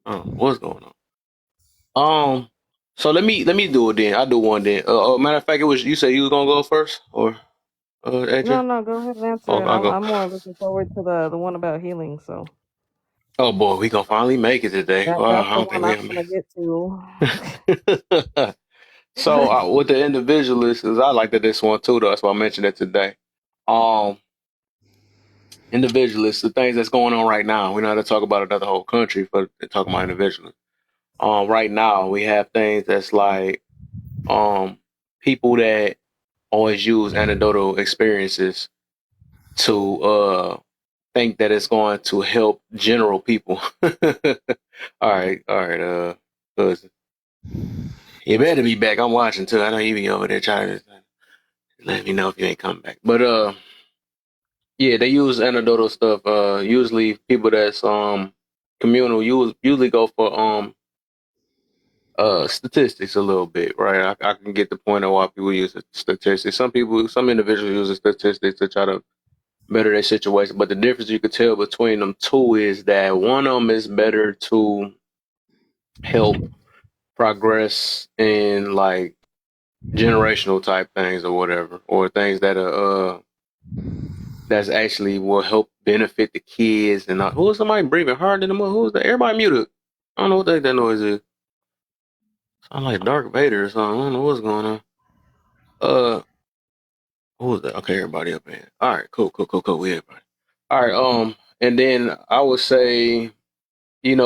I don't know what's going on. So let me do it then. I do one then. Matter of fact, it was you said you was gonna go first or No, AJ? no, go ahead and answer Oh, it. I'll go. I'm more looking forward to the one about healing. So Oh boy, we gonna finally make it today. Well, that's I the don't think one I'm we gonna get to. have. So with the individualists, I like that this one too. Though that's why I mentioned it today. Um, individualists, the things that's going on right now. We don't have to talk about another whole country, but talk about individuals. Right now we have things that's like people that always use anecdotal experiences to think that it's going to help general people. All right, cousin. You better be back. I'm watching too. I know you be over there trying to let me know if you ain't coming back. But yeah, they use anecdotal stuff. Usually people that's communal usually go for statistics a little bit, right? I can get the point of why people use statistics. Some individuals use statistics to try to better their situation. But the difference you could tell between them two is that one of them is better to help progress in like generational type things or whatever, or things that are that's actually will help benefit the kids. And who is somebody breathing hard in the mud? Who is that? Everybody muted. I don't know what the heck that noise is. Sound like Dark Vader or something. I don't know what's going on. Uh, who was that? Okay, everybody up in. All right, cool. We everybody. All right. And then I would say,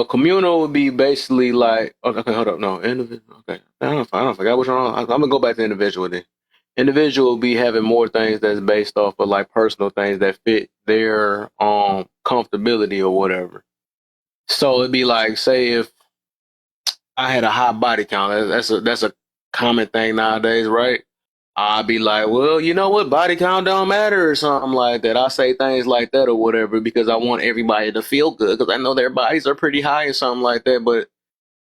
communal would be basically like, okay, hold up, no, individual. Okay, I don't forget which one. I'm gonna go back to individual then. Individual will be having more things that's based off of like personal things that fit their comfortability or whatever. So it'd be like, say if I had a high body count, that's a common thing nowadays, right? I'd be like, well, you know what, body count don't matter or something like that. I say things like that or whatever because I want everybody to feel good because I know their bodies are pretty high or something like that. But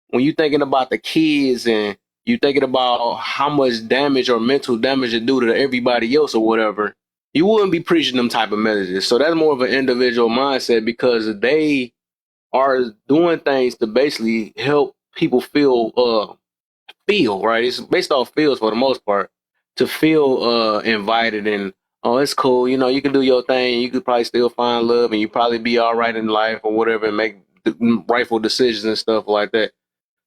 when you're thinking about the kids and you thinking about how much damage or mental damage it do to everybody else or whatever, you wouldn't be preaching them type of messages. So that's more of an individual mindset because they are doing things to basically help people feel right. It's based off feels for the most part to feel invited and oh it's cool. You can do your thing. You could probably still find love and you probably be all right in life or whatever and make rightful decisions and stuff like that.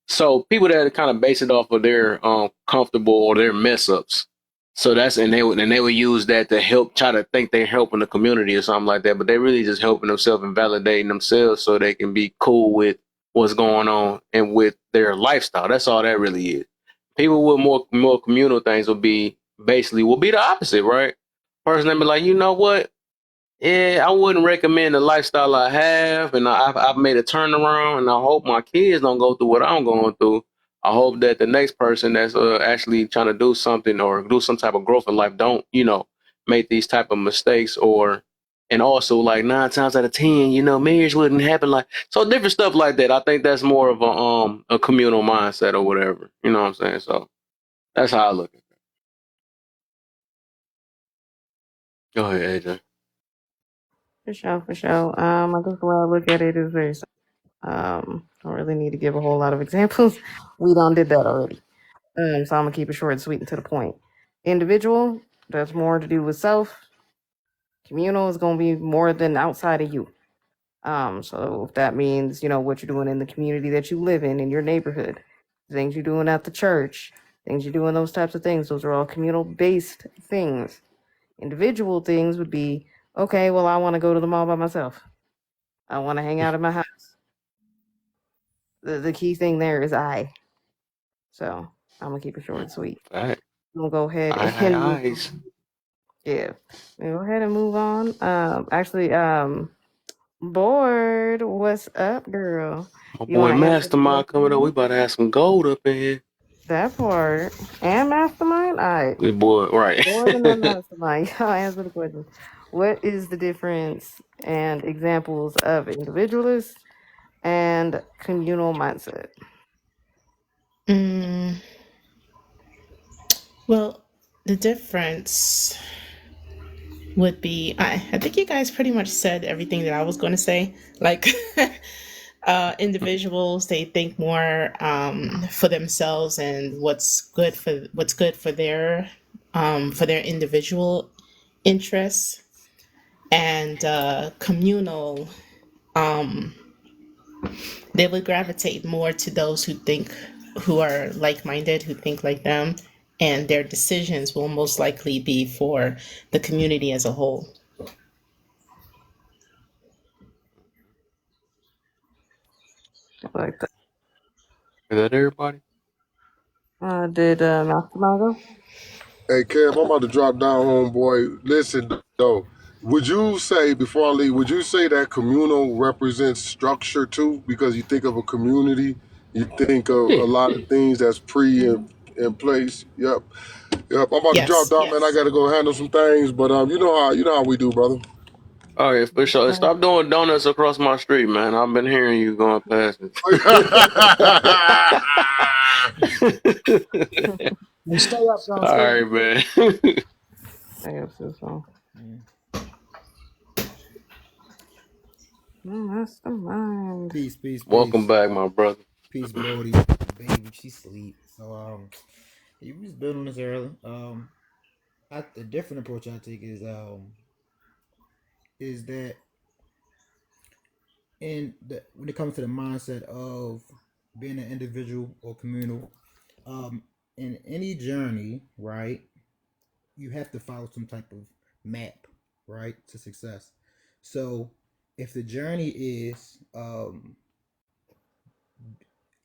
So people that kind of base it off of their comfortable or their mess ups. So they would use that to help try to think they're helping the community or something like that, but they really just helping themselves and validating themselves so they can be cool with what's going on and with their lifestyle. That's all that really is. People with more communal things will be the opposite, right? Person that be like, you know what? Yeah, I wouldn't recommend the lifestyle I have, and I've made a turnaround, and I hope my kids don't go through what I'm going through. I hope that the next person that's actually trying to do something or do some type of growth in life don't, make these type of mistakes and also like 9 times out of 10, marriage wouldn't happen like so different stuff like that. I think that's more of a communal mindset or whatever. You know what I'm saying? So that's how I look at it. Go ahead, AJ. For sure, for sure. I guess the way I look at it is this. Don't really need to give a whole lot of examples. We done did that already. So I'm gonna keep it short and sweet and to the point. Individual, that's more to do with self. Communal is gonna be more than outside of you. So if that means, what you're doing in the community that you live in your neighborhood, things you're doing at the church, things you're doing, those types of things, those are all communal based things. Individual things would be, okay, well, I want to go to the mall by myself. I want to hang out in my house. The key thing there is I. So I'm gonna keep it short and sweet. All right. We'll go ahead Aye, and aye, yeah, we'll go ahead and move on. Actually, Bored. What's up, girl? My You want boy to answer the Mastermind coming up. We question? about to have some gold up in here. That part. And mastermind? All right. Good boy, right. Bored and then mastermind. Y'all answer the question. What is the difference and examples of individualist and communal mindset? Mm, well, the difference would be I think you guys pretty much said everything that I was going to say. Like, individuals, they think more for themselves and what's good for their individual interests, and communal. Um, they would gravitate more to those who are like-minded, who think like them, and their decisions will most likely be for the community as a whole. Like that. Is that everybody? Did mastermind go? Hey, Kev, I'm about to drop down, homeboy. Listen, though, would you say, before I leave, would you say that communal represents structure too? Because you think of a community, you think of Yeah. a lot of things that's in place. Yep, yep. I'm about to drop Yes, down, man. I yes. got to go handle some things, but you know how we do, brother. Oh yeah, for sure. Stop doing donuts across my street, man. I've been hearing you going past it. And stay up, Sean. All Stay up. right, man. I guess so. Yeah. Mastermind. Peace, peace, Welcome peace. back, my brother. Peace, Brody. Baby, she sleep. So you was building this early. The different approach I take is that when it comes to the mindset of being an individual or communal, um, in any journey, right, you have to follow some type of map, right, to success. So if the journey is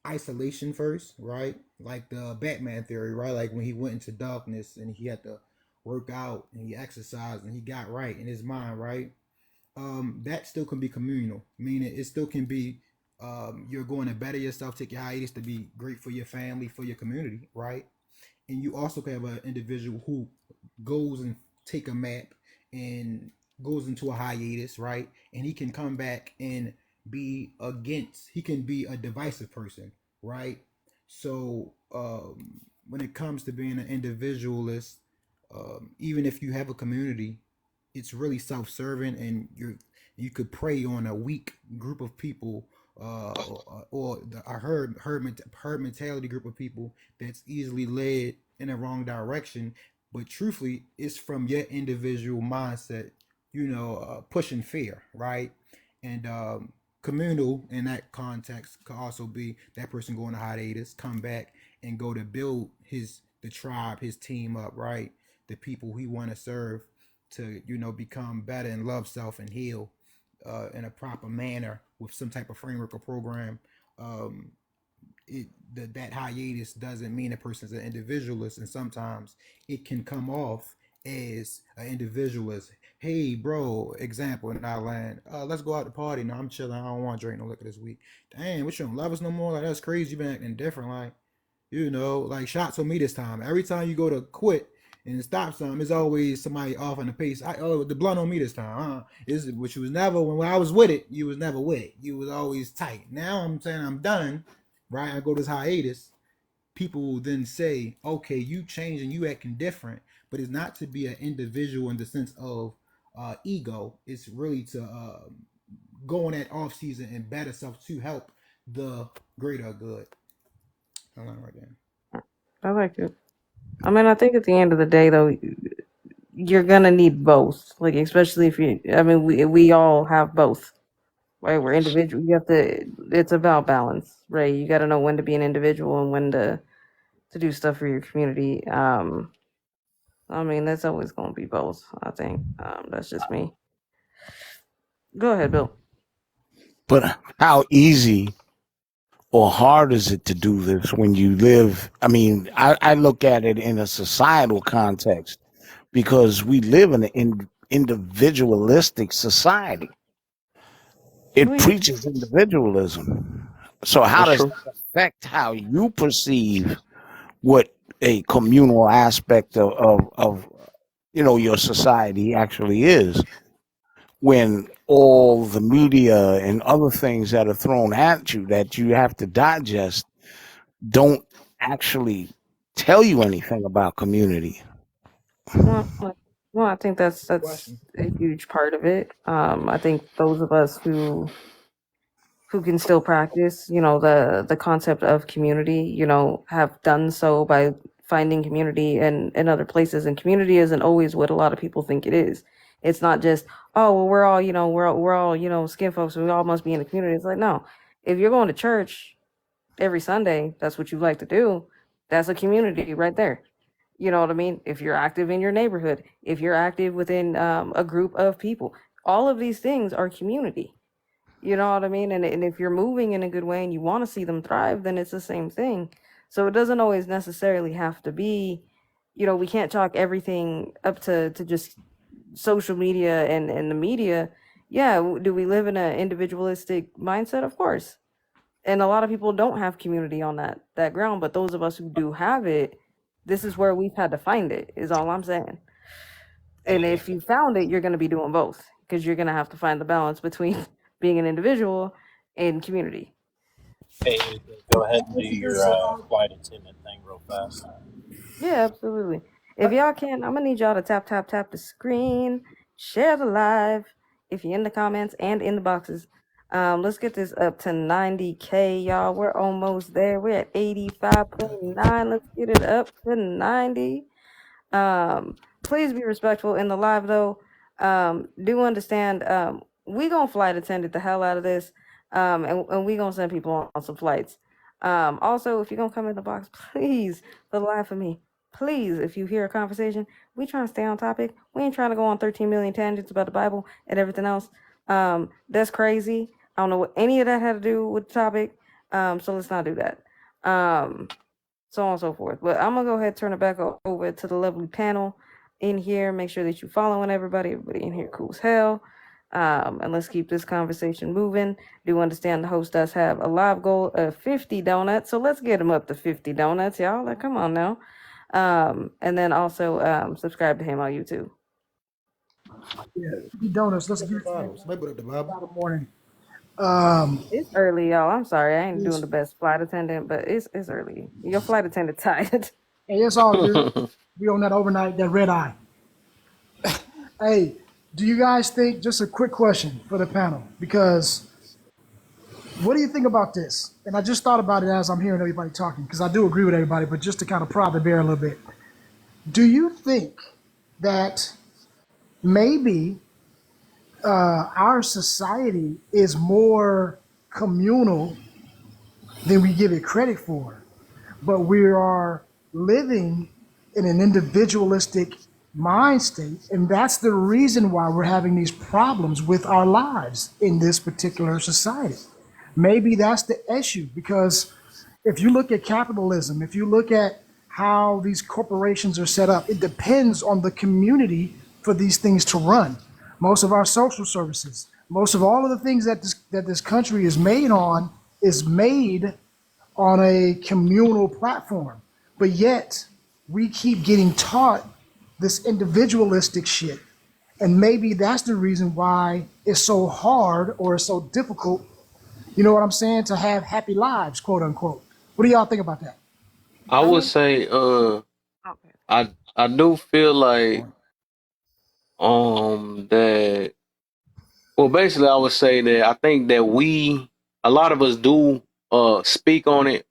isolation first, right, like the Batman theory, right, like when he went into darkness and he had to work out and he exercised and he got right in his mind, right, that still can be communal, meaning it still can be you're going to better yourself, take your hiatus to be great for your family, for your community, right? And you also can have an individual who goes and take a map and goes into a hiatus, right? And he can come back and he can be a divisive person, right? So when it comes to being an individualist, even if you have a community, it's really self-serving, and you could prey on a weak group of people, a herd mentality group of people that's easily led in the wrong direction. But truthfully, it's from your individual mindset, pushing fear, right? And communal in that context could also be that person going to hiatus, come back, and go to build the tribe, his team up, right? The people he want to serve to become better and love self and heal in a proper manner with some type of framework or program. um, that hiatus doesn't mean a person's an individualist, and sometimes it can come off as an individualist. Hey, bro, example in our land, let's go out to party. No, I'm chilling. I don't want to drink no liquor this week. Damn, what, you don't love us no more? Like, that's crazy. You been acting different. Like, like shots on me this time. Every time you go to quit and stop something, there's always somebody off on the pace. The blunt on me this time. Is which was never when I was with it. You was never with it. You was always tight. Now I'm saying I'm done. Right, I go this hiatus. People will then say, "Okay, you changing, you acting different." But it's not to be an individual in the sense of ego. It's really to go on that off season and better self to help the greater good. I learned right there. I like it. I mean, I think at the end of the day, though, you're gonna need both. Like, especially if you, I mean, we all have both, right? We're individual. You have to. It's about balance, right? You got to know when to be an individual and when to do stuff for your community. I mean, that's always gonna be both. I think. That's just me. Go ahead, Bill. But how easy or hard is it to do this when you live? I mean, I look at it in a societal context because we live in an individualistic society. It We preaches individualism. So how That's does true. that affect how you perceive what a communal aspect of your society actually is when all the media and other things that are thrown at you that you have to digest don't actually tell you anything about community? well, well, I think that's Question. a huge part of it. I think those of us who can still practice, the concept of community, have done so by finding community in other places. And community isn't always what a lot of people think it is. It's not just, oh, well, we're all, we're all, skin folks, and we all must be in a community. It's like, no, if you're going to church every Sunday, that's what you like to do. That's a community right there. You know what I mean? If you're active in your neighborhood, if you're active within a group of people, all of these things are community. You know what I mean? And if you're moving in a good way and you want to see them thrive, then it's the same thing. So it doesn't always necessarily have to be, we can't chalk everything up to just social media and the media. Yeah, do we live in an individualistic mindset? Of course. And a lot of people don't have community on that ground, but those of us who do have it, this is where we've had to find it, is all I'm saying. And Hey, if you found it, you're going to be doing both because you're going to have to find the balance between being an individual and community. Hey, go ahead and do Wasn't your this flight attendant thing real fast. Yeah, absolutely. If y'all can, I'm gonna need y'all to tap, tap, tap the screen, share the live if you're in the comments and in the boxes. Let's get this up to 90K, y'all. We're almost there. We're at 85.9. Let's get it up to 90. Please be respectful in the live though. Do understand, we gonna flight attendant the hell out of this. And we gonna send people on some flights. Also, if you're gonna come in the box, please, for the life of me, please, if you hear a conversation, we trying to stay on topic. We ain't trying to go on 13 million tangents about the Bible and everything else. That's crazy. I don't know what any of that had to do with the topic. So let's not do that. So on and so forth. But I'm gonna go ahead and turn it back over to the lovely panel in here. Make sure that you following everybody. Everybody in here cool as hell. And let's keep this conversation moving. Do understand the host does have a live goal of 50 donuts, so let's get him up to 50 donuts, y'all. Like, come on now. And then also subscribe to him on YouTube. Yeah, donuts. Let's at get the it to Bible? Somebody put up the Bible. the morning. Um, It's early, y'all. I'm sorry, I ain't doing it's, the best flight attendant, but it's early. Your flight attendant tired. hey, it's all good. We on that overnight, that red eye. Hey, do you guys think? Just a quick question for the panel, because what do you think about this? And I just thought about it as I'm hearing everybody talking, because I do agree with everybody, but just to kind of prod the bear a little bit. Do you think that maybe our society is more communal than we give it credit for, but we are living in an individualistic mind state, and that's the reason why we're having these problems with our lives in this particular society? Maybe that's the issue, because if you look at capitalism, if you look at how these corporations are set up, it depends on the community for these things to run. Most of our social services, most of all of the things that this country is made on a communal platform. But yet we keep getting taught this individualistic shit. And maybe that's the reason why it's so hard or it's so difficult, you know what I'm saying, to have happy lives, quote unquote. What do y'all think about that? I I would mean, say, okay. I do feel like that. Well, basically, I would say that I think that a lot of us do speak on it,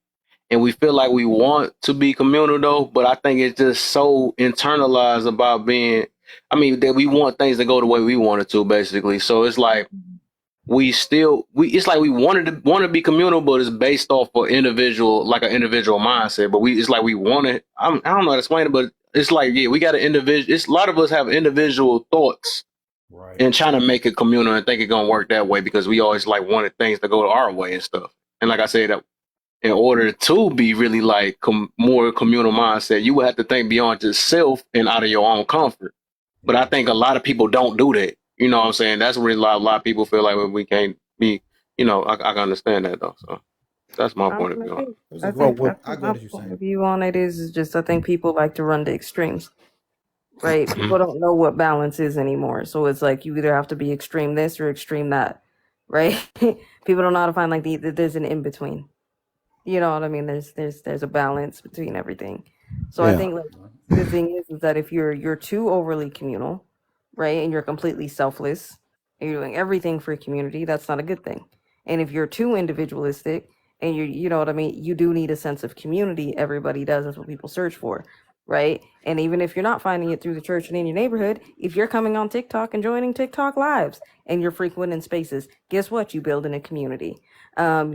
and we feel like we want to be communal though, but I think it's just so internalized about being. I mean, that we want things to go the way we want it to, basically. So it's like it's like we want to be communal, but it's based off of individual, like an individual mindset. But it's like we want it. I don't know how to explain it, but it's like, yeah, we got an individual. It's a lot of us have individual thoughts right. and trying to make it communal and think it's gonna work that way because we always like wanted things to go our way and stuff. And like I said, in order to be really like more communal mindset, you would have to think beyond just self and out of your own comfort. But I think a lot of people don't do that. You know what I'm saying? That's where a lot of people feel like we can't be, I can understand that though. So that's my I point of mean, view on it. There's I a think good. I I think get my what you're point saying. of view on it is just I think people like to run to extremes, right? Mhm. People don't know what balance is anymore, so it's like you either have to be extreme this or extreme that, right? People don't know how to find like there's an in between. You know what I mean? There's a balance between everything. So I Yeah. think like the thing is that if you're too overly communal, right, and you're completely selfless, and you're doing everything for a community, that's not a good thing. And if you're too individualistic and you know what I mean, you do need a sense of community. Everybody does. That's what people search for, right? And even if you're not finding it through the church and in your neighborhood, if you're coming on TikTok and joining TikTok lives and you're frequenting spaces, guess what? You build in a community,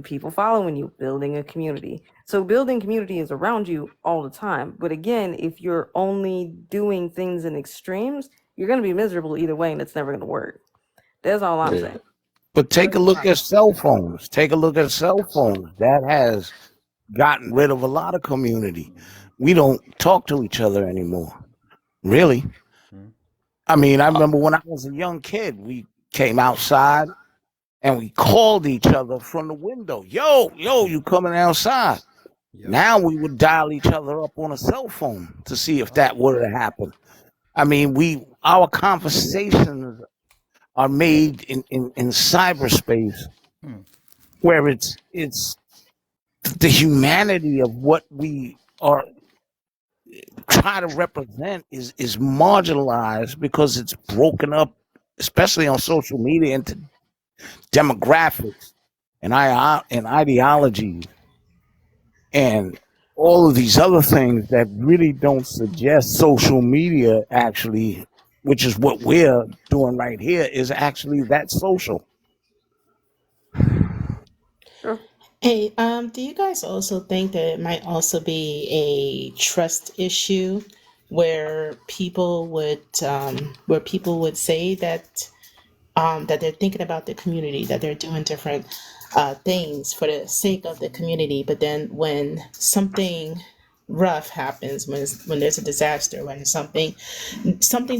people following you, building a community. So building community is around you all the time. But again, if you're only doing things in extremes, you're going to be miserable either way, and it's never going to work. That's all I'm Yeah. saying. But take That's a all look I'm at cell phones. Take a look at cell phones. That has gotten rid of a lot of community. We don't talk to each other anymore. Really. I mean, I remember when I was a young kid, we came outside and we called each other from the window. Yo, you coming outside? Yep. Now we would dial each other up on a cell phone to see if that were to happen. I mean, our conversations are made in cyberspace Hmm. where it's the humanity of what we are try to represent is marginalized because it's broken up, especially on social media, into demographics and ideologies and all of these other things that really don't suggest social media actually, which is what we're doing right here, is actually that social. sure. Hey, do you guys also think that it might also be a trust issue where people would say that they're thinking about the community, that they're doing different things for the sake of the community, but then when something rough happens, when there's a disaster, when something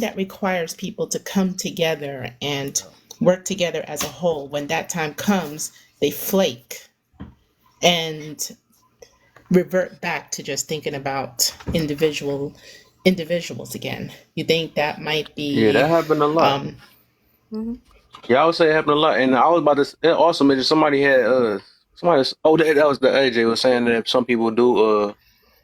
that requires people to come together and work together as a whole, when that time comes, they flake and revert back to just thinking about individuals again. You think that might Yeah, be that happened a lot. um, Hmm. Yeah, I would say it happened a lot. And I was about to it also mentioned somebody had that was the AJ was saying that some people do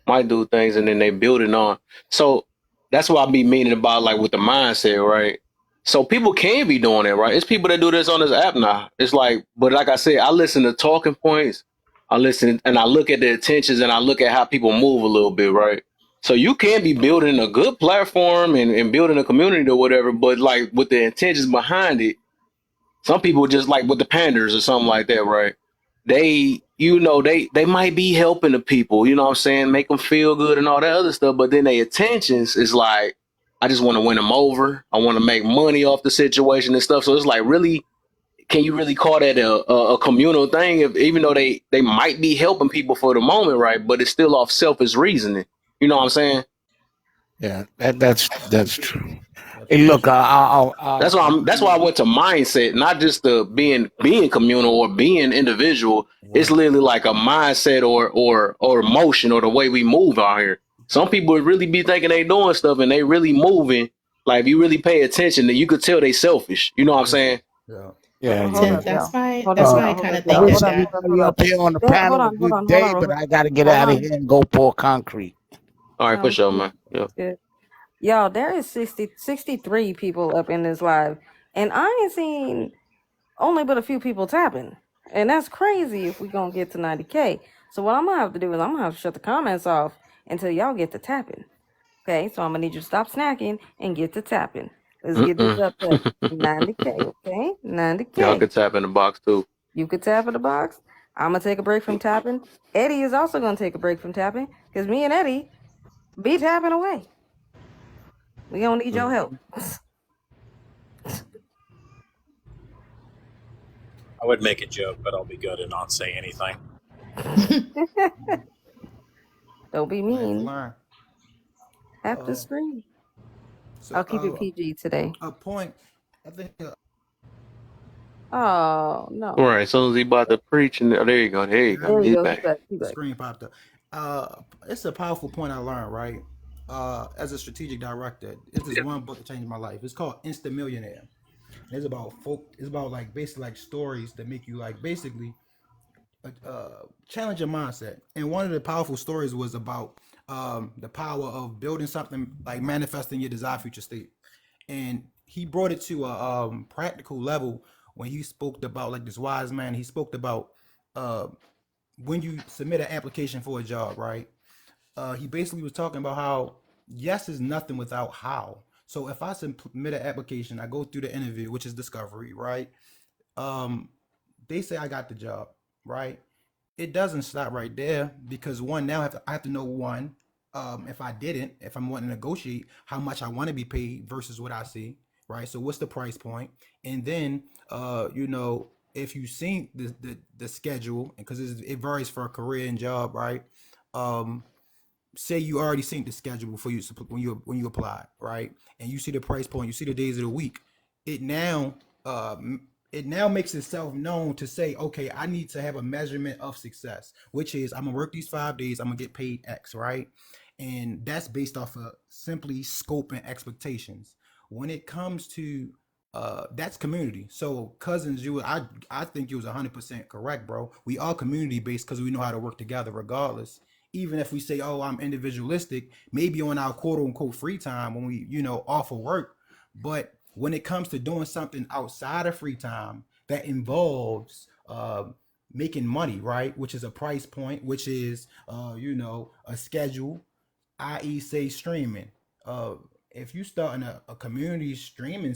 might do things and then they build it on. So that's what I be meaning about like with the mindset, right? So people can be doing it, right? It's people that do this on this app now. It's like, but like I said, I listen to talking points, I listen and I look at the intentions and I look at how people move a little bit, right? So you can be building a good platform and building a community or whatever, but like with the intentions behind it, some people just like with the panders or something like that, right? They might be helping the people, you know what I'm saying, make them feel good and all that other stuff, but then their intentions is like, I just want to win them over. I want to make money off the situation and stuff. So it's like, really, can you really call that a communal thing? If, even though they might be helping people for the moment, right? But it's still off selfish reasoning. You know what I'm saying? Yeah, that's true. That's Hey, very look, true. That's why I went to mindset, not just the being communal or being individual. It's Right. literally like a mindset or emotion or the way we move out here. Some people would really be thinking they doing stuff and they really moving. Like if you really pay attention, then you could tell they selfish. You know what I'm saying? Yeah. yeah, Hold yeah. up, that's y'all. why Hold up, that's Uh, why y'all. I Hold kind up, of I y'all. think wish Hold is up, that hold up, hold everybody up. up here on the Hold panel a on, hold good on, hold day, on, real but quick. I got to get Hold out of on. here and go pour concrete. All right, for Sounds sure, good. man. Yeah. Sounds good. Y'all, there is 63 people up in this live, and I ain't seen only but a few people tapping. And that's crazy if we gonna get to 90K. So what I'm gonna have to do is I'm gonna have to shut the comments off until y'all get to tapping. Okay, so I'm gonna need you to stop snacking and get to tapping. Let's get this Mm-mm. up to 90K, okay? Y'all 90K. could tap in the box too. You could tap in the box. I'm gonna take a break from tapping. Eddie is also gonna take a break from tapping because me and Eddie be tapping away. We don't need your help. I would make a joke, but I'll be good and not say anything. Don't be Land the mean. line. Tap the Uh, screen. so I'll keep it PG today. a point. I think Oh no. All right, as soon as he about to preach, and there you go, there you go, There you he's go. He's back. back. He's The back. screen popped up. It's a powerful point I learned, right? As a strategic director, it's this one book that changed my life. It's called Instant Millionaire. And it's about folk. It's about like basically like stories that make you like basically challenge your mindset. And one of the powerful stories was about the power of building something like manifesting your desired future state. And he brought it to a practical level when he spoke about like this wise man. He spoke about uh, when you submit an application for a job, right? He basically was talking about how yes is nothing without how. So if I submit an application, I go through the interview, which is discovery, right? Um, they say I got the job, right? It doesn't stop right there because one now I have to know one if I didn't, if I'm wanting to negotiate how much I want to be paid versus what I see, right? So what's the price point? And then if you see the schedule because it varies for a career and job, right? Um, say you already seen the schedule before you when you apply, right? And you see the price point, you see the days of the week. It now it now makes itself known to say, okay, I need to have a measurement of success, which is I'm gonna work these 5 days, I'm gonna get paid X, right? And that's based off of simply scope and expectations. When it comes to that's community. So cousins, I think you was 100% correct, bro. We are community based because we know how to work together regardless. Even if we say, oh, I'm individualistic, maybe on our quote unquote free time when we, off of work. But when it comes to doing something outside of free time that involves making money, right? Which is a price point, which is, a schedule, i.e., say streaming. Uh, if you start in a community streaming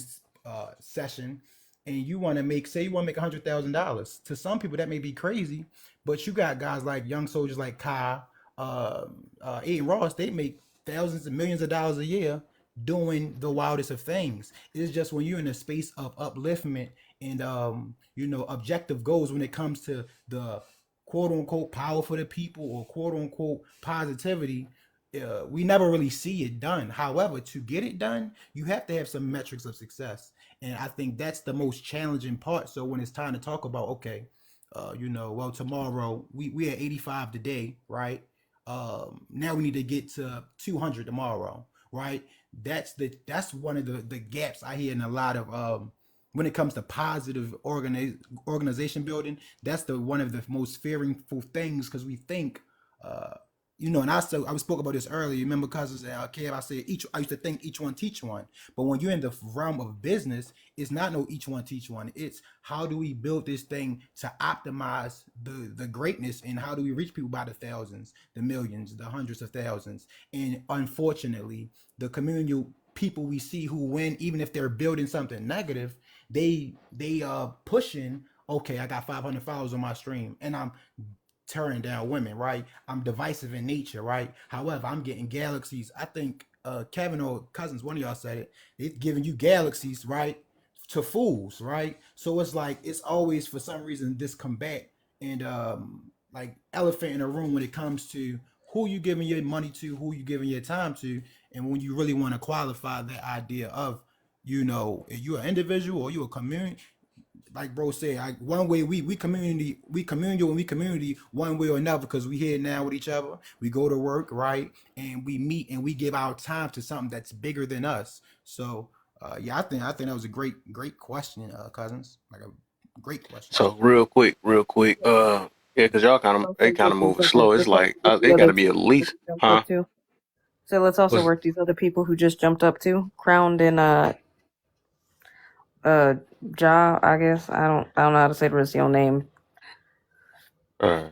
session and you want to make, say, you want to make $100,000, to some people that may be crazy, but you got guys like young soldiers like Kai, Aiden Ross, they make thousands and millions of dollars a year doing the wildest of things. It's just when you're in a space of upliftment and objective goals when it comes to the quote unquote power for the people or quote unquote positivity, we never really see it done. However, to get it done, you have to have some metrics of success, and I think that's the most challenging part. So when it's time to talk about, okay, well, tomorrow we at 85 today, right? Now we need to get to 200 tomorrow, right? That's one of the gaps I hear in a lot of when it comes to positive organization building. That's the one of the most fearful things because we think uh, and I spoke about this earlier. Remember, cousins and Kev, I said I used to think each one teach one. But when you're in the realm of business, it's not no each one teach one. It's how do we build this thing to optimize the greatness, and how do we reach people by the thousands, the millions, the hundreds of thousands. And unfortunately, the communal people we see who win, even if they're building something negative, they pushing. Okay, I got 500 followers on my stream, and I'm tearing down women, right? I'm divisive in nature, right? However, I'm getting galaxies. I think Kevin or Cousins, one of y'all said it. It's giving you galaxies, right? To fools, right? So it's like it's always for some reason this combat and like elephant in a room when it comes to who you giving your money to, who you giving your time to, and when you really want to qualify that idea of, are you an individual or you a community? Like bro said, one way we community and we community one way or another because we here now with each other. We go to work, right, and we meet and we give our time to something that's bigger than us. So yeah, I think that was a great question, cousins. Like a great question. So real quick, yeah, because y'all kind of Also they kind work of these moving other, slow. It's let's also like work the it got other to two be at people least, who jumped huh? up too. So let's also Was work these other people who just jumped up too. Crowned and uh Ja, I guess. I don't know how to say the rest of your name. uh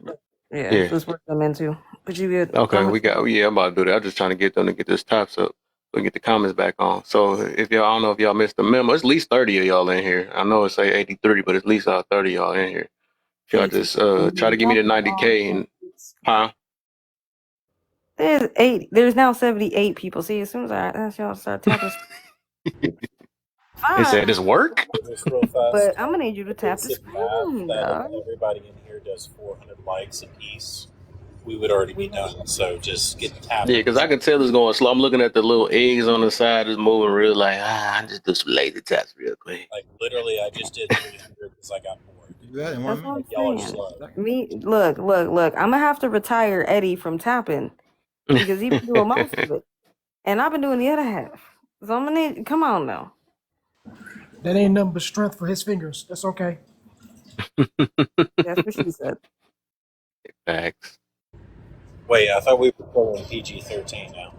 Yeah, yeah. let's work them into. But you get Okay, I'm we got yeah. I'm about to do that. I'm just trying to get them to get this tops up. So we can get the comments back on. So if y'all, I don't know if y'all missed the memo. It's at least 30 of y'all in here. I know it say 83, but it's at least 30 of y'all in here. If y'all just try to give me the 90K and huh? there's now 78 people. See, as soon as I ask y'all to start tapping They fine. said it's work. Just real fast, But I'm gonna need you to the tap the basic math screen, that if dog. everybody in here does 400 likes a piece, we would already be done. So just get Yeah, tapping. because I can tell it's going slow. I'm looking at the little eggs on the side. It's moving real like, I just do some lazy taps real quick. Like literally, I just did 300 because I got bored. You do that in That's 1 what minute. I'm Like y'all are saying. slow. Me, look. I'm gonna have to retire Eddie from tapping because he been doing most of it, and I've been doing the other half. So I'm gonna need. Come on now. That ain't nothing but strength for his fingers. That's okay. That's what she said. Facts. Wait, I thought we were pulling PG-13 now.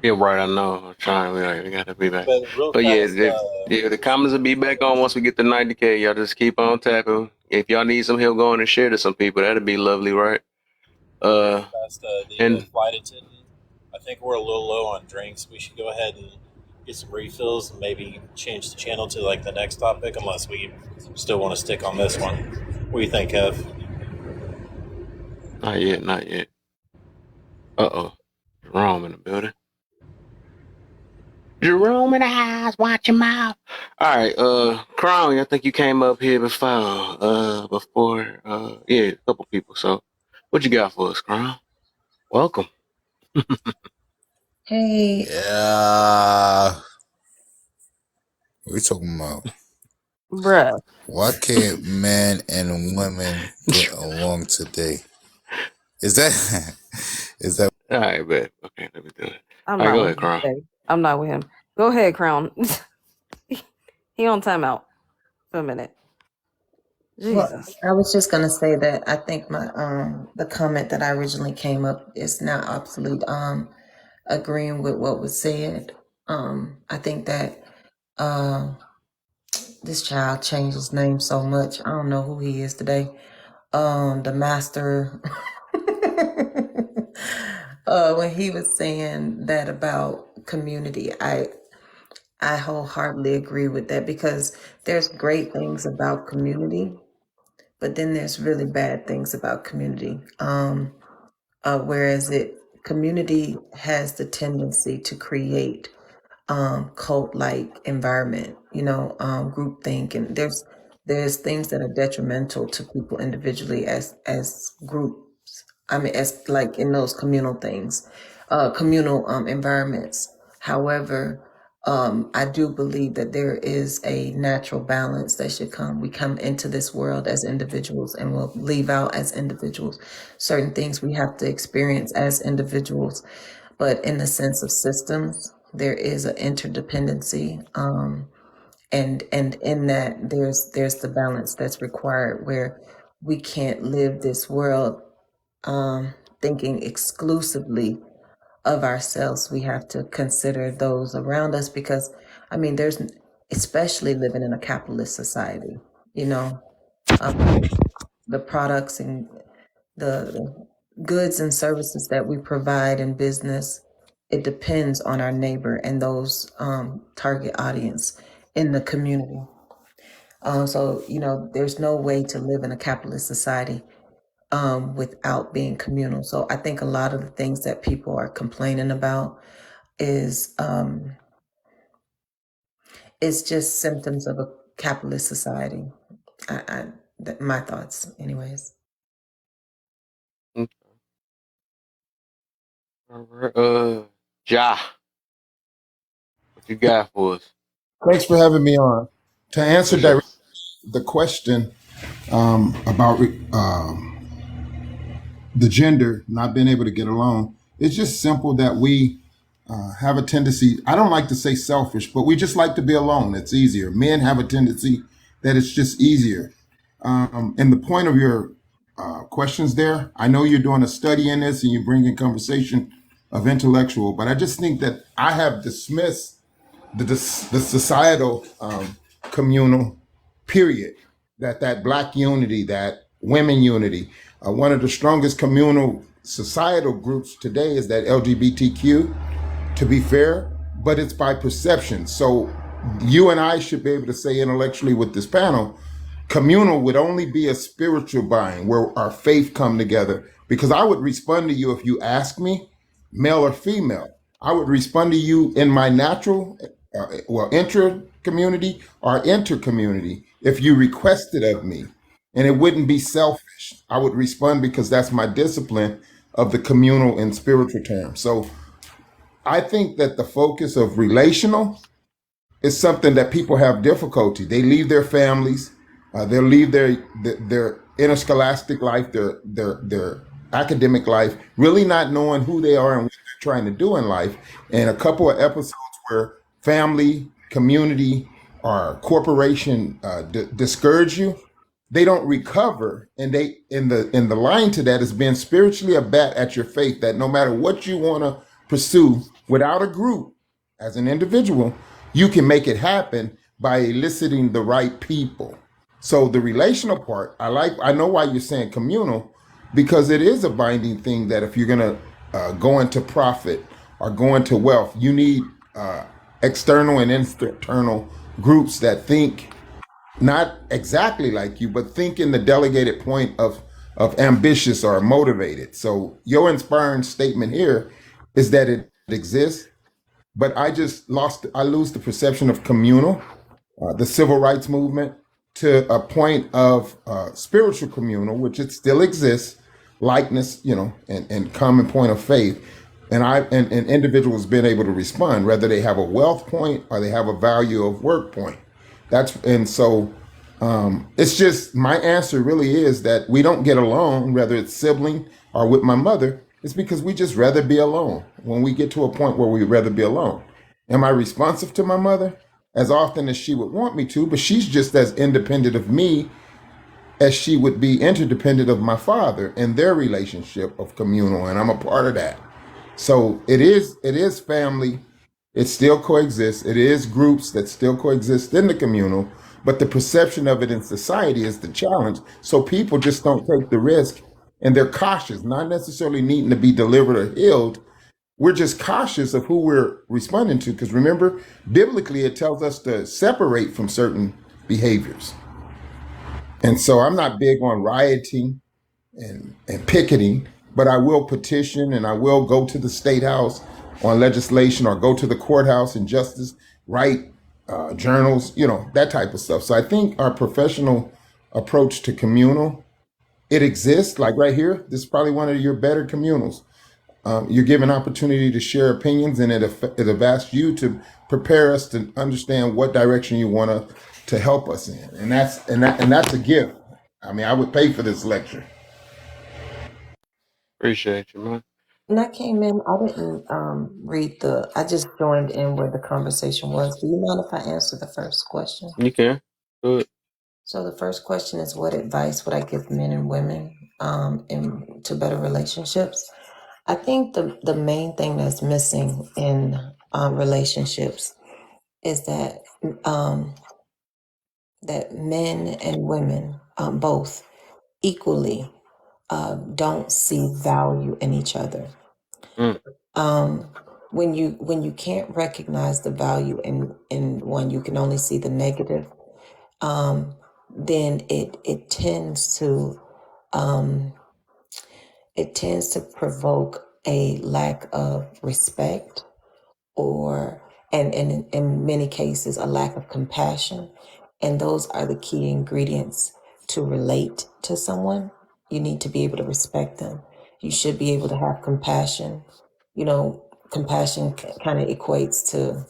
Yeah, right. I know. I'm trying. We got to be back. But real But yeah, fast, the comments will be back on once we get to 90K. Y'all just keep on tapping. If y'all need some help, going and share to some people. That'd be lovely, right? real Uh, fast, the and flight attendant. I think we're a little low on drinks. We should go ahead and get some refills and maybe change the channel to like the next topic, unless we still want to stick on this one. What do you think, Kev? not yet, not yet. Uh-oh, Jerome in the building. Jerome in the house, watch your mouth. All right, Crown, I think you came up here yeah, a couple people. So, what you got for us, Crown? Welcome. Hey, Yeah. What we talking about? Bruh. Why can't men and women get along today? Is that is that All right, bet. Okay, let me do it. I'm All right, not go with ahead, him Crown. today. I'm not with him. Go ahead, Crown. He on timeout for a minute. well, Jesus. I was just gonna say that I think my the comment that I originally came up is now obsolete. Agreeing with what was said. I think that this child changed his name so much. I don't know who he is today. The master. When he was saying that about community, I wholeheartedly agree with that because there's great things about community, but then there's really bad things about community. Whereas community has the tendency to create cult like environment, group think, and there's things that are detrimental to people individually as groups. I mean, as like in those communal things, communal environments. However, I do believe that there is a natural balance that should come. We come into this world as individuals and we'll leave out as individuals. Certain things we have to experience as individuals, but in the sense of systems, there is an interdependency. And in that there's the balance that's required where we can't live this world thinking exclusively of ourselves. We have to consider those around us because, I mean, there's, especially living in a capitalist society, you know, the products and the goods and services that we provide in business, it depends on our neighbor and those target audience in the community. So, there's no way to live in a capitalist society without being communal. So I think a lot of the things that people are complaining about is just symptoms of a capitalist society. My thoughts, anyways. Okay. All right, Ja, what you got for us? Thanks for having me on. To answer For sure. directly the question about the gender not being able to get along, it's just simple that we have a tendency, I don't like to say selfish, but we just like to be alone. It's easier. Men have a tendency that it's just easier. And the point of your questions there, I know you're doing a study in this and you're bringing conversation of intellectual, but I just think that I have dismissed the societal communal period, that black unity, that women unity. One of the strongest communal societal groups today is that LGBTQ, to be fair, but it's by perception. So you and I should be able to say intellectually with this panel, communal would only be a spiritual buying where our faith come together. Because I would respond to you if you ask me, male or female. I would respond to you in my natural, intra community or inter community if you requested of me. And it wouldn't be selfish. I would respond because that's my discipline of the communal and spiritual term. So I think that the focus of relational is something that people have difficulty. They leave their families, they'll leave their interscholastic life, their academic life, really not knowing who they are and what they're trying to do in life. And a couple of episodes where family, community, or corporation discourage you, they don't recover, and they in the line to that is being spiritually a bat at your faith, that no matter what you want to pursue without a group, as an individual, you can make it happen by eliciting the right people. So the relational part, I know why you're saying communal, because it is a binding thing that if you're gonna go into profit or go into wealth, you need external and internal groups that think not exactly like you, but think in the delegated point of ambitious or motivated. So your inspiring statement here is that it exists, but I lose the perception of communal, the civil rights movement, to a point of spiritual communal, which it still exists, likeness, and common point of faith. And individuals being able to respond, whether they have a wealth point or they have a value of work point. It's just my answer really is that we don't get along, whether it's sibling or with my mother. It's because we just rather be alone when we get to a point where we'd rather be alone. Am I responsive to my mother as often as she would want me to? But she's just as independent of me as she would be interdependent of my father and their relationship of communal, and I'm a part of that. So it is family. It still coexists. It is groups that still coexist in the communal, but the perception of it in society is the challenge. So people just don't take the risk, and they're cautious, not necessarily needing to be delivered or healed. We're just cautious of who we're responding to, because remember, biblically it tells us to separate from certain behaviors. And so I'm not big on rioting and picketing, but I will petition and I will go to the state house on legislation or go to the courthouse in justice, write journals, that type of stuff. So I think our professional approach to communal, it exists. Like right here, this is probably one of your better communals. You're given opportunity to share opinions, and it have asked you to prepare us to understand what direction you want to help us in, and that's a gift. I mean, I would pay for this lecture. Appreciate you, man. When I came in, I didn't read I just joined in where the conversation was. Do you mind if I answer the first question? You can. Good. So the first question is, what advice would I give men and women to better relationships? I think the main thing that's missing in relationships is um, that men and women both equally don't see value in each other. Mm. Um, when you can't recognize the value in one, you can only see the negative. Then um, it tends to provoke a lack of respect, or and in many cases a lack of compassion, and those are the key ingredients to relate to someone. You need to be able to respect them. You should be able to have compassion. Compassion kind of equates to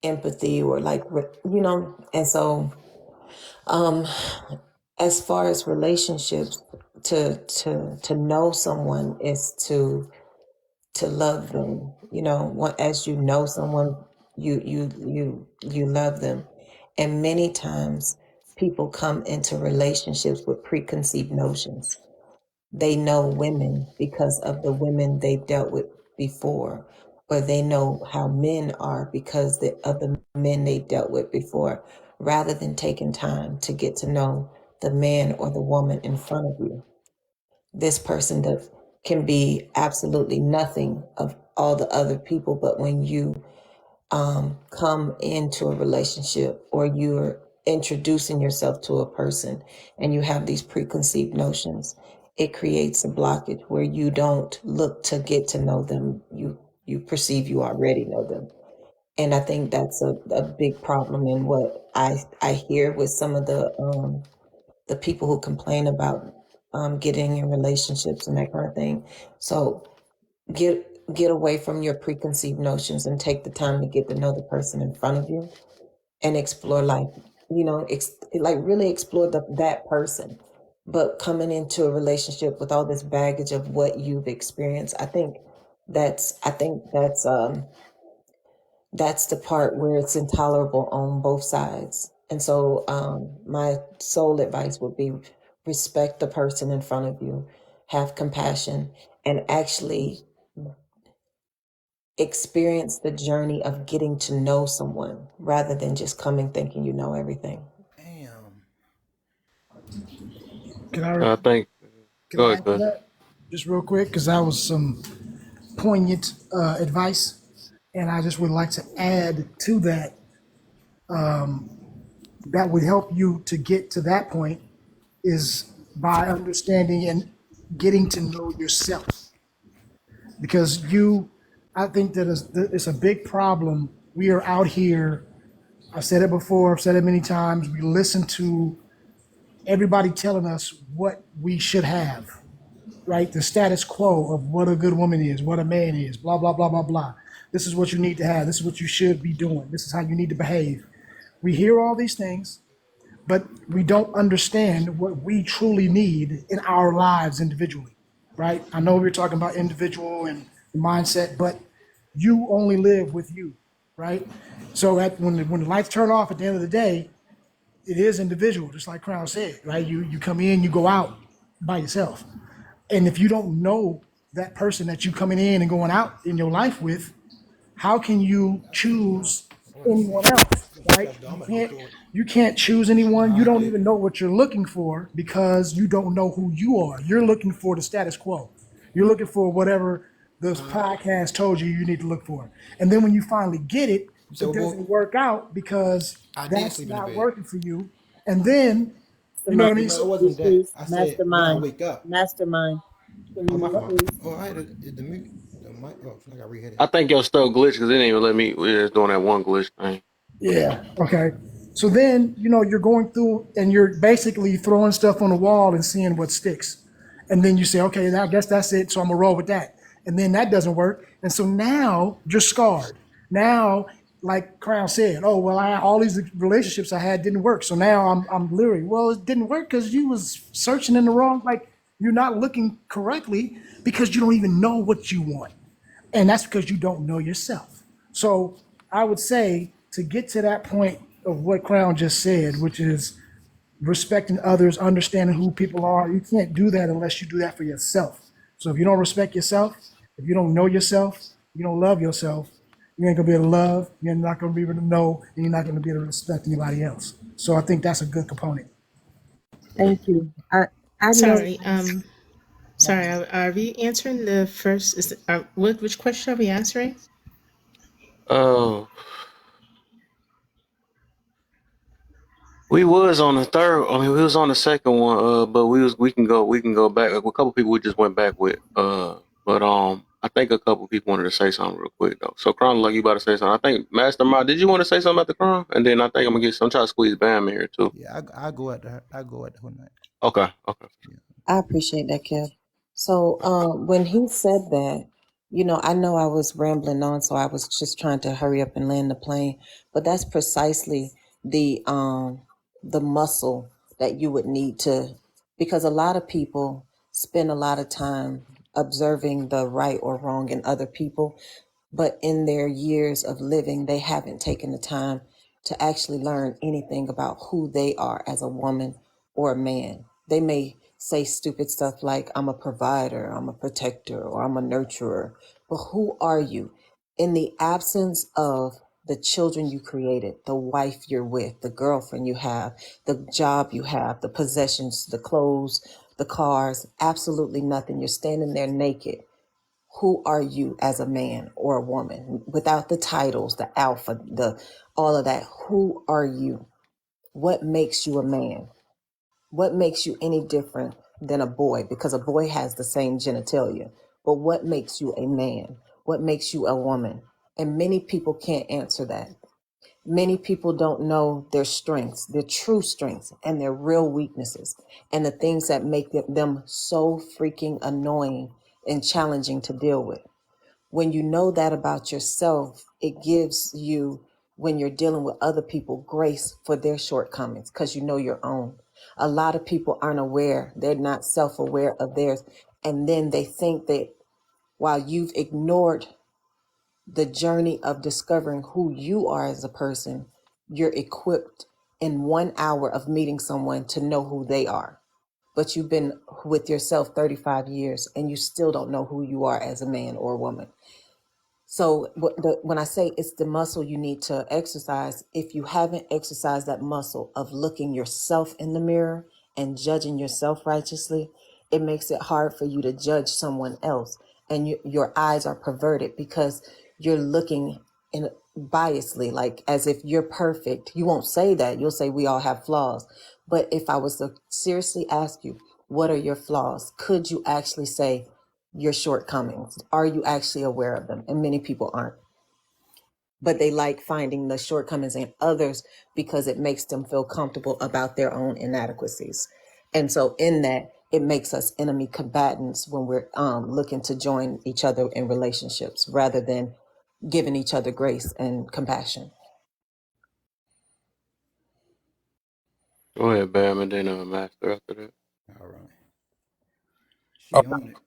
empathy, or and so um as far as relationships, to know someone is to love them. As you know someone, you love them. And many times people come into relationships with preconceived notions. They know women because of the women they've dealt with before, or they know how men are because of the men they've dealt with before, rather than taking time to get to know the man or the woman in front of you. This person that can be absolutely nothing of all the other people, but when you come into a relationship, or you're introducing yourself to a person and you have these preconceived notions, it creates a blockage where you don't look to get to know them. You perceive you already know them. And I think that's a big problem in what I hear with some of the the people who complain about getting in relationships and that kind of thing. So get away from your preconceived notions and take the time to get to know the person in front of you and explore life. Like really explore that person. But coming into a relationship with all this baggage of what you've experienced, I think that's the part where it's intolerable on both sides. And so my sole advice would be respect the person in front of you, have compassion, and actually experience the journey of getting to know someone rather than just coming thinking you know everything. Damn. Can I I think. can Go I ahead, answer cuz. that just real quick? Because that was some poignant advice, and I just would like to add to that. That would help you to get to that point is by understanding and getting to know yourself, because I think that it's a big problem. We are out here. I've said it before. I've said it many times. We listen to everybody telling us what we should have, right? The status quo of what a good woman is, what a man is, blah, blah, blah, blah, blah. This is what you need to have. This is what you should be doing. This is how you need to behave. We hear all these things, but we don't understand what we truly need in our lives individually, right? I know we're talking about individual and the mindset, but you only live with you, right? So when the lights turn off at the end of the day, it is individual, just like Crown said, right? You come in, you go out by yourself. And if you don't know that person that you coming in and going out in your life with, how can you choose anyone else, right? You can't choose anyone. You don't even know what you're looking for because you don't know who you are. You're looking for the status quo. You're looking for whatever this podcast told you need to look for. And then when you finally get it, So it doesn't work out because I did that's sleep in the not bed. working for you. And then, you know what I mean? No, it So, wasn't that. I said when I wake up. Mastermind. Can Oh, you my mute, fault. please? Oh, I had the mute, the mic. Oh, I got re-hit it. I think your stuff glitched because it didn't even let me. We were just doing that one glitch thing. yeah. Okay. So then, you're going through and you're basically throwing stuff on the wall and seeing what sticks. And then you say, okay, I guess that's it. So I'm going to roll with that. And then that doesn't work. And so now you're scarred. Now, like Crown said, oh, well, all these relationships I had didn't work. So now I'm leery. Well, it didn't work because you was searching in the wrong, like you're not looking correctly because you don't even know what you want. And that's because you don't know yourself. So I would say to get to that point of what Crown just said, which is respecting others, understanding who people are, you can't do that unless you do that for yourself. So if you don't respect yourself, if you don't know yourself, you don't love yourself, you ain't gonna be able to love, you're not gonna be able to know, and you're not gonna be able to respect anybody else. So I think that's a good component. Thank you. I know. Sorry. Sorry. Are we answering the first? Which question are we answering? Oh, we was on the third. I mean, we was on the second one. But we can go back. A couple people we just went back with. But I think a couple people wanted to say something real quick though. So Crown, like you about to say something. I think Mastermind. Did you want to say something about the Crown? And then I think I'm gonna get some try to squeeze Bam in here too. Yeah, I go at the whole night. Okay. Okay. Yeah. I appreciate that, Kev. So when he said that, I know I was rambling on, so I was just trying to hurry up and land the plane. But that's precisely the muscle that you would need to, because a lot of people spend a lot of time observing the right or wrong in other people, but in their years of living, they haven't taken the time to actually learn anything about who they are as a woman or a man. They may say stupid stuff like, I'm a provider, I'm a protector, or I'm a nurturer. But who are you? In the absence of the children you created, the wife you're with, the girlfriend you have, the job you have, the possessions, the clothes, the cars, absolutely nothing. You're standing there naked. Who are you as a man or a woman without the titles, the alpha, the all of that? Who are you? What makes you a man? What makes you any different than a boy? Because a boy has the same genitalia. But what makes you a man? What makes you a woman? And many people can't answer that. Many people don't know their strengths, their true strengths, and their real weaknesses, and the things that make them so freaking annoying and challenging to deal with. When you know that about yourself, it gives you, when you're dealing with other people, grace for their shortcomings because you know your own. A lot of people aren't aware, they're not self aware of theirs. And then they think that while you've ignored the journey of discovering who you are as a person, you're equipped in 1 hour of meeting someone to know who they are. But you've been with yourself 35 years and you still don't know who you are as a man or a woman. So when I say it's the muscle you need to exercise, if you haven't exercised that muscle of looking yourself in the mirror and judging yourself righteously, it makes it hard for you to judge someone else. And your eyes are perverted because you're looking in biasly, like as if you're perfect. You won't say that. You'll say we all have flaws. But if I was to seriously ask you, what are your flaws? Could you actually say, your shortcomings? Are you actually aware of them? And many people aren't. But they like finding the shortcomings in others because it makes them feel comfortable about their own inadequacies. And so in that, it makes us enemy combatants when we're looking to join each other in relationships rather than giving each other grace and compassion. Go ahead, Bam, and then Master after that. All right. Oh, She on it.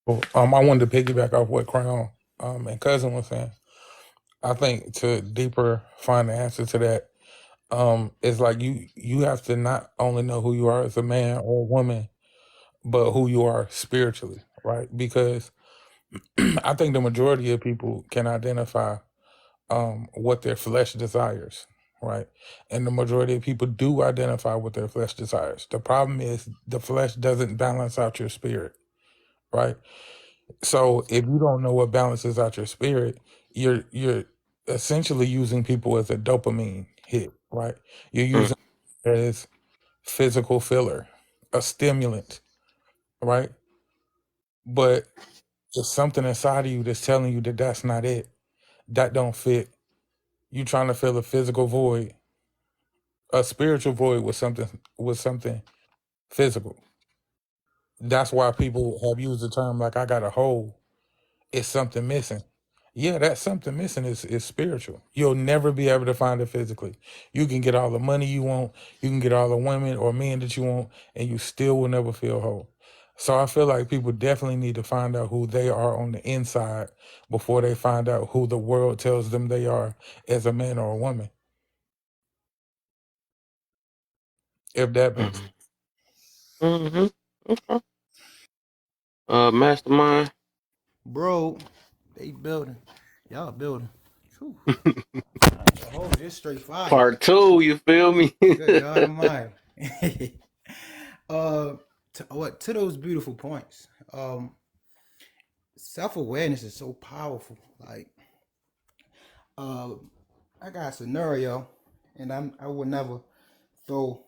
cool. I wanted to piggyback off what Crown and Cousin was saying. I think to deeper find the answer to that, it's like you have to not only know who you are as a man or a woman, but who you are spiritually, right? Because I think the majority of people can identify what their flesh desires, right? And the majority of people do identify what their flesh desires. The problem is the flesh doesn't balance out your spirit, right? So if you don't know what balances out your spirit, you're essentially using people as a dopamine hit, right? You're using it as physical filler, a stimulant, right? But there's something inside of you that's telling you that that's not it. That don't fit. You trying to fill a physical void, a spiritual void with something physical. That's why people have used the term like I got a hole. It's something missing. Yeah, that something missing is spiritual. You'll never be able to find it physically. You can get all the money you want, you can get all the women or men that you want, and you still will never feel whole. So I feel like people definitely need to find out who they are on the inside before they find out who the world tells them they are as a man or a woman. If that makes sense. Mm-hmm. Okay. Mastermind. Bro, they building. Y'all building. Whew. I ain't gonna hold this straight fire. Part two, you feel me? Good God Almighty. To those beautiful points. Self awareness is so powerful. Like, uh, I got a scenario, and I would never throw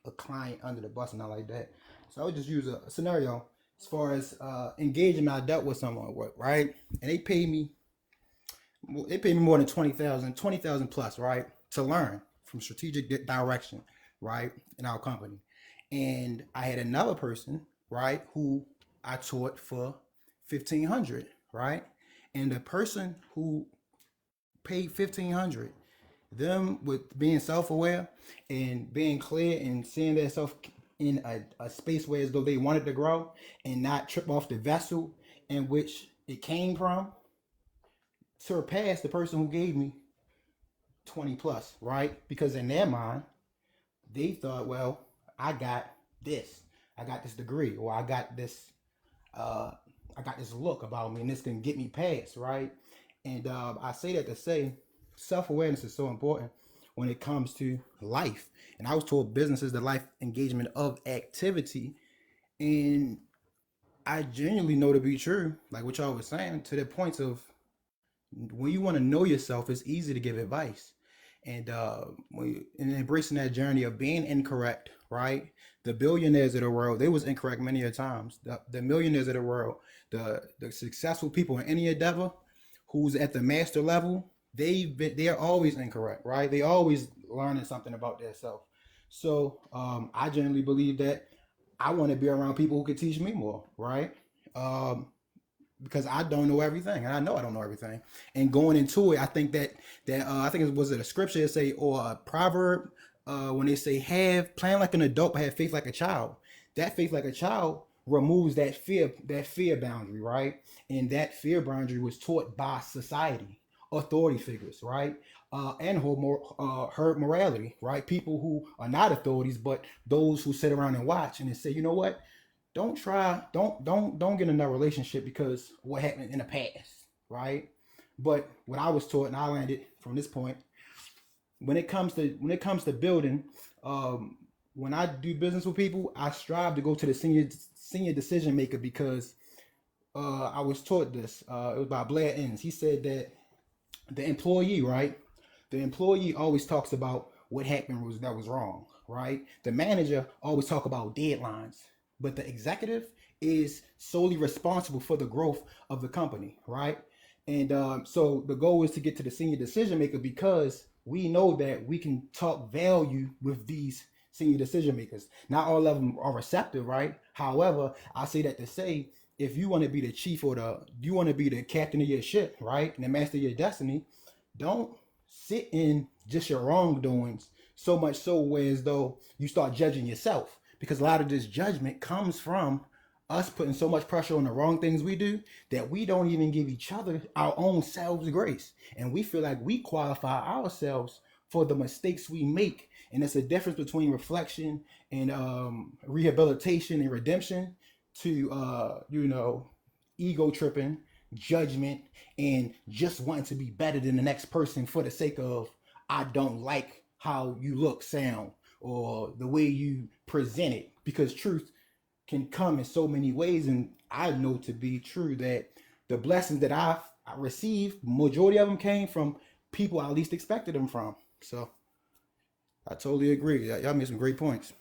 a client under the bus and not like that. So I would just use a scenario as far as engagement I dealt with someone with, right? And they paid me more than 20,000 plus, right? To learn from strategic direction, right? In our company. And I had another person, right, who I taught for 1,500, right? And the person who paid 1,500, them with being self-aware and being clear and seeing themselves in a space where as though they wanted to grow and not trip off the vessel in which it came from, surpassed the person who gave me 20 plus, right? Because in their mind, they thought, well, I got this. I got this degree, or uh, I got this look about me, and this can get me past, right? And I say that to say self awareness is so important when it comes to life. And I was told business is the life engagement of activity. And I genuinely know to be true, like what y'all was saying, to the points of when you want to know yourself, it's easy to give advice. And and embracing that journey of being incorrect, right? The billionaires of the world, they was incorrect many a times. The millionaires of the world, the successful people in any endeavor, who's at the master level, they're always incorrect, right? They always learning something about themselves. So I generally believe that I want to be around people who can teach me more, right? Um, because I don't know everything, and I know I don't know everything. And going into it, I think that I think it was it a scripture that say or a proverb when they say have plan like an adult but have faith like a child. That faith like a child removes that fear boundary, right? And that fear boundary was taught by society, authority figures, right? And herd morality, right? People who are not authorities, but those who sit around and watch and they say, you know what? Don't get in that relationship because what happened in the past, right? But what I was taught, and I landed from this point, when it comes to building, um, when I do business with people, I strive to go to the senior decision maker because I was taught this. It was by Blair Enns. He said that the employee, right? The employee always talks about what happened that was wrong, right? The manager always talk about deadlines, but the executive is solely responsible for the growth of the company, right? And so the goal is to get to the senior decision maker because we know that we can talk value with these senior decision makers. Not all of them are receptive, right? However, I say that to say if you want to be the chief or you want to be the captain of your ship, right, and the master of your destiny, don't sit in just your wrongdoings so much so as though you start judging yourself because a lot of this judgment comes from us putting so much pressure on the wrong things we do that we don't even give each other our own selves grace and we feel like we qualify ourselves for the mistakes we make and it's a difference between reflection and rehabilitation and redemption to ego tripping, judgment, and just wanting to be better than the next person for the sake of I don't like how you look, sound, or the way you present it. Because truth can come in so many ways, and I know to be true that the blessings that I received, majority of them came from people I least expected them from. So I totally agree. Y'all made some great points.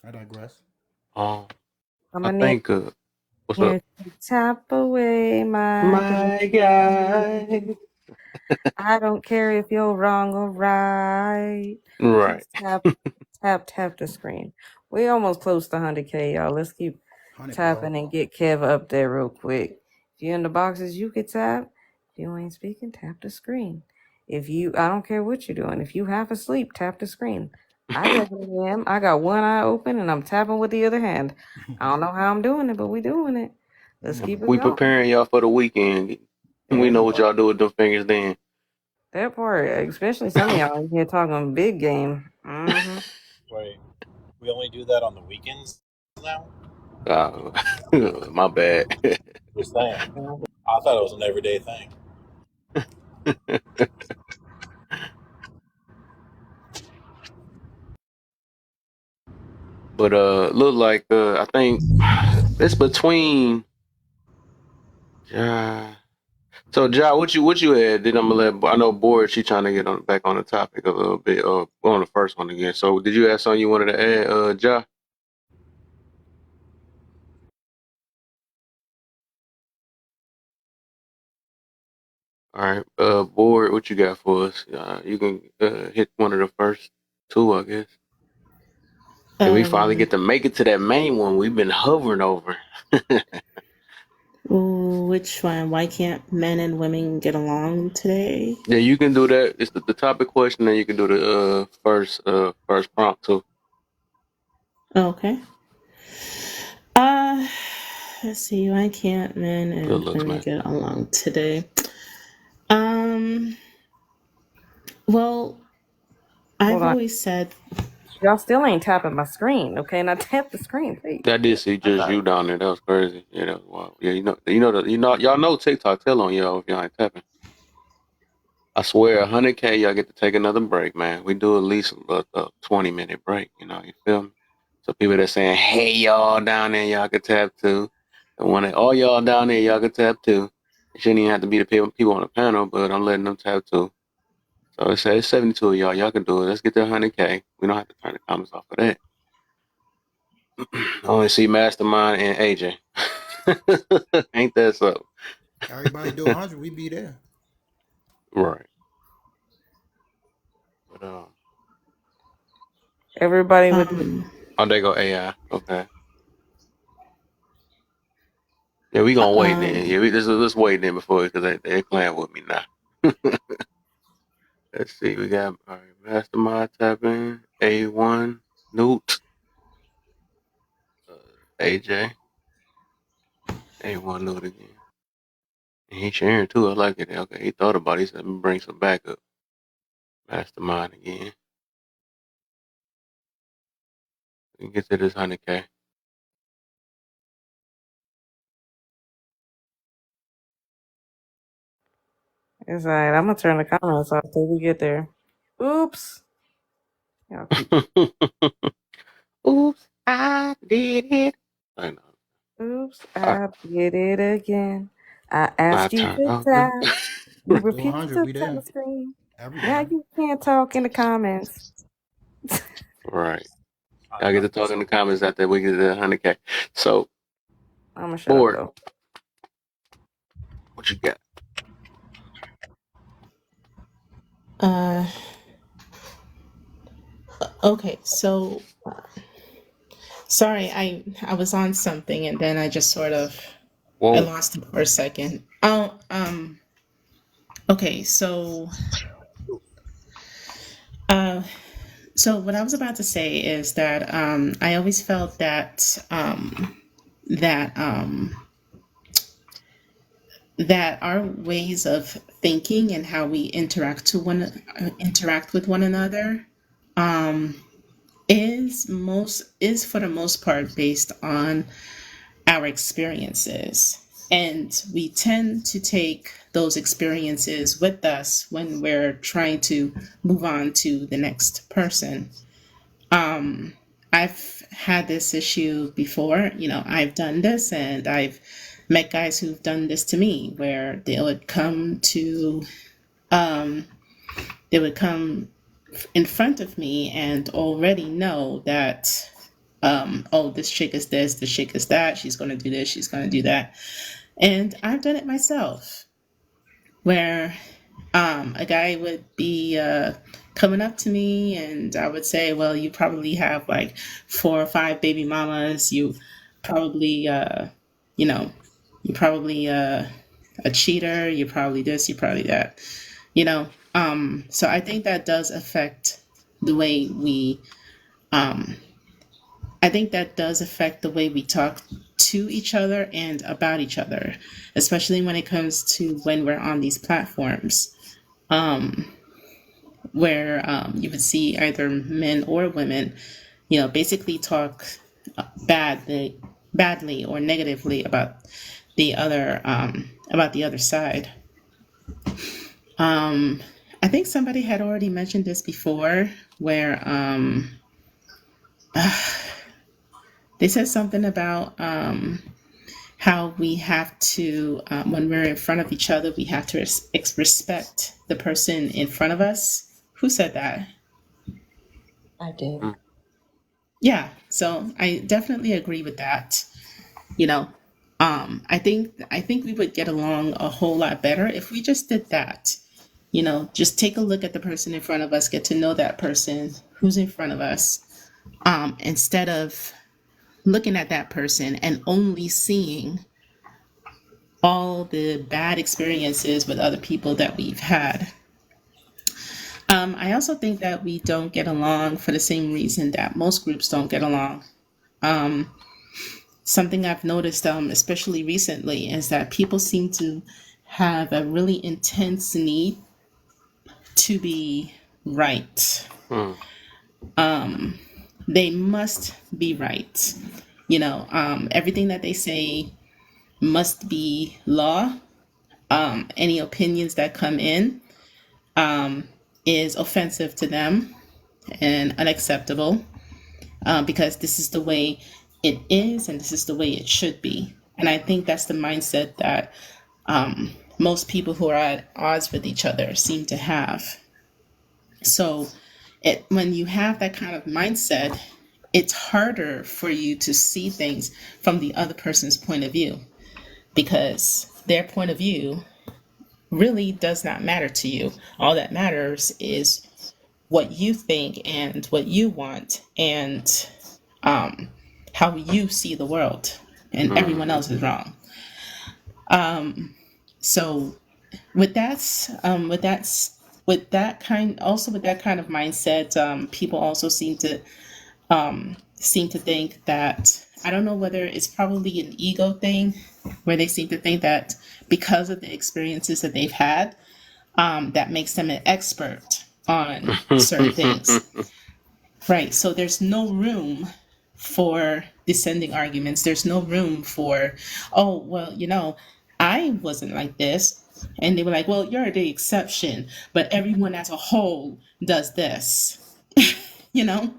I digress. Um, I'm I gonna need think what's up, you to tap away, my guy. my guy? I don't care if you're wrong or right. Right. Just tap the screen. We almost close to 100K, y'all. Let's keep 100, bro. tapping and get Kev up there real quick. If you're in the boxes, you can tap. If you ain't speaking, tap the screen. I don't care what you're doing. If you half asleep, tap the screen. I definitely am. I got one eye open and I'm tapping with the other hand. I don't know how I'm doing it, but we doing it. Let's keep it We going. preparing y'all for the weekend, and we Yeah. know what y'all do with them fingers then. That part, especially some of y'all in here talking big game. Mm-hmm. Wait, we only do that on the weekends now? Uh, my bad. Just saying. I thought it was an everyday thing. But look like I think it's between. Uh, so Ja, what you had? Then I'm gonna let I know Board. She trying to get on back on the topic a little bit. Go on the first one again. So did you have something you wanted to add, Ja? All right, Board. What you got for us? You can hit one of the first two, I guess. And we finally Um, get to make it to that main one we've been hovering over. which one? Why can't men and women get along today? Yeah, you can do that. It's the topic question, and you can do the first prompt too. Okay. Uh, let's see. Why can't men Good and looks, women man. get along today? Um, well, Hold I've on. always said, Y'all still ain't tapping my screen, okay? Now tap the screen, please. I did see I just thought you down there. That was crazy. Yeah, that was wild. Yeah, y'all know TikTok tell on y'all if y'all ain't tapping. I swear, 100K, y'all get to take another break, man. We do at least a 20-minute break. You feel me? So people that saying, "Hey, y'all down there, y'all can tap too." And when all y'all down there, y'all can tap too. It shouldn't even have to be the people on the panel, but I'm letting them tap too. So it's 72 of y'all. Y'all can do it. Let's get to 100K. We don't have to turn the comments off of that. I only see Mastermind and AJ. Ain't that so? Everybody do 100, we be there. Right. But Everybody would do. Um, oh, there go AI. Okay. Yeah, we gonna wait then. um, Yeah, let's wait then before because they playing with me now. Let's see. We got all right. Mastermind tapping. A1 Newt. AJ. A1 Newt again. And he sharing too. I like it. Okay, he thought about it. He said, "Let me bring some backup." Mastermind again. We can get to this 100K. It's all right. I'm gonna turn the comments off till we get there. Oops. Y'all keep. Oops, I did it. I know. Oops. I, I did it again. I I asked you turned to off the. tap. You Do refused 100, to we tap the there. screen. Now Everybody. you can't talk in the comments. Right. I I get to thought talk in so. the comments after we get to the 100K. So, I'm gonna shut up board, though. what you got? uh, okay, so sorry, I was on something and then I just sort of I Whoa. lost it for a second. Oh, okay, uh, so what I was about to say is that I always felt that that that our ways of thinking and how we interact with one another um, is for the most part based on our experiences, and we tend to take those experiences with us when we're trying to move on to the next person. um, I've had this issue before. I've done this and I've met guys who've done this to me where um, they would come in front of me and already know that, oh, this chick is this chick is that, she's going to do this, she's going to do that. And I've done it myself where a guy would be coming up to me and I would say, well, you probably have like 4 or 5 baby mamas. You probably, you know, you probably a cheater. You probably this, you probably that, you know. So I think that does affect the way um, I think that does affect the way we talk to each other and about each other, especially when it comes to when we're on these platforms. Um, where you would see either men or women, basically talk badly or negatively about the other side. Um, I think somebody had already mentioned this before, where they said something about how we have to, when we're in front of each other, we have to respect the person in front of us. Who said that? I did. Mm. Yeah, so I definitely agree with that. You know, I think we would get along a whole lot better if we just did that. Just take a look at the person in front of us, get to know that person who's in front of us, instead of looking at that person and only seeing all the bad experiences with other people that we've had. I also think that we don't get along for the same reason that most groups don't get along. Um, Something I've noticed, especially recently, is that people seem to have a really intense need to be right. Mm. They must be right. Everything that they say must be law. Any opinions that come in is offensive to them and unacceptable, because this is the way it is and this is the way it should be. And I think that's the mindset that most people who are at odds with each other seem to have. So, when you have that kind of mindset, it's harder for you to see things from the other person's point of view, because their point of view really does not matter to you. All that matters is what you think and what you want and um, how you see the world, and everyone Mm-hmm. else is wrong. So with that kind also with that kind of mindset, people also seem to think that, I don't know whether it's probably an ego thing, where they seem to think that because of the experiences that they've had, that makes them an expert on certain things. Right. So there's no room for descending arguments. There's no room for, oh, well, I wasn't like this. And they were like, well, you're the exception, but everyone as a whole does this. you know?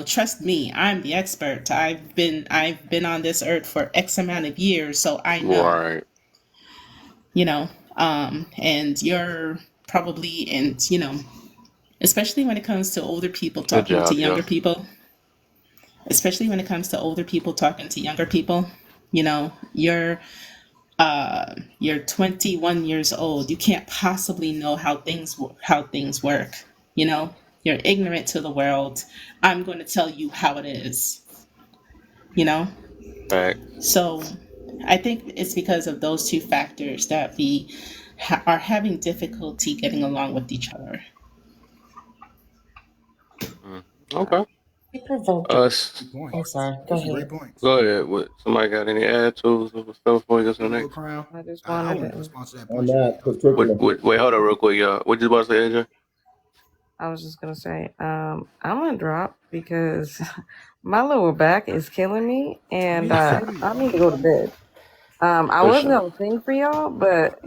Trust me, I'm the expert. I've been on this earth for X amount of years, so I know, Right. you know, and you're probably, and especially when it comes to older people Good talking to job, younger Joe. people, especially when it comes to older people talking to younger people, you know, you're 21 years old. You can't possibly know how things work. You're ignorant to the world. I'm going to tell you how it is. You know, Fact. so I think it's because of those two factors that we are having difficulty getting along with each other. Mm. Okay. It provoked. Us. Good I'm points. sorry. Go Those some ahead. great points. Go ahead. What? Somebody got any add tools or stuff before we go to You the want to go, next? Crown? I just I wanted wanted to to. respond to that On point you made. that That was powerful. particular, Wait, hold on real quick, y'all. What you about to say, AJ? I was just gonna say, I'm gonna drop because my lower back is killing me, and Me too. I need to go to bed. I For was sure. gonna sing for y'all, but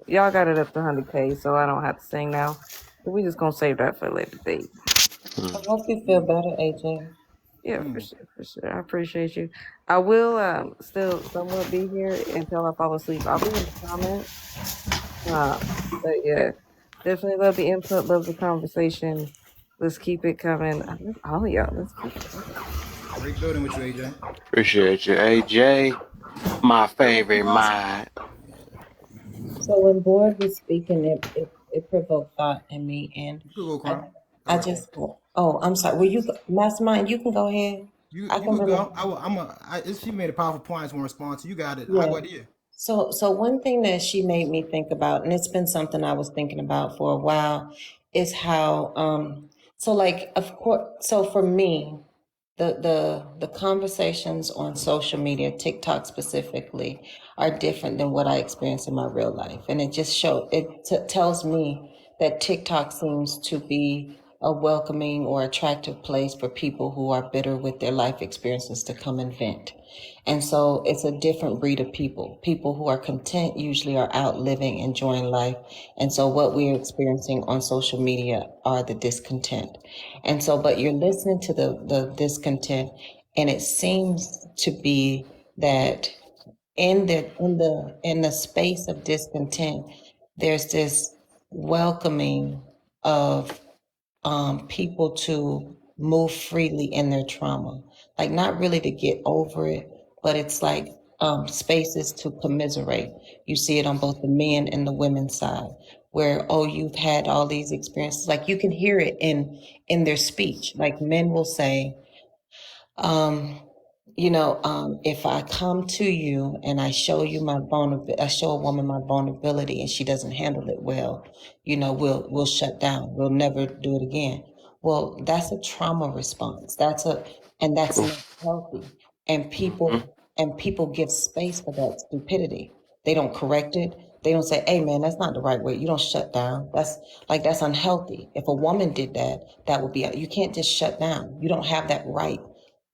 y'all got it up to 100K, so I don't have to sing now. So we just gonna save that for a later date. Mm. I hope you feel better, AJ. Yeah, for Mm. sure, for sure. I appreciate you. I will still somewhat be here until I fall asleep. I'll be in the comments. But yeah, definitely love the input, love the conversation. Let's keep it coming. All of y'all, let's keep it coming. Great building with you, AJ. Appreciate you, AJ. My favorite mind. So when Boyd was speaking, it provoked thought in me, and You could go, I Crown. All I right. just oh, I'm sorry. Will you Mastermind? You can go ahead. You I you can could remember. go. She made a powerful point. I just want to respond to. You got it. I Yeah. go ahead. So one thing that she made me think about, and it's been something I was thinking about for a while, is how so like of course so for me, the conversations on social media, TikTok specifically, are different than what I experience in my real life, and it tells me that TikTok seems to be a welcoming or attractive place for people who are bitter with their life experiences to come and vent. And so it's a different breed of people. People who are content usually are out living, enjoying life. And so what we're experiencing on social media are the discontent. And so, but you're listening to the discontent, and it seems to be that in the space of discontent, there's this welcoming of people to move freely in their trauma. Like, not really to get over it, but it's like spaces to commiserate. You see it on both the men and the women's side, where, oh, you've had all these experiences. Like, you can hear it in their speech. Like, men will say, um, if I come to you and I show you my vulnerability, I show a woman my vulnerability and she doesn't handle it well, we'll shut down. We'll never do it again. Well, that's a trauma response. And that's True. not healthy. And Mm-hmm. people give space for that stupidity. They don't correct it. They don't say, "Hey, man, that's not the right way." You don't shut down. That's unhealthy. If a woman did that, that would be. You can't just shut down. You don't have that right.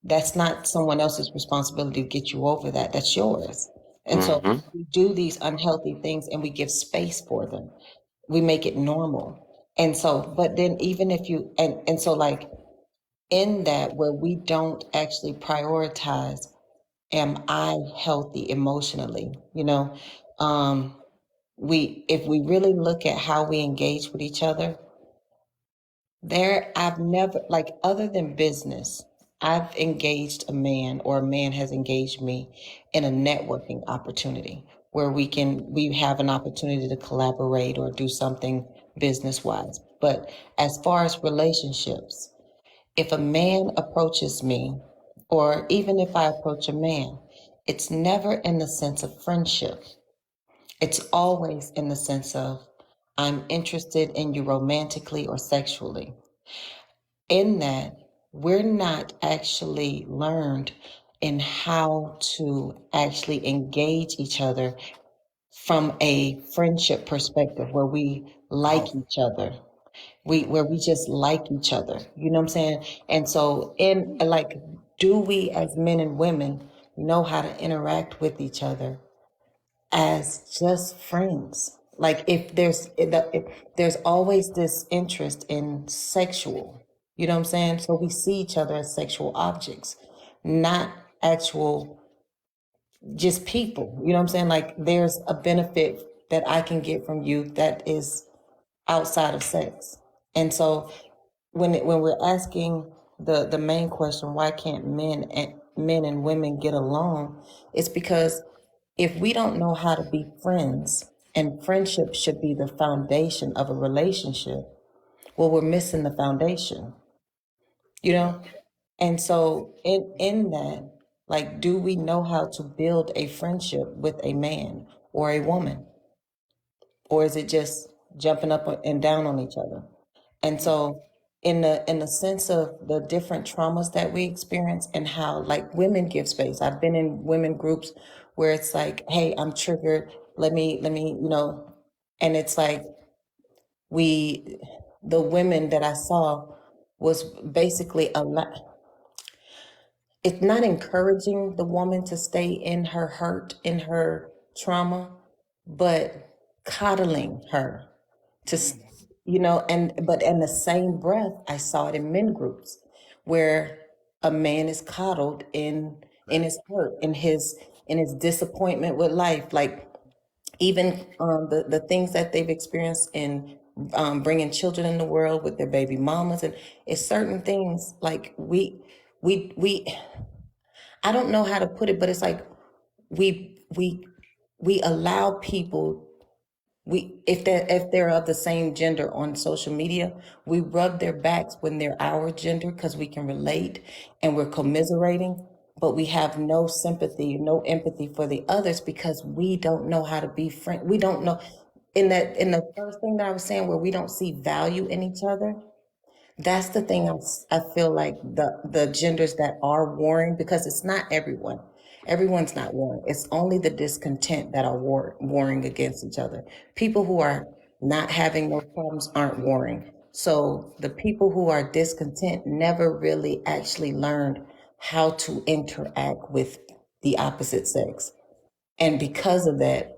That's not someone else's responsibility to get you over that. That's yours. And so Mm-hmm. we do these unhealthy things and we give space for them. We make it normal. And so, but then even if you, and so like in that where we don't actually prioritize, am I healthy emotionally? If we really look at how we engage with each other, I've never, like, other than business, I've engaged a man or a man has engaged me in a networking opportunity where we have an opportunity to collaborate or do something business wise. But as far as relationships, if a man approaches me, or even if I approach a man, it's never in the sense of friendship. It's always in the sense of I'm interested in you romantically or sexually. In that, we're not actually learned in how to actually engage each other from a friendship perspective where we like Powerful. each other. Where we just like each other. You know what I'm saying? And so in like, do we as men and women know how to interact with each other as just friends? Like if there's always this interest in sexual, you know what I'm saying? So we see each other as sexual objects, not actual just people. You know what I'm saying? Like there's a benefit that I can get from you that is outside of sex. And so when we're asking the main question, why can't men and women get along? It's because if we don't know how to be friends, and friendship should be the foundation of a relationship, well, we're missing the foundation, you Yeah. know? And so in that, like, do we know how to build a friendship with a man or a woman? Or is it just jumping up and down on each other? And so in the sense of the different traumas that we experience and how like women give space. I've been in women groups where it's like, hey, I'm triggered. Let me, and it's like we the women that I saw was basically a lot. It's not encouraging the woman to stay in her hurt, in her trauma, but coddling her to, and but in the same breath, I saw it in men groups where a man is coddled in his hurt, in his disappointment with life, like even the things that they've experienced in bringing children in the world with their baby mamas, and it's certain things like we I don't know how to put it, but it's like we we we allow people, if they're of the same gender on social media, we rub their backs when they're our gender because we can relate and we're commiserating, but we have no sympathy, no empathy for the others because we don't know how to be friend. We don't know in the first thing that I was saying where we don't see value in each other. That's the thing I feel like the genders that are warring, because it's not everyone. Everyone's not warring. It's only the discontent that are warring against each other. People who are not having no problems aren't warring. So the people who are discontent never really actually learned how to interact with the opposite sex. And because of that,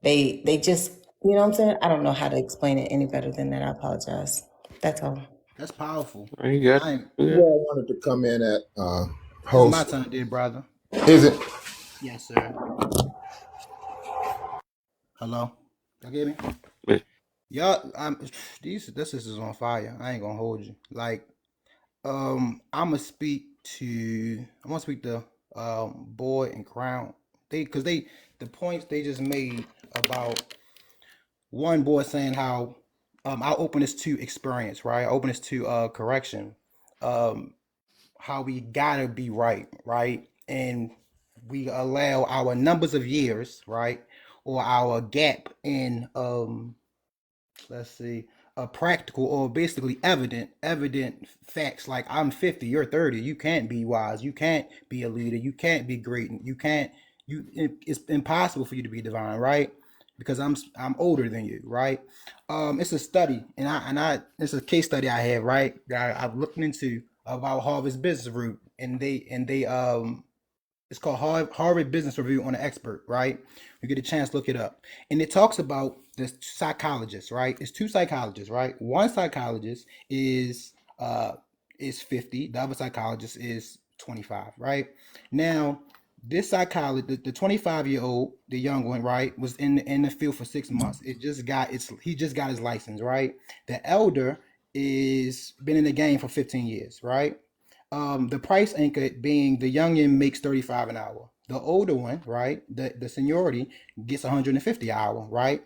they just, you know what I'm saying? I don't know how to explain it any better than that. I apologize. That's all. That's powerful. You got I ain't. you. Who I wanted to come in at It's my host. turn, dear brother. Is it? Yes, sir. Hello. Y'all get me? Yeah. Y'all, this is on fire. I ain't gonna hold you. Like, I want to speak to Boy and Crown. Because the points they just made about one boy saying how I'll open this to experience, right? I open this to correction. Um, how we gotta be right, right? And we allow our numbers of years, right? Or our gap in let's see, practical or basically evident facts like I'm 50, you're 30, you can't be wise, you can't be a leader, you can't be great, you can't it's impossible for you to be divine, right? Because I'm older than you, right? It's a study, and I it's a case study I have, right? That I've looked into about Harvard's business route, and they it's called Harvard Business Review on an Expert, right? You get a chance, look it up. And it talks about the psychologists, right? It's two psychologists, right? One psychologist is 50, the other psychologist is 25, right? Now, this psychologist, the 25-year-old, the young one, right, was in the field for 6 months. He just got his license, right? The elder is been in the game for 15 years, right? The price anchor being the youngin makes 35 an hour. The older one, right? The seniority gets 150 an hour, right?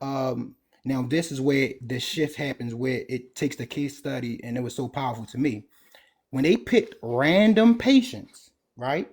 Now this is where the shift happens, where it takes the case study, and it was so powerful to me when they picked random patients, right?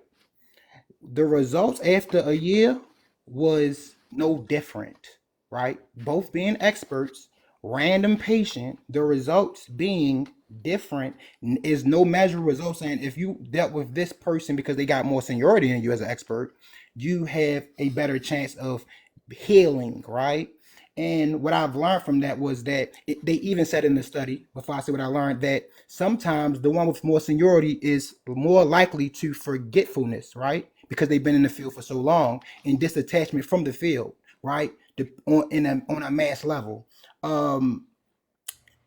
The results after a year was no different, right? Both being experts, random patient, the results being different is no measurable result saying if you dealt with this person because they got more seniority than you as an expert, you have a better chance of healing, right? And what I've learned from that was that they even said in the study, before I say what I learned, that sometimes the one with more seniority is more likely to forgetfulness, right? Because they've been in the field for so long and disattachment from the field, right? On a mass level. Um,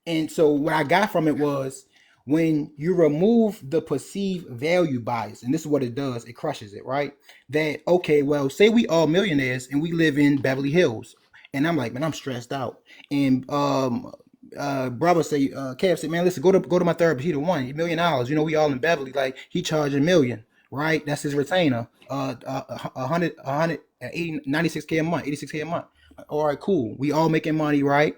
and so what I got from it was when you remove the perceived value bias, and this is what it does, it crushes it, right? That, okay, well, say we all millionaires and we live in Beverly Hills. And I'm like, man, I'm stressed out. And brother say, Kev said, man, listen, go to my therapist. He the one, $1 million. You know, we all in Beverly, like he charged a million, right? That's his retainer. 96K a month, 86K a month. All right, cool. We all making money, right?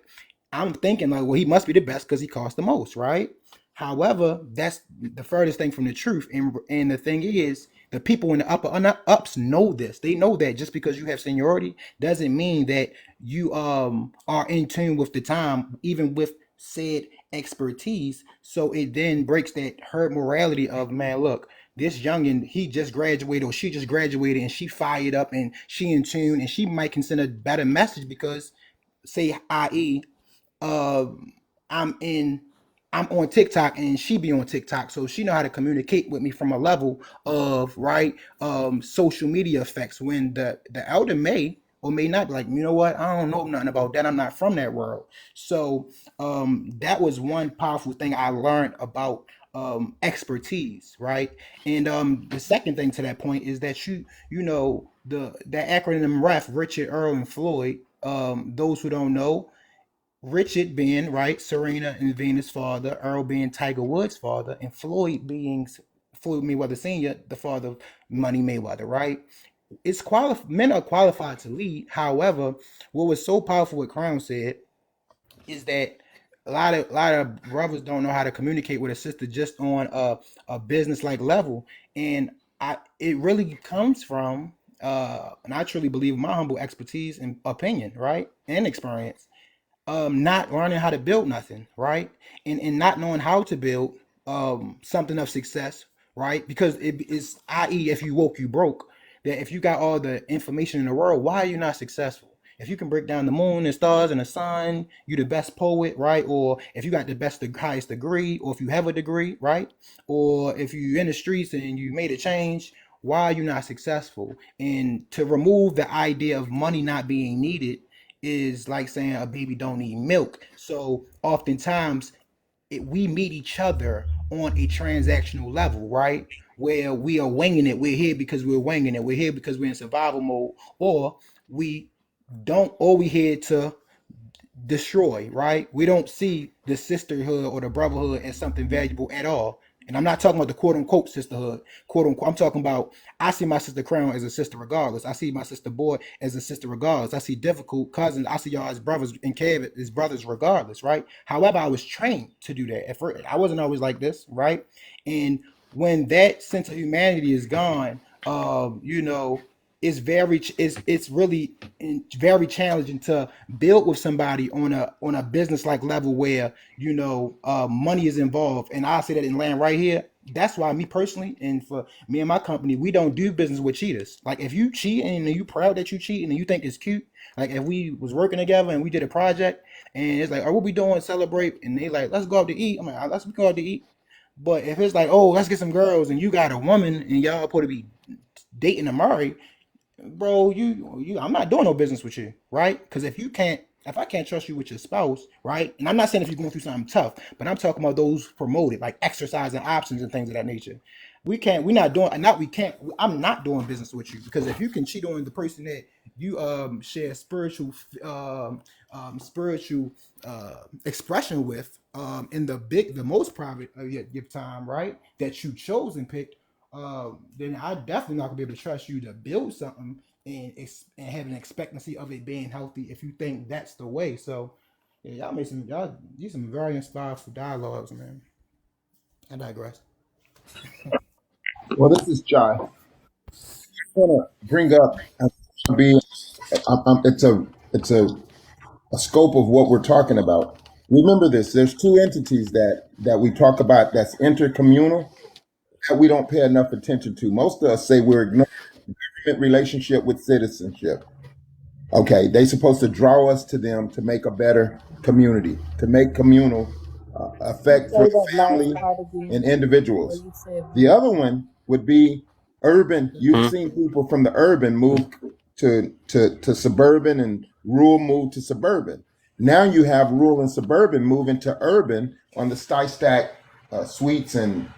I'm thinking like, well, he must be the best because he costs the most, right? However, that's the furthest thing from the truth. And the thing is, the people in the upper ups know this. They know that just because you have seniority doesn't mean that you are in tune with the time, even with said expertise. So it then breaks that herd morality of, man, look, this youngin, he just graduated or she just graduated and she fired up and she in tune and she might can send a better message because say i.e uh, I'm in I'm on TikTok and she be on TikTok, so she know how to communicate with me from a level of right social media effects. When the elder may or may not be like, you know what, I don't know nothing about that. I'm not from that world. So that was one powerful thing I learned about expertise, right? And the second thing to that point is that you know the acronym REF, Richard, Earl, and Floyd. Those who don't know, Richard being right, Serena and Venus' father, Earl being Tiger Woods' father, and Floyd being Floyd Mayweather Sr., the father of Money Mayweather, right? Men are qualified to lead. However, what was so powerful what Crown said is that a lot of brothers don't know how to communicate with a sister just on a business like level. And it really comes from and I truly believe my humble expertise and opinion, right? And experience not learning how to build nothing, right? And not knowing how to build something of success, right? Because it is, i.e., if you woke, you broke. That if you got all the information in the world, why are you not successful? If you can break down the moon and stars and the sun, you the best poet, right? Or if you got the best, the highest degree, or if you have a degree, right? Or if you in the streets and you made a change, why are you not successful? And to remove the idea of money not being needed is like saying a baby don't need milk. So oftentimes we meet each other on a transactional level, right? Where we are winging it. We're here because we're winging it. We're here because we're in survival mode, or we don't, or we here to destroy, right? We don't see the sisterhood or the brotherhood as something valuable at all. And I'm not talking about the quote unquote sisterhood, quote unquote. I'm talking about I see my sister Crown as a sister regardless. I see my sister Boy as a sister regardless. I see difficult cousins. I see y'all as brothers and Kev as brothers regardless, right? However, I was trained to do that. At first, I wasn't always like this, right? And when that sense of humanity is gone, you know, it's really very challenging to build with somebody on a business like level where you know money is involved. And I say that in land right here. That's why me personally and for me and my company, we don't do business with cheaters. Like if you cheat and you proud that you cheat and you think it's cute, like if we was working together and we did a project and it's like, oh, what we doing? Celebrate, and they like, let's go out to eat. I'm like, let's go out to eat. But if it's like, oh, let's get some girls and you got a woman and y'all supposed to be dating and married, bro, I'm not doing no business with you, right? Because if I can't trust you with your spouse, right? And I'm not saying if you're going through something tough, but I'm talking about those promoted, like exercising options and things of that nature. We're not doing, not we can't. I'm not doing business with you because if you can cheat on the person that you share spiritual expression with, in the most private of your time, right, that you chose and picked, then I definitely not gonna be able to trust you to build something and have an expectancy of it being healthy if you think that's the way. So yeah, y'all these some very insightful dialogues, man. I digress. Well, this is Jai. I want to bring up be it's a scope of what we're talking about. Remember this: there's two entities that we talk about that's intercommunal that we don't pay enough attention to. Most of us say we're ignoring relationship with citizenship. Okay, they supposed to draw us to them to make a better community, to make communal effect for Say that last family part again. and What individuals. you said. The other one would be urban. You've Mhm. seen people from the urban move to suburban and rural move to suburban. Now you have rural and suburban move into urban on the sky stack suites and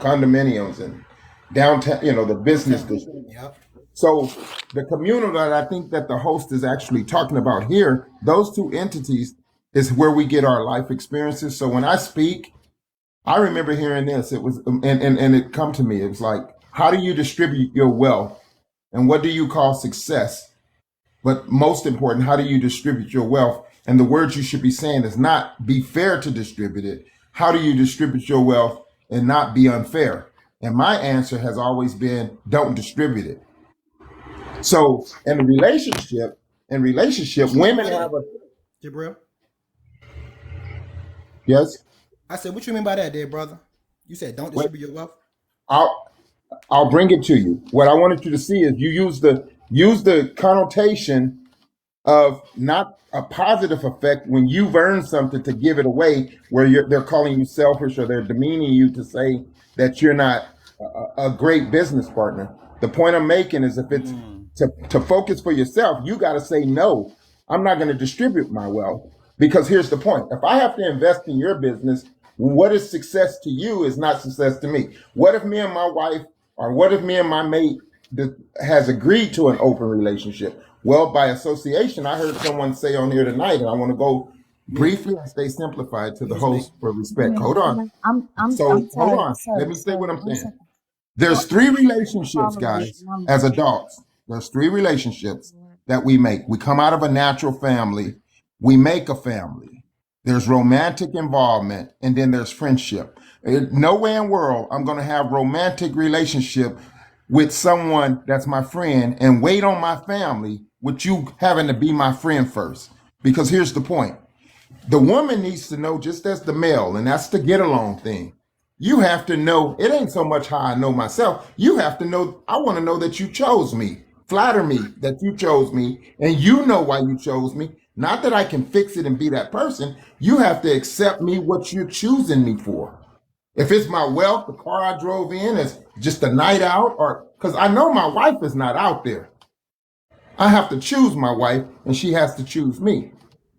condominiums and downtown. The business Downtown. district. Yep. So the communal that I think that the host is actually talking about here, those two entities is where we get our life experiences. So when I speak, I remember hearing this. It was and it come to me. It was like, how do you distribute your wealth, and what do you call success? But most important, how do you distribute your wealth? And the words you should be saying is not be fair to distribute it. How do you distribute your wealth and not be unfair? And my answer has always been, don't distribute it. So in relationship, What you mean women by have that, a Jabril? yes. I said, what you mean by that, dear brother? You said don't Wait, distribute your wealth. I'll bring it to you. What I wanted you to see is you use the connotation of not a positive effect when you've earned something to give it away, where they're calling you selfish or they're demeaning you to say that you're not a great business partner. The point I'm making is if it's to focus for yourself, you got to say no. I'm not going to distribute my wealth because here's the point: if I have to invest in your business, what is success to you is not success to me. What if me and my wife, or what if me and my mate has agreed to an open relationship? Well, by association, I heard someone say on here tonight, and I want to go Me. briefly and stay simplified to the Excuse me. host for respect. Hold on. I'm So hold sorry, on. Let me say sir. what I'm One saying. second. There's What three you relationships, calling me guys, as numbers? adults. There's three relationships that we make. We come out of a natural family, we make a family. There's romantic involvement, and then there's friendship. No way in the world I'm going to have romantic relationship with someone that's my friend and wait on my family with you having to be my friend first. Because here's the point: the woman needs to know, just as the male, and that's the get along thing. You have to know, it ain't so much how I know myself. You have to know, I want to know that you chose me. Flatter me that you chose me, and you know why you chose me. Not that I can fix it and be that person. You have to accept me what you're choosing me for. If it's my wealth, the car I drove in is just a night out, or because I know my wife is not out there. I have to choose my wife, and she has to choose me.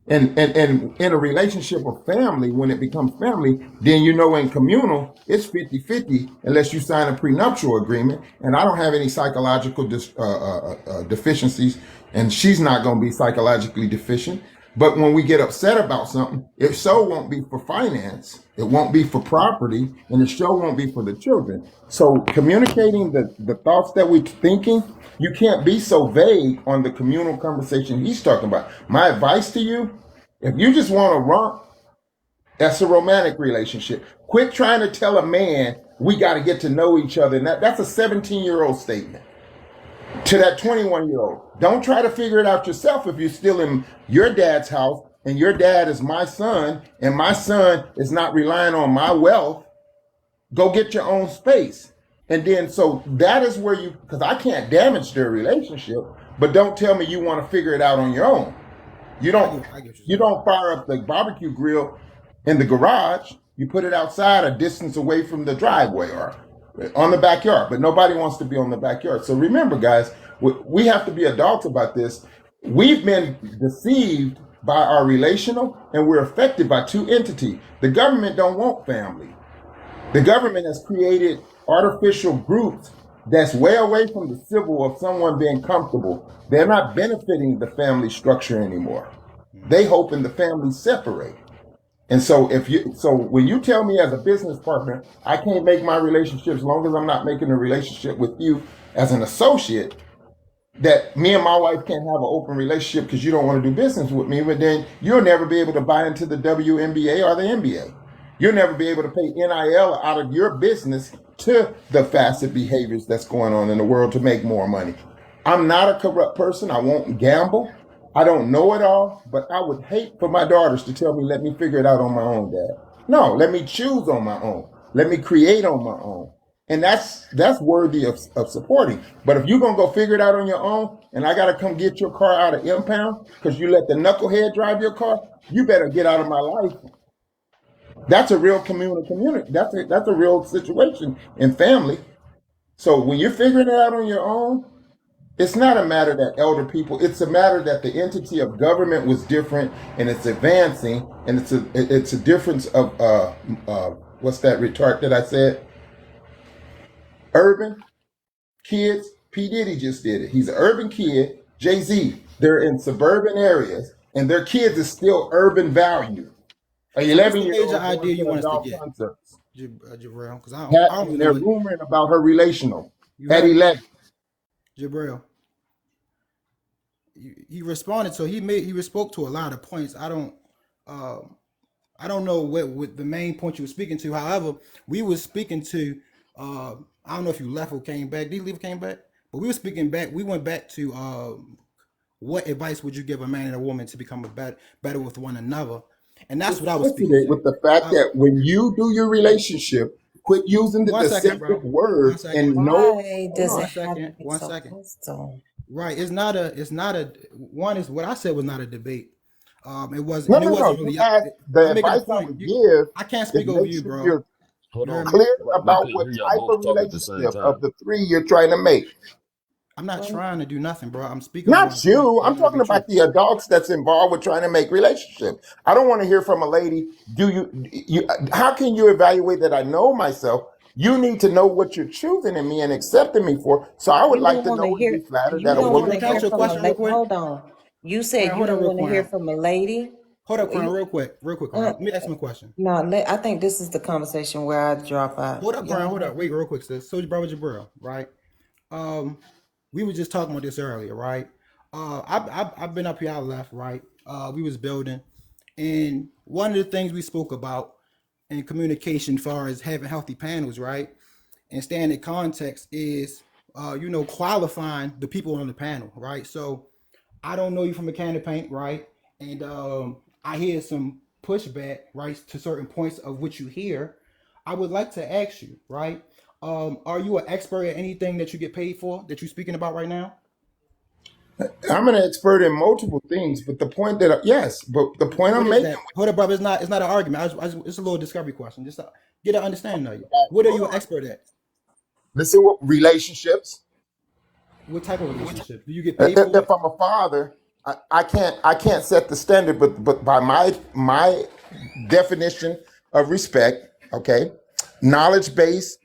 And in a relationship of family, when it becomes family, then in communal, it's 50-50 unless you sign a prenuptial agreement. And I don't have any psychological deficiencies, and she's not going to be psychologically deficient. But when we get upset about something, it sure won't be for finance, it won't be for property, and it sure won't be for the children. So communicating the thoughts that we're thinking, you can't be so vague on the communal conversation he's talking about. My advice to you: if you just want to romp, that's a romantic relationship. Quit trying to tell a man we got to get to know each other. And that's a 17-year-old statement to that 21-year-old. Don't try to figure it out yourself if you're still in your dad's house and your dad is my son and my son is not relying on my wealth. Go get your own space. And then, so that is where because I can't damage their relationship, but don't tell me you want to figure it out on your own. You don't I get what you're you saying. don't fire up the barbecue grill in the garage. You put it outside a distance away from the driveway or on the backyard, but nobody wants to be on the backyard. So remember, guys, we have to be adults about this. We've been deceived by our relational, and we're affected by two entities. The government don't want family. The government has created artificial groups that's way away from the civil of someone being comfortable. They're not benefiting the family structure anymore. They hoping the families separate. And so when you tell me as a business partner, I can't make my relationships as long as I'm not making a relationship with you as an associate, that me and my wife can't have an open relationship because you don't want to do business with me, but then you'll never be able to buy into the WNBA or the NBA. You'll never be able to pay NIL out of your business to the facet behaviors that's going on in the world to make more money. I'm not a corrupt person. I won't gamble. I don't know it all, but I would hate for my daughters to tell me, let me figure it out on my own, Dad. No, let me choose on my own. Let me create on my own. And that's worthy of supporting. But if you're gonna go figure it out on your own, and I gotta come get your car out of impound because you let the knucklehead drive your car, you better get out of my life. That's a real community. That's a real situation in family. So when you're figuring it out on your own, it's not a matter that elder people. It's a matter that the entity of government was different, and it's advancing, and it's a difference of what's that retard that I said? Urban kids. P Diddy just did it. He's an urban kid. Jay-Z. They're in suburban areas, and their kids is still urban value. An So what's the 11-year major old going idea you to want us to adult get, concerts. Jabril? Because Hat, I don't and really know they're what rumoring about her relational you at heard, 11. Jabril. He responded, so he spoke to a lot of points. Uh, I don't know what the main point you were speaking to. However, we were speaking to I don't know if you left or came back. Did you leave or came back? But we were speaking back. We went back to what advice would you give a man and a woman to become better with one another? And that's what I was speaking Solicited to. with the fact Uh, that when you do your relationship, quit using the one second, deceptive bro. One words second. and know. Why Hold does on. it One have to second. be One so second. personal? Right. It's not a one is what I said was not a debate. It was No, and it no, no. wasn't You really asked the I'm making a advice I point. would give I can't is speak over make you, sure bro. you're You Hold heard on. me? clear We about couldn't what hear y'all type both of talk at the same relationship of time. the three you're trying to make. I'm not Well, trying to do nothing, bro. I'm speaking on my Not point you. and I I'm want to talking be about the truthful. adults that's involved with trying to make relationship. I don't want to hear from a lady. You? How can you evaluate that I know myself? You need to know what you're choosing in me and accepting me for. So I would you like don't to want to know and hear. be flattered You that a Hey, don't want woman Jabril, to can I hear ask knows you a from a what question she real lady. quick? wants. Hold on. You said Crown, you hold on don't real want to hear quick. from a lady. Hold up, Crown, You, real quick, Crown. uh, Let me ask him a question. no, I think this is the conversation where I drop out. Hold up, Crown, hold Y'all, up. Wait, real quick, sis. So, brother Jabril, right? Um, we were just talking about this earlier, right? I've been up here, I left, right? We was building, and one of the things we spoke about in communication, far as having healthy panels, right, and staying in context is, qualifying the people on the panel, right? So I don't know you from a can of paint, right? And I hear some pushback, right, to certain points of what you hear. I would like to ask you, right? Are you an expert at anything that you get paid for that you're speaking about right now? I'm an expert in multiple things, but the point yes, but the point What I'm is making that? Hold up, brother. It's not an argument. It's a little discovery question. Just to get an understanding of you. What are hold you an on. expert at? Listen, what relationships? What type of relationship? Do you get paid for If it? I'm a father, I can't set the standard, but by my definition of respect, okay, knowledge base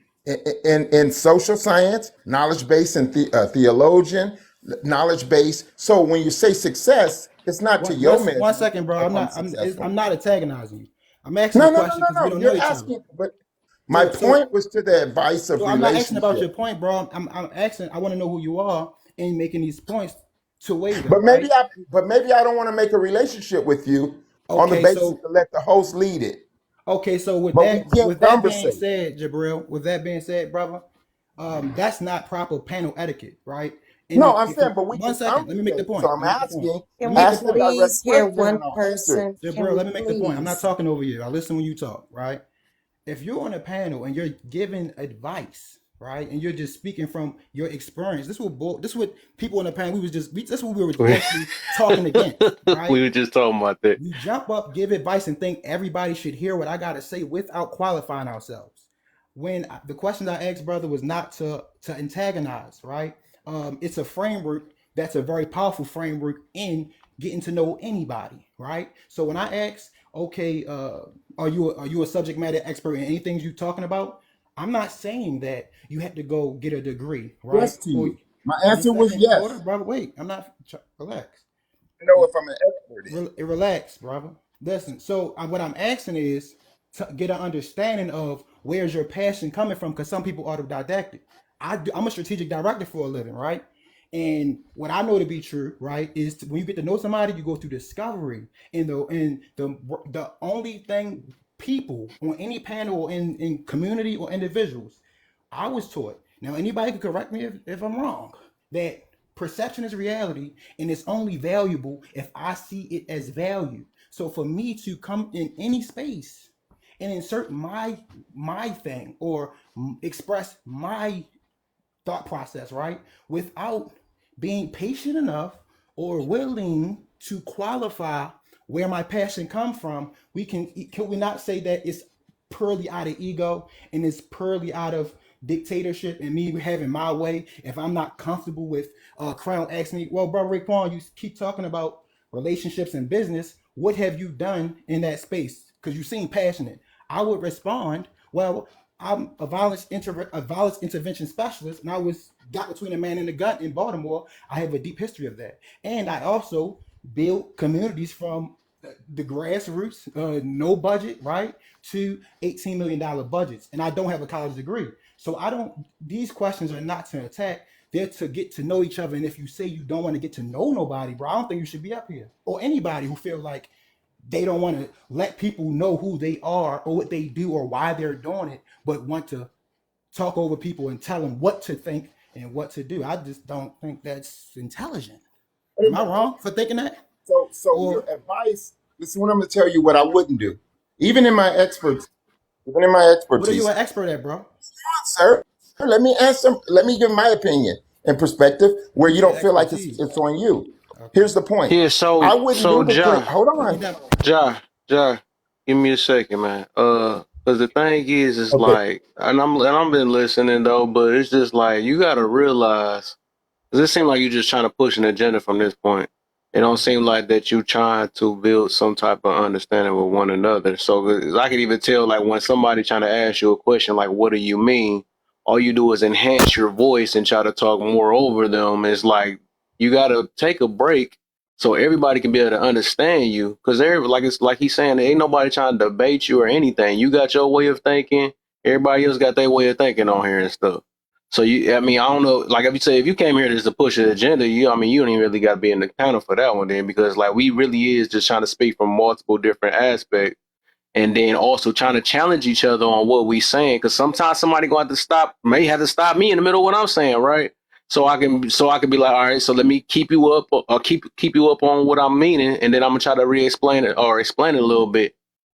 in social science, knowledge base in theologian, knowledge base. So when you say success, it's not to your One measurement second, bro. if I'm I'm not. successful. I'm not antagonizing you. I'm asking a No, no, no, question no, because we no. don't know You're each other. asking, but my So point was to the advice of I'm not asking about relationship. your point, bro. I'm asking. I want to know who you are and making these points to weigh them, But right? maybe I don't want to make a relationship with you on the Okay, basis so to let the host lead it. with But we that can't being conversate. said, Jabril, with that being said, brother, that's not proper panel etiquette, right? And No, I'm if saying, but we one can second, let me make the conversate. So point. I'm Let me make the point. asking, Let can me make we the ask a point. direct please hear question and one I'll answer it. person? Can Jabril, we let me make the point. I'm not please? talking over you. I listen when you talk, right? If you're on a panel and you're giving advice, right, and you're just speaking from your experience, this is what people on the panel this is what we were actually talking against, right? We were just talking about that. We jump up, give advice, and think everybody should hear what I got to say without qualifying ourselves. The questions I asked, brother, was not to antagonize, right? It's a framework that's a very powerful framework in getting to know anybody, right? So when I ask, okay, are you a subject matter expert in anything you're talking about? I'm not saying that you have to go get a degree, right? Yes to Or you. My one answer was second, hold yes. on, brother. Wait, I'm not. Relax. I know if I'm an expert in. Relax, brother. Listen, so what I'm asking is to get an understanding of where's your passion coming from, because some people autodidactic. I'm a strategic director for a living, right? And what I know to be true, right, is when you get to know somebody, you go through discovery. And the only thing people on any panel or in community or individuals, I was taught. Now anybody can correct me if I'm wrong. That perception is reality, and it's only valuable if I see it as value. So for me to come in any space and insert my thing or express my thought process, right? Without being patient enough or willing to qualify where my passion come from, can we not say that it's purely out of ego and it's purely out of dictatorship and me having my way? If I'm not comfortable with Crown asking me, well, bro, Raekwon, you keep talking about relationships and business. What have you done in that space? Because you seem passionate. I would respond, well, I'm a violence intervention specialist, and I was got between a man and a gun in Baltimore. I have a deep history of that, and I also build communities from the grassroots, no budget, right, to $18 million budgets, and I don't have a college degree, so I don't. These questions are not to attack; they're to get to know each other. And if you say you don't want to get to know nobody, bro, I don't think you should be up here, or anybody who feel like they don't want to let people know who they are or what they do or why they're doing it, but want to talk over people and tell them what to think and what to do. I just don't think that's intelligent. Am I wrong for thinking that? So your Or advice. Listen, what I'm going to tell you. What I wouldn't do, even in my experts, even in my what are you expertise, an expert at, bro? sir. Let me answer. Let me give my opinion and perspective where You you said don't feel like expertise. it's on you. Okay. Here's the point. Yeah, I so wouldn't so do the great. Ja, Hold Let me on. done. Ja, give me a second, man. Cause the thing is, it's Okay. like, and I'm been listening though, but it's just like you gotta realize. Does it seem like you're just trying to push an agenda from this point? It don't seem like that you trying to build some type of understanding with one another. So 'cause I can even tell, like when somebody trying to ask you a question, like "What do you mean?" All you do is enhance your voice and try to talk more over them. It's like you got to take a break so everybody can be able to understand you. Because like it's like he's saying, ain't nobody trying to debate you or anything. You got your way of thinking. Everybody else got their way of thinking on here and stuff. So I mean, I don't know. Like if you say if you came here just to push an agenda, I mean, you don't even really got to be in the counter for that one then, because like we really is just trying to speak from multiple different aspects, and then also trying to challenge each other on what we saying. Because sometimes somebody going to may have to stop me in the middle of what I'm saying, right? So I can be like, all right, so let me keep you up or keep you up on what I'm meaning, and then I'm gonna try to re-explain it or explain it a little bit.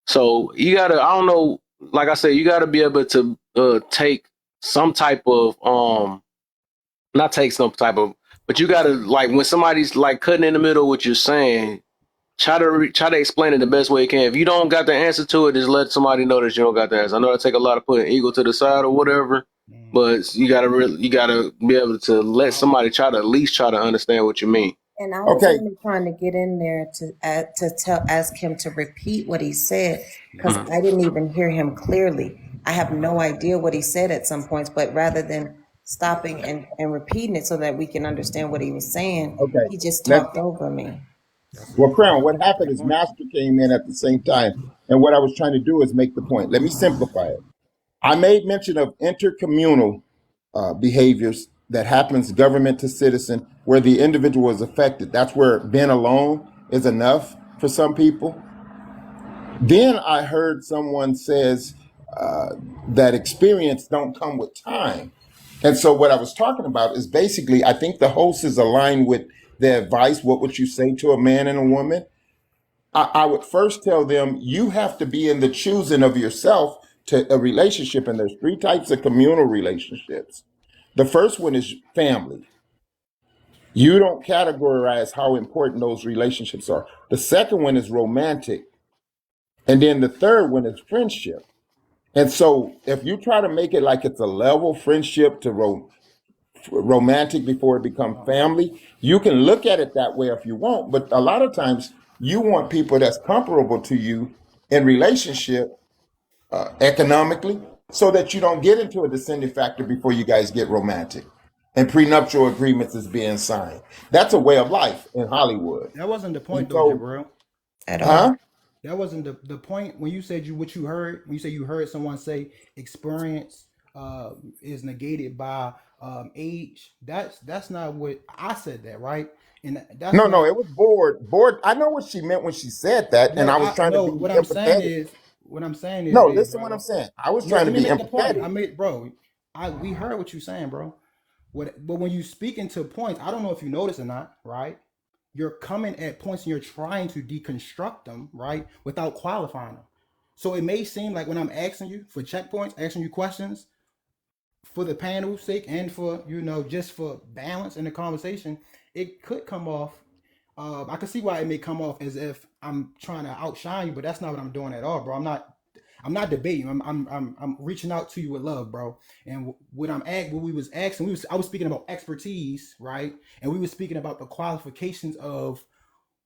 So you gotta, I don't know, like I said, you gotta be able to take some type of not take some type of, but you gotta like when somebody's like cutting in the middle of what you're saying, try to explain it the best way you can. If you don't got the answer to it, just let somebody know that you don't got the answer. I know it take a lot of putting ego to the side or whatever, but you gotta be able to let somebody try to at least try to understand what you mean. And I was Okay. only trying to get in there to ask him to repeat what he said because Mhm. I didn't even hear him clearly. I have no idea what he said at some points, but rather than stopping and repeating it so that we can understand what he was saying, Okay. he just Let talked over me. Well, Crown. What That's a happened good is point. Master came in at the same time, and what I was trying to do is make the point. Let me simplify it. I made mention of intercommunal behaviors that happens government to citizen, where the individual is affected. That's where being alone is enough for some people. Then I heard someone says that experience don't come with time. And so what I was talking about is basically, I think the host is aligned with the advice. What would you say to a man and a woman? I would first tell them you have to be in the choosing of yourself to a relationship. And there's three types of communal relationships. The first one is family. You don't categorize how important those relationships are. The second one is romantic. And then the third one is friendship. And so if you try to make it like it's a level friendship to romantic before it becomes family, you can look at it that way if you want. But a lot of times you want people that's comparable to you in relationship economically so that you don't get into a descending factor before you guys get romantic and prenuptial agreements is being signed. That's a way of life in Hollywood. That wasn't the And point, though, so, At all. huh? That wasn't the point when you said what you heard. When you say you heard someone say experience is negated by age. That's not what I said. That right, and that's No, no, not. it was bored. Bored. I know what she meant when she said that, and No, I was I trying to no. be What I'm saying empathetic. is, what I'm saying is No, this, listen what I'm bro. saying. I was trying Let to me be make the point. empathetic. I made, bro. We heard what you're saying, bro. But when you speak into points, I don't know if you notice or not, right? You're coming at points and you're trying to deconstruct them, right, without qualifying them. So it may seem like when I'm asking you for checkpoints, asking you questions for the panel's sake and for just for balance in the conversation, it could come off. I can see why it may come off as if I'm trying to outshine you, but that's not what I'm doing at all, bro. I'm not debating. I'm reaching out to you with love, bro. And what we was asking, I was speaking about expertise, right? And we were speaking about the qualifications of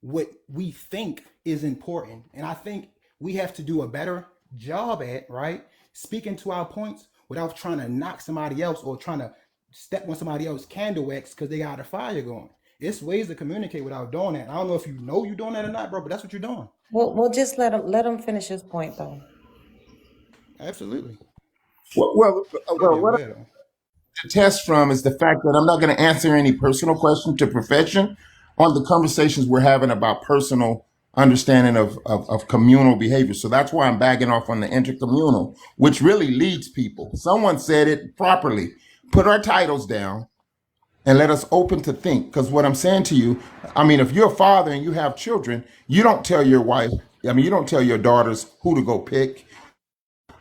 what we think is important. And I think we have to do a better job at, right, speaking to our points without trying to knock somebody else or trying to step on somebody else's candle wax because they got a fire going. It's ways to communicate without doing that. I don't know if you know you're doing that or not, bro, but that's what you're doing. Well, just let him finish his point though. Absolutely. That'd be a What weirdo. I test from is the fact that I'm not going to answer any personal question to profession on the conversations we're having about personal understanding of communal behavior. So that's why I'm bagging off on the intercommunal, which really leads people. Someone said it properly. Put our titles down and let us open to think. Because what I'm saying to you, I mean, if you're a father and you have children, you don't tell your wife, I mean, you don't tell your daughters who to go pick.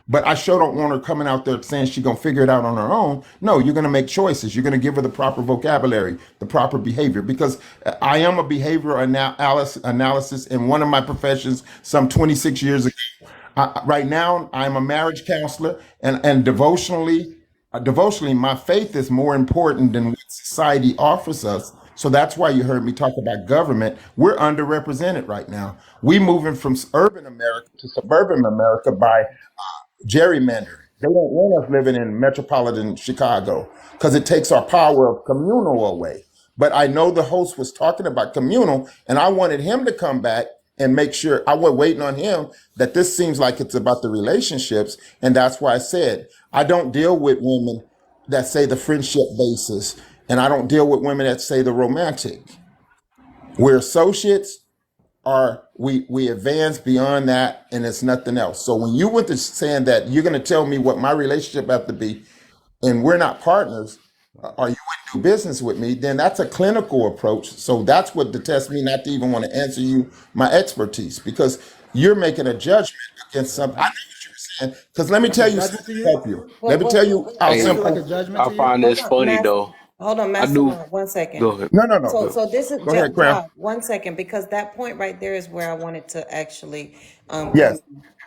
But I sure don't want her coming out there saying she's gonna figure it out on her own. No, you're gonna make choices. You're gonna give her the proper vocabulary, the proper behavior. Because I am a behavioral analysis in one of my professions some 26 years ago. Right now, I'm a marriage counselor, and devotionally, my faith is more important than what society offers us. So that's why you heard me talk about government. We're underrepresented right now. We moving from urban America to suburban America by gerrymandering. They don't want us living in metropolitan Chicago because it takes our power of communal away. But I know the host was talking about communal, and I wanted him to come back and make sure I was waiting on him that this seems like it's about the relationships. And that's why I said I don't deal with women that say the friendship basis, and I don't deal with women that say the romantic. We're associates are we advance beyond that and it's nothing else. So when you went to saying that you're going to tell me what my relationship have to be and we're not partners or you wouldn't do business with me, then that's a clinical approach. So that's what detests me not to even want to answer you my expertise because you're making a judgment against something. I know what you're saying because let me That's a tell you judgment something to to you? help you. Let me What tell you how Hey, Is it like a simple. judgment I to you? find Hold this on, funny master. though. Hold on, I knew. mastermind. One second. Go ahead. No, no, no. So, Go. so this is Go ahead, Kraft. Job. 1 second, because that point right there is where I wanted to actually come Yes. in.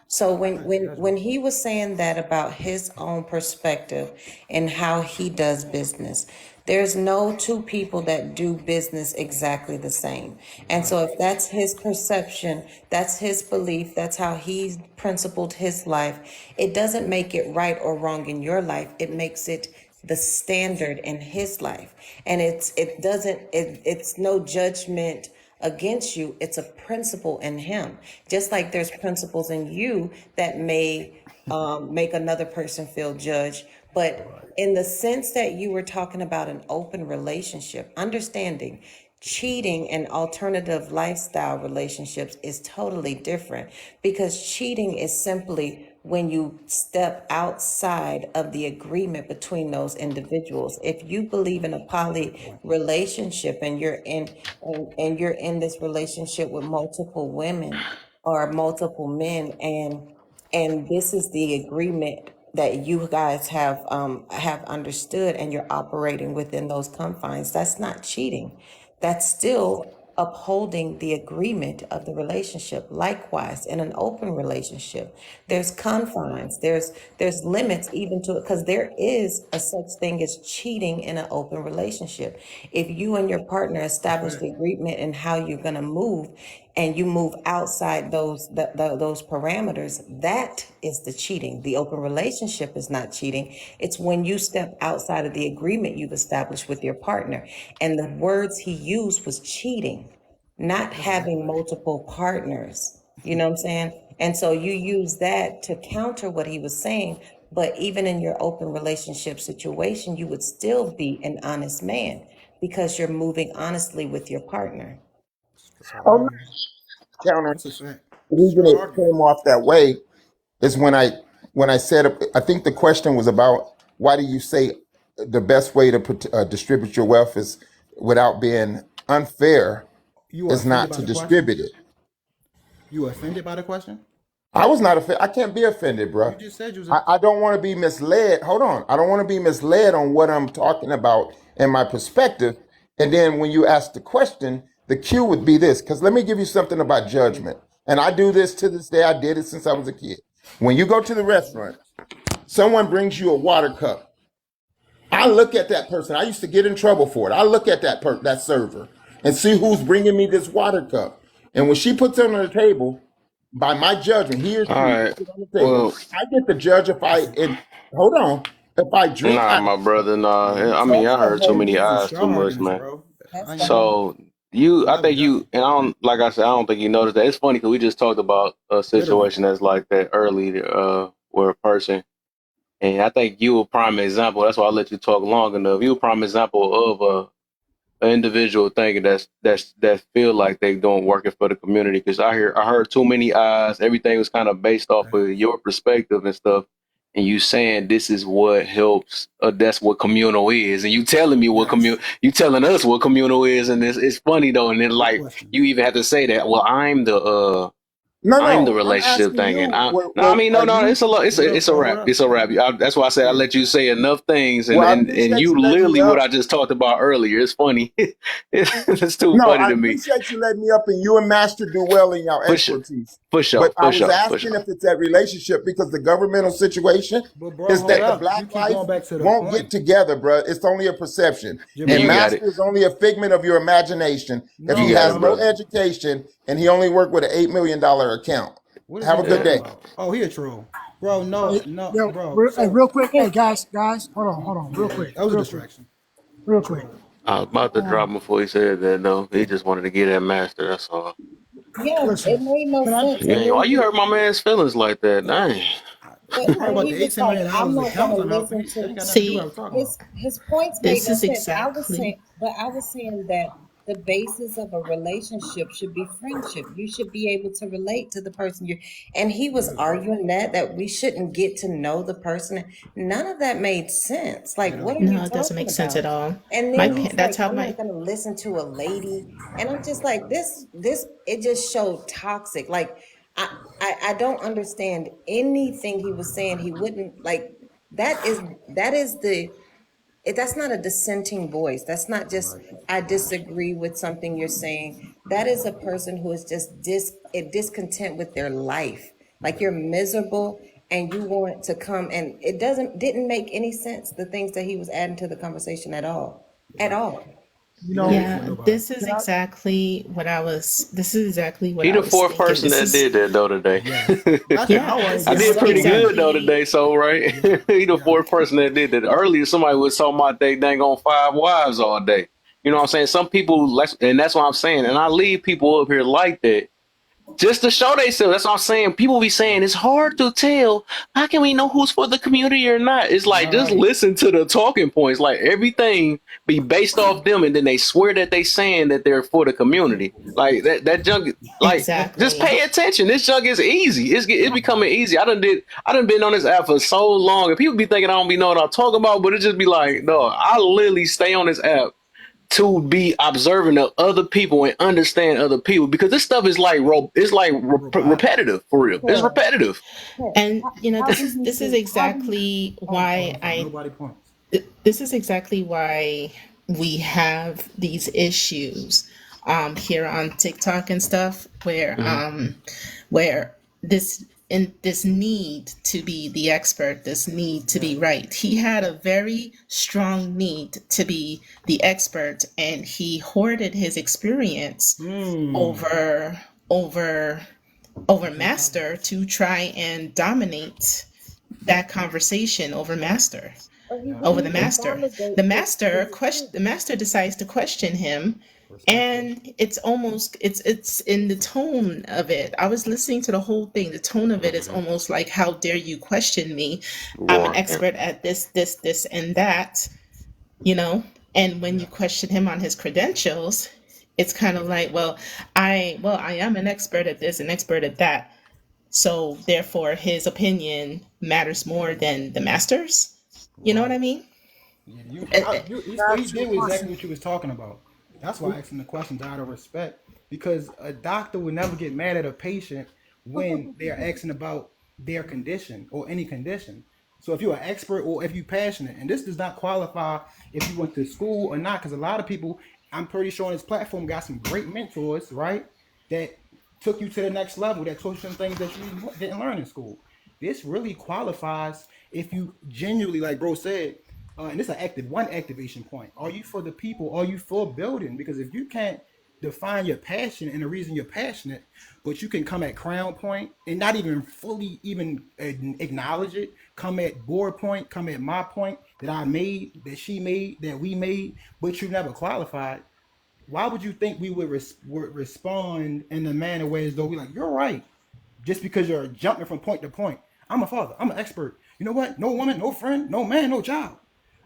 So when Nice when judgment. when he was saying that about his own perspective and how he does business, there's no two people that do business exactly the same. And Right. so if that's his perception, that's his belief, that's how he's principled his life, it doesn't make it right or wrong in your life. It makes it the standard in his life. And it's no judgment against you. It's a principle in him. Just like there's principles in you that may make another person feel judged. But in the sense that you were talking about an open relationship, understanding cheating and alternative lifestyle relationships is totally different, because cheating is simply when you step outside of the agreement between those individuals. If you believe in a poly relationship and you're in this relationship with multiple women or multiple men, and this is the agreement that you guys have understood, and you're operating within those confines, that's not cheating. That's still upholding the agreement of the relationship. Likewise, in an open relationship, there's confines, there's limits even to it, because there is a such thing as cheating in an open relationship. If you and your partner That's establish right. the agreement and how you're going to move, and you move outside those parameters, that is the cheating. The open relationship is not cheating. It's when you step outside of the agreement you've established with your partner. And the words he used was cheating, not That's having exactly right. multiple partners. You know what I'm saying? And so you use that to counter what he was saying. But even in your open relationship situation, you would still be an honest man because you're moving honestly with your partner. Strong Oh, no, argument. counter. That's a fact. The reason Strong it argument. came off that way is when I said, I think the question was about why do you say the best way to distribute your wealth is without being unfair You were is offended not by to the question? distribute it. You were offended by the question? I was not offended. I can't be offended, You bro. just said you was. I don't want to be misled. Hold on. I don't want to be misled on what I'm talking about and my perspective. And then when you ask the question, the cue would be this. Because let me give you something about judgment. And I do this to this day. I did it since I was a kid. When you go to the restaurant, someone brings you a water cup. I look at that person. I used to get in trouble for it. I look at that server and see who's bringing me this water cup. And when she puts it on the table, by my judgment, he or All she right. puts it on the table. Well, I get to judge if hold on, if I drink nah, out of my it. brother, nah. Yeah, I mean, That's I the heard too whole many these are eyes point. too strong much, arguments, man. bro. That's I ain't the gonna lie. whole So I'm I never think judging. and I don't, like I said, I don't think you noticed that. It's funny because we just talked about a Literally. situation that's like that earlier, where a person, and I think you a prime example. That's why I let you talk long enough. You a prime example of an individual thinking that feel like they doing working for the community. Because I heard too many eyes. Everything was kind of based off of Facts. your perspective and stuff. And you saying this is what helps. That's what communal is, and you telling me what Yes. you telling us what communal is, and it's funny though. And then Good like question. you even have to say that. Well, No, I'm the no, I'm relationship asking thing, and you. no, I mean, no, Are no, you? it's a lot, Hold up, it's a bro. Hold wrap, up. it's a wrap. That's why I said I Yeah. let you say enough things, Well, I and appreciate you you letting me literally what up. I just talked about earlier. It's funny, it's too No, funny I to me. appreciate you letting me up, and you and Master do well in your For sure, expertise. for But sure, I for was sure, for asking sure. if it's that relationship because the governmental situation But bro, is hold that the up. black You keep life going back to the won't get point. together, bro. It's only a perception. And And you Jamil. got it, Master is only a figment of your imagination if you he No, got has it, no bro. brother. education and he only worked with an $8 million account. What is Have he a good Yeah. talking day. about? Oh, he a troll. Bro, Hey, no, no, yo, bro. hey, So real quick. Hey, guys, hold on, real yeah, quick, that was a distraction. real quick. Troll. I was about to drop Um, him before he said that. No, he just wanted to get that master. That's all. Yeah, it listen, made no can I? sense. And Yeah, why then you hurt my man's feelings like that? Dang. You talking but about he the was eight, $10 like, million I'm dollars not accounts? gonna I'm out. listen That to ain't got nothing to do with what I See, was talking about. his points made this no is sense. I was exactly saying, but I was saying that the basis of a relationship should be friendship. You should be able to relate to the person you're, and he was arguing that we shouldn't get to know the person. None of that made sense. Like, At what are all. you no, it doesn't talking make sense at about? all. And At then all. he's like, That's how I'm my not gonna listen to a lady. And I'm just like, this it just showed toxic. Like I don't understand anything he was saying. He wouldn't like that is that is the that's not a dissenting voice. That's not just Right. I disagree with something you're saying. That is a person who is just discontent with their life. Like you're miserable and you want to come and it didn't make any sense the things that he was adding to the conversation at all. At Right. all. You He not know, beefing yeah, with nobody. this is can I? exactly what I was this is exactly what He I the was fourth thinking. person This that is did that though today. Yes. That's an yeah, hour. I ain't this I get how did is much pretty time. good though exactly today, so right. Yeah. He the Yeah. fourth person that did that. Earlier, somebody was talking about they dang on five wives all day. You know what I'm saying? Some people, and that's what I'm saying. And I leave people up here like that just to show themselves. That's what I'm saying. People be saying it's hard to tell. How can we know who's for the community or not? It's like All just right. listen to the talking points. Like everything be based off them, and then they swear that they saying that they're for the community. Like that junk. Like just exactly. pay attention. This junk is easy. It's becoming easy. I done been on this app for so long, and people be thinking I don't be knowing what I'm talking about, but it just be That's a like, no, fact. I literally stay on this app to be observant of other people and understand other people because this stuff is like it's like Robotic. repetitive for real. It's Prince, repetitive. Prince, And how do you this is see how do you exactly oh I go why don't ahead. find I nobody points. this is exactly why we have these issues here on TikTok and stuff Mhm. where this need to be the expert, this need to Yes. be right. He had a very strong need to be the expert and he hoarded his experience Hmm. over over over Okay, master topics. to try and dominate that conversation over master But he Yeah, I over feel didn't the you. even master. validate The his master experience. decides to question him Respectfully. And it's in the tone of it. I was listening to the whole thing. The tone of it is Mhm. almost like, how dare you question me? I'm an Right. expert at this and that, you know. And when you Yeah. question him on his credentials, it's kind of like, well, I am an expert at this, an expert at that, so therefore his opinion matters more than the master's. You know what I Right. mean? Yeah, Eh, eh, he That's did exactly one. what you was talking about. That's why I asked him the questions out of respect, because a doctor would never get mad at a patient when they're asking about their condition or any condition. So if you're an expert or if you're passionate, and this does not qualify if you went to school or not, because a lot of people, I'm pretty sure on this platform, got some great mentors, right? That took you to the next level, that taught you some things that you didn't learn in school. This really qualifies if you genuinely, like bro said, and this is an one activation point. Are you for the people? Are you for building? Because if you can't define your passion and the reason you're passionate, but you can come at crown point and not even fully even acknowledge it, come at board point, come at my point that I made, that she made, that we made, but you never qualified. Why would you think we would respond in a manner where as though we like, you're right, just because you're jumping from point to point? I'm a father. I'm an expert. You know what? No woman, no friend, no man, no child.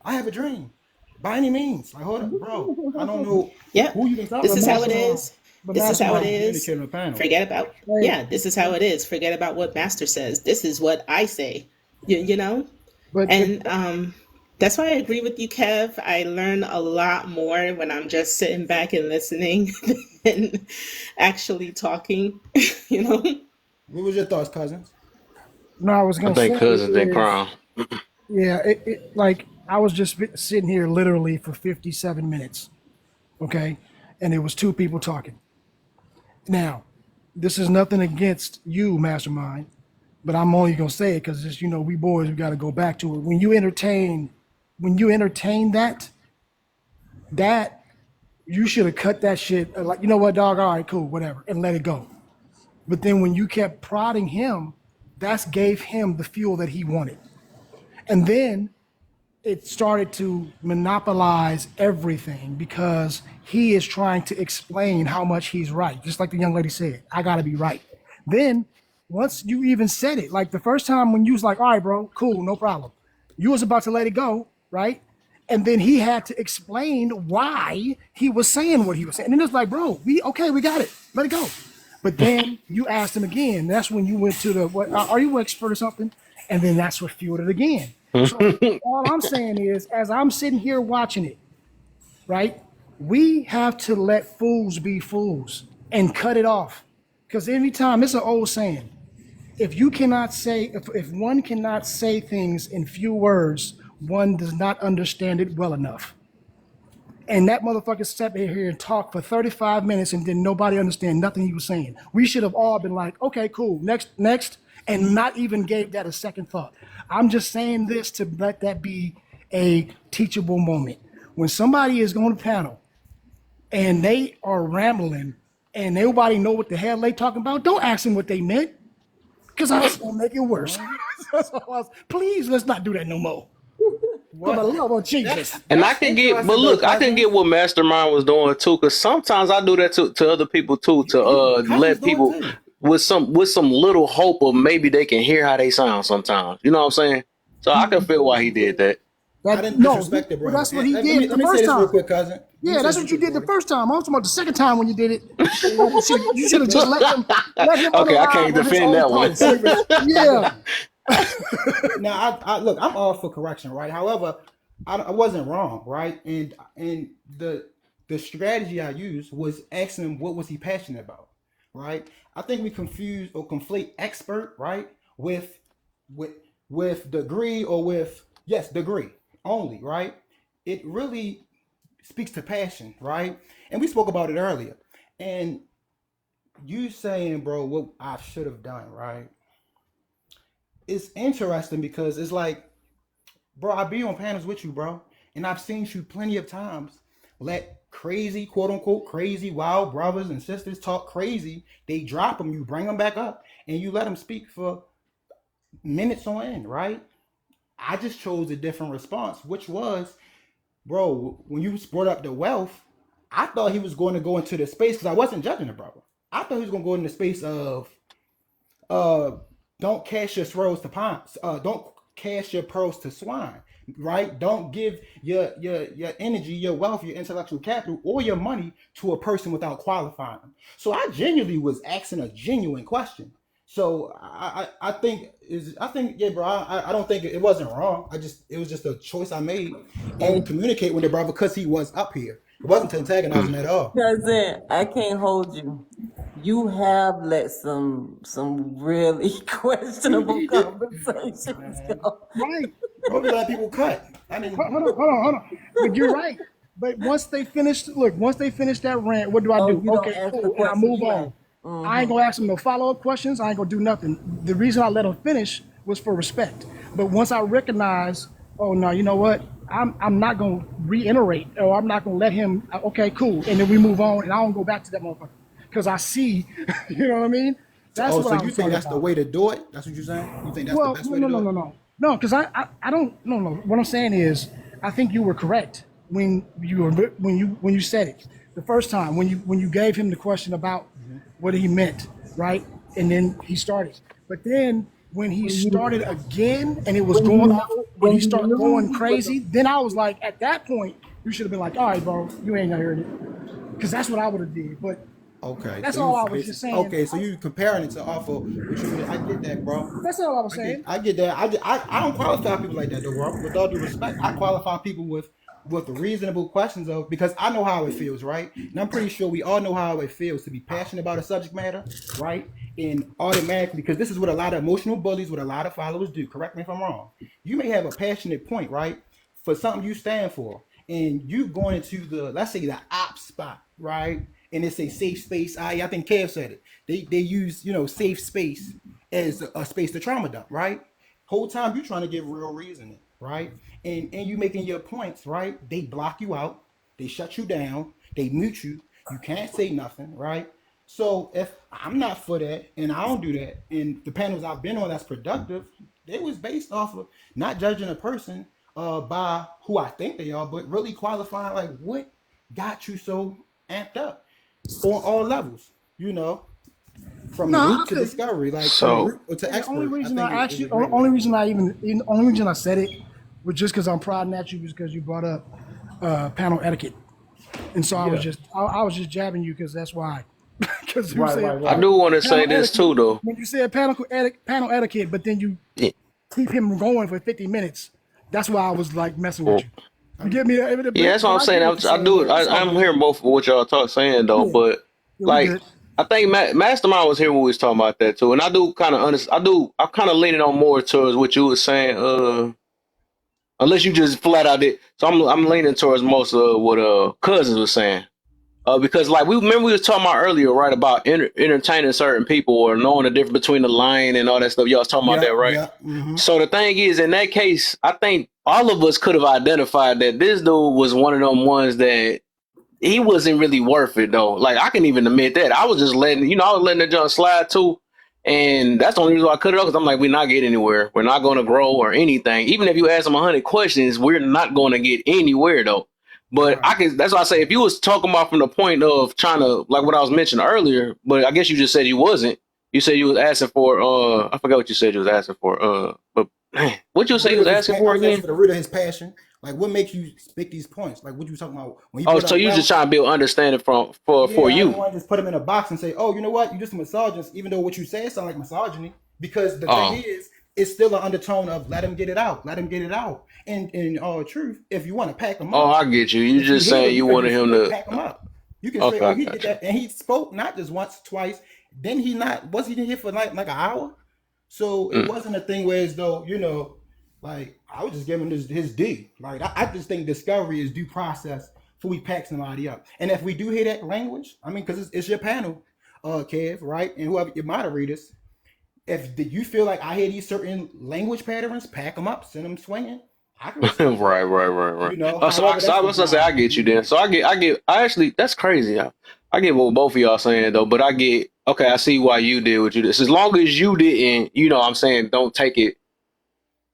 I have a dream. By any means. Like, hold up, bro. I don't know yep. who you been talking This But is how to. it mastermind, is. but This is That's how how it you mastermind. is. communicate on the panel. Forget about, Hey, yeah, this is how it is. Forget about what master says. This is what I say. You know? but And that's why I agree with you, Kev. I learn a lot more when I'm just sitting back and listening than actually talking, you know? What was your thoughts, cousins? no, I was I gonna say think cousins and is crown. yeah, like I was just sitting here literally for 57 minutes, okay, and it was two people talking. Now, this is nothing against you, mastermind, but I'm only gonna say it because it's we boys we got to go back to it. When you entertain that you should have cut that shit. Like, you know what, dog? All right, cool, whatever, and let it go. But then when you kept prodding him, that's gave him the fuel that he wanted. And then it started to monopolize everything because he is trying to explain how much he's right. Just like the young lady said, I gotta be right. Then once you even said it, like the first time when you was like, all right, bro, cool, no problem. You was about to let it go, right? And then he had to explain why he was saying what he was saying. And then it's like, bro, we got it. Let it go. But then you asked him again. That's when you went to the what are you an expert or something? And then that's what fueled it again. So all I'm saying is, as I'm sitting here watching it, right, we have to let fools be fools and cut it off. Because anytime, it's an old saying, if one cannot say things in few words, one does not understand it well enough. And that motherfucker sat here and talked for 35 minutes and then nobody understand nothing he was saying. We should have all been like, okay, cool, next, and not even gave that a second thought. I'm just saying this to let that be a teachable moment. When somebody is on a panel and they are rambling and nobody know what the hell they talking about, don't ask them what they meant because that's gonna make it worse. Huh? Please, let's not do that no more. For the What? love of That's Jesus. And I that's can get, but interesting though, look, I can get cousins. what Mastermind was doing too, because sometimes I do that to other people too, to Cousins let do it people too. with some little hope of maybe they can hear how they sound sometimes. You know what I'm saying? So I can feel why he did that. I That didn't no, disrespect the well, brother. that's what And he let me did let the me say first this real time. quick, cousin. Let me Yeah, say that's this real what you quick, did the Brody. first time. I'm talking about the second time when you did it. You should have just let him Okay, I unalive can't on his defend own that one. Let post. me Yeah. listen. Now, I look. I'm all for correction, right? However, I wasn't wrong, right? And the strategy I used was asking him what was he passionate about, right? I think we confuse or conflate expert, right, with with degree or with yes degree only, right? It really speaks to passion, right? And we spoke about it earlier. And you saying, bro, what I should have done, right? It's interesting because it's like, bro, I be on panels with you, bro, and I've seen you plenty of times let crazy, quote unquote, crazy, wild brothers and sisters talk crazy. They drop them, you bring them back up, and you let them speak for minutes on end, right? I just chose a different response, which was, bro, when you brought up the wealth, I thought he was going to go into the space because I wasn't judging the brother. I thought he was going to go into the space of uh don't cast your pearls to ponds. Don't cast your pearls to swine. Right? Don't give your energy, your wealth, your intellectual capital, or your money to a person without qualifying them. So I genuinely was asking a genuine question. So I think yeah, bro. I don't think it wasn't wrong. It was just a choice I made and And communicate with the brother because he was up here. It wasn't to antagonize him at all. cousin, I can't hold you. You have let some really questionable He did. conversations go. Right. Bro, we let people cut. I mean, Hold on. But you're right. But once they finish, once they finish that rant, what do I Oh, do? you don't Okay, ask the cool, and I question move you ask. on. I ain't gonna ask them no follow-up questions. I ain't gonna do nothing. The reason I let them finish was for respect. But once I recognize, oh no, you know what? I'm not gonna reiterate, or I'm not gonna let him. Okay, cool, and then we move on, and I don't go back to that motherfucker because I see, you know what I mean? That's what so I you was think talking that's the about. way to do it? That's what you're saying? You think that's the Well, best no, way to no, do no, it? no, no, no, because I don't, no. What I'm saying is, I think you were correct when you said it the first time when you gave him the question about what he meant, right? And then he started, but then when he started again and it was going off and he started going crazy, then I was like, at that point, you should have been like, all right, bro, you ain't gonna hear it, because that's what I would have did. But Okay, so that's you all I was just saying. okay, so you comparing it to off of what you mean. I get that, bro. That's all I was saying. I get that. I don't qualify people like that though, bro. With all due respect, I qualify people with reasonable questions of because I know how it feels, right? And I'm pretty sure we all know how it feels to be passionate about a subject matter, right? And automatically, because this is what a lot of emotional bullies, what a lot of followers do. Correct me if I'm wrong. You may have a passionate point, right, for something you stand for, and you going into the let's say the op spot, right? And it's a safe space. I think Kev said it. They use safe space as a space to trauma dump, right? Whole time you trying to give real reasoning, right? And you making your points, right? They block you out, they shut you down, they mute you. You can't say nothing, right? So if I'm not for that and I don't do that, and the panels I've been on that's productive, they was based off of not judging a person by who I think they are, but really qualifying like what got you so amped up on all levels, from No, I root to feel you. discovery, like from So root to The only expert. I reason think I is, asked is you, a great way. the only reason I said it was just because I'm prodding at you, was because you brought up panel etiquette, and so Yeah. I was just jabbing you because that's why, because you Right, said right, I right. do want to say panel this etiquette too, though. when you said panel etiquette, but then you Yeah. keep him going for 50 minutes. That's why I was like messing with Well, you. You get me? yeah, that's what But I'm I get saying. what you're I saying, do it. though. It's all I'm good. hearing both of what y'all saying though, Yeah, but yeah, we like good. I think Mastermind was here when we was talking about that too, and I do kind of understand. I'm kind of leaning on more towards what you were saying. Unless you just flat out did. So I'm leaning towards most of what Cousins was saying. Because like we remember we was talking about earlier, right, about entertaining certain people or knowing the difference between the line and all that stuff. Y'all was talking about Yeah, that, right? yeah. Mm-hmm. So the thing is, in that case, I think all of us could have identified that this dude was one of them ones that he wasn't really worth it though. Like I can even admit that. I was just letting I was letting the junk slide too. And that's the only reason why I cut it off because I'm like, we're not getting anywhere. We're not going to grow or anything. Even if you ask them 100 questions, we're not going to get anywhere though. But Right. that's why I say if you was talking about from the point of trying to like what I was mentioning earlier, but I guess you just said you wasn't. You said you was asking for I forgot what you said you was asking for. But what you say you was asking I for was asking again? for the root of his passion. Like, what makes you make these points? Like, what you talking about when you Oh, brought so up you just wealth? trying to build understanding for Yeah, I didn't you. want to just put him in a box and say, "Oh, you know what? You're just a misogynist," even though what you say sound like misogyny. Because the thing Oh. is, it's still an undertone of let him get it out, let him get it out. And in all truth, if you want to pack him Oh, up, I get you. You if you just hear saying him you because you wanted him feel it, to. pack him up. You can say, Okay, "Oh, I he did got you. that," and he spoke not just once, twice. Then he not was he in here for like an hour? So it Mm. wasn't a thing where as though like I was just giving his due. Like I just think discovery is due process before we pack somebody up. And if we do hear that language, I mean, because it's your panel, Kev, right, and whoever your moderators, if you feel like I hear these certain language patterns, pack them up, send them swinging. I can respect that. Right. However, So I that's was just gonna say I my get you then. So I actually that's crazy. I get what both of y'all saying though, but I get okay. I see why you did what you did. So as long as you didn't, I'm saying don't take it.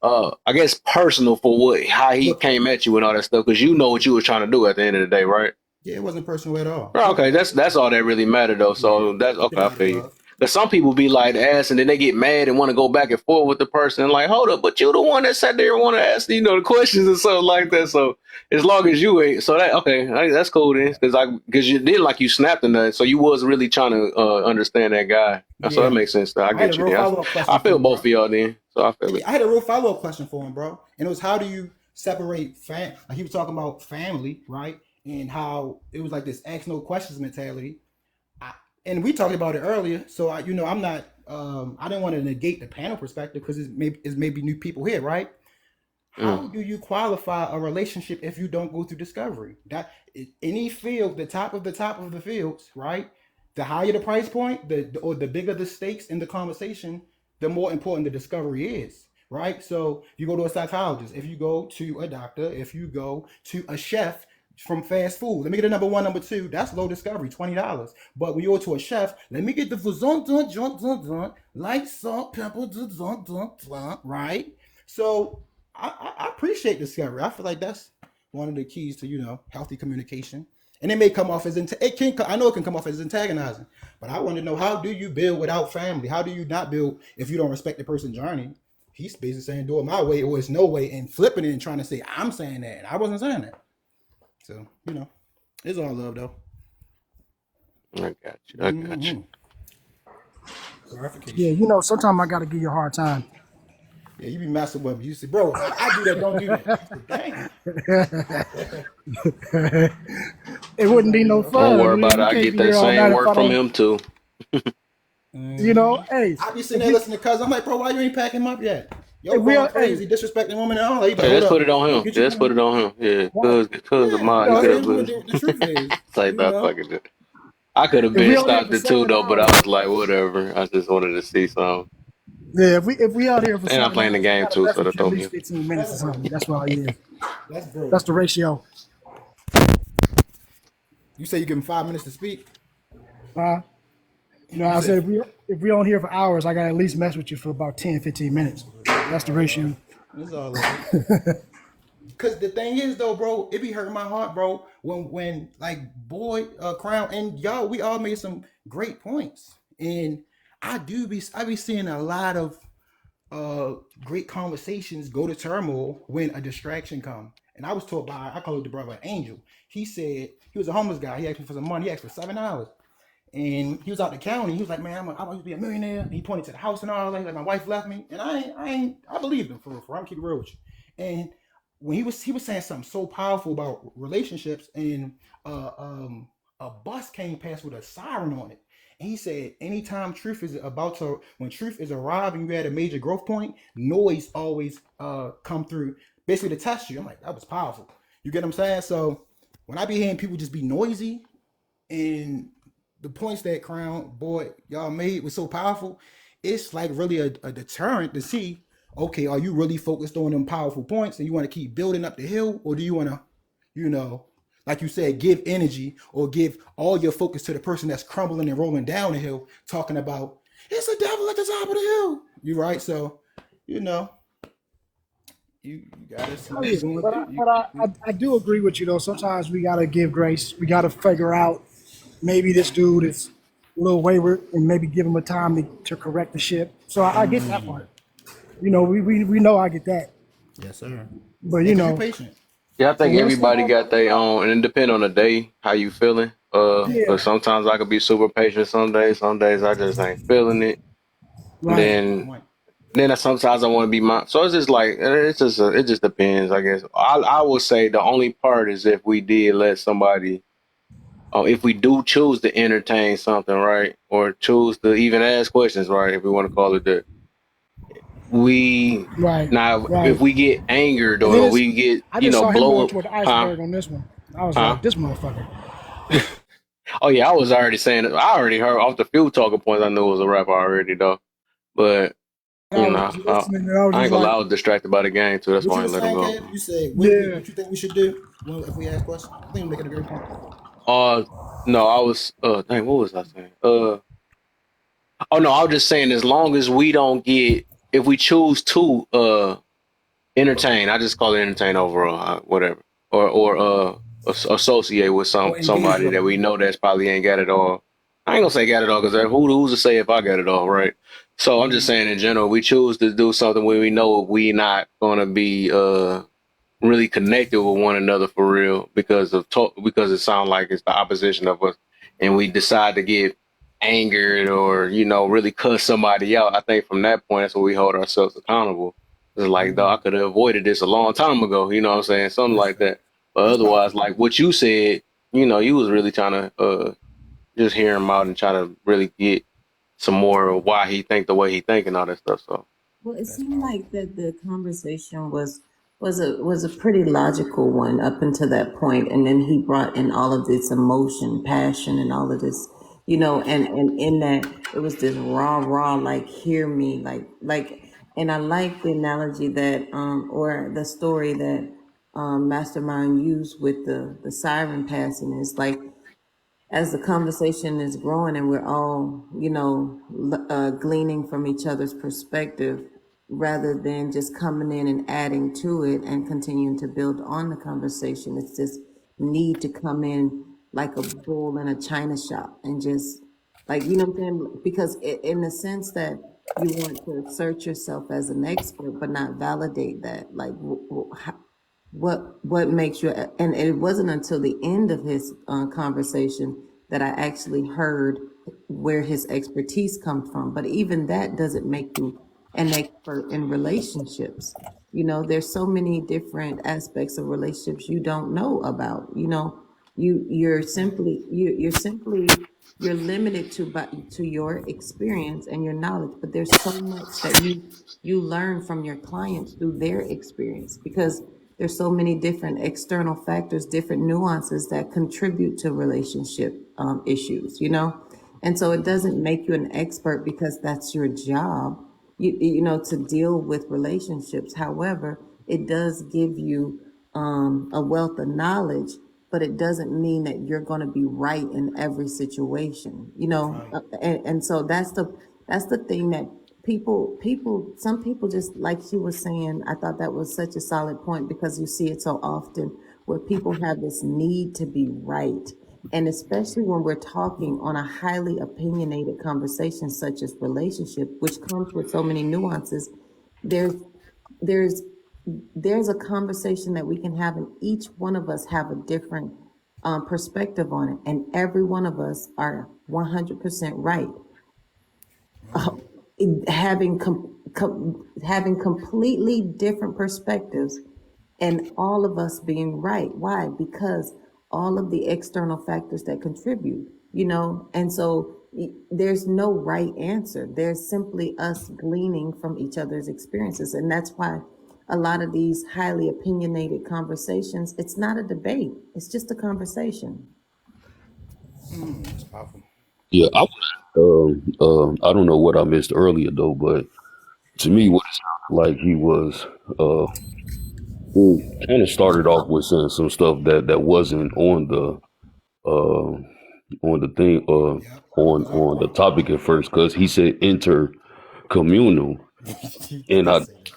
I guess personal for how he look. came at you and all that stuff because you know what you were trying to do at the end of the day, right? Yeah, it wasn't personal at all. Oh, okay, that's all that really mattered though. Yeah, So that's kept it okay. I out of feel you. love. Because some people be like ass, and then they get mad and want to go back and forth with the person. Like, hold up, but you the one that sat there and want to ask, the questions and stuff like that. So as long as you ain't, so that okay, that's cool then. Because you did like you snapped in that, so you was really trying to understand that guy. So that Yeah, makes sense. I I had a get you real then. follow up I question for feel him, both bro. of y'all then. So I feel it. Yeah, I had a real follow up question for him, bro. And it was, how do you separate like he was talking about family, right? And how it was like this ask no questions mentality. I, and we talked about it earlier. So I'm not. I didn't want to negate the panel perspective because it's maybe new people here, right? Mm. How do you qualify a relationship if you don't go through discovery? That any field, the top of the fields, right? The higher the price point, or the bigger the stakes in the conversation, the more important the discovery is, right? So you go to a psychologist, if you go to a doctor, if you go to a chef from fast food, let me get a number one, number two. That's low discovery, $20. But when you go to a chef, let me get the light salt, pepper, right? So I appreciate discovery. I feel like that's one of the keys to healthy communication. And it may come off as I know it can come off as antagonizing, but I want to know, how do you build without family? How do you not build if you don't respect the person's journey? He's basically saying do it my way or it's no way, and flipping it and trying to say I'm saying that, and I wasn't saying that. So it's all love though. I got you. I got you. Clarification. Yeah, sometimes I got to give you a hard time. Yeah, you be messing with me. You say, bro, I do that. Don't do that. Dang. It wouldn't be no Don't fun. worry about it. We I can't get be that here all same night if work I from don't. him too. Hey, I be sitting there listening to cuz. I'm like, bro, why you ain't packing him up yet? Yo, if we going are, crazy, disrespecting women and all. He's like, Yeah, hold let's put up, it on I'm gonna him. get Yeah, you let's put one. it on him. Yeah, right, cause of Yeah, mine. He it could is have what been. the truth is. It's like not fucking it. I could have if we been out here stopped for it too 7 though, but I hours, was like, whatever. I just wanted to see something. yeah, if we out here for And I'm 7 playing the hours, I game gotta too, mess so with that you at throw least me. 15 minutes or something. That's what it is. That's bro. That's the ratio. You say you give him 5 minutes to speak. Uh, You I said said if we on here for hours, I gotta at least mess with you for about 10, 15 minutes. it's That's the all love. ratio. It's all love. Cause the thing is though, bro, it be hurting my heart, bro. When like boy, Crown and y'all, we all made some great points, and I be seeing a lot of great conversations go to turmoil when a distraction come. And I was told by, I call it the brother Angel. He said he was a homeless guy. He asked me for some money. He asked for $7. And he was out the county. He was like, "Man, I want to be a millionaire." And he pointed to the house and all that. Like, my wife left me, and I believed him for real. I'm keep it real with you. And when he was saying something so powerful about relationships, and uh, um, a bus came past with a siren on it. And he said, anytime when truth is arriving, you at a major growth point, noise always come through, basically to test you. I'm like, that was powerful. You get what I'm saying? So when I be hearing people just be noisy, and the points that Crown boy y'all made was so powerful, it's like really a deterrent to see, okay, are you really focused on them powerful points and you want to keep building up the hill, or do you want to, you know, like you said, give energy or give all your focus to the person that's crumbling and rolling down the hill, talking about it's a devil at the top of the hill. You right? So, you know, you gotta see Oh what yeah, you're doing. but I do agree with you though. Sometimes we gotta give grace. We gotta figure out maybe this dude is a little wayward and maybe give him a time to correct the ship. So I get that part. We know I get that. Yes, sir. But And because you're patient. Yeah, I but think when it's everybody time, got their own, and it depend on the day how you feeling. yeah, 'Cause sometimes I could be super patient. Some days I just ain't feeling it. And right. Good then point. sometimes I want to be so it's just like it just depends, I guess. I would say the only part is if we did let somebody, if we do choose to entertain something, right, or choose to even ask questions, right, if we want to call it that. We Right, Now if right. we get angered And then or it's we get I just saw him blow going up, toward the huh, iceberg on this one. I was huh. like, this motherfucker. Oh yeah, I was already saying it. I already heard off the few talking points. I knew it was a rapper already though, but And I was just listening and I was I just ain't gonna lie. like, I was distracted by the game too. That's What why you I were ain't let him saying, go. Kev? You said, yeah. what you think we should do if we ask questions? I think you're making a great point. Uh, no, I was. Dang, what was I saying? Oh no, I was just saying as long as we don't get, if we choose to entertain, I just call it entertain overall, whatever, or associate with or engage somebody with that them. we know that's probably ain't got it all. I ain't gonna say got it all because who's to say if I got it all, right? So I'm just Mm, saying in general, we choose to do something where we know we not gonna be really connected with one another for real because it sounds like it's the opposition of us, and we decide to get angered or really cuss somebody out. I think from that point that's when we hold ourselves accountable. It's like, though, I mm, could have avoided this a long time ago. You know what I'm saying? Something that's like fact. that. But That's otherwise, powerful. like what you said, you was really trying to just hear him out and try to really get some more of why he think the way he think and all that stuff. So Well, it That's seemed powerful. like that the conversation was a pretty logical one up until that point, and then he brought in all of this emotion, passion, and all of this, and in that it was this raw, like hear me, like, and I like the analogy that or the story that Mastermind used with the siren passing. Is like as the conversation is growing and we're all, gleaning from each other's perspective rather than just coming in and adding to it and continuing to build on the conversation. It's this need to come in like a bull in a china shop and just like, what I'm saying? Because in the sense that you want to assert yourself as an expert, but not validate that. Like, what makes you, and it wasn't until the end of his conversation that I actually heard where his expertise comes from. But even that doesn't make you an expert in relationships. There's so many different aspects of relationships you don't know about. You're limited to your experience and your knowledge, but there's so much that you learn from your clients through their experience because there's so many different external factors, different nuances that contribute to relationship issues. And so it doesn't make you an expert because that's your job, to deal with relationships. However, it does give you a wealth of knowledge, but it doesn't mean that you're going to be right in every situation. Right. And so that's the thing that some people just like she was saying. I thought that was such a solid point because you see it so often where people have this need to be right. And especially when we're talking on a highly opinionated conversation such as relationship, which comes with so many nuances, there's there's there's a conversation that we can have, and each one of us have a different perspective on it, and every one of us are 100% right. uh, having completely different perspectives and all of us being right. Why? Because all of the external factors that contribute. And so there's no right answer. There's simply us gleaning from each other's experiences. And that's why a lot of these highly opinionated conversations, it's not a debate, it's just a conversation. That's powerful. Yeah, I don't know what I missed earlier though, but to me, what it sounded like he was, he kind of started off with saying some stuff that wasn't uh, on the thing, Yep. Yep. on the topic at first, because he said intercommunal, He and did I say that.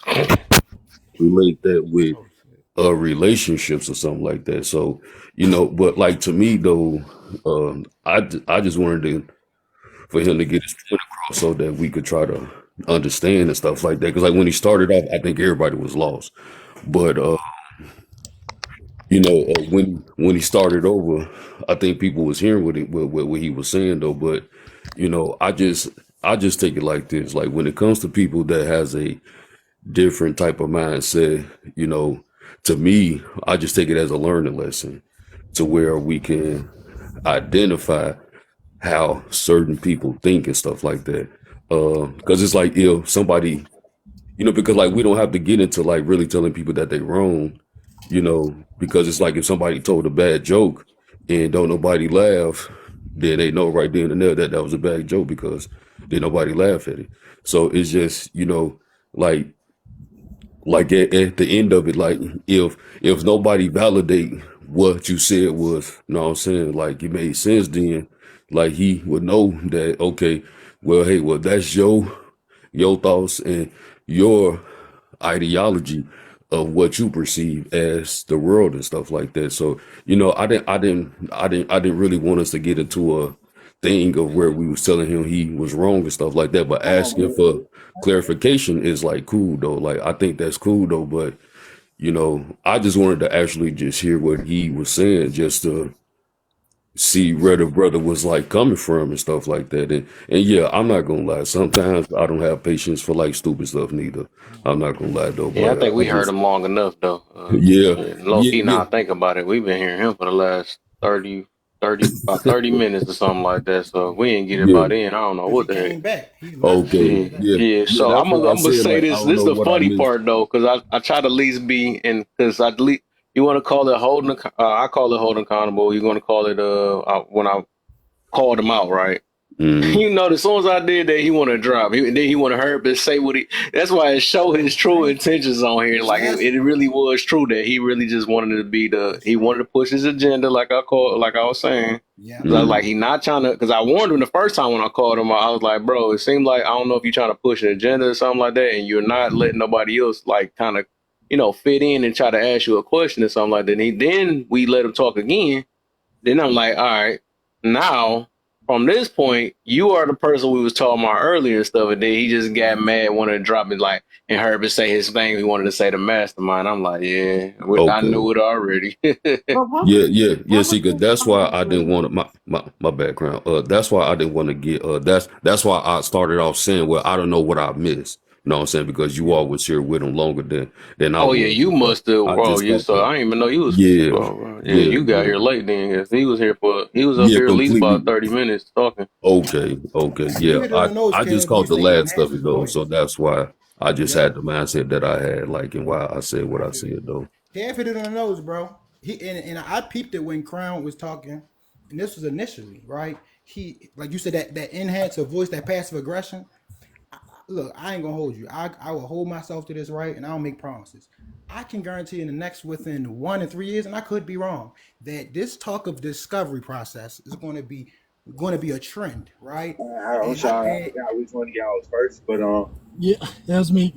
relate that with Oh shit. relationships or something like that. So, but like to me though, I just wanted to for him to get his point across so that we could try to understand and stuff like that. Because like when he started off, I think everybody was lost. But when he started over, I think people was hearing what he was saying though. But I just take it like this: like when it comes to people that has a different type of mindset, to me, I just take it as a learning lesson to where we can identify how certain people think and stuff like that. Because it's like if somebody, because like we don't have to get into like really telling people that they wrong, because it's like if somebody told a bad joke and don't nobody laugh, then they know right then and there that that was a bad joke because then nobody laugh at it. So it's just, like at the end of it, like if nobody validate what you said was, you know what I'm saying, like it made sense, then like he would know that, okay, well, hey, well, that's your thoughts and your ideology, of what you perceive as the world and stuff like that. So, I didn't really want us to get into a thing of where we was telling him he was wrong and stuff like that. But asking for clarification is like cool though. Like I think that's cool though. But I just wanted to actually just hear what he was saying, just to see where the brother was like coming from and stuff like that. And yeah, I'm not gonna lie. Sometimes I don't have patience for like stupid stuff neither. I'm not gonna lie though. Yeah, I But think I we heard just him long enough though. yeah, Low yeah, key, yeah, now I think about it, we've been hearing him for the last 30 minutes or something like that. So if we didn't get it yeah. by then, I don't know Because he what the heck. came back. He left and Okay, came Yeah, back. yeah, yeah. yeah. So That's I'm why gonna I I'm gonna said say like I this. don't This is know the what I funny missed. part though, because I try to at least be in, because you want to call it holding. I call it holding accountable. You're gonna call it when I called him out, right? Hmm. As soon as I did that, he want to drop. Then he want to hurry up and say what he. That's why it show his true intentions on here. Like Last, it really was true that he really just wanted to be that's he true. wanted to push his agenda, like I was saying. Yeah. 'Cause I was Hmm. like, he not trying to. Because I warned him the first time when I called him. I was like, bro, it seemed like I don't know if you're trying to push an agenda or something like that, and you're not letting nobody else like kind of fit in and try to ask you a question or something like that. Then we let him talk again. Then I'm like, all right, now from this point, you are the person we was talking about earlier and stuff, and then he just got mad, wanted to drop me like and heard him say his thing. He wanted to say the mastermind. I'm like, yeah, I Okay. knew it already. But what Yeah, was yeah, yeah. what See, was 'cause his that's why I didn't problem? want to, my background. That's why I didn't want to get. That's why I started off saying, well, I don't know what I missed. You know what I'm saying? Because you Yeah. all was here with him longer than I Oh yeah, was you and stuff. must have. I Oh, just you caught so the. I didn't even know you was. Yeah, Yeah, yeah, you got yeah, here late then. 'Cause he was up yeah. here at least about Completely. 30 minutes talking. Okay, okay, You yeah. hit it on I the nose, I just Kev, when you caught the say last of master's it though, so voice. that's why I just Yep. had the mindset that I had, like, and why I said what I said though. Kev hit it on the nose, bro. And I peeped it when Crown was talking, and this was initially, right? He, like you said, that enhance of voice, that passive aggression. Look, I ain't gonna hold you. I will hold myself to this, right? And I don't make promises. I can guarantee in the next within 1 and 3 years, and I could be wrong, that this talk of discovery process is going to be a trend, right? I'm And I sorry, I and forgot which one of y'all was first, but Yeah, that's me.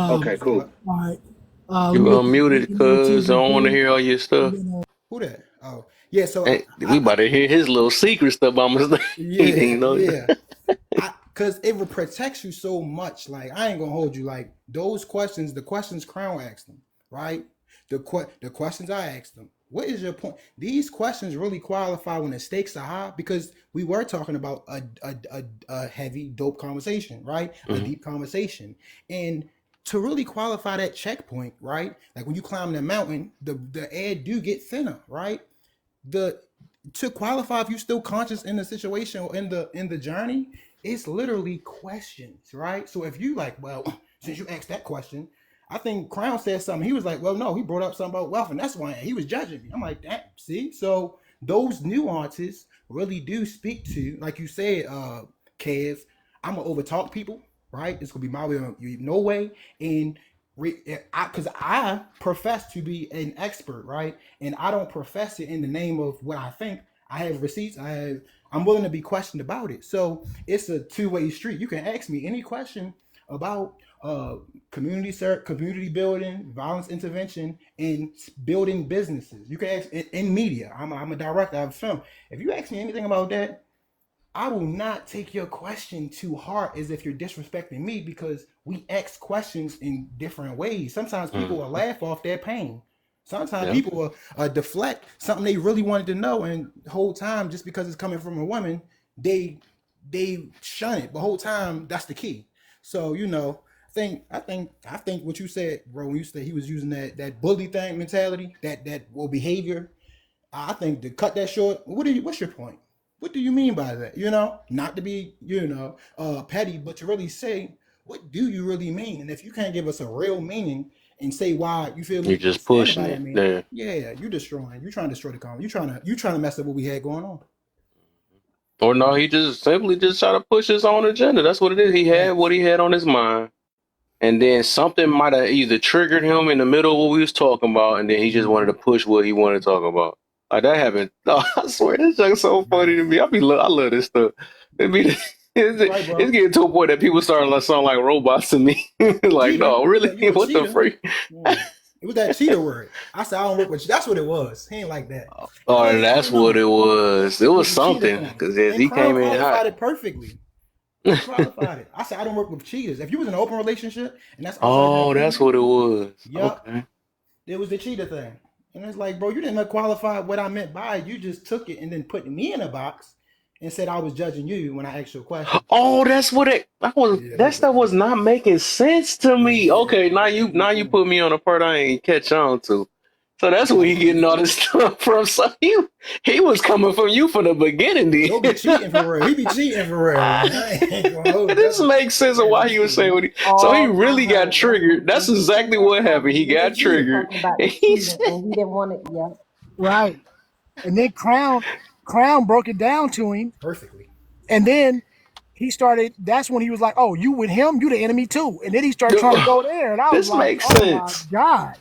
okay, cool. uh, All right. Let You me unmuted get the because I narrative don't want to going. hear all your stuff. who that? Oh, yeah. So Hey, we about to hear his little secret stuff. He yeah, didn't know. yeah. Cause it protects you so much. Like I ain't gonna hold you. Like those questions, the questions Crown asked them, right? The questions I asked them. What is your point? These questions really qualify when the stakes are high because we were talking about a heavy dope conversation, right? A Mhm. deep conversation, and to really qualify that checkpoint, right? Like when you climb the mountain, the air do get thinner, right? The To qualify if you're still conscious in the situation or in the journey, it's literally questions, right? So if you like, well, since you asked that question, I think Crown said something. He was like, well, no, he brought up something about wealth, and that's why he was judging me. I'm like, that see? So those nuances really do speak to, like you said, Kev, I'm gonna overtalk people, right? It's gonna be my way or no way. And because I profess to be an expert, right? And I don't profess it in the name of what I think. I have receipts. I'm willing to be questioned about it. So it's a two-way street. You can ask me any question about community building, violence intervention, and building businesses. You can ask in media. I'm a director. I have film. If you ask me anything about that, I will not take your question to heart as if you're disrespecting me because we ask questions in different ways. Sometimes people will Mhm. laugh off their pain. Sometimes Yeah. people will deflect something they really wanted to know, and the whole time, just because it's coming from a woman, they they shun it. The whole time, that's the key. So I think what you said, bro, when you said he was using that bully thing mentality, that behavior, I think to cut that short, what's your point? What do you mean by that? Not to be, petty, but to really say, what do you really mean? And if you can't give us a real meaning and say why you feel You're me just standing pushing by that it meaning, there. yeah, you destroying. You trying to destroy the comment. You trying to mess up what we had going on. Or no, he just simply just try to push his own agenda. That's what it is. He had what Facts. he had on his mind. And then something might have either triggered him in the middle of what we was talking about, and then he just wanted Mm-hmm. to push what he wanted to talk about. Like that happened. No, I swear, this junk so funny Yeah. to me. I love this stuff. It be, You right, it's bro. getting to a point that people starting to sound like robots to me. Like, Cheetah. no, You really? a, you a What the cheetah. freak? Yeah. It was that cheater word. I said I don't work with you. That's what it was. He ain't like that. Oh, I that's don't what know. it was. It It was was the cheater something thing. because yes, And he Crown came in hot. qualified it perfectly. He qualified it. I said I don't work with cheaters. If you was in an open relationship and that's outside your Oh, that's agreement, what it was. yup, Okay. it was the cheater thing. And it's like, bro, you didn't qualify what I meant by it. You just took it and then put me in a box and said I was judging you when I asked you a question. Oh, that's what it. Yeah, That stuff was not making sense to yeah, me. Okay, now you put me on a part I ain't catch on to. So that's where he getting all this stuff from. So he was coming from you from the beginning, Joe be then. cheating for real. He be cheating for real, man. I ain't gonna hold you. This makes sense of why he was saying what he. So he All I really got heard was triggered. That's we seen exactly that what happened. He with The got the cheater cheater. triggered, talking about and the he cheater, said, and he didn't want it. Yep. Right. And then Crown broke it down to him. Perfectly. And then he started, that's when he was like, oh, you with him, you the enemy too. And then he started trying to go there. And I was "This like, makes oh my sense." God.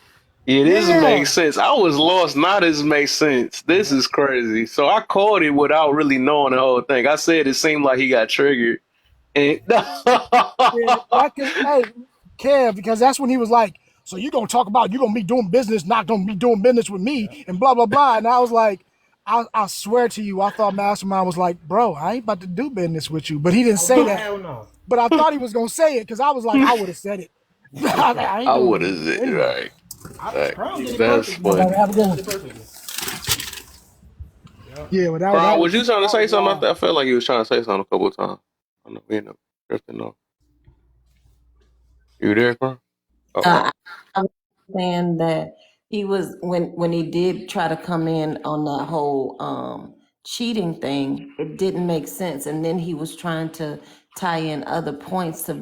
Yeah, this Yeah. makes sense. I was lost. Now this makes sense. This Yeah. is crazy. So I called it without really knowing the whole thing. I said it seemed like he got triggered. And Yeah. That could, hey, Kev, because that's when he was like, so you gonna talk about you gonna be doing business, not gonna be doing business with Yeah. me, and blah blah blah. And I was like, I swear to you, I thought Mastermind was like, bro, I ain't about to do business with you. But he didn't say Oh that. hell no. But I thought he was gonna say it because I was like, I would have said it. I ain't I doing would business have with you said anyway. right. Crown did it That's perfectly. All right, funny. have a good Crown one. did it perfectly. Yeah. Yeah, but Ron, was you trying to That say was something? wild. I felt like you was trying to say something a couple of times. I don't know. We end up drifting off. You there, Ron? Uh oh. I was saying that he was when he did try to come in on that whole cheating thing. It didn't make sense, and then he was trying to tie in other points to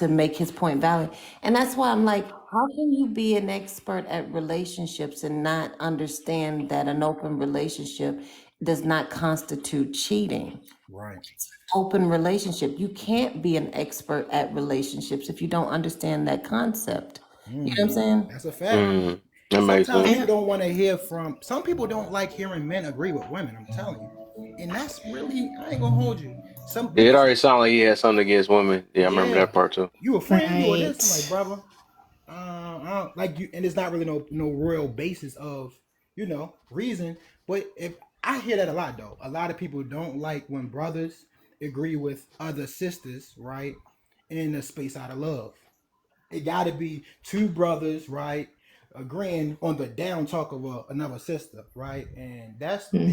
make his point valid. And that's why I'm like, how can you be an expert at relationships and not understand that an open relationship does not constitute cheating? Right. Open relationship. You can't be an expert at relationships if you don't understand that concept. You know what I'm saying? That's a fact. That And makes sometimes sense. people don't want to hear from some people don't like hearing men agree with women, I'm telling you. And that's really I ain't gonna hold you. Some Yeah, it because already sounded like he had something against women. Yeah, I remember yeah, that part too. you a friend, you or this. I'm like, Right. brother, I don't, like you, and it's not really no real basis of reason. But if I hear that a lot though, a lot of people don't like when brothers agree with other sisters, right, in a space out of love. It got to be two brothers, right, agreeing on the down talk of another sister, right, and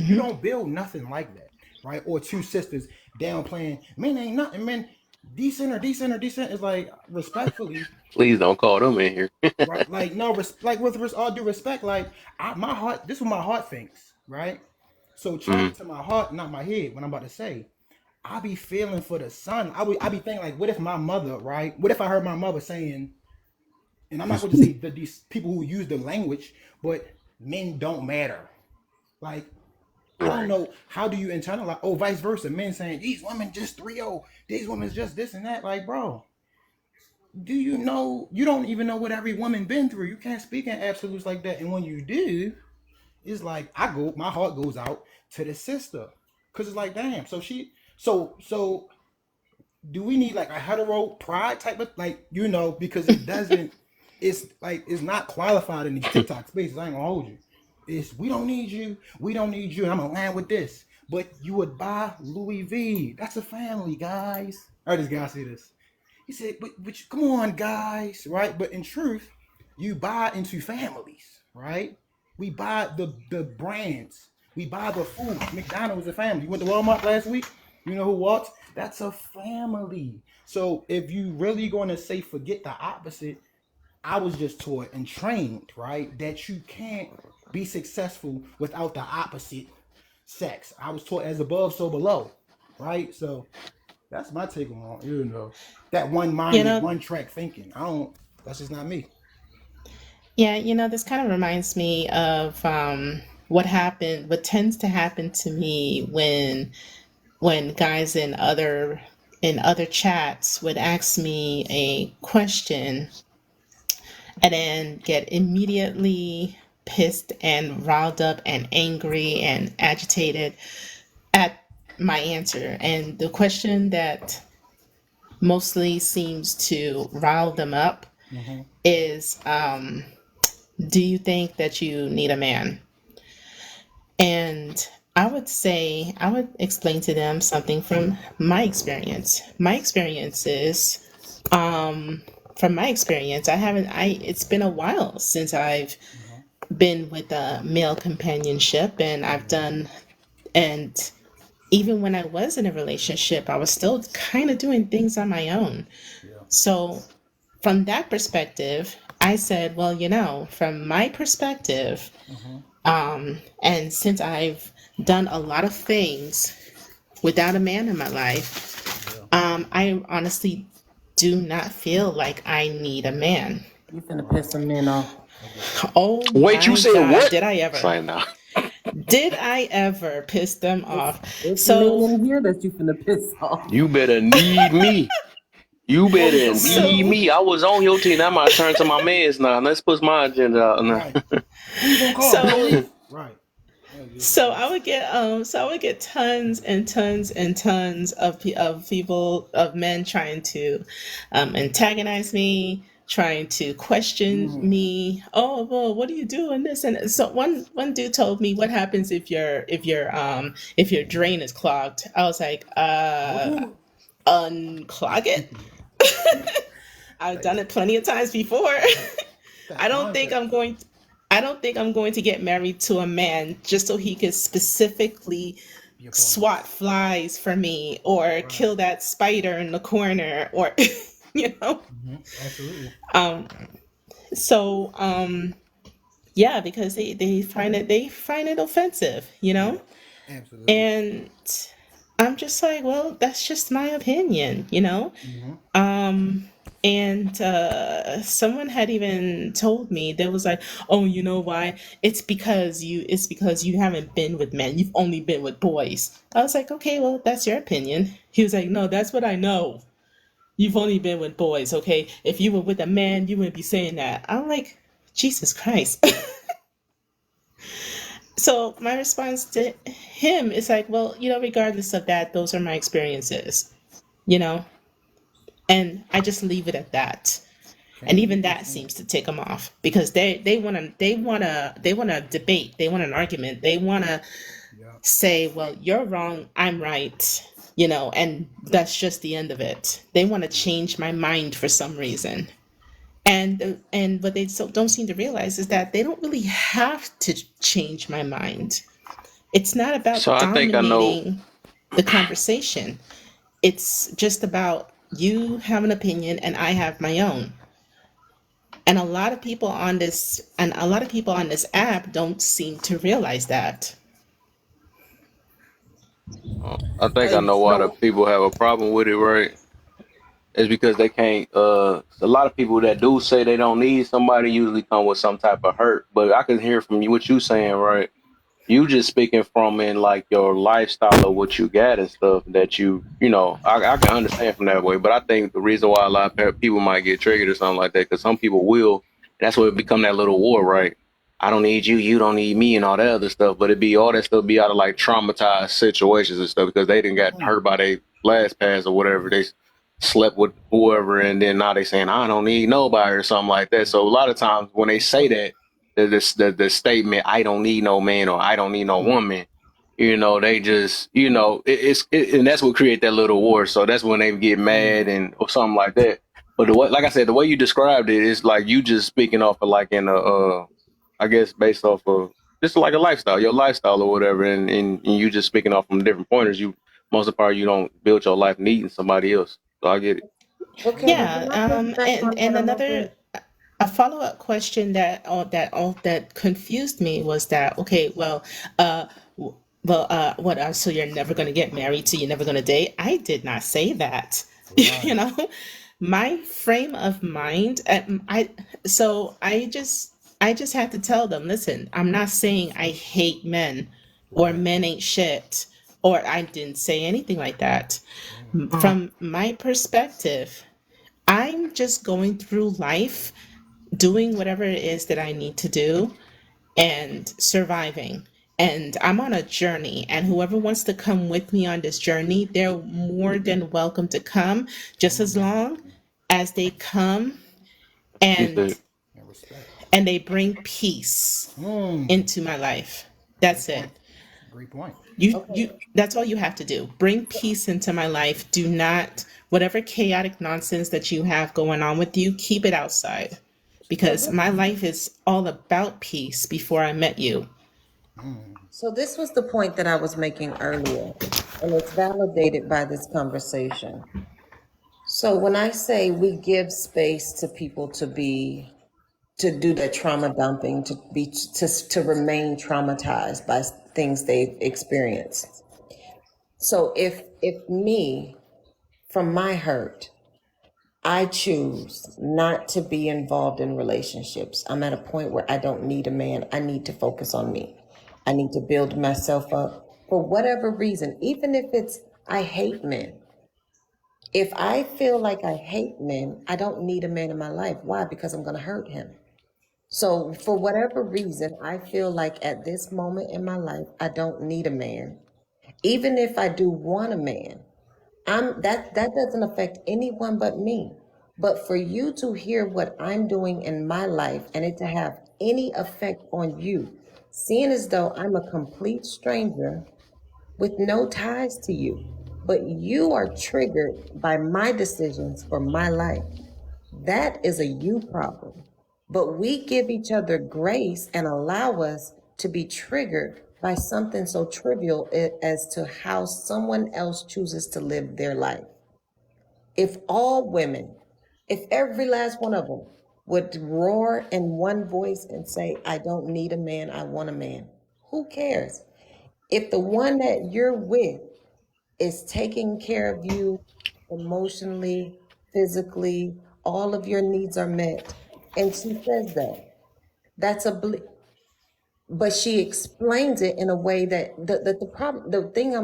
you Hmm. don't build nothing like that, right, or two sisters downplaying men ain't nothing, man. Decent or decent or decent is like respectfully, Please don't call them in here. right? Like no, like with all due respect, like my heart. This is what my heart thinks, right? So Mm, channel to my heart, not my head. What I'm about to say, I be feeling for the son. I be thinking like, what if my mother, right? What if I heard my mother saying, and I'm not going to say that these people who use the language, but men don't matter. Like I don't right. know how do you internalize. Oh, vice versa. Men saying these women just 3-0, these women just this and that. Like, bro, do you know you don't even know what every woman been through? You can't speak in absolutes like that. And when you do, it's like my heart goes out to the sister. Cause it's like, damn, so do we need like a hetero pride type of like because it doesn't it's like it's not qualified in these TikTok spaces. I ain't gonna hold you. It's we don't need you, and I'm gonna land with this. But you would buy Louis V. That's a family, guys. I heard this guy say this. He said, but come on, guys, right? But in truth, you buy into families, right? We buy the brands. We buy the food. McDonald's is a family. You went to Walmart last week. You know who walks? That's a family. So if you really going to say forget the opposite, I was just taught and trained, right, that you can't be successful without the opposite sex. I was taught as above, so below, right? So that's my take on that You one-minded, know, one-track thinking. I don't. That's just not me. yeah, this kind of reminds me of what tends to happen to me when guys in other chats would ask me a question and then get immediately pissed and riled up and angry and agitated at my answer. And the question that mostly seems to rile them up Mm-hmm. is do you think that you need a man? And I would explain to them something from my experience. My experience is, from my experience, it's been a while since I've been with a male companionship, and and even when I was in a relationship, I was still kind of doing things on my own. So, from that perspective, I said, well, from my perspective, and since I've done a lot of things without a man in my life, I honestly do not feel like I need a man. You finna piss some men off. Oh Wait, you my said God, what? did I It's ever? like, nah. Did I ever piss them off? It's men So, in here that you finna piss off. You better need me. You Before we better go need so, marry, me. I was on your team. I might turn to my mans now. Let's push my agenda out now. right? Who you gonna call? so Police? Right. Yeah, yeah, So yeah. I would get tons and tons and tons of people, of men, trying to antagonize me, trying to question me. Oh, well, what do you do in this? And so one dude told me, what happens if your drain is clogged? I was like, Okay. unclog it. I've done it plenty of times before. I That don't think contact. I'm going I don't think I'm going to get married to a man just so he could specifically Your plumber. swat flies for me, or Right. kill that spider in the corner, or you know. Absolutely. Um so yeah, because they find it offensive, Yeah. Absolutely. And I'm just like, well, that's just my opinion. Um, and someone had even told me, there was like, oh, you know why? It's because you haven't been with men. You've only been with boys. I was like, okay, well, that's your opinion. He was like, no, that's what I know. You've only been with boys, okay? If you were with a man, you wouldn't be saying that. I'm like, Jesus Christ. So my response to him is like, well, regardless of that, those are my experiences, you know, and I just leave it at that. And Can't even beat the that same. seems to tick them off, because they want to debate, they want an argument, they want to Yeah. say, well, you're wrong, I'm right, and that's just the end of it. They want to change my mind for some reason. And what they don't seem to realize is that they don't really have to change my mind. It's not So about I think I know. dominating the conversation. It's just about you have an opinion and I have my own. And a lot of people on this app don't seem to realize that. I think I Hey, know why the so people have a problem with it, right? It's because they can't. A lot of people that do say they don't need somebody usually come with some type of hurt. But I can hear from you what you saying, right? You just speaking from in like your lifestyle of what you got and stuff that I can understand from that way. But I think the reason why a lot of people might get triggered or something like that, because some people will, that's where it become that little war, right? I don't need you, you don't need me, and all that other stuff. But it be all that stuff be out of like traumatized situations and stuff because they didn't got hurt by their last pass or whatever. They slept with whoever, and then now they saying I don't need nobody or something like that. So a lot of times when they say that, the statement I don't need no man or I don't need no woman, they just and that's what create that little war. So that's when they get mad and or something like that. But the way, like I said, the way you described it is like you just speaking off of like in a I guess based off of just like a lifestyle, your lifestyle or whatever, and you just speaking off from different pointers. You most of the part you don't build your life needing somebody else. So I get it. okay, well, Yeah, can I push back on and that a little another bit? a follow-up question that confused me was that, okay, well, what, so you're never going to get married, so you're never going to date? I did not say that. you Right. know my frame of mind, I just had to tell them, listen, I'm not saying I hate men or Right. men ain't shit, or I didn't say anything like that. From my perspective, I'm just going through life, doing whatever it is that I need to do, and surviving. And I'm on a journey, and whoever wants to come with me on this journey, they're more than welcome to come, just as long as they come You and said And respect. and they bring peace into my life. That's Great point. it. Great point. You that's all you have to do. Bring peace into my life. Do not, whatever chaotic nonsense that you have going on with you, keep it outside. So Because this, my life is all about peace before I met you. so this was the point that I was making earlier, and it's validated by this conversation. So when I say we give space to people to do their trauma dumping, to remain traumatized by things they've experienced. So if me, from my hurt, I choose not to be involved in relationships. I'm at a point where I don't need a man. I need to focus on me. I need to build myself up for whatever reason, even if it's I hate men. If I feel like I hate men, I don't need a man in my life. Why? Because I'm going to hurt him. So, for whatever reason, I feel like at this moment in my life, I don't need a man. Even if I do want a man, that doesn't affect anyone but me. But for you to hear what I'm doing in my life and it to have any effect on you, seeing as though I'm a complete stranger with no ties to you, but you are triggered by my decisions for my life. That is a you problem. But we give each other grace and allow us to be triggered by something so trivial as to how someone else chooses to live their life. If all women, if every last one of them would roar in one voice and say, I don't need a man, I want a man, who cares? If the one that you're with is taking care of you emotionally, physically, all of your needs are met. And she says that. That's but she explains it in a way that the problem, the thing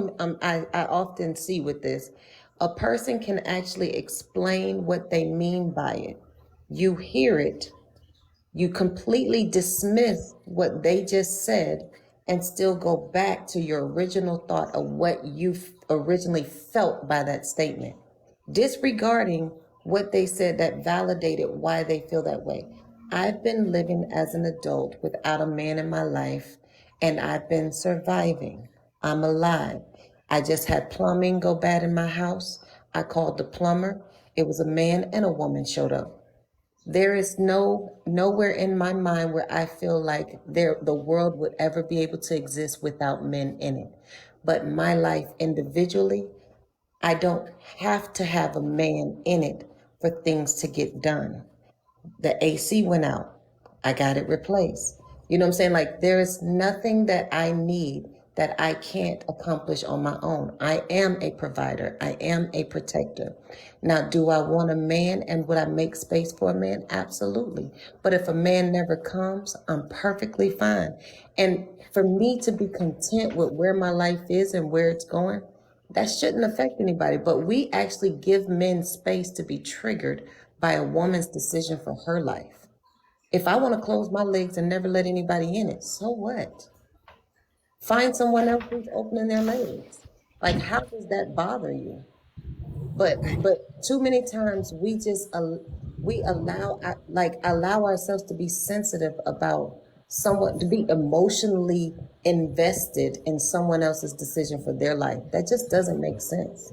I often see with this, a person can actually explain what they mean by it. You hear it, you completely dismiss what they just said and still go back to your original thought of what you originally felt by that statement, disregarding what they said that validated why they feel that way. I've been living as an adult without a man in my life, and I've been surviving. I'm alive. I just had plumbing go bad in my house. I called the plumber. It was a man and a woman showed up. There is nowhere in my mind where I feel like the world would ever be able to exist without men in it. But my life individually, I don't have to have a man in it for things to get done. The AC went out. I got it replaced. You know what I'm saying? Like there is nothing that I need that I can't accomplish on my own. I am a provider. I am a protector. Now, do I want a man and would I make space for a man? Absolutely. But if a man never comes, I'm perfectly fine. And for me to be content with where my life is and where it's going, that shouldn't affect anybody, but we actually give men space to be triggered by a woman's decision for her life. If I want to close my legs and never let anybody in it, so what? Find someone else who's opening their legs. Like, how does that bother you? But too many times we just we allow ourselves to be sensitive about someone, to be emotionally invested in someone else's decision for their life. That just doesn't make sense.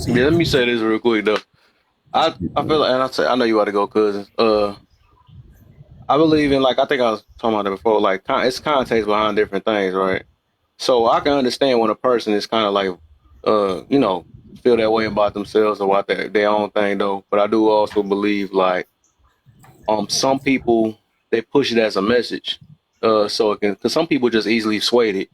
Yeah, let me say this real quick though. I feel like, and I know you ought to go, cousins. I believe in, like, I think I was talking about it before. Like, it's context behind different things, right? So I can understand when a person is kind of like, you know, feel that way about themselves or about their own thing though. But I do also believe like, some people, they push it as a message, so it can, because some people just easily swayed it.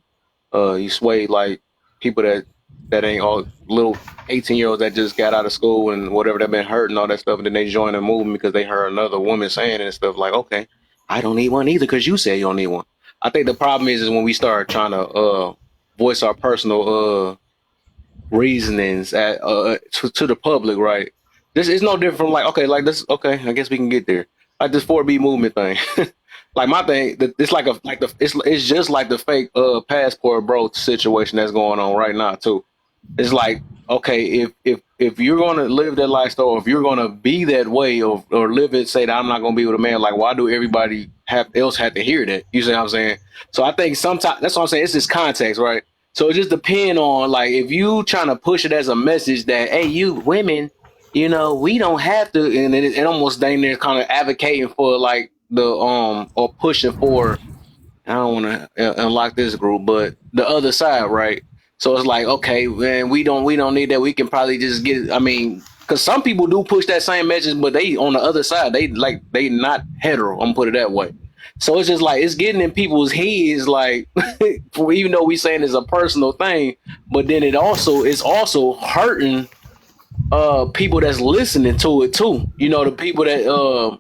You sway like people that ain't all little 18-year-olds that just got out of school and whatever, they've been hurt and all that stuff, and then they join a movement because they heard another woman saying it and stuff, like, okay, I don't need one either because you say you don't need one. I think the problem is when we start trying to voice our personal reasonings to the public, right? This is no different from, like, okay, like this, okay, I guess we can get there. Like this 4B movement thing. Like my thing, it's like it's just like the fake passport bro situation that's going on right now too. It's like, okay, if if you're gonna live that lifestyle, or if you're gonna be that way, or live it, say that I'm not gonna be with a man, like why do everybody have to hear that? You see what I'm saying? So I think sometimes that's what I'm saying. It's just context, right? So it just depend on like if you trying to push it as a message that hey, you women, we don't have to, and it almost dang near kind of advocating for like the or pushing for I don't want to unlock this group, but the other side, right? So it's like, okay, man, we don't need that. We can probably just get. I mean, because some people do push that same message, but they on the other side, they not hetero. I'm gonna put it that way. So it's just like it's getting in people's heads, like even though we saying it's a personal thing, but then it's also hurting people that's listening to it too. The people that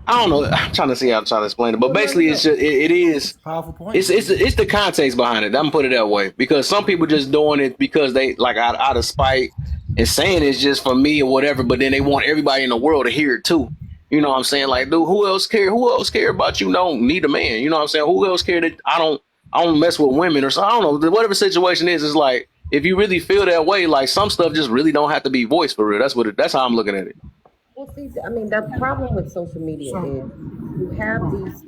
I don't know. I'm trying to see how I'm trying to explain it, but No, no, basically, no. it's just it is It's a powerful point, it's man. it's the context behind it. I'm gonna put it that way because some people just doing it because they like out of spite and saying it's just for me or whatever, but then they want everybody in the world to hear it too. You know what I'm saying? Like, dude, who else care? Who else care about you? Don't need a man. You know what I'm saying? Who else care that I don't mess with women or so? I don't know. Whatever situation is like if you really feel that way, like some stuff just really don't have to be voiced for real. That's how I'm looking at it. Well, see, I mean, the problem with social media So, is you have these.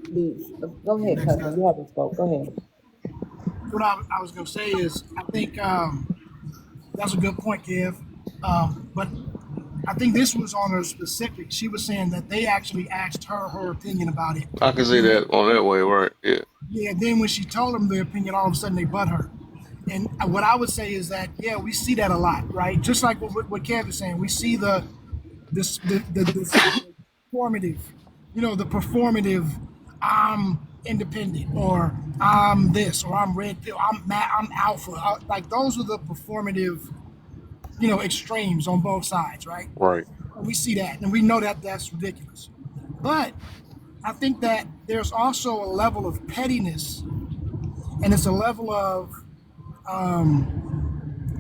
Go ahead, next cousin. cousin. You haven't spoke. Go ahead. What I was going to say is, I think that's a good point, Kev. But I think this was on her specific. She was saying that they actually asked her opinion about it. I can see Then, that on that way, right? Yeah, yeah, then when she told them their opinion, all of a sudden they butt her. And what I would say is that, yeah, we see that a lot, right? Just like what Kev is saying, we see the performative, the performative. I'm independent, or I'm this, or I'm red pill, I'm mad, I'm alpha. Like those are the performative, extremes on both sides, right? right, And we see that, and we know that that's ridiculous. But I think that there's also a level of pettiness, and it's a level of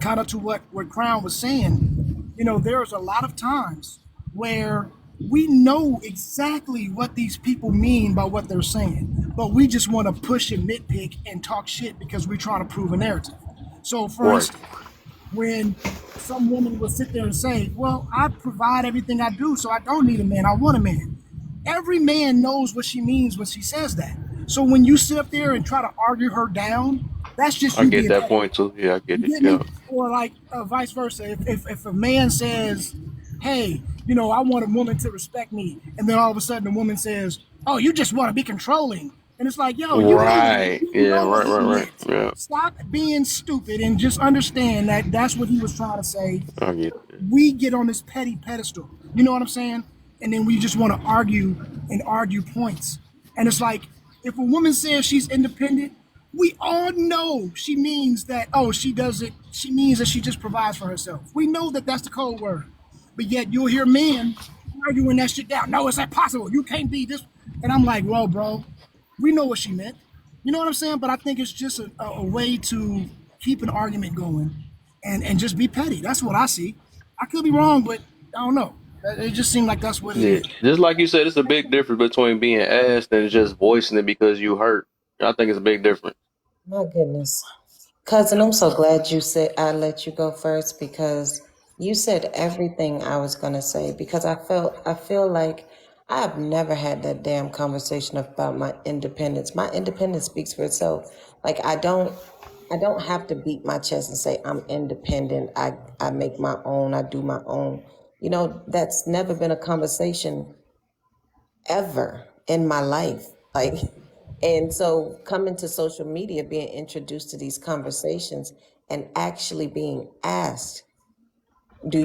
kind of to what Crown was saying. There's a lot of times where we know exactly what these people mean by what they're saying, but we just want to push and nitpick and talk shit because we're trying to prove a narrative. So, for right, instance, when some woman will sit there and say, well, I provide everything I do, so I don't need a man, I want a man. Every man knows what she means when she says that. So when you sit up there and try to argue her down, that's just I you get being that petty. point too. Yeah, I get You it. get Yeah. me? Or like vice versa. If a man says, hey, I want a woman to respect me, and then all of a sudden the woman says, oh, you just want to be controlling. And it's like, yo, Right. you Yeah. know what Right. he Right. Right. meant. Yeah. Stop being stupid and just understand that that's what he was trying to say. I get it. We get on this petty pedestal. You know what I'm saying? And then we just want to argue and argue points. And it's like, if a woman says she's independent, we all know she means that, oh, she does it. She means that she just provides for herself. We know that that's the code word. But yet you'll hear men arguing that shit down. No, it's not possible. You can't be this. And I'm like, well, bro, we know what she meant. You know what I'm saying? But I think it's just a way to keep an argument going and just be petty. That's what I see. I could be wrong, but I don't know. It just seemed like that's what it Yeah. is. Just like you said, it's a big difference between being asked and just voicing it because you hurt. I think it's a big difference. My goodness. Cousin, I'm so glad you said I let you go first because you said everything I was gonna say because I feel like I've never had that damn conversation about my independence. My independence speaks for itself. Like I don't have to beat my chest and say I'm independent. I make my own, I do my own. That's never been a conversation ever in my life. Like, and so coming to social media, being introduced to these conversations and actually being asked, do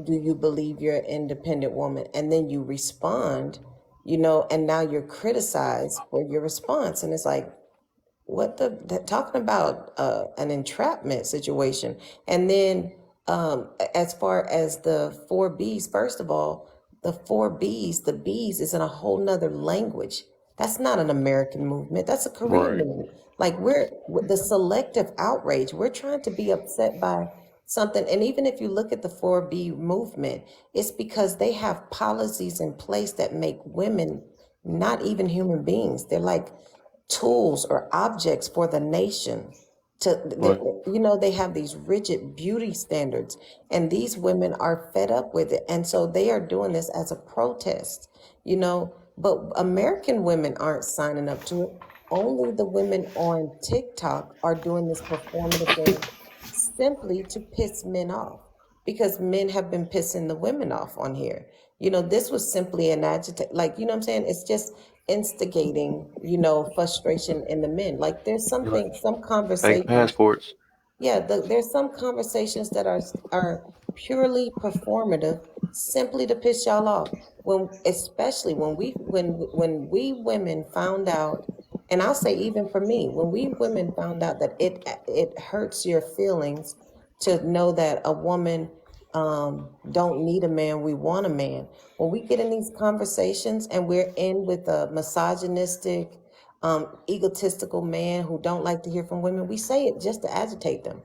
you believe you're an independent woman? And then you respond, and now you're criticized for your response. And it's like, what talking about an entrapment situation. And then as far as the four B's, first of all, the four B's, the B's is in a whole nother language. That's not an American movement, that's a Korean Right. movement. Like the selective outrage, we're trying to be upset by something. And even if you look at the 4B movement, it's because they have policies in place that make women not even human beings. They're like tools or objects for the nation. Right. They have these rigid beauty standards, and these women are fed up with it, and so they are doing this as a protest. But American women aren't signing up to it. Only the women on TikTok are doing this performative thing simply to piss men off, because men have been pissing the women off on here. This was simply an agitate, like, what I'm saying? It's just instigating, frustration in the men. Like, there's Right. some Fake conversations. passports. Yeah, there's some conversations that are purely performative, simply to piss y'all off. Especially when we women found out, and I'll say even for me, when we women found out that it hurts your feelings to know that a woman don't need a man, we want a man. When we get in these conversations and we're in with a misogynistic, egotistical man who don't like to hear from women, we say it just to agitate them.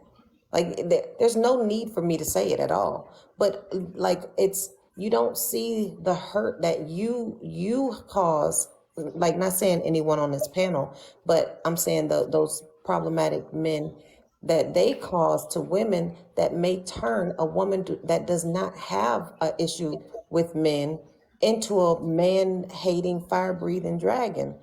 Like, there's no need for me to say it at all. But like, it's, you don't see the hurt that you cause. Like, not saying anyone on this panel, but I'm saying those problematic men that they cause to women, that may turn a woman that does not have an issue with men into a man hating, fire breathing dragon.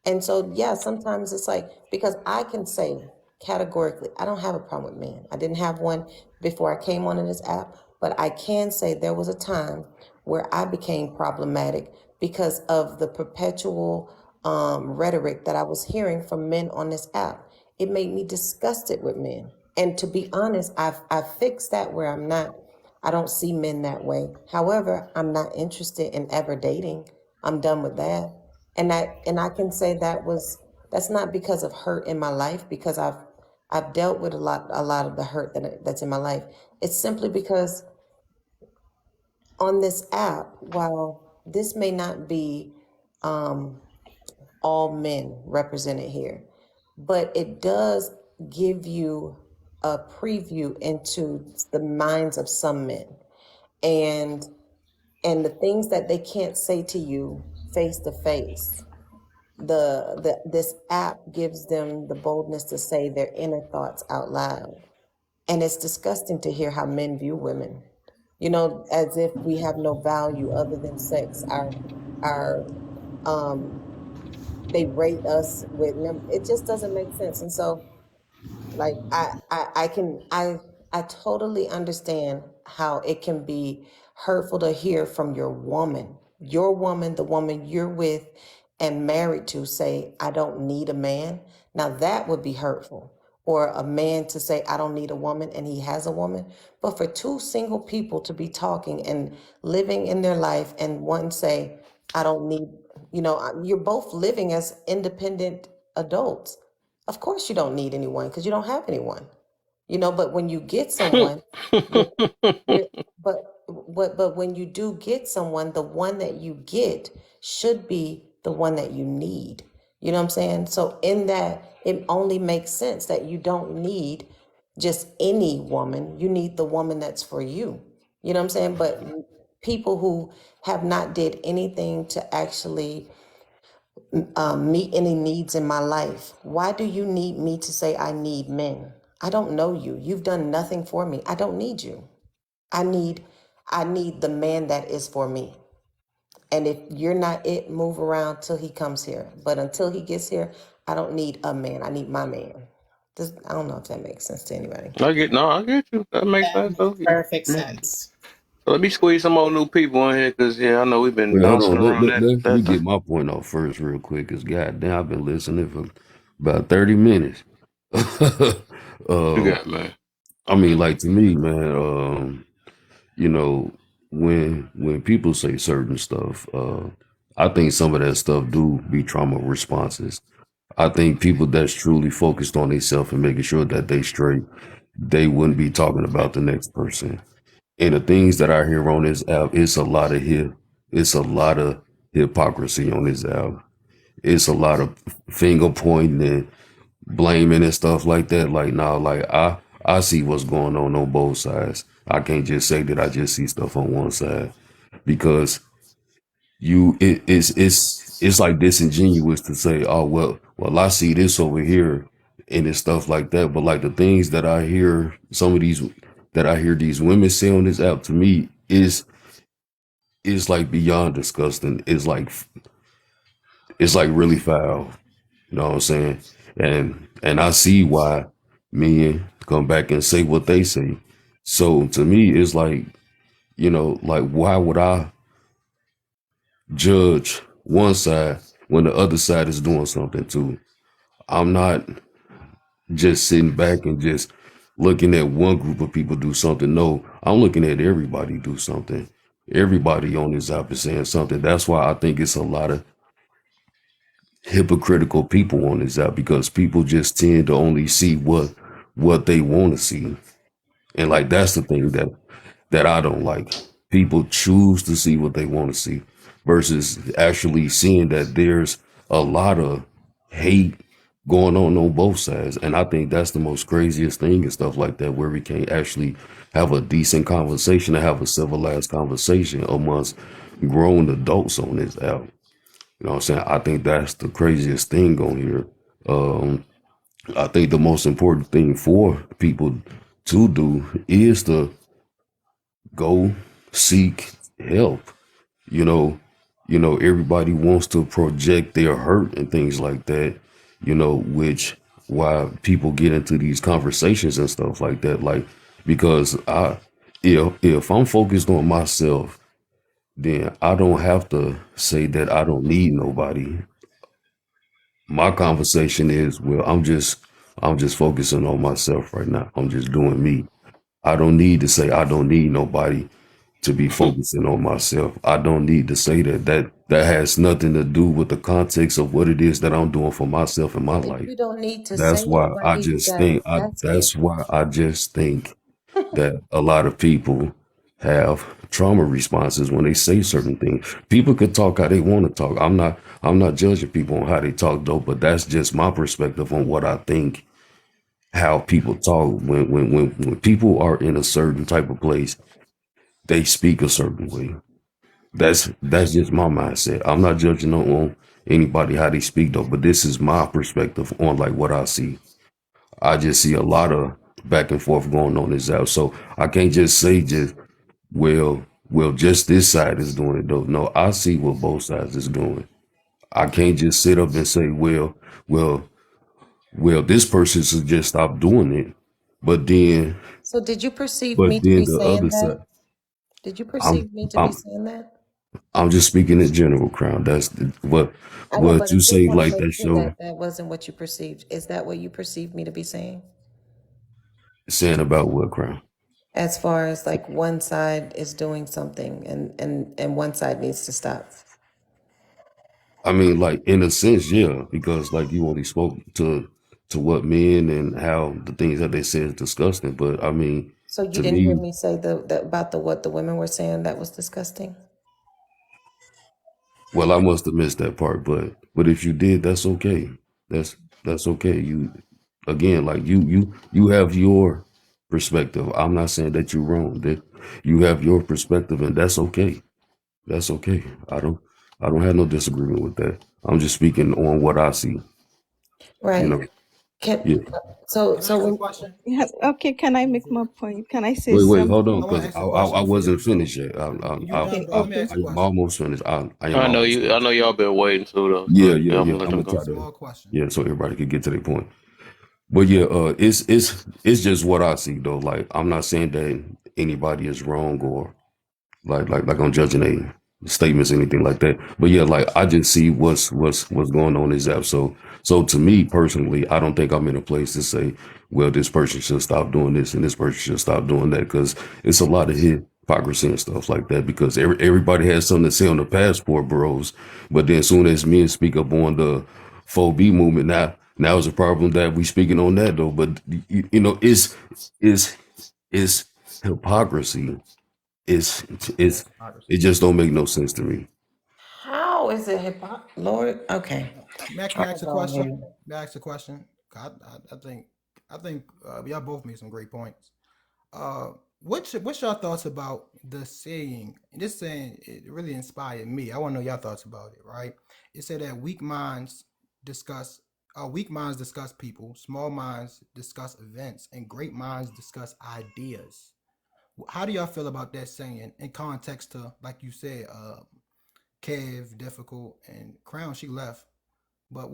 And so, yeah, sometimes it's like, because I can say categorically, I don't have a problem with men. I didn't have one before I came onto this app, but I can say there was a time where I became problematic because of the perpetual rhetoric that I was hearing from men on this app. It made me disgusted with men. And to be honest, I've fixed that, where I don't see men that way. However, I'm not interested in ever dating. I'm done with that. And I can say that's not because of hurt in my life, because I've dealt with a lot of the hurt that's in my life. It's simply because on this app, while this may not be all men represented here, but it does give you a preview into the minds of some men, and the things that they can't say to you face to face. This app gives them the boldness to say their inner thoughts out loud. And it's disgusting to hear how men view women, as if we have no value other than sex. Our They rate us with it just doesn't make sense. And so, like, I totally understand how it can be hurtful to hear from your woman, the woman you're with and married to, say, I don't need a man. Now that would be hurtful. Or a man to say, I don't need a woman, and he has a woman. But for two single people to be talking and living in their life, and one say, I don't need, you're both living as independent adults. Of course you don't need anyone, because you don't have anyone. But when you get someone, you're, you're but but when you do get someone, the one that you get should be the one that you need. You know what I'm saying? So in that, it only makes sense that you don't need just any woman. You need the woman that's for you. You know what I'm saying? But people who have not did anything to actually meet any needs in my life. Why do you need me to say I need men? I don't know you. You've done nothing for me. I don't need you. I need the man that is for me. And if you're not it, move around till he comes here. But until he gets here, I don't need a man. I need my man. I don't know if that makes sense to anybody. I get you. That makes That sense makes though. Yeah. perfect Yeah. sense. So let me squeeze some more new people in here, cause yeah, I know we've been Wait, hold bouncing on. around that Let me that get thing. my point off first, real quick, because goddamn, I've been listening for about 30 minutes. You um, got man. I mean, like to me, man, you know, when people say certain stuff, I think some of that stuff do be trauma responses. I think people that's truly focused on themselves and making sure that they straight, they wouldn't be talking about the next person. And the things that I hear on this app, it's a lot of hypocrisy on this app. It's a lot of finger pointing and blaming and stuff like that. Like now, like I see what's going on both sides. I can't just say that I just see stuff on one side because it's like disingenuous to say, oh well I see this over here and it's stuff like that. But like the things that I hear, some of these that I hear these women say on this app to me is like beyond disgusting. It's like really foul. You know what I'm saying? And I see why men come back and say what they say. So to me, it's like, like why would I judge one side when the other side is doing something too? I'm not just sitting back and just looking at one group of people do something. No, I'm looking at everybody do something. Everybody on this app is saying something. That's why I think it's a lot of hypocritical people on this app because people just tend to only see what they want to see. And like that's the thing that I don't like. People choose to see what they want to see versus actually seeing that there's a lot of hate going on both sides. And I think that's the most craziest thing and stuff like that, where we can't actually have a decent conversation and have a civilized conversation amongst grown adults on this app. You know what I'm saying? I think that's the craziest thing on here. I think the most important thing for people to do is to go seek help. You know, everybody wants to project their hurt and things like that, which why people get into these conversations and stuff like that. Like, because if I'm focused on myself, then I don't have to say that I don't need nobody. My conversation is, well, I'm just focusing on myself right now. I'm just doing me. I don't need to say I don't need nobody to be focusing on myself. I don't need to say that. That has nothing to do with the context of what it is that I'm doing for myself in my But life. you don't need to say That's it, why I right? just think That's it. that's why I just think that a lot of people have trauma responses when they say certain things. People could talk how they want to talk. I'm not judging people on how they talk though, but that's just my perspective on what I think how people talk when people are in a certain type of place, they speak a certain way. That's just my mindset. I'm not judging on anybody how they speak though, but this is my perspective on like what I see. I just see a lot of back and forth going on this out. So I can't just say just just this side is doing it though. No, I see what both sides is doing. I can't just sit up and say, well, this person should just stop doing it. But then So did you perceive but me to then be the saying other that? side, Did you I'm perceive me to be I'm saying that? I'm just speaking in general, Crown. That's I know, but what I you just say want to like make that sure show that that wasn't what you perceived. Is that what you perceived me to be saying? saying about what, Crown? As far as like one side is doing something and one side needs to stop. I mean, like in a sense, yeah, because like you only spoke to what men and how the things that they say is disgusting. But I mean, So you to didn't hear me, me say the about the what the women were saying that was disgusting? well, I must have missed that part. But if you did, that's okay. That's that's okay. You again, like you have your perspective. I'm not saying that you're wrong. That you have your perspective, and that's okay. That's okay. I don't have no disagreement with that. I'm just speaking on what I see. You Right. know. Can Yeah. so Can I so ask a when question? Yes. Okay. Can I make my point? Can I say Wait, hold on, I something? want to because ask I, a I question I before wasn't you go. finished yet. When you done, Okay. bro, let me Okay. ask I a am question. almost finished. I am I know almost you. I finished. know y'all been waiting too though. Yeah, So yeah, yeah, I'm yeah. gonna let I'm them gonna go. try to. Small question. Yeah, so everybody could get to their point. But yeah, it's just what I see though. Like I'm not saying that anybody is wrong or like I'm judging a statements anything like that. But yeah, like I just see what's going on in this app. So to me personally, I don't think I'm in a place to say, well, this person should stop doing this and this person should stop doing that because it's a lot of hypocrisy and stuff like that. Because everybody has something to say on the passport, bros. But then as soon as men speak up on the 4B movement, now is a problem that we speaking on that though. But it's hypocrisy it's it's it just don't make no sense to me. how is it Lord? Okay. Mac, All can I right, ask a go question? ahead. May I ask a question? I think y'all both made some great points. Uh, what's your thoughts about the saying? And this saying it really inspired me. I want to know your thoughts about it. Right? It said that weak minds discuss weak minds discuss people, small minds discuss events, and great minds discuss ideas. How do y'all feel about that saying in context to, like you said, Kev, Difficult, and Crown? She left, but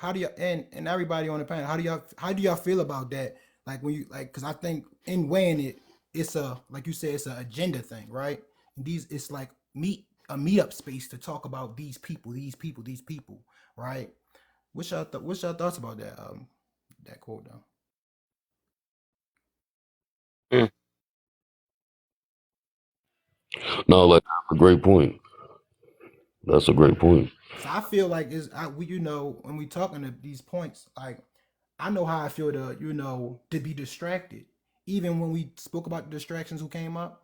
how do y'all and everybody on the panel? How do y'all feel about that? Like when you like, because I think in weighing it, it's a like you said, it's an agenda thing, right? And it's like a meetup space to talk about these people, right? What's your thoughts about that quote though? Mm, No, like a great point. That's a great point. So I feel like when we talking to these points, like I know how I feel to be distracted. Even when we spoke about the distractions who came up,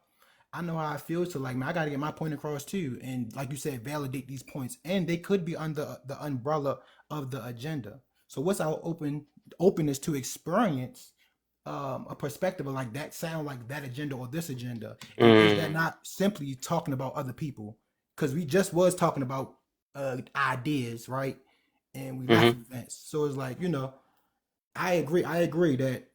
I know how I feel to like, man, I got to get my point across too. And like you said, validate these points. And they could be under the umbrella of the agenda. So what's our openness to experience a perspective of like that sound like that agenda or this agenda? And is that mm, not simply talking about other people? Because we just was talking about ideas, right? And we left mm-hmm, events. So it's like, I agree. I agree that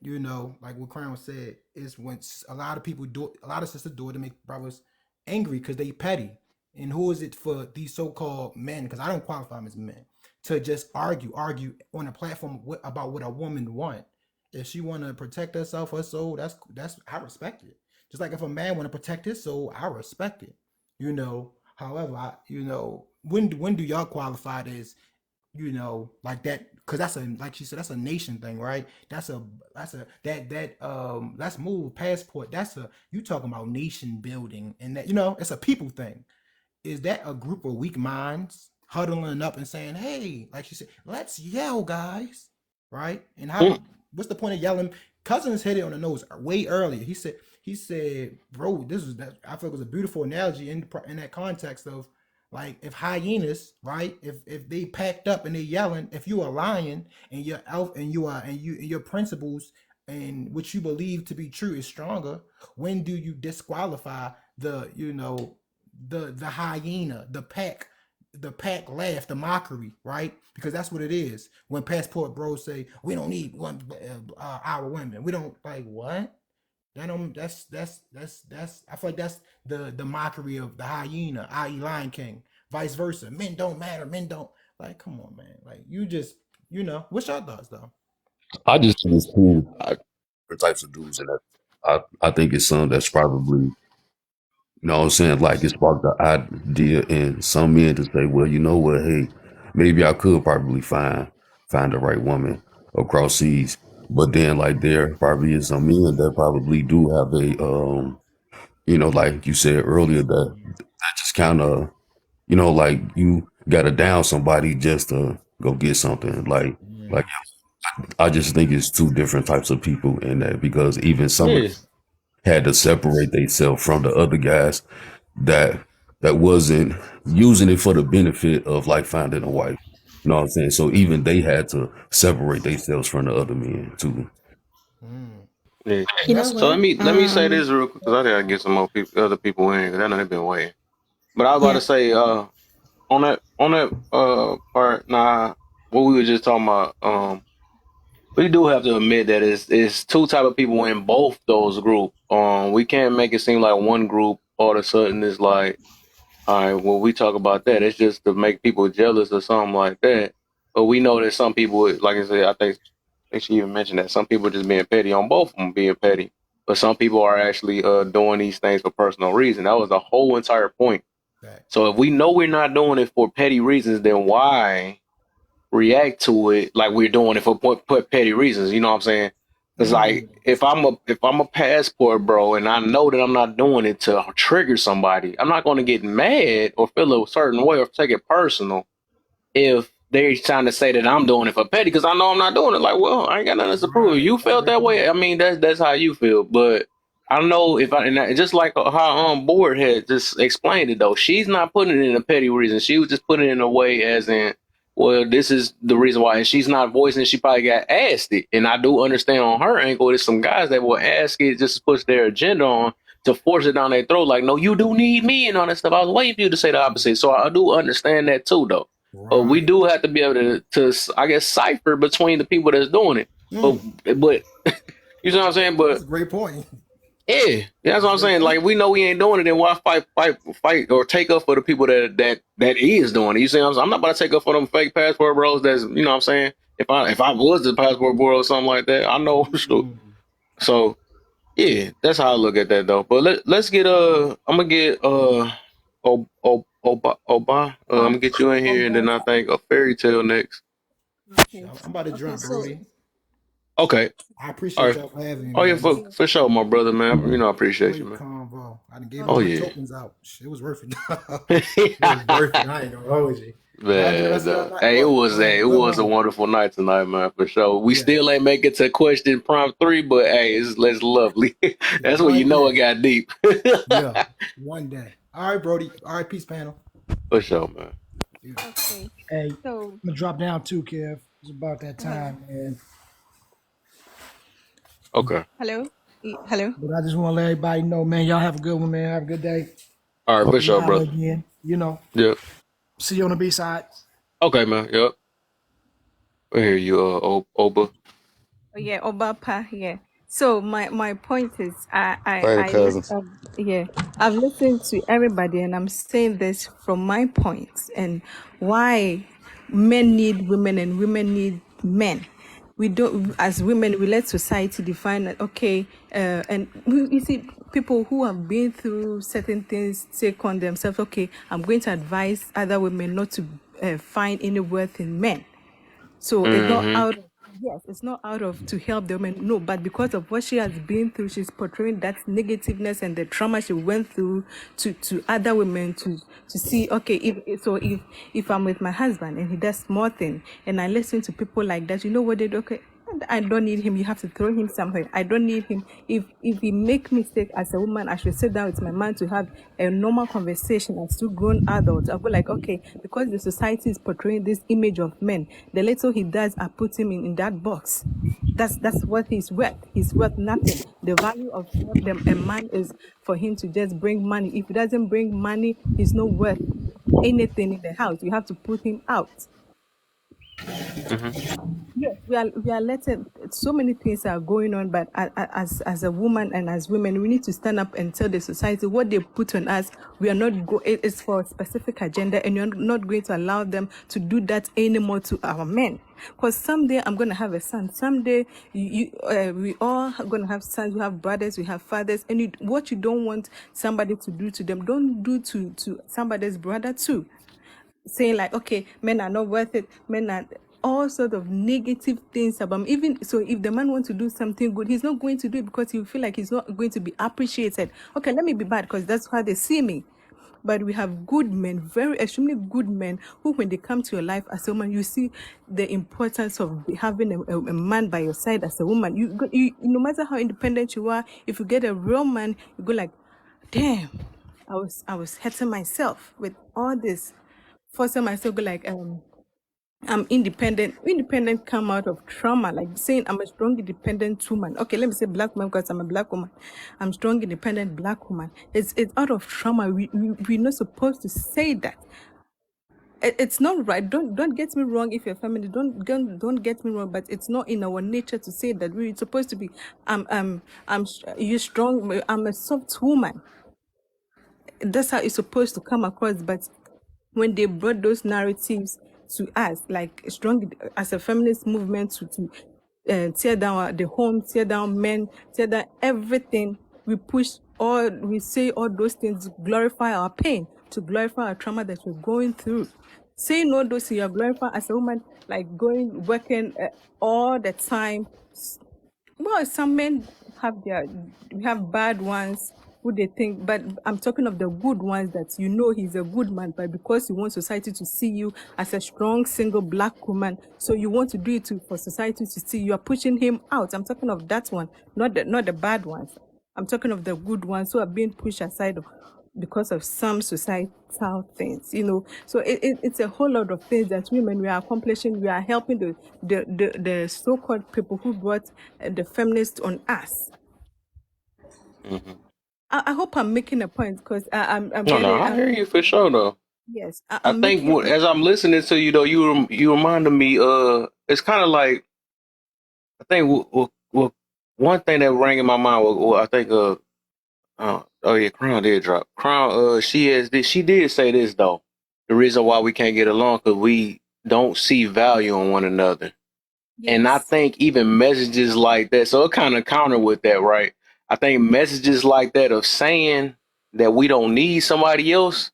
like what Crown said, is when a lot of people do, a lot of sisters do it to make brothers angry because they petty. And who is it for these so-called men? Because I don't qualify them as men to just argue on a platform about what a woman want. If she want to protect herself, her soul, that's I respect it. Just like if a man want to protect his soul, I respect it. However, when do y'all qualify as like that, because that's like she said, that's a nation thing, right? That's move passport, you talking about nation building, and that it's a people thing. Is that a group of weak minds huddling up and saying, hey, like she said, let's yell, guys, right? And mm, what's the point of yelling? Cousins hit it on the nose way earlier. He said, bro, this is that I feel it was a beautiful analogy in that context of like, if hyenas, right? If they packed up and they yelling, if you are a lion and your elf and your principles and what you believe to be true is stronger, when do you disqualify the hyena, the pack laugh, the mockery, right? Because that's what it is. When passport bros say we don't need our women, we don't, like, what? That don't, that's I feel like that's the mockery of the hyena, i.e. Lion King. Vice versa. Men don't matter. Men don't, like, come on, man. Like, you just, what's your thoughts though? I just think it's cool I, for types of dudes in that. I think it's something that's probably, you know what I'm saying, like it sparked the idea in some men to say, well, you know what, hey, maybe I could probably find the right woman across seas. But then like there probably is some men that probably do have a like you said earlier, that just kind of, like you gotta down somebody just to go get something. Like Yeah. I just think it's two different types of people in that, because even some of them yes. had to separate themselves from the other guys that wasn't using it for the benefit of like finding a wife. You know what I'm saying? So even they had to separate themselves from the other men too. Mm. Yeah. And You know that's So let what? me let me say this real quick, because I gotta get some more people, other people in, because I know they've been waiting. But I was about to Yeah, say, on that part, nah, what we were just talking about, we do have to admit that it's two type of people in both those groups. We can't make it seem like one group all of a sudden is like, all right, when we talk about that, it's just to make people jealous or something like that. But we know that some people, like I said, I think she even mentioned that some people are just being petty on both of them being petty. But some people are actually doing these things for personal reason. That was the whole entire point. facts. So if we know we're not doing it for petty reasons, then why react to it like we're doing it for petty reasons? You know what I'm saying? Because like Mm. if I'm a passport bro and I know that I'm not doing it to trigger somebody, I'm not going to get mad or feel a certain way or take it personal if they're trying to say that I'm doing it for petty, because I know I'm not doing it. Like, well, I ain't got nothing to prove. If Right. you That's a felt great that point. way, I mean, that's how you feel. But I know if I, and just like how Board had just explained it though, she's not putting it in a petty reason. She was just putting it in a way as in, well, this is the reason why. And she's not voicing it. She probably got asked it. And I do understand on her ankle, there's some guys that will ask it just to push their agenda on, to force it down their throat. Like, no, you do need me and all that stuff. I was waiting for you to say the opposite. So I do understand that too, though. But we Right. do have to be able to I guess cipher between the people that's doing it. But Mm, but you know what I'm saying? that's But a great point. yeah, that's That's what a I'm great saying. point. Like we know we ain't doing it, then why fight, or take up for the people that is doing it? You see what I'm saying? I'm not about to take up for them fake passport bros. That's you know what I'm saying. If I was the passport bro or something like that, I know. Mm. So yeah, that's how I look at that though. But let's get I'm gonna get I'm Oh, gonna get you in oh, here, and then God. I think a fairy tale next. Shit, Okay. I'm about to Okay. drop, So, Brody. Okay, I all appreciate right. y'all for having me, Oh yeah, man. for This yeah. for sure, my brother, man. You know I appreciate you, great man. convo. I done gave all Oh my Okay. yeah. tokens out. Shit, it was worth it. It was worth it. I ain't gonna hold you. Y'all enjoy the Man, rest of y'all night. hey, Well, it good was a morning. wonderful night tonight, man, for sure. We Yeah, still ain't make it to question prompt 3, but hey, it's lovely. That's when you one know it day. got deep. Yeah, one day. All right, Brody. All right, peace, panel. For sure, man. Yeah. Okay. Hey, I'm So, gonna drop down too, Kev. It's about that hello. time, man. Okay. Hello? Hello? But I just want to let everybody know, man. Y'all have a good one, man. Have a good day. All right, Hope for you sure, holler brother. again. You know, Yep. see you on the B side. Okay, man. Yep. I hear you, Oba. Oh, yeah, Obapa, yeah. So my point is, Later, cousins. yeah, I've listened to everybody, and I'm saying this from my points and why men need women and women need men. We don't, as women, we let society define that. Okay, and you see, people who have been through certain things take on themselves. Okay, I'm going to advise other women not to find any worth in men. So it's not Mm-hmm. out of, yes, it's not out of to help the woman. No, but because of what she has been through, she's portraying that negativeness and the trauma she went through to other women to see, okay, if I'm with my husband and he does small thing and I listen to people like that, you know what they do? Okay, I don't need him. You have to throw him somewhere. I don't need him. If he make mistake as a woman, I should sit down with my man to have a normal conversation as two grown adults. I'll be like, okay, because the society is portraying this image of men, the little he does, I put him in that box. That's what he's worth. He's worth nothing. The value of what a man is for him to just bring money. If he doesn't bring money, he's not worth anything in the house. You have to put him out. Mm-hmm. Yes, we are letting so many things are going on, but as a woman and as women, we need to stand up and tell the society what they put on us. We are not it's for a specific agenda, and you're not going to allow them to do that anymore to our men. Because someday I'm going to have a son. Someday we all are going to have sons. We have brothers, we have fathers, and what you don't want somebody to do to them, don't do to somebody's brother too, saying like, okay, men are not worth it, men are all sort of negative things about him. Even so, if the man wants to do something good, he's not going to do it because he will feel like he's not going to be appreciated. Okay, let me be bad because that's how they see me. But we have good men, very extremely good men, who, when they come to your life as a woman, you see the importance of having a man by your side as a woman. No matter how independent you are, if you get a real man, you go like, damn, I was hurting myself with all this, forcing myself go like, I'm independent. Independent come out of trauma, like saying I'm a strong independent woman. Okay, let me say black woman because I'm a black woman. I'm strong independent black woman. It's out of trauma. We're not supposed to say that. It's not right. Don't get me wrong. If you're family, don't get me wrong. But it's not in our nature to say that. We're supposed to be. You strong. I'm a soft woman. That's how it's supposed to come across. But when they brought those narratives to us, like strong as a feminist movement to tear down the home, tear down men, tear down everything, we say all those things, glorify our pain, to glorify our trauma that we're going through. Saying all those, you're glorifying as a woman, like working all the time. Well, some men we have bad ones who they think, but I'm talking of the good ones that you know he's a good man, but because you want society to see you as a strong single black woman, so you want to do it for society to see you are pushing him out. I'm talking of that one, not the bad ones. I'm talking of the good ones who are being pushed aside because of some societal things, So it's a whole lot of things that women we are accomplishing. We are helping the so-called people who brought the feminists on us. Mm-hmm. I hope I'm making a point because I'm No, getting I hear you for sure though. Yes, I I'm think making. as I'm listening to you though, you reminded me. It's kind of like I think one thing that rang in my mind was I think oh yeah, Crown did drop. Crown she did say this though. The reason why we can't get along because we don't see value in one another. And I Yes. think even messages like that, so it kind of counter with that, right? I think messages like that of saying that we don't need somebody else,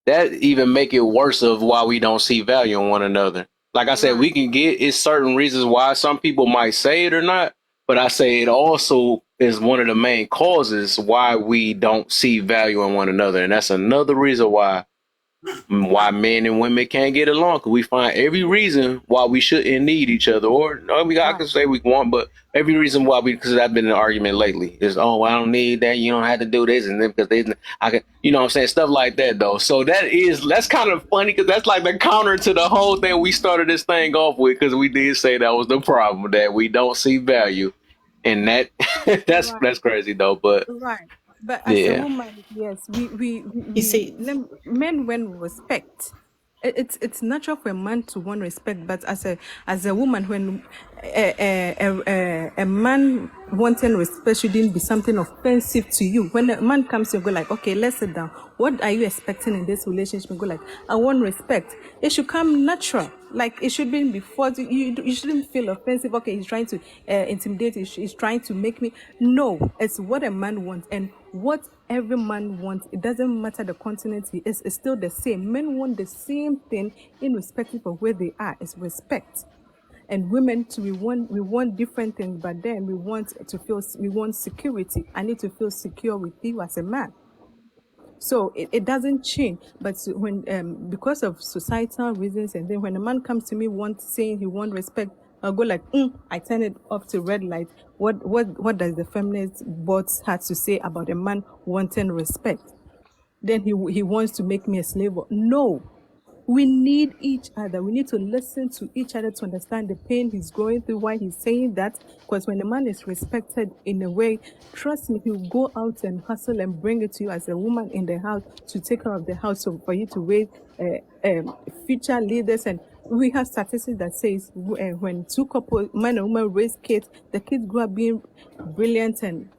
that even make it worse of why we don't see value in one another. Like I said, Right. we can get it's certain reasons why some people might say it or not, but I say it also is one of the main causes why we don't see value in one another. And that's another reason why men and women can't get along because we find every reason why we shouldn't need each other or no, I Right. can say we want but every reason why we because I've been in an argument lately is oh I don't need that you don't have to do this and then because they I can you know what I'm saying stuff like that though so that's kind of funny because that's like the counter to the whole thing we started this thing off with because we did say that was the problem that we don't see value and that Right. that's crazy though but Right. But as a yeah. woman, yes, You see, men when respect. It's natural for a man to want respect, but as a woman, when a man wanting respect shouldn't be something offensive to you. When a man comes to you, go like, okay, let's sit down. What are you expecting in this relationship? And go like, I want respect. It should come natural. Like it shouldn't be forced. You shouldn't feel offensive. Okay, he's trying to intimidate. He's trying to make me. No, it's what a man wants and what every man wants. It doesn't matter the continent he is. It's still the same. Men want the same thing, irrespective of where they are. It's respect. And women too, we want different things, but then we want security. I need to feel secure with you as a man. So it doesn't change. But when because of societal reasons, and then when a man comes to me saying he wants respect, I'll go like, I turn it off to red light. What does the feminist bots have to say about a man wanting respect? Then he wants to make me a slave. No, we need each other. We need to listen to each other to understand the pain he's going through, why he's saying that. Because when a man is respected in a way, trust me, he'll go out and hustle and bring it to you as a woman in the house to take care of the house, so for you to raise future leaders. And we have statistics that says when two couples, man and woman, raise kids, the kids grow up being brilliant and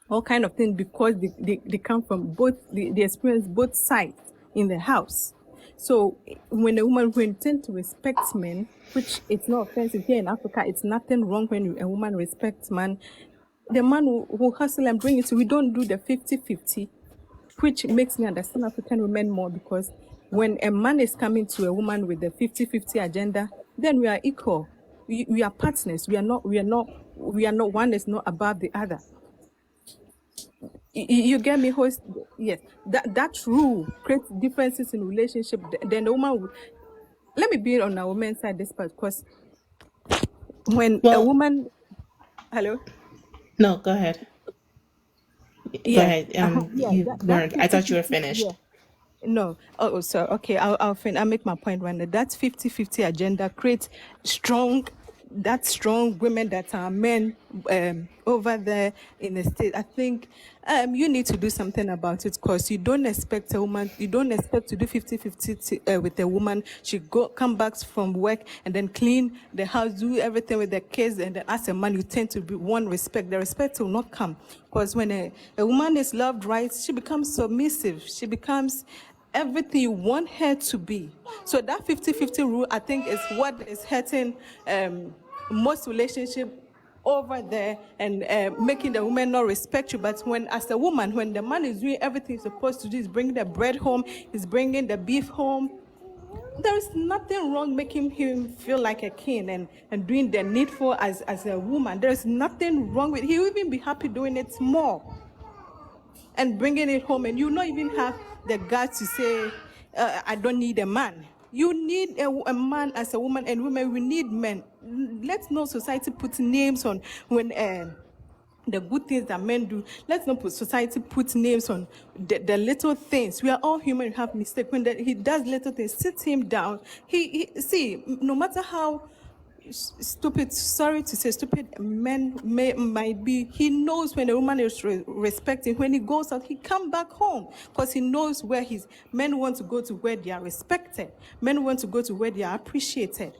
all kind of things because they come from they experience both sides in the house. So when a woman who intend to respect men, which it's not offensive here in Africa, it's nothing wrong when a woman respects man. The man will hustle and bring it. So we don't do the 50-50, which makes me understand African women more because when a man is coming to a woman with the 50-50 agenda, then we are equal. We are partners. We are not one is not above the other. You get me, host? Yes, that rule creates differences in relationship. Then the woman will, let me be on a woman's side this part because when a well, woman, hello, no, go ahead. Go yeah, ahead. yeah, You that weren't. I 50 thought you were 50, finished. yeah. No. Oh, so okay. I'll make my point right now. That 50-50 agenda creates strong women that are men over there in the state. I think you need to do something about it because you don't expect to do 50-50 with a woman. She come back from work and then clean the house, do everything with the kids, and then as a man, you tend to be one respect. The respect will not come because when a woman is loved right, she becomes submissive. She becomes everything you want her to be. So that 50-50 rule, I think, is what is hurting most relationship over there and making the woman not respect you. But when, as a woman, when the man is doing everything he's supposed to do, he's bringing the bread home, he's bringing the beef home, there's nothing wrong making him feel like a king and doing the needful as a woman. There's nothing wrong with He'll even be happy doing it more and bringing it home, and you not even have the guts to say, I don't need a man. You need a man as a woman, and women, we need men. Let's not society put names on when the good things that men do. Let's not put society put names on the little things. We are all human. We have mistakes. When he does little things, sit him down. See, no matter how stupid, sorry to say, stupid men might be, he knows when a woman is respecting, when he goes out, he come back home because he knows where men want to go to where they are respected. Men want to go to where they are appreciated.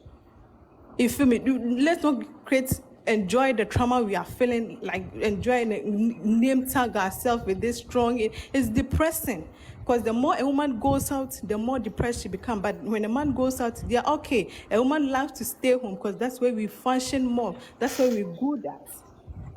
You feel me? Let's not enjoy the trauma we are feeling, like enjoying name tag ourselves with this strong. It's depressing because the more a woman goes out, the more depressed she becomes. But when a man goes out, they're okay. A woman loves to stay home because that's where we function more. That's where we're good at.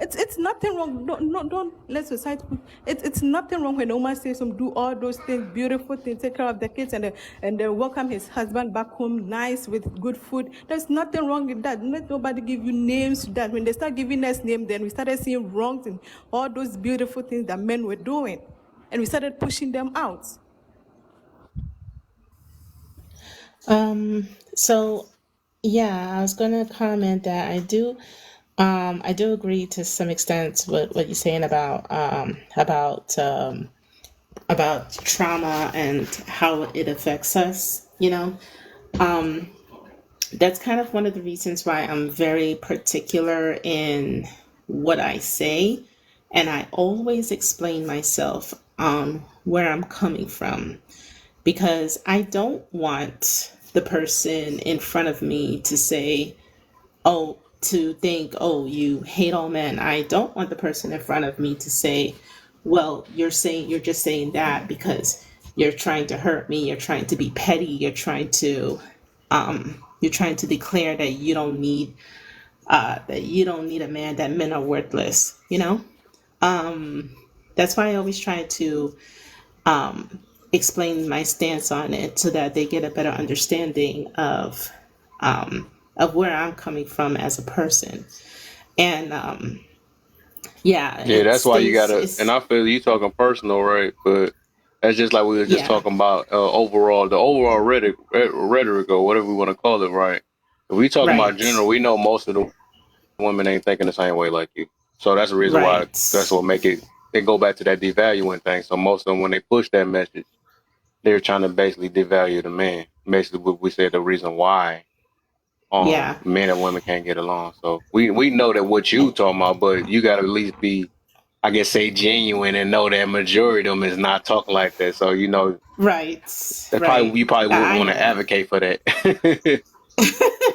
It's nothing wrong. Don't let society. It's nothing wrong when a woman says some do all those things, beautiful things, take care of the kids, and then welcome his husband back home, nice with good food. There's nothing wrong with that. Let nobody give you names to that. When they start giving us names, then we started seeing wrongs and all those beautiful things that men were doing, and we started pushing them out. So yeah, I was gonna comment that I do agree to some extent with what you're saying about trauma and how it affects us. That's kind of one of the reasons why I'm very particular in what I say, and I always explain myself on where I'm coming from because I don't want the person in front of me to say, oh, to think, oh, you hate all men. I don't want the person in front of me to say, well, you're just saying that because you're trying to hurt me, you're trying to be petty, you're trying to declare that you don't need a man, that men are worthless. That's why I always try to explain my stance on it so that they get a better understanding of where I'm coming from as a person. And yeah, Yeah, that's why you gotta. And it's I feel you talking personal, right? But that's just like we were just yeah, talking about overall, the overall rhetoric or whatever we want to call it, right? If we talking about general, right, we know most of the women ain't thinking the same way like you. So that's the reason why. That's right, what make it. They go back to that devaluing thing. So most of them, when they push that message, they're trying to basically devalue the man. Basically, what we said the reason why yeah, men and women can't get along. So we know that what you talking about, but you got to at least be, I guess, say genuine and know that majority of them is not talking like that. So right, that probably right. you probably wouldn't I want to know. advocate for that.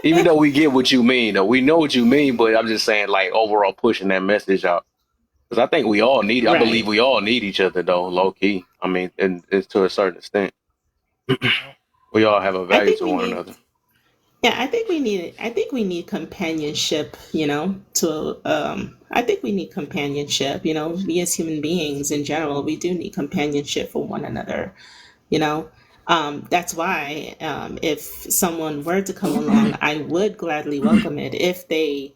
Even though we get what you mean, though we know what you mean, but I'm just saying, like overall, pushing that message out because I think we all need. I believe Right. we all need each other, though, low key. I mean, and it's to a certain extent, we all have a I value think to we one need another. Yeah, I think we need companionship, to I think we need companionship, we as human beings in general, we do need companionship for one another, you know. That's why if someone were to come along, I would gladly welcome it if they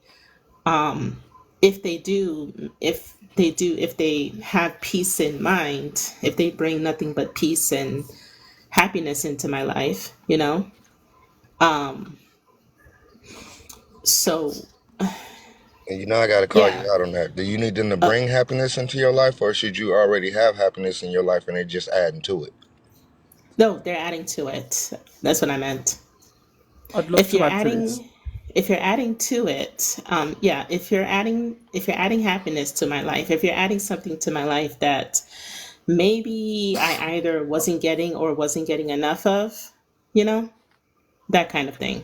do if they have peace in mind, if they bring nothing but peace and happiness into my life. Um so And I got to call yeah. you out on that. Do you need them to bring happiness into your life, or should you already have happiness in your life and they're just adding to it? No, they're adding to it. That's what I meant. I'd love If to you're add to this. adding, if you're adding to it, yeah. If you're adding happiness to my life, if you're adding something to my life that maybe I either wasn't getting or wasn't getting enough of, you know, that kind of thing.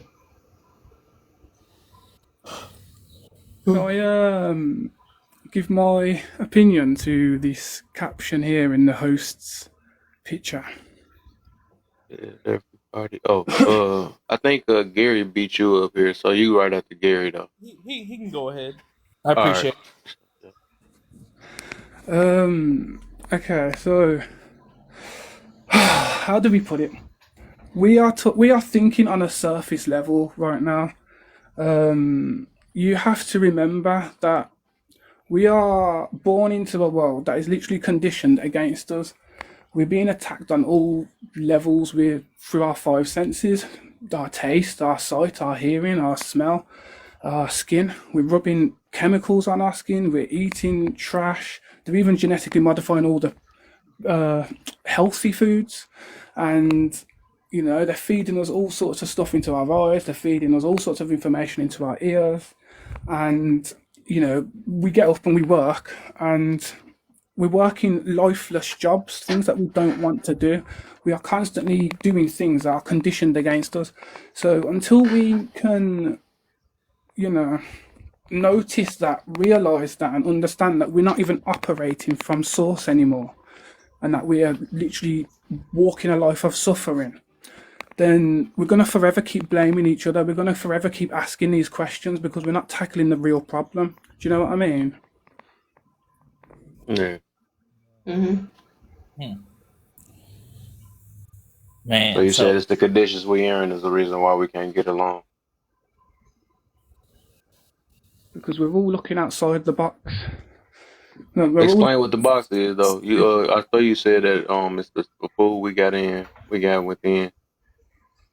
Can I give my opinion to this caption here in the host's picture? Yeah, everybody. Oh, I think Gary beat you up here, so you right after Gary though. He can go ahead. I All right. appreciate it. Okay, so how do we put it? We are thinking on a surface level right now. You have to remember that we are born into a world that is literally conditioned against us. We're being attacked on all levels through our five senses: our taste, our sight, our hearing, our smell, our skin. We're rubbing chemicals on our skin. We're eating trash. They're even genetically modifying all the healthy foods, and You know, they're feeding us all sorts of stuff into our eyes. They're feeding us all sorts of information into our ears, and you know, we get up and we work, and we're working lifeless jobs, things that we don't want to do. We are constantly doing things that are conditioned against us. So until we can, you know, notice that, realize that, and understand that we're not even operating from source anymore, and that we are literally walking a life of suffering, then we're going to forever keep blaming each other. We're going to forever keep asking these questions because we're not tackling the real problem. Do you know what I mean? Yeah. Hmm. So Man, you said so it's the conditions we are in is the reason why we can't get along. Because we're all looking outside the box. No, we're all Explain what the box is, though. You, I thought you said that it's the food we got within,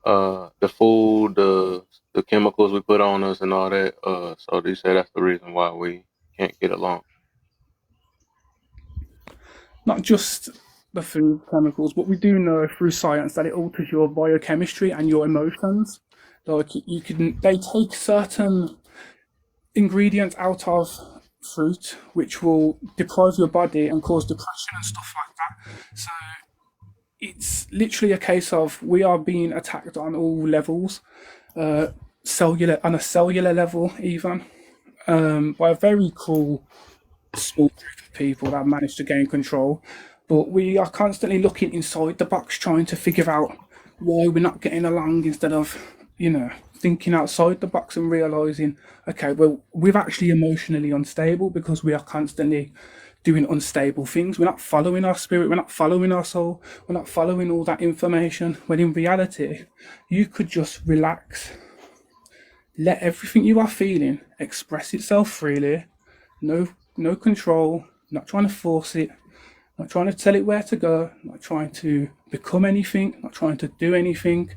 the food, the chemicals we put on us, and all that. So they say that's the reason why we can't get along. not just the food chemicals, but we do know through science that it alters your biochemistry and your emotions. Like you can, they take certain ingredients out of fruit, which will deprive your body and cause depression and stuff like that. So it's literally a case of we are being attacked on all levels, cellular on a cellular level, even by a very cruel small group of people that have managed to gain control. But we are constantly looking inside the box, trying to figure out why we're not getting along instead of, you know, thinking outside the box and realizing, okay, well, we're actually emotionally unstable because we are constantly doing unstable things. We're not following our spirit, we're not following our soul, we're not following all that information. When in reality, you could just relax, let everything you are feeling express itself freely, no no control, not trying to force it, not trying to tell it where to go, not trying to become anything, not trying to do anything,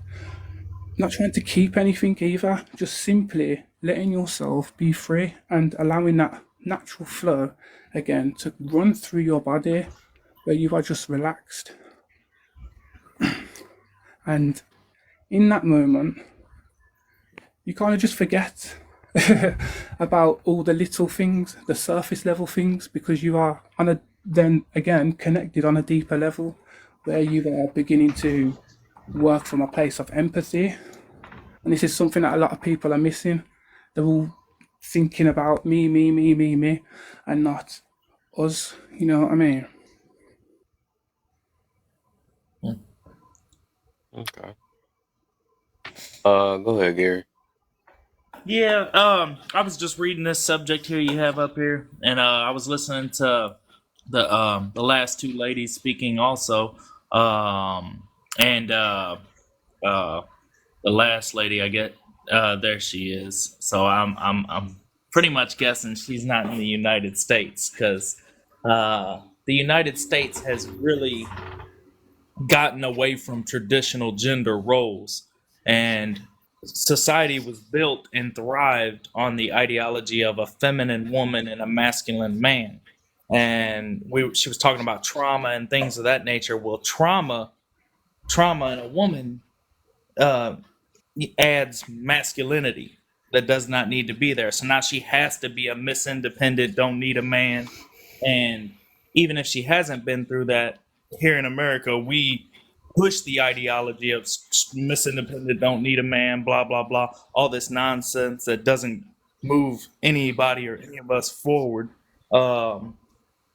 not trying to keep anything either, just simply letting yourself be free and allowing that natural flow again to run through your body where you are just relaxed. And in that moment, you kind of just forget about all the little things, the surface level things, because you are on a then again connected on a deeper level where you are beginning to work from a place of empathy. And this is something that a lot of people are missing. They're all thinking about me, me, me, me, me, and not us. You know what I mean? Okay. Go ahead, Gary. yeah, I was just reading this subject here you have up here, and I was listening to the last two ladies speaking also, and uh, the last lady I get there she is. So I'm pretty much guessing she's not in the United States because the United States has really gotten away from traditional gender roles, and society was built and thrived on the ideology of a feminine woman and a masculine man. And she was talking about trauma and things of that nature. Well, trauma in a woman uh, adds masculinity that does not need to be there. So now she has to be a Miss Independent, don't need a man. And even if she hasn't been through that, here in America, we push the ideology of Miss Independent, don't need a man, blah, blah, blah, all this nonsense that doesn't move anybody or any of us forward. Um,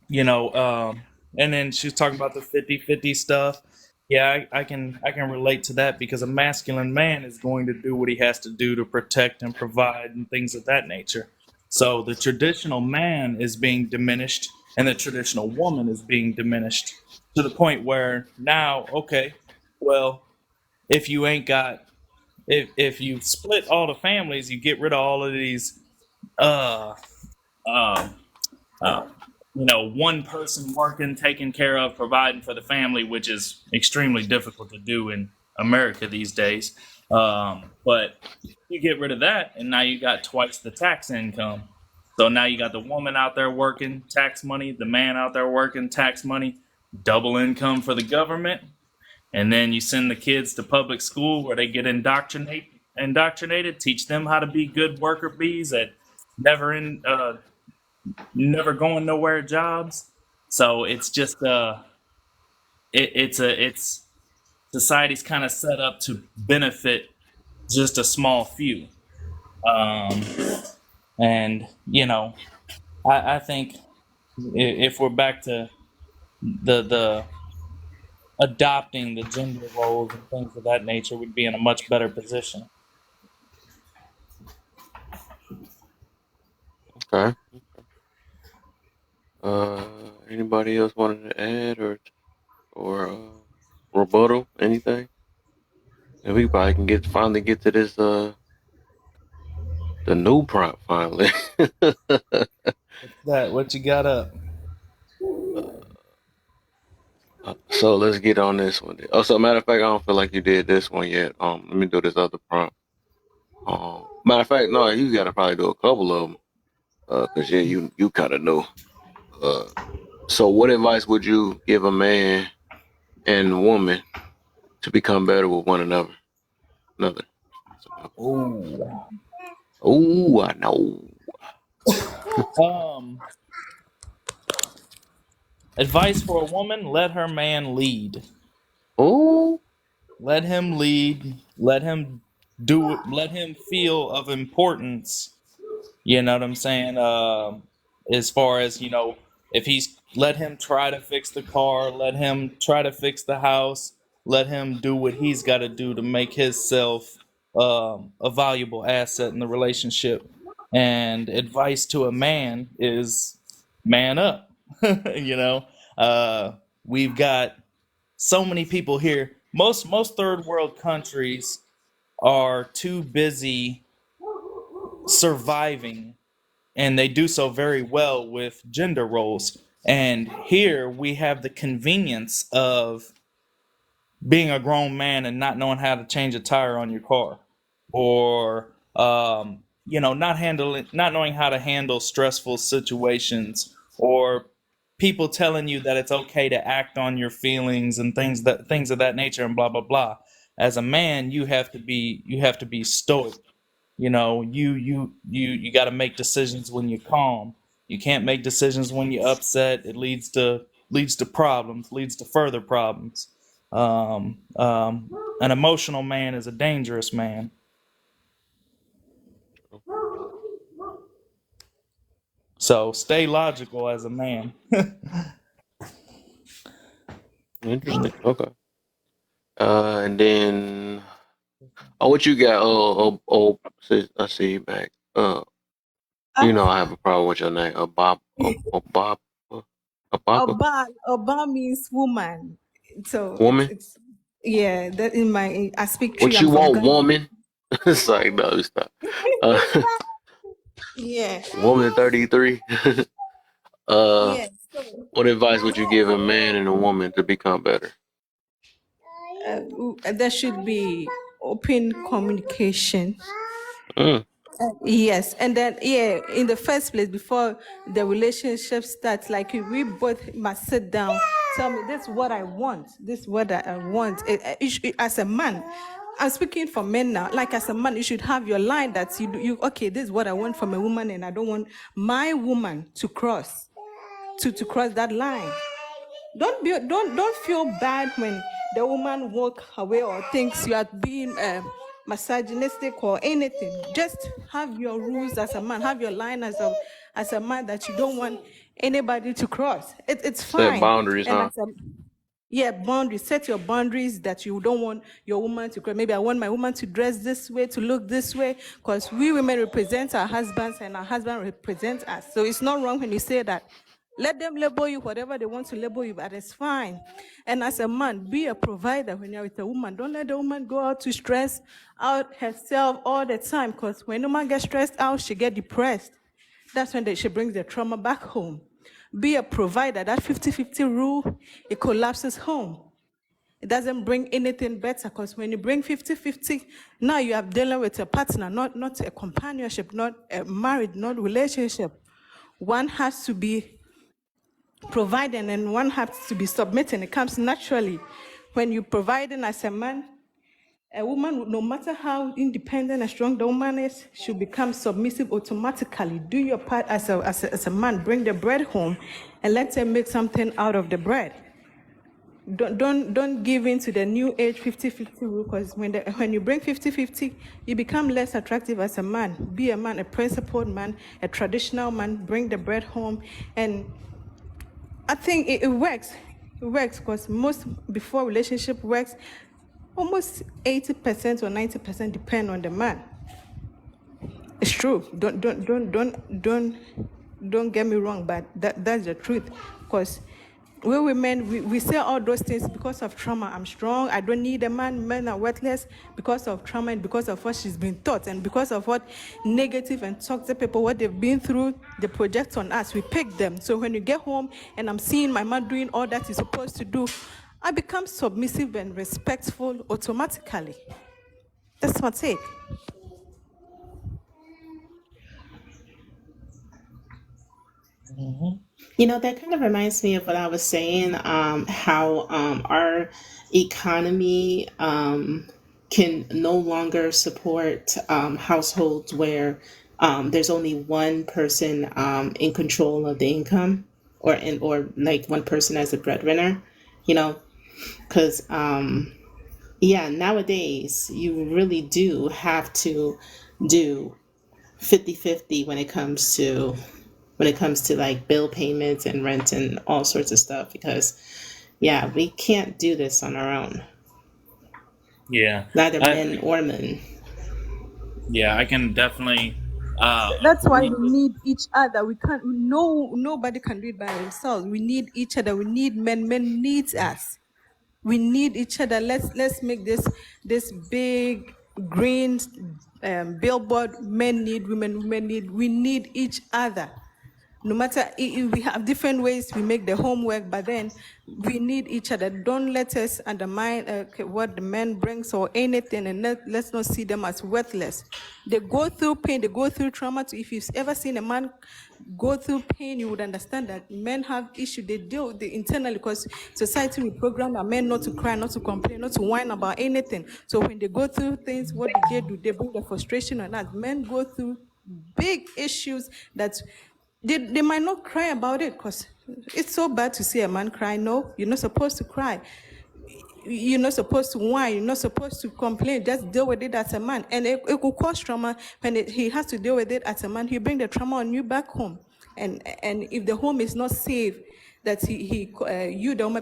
you know and then she was talking about the 50-50 stuff. Yeah, I can relate to that because a masculine man is going to do what he has to do to protect and provide and things of that nature. So the traditional man is being diminished and the traditional woman is being diminished to the point where now, okay, well, if you ain't got if you split all the families, you get rid of all of these uh um uh, one person working, taking care of, providing for the family, which is extremely difficult to do in America these days. But you get rid of that, and now you got twice the tax income. So now you got the woman out there working, tax money, the man out there working, tax money, double income for the government. And then you send the kids to public school where they get indoctrinated, teach them how to be good worker bees at never in never going nowhere jobs. So it's just it's society's kind of set up to benefit just a small few. Um, and I think if we're back to the adopting the gender roles and things of that nature, we'd be in a much better position. Okay. Anybody else wanted to add or rebuttal anything? And we probably can finally get to this the new prompt finally. That what you got up? So let's get on this one. Oh, so matter of fact, I don't feel like you did this one yet. Let me do this other prompt. Matter of fact, no, you gotta probably do a couple of them. Cause yeah, you kind of know. Uh, so what advice would you give a man and woman to become better with one another? Another. Oh, Oh, I know. advice for a woman: let her man lead. Oh, Let him lead. Let him do it. Let him feel of importance. You know what I'm saying? As far as if he's let him try to fix the car, let him try to fix the house, let him do what he's got to do to make himself a valuable asset in the relationship. And advice to a man is man up. you know, uh, we've got so many people here. Most third world countries are too busy surviving, and they do so very well with gender roles. And here we have the convenience of being a grown man and not knowing how to change a tire on your car, or not knowing how to handle stressful situations, or people telling you that it's okay to act on your feelings and things of that nature, and blah blah blah. As a man, you have to be stoic. You got to make decisions when you're calm. You can't make decisions when you're upset. It leads to problems, leads to further problems. An emotional man is a dangerous man. So stay logical as a man. interesting. Okay. And then what you got? I see you back. I have a problem with your name. Bob, a Baba Oba means woman. So woman. it's yeah. That in my I speak tree. What I'm you from want, Ghana. woman? It's like no, stop. Uh, Yeah. woman 33. uh, Yeah. So what advice would you give a man and a woman to become better? there should be open communication. Mm, Yes, and then yeah, in the first place, before the relationship starts, like we both must sit down. Tell me, this is what I want. This is what I want. As a man, I'm speaking for men now. Like as a man, you should have your line that you okay. This is what I want from a woman, and I don't want my woman to cross cross that line. Don't feel bad when the woman walk away or thinks you are being misogynistic or anything. Just have your rules as a man. Have your line as a man that you don't want anybody to cross. It's set fine. boundaries, And huh? as a yeah, boundaries. Set your boundaries that you don't want your woman to. Maybe I want my woman to dress this way, to look this way, because we women represent our husbands and our husband represents us. So it's not wrong when you say that. Let them label you whatever they want to label you, but it's fine. And as a man, be a provider when you're with a woman. Don't let the woman go out to stress out herself all the time, because when a woman gets stressed out, she get depressed. That's when she brings the trauma back home. Be a provider. That 50-50 rule, it collapses home. It doesn't bring anything better, because when you bring 50-50, now you are dealing with a partner, not a companionship, not a marriage, not relationship. One has to be providing and one has to be submitting. It comes naturally when you're providing as a man, a woman, no matter how independent and strong the woman is, should become submissive automatically. Do your part as a man. Bring the bread home and let her make something out of the bread. Don't give in to the new age 50-50 rule, because when you bring 50-50, you become less attractive as a man. Be a man, a principled man, a traditional man. Bring the bread home, and I think it works. It works because most before relationship works, almost 80% or 90% depend on the man. It's true. Don't get me wrong, but that's the truth. Because we women, we say all those things because of trauma. I'm strong. I don't need a man. Men are worthless because of trauma and because of what she's been taught and because of what negative and toxic people, what they've been through, they project on us. We pick them. So when you get home and I'm seeing my man doing all that he's supposed to do, I become submissive and respectful automatically. That's my take. That kind of reminds me of what I was saying, how our economy can no longer support households where there's only one person in control of the income, or like one person as a breadwinner, because nowadays you really do have to do 50-50 when it comes to like bill payments and rent and all sorts of stuff, because we can't do this on our own, Yeah. neither men or men. Yeah, I can definitely. That's why Re- we need each other. We can't. No, nobody can do it by themselves. We need each other. We need men. Men needs us. We need each other. Let's make this big green billboard. Men need women. Women need. We need each other. No matter, we have different ways we make the homework, but then we need each other. Don't let us undermine what the man brings or anything, and let's not see them as worthless. They go through pain, they go through trauma. If you've ever seen a man go through pain, you would understand that men have issues. They deal with it internally, because society will program our men not to cry, not to complain, not to whine about anything. So when they go through things, what do? They bring the frustration on us. Men go through big issues that they might not cry about it, because it's so bad to see a man cry. No, you're not supposed to cry. You're not supposed to whine. You're not supposed to complain. Just deal with it as a man. And it could cause trauma. When he has to deal with it as a man, he bring the trauma on you back home. And if the home is not safe, that you the woman